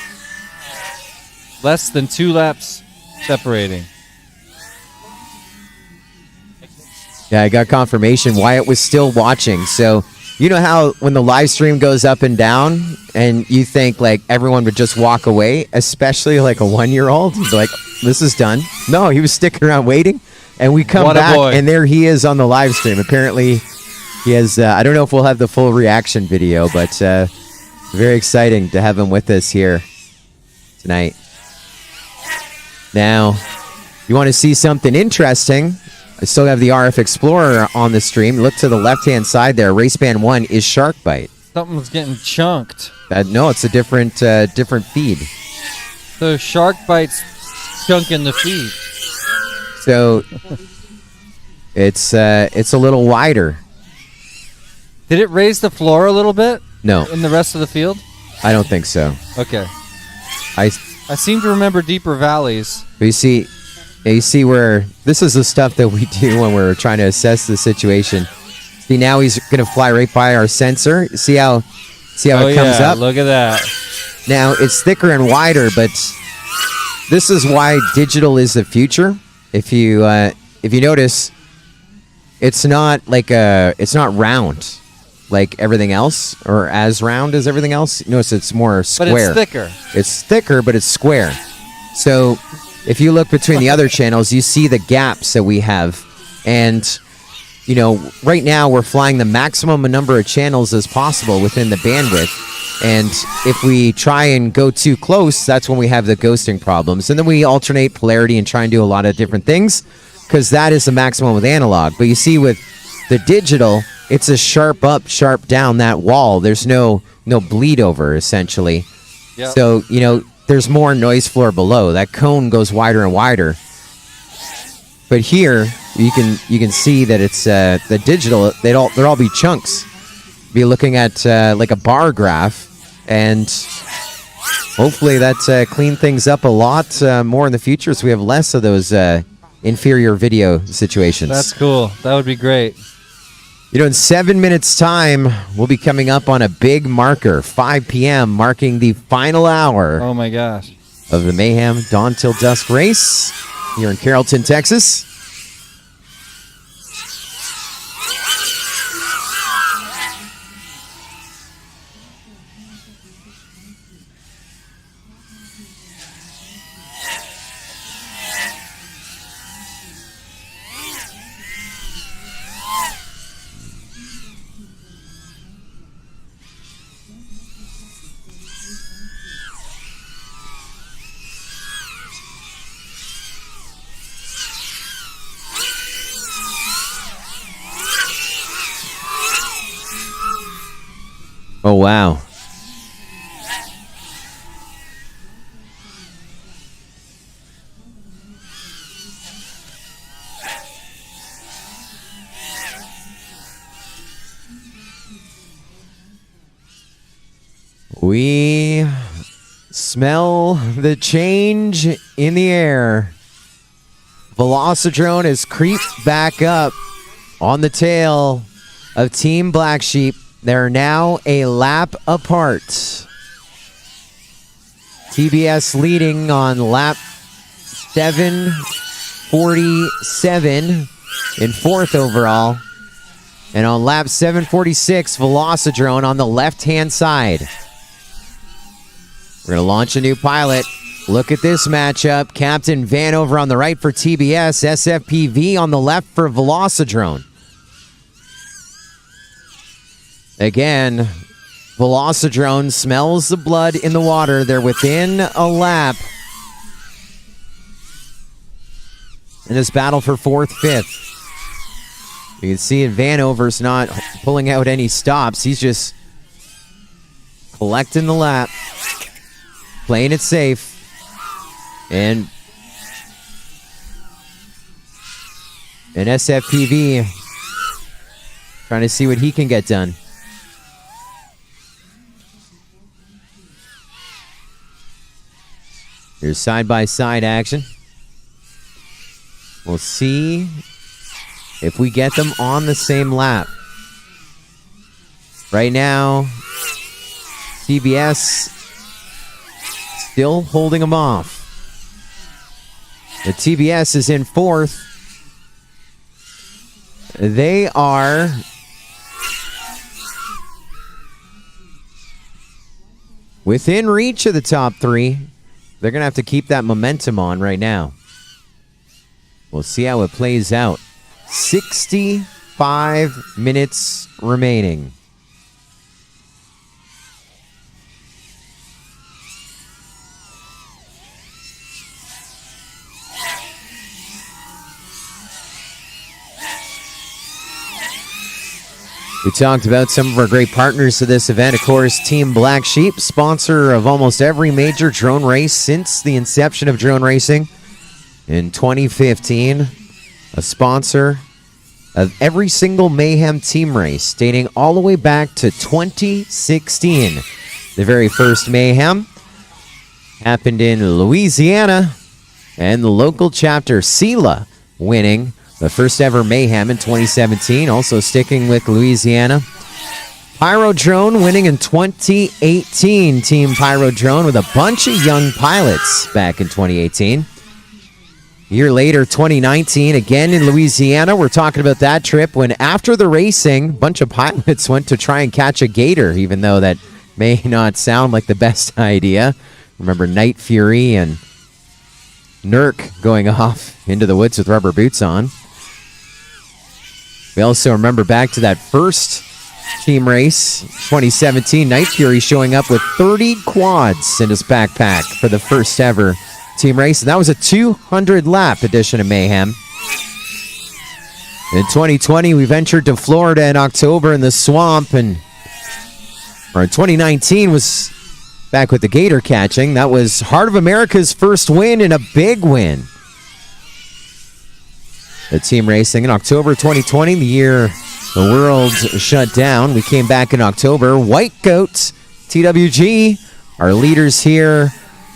Less than 2 laps separating. Yeah, I got confirmation. Wyatt was still watching. So you know how when the live stream goes up and down and you think like everyone would just walk away, especially like a 1-year-old? Like, this is done. No, he was sticking around waiting. And we come back and there he is on the live stream. Apparently he has, I don't know if we'll have the full reaction video, but very exciting to have him with us here tonight. Now, you want to see something interesting? I still have the RF Explorer on the stream. Look to the left-hand side there. Race Band 1 is Sharkbite. Something's getting chunked. No, it's a different feed. So Sharkbite's chunking the feed. So it's a little wider. Did it raise the floor a little bit? No. In the rest of the field? I don't think so. Okay. I seem to remember deeper valleys. You see where this is the stuff that we do when we're trying to assess the situation. See, now he's going to fly right by our sensor. See how it comes up? Look at that. Now, it's thicker and wider, but this is why digital is the future. If you notice, it's not round like everything else, or as round as everything else. Notice it's more square. But it's thicker. It's thicker, but it's square. So if you look between the other channels, you see the gaps that we have. And, right now we're flying the maximum number of channels as possible within the bandwidth. And if we try and go too close, that's when we have the ghosting problems. And then we alternate polarity and try and do a lot of different things, because that is the maximum with analog. But you see with the digital, it's a sharp up, sharp down that wall. There's no bleed over, essentially. Yep. So, there's more noise floor below. That cone goes wider and wider. But here, you can see that it's the digital. They'll all be chunks. Be looking at like a bar graph, and hopefully that clean things up a lot more in the future, so we have less of those inferior video situations. That's cool. That would be great. In 7 minutes' time, we'll be coming up on a big marker, 5 p.m., marking the final hour. Oh, my gosh. Of the Mayhem Dawn Till Dusk race here in Carrollton, Texas. Oh, wow. We smell the change in the air. Velocidrone has creeped back up on the tail of Team Black Sheep. They're now a lap apart. TBS leading on lap 747 in fourth overall. And on lap 746, Velocidrone on the left-hand side. We're going to launch a new pilot. Look at this matchup. Captain Vanover on the right for TBS. SFPV on the left for Velocidrone. Again, Velocidrone smells the blood in the water. They're within a lap in this battle for fourth, fifth. You can see Vanover's not pulling out any stops. He's just collecting the lap, playing it safe, and SFPV trying to see what he can get done. Here's side-by-side action. We'll see if we get them on the same lap. Right now, TBS still holding them off. The TBS is in fourth. They are within reach of the top three. They're going to have to keep that momentum on right now. We'll see how it plays out. 65 minutes remaining. We talked about some of our great partners to this event. Of course, Team Black Sheep, sponsor of almost every major drone race since the inception of drone racing in 2015. A sponsor of every single Mayhem team race, dating all the way back to 2016. The very first Mayhem happened in Louisiana, and the local chapter, SELA, winning the first ever Mayhem in 2017, also sticking with Louisiana. Pyro Drone winning in 2018. Team Pyro Drone with a bunch of young pilots back in 2018. A year later, 2019, again in Louisiana. We're talking about that trip when after the racing, a bunch of pilots went to try and catch a gator, even though that may not sound like the best idea. Remember Night Fury and Nurk going off into the woods with rubber boots on. We also remember back to that first team race, 2017, Night Fury showing up with 30 quads in his backpack for the first ever team race. And that was a 200-lap edition of Mayhem. In 2020, we ventured to Florida in October in the swamp. And in 2019 was back with the gator catching. That was Heart of America's first win and a big win. The team racing in October 2020, the year the world shut down. We came back in October. White Goat, TWG, our leaders here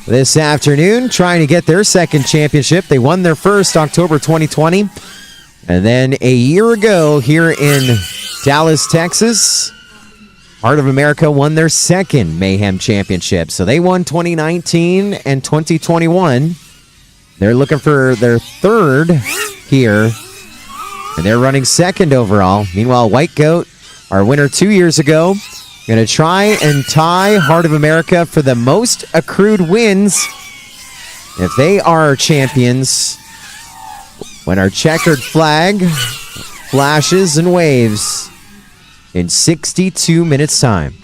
this afternoon, trying to get their second championship. They won their first October 2020. And then a year ago here in Dallas, Texas, Heart of America won their second Mayhem championship. So they won 2019 and 2021. They're looking for their third here, and they're running second overall. Meanwhile, White Goat, our winner 2 years ago, going to try and tie Heart of America for the most accrued wins if they are champions when our checkered flag flashes and waves in 62 minutes time.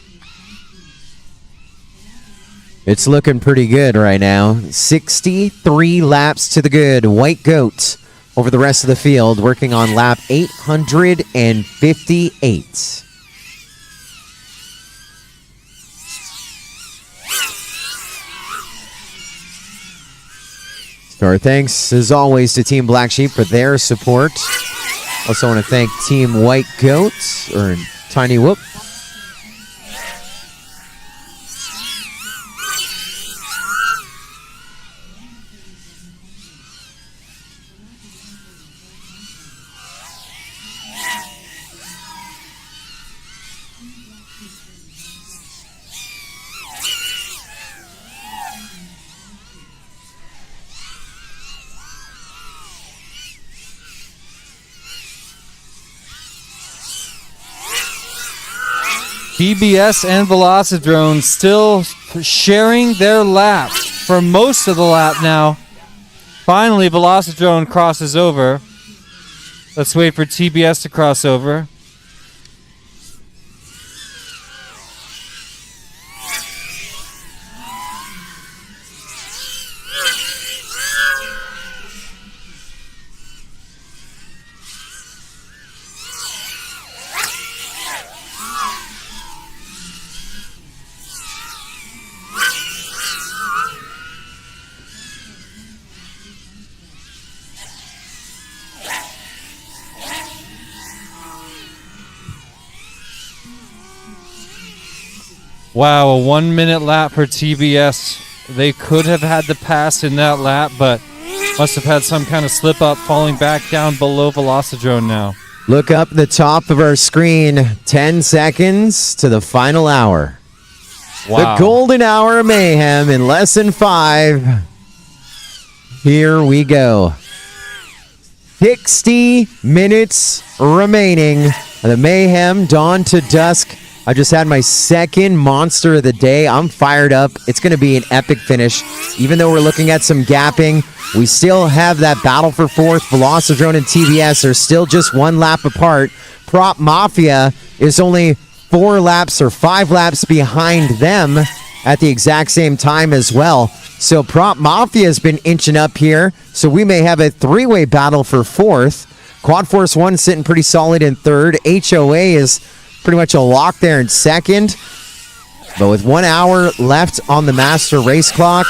It's looking pretty good right now. 63 laps to the good. White Goat over the rest of the field, working on lap 858. So our thanks, as always, to Team Black Sheep for their support. Also want to thank Team White Goat, or Tiny Whoop. TBS and Velocidrone still sharing their lap for most of the lap now. Finally, Velocidrone crosses over. Let's wait for TBS to cross over. Wow, a 1 minute lap for TBS. They could have had the pass in that lap, but must have had some kind of slip up, falling back down below Velocidrone now. Look up the top of our screen. 10 seconds to the final hour. Wow. The golden hour of Mayhem in less than 5. Here we go. 60 minutes remaining. The Mayhem Dawn to Dusk. I just had my second monster of the day. I'm fired up. It's going to be an epic finish. Even though we're looking at some gapping, we still have that battle for fourth. Velocidrone and TBS are still just 1 lap apart. Prop Mafia is only 4 laps or 5 laps behind them at the exact same time as well. So Prop Mafia has been inching up here. So we may have a 3-way battle for fourth. Quad Force 1 sitting pretty solid in third. HOA is pretty much a lock there in second. But with 1 hour left on the master race clock,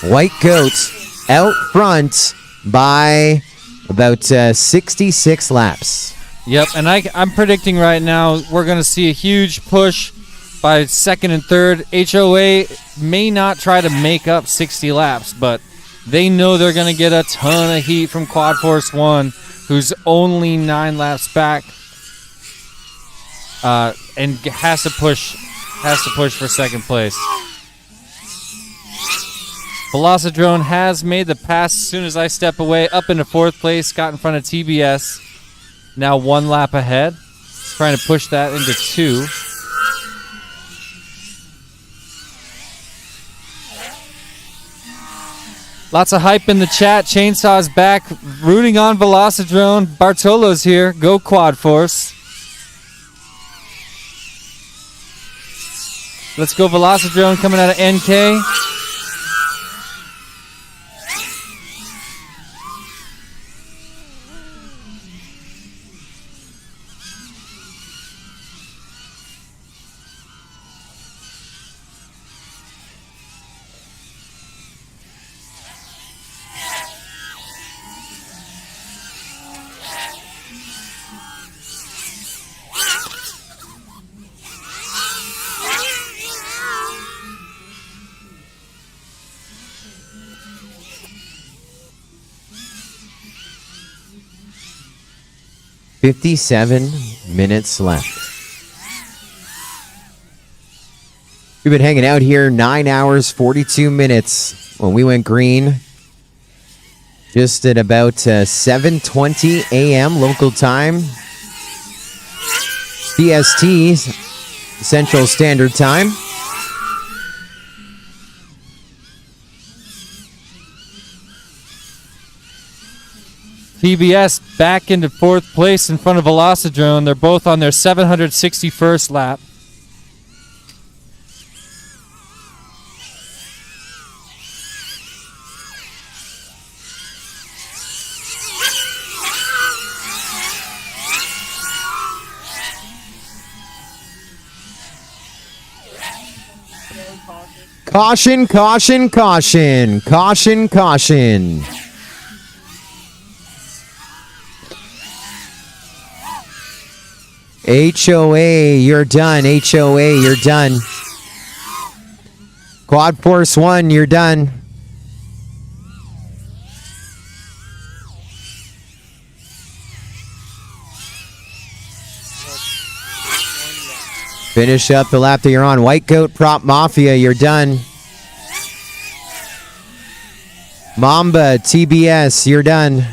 White Goats out front by about 66 laps. Yep, and I'm predicting right now we're going to see a huge push by second and third. HOA may not try to make up 60 laps, but they know they're going to get a ton of heat from Quad Force 1, who's only 9 laps back. And has to push for second place. Velocidrone has made the pass as soon as I step away, up into fourth place, got in front of TBS. Now 1 lap ahead. Trying to push that into 2. Lots of hype in the chat. Chainsaw's back, rooting on Velocidrone. Bartolo's here. Go Quad Force. Let's go Velocidrone coming out of NK. "57 minutes left." We've been hanging out here 9 hours, 42 minutes when we went green. Just at about 7:20 a.m. local time. CST, Central Standard Time. TBS back into fourth place in front of Velocidrone. They're both on their 761st lap. Caution, caution, caution. Caution, caution. HOA, you're done. HOA, you're done. Quad Force 1, you're done. Finish up the lap that you're on. White Goat, Prop Mafia, you're done. Mamba, TBS, you're done.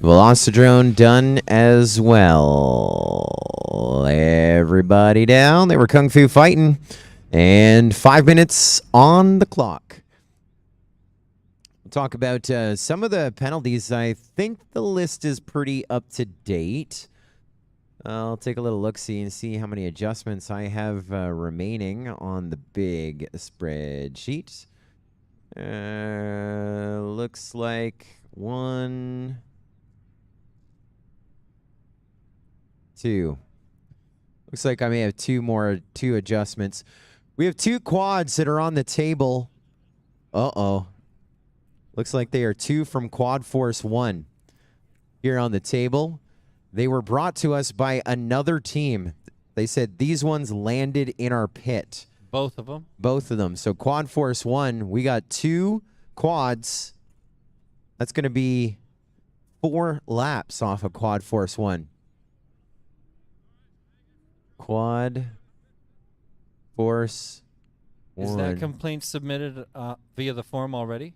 Velocidrone done as well. Everybody down. They were kung fu fighting. And 5 minutes on the clock. We'll talk about some of the penalties. I think the list is pretty up to date. I'll take a little look-see and see how many adjustments I have remaining on the big spreadsheet. Looks like 1, 2. Looks like I may have two adjustments. We have 2 quads that are on the table. Uh-oh. Looks like they are 2 from Quad Force 1 here on the table. They were brought to us by another team. They said these ones landed in our pit. Both of them? Both of them. So Quad Force 1, we got 2 quads. That's going to be 4 laps off of Quad Force 1. Quad Force 1. Is that complaint submitted via the form already?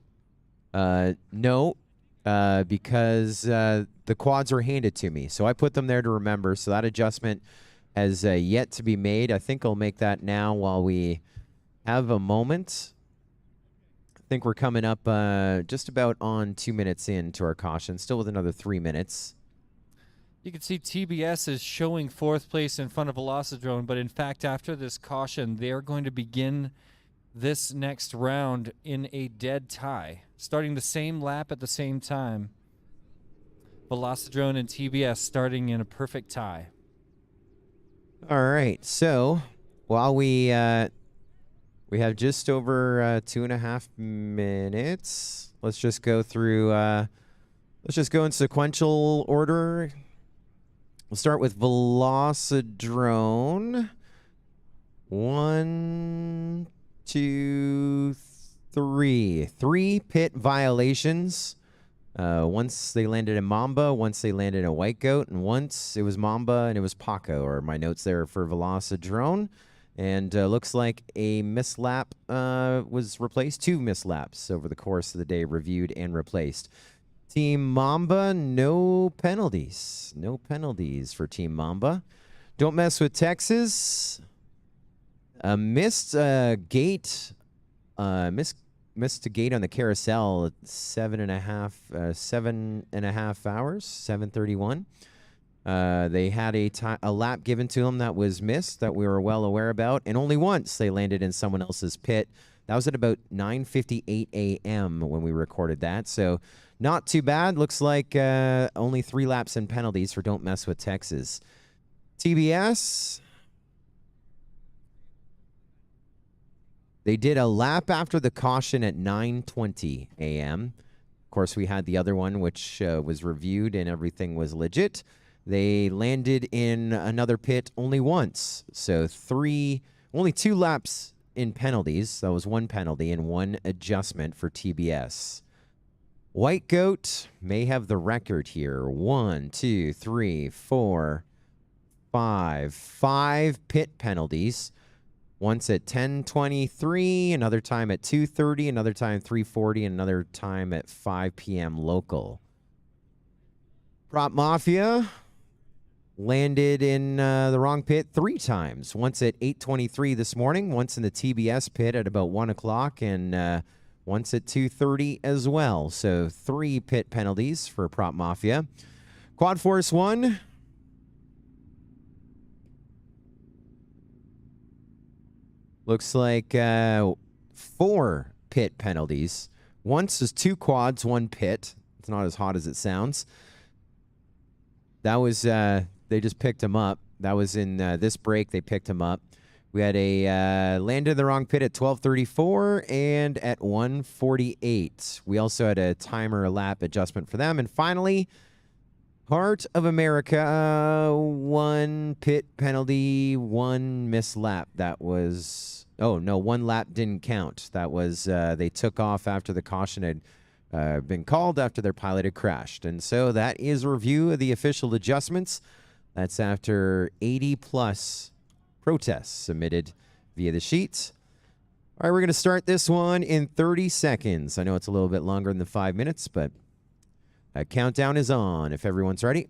No, because the quads were handed to me. So I put them there to remember. So that adjustment has yet to be made. I think I'll make that now while we have a moment. I think we're coming up just about on 2 minutes into our caution, still with another 3 minutes. You can see TBS is showing 4th place in front of Velocidrone, but in fact, after this caution, they're going to begin this next round in a dead tie, starting the same lap at the same time. Velocidrone and TBS starting in a perfect tie. All right, so while we have just over 2.5 minutes, let's just go through. Let's just go in sequential order. We'll start with Velocidrone. 1, 2, 3. 3 pit violations. Once they landed in Mamba, once they landed in a White Goat, and once it was Mamba and it was Paco, or my notes there for Velocidrone. And looks like a mislap was replaced. 2 mislaps over the course of the day, reviewed and replaced. Team Mamba, no penalties. No penalties for Team Mamba. Don't mess with Texas. Missed a gate. Missed a gate on the carousel at 7.5 hours, 7:31. They had a lap given to them that was missed that we were well aware about, and only once they landed in someone else's pit. That was at about 9:58 a.m. when we recorded that, so not too bad. Looks like only 3 laps and penalties for Don't Mess with Texas. TBS. They did a lap after the caution at 9:20 a.m. Of course, we had the other one, which was reviewed and everything was legit. They landed in another pit only once. So only 2 laps in penalties. That was 1 penalty and 1 adjustment for TBS. White Goat may have the record here. 1, 2, 3, 4, 5. 5 pit penalties. Once at 10:23, another time at 2:30, another time 3:40, and another time at 5 p.m. local. Prop Mafia landed in the wrong pit 3 times. Once at 8:23 this morning, once in the TBS pit at about 1 o'clock, and once at 2:30 as well. So 3 pit penalties for Prop Mafia. Quad Force 1. Looks like 4 pit penalties. Once is 2 quads, 1 pit. It's not as hot as it sounds. That was, they just picked him up. That was in this break, they picked him up. We had a landed in the wrong pit at 12:34 and at 1:48. We also had a timer lap adjustment for them. And finally, Heart of America, 1 pit penalty, 1 missed lap. That was, oh no, 1 lap didn't count. That was, they took off after the caution had been called after their pilot had crashed. And so that is a review of the official adjustments. That's after 80 plus protests submitted via the sheets. All right, we're going to start this one in 30 seconds. I know it's a little bit longer than the 5 minutes, but A countdown is on if everyone's ready.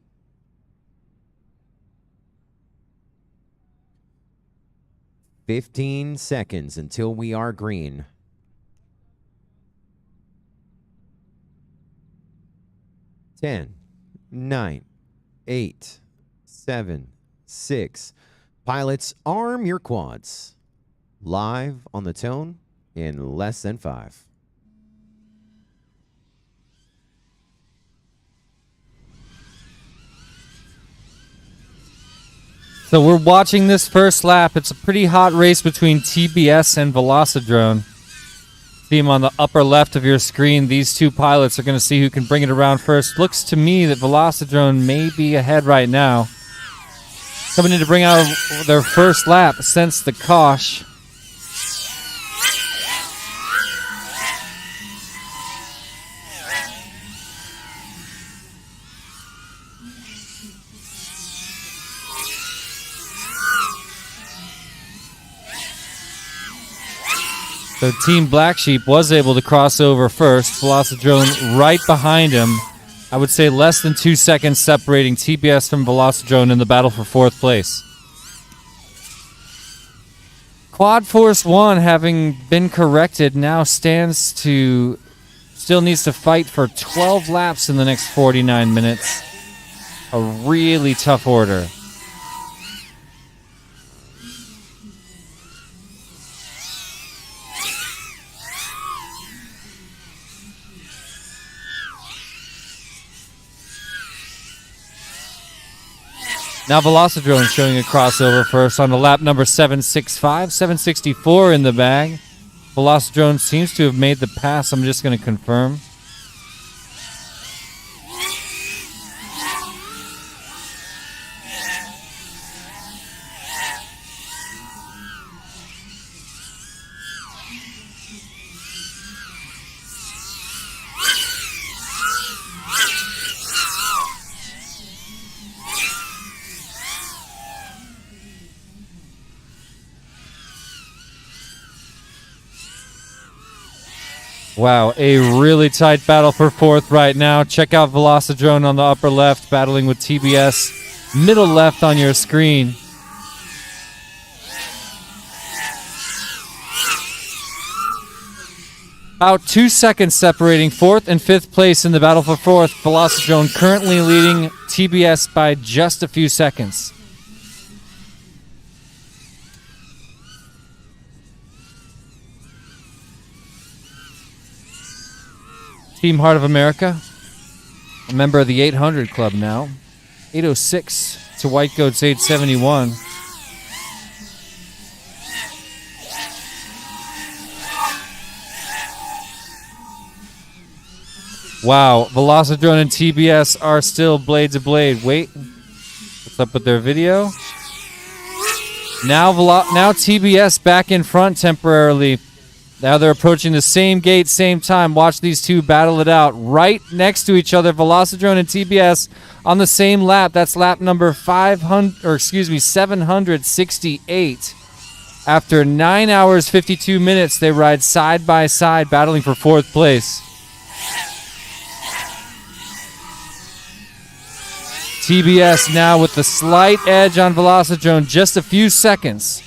"15 seconds until we are green. 10, 9, 8, 7, 6. Pilots, arm your quads. Live on the tone in less than 5. So we're watching this first lap. It's a pretty hot race between TBS and Velocidrone. See them on the upper left of your screen. These two pilots are going to see who can bring it around first. Looks to me that Velocidrone may be ahead right now. Coming in to bring out their first lap since the Kosh. So Team Black Sheep was able to cross over first. Velocidrone right behind him. I would say less than 2 seconds separating TBS from Velocidrone in the battle for 4th place. Quad Force 1, having been corrected, now still needs to fight for 12 laps in the next 49 minutes. A really tough order. Now Velocidrone showing a crossover first on the lap number 765, 764 in the bag. Velocidrone seems to have made the pass. I'm just going to confirm. Wow, a really tight battle for 4th right now. Check out Velocidrone on the upper left, battling with TBS. Middle left on your screen. About 2 seconds separating 4th and 5th place in the battle for 4th. Velocidrone currently leading TBS by just a few seconds. Team Heart of America, a member of the 800 Club now. 806 to White Goat's 871. Wow, Velocidrone and TBS are still blade to blade. Wait, what's up with their video? Now TBS back in front temporarily. Now they're approaching the same gate, same time. Watch these two battle it out right next to each other. Velocidrone and TBS on the same lap. That's lap number 768. After 9 hours, 52 minutes, they ride side by side, battling for 4th place. TBS now with the slight edge on Velocidrone, just a few seconds.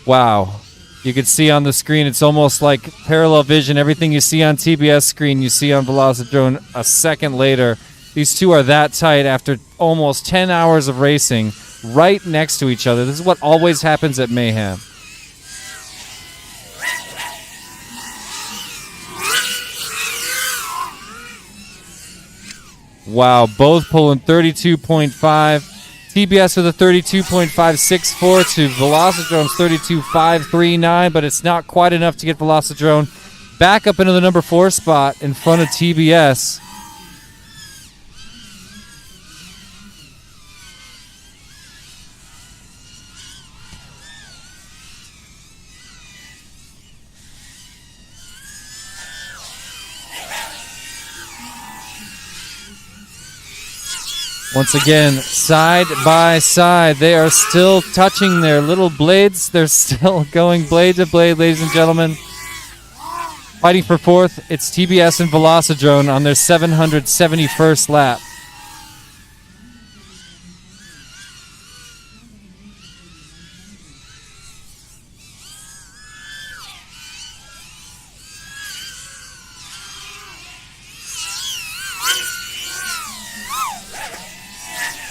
Wow. You can see on the screen, it's almost like parallel vision. Everything you see on TBS screen, you see on Velocidrone a second later. These two are that tight after almost 10 hours of racing right next to each other. This is what always happens at Mayhem. Wow, both pulling 32.5. TBS with a 32.564 to Velocidrone's 32.539, but it's not quite enough to get Velocidrone back up into the number 4 spot in front of TBS. Once again, side by side, they are still touching their little blades. They're still going blade to blade, ladies and gentlemen. Fighting for fourth, it's TBS and Velocidrone on their 771st lap.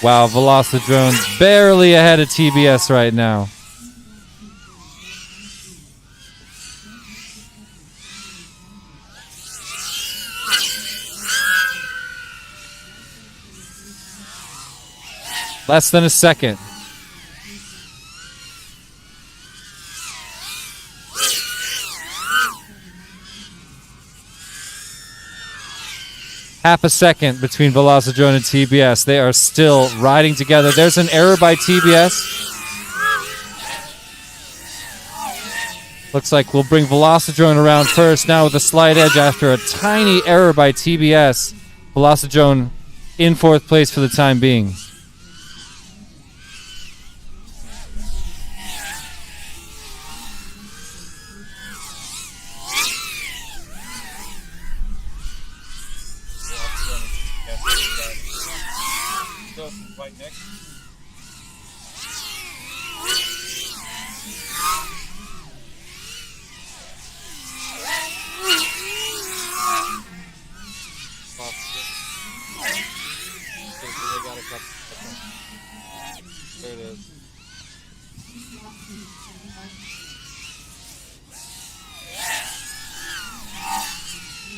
Wow, Velocidrone barely ahead of TBS right now. Less than a second. Half a second between Velocidrone and TBS. They are still riding together. There's an error by TBS. Looks like we'll bring Velocidrone around first now with a slight edge after a tiny error by TBS. Velocidrone in fourth place for the time being.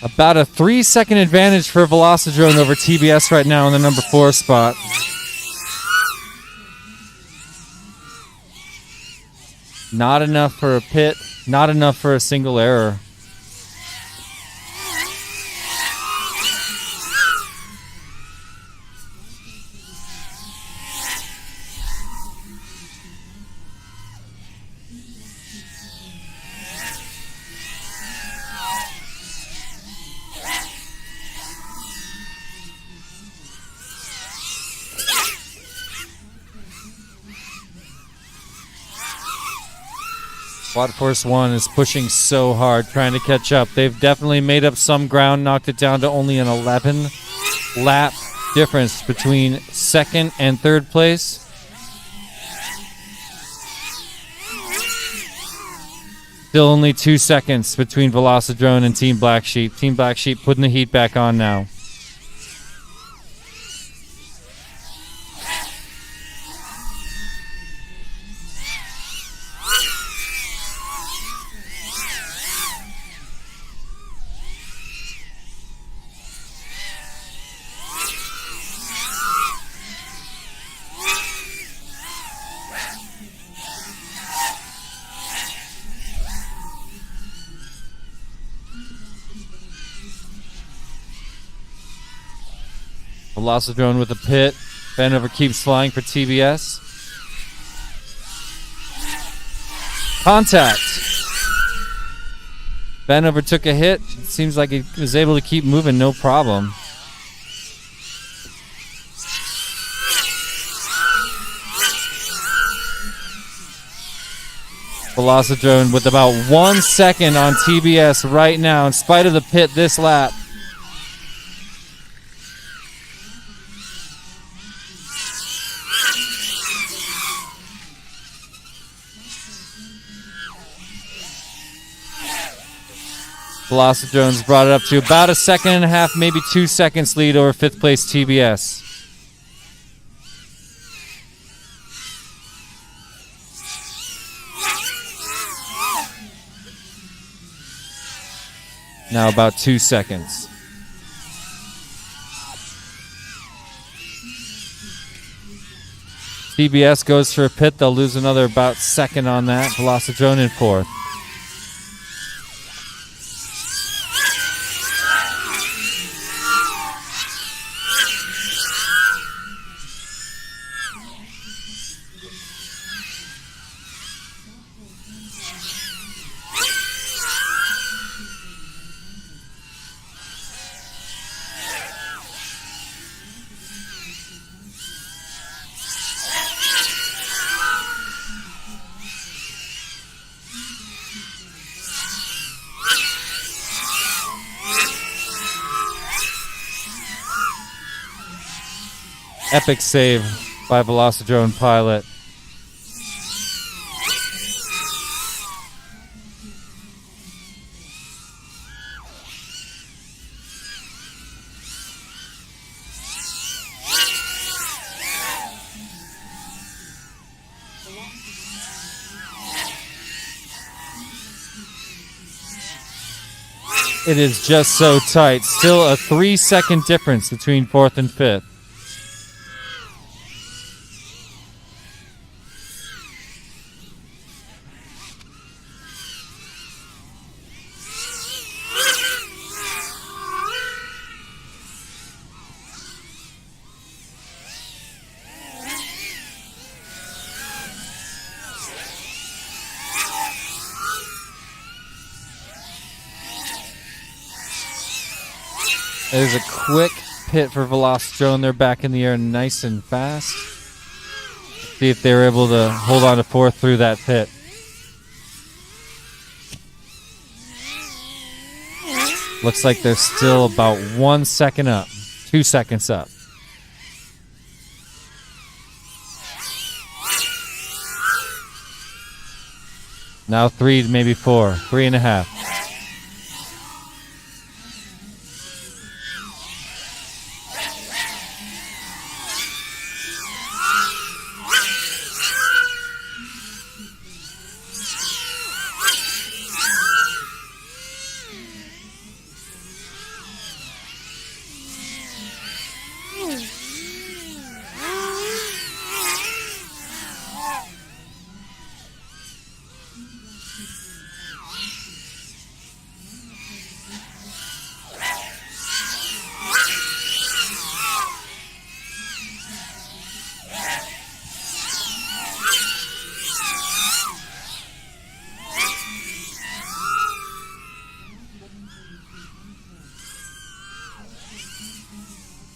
About a 3-second advantage for Velocidrone over TBS right now in the number 4 spot. Not enough for a pit, not enough for a single error. Quad Force 1 is pushing so hard, trying to catch up. They've definitely made up some ground, knocked it down to only an 11-lap difference between second and third place. Still only 2 seconds between Velocidrone and Team Black Sheep. Team Black Sheep putting the heat back on now. Velocidrone with a pit. Vanover keeps flying for TBS. Contact. Vanover took a hit. It seems like he was able to keep moving, no problem. Velocidrone with about 1 second on TBS right now, in spite of the pit this lap. Velocidrone's brought it up to about 1.5 seconds, maybe 2 seconds lead over 5th place TBS. Now about 2 seconds. TBS goes for a pit. They'll lose another about second on that. Velocidrone in 4th. Epic save by Velocidrone Pilot. It is just so tight. Still a 3-second difference between 4th and 5th. There's a quick pit for Velocidrone. They're back in the air nice and fast. See if they were able to hold on to 4th through that pit. Looks like they're still about 1 second up. 2 seconds up. Now 3, maybe 4. 3.5.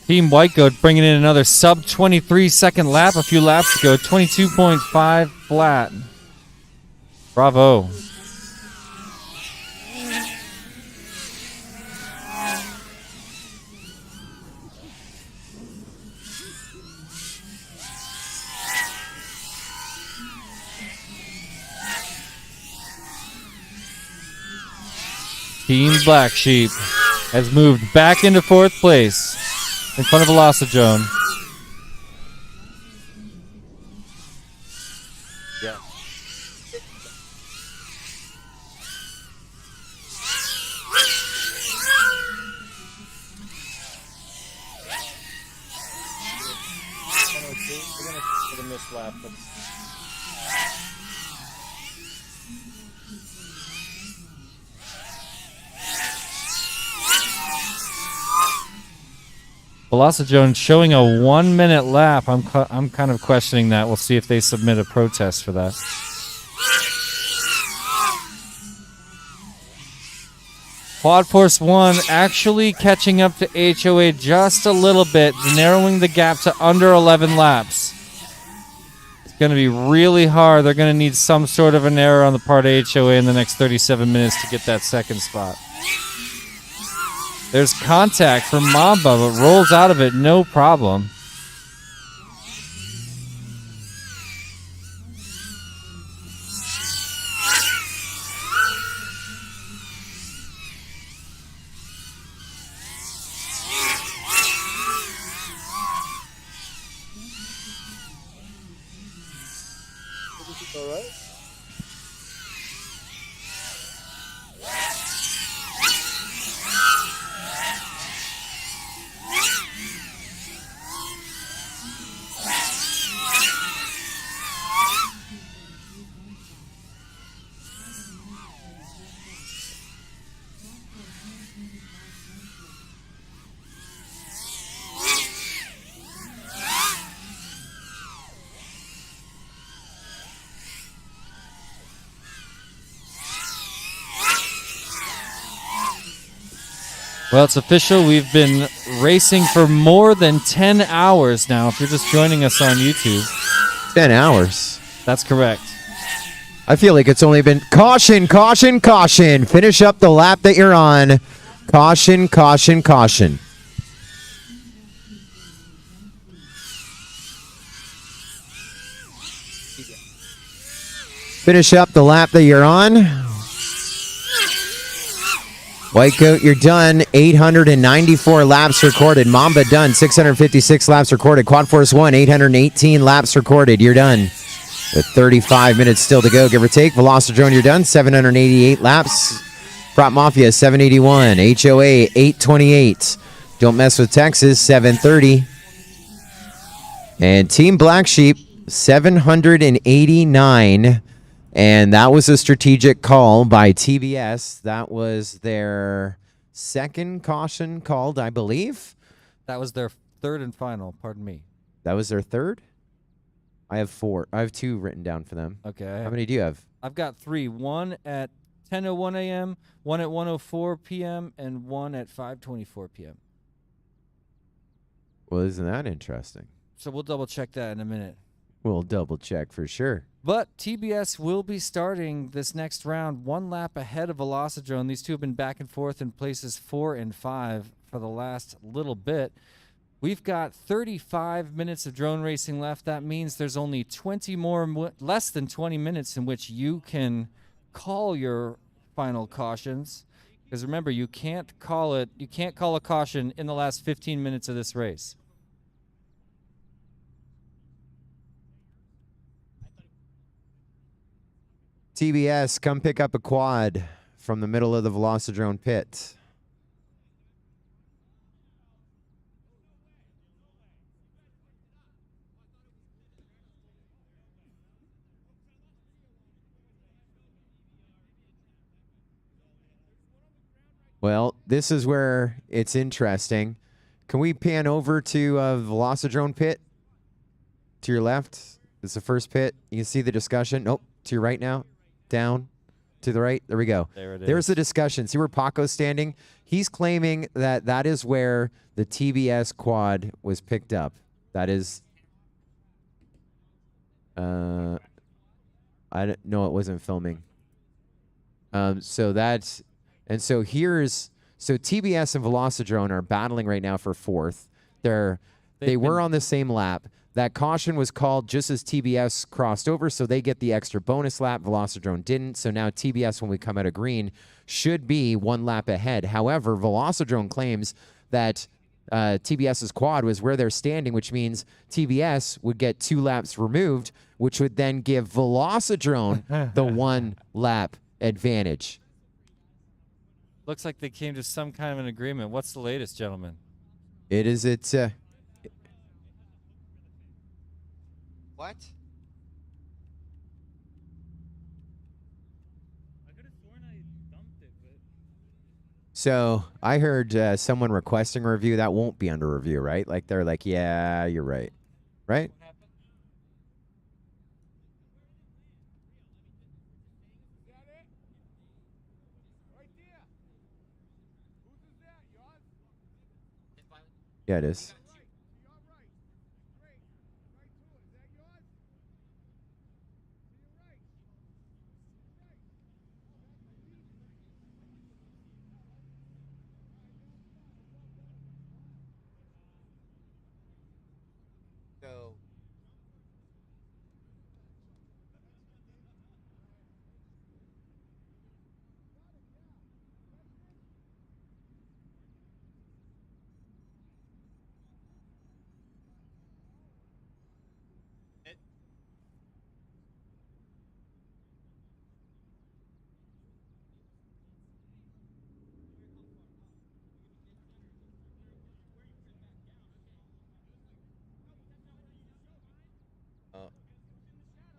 Team White Goat bringing in another sub 23 second lap. A few laps to go. 22.5 flat. Bravo. Team Black Sheep has moved back into 4th place in front of Velocidrone. Yeah. Velocidrone showing a 1-minute lap. I'm kind of questioning that. We'll see if they submit a protest for that. Quad Force 1 actually catching up to HOA just a little bit, narrowing the gap to under 11 laps. It's going to be really hard. They're going to need some sort of an error on the part of HOA in the next 37 minutes to get that second spot. There's contact from Mamba, but rolls out of it no problem. All right. Well, it's official. We've been racing for more than 10 hours now, if you're just joining us on YouTube. 10 hours. That's correct. I feel like it's only been caution, caution, caution. Finish up the lap that you're on. Caution, caution, caution. Finish up the lap that you're on. White Goat, you're done. 894 laps recorded. Mamba done. 656 laps recorded. Quad Force 1, 818 laps recorded. You're done. With 35 minutes still to go, give or take. Velocidrone, you're done. 788 laps. Prop Mafia, 781. HOA, 828. Don't Mess with Texas, 730. And Team Black Sheep, 789. And that was a strategic call by TBS. That was their second caution called, I believe. That was their third and final. Pardon me. That was their third? I have 4. I have 2 written down for them. Okay. How many do you have? I've got 3. One at 10:01 a.m., one at 1:04 p.m., and one at 5:24 p.m. Well, isn't that interesting? So we'll double check that in a minute. We'll double check for sure. But TBS will be starting this next round 1 lap ahead of Velocidrone. These two have been back and forth in places 4 and 5 for the last little bit. We've got 35 minutes of drone racing left. That means there's only less than 20 minutes in which you can call your final cautions. Because remember, you can't call a caution in the last 15 minutes of this race. TBS, come pick up a quad from the middle of the Velocidrone pit. Well, this is where it's interesting. Can we pan over to Velocidrone pit? To your left. It's the first pit. You can see the discussion. Nope. To your right now. Down. To the right. There we go. There it is. There's the discussion. See where Paco's standing? He's claiming that that is where the TBS quad was picked up. That is... I don't know. It wasn't filming. So that's... And so here's... So TBS and Velocidrone are battling right now for 4th. They were on the same lap. That caution was called just as TBS crossed over, so they get the extra bonus lap. Velocidrone didn't, so now TBS, when we come out of green, should be 1 lap ahead. However, Velocidrone claims that TBS's quad was where they're standing, which means TBS would get 2 laps removed, which would then give Velocidrone the 1 lap advantage. Looks like they came to some kind of an agreement. What's the latest, gentlemen? It is What? So I heard someone requesting a review. That won't be under review, right? Like they're like, yeah, you're right. Right? Yeah, it is. So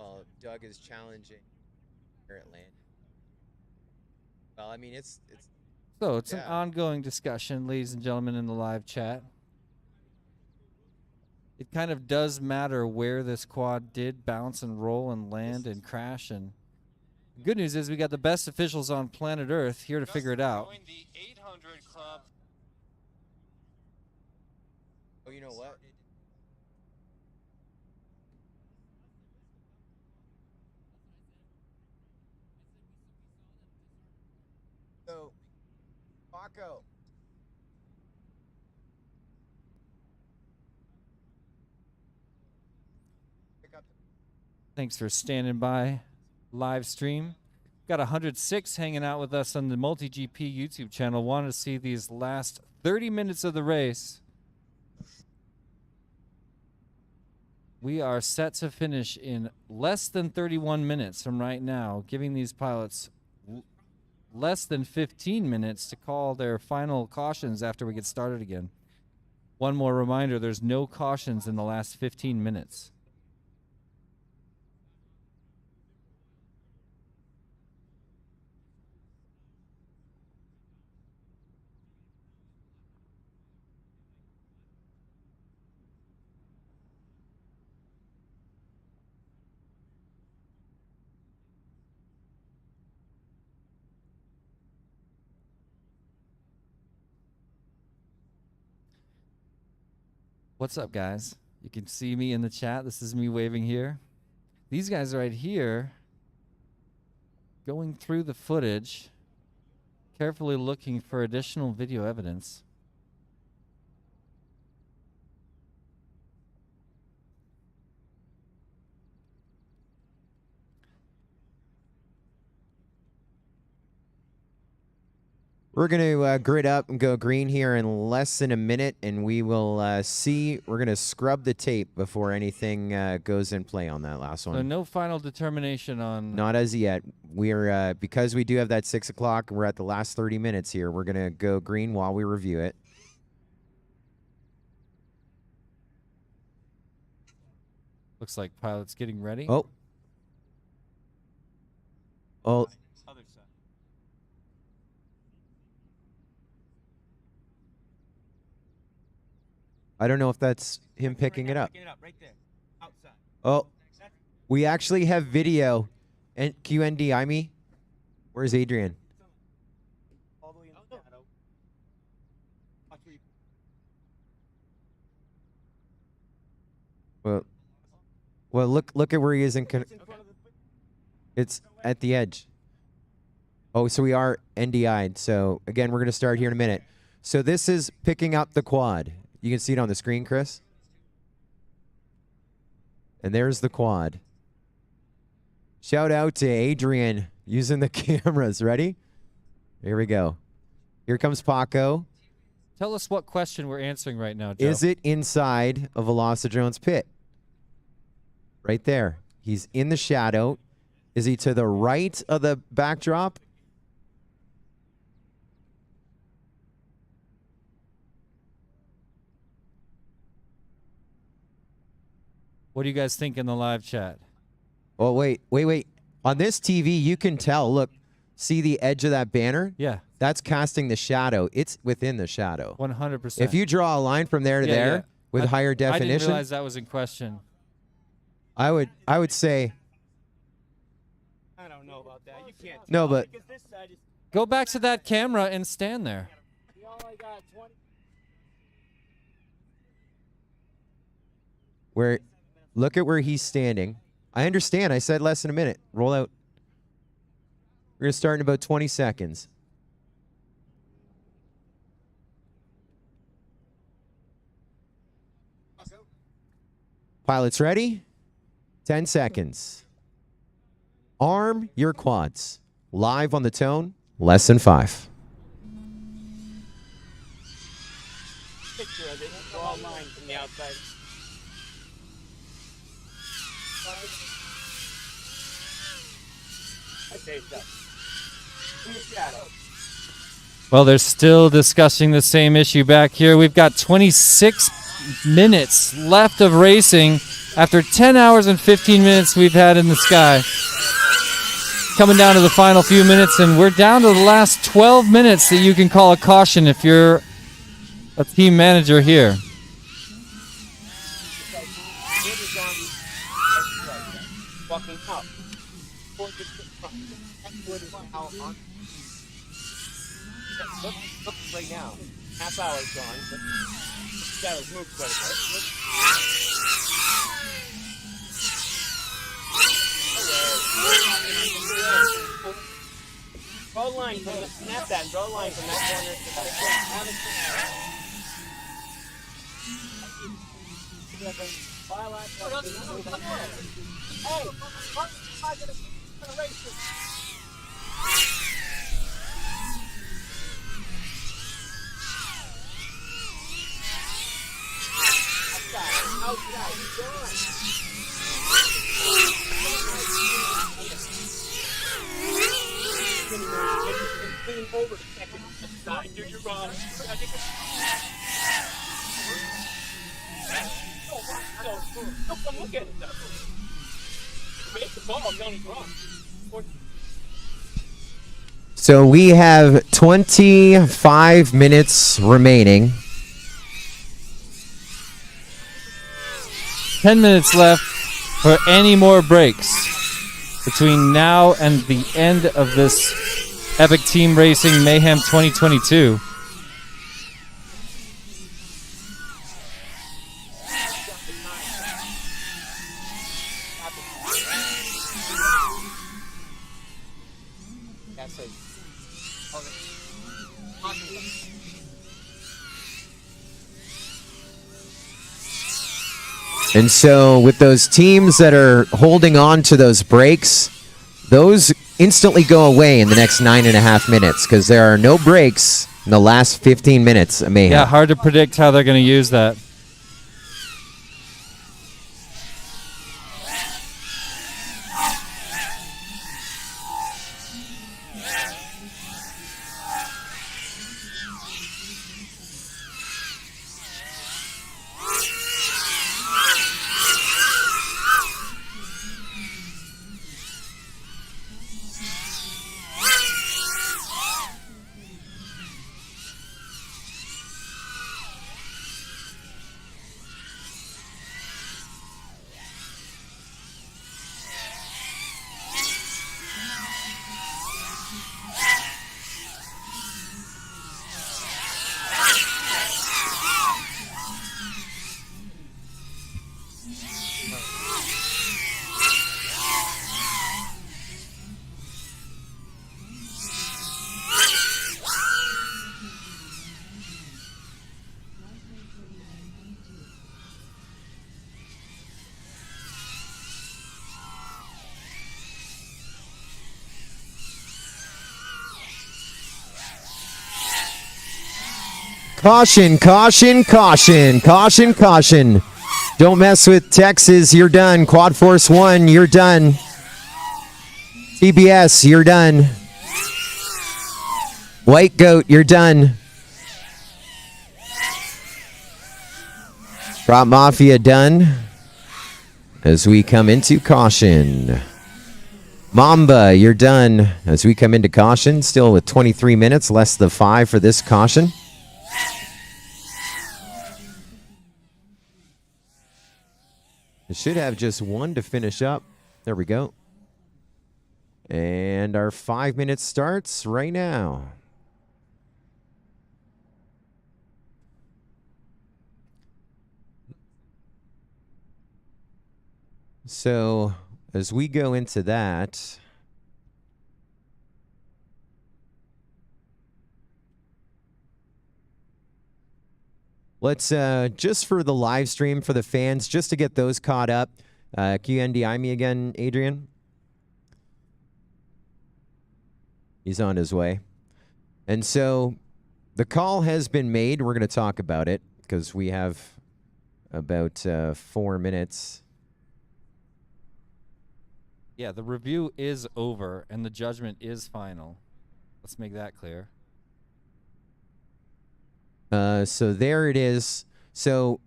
Well, Doug is challenging here at land. Well, I mean, it's So it's an ongoing discussion, ladies and gentlemen, in the live chat. It kind of does matter where this quad did bounce and roll and land and crash. And the good news is we got the best officials on planet Earth here to figure it out. Oh, you know what? So, Paco. Pick up Thanks for standing by live stream. Got 106 hanging out with us on the MultiGP YouTube channel. Wanted to see these last 30 minutes of the race. We are set to finish in less than 31 minutes from right now, giving these pilots less than 15 minutes to call their final cautions after we get started again. One more reminder, there's no cautions in the last 15 minutes. What's up, guys? You can see me in the chat. This is me waving here. These guys right here, going through the footage, carefully looking for additional video evidence. We're going to grid up and go green here in less than a minute, and we will see. We're going to scrub the tape before anything goes in play on that last one. So no final determination on... Not as yet. We're because we do have that 6 o'clock, we're at the last 30 minutes here. We're going to go green while we review it. Looks like pilot's getting ready. Oh. Oh. I don't know if that's him picking it up. Right there, outside. Oh, we actually have video. And QND, me. Where's Adrian? All the way in the shadow. Watch where you- Well, look at where he is in. It's at the edge. Oh, so we are NDI'd. So again, we're gonna start here in a minute. So this is picking up the quad. You can see it on the screen, Chris. And there's the quad. Shout out to Adrian using the cameras. Ready? Here we go. Here comes Paco. Tell us what question we're answering right now, Joe. Is it inside of Velocidrone's pit? Right there. He's in the shadow. Is he to the right of the backdrop? What do you guys think in the live chat? Oh, wait. On this TV, you can tell. Look, see the edge of that banner? Yeah. That's casting the shadow. It's within the shadow. 100%. If you draw a line from there to there with higher I definition, didn't realize that was in question. I would say I don't know about that. You can't. no, tell, but because this side is. Go back to that camera and stand there. We only got 20. where look at where he's standing. I understand. I said less than a minute. Roll out. We're going to start in about 20 seconds. Pilots ready? 10 seconds. Arm your quads. Live on the tone. Less than 5. Picture of it. Draw a line from the outside. I say so. In the shadow. Well, they're still discussing the same issue back here. We've got 26 minutes left of racing after 10 hours and 15 minutes we've had in the sky. Coming down to the final few minutes, and we're down to the last 12 minutes that you can call a caution if you're a team manager here. Walking up. Towards the front. That wood is now on. Look right now. Half hour's gone, but the shadows moved quite a bit. Draw a line from the snap that. Draw a line from that corner to that corner. Over the second side. You're wrong. Don't come look at it, though. Make the ball, I'm telling you wrong. So we have 25 minutes remaining. 10 minutes left for any more breaks between now and the end of this Epic Team Racing Mayhem 2022. And so with those teams that are holding on to those breaks, those instantly go away in the next 9.5 minutes because there are no breaks in the last 15 minutes of Mayhem. Yeah, hard to predict how they're going to use that. Caution, caution, caution, caution, caution. Don't mess with Texas, you're done. Quad Force 1, you're done. TBS, you're done. White Goat, you're done. Prop Mafia, done. As we come into caution. Mamba, you're done. As we come into caution, still with 23 minutes, less than 5 for this caution. It should have just one to finish up. There we go. And our 5 minutes starts right now. So as we go into that, let's just for the live stream for the fans, just to get those caught up. Can you NDI me again, Adrian? He's on his way. And so the call has been made. We're going to talk about it because we have about 4 minutes. Yeah, the review is over and the judgment is final. Let's make that clear. So there it is. So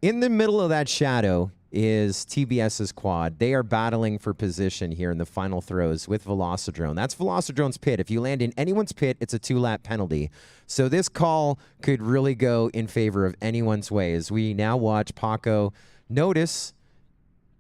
in the middle of that shadow is TBS's quad. They are battling for position here in the final throws with Velocidrone. That's Velocidrone's pit. If you land in anyone's pit, it's a 2-lap penalty. So this call could really go in favor of anyone's way as we now watch Paco notice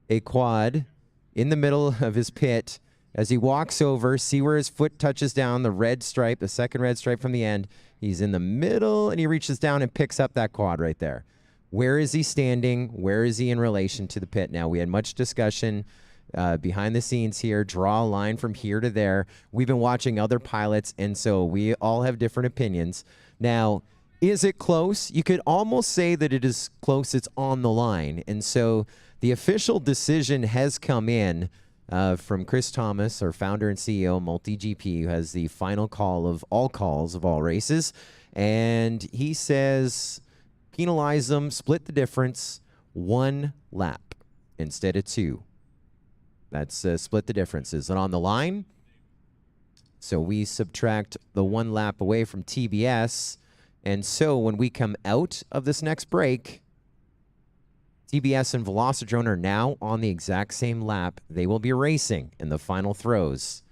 a quad in the middle of his pit as he walks over, see where his foot touches down, the red stripe, the second red stripe from the end. He's in the middle, and he reaches down and picks up that quad right there. Where is he standing? Where is he in relation to the pit? Now, we had much discussion behind the scenes here. Draw a line from here to there. We've been watching other pilots, and so we all have different opinions. Now, Is it close? You could almost say that it is close. It's on the line. And so the official decision has come in from Chris Thomas, our founder and CEO, MultiGP, who has the final call of all calls of all races. And he says, penalize them, split the difference, 1 lap instead of 2. That's split the difference. Is it on the line? So we subtract the 1 lap away from TBS. And so when we come out of this next break, TBS and Velocidrone are now on the exact same lap. They will be racing in the final throws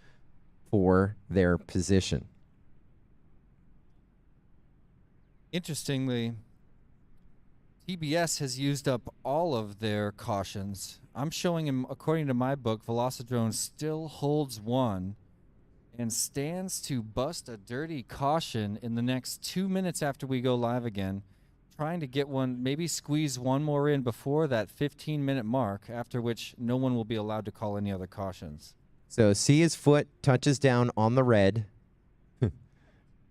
for their position. Interestingly, TBS has used up all of their cautions. I'm showing him, according to my book, Velocidrone still holds 1 and stands to bust a dirty caution in the next 2 minutes after we go live again, trying to get one, maybe squeeze one more in before that 15-minute mark, after which no one will be allowed to call any other cautions. So see his foot touches down on the red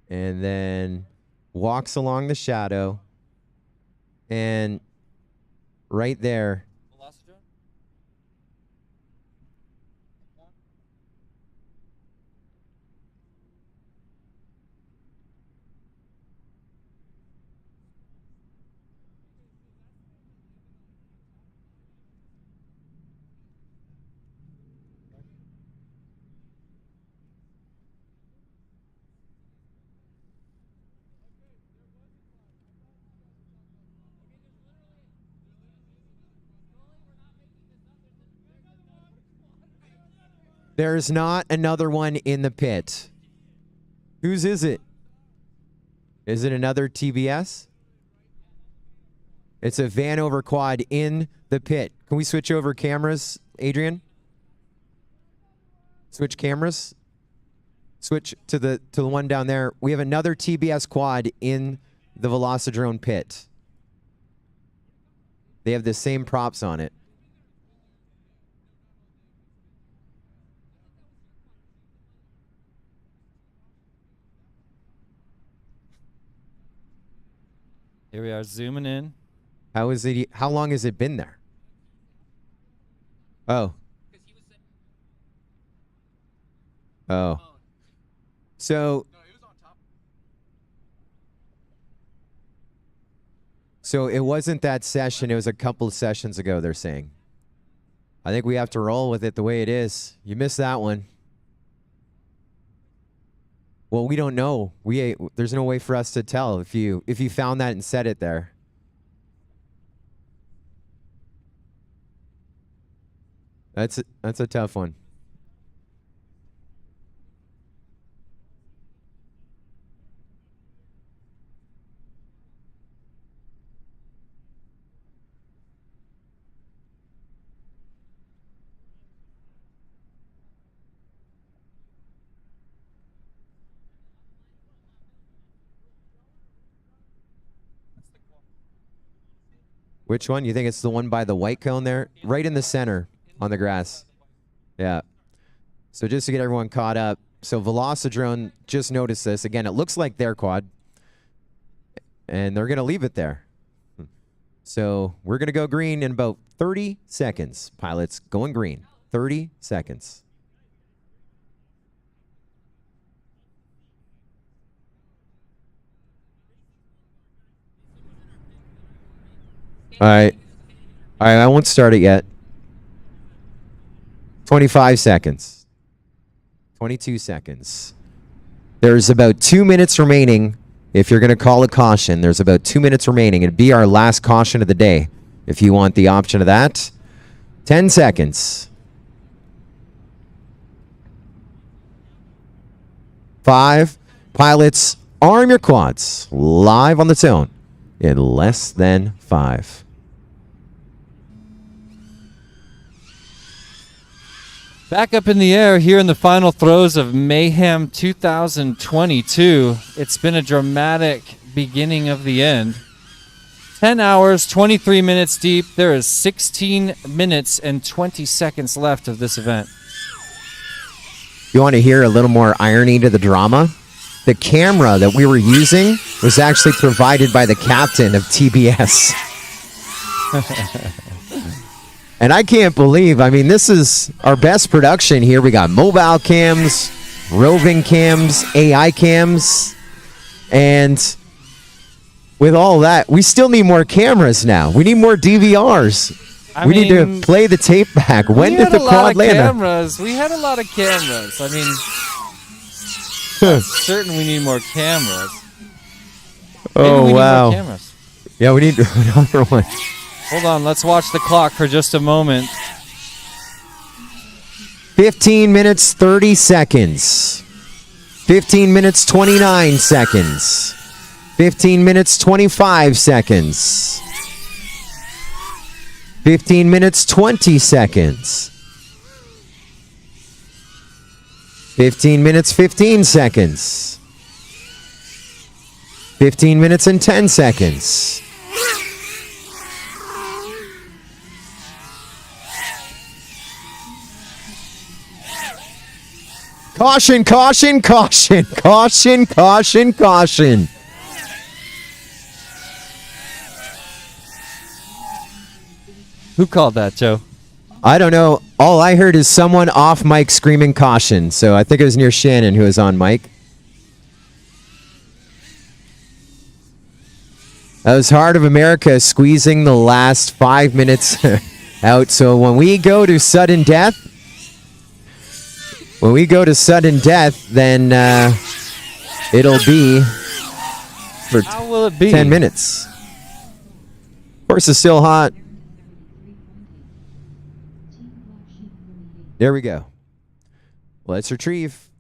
and then walks along the shadow, and right there, there's not another one in the pit. Whose is it? Is it another TBS? It's a Vanover quad in the pit. Can we switch over cameras, Adrian? Switch cameras. Switch to the one down there. We have another TBS quad in the Velocidrone pit. They have the same props on it. Here we are zooming in. How is it? How long has it been there? Oh. Oh. So it wasn't that session. It was a couple of sessions ago, they're saying. I think we have to roll with it the way it is. You missed that one. Well, we don't know. There's no way for us to tell if you found that and said it there. That's a tough one. Which one? You think it's the one by the white cone there? Right in the center on the grass. Yeah. So just to get everyone caught up. So Velocidrone just noticed this. Again, it looks like their quad. And they're going to leave it there. So we're going to go green in about 30 seconds. Pilots going green. 30 seconds. All right, I won't start it yet. 25 seconds. 22 seconds. There's about 2 minutes remaining. If you're going to call a caution, there's about 2 minutes remaining. It'd be our last caution of the day if you want the option of that. 10 seconds. 5. Pilots, arm your quads. Live on the zone in less than 5. Back up in the air here in the final throes of Mayhem 2022. It's been a dramatic beginning of the end. 10 hours, 23 minutes deep. There is 16 minutes and 20 seconds left of this event. You want to hear a little more irony to the drama? the camera that we were using was actually provided by the captain of TBS. And I can't believe, I mean, this is our best production here. We got mobile cams, roving cams, AI cams, and with all that, we still need more cameras now. We need more DVRs. We need to play the tape back. When did the quad land? We had a lot of cameras. I mean, certain we need more cameras. Maybe we need more cameras. Yeah, we need another one. Hold on, let's watch the clock for just a moment. 15 minutes, 30 seconds. 15 minutes, 29 seconds. 15 minutes, 25 seconds. 15 minutes, 20 seconds. 15 minutes, 15 seconds. 15 minutes and 10 seconds. Caution, caution, caution, caution, caution, caution. Who called that, Joe? I don't know. All I heard is someone off mic screaming caution. So I think it was near Shannon who was on mic. That was Heart of America squeezing the last 5 minutes out. So when we go to sudden death, then it'll be for How will it be? 10 minutes. Horse is still hot. There we go. Let's retrieve.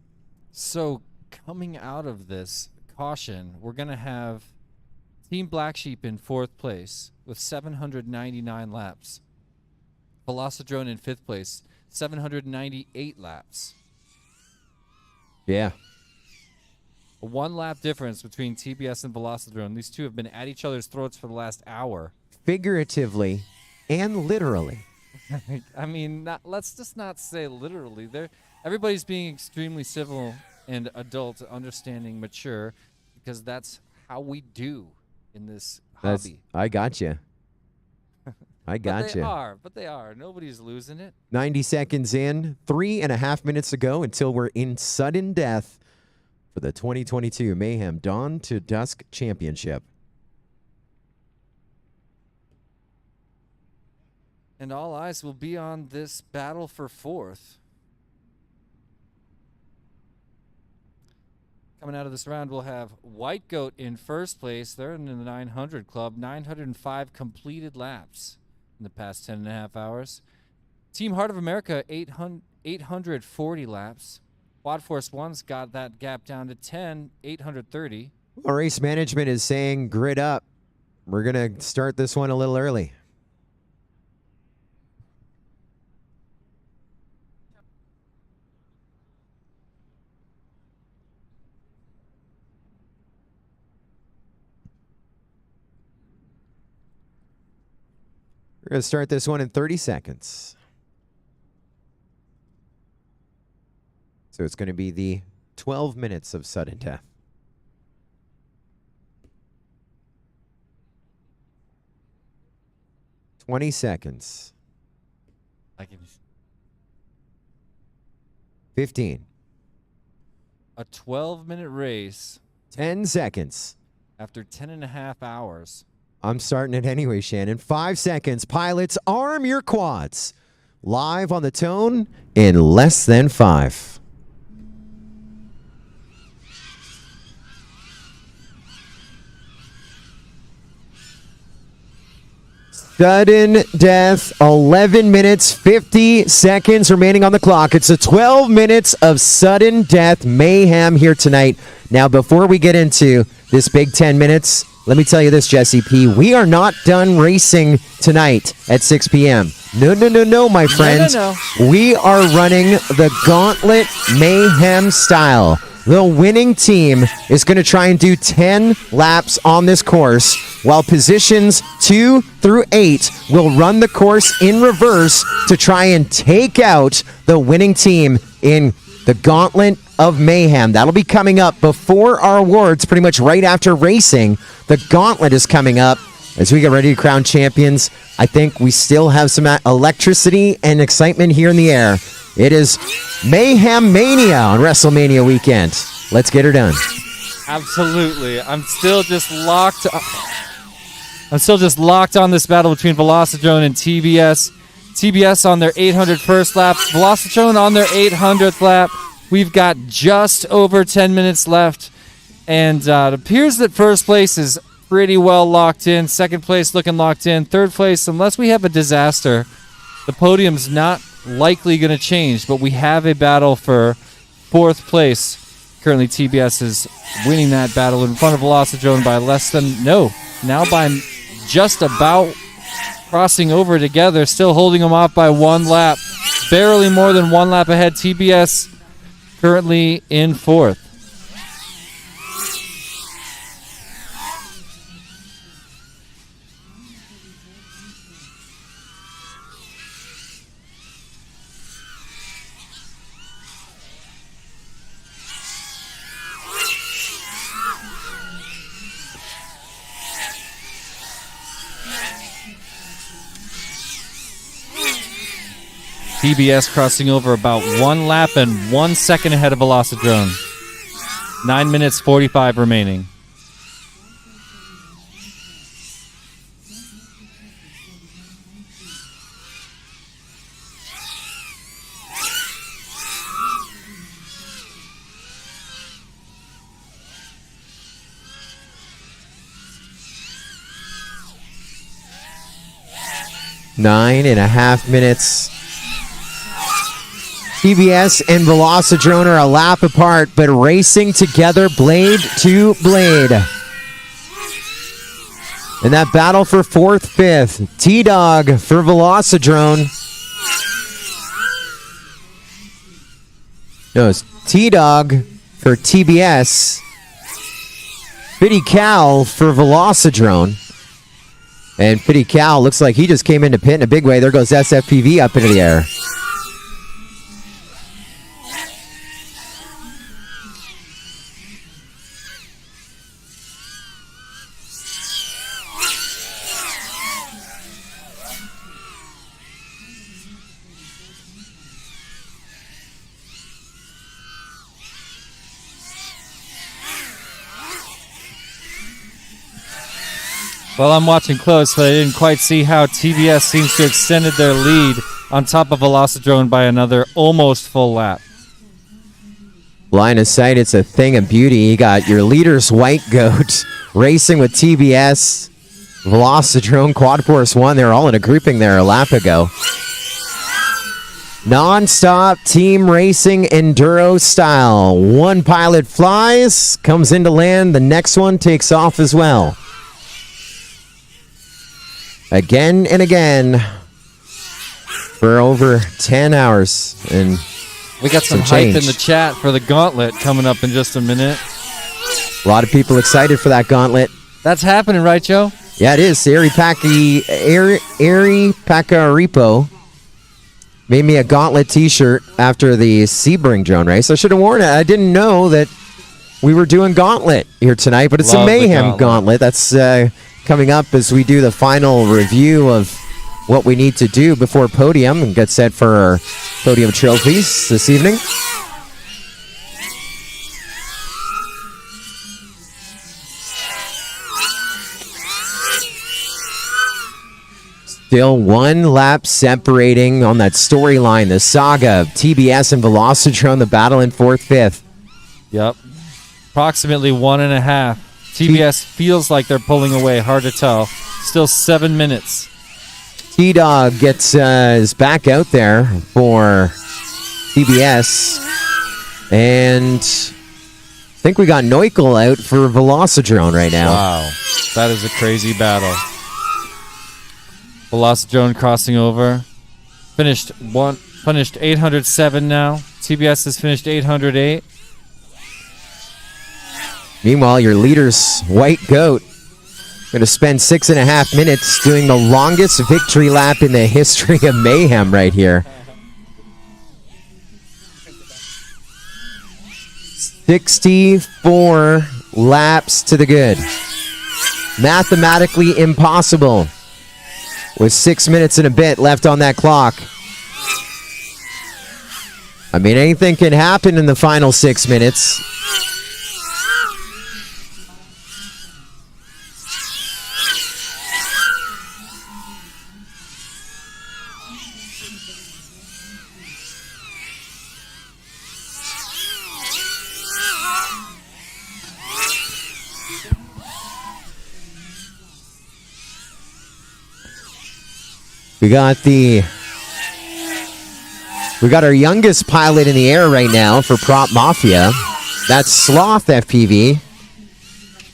So coming out of this caution, we're going to have Team Black Sheep in 4th place with 799 laps. Velocidrone in 5th place, 798 laps. Yeah. A 1 lap difference between TBS and Velocidrone. These two have been at each other's throats for the last hour. Figuratively and literally. I mean, let's just not say literally. Everybody's being extremely civil and adult, understanding, mature, because that's how we do in this hobby. I got you. I got you. But they are. Nobody's losing it. 90 seconds in, 3.5 minutes to go until we're in sudden death for the 2022 Mayhem Dawn to Dusk Championship. And all eyes will be on this battle for 4th. Coming out of this round, we'll have White Goat in 1st place. They're in the 900 club. 905 completed laps in the past 10.5 hours. Team Heart of America, 840 laps. Quad Force One's got that gap down to 830. Our race management is saying grid up. We're going to start this one a little early. We're going to start this one in 30 seconds. So it's going to be the 12 minutes of sudden death. 20 seconds. 15. A 12-minute race. 10 seconds. After 10.5 hours. I'm starting it anyway, Shannon. 5 seconds. Pilots, arm your quads. Live on the tone in less than 5. Sudden death, 11 minutes, 50 seconds remaining on the clock. It's a 12 minutes of sudden death mayhem here tonight. Now, before we get into this big 10 minutes, let me tell you this, Jesse P. We are not done racing tonight at 6 p.m. No, my friends. No. We are running the gauntlet mayhem style. The winning team is going to try and do 10 laps on this course, while positions 2 through 8 will run the course in reverse to try and take out the winning team in the gauntlet of Mayhem. That'll be coming up before our awards, pretty much right after racing. The gauntlet is coming up as we get ready to crown champions. I think we still have some electricity and excitement here in the air. It is Mayhem Mania on WrestleMania weekend. Let's get her done. Absolutely. I'm still just locked on this battle between Velocidrone and TBS. TBS on their 800 first lap, Velocidrone on their 800th lap. We've got just over 10 minutes left, and it appears that first place is pretty well locked in. Second place looking locked in. Third place, unless we have a disaster, the podium's not likely going to change, but we have a battle for fourth place. Currently, TBS is winning that battle in front of Velocidrone by now by just about crossing over together, still holding them off by 1 lap. Barely more than 1 lap ahead. TBS currently in fourth. TBS crossing over about 1 lap and 1 second ahead of Velocidrone. 9 minutes 45 remaining. Nine and a half minutes. TBS and Velocidrone are a lap apart, but racing together blade to blade. In that battle for fourth, fifth, T-Dog for Velocidrone. No, it's T-Dog for TBS. Fitty Cal for Velocidrone. And Fitty Cal looks like he just came into pit in a big way. There goes SFPV up into the air. Well, I'm watching close, but I didn't quite see how TBS seems to have extended their lead on top of Velocidrone by another almost full lap. Line of sight, it's a thing of beauty. You got your leader's White Goat racing with TBS, Velocidrone, Quad Force 1. They were all in a grouping there a lap ago. Non-stop team racing enduro style. One pilot flies, comes into land, the next one takes off as well. Again and again for over 10 hours. And we got some hype in the chat for the gauntlet coming up in just a minute. A lot of people excited for that gauntlet. That's happening, right, Joe? Yeah, it is. Ari Pacaripo made me a gauntlet t-shirt after the Sebring drone race. I should have worn it. I didn't know that we were doing gauntlet here tonight, but it's a Mayhem gauntlet. That's coming up as we do the final review of what we need to do before podium and get set for our podium trophies this evening. Still 1 lap separating on that storyline, the saga of TBS and Velocidrone, the battle in fourth, fifth. Yep. Approximately 1.5. TBS feels like they're pulling away. Hard to tell. Still 7 minutes. T-Dog gets is back out there for TBS. And I think we got Neukel out for Velocidrone right now. Wow. That is a crazy battle. Velocidrone crossing over. Finished 807 now. TBS has finished 808. Meanwhile, your leader's White Goat going to spend 6.5 minutes doing the longest victory lap in the history of Mayhem right here. 64 laps to the good. Mathematically impossible with 6 minutes and a bit left on that clock. I mean, anything can happen in the final 6 minutes. We got our youngest pilot in the air right now for Prop Mafia. That's Sloth FPV.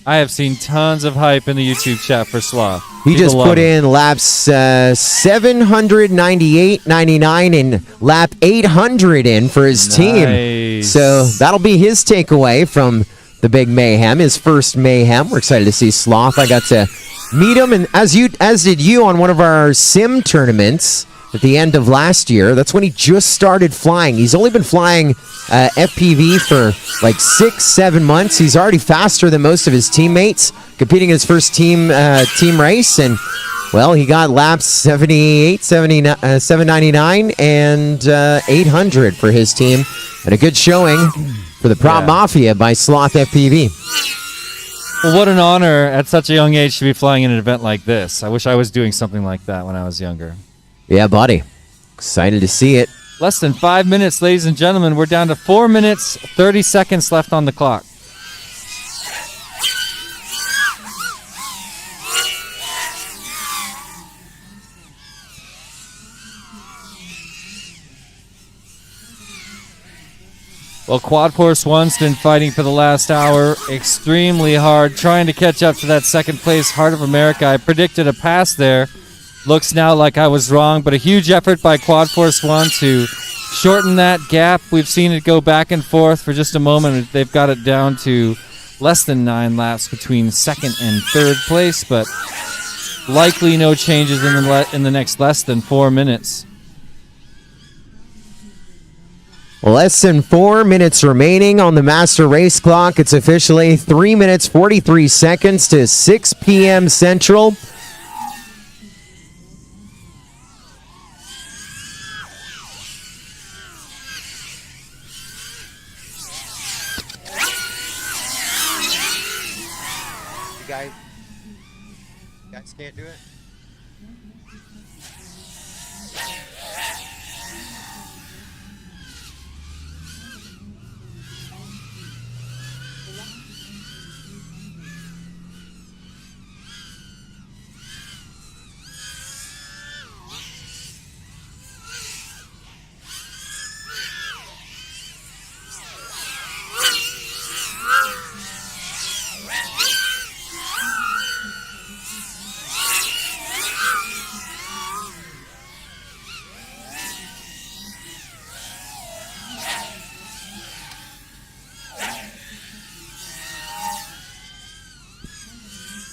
I have seen tons of hype in the YouTube chat for Sloth. He People just love put him. in laps 798.99 and lap 800 in for his team. Nice. So that'll be his takeaway from the big Mayhem, his first Mayhem. We're excited to see Sloth. I got to meet him, and as did you, on one of our sim tournaments at the end of last year. That's when he just started flying. He's only been flying FPV for like 6-7 months. He's already faster than most of his teammates, competing in his first team race, and well, he got laps 78, 79, 799, and 800 for his team, and a good showing for the Prop Mafia by Sloth FPV. Well, what an honor at such a young age to be flying in an event like this. I wish I was doing something like that when I was younger. Yeah, buddy. Excited to see it. Less than 5 minutes, ladies and gentlemen. We're down to 4 minutes, 30 seconds left on the clock. Well, Quad Force One's been fighting for the last hour extremely hard, trying to catch up to that second place Heart of America. I predicted a pass there. Looks now like I was wrong, but a huge effort by Quad Force One to shorten that gap. We've seen it go back and forth for just a moment. They've got it down to less than 9 laps between second and third place, but likely no changes in the next less than 4 minutes. Less than 4 minutes remaining on the master race clock. It's officially 3 minutes, 43 seconds to 6 p.m. Central. You guys can't do it?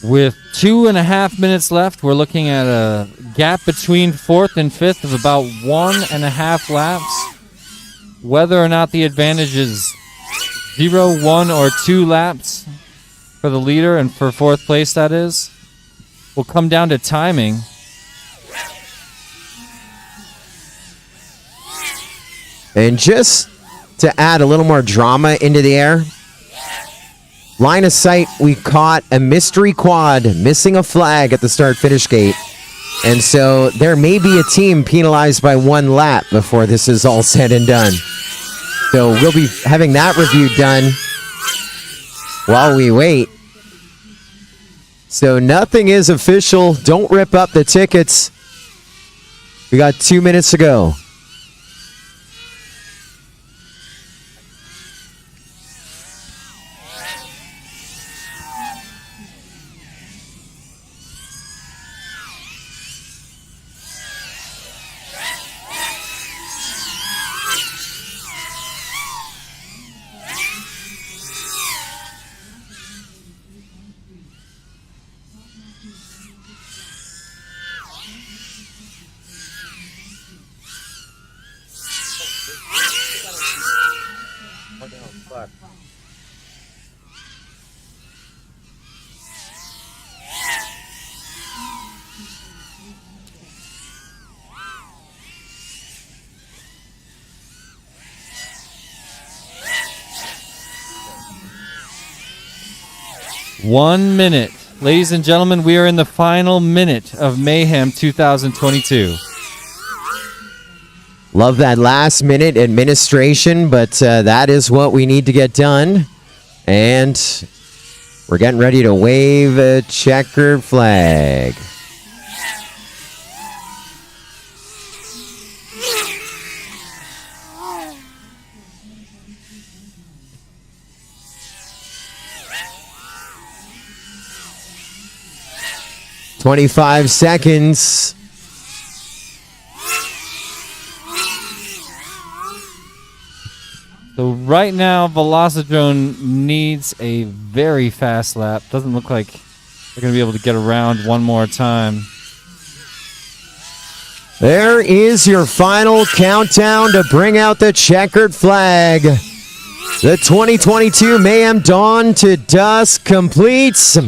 With 2.5 minutes left, we're looking at a gap between fourth and fifth of about 1.5 laps. Whether or not the advantage is 0, 1, or 2 laps for the leader and for fourth place, that is, will come down to timing. And just to add a little more drama into the air, line of sight, we caught a mystery quad missing a flag at the start-finish gate. And so there may be a team penalized by 1 lap before this is all said and done. So we'll be having that review done while we wait. So nothing is official. Don't rip up the tickets. We got 2 minutes to go. 1 minute. Ladies and gentlemen, we are in the final minute of Mayhem 2022. Love that last minute administration, but that is what we need to get done. And we're getting ready to wave a checkered flag. "25 seconds. So right now, Velocidrone needs a very fast lap. Doesn't look like they're going to be able to get around one more time. There is your final countdown to bring out the checkered flag. The 2022 Mayhem Dawn to Dusk completes.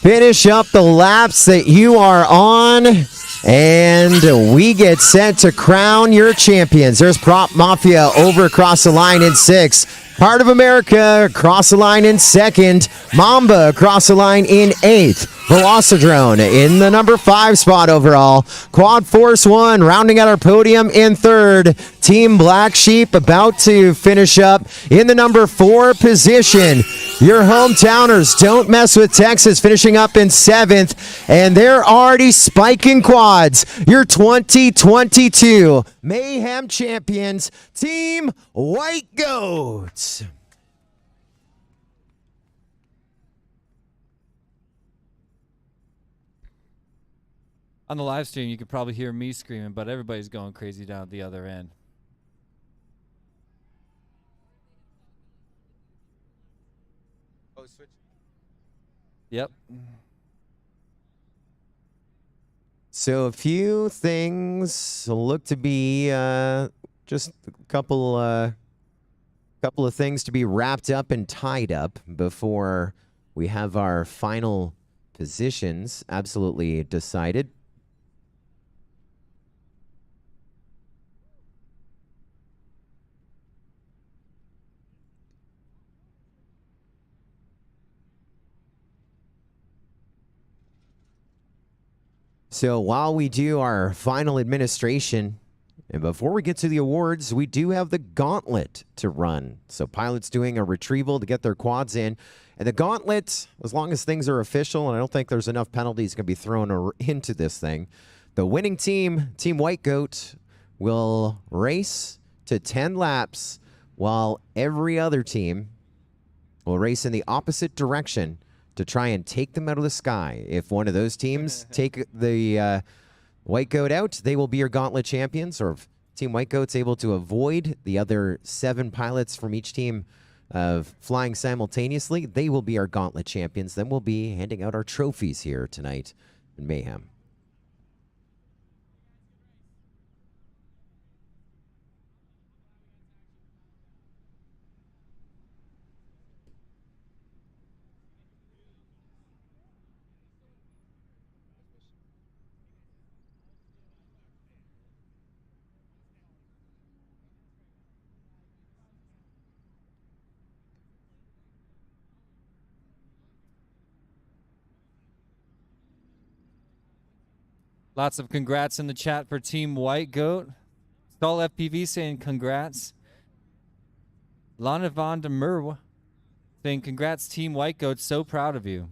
Finish up the laps that you are on, and we get set to crown your champions. There's Prop Mafia over across the line in 6th. Heart of America across the line in 2nd. Mamba across the line in 8th. Velocidrone in the number 5 spot overall. Quad Force 1 rounding out our podium in 3rd. Team Black Sheep about to finish up in the number 4 position. Your hometowners, Don't Mess with Texas, finishing up in 7th. And they're already spiking quads. Your 2022 Mayhem champions, Team White Goats. On the live stream, you could probably hear me screaming, but everybody's going crazy down at the other end. Oh, switch. Yep. So a few things look to be just a couple of things to be wrapped up and tied up before we have our final positions absolutely decided. So while we do our final administration, and before we get to the awards, we do have the gauntlet to run. So pilots doing a retrieval to get their quads in. And the gauntlet, as long as things are official, and I don't think there's enough penalties going to be thrown into this thing, the winning team, Team White Goat, will race to 10 laps, while every other team will race in the opposite direction to try and take them out of the sky. If one of those teams take the White Goat out, they will be your gauntlet champions. Or if Team White Goat's able to avoid the other 7 pilots from each team flying simultaneously, they will be our gauntlet champions. Then we'll be handing out our trophies here tonight in Mayhem. Lots of congrats in the chat for Team White Goat. Stall FPV saying congrats. Lana Van de Merwe saying congrats Team White Goat, so proud of you.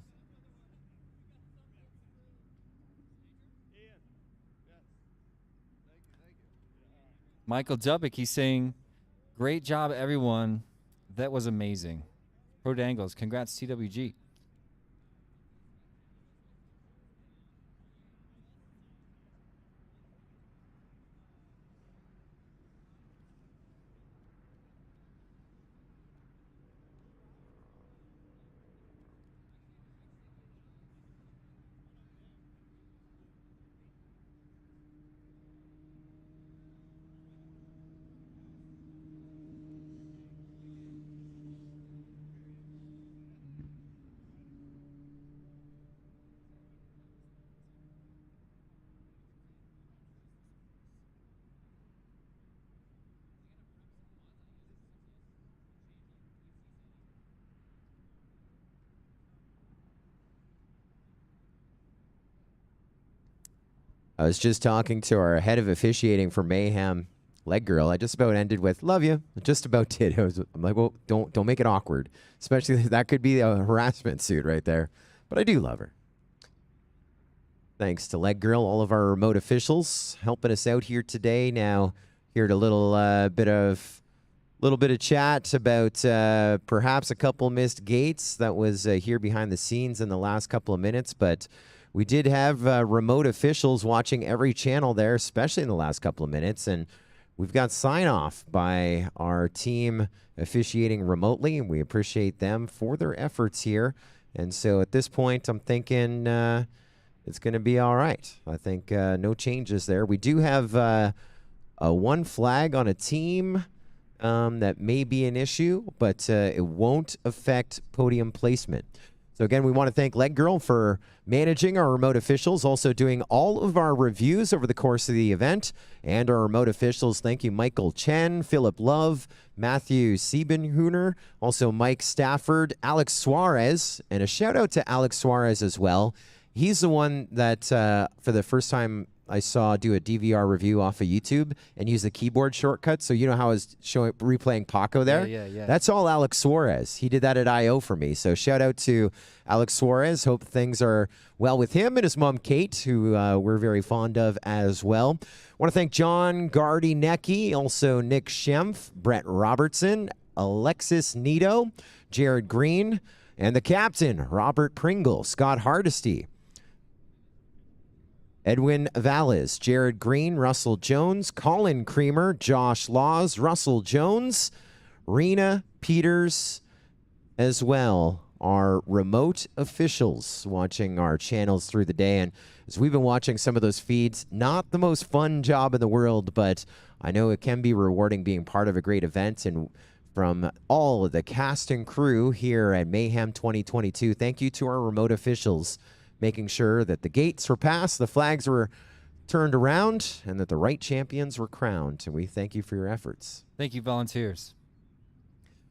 Michael Dubbick, he's saying great job everyone. That was amazing. Pro Dangles, congrats TWG. I was just talking to our head of officiating for Mayhem, Leg Girl. I just about ended with "love you." I just about did. I'm like, well, don't make it awkward. Especially that could be a harassment suit right there. But I do love her. Thanks to Leg Girl, all of our remote officials helping us out here today. Now, here to little bit of chat about perhaps a couple missed gates that was here behind the scenes in the last couple of minutes, but we did have remote officials watching every channel there, especially in the last couple of minutes, and we've got sign-off by our team officiating remotely, and we appreciate them for their efforts here. And so at this point, I'm thinking it's going to be all right. I think no changes there. We do have a one flag on a team that may be an issue, but it won't affect podium placement. So again, we want to thank Leg Girl for managing our remote officials, also doing all of our reviews over the course of the event, and our remote officials. Thank you, Michael Chen, Philip Love, Matthew Siebenhuner, also Mike Stafford, Alex Suarez, and a shout out to Alex Suarez as well. He's the one that, for the first time I saw do a DVR review off of YouTube and use the keyboard shortcut. So you know how I was replaying Paco there? Yeah. That's all Alex Suarez. He did that at I.O. for me. So shout out to Alex Suarez. Hope things are well with him and his mom, Kate, who we're very fond of as well. Want to thank John Gardy-Necki, also Nick Schempf, Brett Robertson, Alexis Nito, Jared Green, and the captain, Robert Pringle, Scott Hardesty, Edwin Valles, Jared Green, Russell Jones, Colin Creamer, Josh Laws, Russell Jones, Rena Peters, as well, our remote officials watching our channels through the day. And as we've been watching some of those feeds, not the most fun job in the world, but I know it can be rewarding being part of a great event. And from all of the cast and crew here at Mayhem 2022, thank you to our remote officials, making sure that the gates were passed, the flags were turned around, and that the right champions were crowned. And we thank you for your efforts. Thank you, volunteers.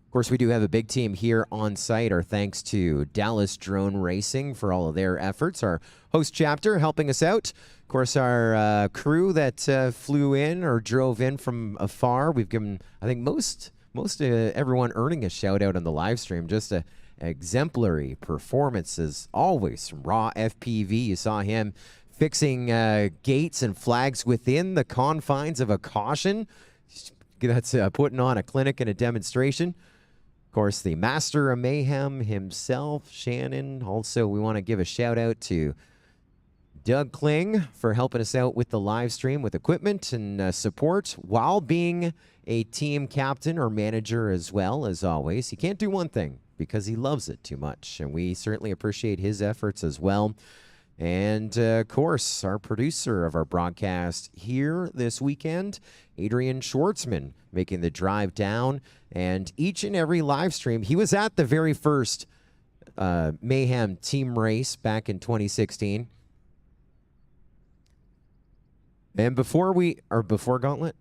Of course, we do have a big team here on site. Our thanks to Dallas Drone Racing for all of their efforts. Our host chapter helping us out. Of course, our crew that flew in or drove in from afar. We've given, I think, most everyone earning a shout out on the live stream. Just a exemplary performances always from Raw FPV. You saw him fixing gates and flags within the confines of a caution. That's putting on a clinic and a demonstration. Of course, the master of Mayhem himself, Shannon. Also, we want to give a shout out to Doug Kling for helping us out with the live stream with equipment and support while being a team captain or manager as well, as always. He can't do one thing because he loves it too much, and we certainly appreciate his efforts as well. And, of course, our producer of our broadcast here this weekend, Adrian Schwartzman, making the drive down. And each and every live stream, he was at the very first Mayhem team race back in 2016. And before Gauntlet,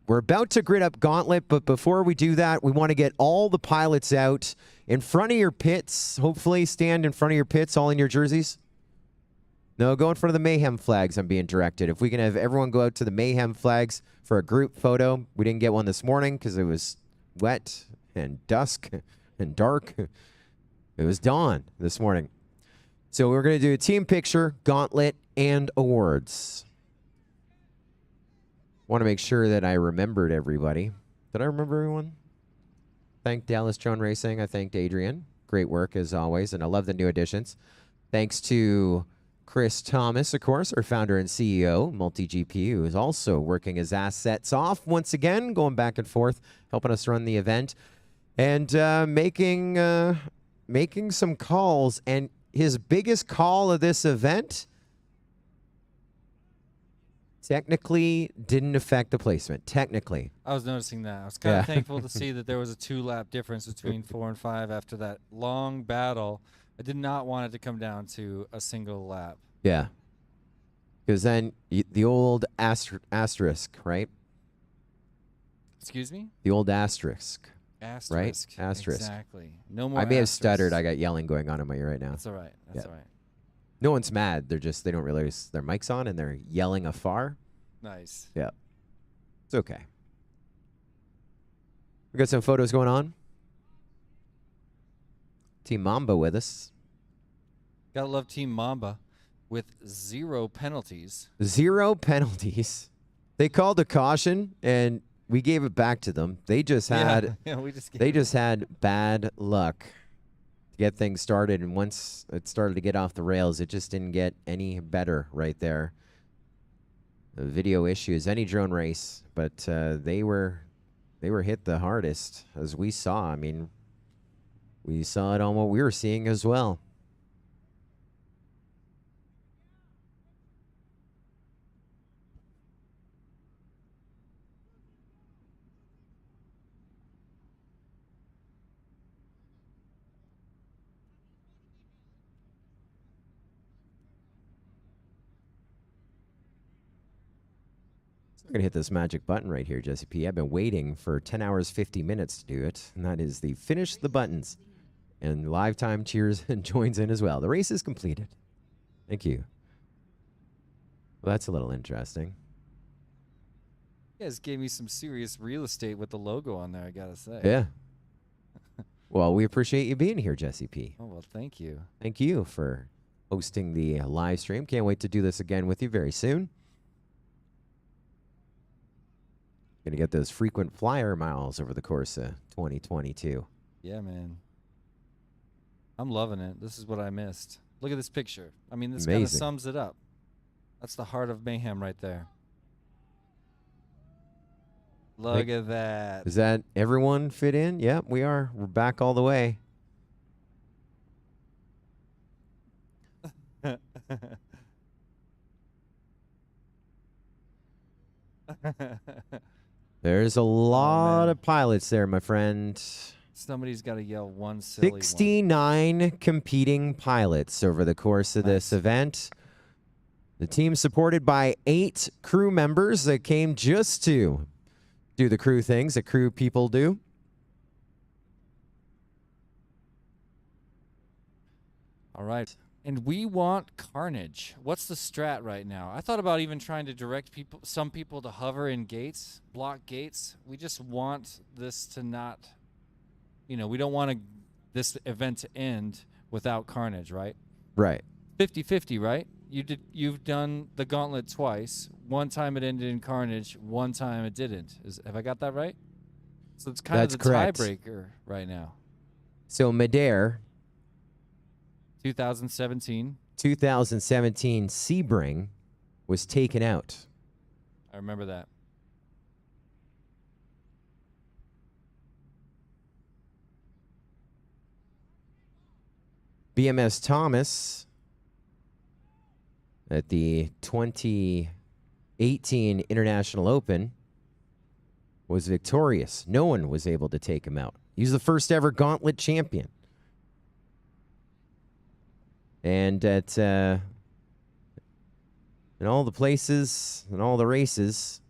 we're about to grid up Gauntlet, but before we do that, we want to get all the pilots out in front of your pits. Hopefully stand in front of your pits, all in your jerseys. No, go in front of the Mayhem flags, I'm being directed. If we can have everyone go out to the Mayhem flags for a group photo. We didn't get one this morning because it was wet and dusk and dark. It was dawn this morning. So we're going to do a team picture, Gauntlet, and awards. Want to make sure that I remembered everybody. Did I remember everyone? Thank Dallas Drone Racing. I thanked Adrian. Great work as always, and I love the new additions. Thanks to Chris Thomas, of course, our founder and CEO, MultiGP, who is also working his assets off once again, going back and forth, helping us run the event, and making some calls. And his biggest call of this event technically didn't affect the placement. Technically. I was noticing that. I was kind of thankful to see that there was a 2-lap difference between 4 and 5 after that long battle. I did not want it to come down to a single lap. Yeah. Because then the old asterisk, right? Excuse me? The old asterisk. Asterisk. Right? Asterisk. Exactly. No more I may have asterisks. stuttered. I got yelling going on in my ear right now. That's all right. That's all right. No one's mad. They're just, they don't realize their mic's on and they're yelling afar. Nice. Yeah. It's okay. We got some photos going on. Team Mamba with us. Gotta love Team Mamba with 0 penalties. 0 penalties. They called a caution and we gave it back to them. They just had they just had bad luck to get things started, and once it started to get off the rails, it just didn't get any better right there. The video issues, any drone race, but they were hit the hardest, as we saw. I mean, we saw it on what we were seeing as well. I'm going to hit this magic button right here, Jesse P. I've been waiting for 10 hours, 50 minutes to do it, and that is the finish the buttons. And live time cheers and joins in as well. The race is completed. Thank you. Well, that's a little interesting. You guys gave me some serious real estate with the logo on there, I gotta say. Yeah. Well, we appreciate you being here, Jesse P. Oh, well, thank you. Thank you for hosting the live stream. Can't wait to do this again with you very soon. Gonna get those frequent flyer miles over the course of 2022. Yeah, man. I'm loving it. This is what I missed. Look at this picture. I mean, this kind of Amazing. sums it up. That's the heart of Mayhem right there. Look at that. Does that everyone fit in? Yep, we are. We're back all the way. There's a lot of pilots there, my friend. Somebody's got to yell one silly 69 competing pilots over the course of this event. The team supported by 8 crew members that came just to do the crew things that crew people do. All right. And we want carnage. What's the strat right now? I thought about even trying to direct some people to hover in gates, block gates. We just want this to not, we don't want this event to end without carnage, right? Right. 50-50, right? You've done the gauntlet twice. One time it ended in carnage, one time it didn't. Have I got that right? So it's kind That's of the correct. tiebreaker right now. So Midair, 2017. 2017 Sebring was taken out. I remember that. BMS Thomas at the 2018 International Open was victorious. No one was able to take him out. He's the first ever gauntlet champion. And at in all the places and all the races,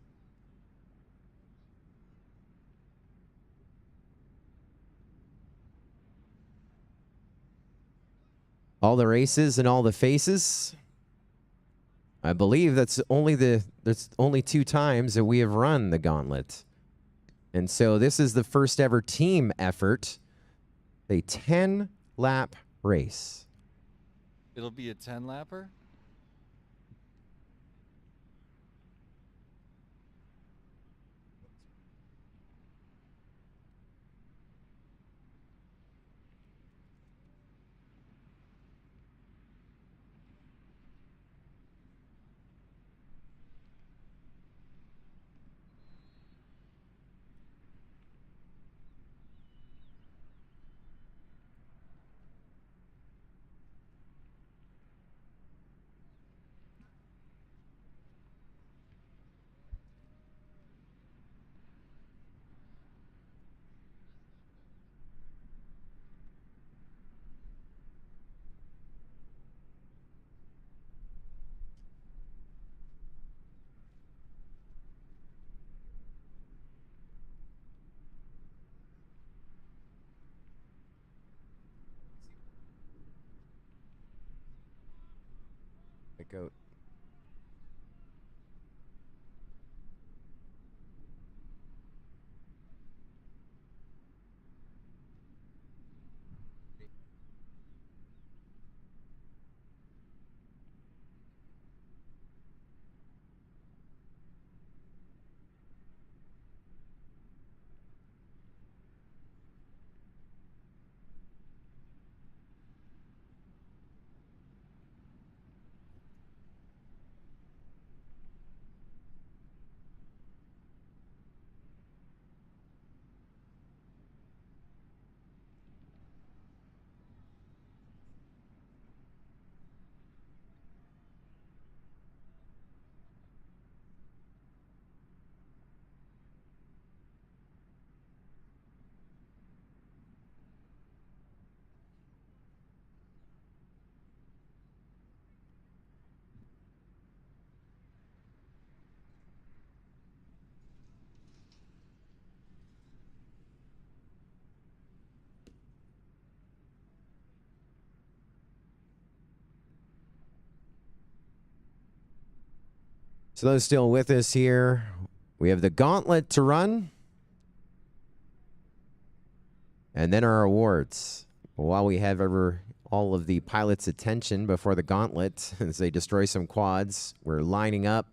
and all the faces, I believe that's only 2 times that we have run the gauntlet. And so this is the first ever team effort, a 10-lap race. It'll be a 10-lapper? Goat. So those still with us here, we have the gauntlet to run. And then our awards. While we have all of the pilots' attention before the gauntlet as they destroy some quads, we're lining up,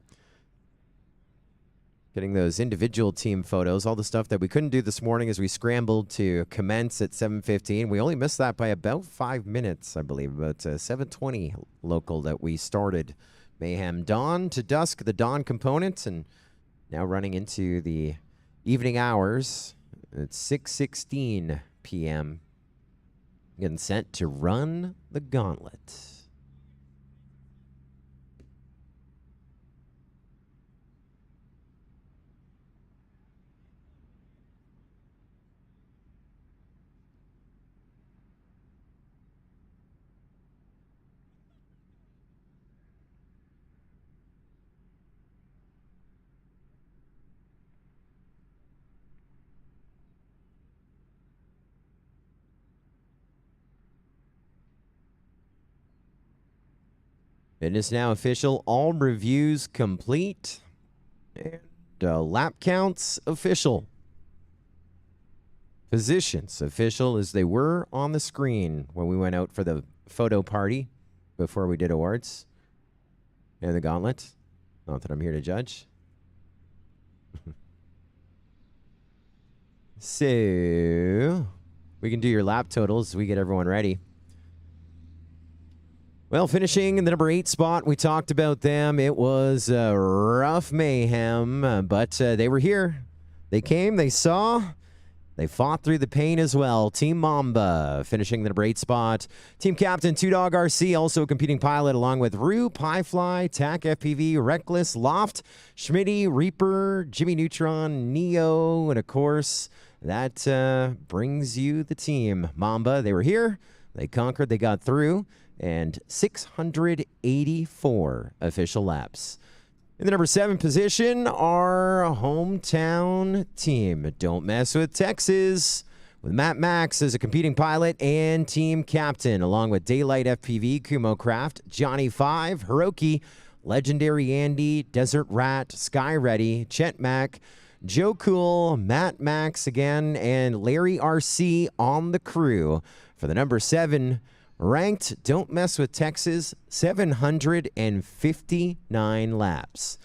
getting those individual team photos, all the stuff that we couldn't do this morning as we scrambled to commence at 7:15. We only missed that by about 5 minutes, I believe, about 7:20 local that we started Mayhem. Dawn to Dusk, the Dawn component, and now running into the evening hours. It's 6:16 p.m. Getting set to run the gauntlet. It is now official. All reviews complete. And lap counts official. Positions official as they were on the screen when we went out for the photo party before we did awards. And the gauntlet. Not that I'm here to judge. So, we can do your lap totals as we get everyone ready. Well, finishing in the number 8 spot, we talked about them. It was rough mayhem, but they were here. They came, they saw, they fought through the pain as well. Team Mamba finishing the number 8 spot. Team Captain 2Dog RC, also a competing pilot, along with Rue, Piefly, TAC FPV, Reckless, Loft, Schmitty, Reaper, Jimmy Neutron, Neo, and of course, that brings you the team Mamba. They were here, they conquered, they got through, and 684 official laps. In the number 7 position, our hometown team, Don't Mess with Texas, with Matt Max as a competing pilot and team captain, along with Daylight FPV, Kumo Craft, Johnny 5, Hiroki, Legendary Andy, Desert Rat, Sky Ready, Chet Mac, Joe Cool, Matt Max again, and Larry RC on the crew for the number 7 ranked Don't Mess with Texas, 759 laps.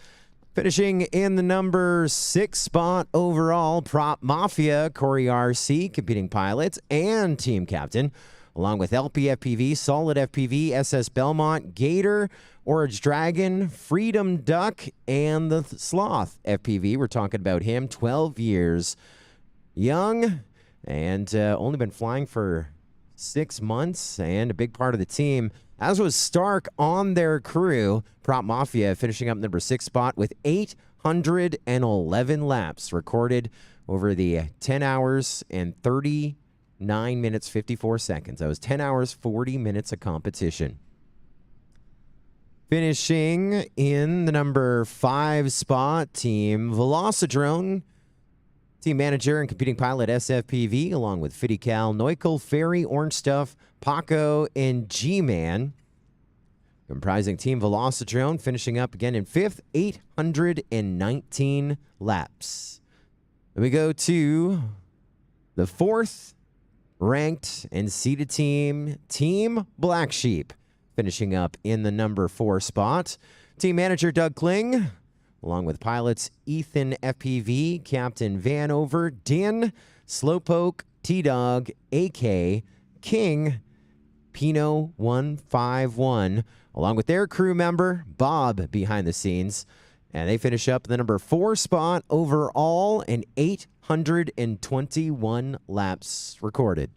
Finishing in the number 6 spot overall, Prop Mafia, Corey RC, competing pilots and team captain, along with LP FPV, Solid FPV, SS Belmont, Gator, Orange Dragon, Freedom Duck, and the Sloth FPV. We're talking about him, 12 years young, and only been flying for 6 months, and a big part of the team, as was Stark on their crew. Prop Mafia finishing up number 6 spot with 811 laps recorded over the 10 hours and 39 minutes 54 seconds. That was 10 hours 40 minutes of competition. Finishing in the number 5 spot, Team Velocidrone, team manager and competing pilot SFPV, along with Fitty Cal, Neukel, Ferry, Orange Stuff, Paco, and G-Man. comprising Team Velocidrone, finishing up again in 5th, 819 laps. Then we go to the 4th ranked and seeded team, Team Black Sheep, finishing up in the number 4 spot. Team manager Doug Kling, along with pilots Ethan FPV, Captain Vanover, Din, Slowpoke, T-Dog, AK, King, Pino 151, along with their crew member, Bob, behind the scenes. And they finish up the number 4 spot overall and 821 laps recorded.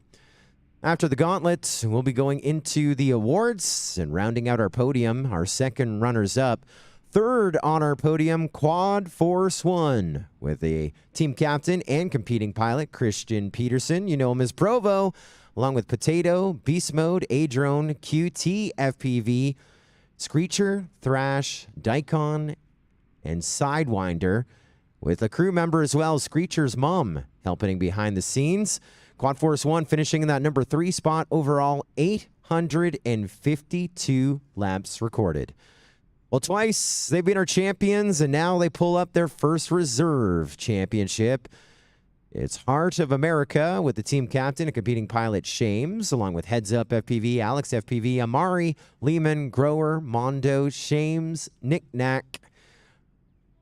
After the gauntlet, we'll be going into the awards and rounding out our podium, our second runners-up. Third on our podium, Quad Force 1, with a team captain and competing pilot, Christian Peterson. You know him as Provo, along with Potato, Beast Mode, A-Drone, QT, FPV, Screecher, Thrash, Daikon, and Sidewinder, with a crew member as well, Screecher's mom, helping behind the scenes. Quad Force 1 finishing in that number 3 spot overall, 852 laps recorded. Well, twice they've been our champions, and now they pull up their first reserve championship. It's Heart of America with the team captain and competing pilot Shames, along with Heads Up FPV, Alex FPV, Amari, Lehman, Grower, Mondo, Shames, Nick Knack.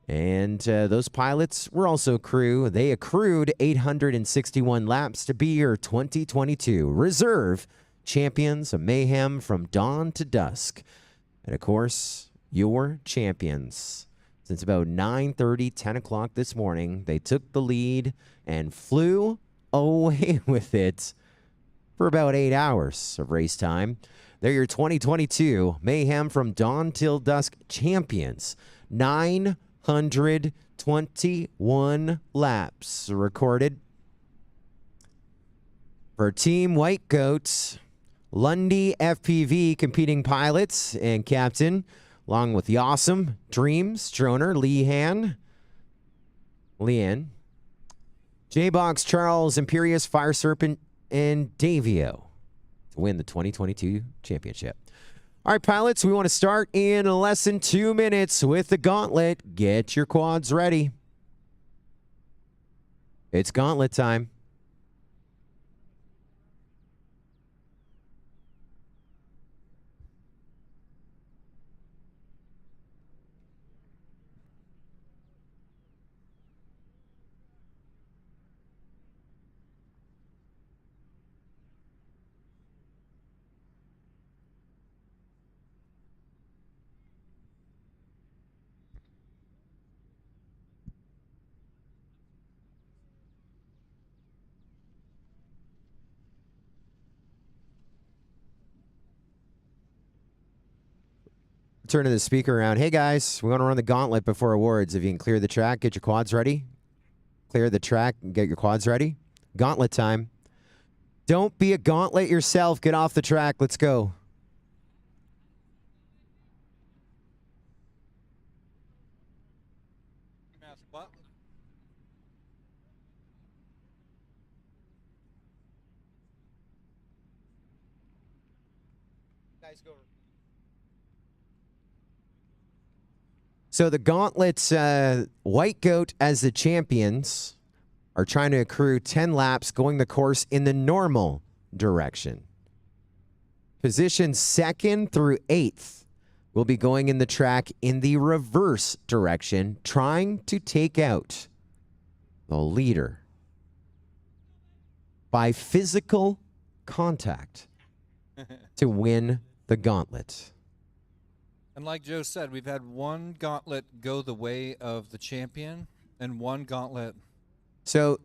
And those pilots were also crew. They accrued 861 laps to be your 2022 reserve champions of Mayhem from dawn to dusk. And of course, your champions. Since about 9:30, 10 o'clock this morning, they took the lead and flew away with it for about 8 hours of race time. They're your 2022 Mayhem from dawn till dusk champions. 921 laps recorded. For Team White Goats, Lundy FPV competing pilots and captain, along with the awesome Dreams, Droner, Leanne, J-Box, Charles, Imperious, Fire Serpent, and Davio to win the 2022 championship. All right, pilots, we want to start in less than 2 minutes with the gauntlet. Get your quads ready. It's gauntlet time. Turning the speaker around. Hey guys, we want to run the gauntlet before awards. If you can clear the track, get your quads ready. Clear the track and get your quads ready. Gauntlet time. Don't be a gauntlet yourself. Get off the track. Let's go. Guys, go. So the Gauntlet's White Goat as the champions are trying to accrue 10 laps going the course in the normal direction. Positions 2nd through 8th will be going in the track in the reverse direction, trying to take out the leader by physical contact to win the gauntlet. And like Joe said, we've had one gauntlet go the way of the champion and one gauntlet. So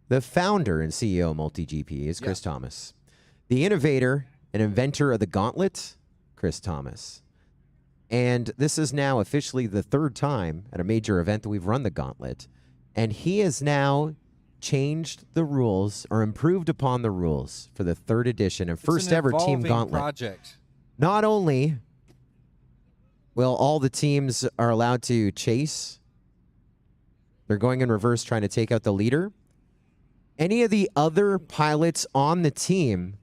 the founder and CEO of MultiGP is Chris Thomas. The innovator and inventor of the gauntlet, Chris Thomas. And this is now officially the 3rd time at a major event that we've run the gauntlet. And he has now changed the rules or improved upon the rules for the 3rd edition and first ever team gauntlet. Project. Not only will all the teams are allowed to chase, they're going in reverse trying to take out the leader. Any of the other pilots on the team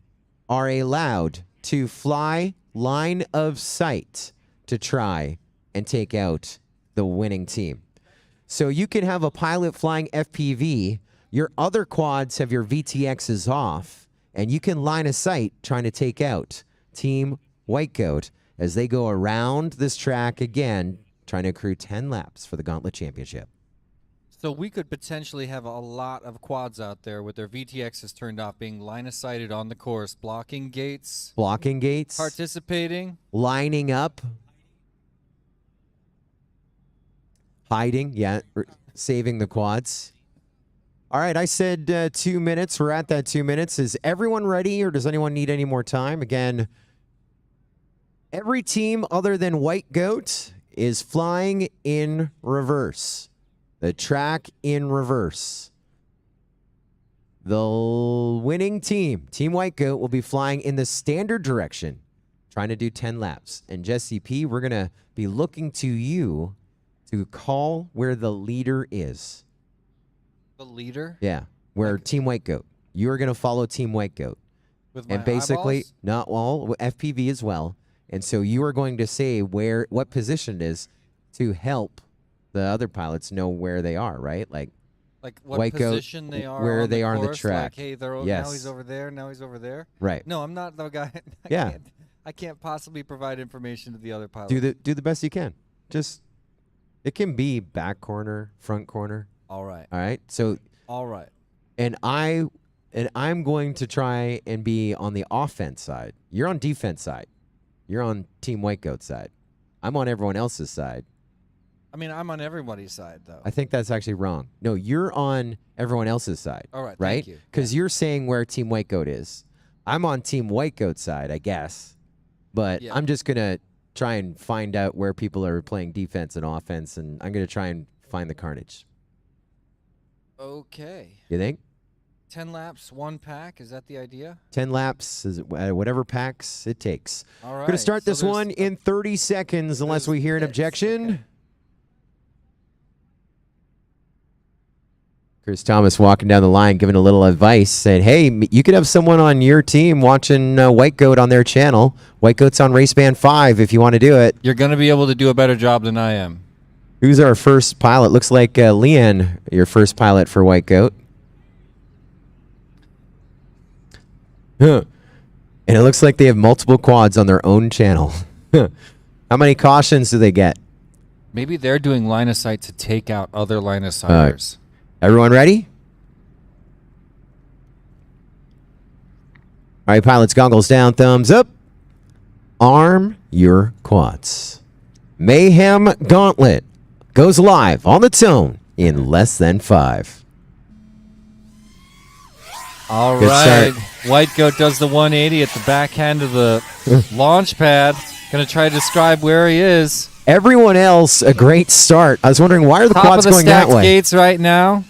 are allowed to fly line of sight to try and take out the winning team. So you can have a pilot flying FPV, your other quads have your VTXs off, and you can line of sight trying to take out Team White Goat as they go around this track again, trying to accrue 10 laps for the Gauntlet Championship. So we could potentially have a lot of quads out there with their VTXs turned off, being line of sighted on the course, blocking gates, participating, lining up, hiding, saving the quads. All right, I said 2 minutes. We're at that 2 minutes. Is everyone ready, or does anyone need any more time? Again, every team other than White Goat is flying in reverse. The track in reverse. The winning team, Team White Goat, will be flying in the standard direction, trying to do 10 laps. And Jesse P, we're going to be looking to you to call where the leader is. the leader. Yeah, where Team White Goat. You are going to follow Team White Goat. With my and basically, eyeballs? not all FPV as well. And so you are going to say what position it is to help the other pilots know where they are, right? Like what White position Goat, they are where on they the are on the course, track. Like, hey, now Yes. he's over there. Now he's over there. Right. No, I'm not the guy. Yeah. I can't possibly provide information to the other pilot. Do the best you can. Just it can be back corner, front corner. All right. All right. So All right. and I'm going to try and be on the offense side. You're on defense side. You're on Team White Goat side. I'm on everyone else's side. I mean, I'm on everybody's side, though. I think that's actually wrong. No, you're on everyone else's side. All right, right? thank you. Because you're saying where Team White Goat is. I'm on Team White Goat side, I guess. But Yeah. I'm just going to try and find out where people are playing defense and offense, and I'm going to try and find the carnage. Okay. You think? 10 laps, one pack. Is that the idea? 10 laps, is whatever packs it takes. All We're going right, to start so this there's one in 30 seconds unless we hear an objection. Chris Thomas walking down the line, giving a little advice, said, hey, you could have someone on your team watching White Goat on their channel. White Goat's on Race Band 5 if you want to do it. You're going to be able to do a better job than I am. Who's our first pilot? Looks like Leanne, your first pilot for White Goat. Huh. And it looks like they have multiple quads on their own channel. How many cautions do they get? Maybe they're doing line of sight to take out other line of sighters. Everyone ready? All right, pilots, goggles down, thumbs up. Arm your quads. Mayhem Gauntlet goes live on the tone in less than 5. All Good right. start. White Goat does the 180 at the backhand of the launch pad. Going to try to describe where he is. Everyone else, a great start. I was wondering, why are the Top quads of the going that stacked way? gates right now.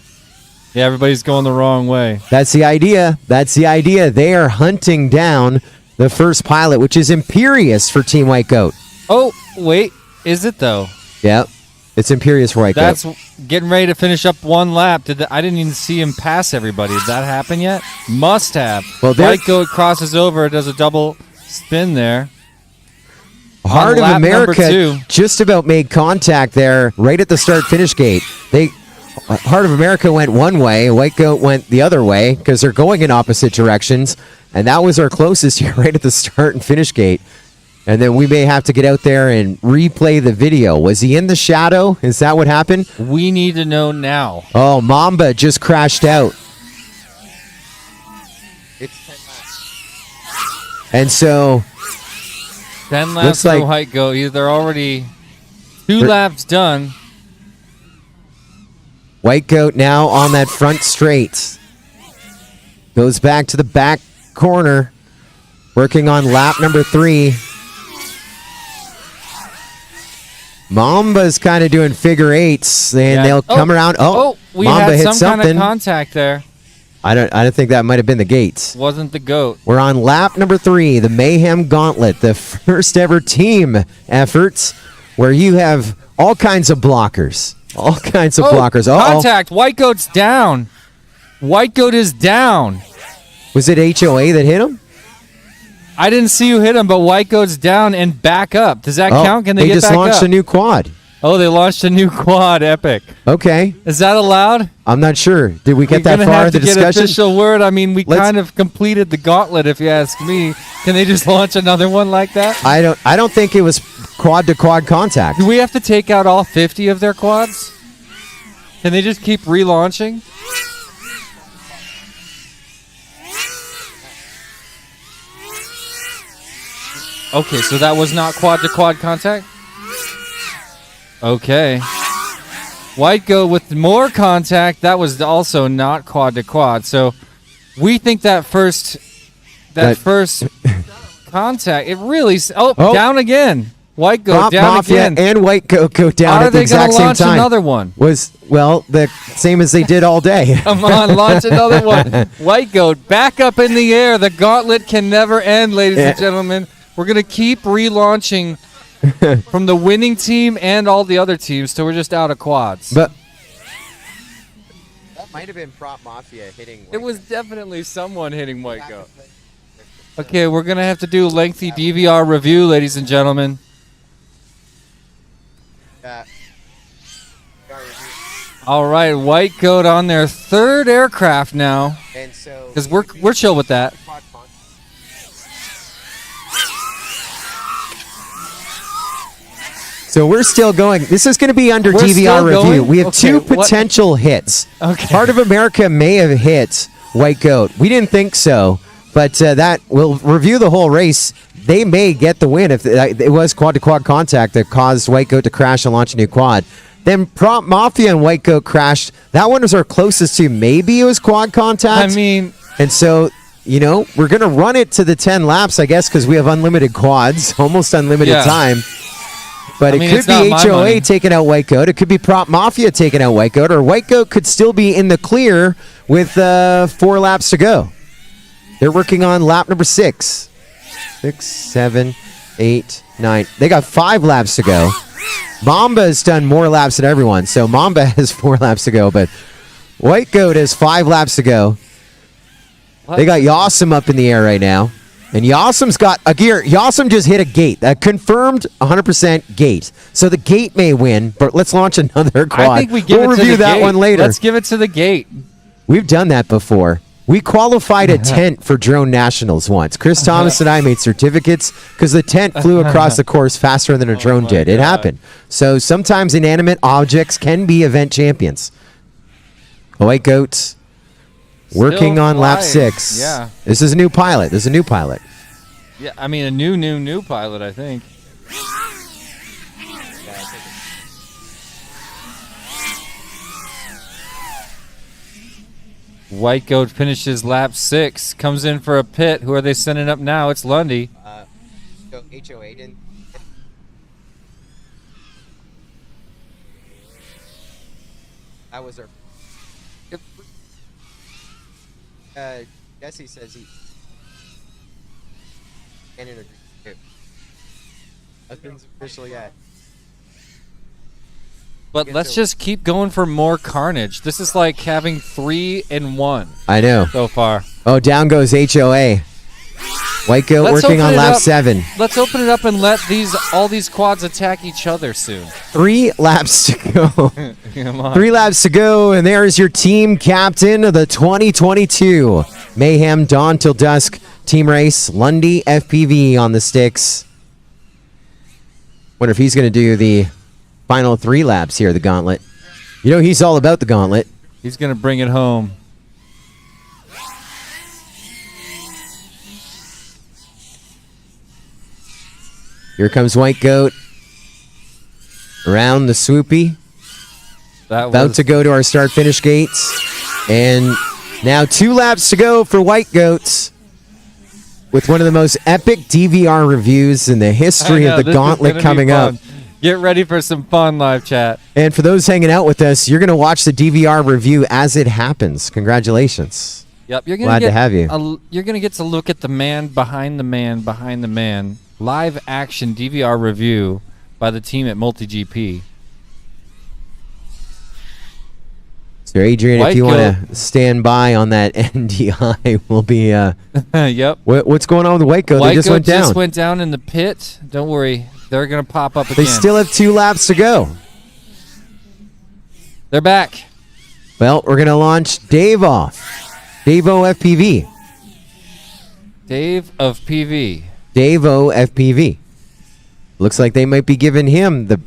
Yeah, everybody's going the wrong way. That's the idea. That's the idea. They are hunting down the first pilot, which is Imperious for Team White Goat. Oh, wait. Is it, though? Yep. It's Imperious for White That's Goat. getting ready to finish up one lap. I didn't even see him pass everybody. Did that happen yet? Must have. Well, there- White Goat crosses over, does a double spin there. Heart of lap number America 2. just about made contact there right at the start-finish gate. Heart of America went one way, White Goat went the other way because they're going in opposite directions, and that was our closest here right at the start and finish gate. And then we may have to get out there and replay the video. Was he in the shadow? Is that what happened? We need to know now. Oh, Mamba just crashed out. It's 10 laps. And so 10 laps Looks for like- White Goat. They're already 2 laps done. White Goat now on that front straight. Goes back to the back corner. Working on lap number 3. Mamba's kind of doing figure eights, and Yeah. they'll come around. Oh, we Mamba had hit some something. kind of contact there. I don't think that might have been the gates. Wasn't the goat. We're on lap number 3, the Mayhem Gauntlet, the first ever team efforts where you have all kinds of blockers. All kinds of blockers. Uh-oh. Contact. White Goat's down. White Goat is down. Was it HOA that hit him? I didn't see you hit him, but White goes down and back up. Does that count? Can they get just back launched up? a new quad. Oh, they launched a new quad. Epic. Okay. Is that allowed? I'm not sure. Did we get We're that gonna far have in the to get discussion? official word. I mean, we Let's- kind of completed the gauntlet, if you ask me. Can they just launch another one like that? I don't think it was quad to quad contact. Do we have to take out all 50 of their quads? Can they just keep relaunching? Okay, so that was not quad to quad contact? Okay. White go with more contact. That was also not quad to quad. So we think that first contact, it really down again. White go Prop down Mafia again. and White go down How at are the they exact gonna same launch time. another one? Was the same as they did all day. Come on, launch another one. White goat back up in the air. The gauntlet can never end, ladies and gentlemen. We're going to keep relaunching from the winning team and all the other teams till we're just out of quads. But That might have been Prop Mafia hitting. It was definitely someone hitting White goat. Okay, we're going to have to do a lengthy DVR review, ladies and gentlemen. All right, White goat on their third aircraft now. And so because we're chill with that. So we're still going. This is going to be under We're DVR still review. going? We have Okay, two what- potential hits. Okay. Heart of America may have hit White Goat. We didn't think so, but that will review the whole race. They may get the win if it was quad-to-quad contact that caused White Goat to crash and launch a new quad. Then Prop Mafia and White Goat crashed. That one was our closest to maybe it was quad contact. I mean, and so, we're going to run it to the 10 laps, I guess, because we have unlimited quads, almost unlimited Yeah. time. But I mean, it could it's not be my HOA money. taking out White Goat. It could be Prop Mafia taking out White Goat, or White Goat could still be in the clear with 4 laps to go. They're working on lap number 6. 6, 7, 8, 9. They got 5 laps to go. Mamba has done more laps than everyone, so Mamba has 4 laps to go, but White Goat has 5 laps to go. They got Yawsum up in the air right now. And Yawsum's got a gear. Yawsum just hit a gate. A confirmed 100% gate. So the gate may win, but let's launch another quad. I think we give we'll it to review the that gate. one later. Let's give it to the gate. We've done that before. We qualified a tent for Drone Nationals once. Chris Thomas and I made certificates because the tent flew across the course faster than a drone did. It happened. So sometimes inanimate objects can be event champions. White Goats working on lap flying. 6. Yeah. This is a new pilot. Yeah, I mean, a new pilot, I think. White Goat finishes lap 6, comes in for a pit. Who are they sending up now? It's Lundy. So HOA didn't. That was our. Jesse says he. And in agree. Nothing's official yet. But let's just keep going for more carnage. This is like having 3 in 1 I know. so far. Oh, down goes HOA. White Goat Let's working open on it lap up. 7. Let's open it up and let all these quads attack each other soon. 3 laps to go. Come on. 3 laps to go, and there's your team captain of the 2022 Mayhem Dawn Till Dusk team race. Lundy FPV on the sticks. Wonder if he's going to do the final 3 laps here, the gauntlet. He's all about the gauntlet. He's going to bring it home. Here comes White Goat. Around the swoopy. About to go to our start-finish gates. And now 2 laps to go for White Goats. With one of the most epic DVR reviews in the history of the gauntlet coming up. Get ready for some fun live chat. And for those hanging out with us, you're going to watch the DVR review as it happens. Congratulations. Yep, you're Glad to have you. You're going to get to look at the man behind the man behind the man. Live action DVR review by the team at MultiGP. So Adrian, if you White want to stand by on that NDI, we'll be. Yep. What's going on with the White Goat? They just Goat went down. just went down in the pit. Don't worry, they're gonna pop up again. They still have 2 laps to go. They're back. Well, we're gonna launch Dave off. Dave-O FPV. Dave of PV. Dave-O FPV. Looks like they might be giving him the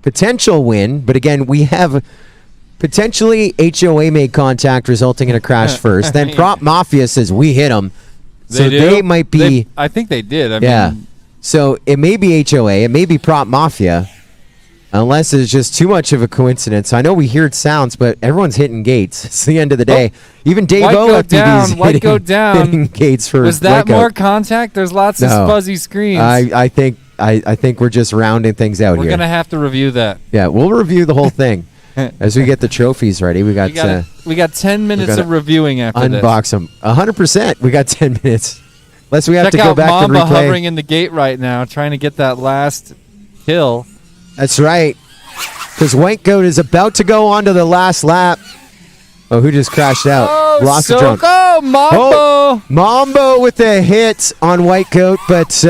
potential win, but again, we have potentially HOA made contact resulting in a crash first. Then Prop Mafia says we hit them. So they might be. I think they did. I yeah. mean, So it may be HOA, it may be Prop Mafia, unless it's just too much of a coincidence. I know we heard sounds, but everyone's hitting gates. It's the end of the day. Even Dave-O FPV is hitting gates for. Was that White Goat. more contact? There's lots of fuzzy screens. I think we're just rounding things out We're here. gonna have to review that. Yeah, we'll review the whole thing as we get the trophies ready. We got 10 minutes of reviewing after this. unbox them. 100%. We got 10 minutes. Unless we have Check to go out back Mamba and replay. hovering in the gate right now, trying to get that last kill. That's right. Because White Goat is about to go on to the last lap. Oh, who just crashed out? Oh, Lost the drone. Mambo! Oh, Mambo with a hit on White Goat, but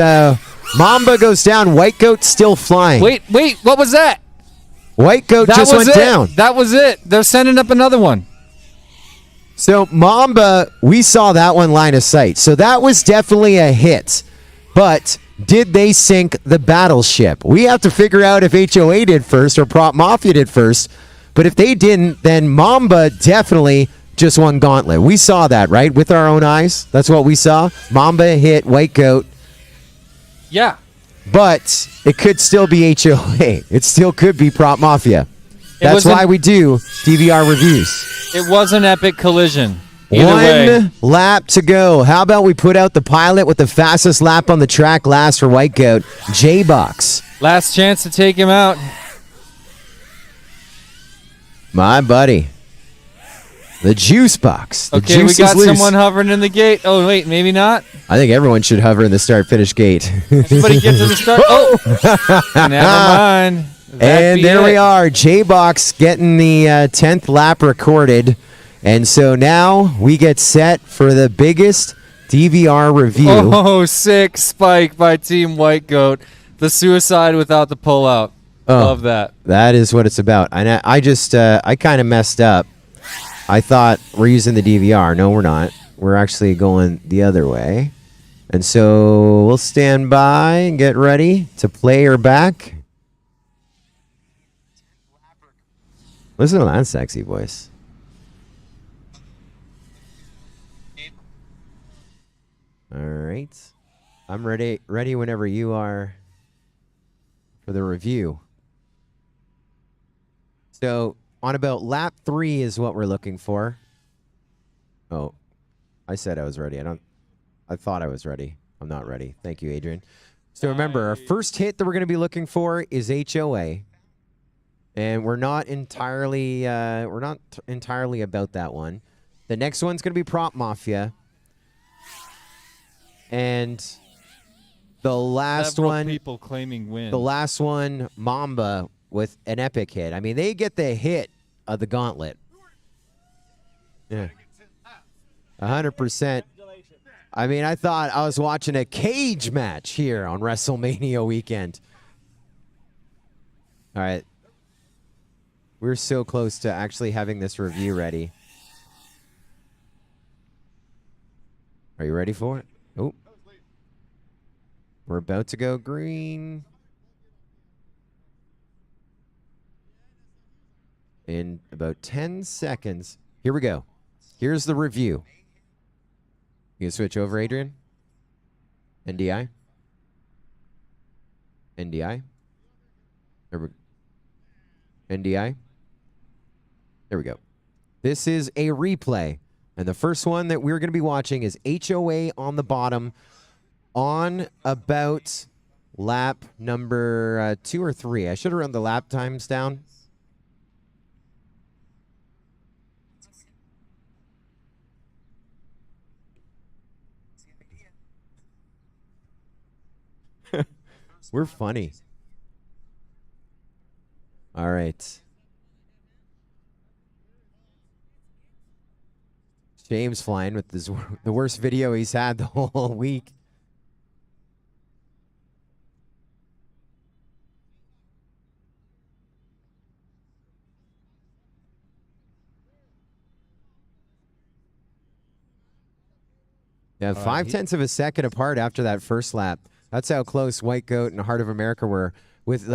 Mamba goes down. White Goat still flying. Wait, what was that? White Goat just went down. That was it. They're sending up another one. So Mamba, we saw that one line of sight. So that was definitely a hit. But did they sink the battleship? We have to figure out if HOA did first or Prop Mafia did first. But if they didn't, then Mamba definitely just won Gauntlet. We saw that, right? With our own eyes. That's what we saw. Mamba hit White Goat. Yeah. But it could still be HOA. It still could be Prop Mafia. That's why we do DVR reviews. It was an epic collision. Either way. One lap to go. How about we put out the pilot with the fastest lap on the track last for White Goat, J-Box. Last chance to take him out. My buddy. The Juice Box. The Okay, juice we got is loose. someone hovering in the gate. Oh, wait, maybe not. I think everyone should hover in the start-finish gate. Everybody get to the start. Oh! Never mind. And there we are. J-Box getting the 10th lap recorded. And so now we get set for the biggest DVR review. Oh, sick spike by Team White Goat. The suicide without the pullout. Love that. That is what it's about. And I kind of messed up. I thought we're using the DVR. No, we're not. We're actually going the other way. And so we'll stand by and get ready to play her back. Listen to that sexy voice. All right. I'm ready whenever you are for the review. So on about lap 3 is what we're looking for. Oh, I said I was ready. I thought I was ready. I'm not ready. Thank you, Adrian. So remember, our first hit that we're going to be looking for is HOA. And we're not entirely about that one. The next one's going to be Prop Mafia. And the last one, people claiming win. the last one, Mamba with an epic hit. I mean, they get the hit of the gauntlet. Yeah. 100%. I mean, I thought I was watching a cage match here on WrestleMania weekend. All right. We're so close to actually having this review ready. Are you ready for it? Oh. We're about to go green. In about 10 seconds. Here we go. Here's the review. You can switch over, Adrian. NDI. NDI. There we NDI. There we go. This is a replay. And the first one that we're going to be watching is HOA on the bottom on about lap number 2 or 3. I should have run the lap times down. We're funny. All right. James flying with the worst video he's had the whole week. Yeah, 0.5 of a second apart after that first lap. That's how close White Goat and Heart of America were with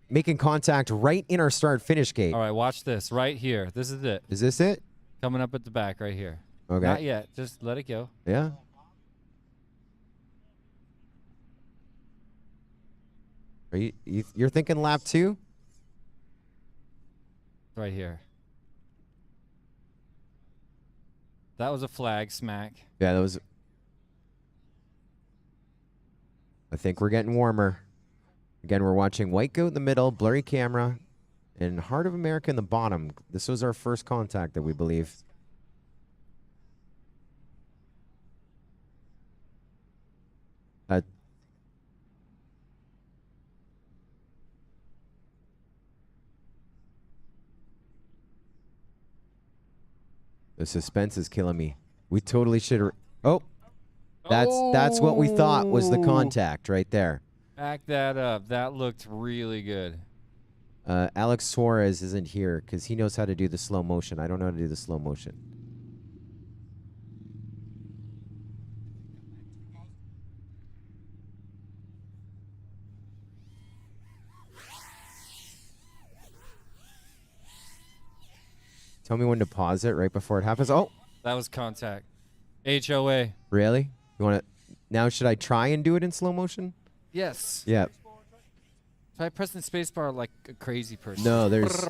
making contact right in our start-finish gate. All right, watch this right here. This is it. Is this it? Coming up at the back right here. Okay. Not yet. Just let it go. Yeah. Are you're thinking lap 2? Right here. That was a flag smack. Yeah, that was. I think we're getting warmer. Again, we're watching White Goat in the middle, blurry camera, and Heart of America in the bottom. This was our first contact that we believe. The suspense is killing me. We totally should. Oh, that's what we thought was the contact right there. Back that up. That looked really good. Alex Suarez isn't here because he knows how to do the slow motion. I don't know how to do the slow motion. Tell me when to pause it right before it happens. Oh, That was contact. HOA. really? You want to? Now should I try and do it in slow motion? Yes. Yeah. Try pressing spacebar like a crazy person. No, there's.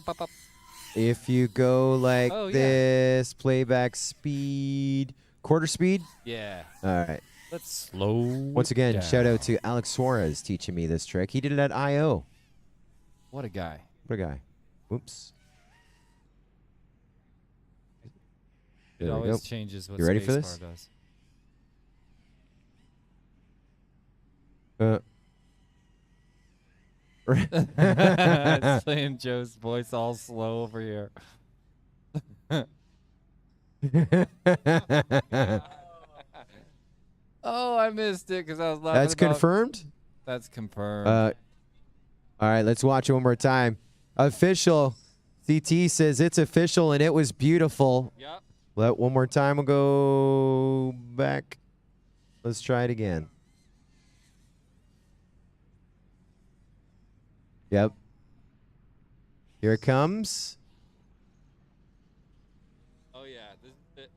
If you go like Oh, yeah. this, playback speed, quarter speed. Yeah. All right. Let's slow. Once again, down. shout out to Alex Suarez teaching me this trick. He did it at I.O. What a guy. What a guy. Oops. It There we always go. changes what You ready for spacebar this? does. It's playing Joe's voice all slow over here. Oh, I missed it because I was laughing. That's about- confirmed? That's confirmed. All right, let's watch it one more time. Official. CT says it's official and it was beautiful. Yep. Let one more time. We'll go back. Let's try it again. Yep. Here it comes. Oh yeah. This is it.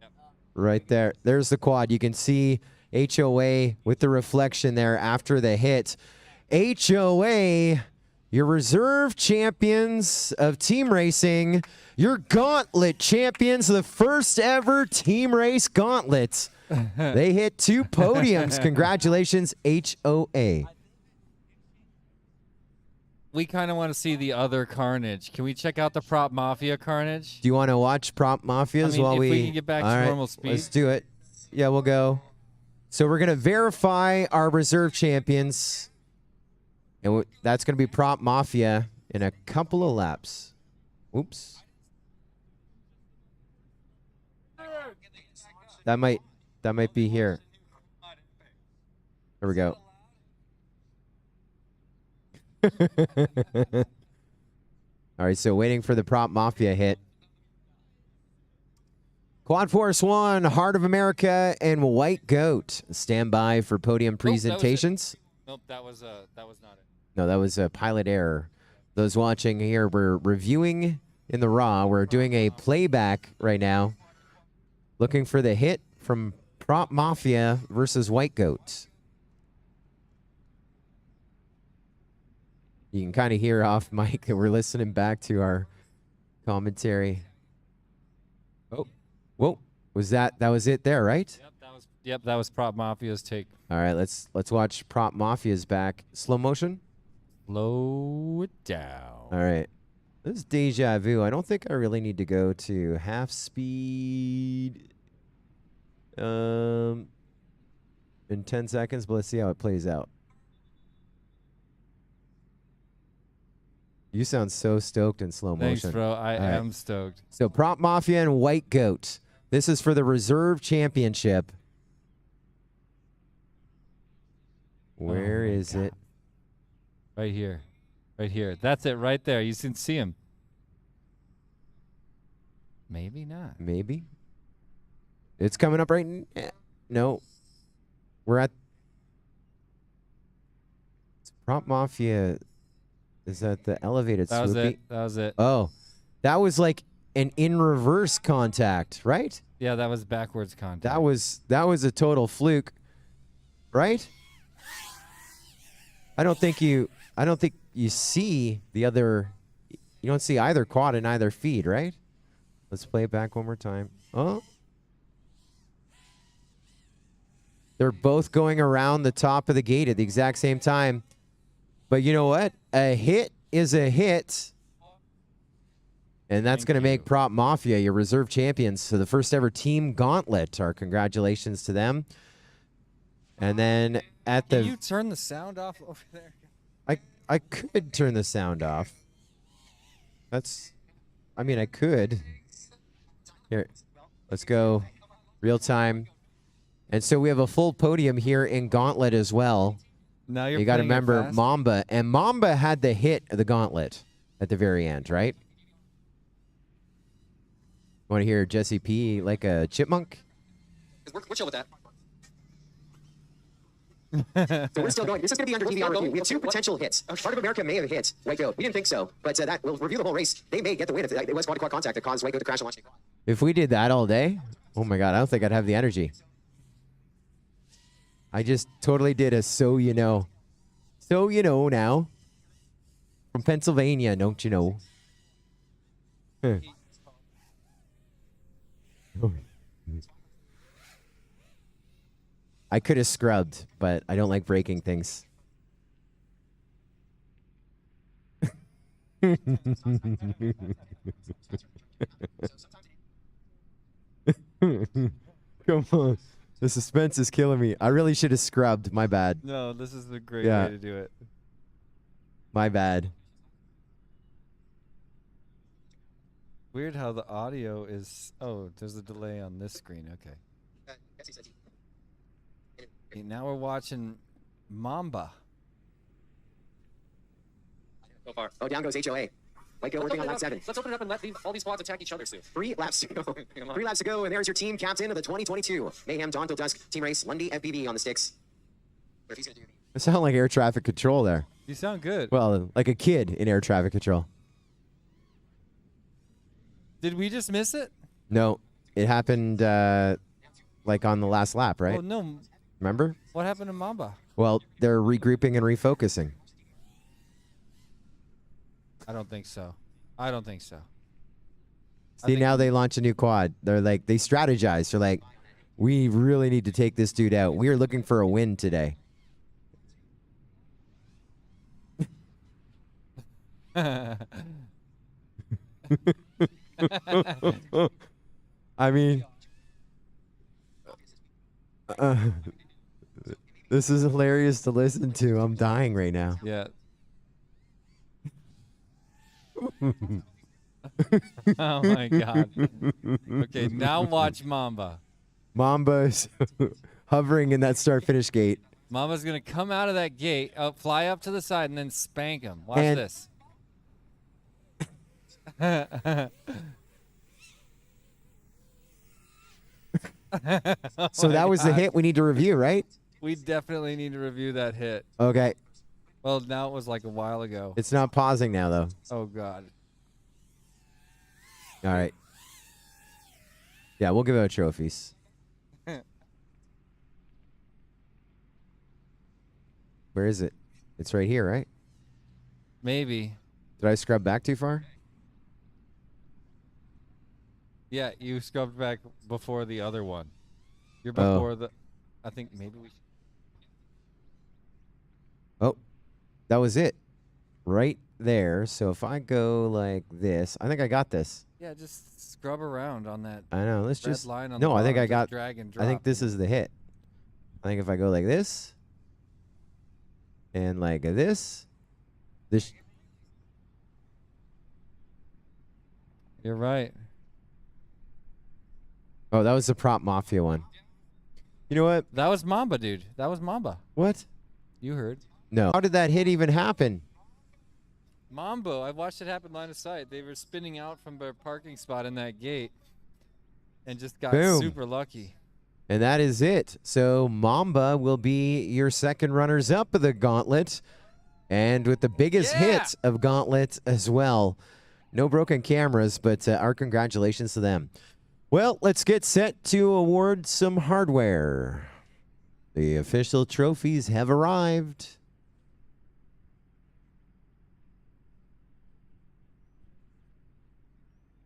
Yep. Right there. There's the quad. You can see HOA with the reflection there after the hit. HOA, your reserve champions of team racing, your gauntlet champions, the first ever team race gauntlet. They hit 2 podiums. Congratulations, HOA. We kind of want to see the other carnage. Can we check out the Prop Mafia carnage? Do you want to watch Prop Mafias I mean, while if we... we can get back to All right, normal speed. Let's do it. Yeah, we'll go. So we're going to verify our reserve champions. And that's going to be Prop Mafia in a couple of laps. Oops. That might be here. There we go. All right, so waiting for the Prop Mafia hit. Quad Force 1, Heart of America, and White Goat. Stand by for podium presentations. Nope, that was not it. No, that was a pilot error. Those watching here, we're reviewing in the raw. We're doing a playback right now. Looking for the hit from Prop Mafia versus White Goat. You can kind of hear off mic that we're listening back to our commentary. Oh, whoa. That was it there, right? Yep, that was Prop Mafia's take. All right, let's watch Prop Mafia's back. Slow motion? Slow it down. All right. This is deja vu. I don't think I really need to go to half speed in 10 seconds, but let's see how it plays out. You sound so stoked in slow Thanks, motion. bro. I All right. am stoked. So Prop Mafia and White Goat. This is for the reserve championship. Where my is it? Right here. Right here. That's it right there. You can see him. Maybe not. Maybe. It's coming up right. No. We're at. Prop Mafia. Is that the elevated That was swoopy? it. That was it. Oh. That was like an in reverse contact, right? Yeah, that was backwards contact. That was a total fluke, right? I don't think you see the other. You don't see either quad in either feed, right? Let's play it back one more time. Oh. They're both going around the top of the gate at the exact same time. But you know what? A hit is a hit. And that's going to make Prop Mafia your reserve champions. So the first ever team gauntlet. Our congratulations to them. And then at the... Can you turn the sound off over there? I could turn the sound off. I mean, I could. Here, let's go real time. And so we have a full podium here in Gauntlet as well. Now you're You got to playing it remember fast. Mamba. And Mamba had the hit of the Gauntlet at the very end, right? Want to hear Jesse P like a chipmunk? We're chill with that. So we're still going. This is going to be under DVR review. We have two potential hits. Heart of America may have hit White Goat. We didn't think so, but that we'll review the whole race. They may get the win if it was quad-to-quad contact that caused White Goat to crash and launch. If we did that all day, oh my God, I don't think I'd have the energy. I just totally did a so you know. So you know now. From Pennsylvania, don't you know? Huh. I could have scrubbed, but I don't like breaking things. Come on. The suspense is killing me. I really should have scrubbed. My bad. No, this is a great Yeah. way to do it. My bad. Weird how the audio is... Oh, there's a delay on this screen. Okay. Okay, now we're watching Mamba. So far. Oh, down goes HOA. White Goat working on lap 7. Let's open it up and let all these quads attack each other soon. 3 laps to go. 3 laps to go, and there's your team captain of the 2022 Mayhem Dawn till Dusk team race. Lundy FPV on the sticks. What if he's gonna do? I sound like air traffic control there. You sound good. Well, like a kid in air traffic control. Did we just miss it? No, it happened like on the last lap, right? Oh, no. Remember? What happened to Mamba? Well, they're regrouping and refocusing. I don't think so. I don't think so. See, now they launch a new quad. They're like, they strategize. They're like, we really need to take this dude out. We are looking for a win today. I mean, this is hilarious to listen to. I'm dying right now. Yeah. Oh my God. Okay, now watch Mamba. Mamba's hovering in that start-finish gate. Mamba's gonna come out of that gate, fly up to the side, and then spank him. Watch And- this. So that was the hit we need to review, right? We definitely need to review that hit. Okay. Well, now it was like a while ago. It's not pausing now, though. Oh God. All right. Yeah, we'll give out trophies. Where is it? It's right here, right? Maybe. Did I scrub back too far? Yeah, you scrubbed back before the other one. You're Oh. before the. I think maybe we. Oh, that was it. Right there. So if I go like this, I think I got this. Yeah, just scrub around on that. I know. Let's red just. line on No, the I think bottom, I just got. Drag and I think drop. this is the hit. I think if I go like this and like this. You're right. Oh, that was the Prop Mafia one. You know what? That was Mamba, dude. That was Mamba. What? You heard. No. How did that hit even happen? Mambo. I watched it happen line of sight. They were spinning out from their parking spot in that gate and just got Boom. super lucky. And that is it. So Mamba will be your second runners-up of the Gauntlet. And with the biggest hit of Gauntlet as well. No broken cameras, but our congratulations to them. Well, let's get set to award some hardware. The official trophies have arrived.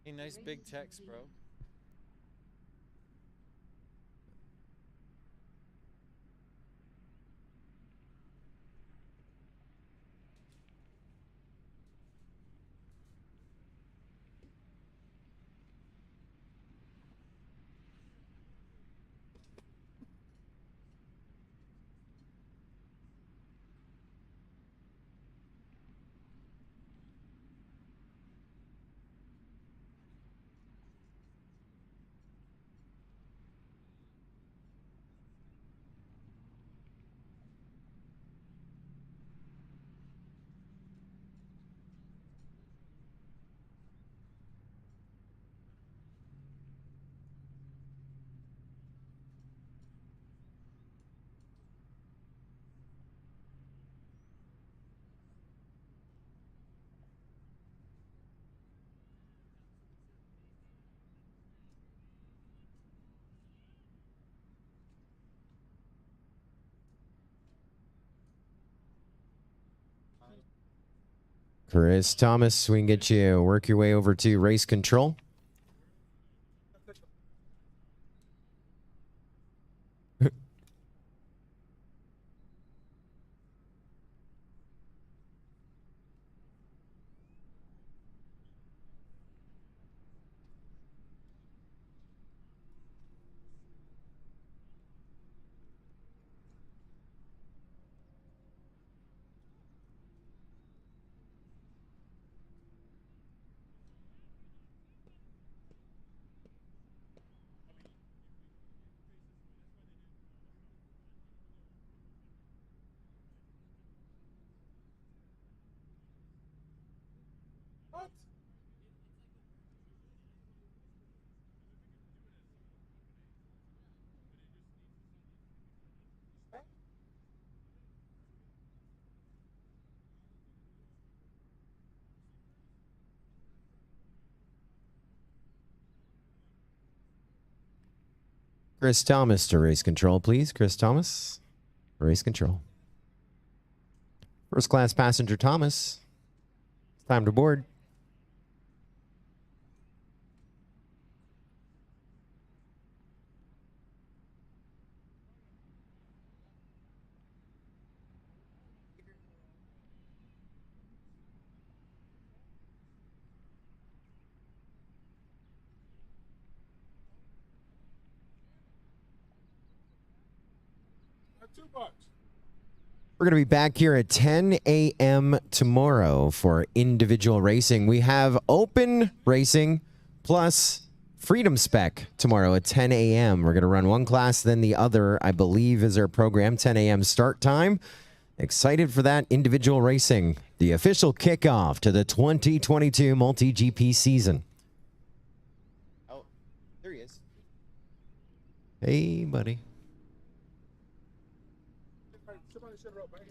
Hey, nice big text, bro. Chris Thomas, we can get you work your way over to race control. Chris Thomas to race control, please. Chris Thomas, race control. First class passenger Thomas. Time to board. $2. We're going to be back here at 10 a.m. tomorrow for individual racing. We have open racing plus freedom spec tomorrow at 10 a.m. We're going to run one class, then the other, I believe, is our program. 10 a.m. start time. Excited for that individual racing. The official kickoff to the 2022 multi-GP season. Oh, there he is. Hey, buddy. Somebody should have wrote Mayhem.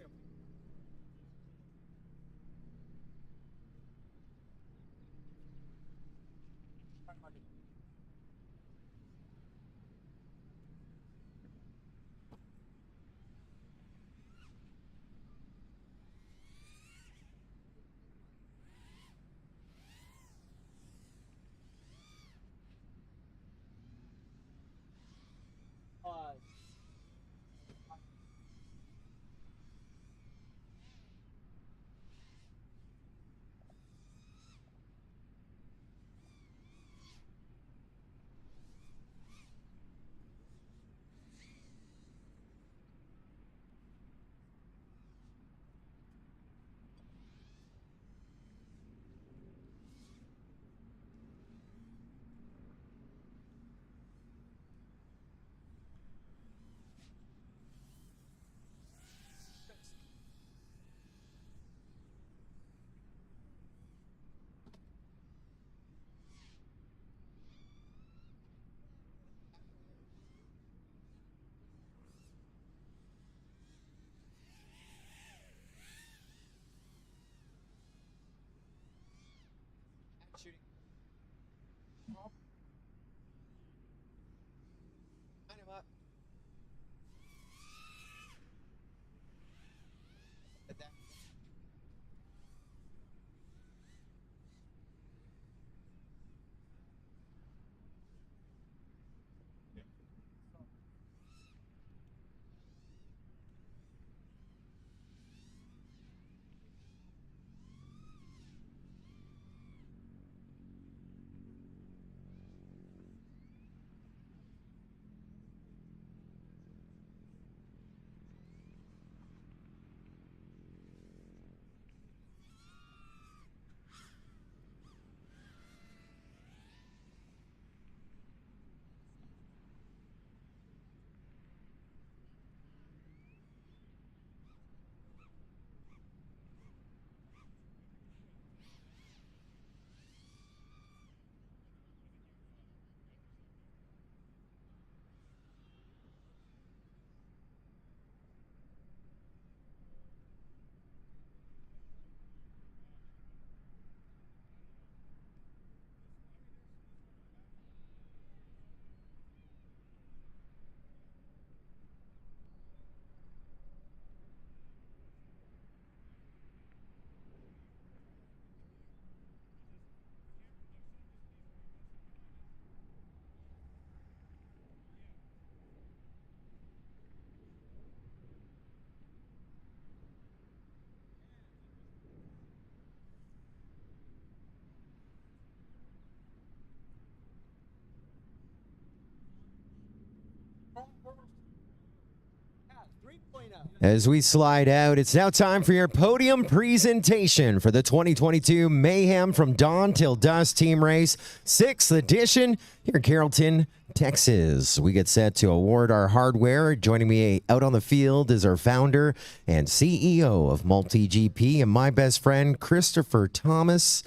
As we slide out, it's now time for your podium presentation for the 2022 Mayhem from Dawn Till Dusk Team Race, 6th edition here in Carrollton, Texas. We get set to award our hardware. Joining me out on the field is our founder and CEO of MultiGP and my best friend, Christopher Thomas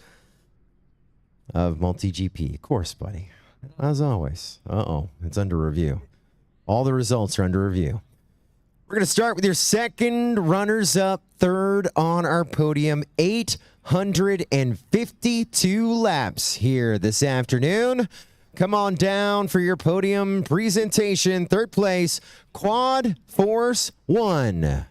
of MultiGP. Of course, buddy. As always. It's under review. All the results are under review. We're going to start with your second runners-up, third on our podium, 852 laps here this afternoon. Come on down for your podium presentation. Third place, Quad Force 1.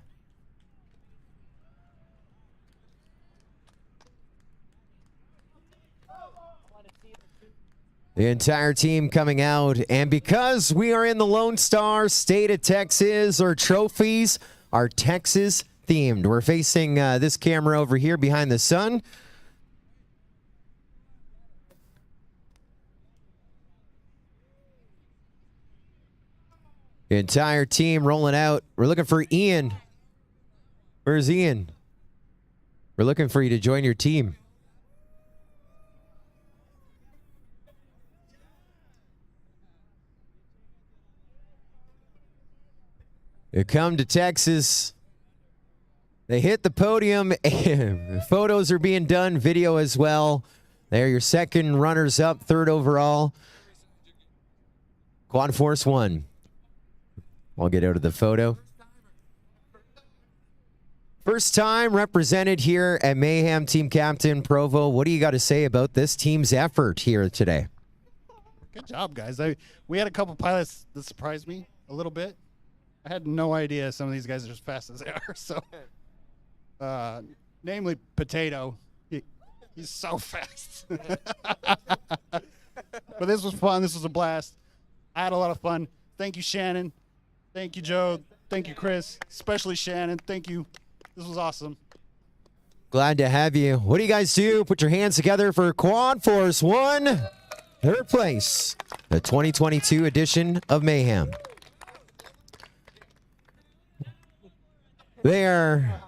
The entire team coming out, and because we are in the Lone Star State of Texas, our trophies are Texas themed. We're facing this camera over here behind the sun. The entire team rolling out. We're looking for Ian. Where's Ian? We're looking for you to join your team. They come to Texas. They hit the podium. Photos are being done, video as well. They're your second runners up, third overall. Quad Force 1. I'll get out of the photo. First time represented here at Mayhem, Team Captain Provo. What do you got to say about this team's effort here today? Good job, guys. We had a couple pilots that surprised me a little bit. I had no idea some of these guys are as fast as they are. So, namely Potato. He's so fast. But this was fun. This was a blast. I had a lot of fun. Thank you, Shannon. Thank you, Joe. Thank you, Chris. Especially Shannon. Thank you. This was awesome. Glad to have you. What do you guys do? Put your hands together for Quad Force 1. Third place. The 2022 edition of Mayhem. They are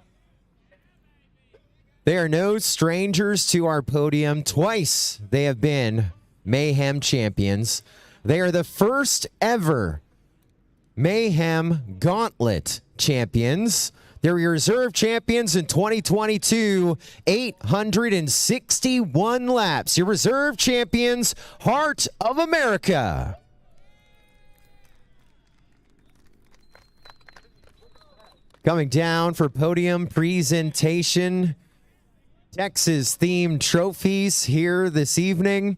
no strangers to our podium. Twice they have been Mayhem champions. They are the first ever Mayhem Gauntlet champions. They're your reserve champions in 2022, 861 laps. Your reserve champions, Heart of America. Coming down for podium presentation, Texas-themed trophies here this evening.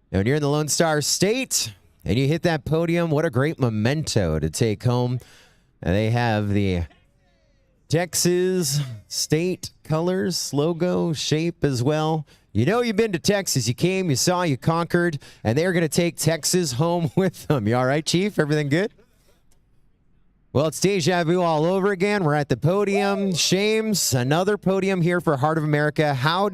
When you're in the Lone Star State and you hit that podium, what a great memento to take home. And they have the Texas State colors, logo, shape as well. You know you've been to Texas. You came, you saw, you conquered, and they're going to take Texas home with them. You all right, Chief? Everything good? Well, it's deja vu all over again. We're at the podium. Shames, another podium here for Heart of America. How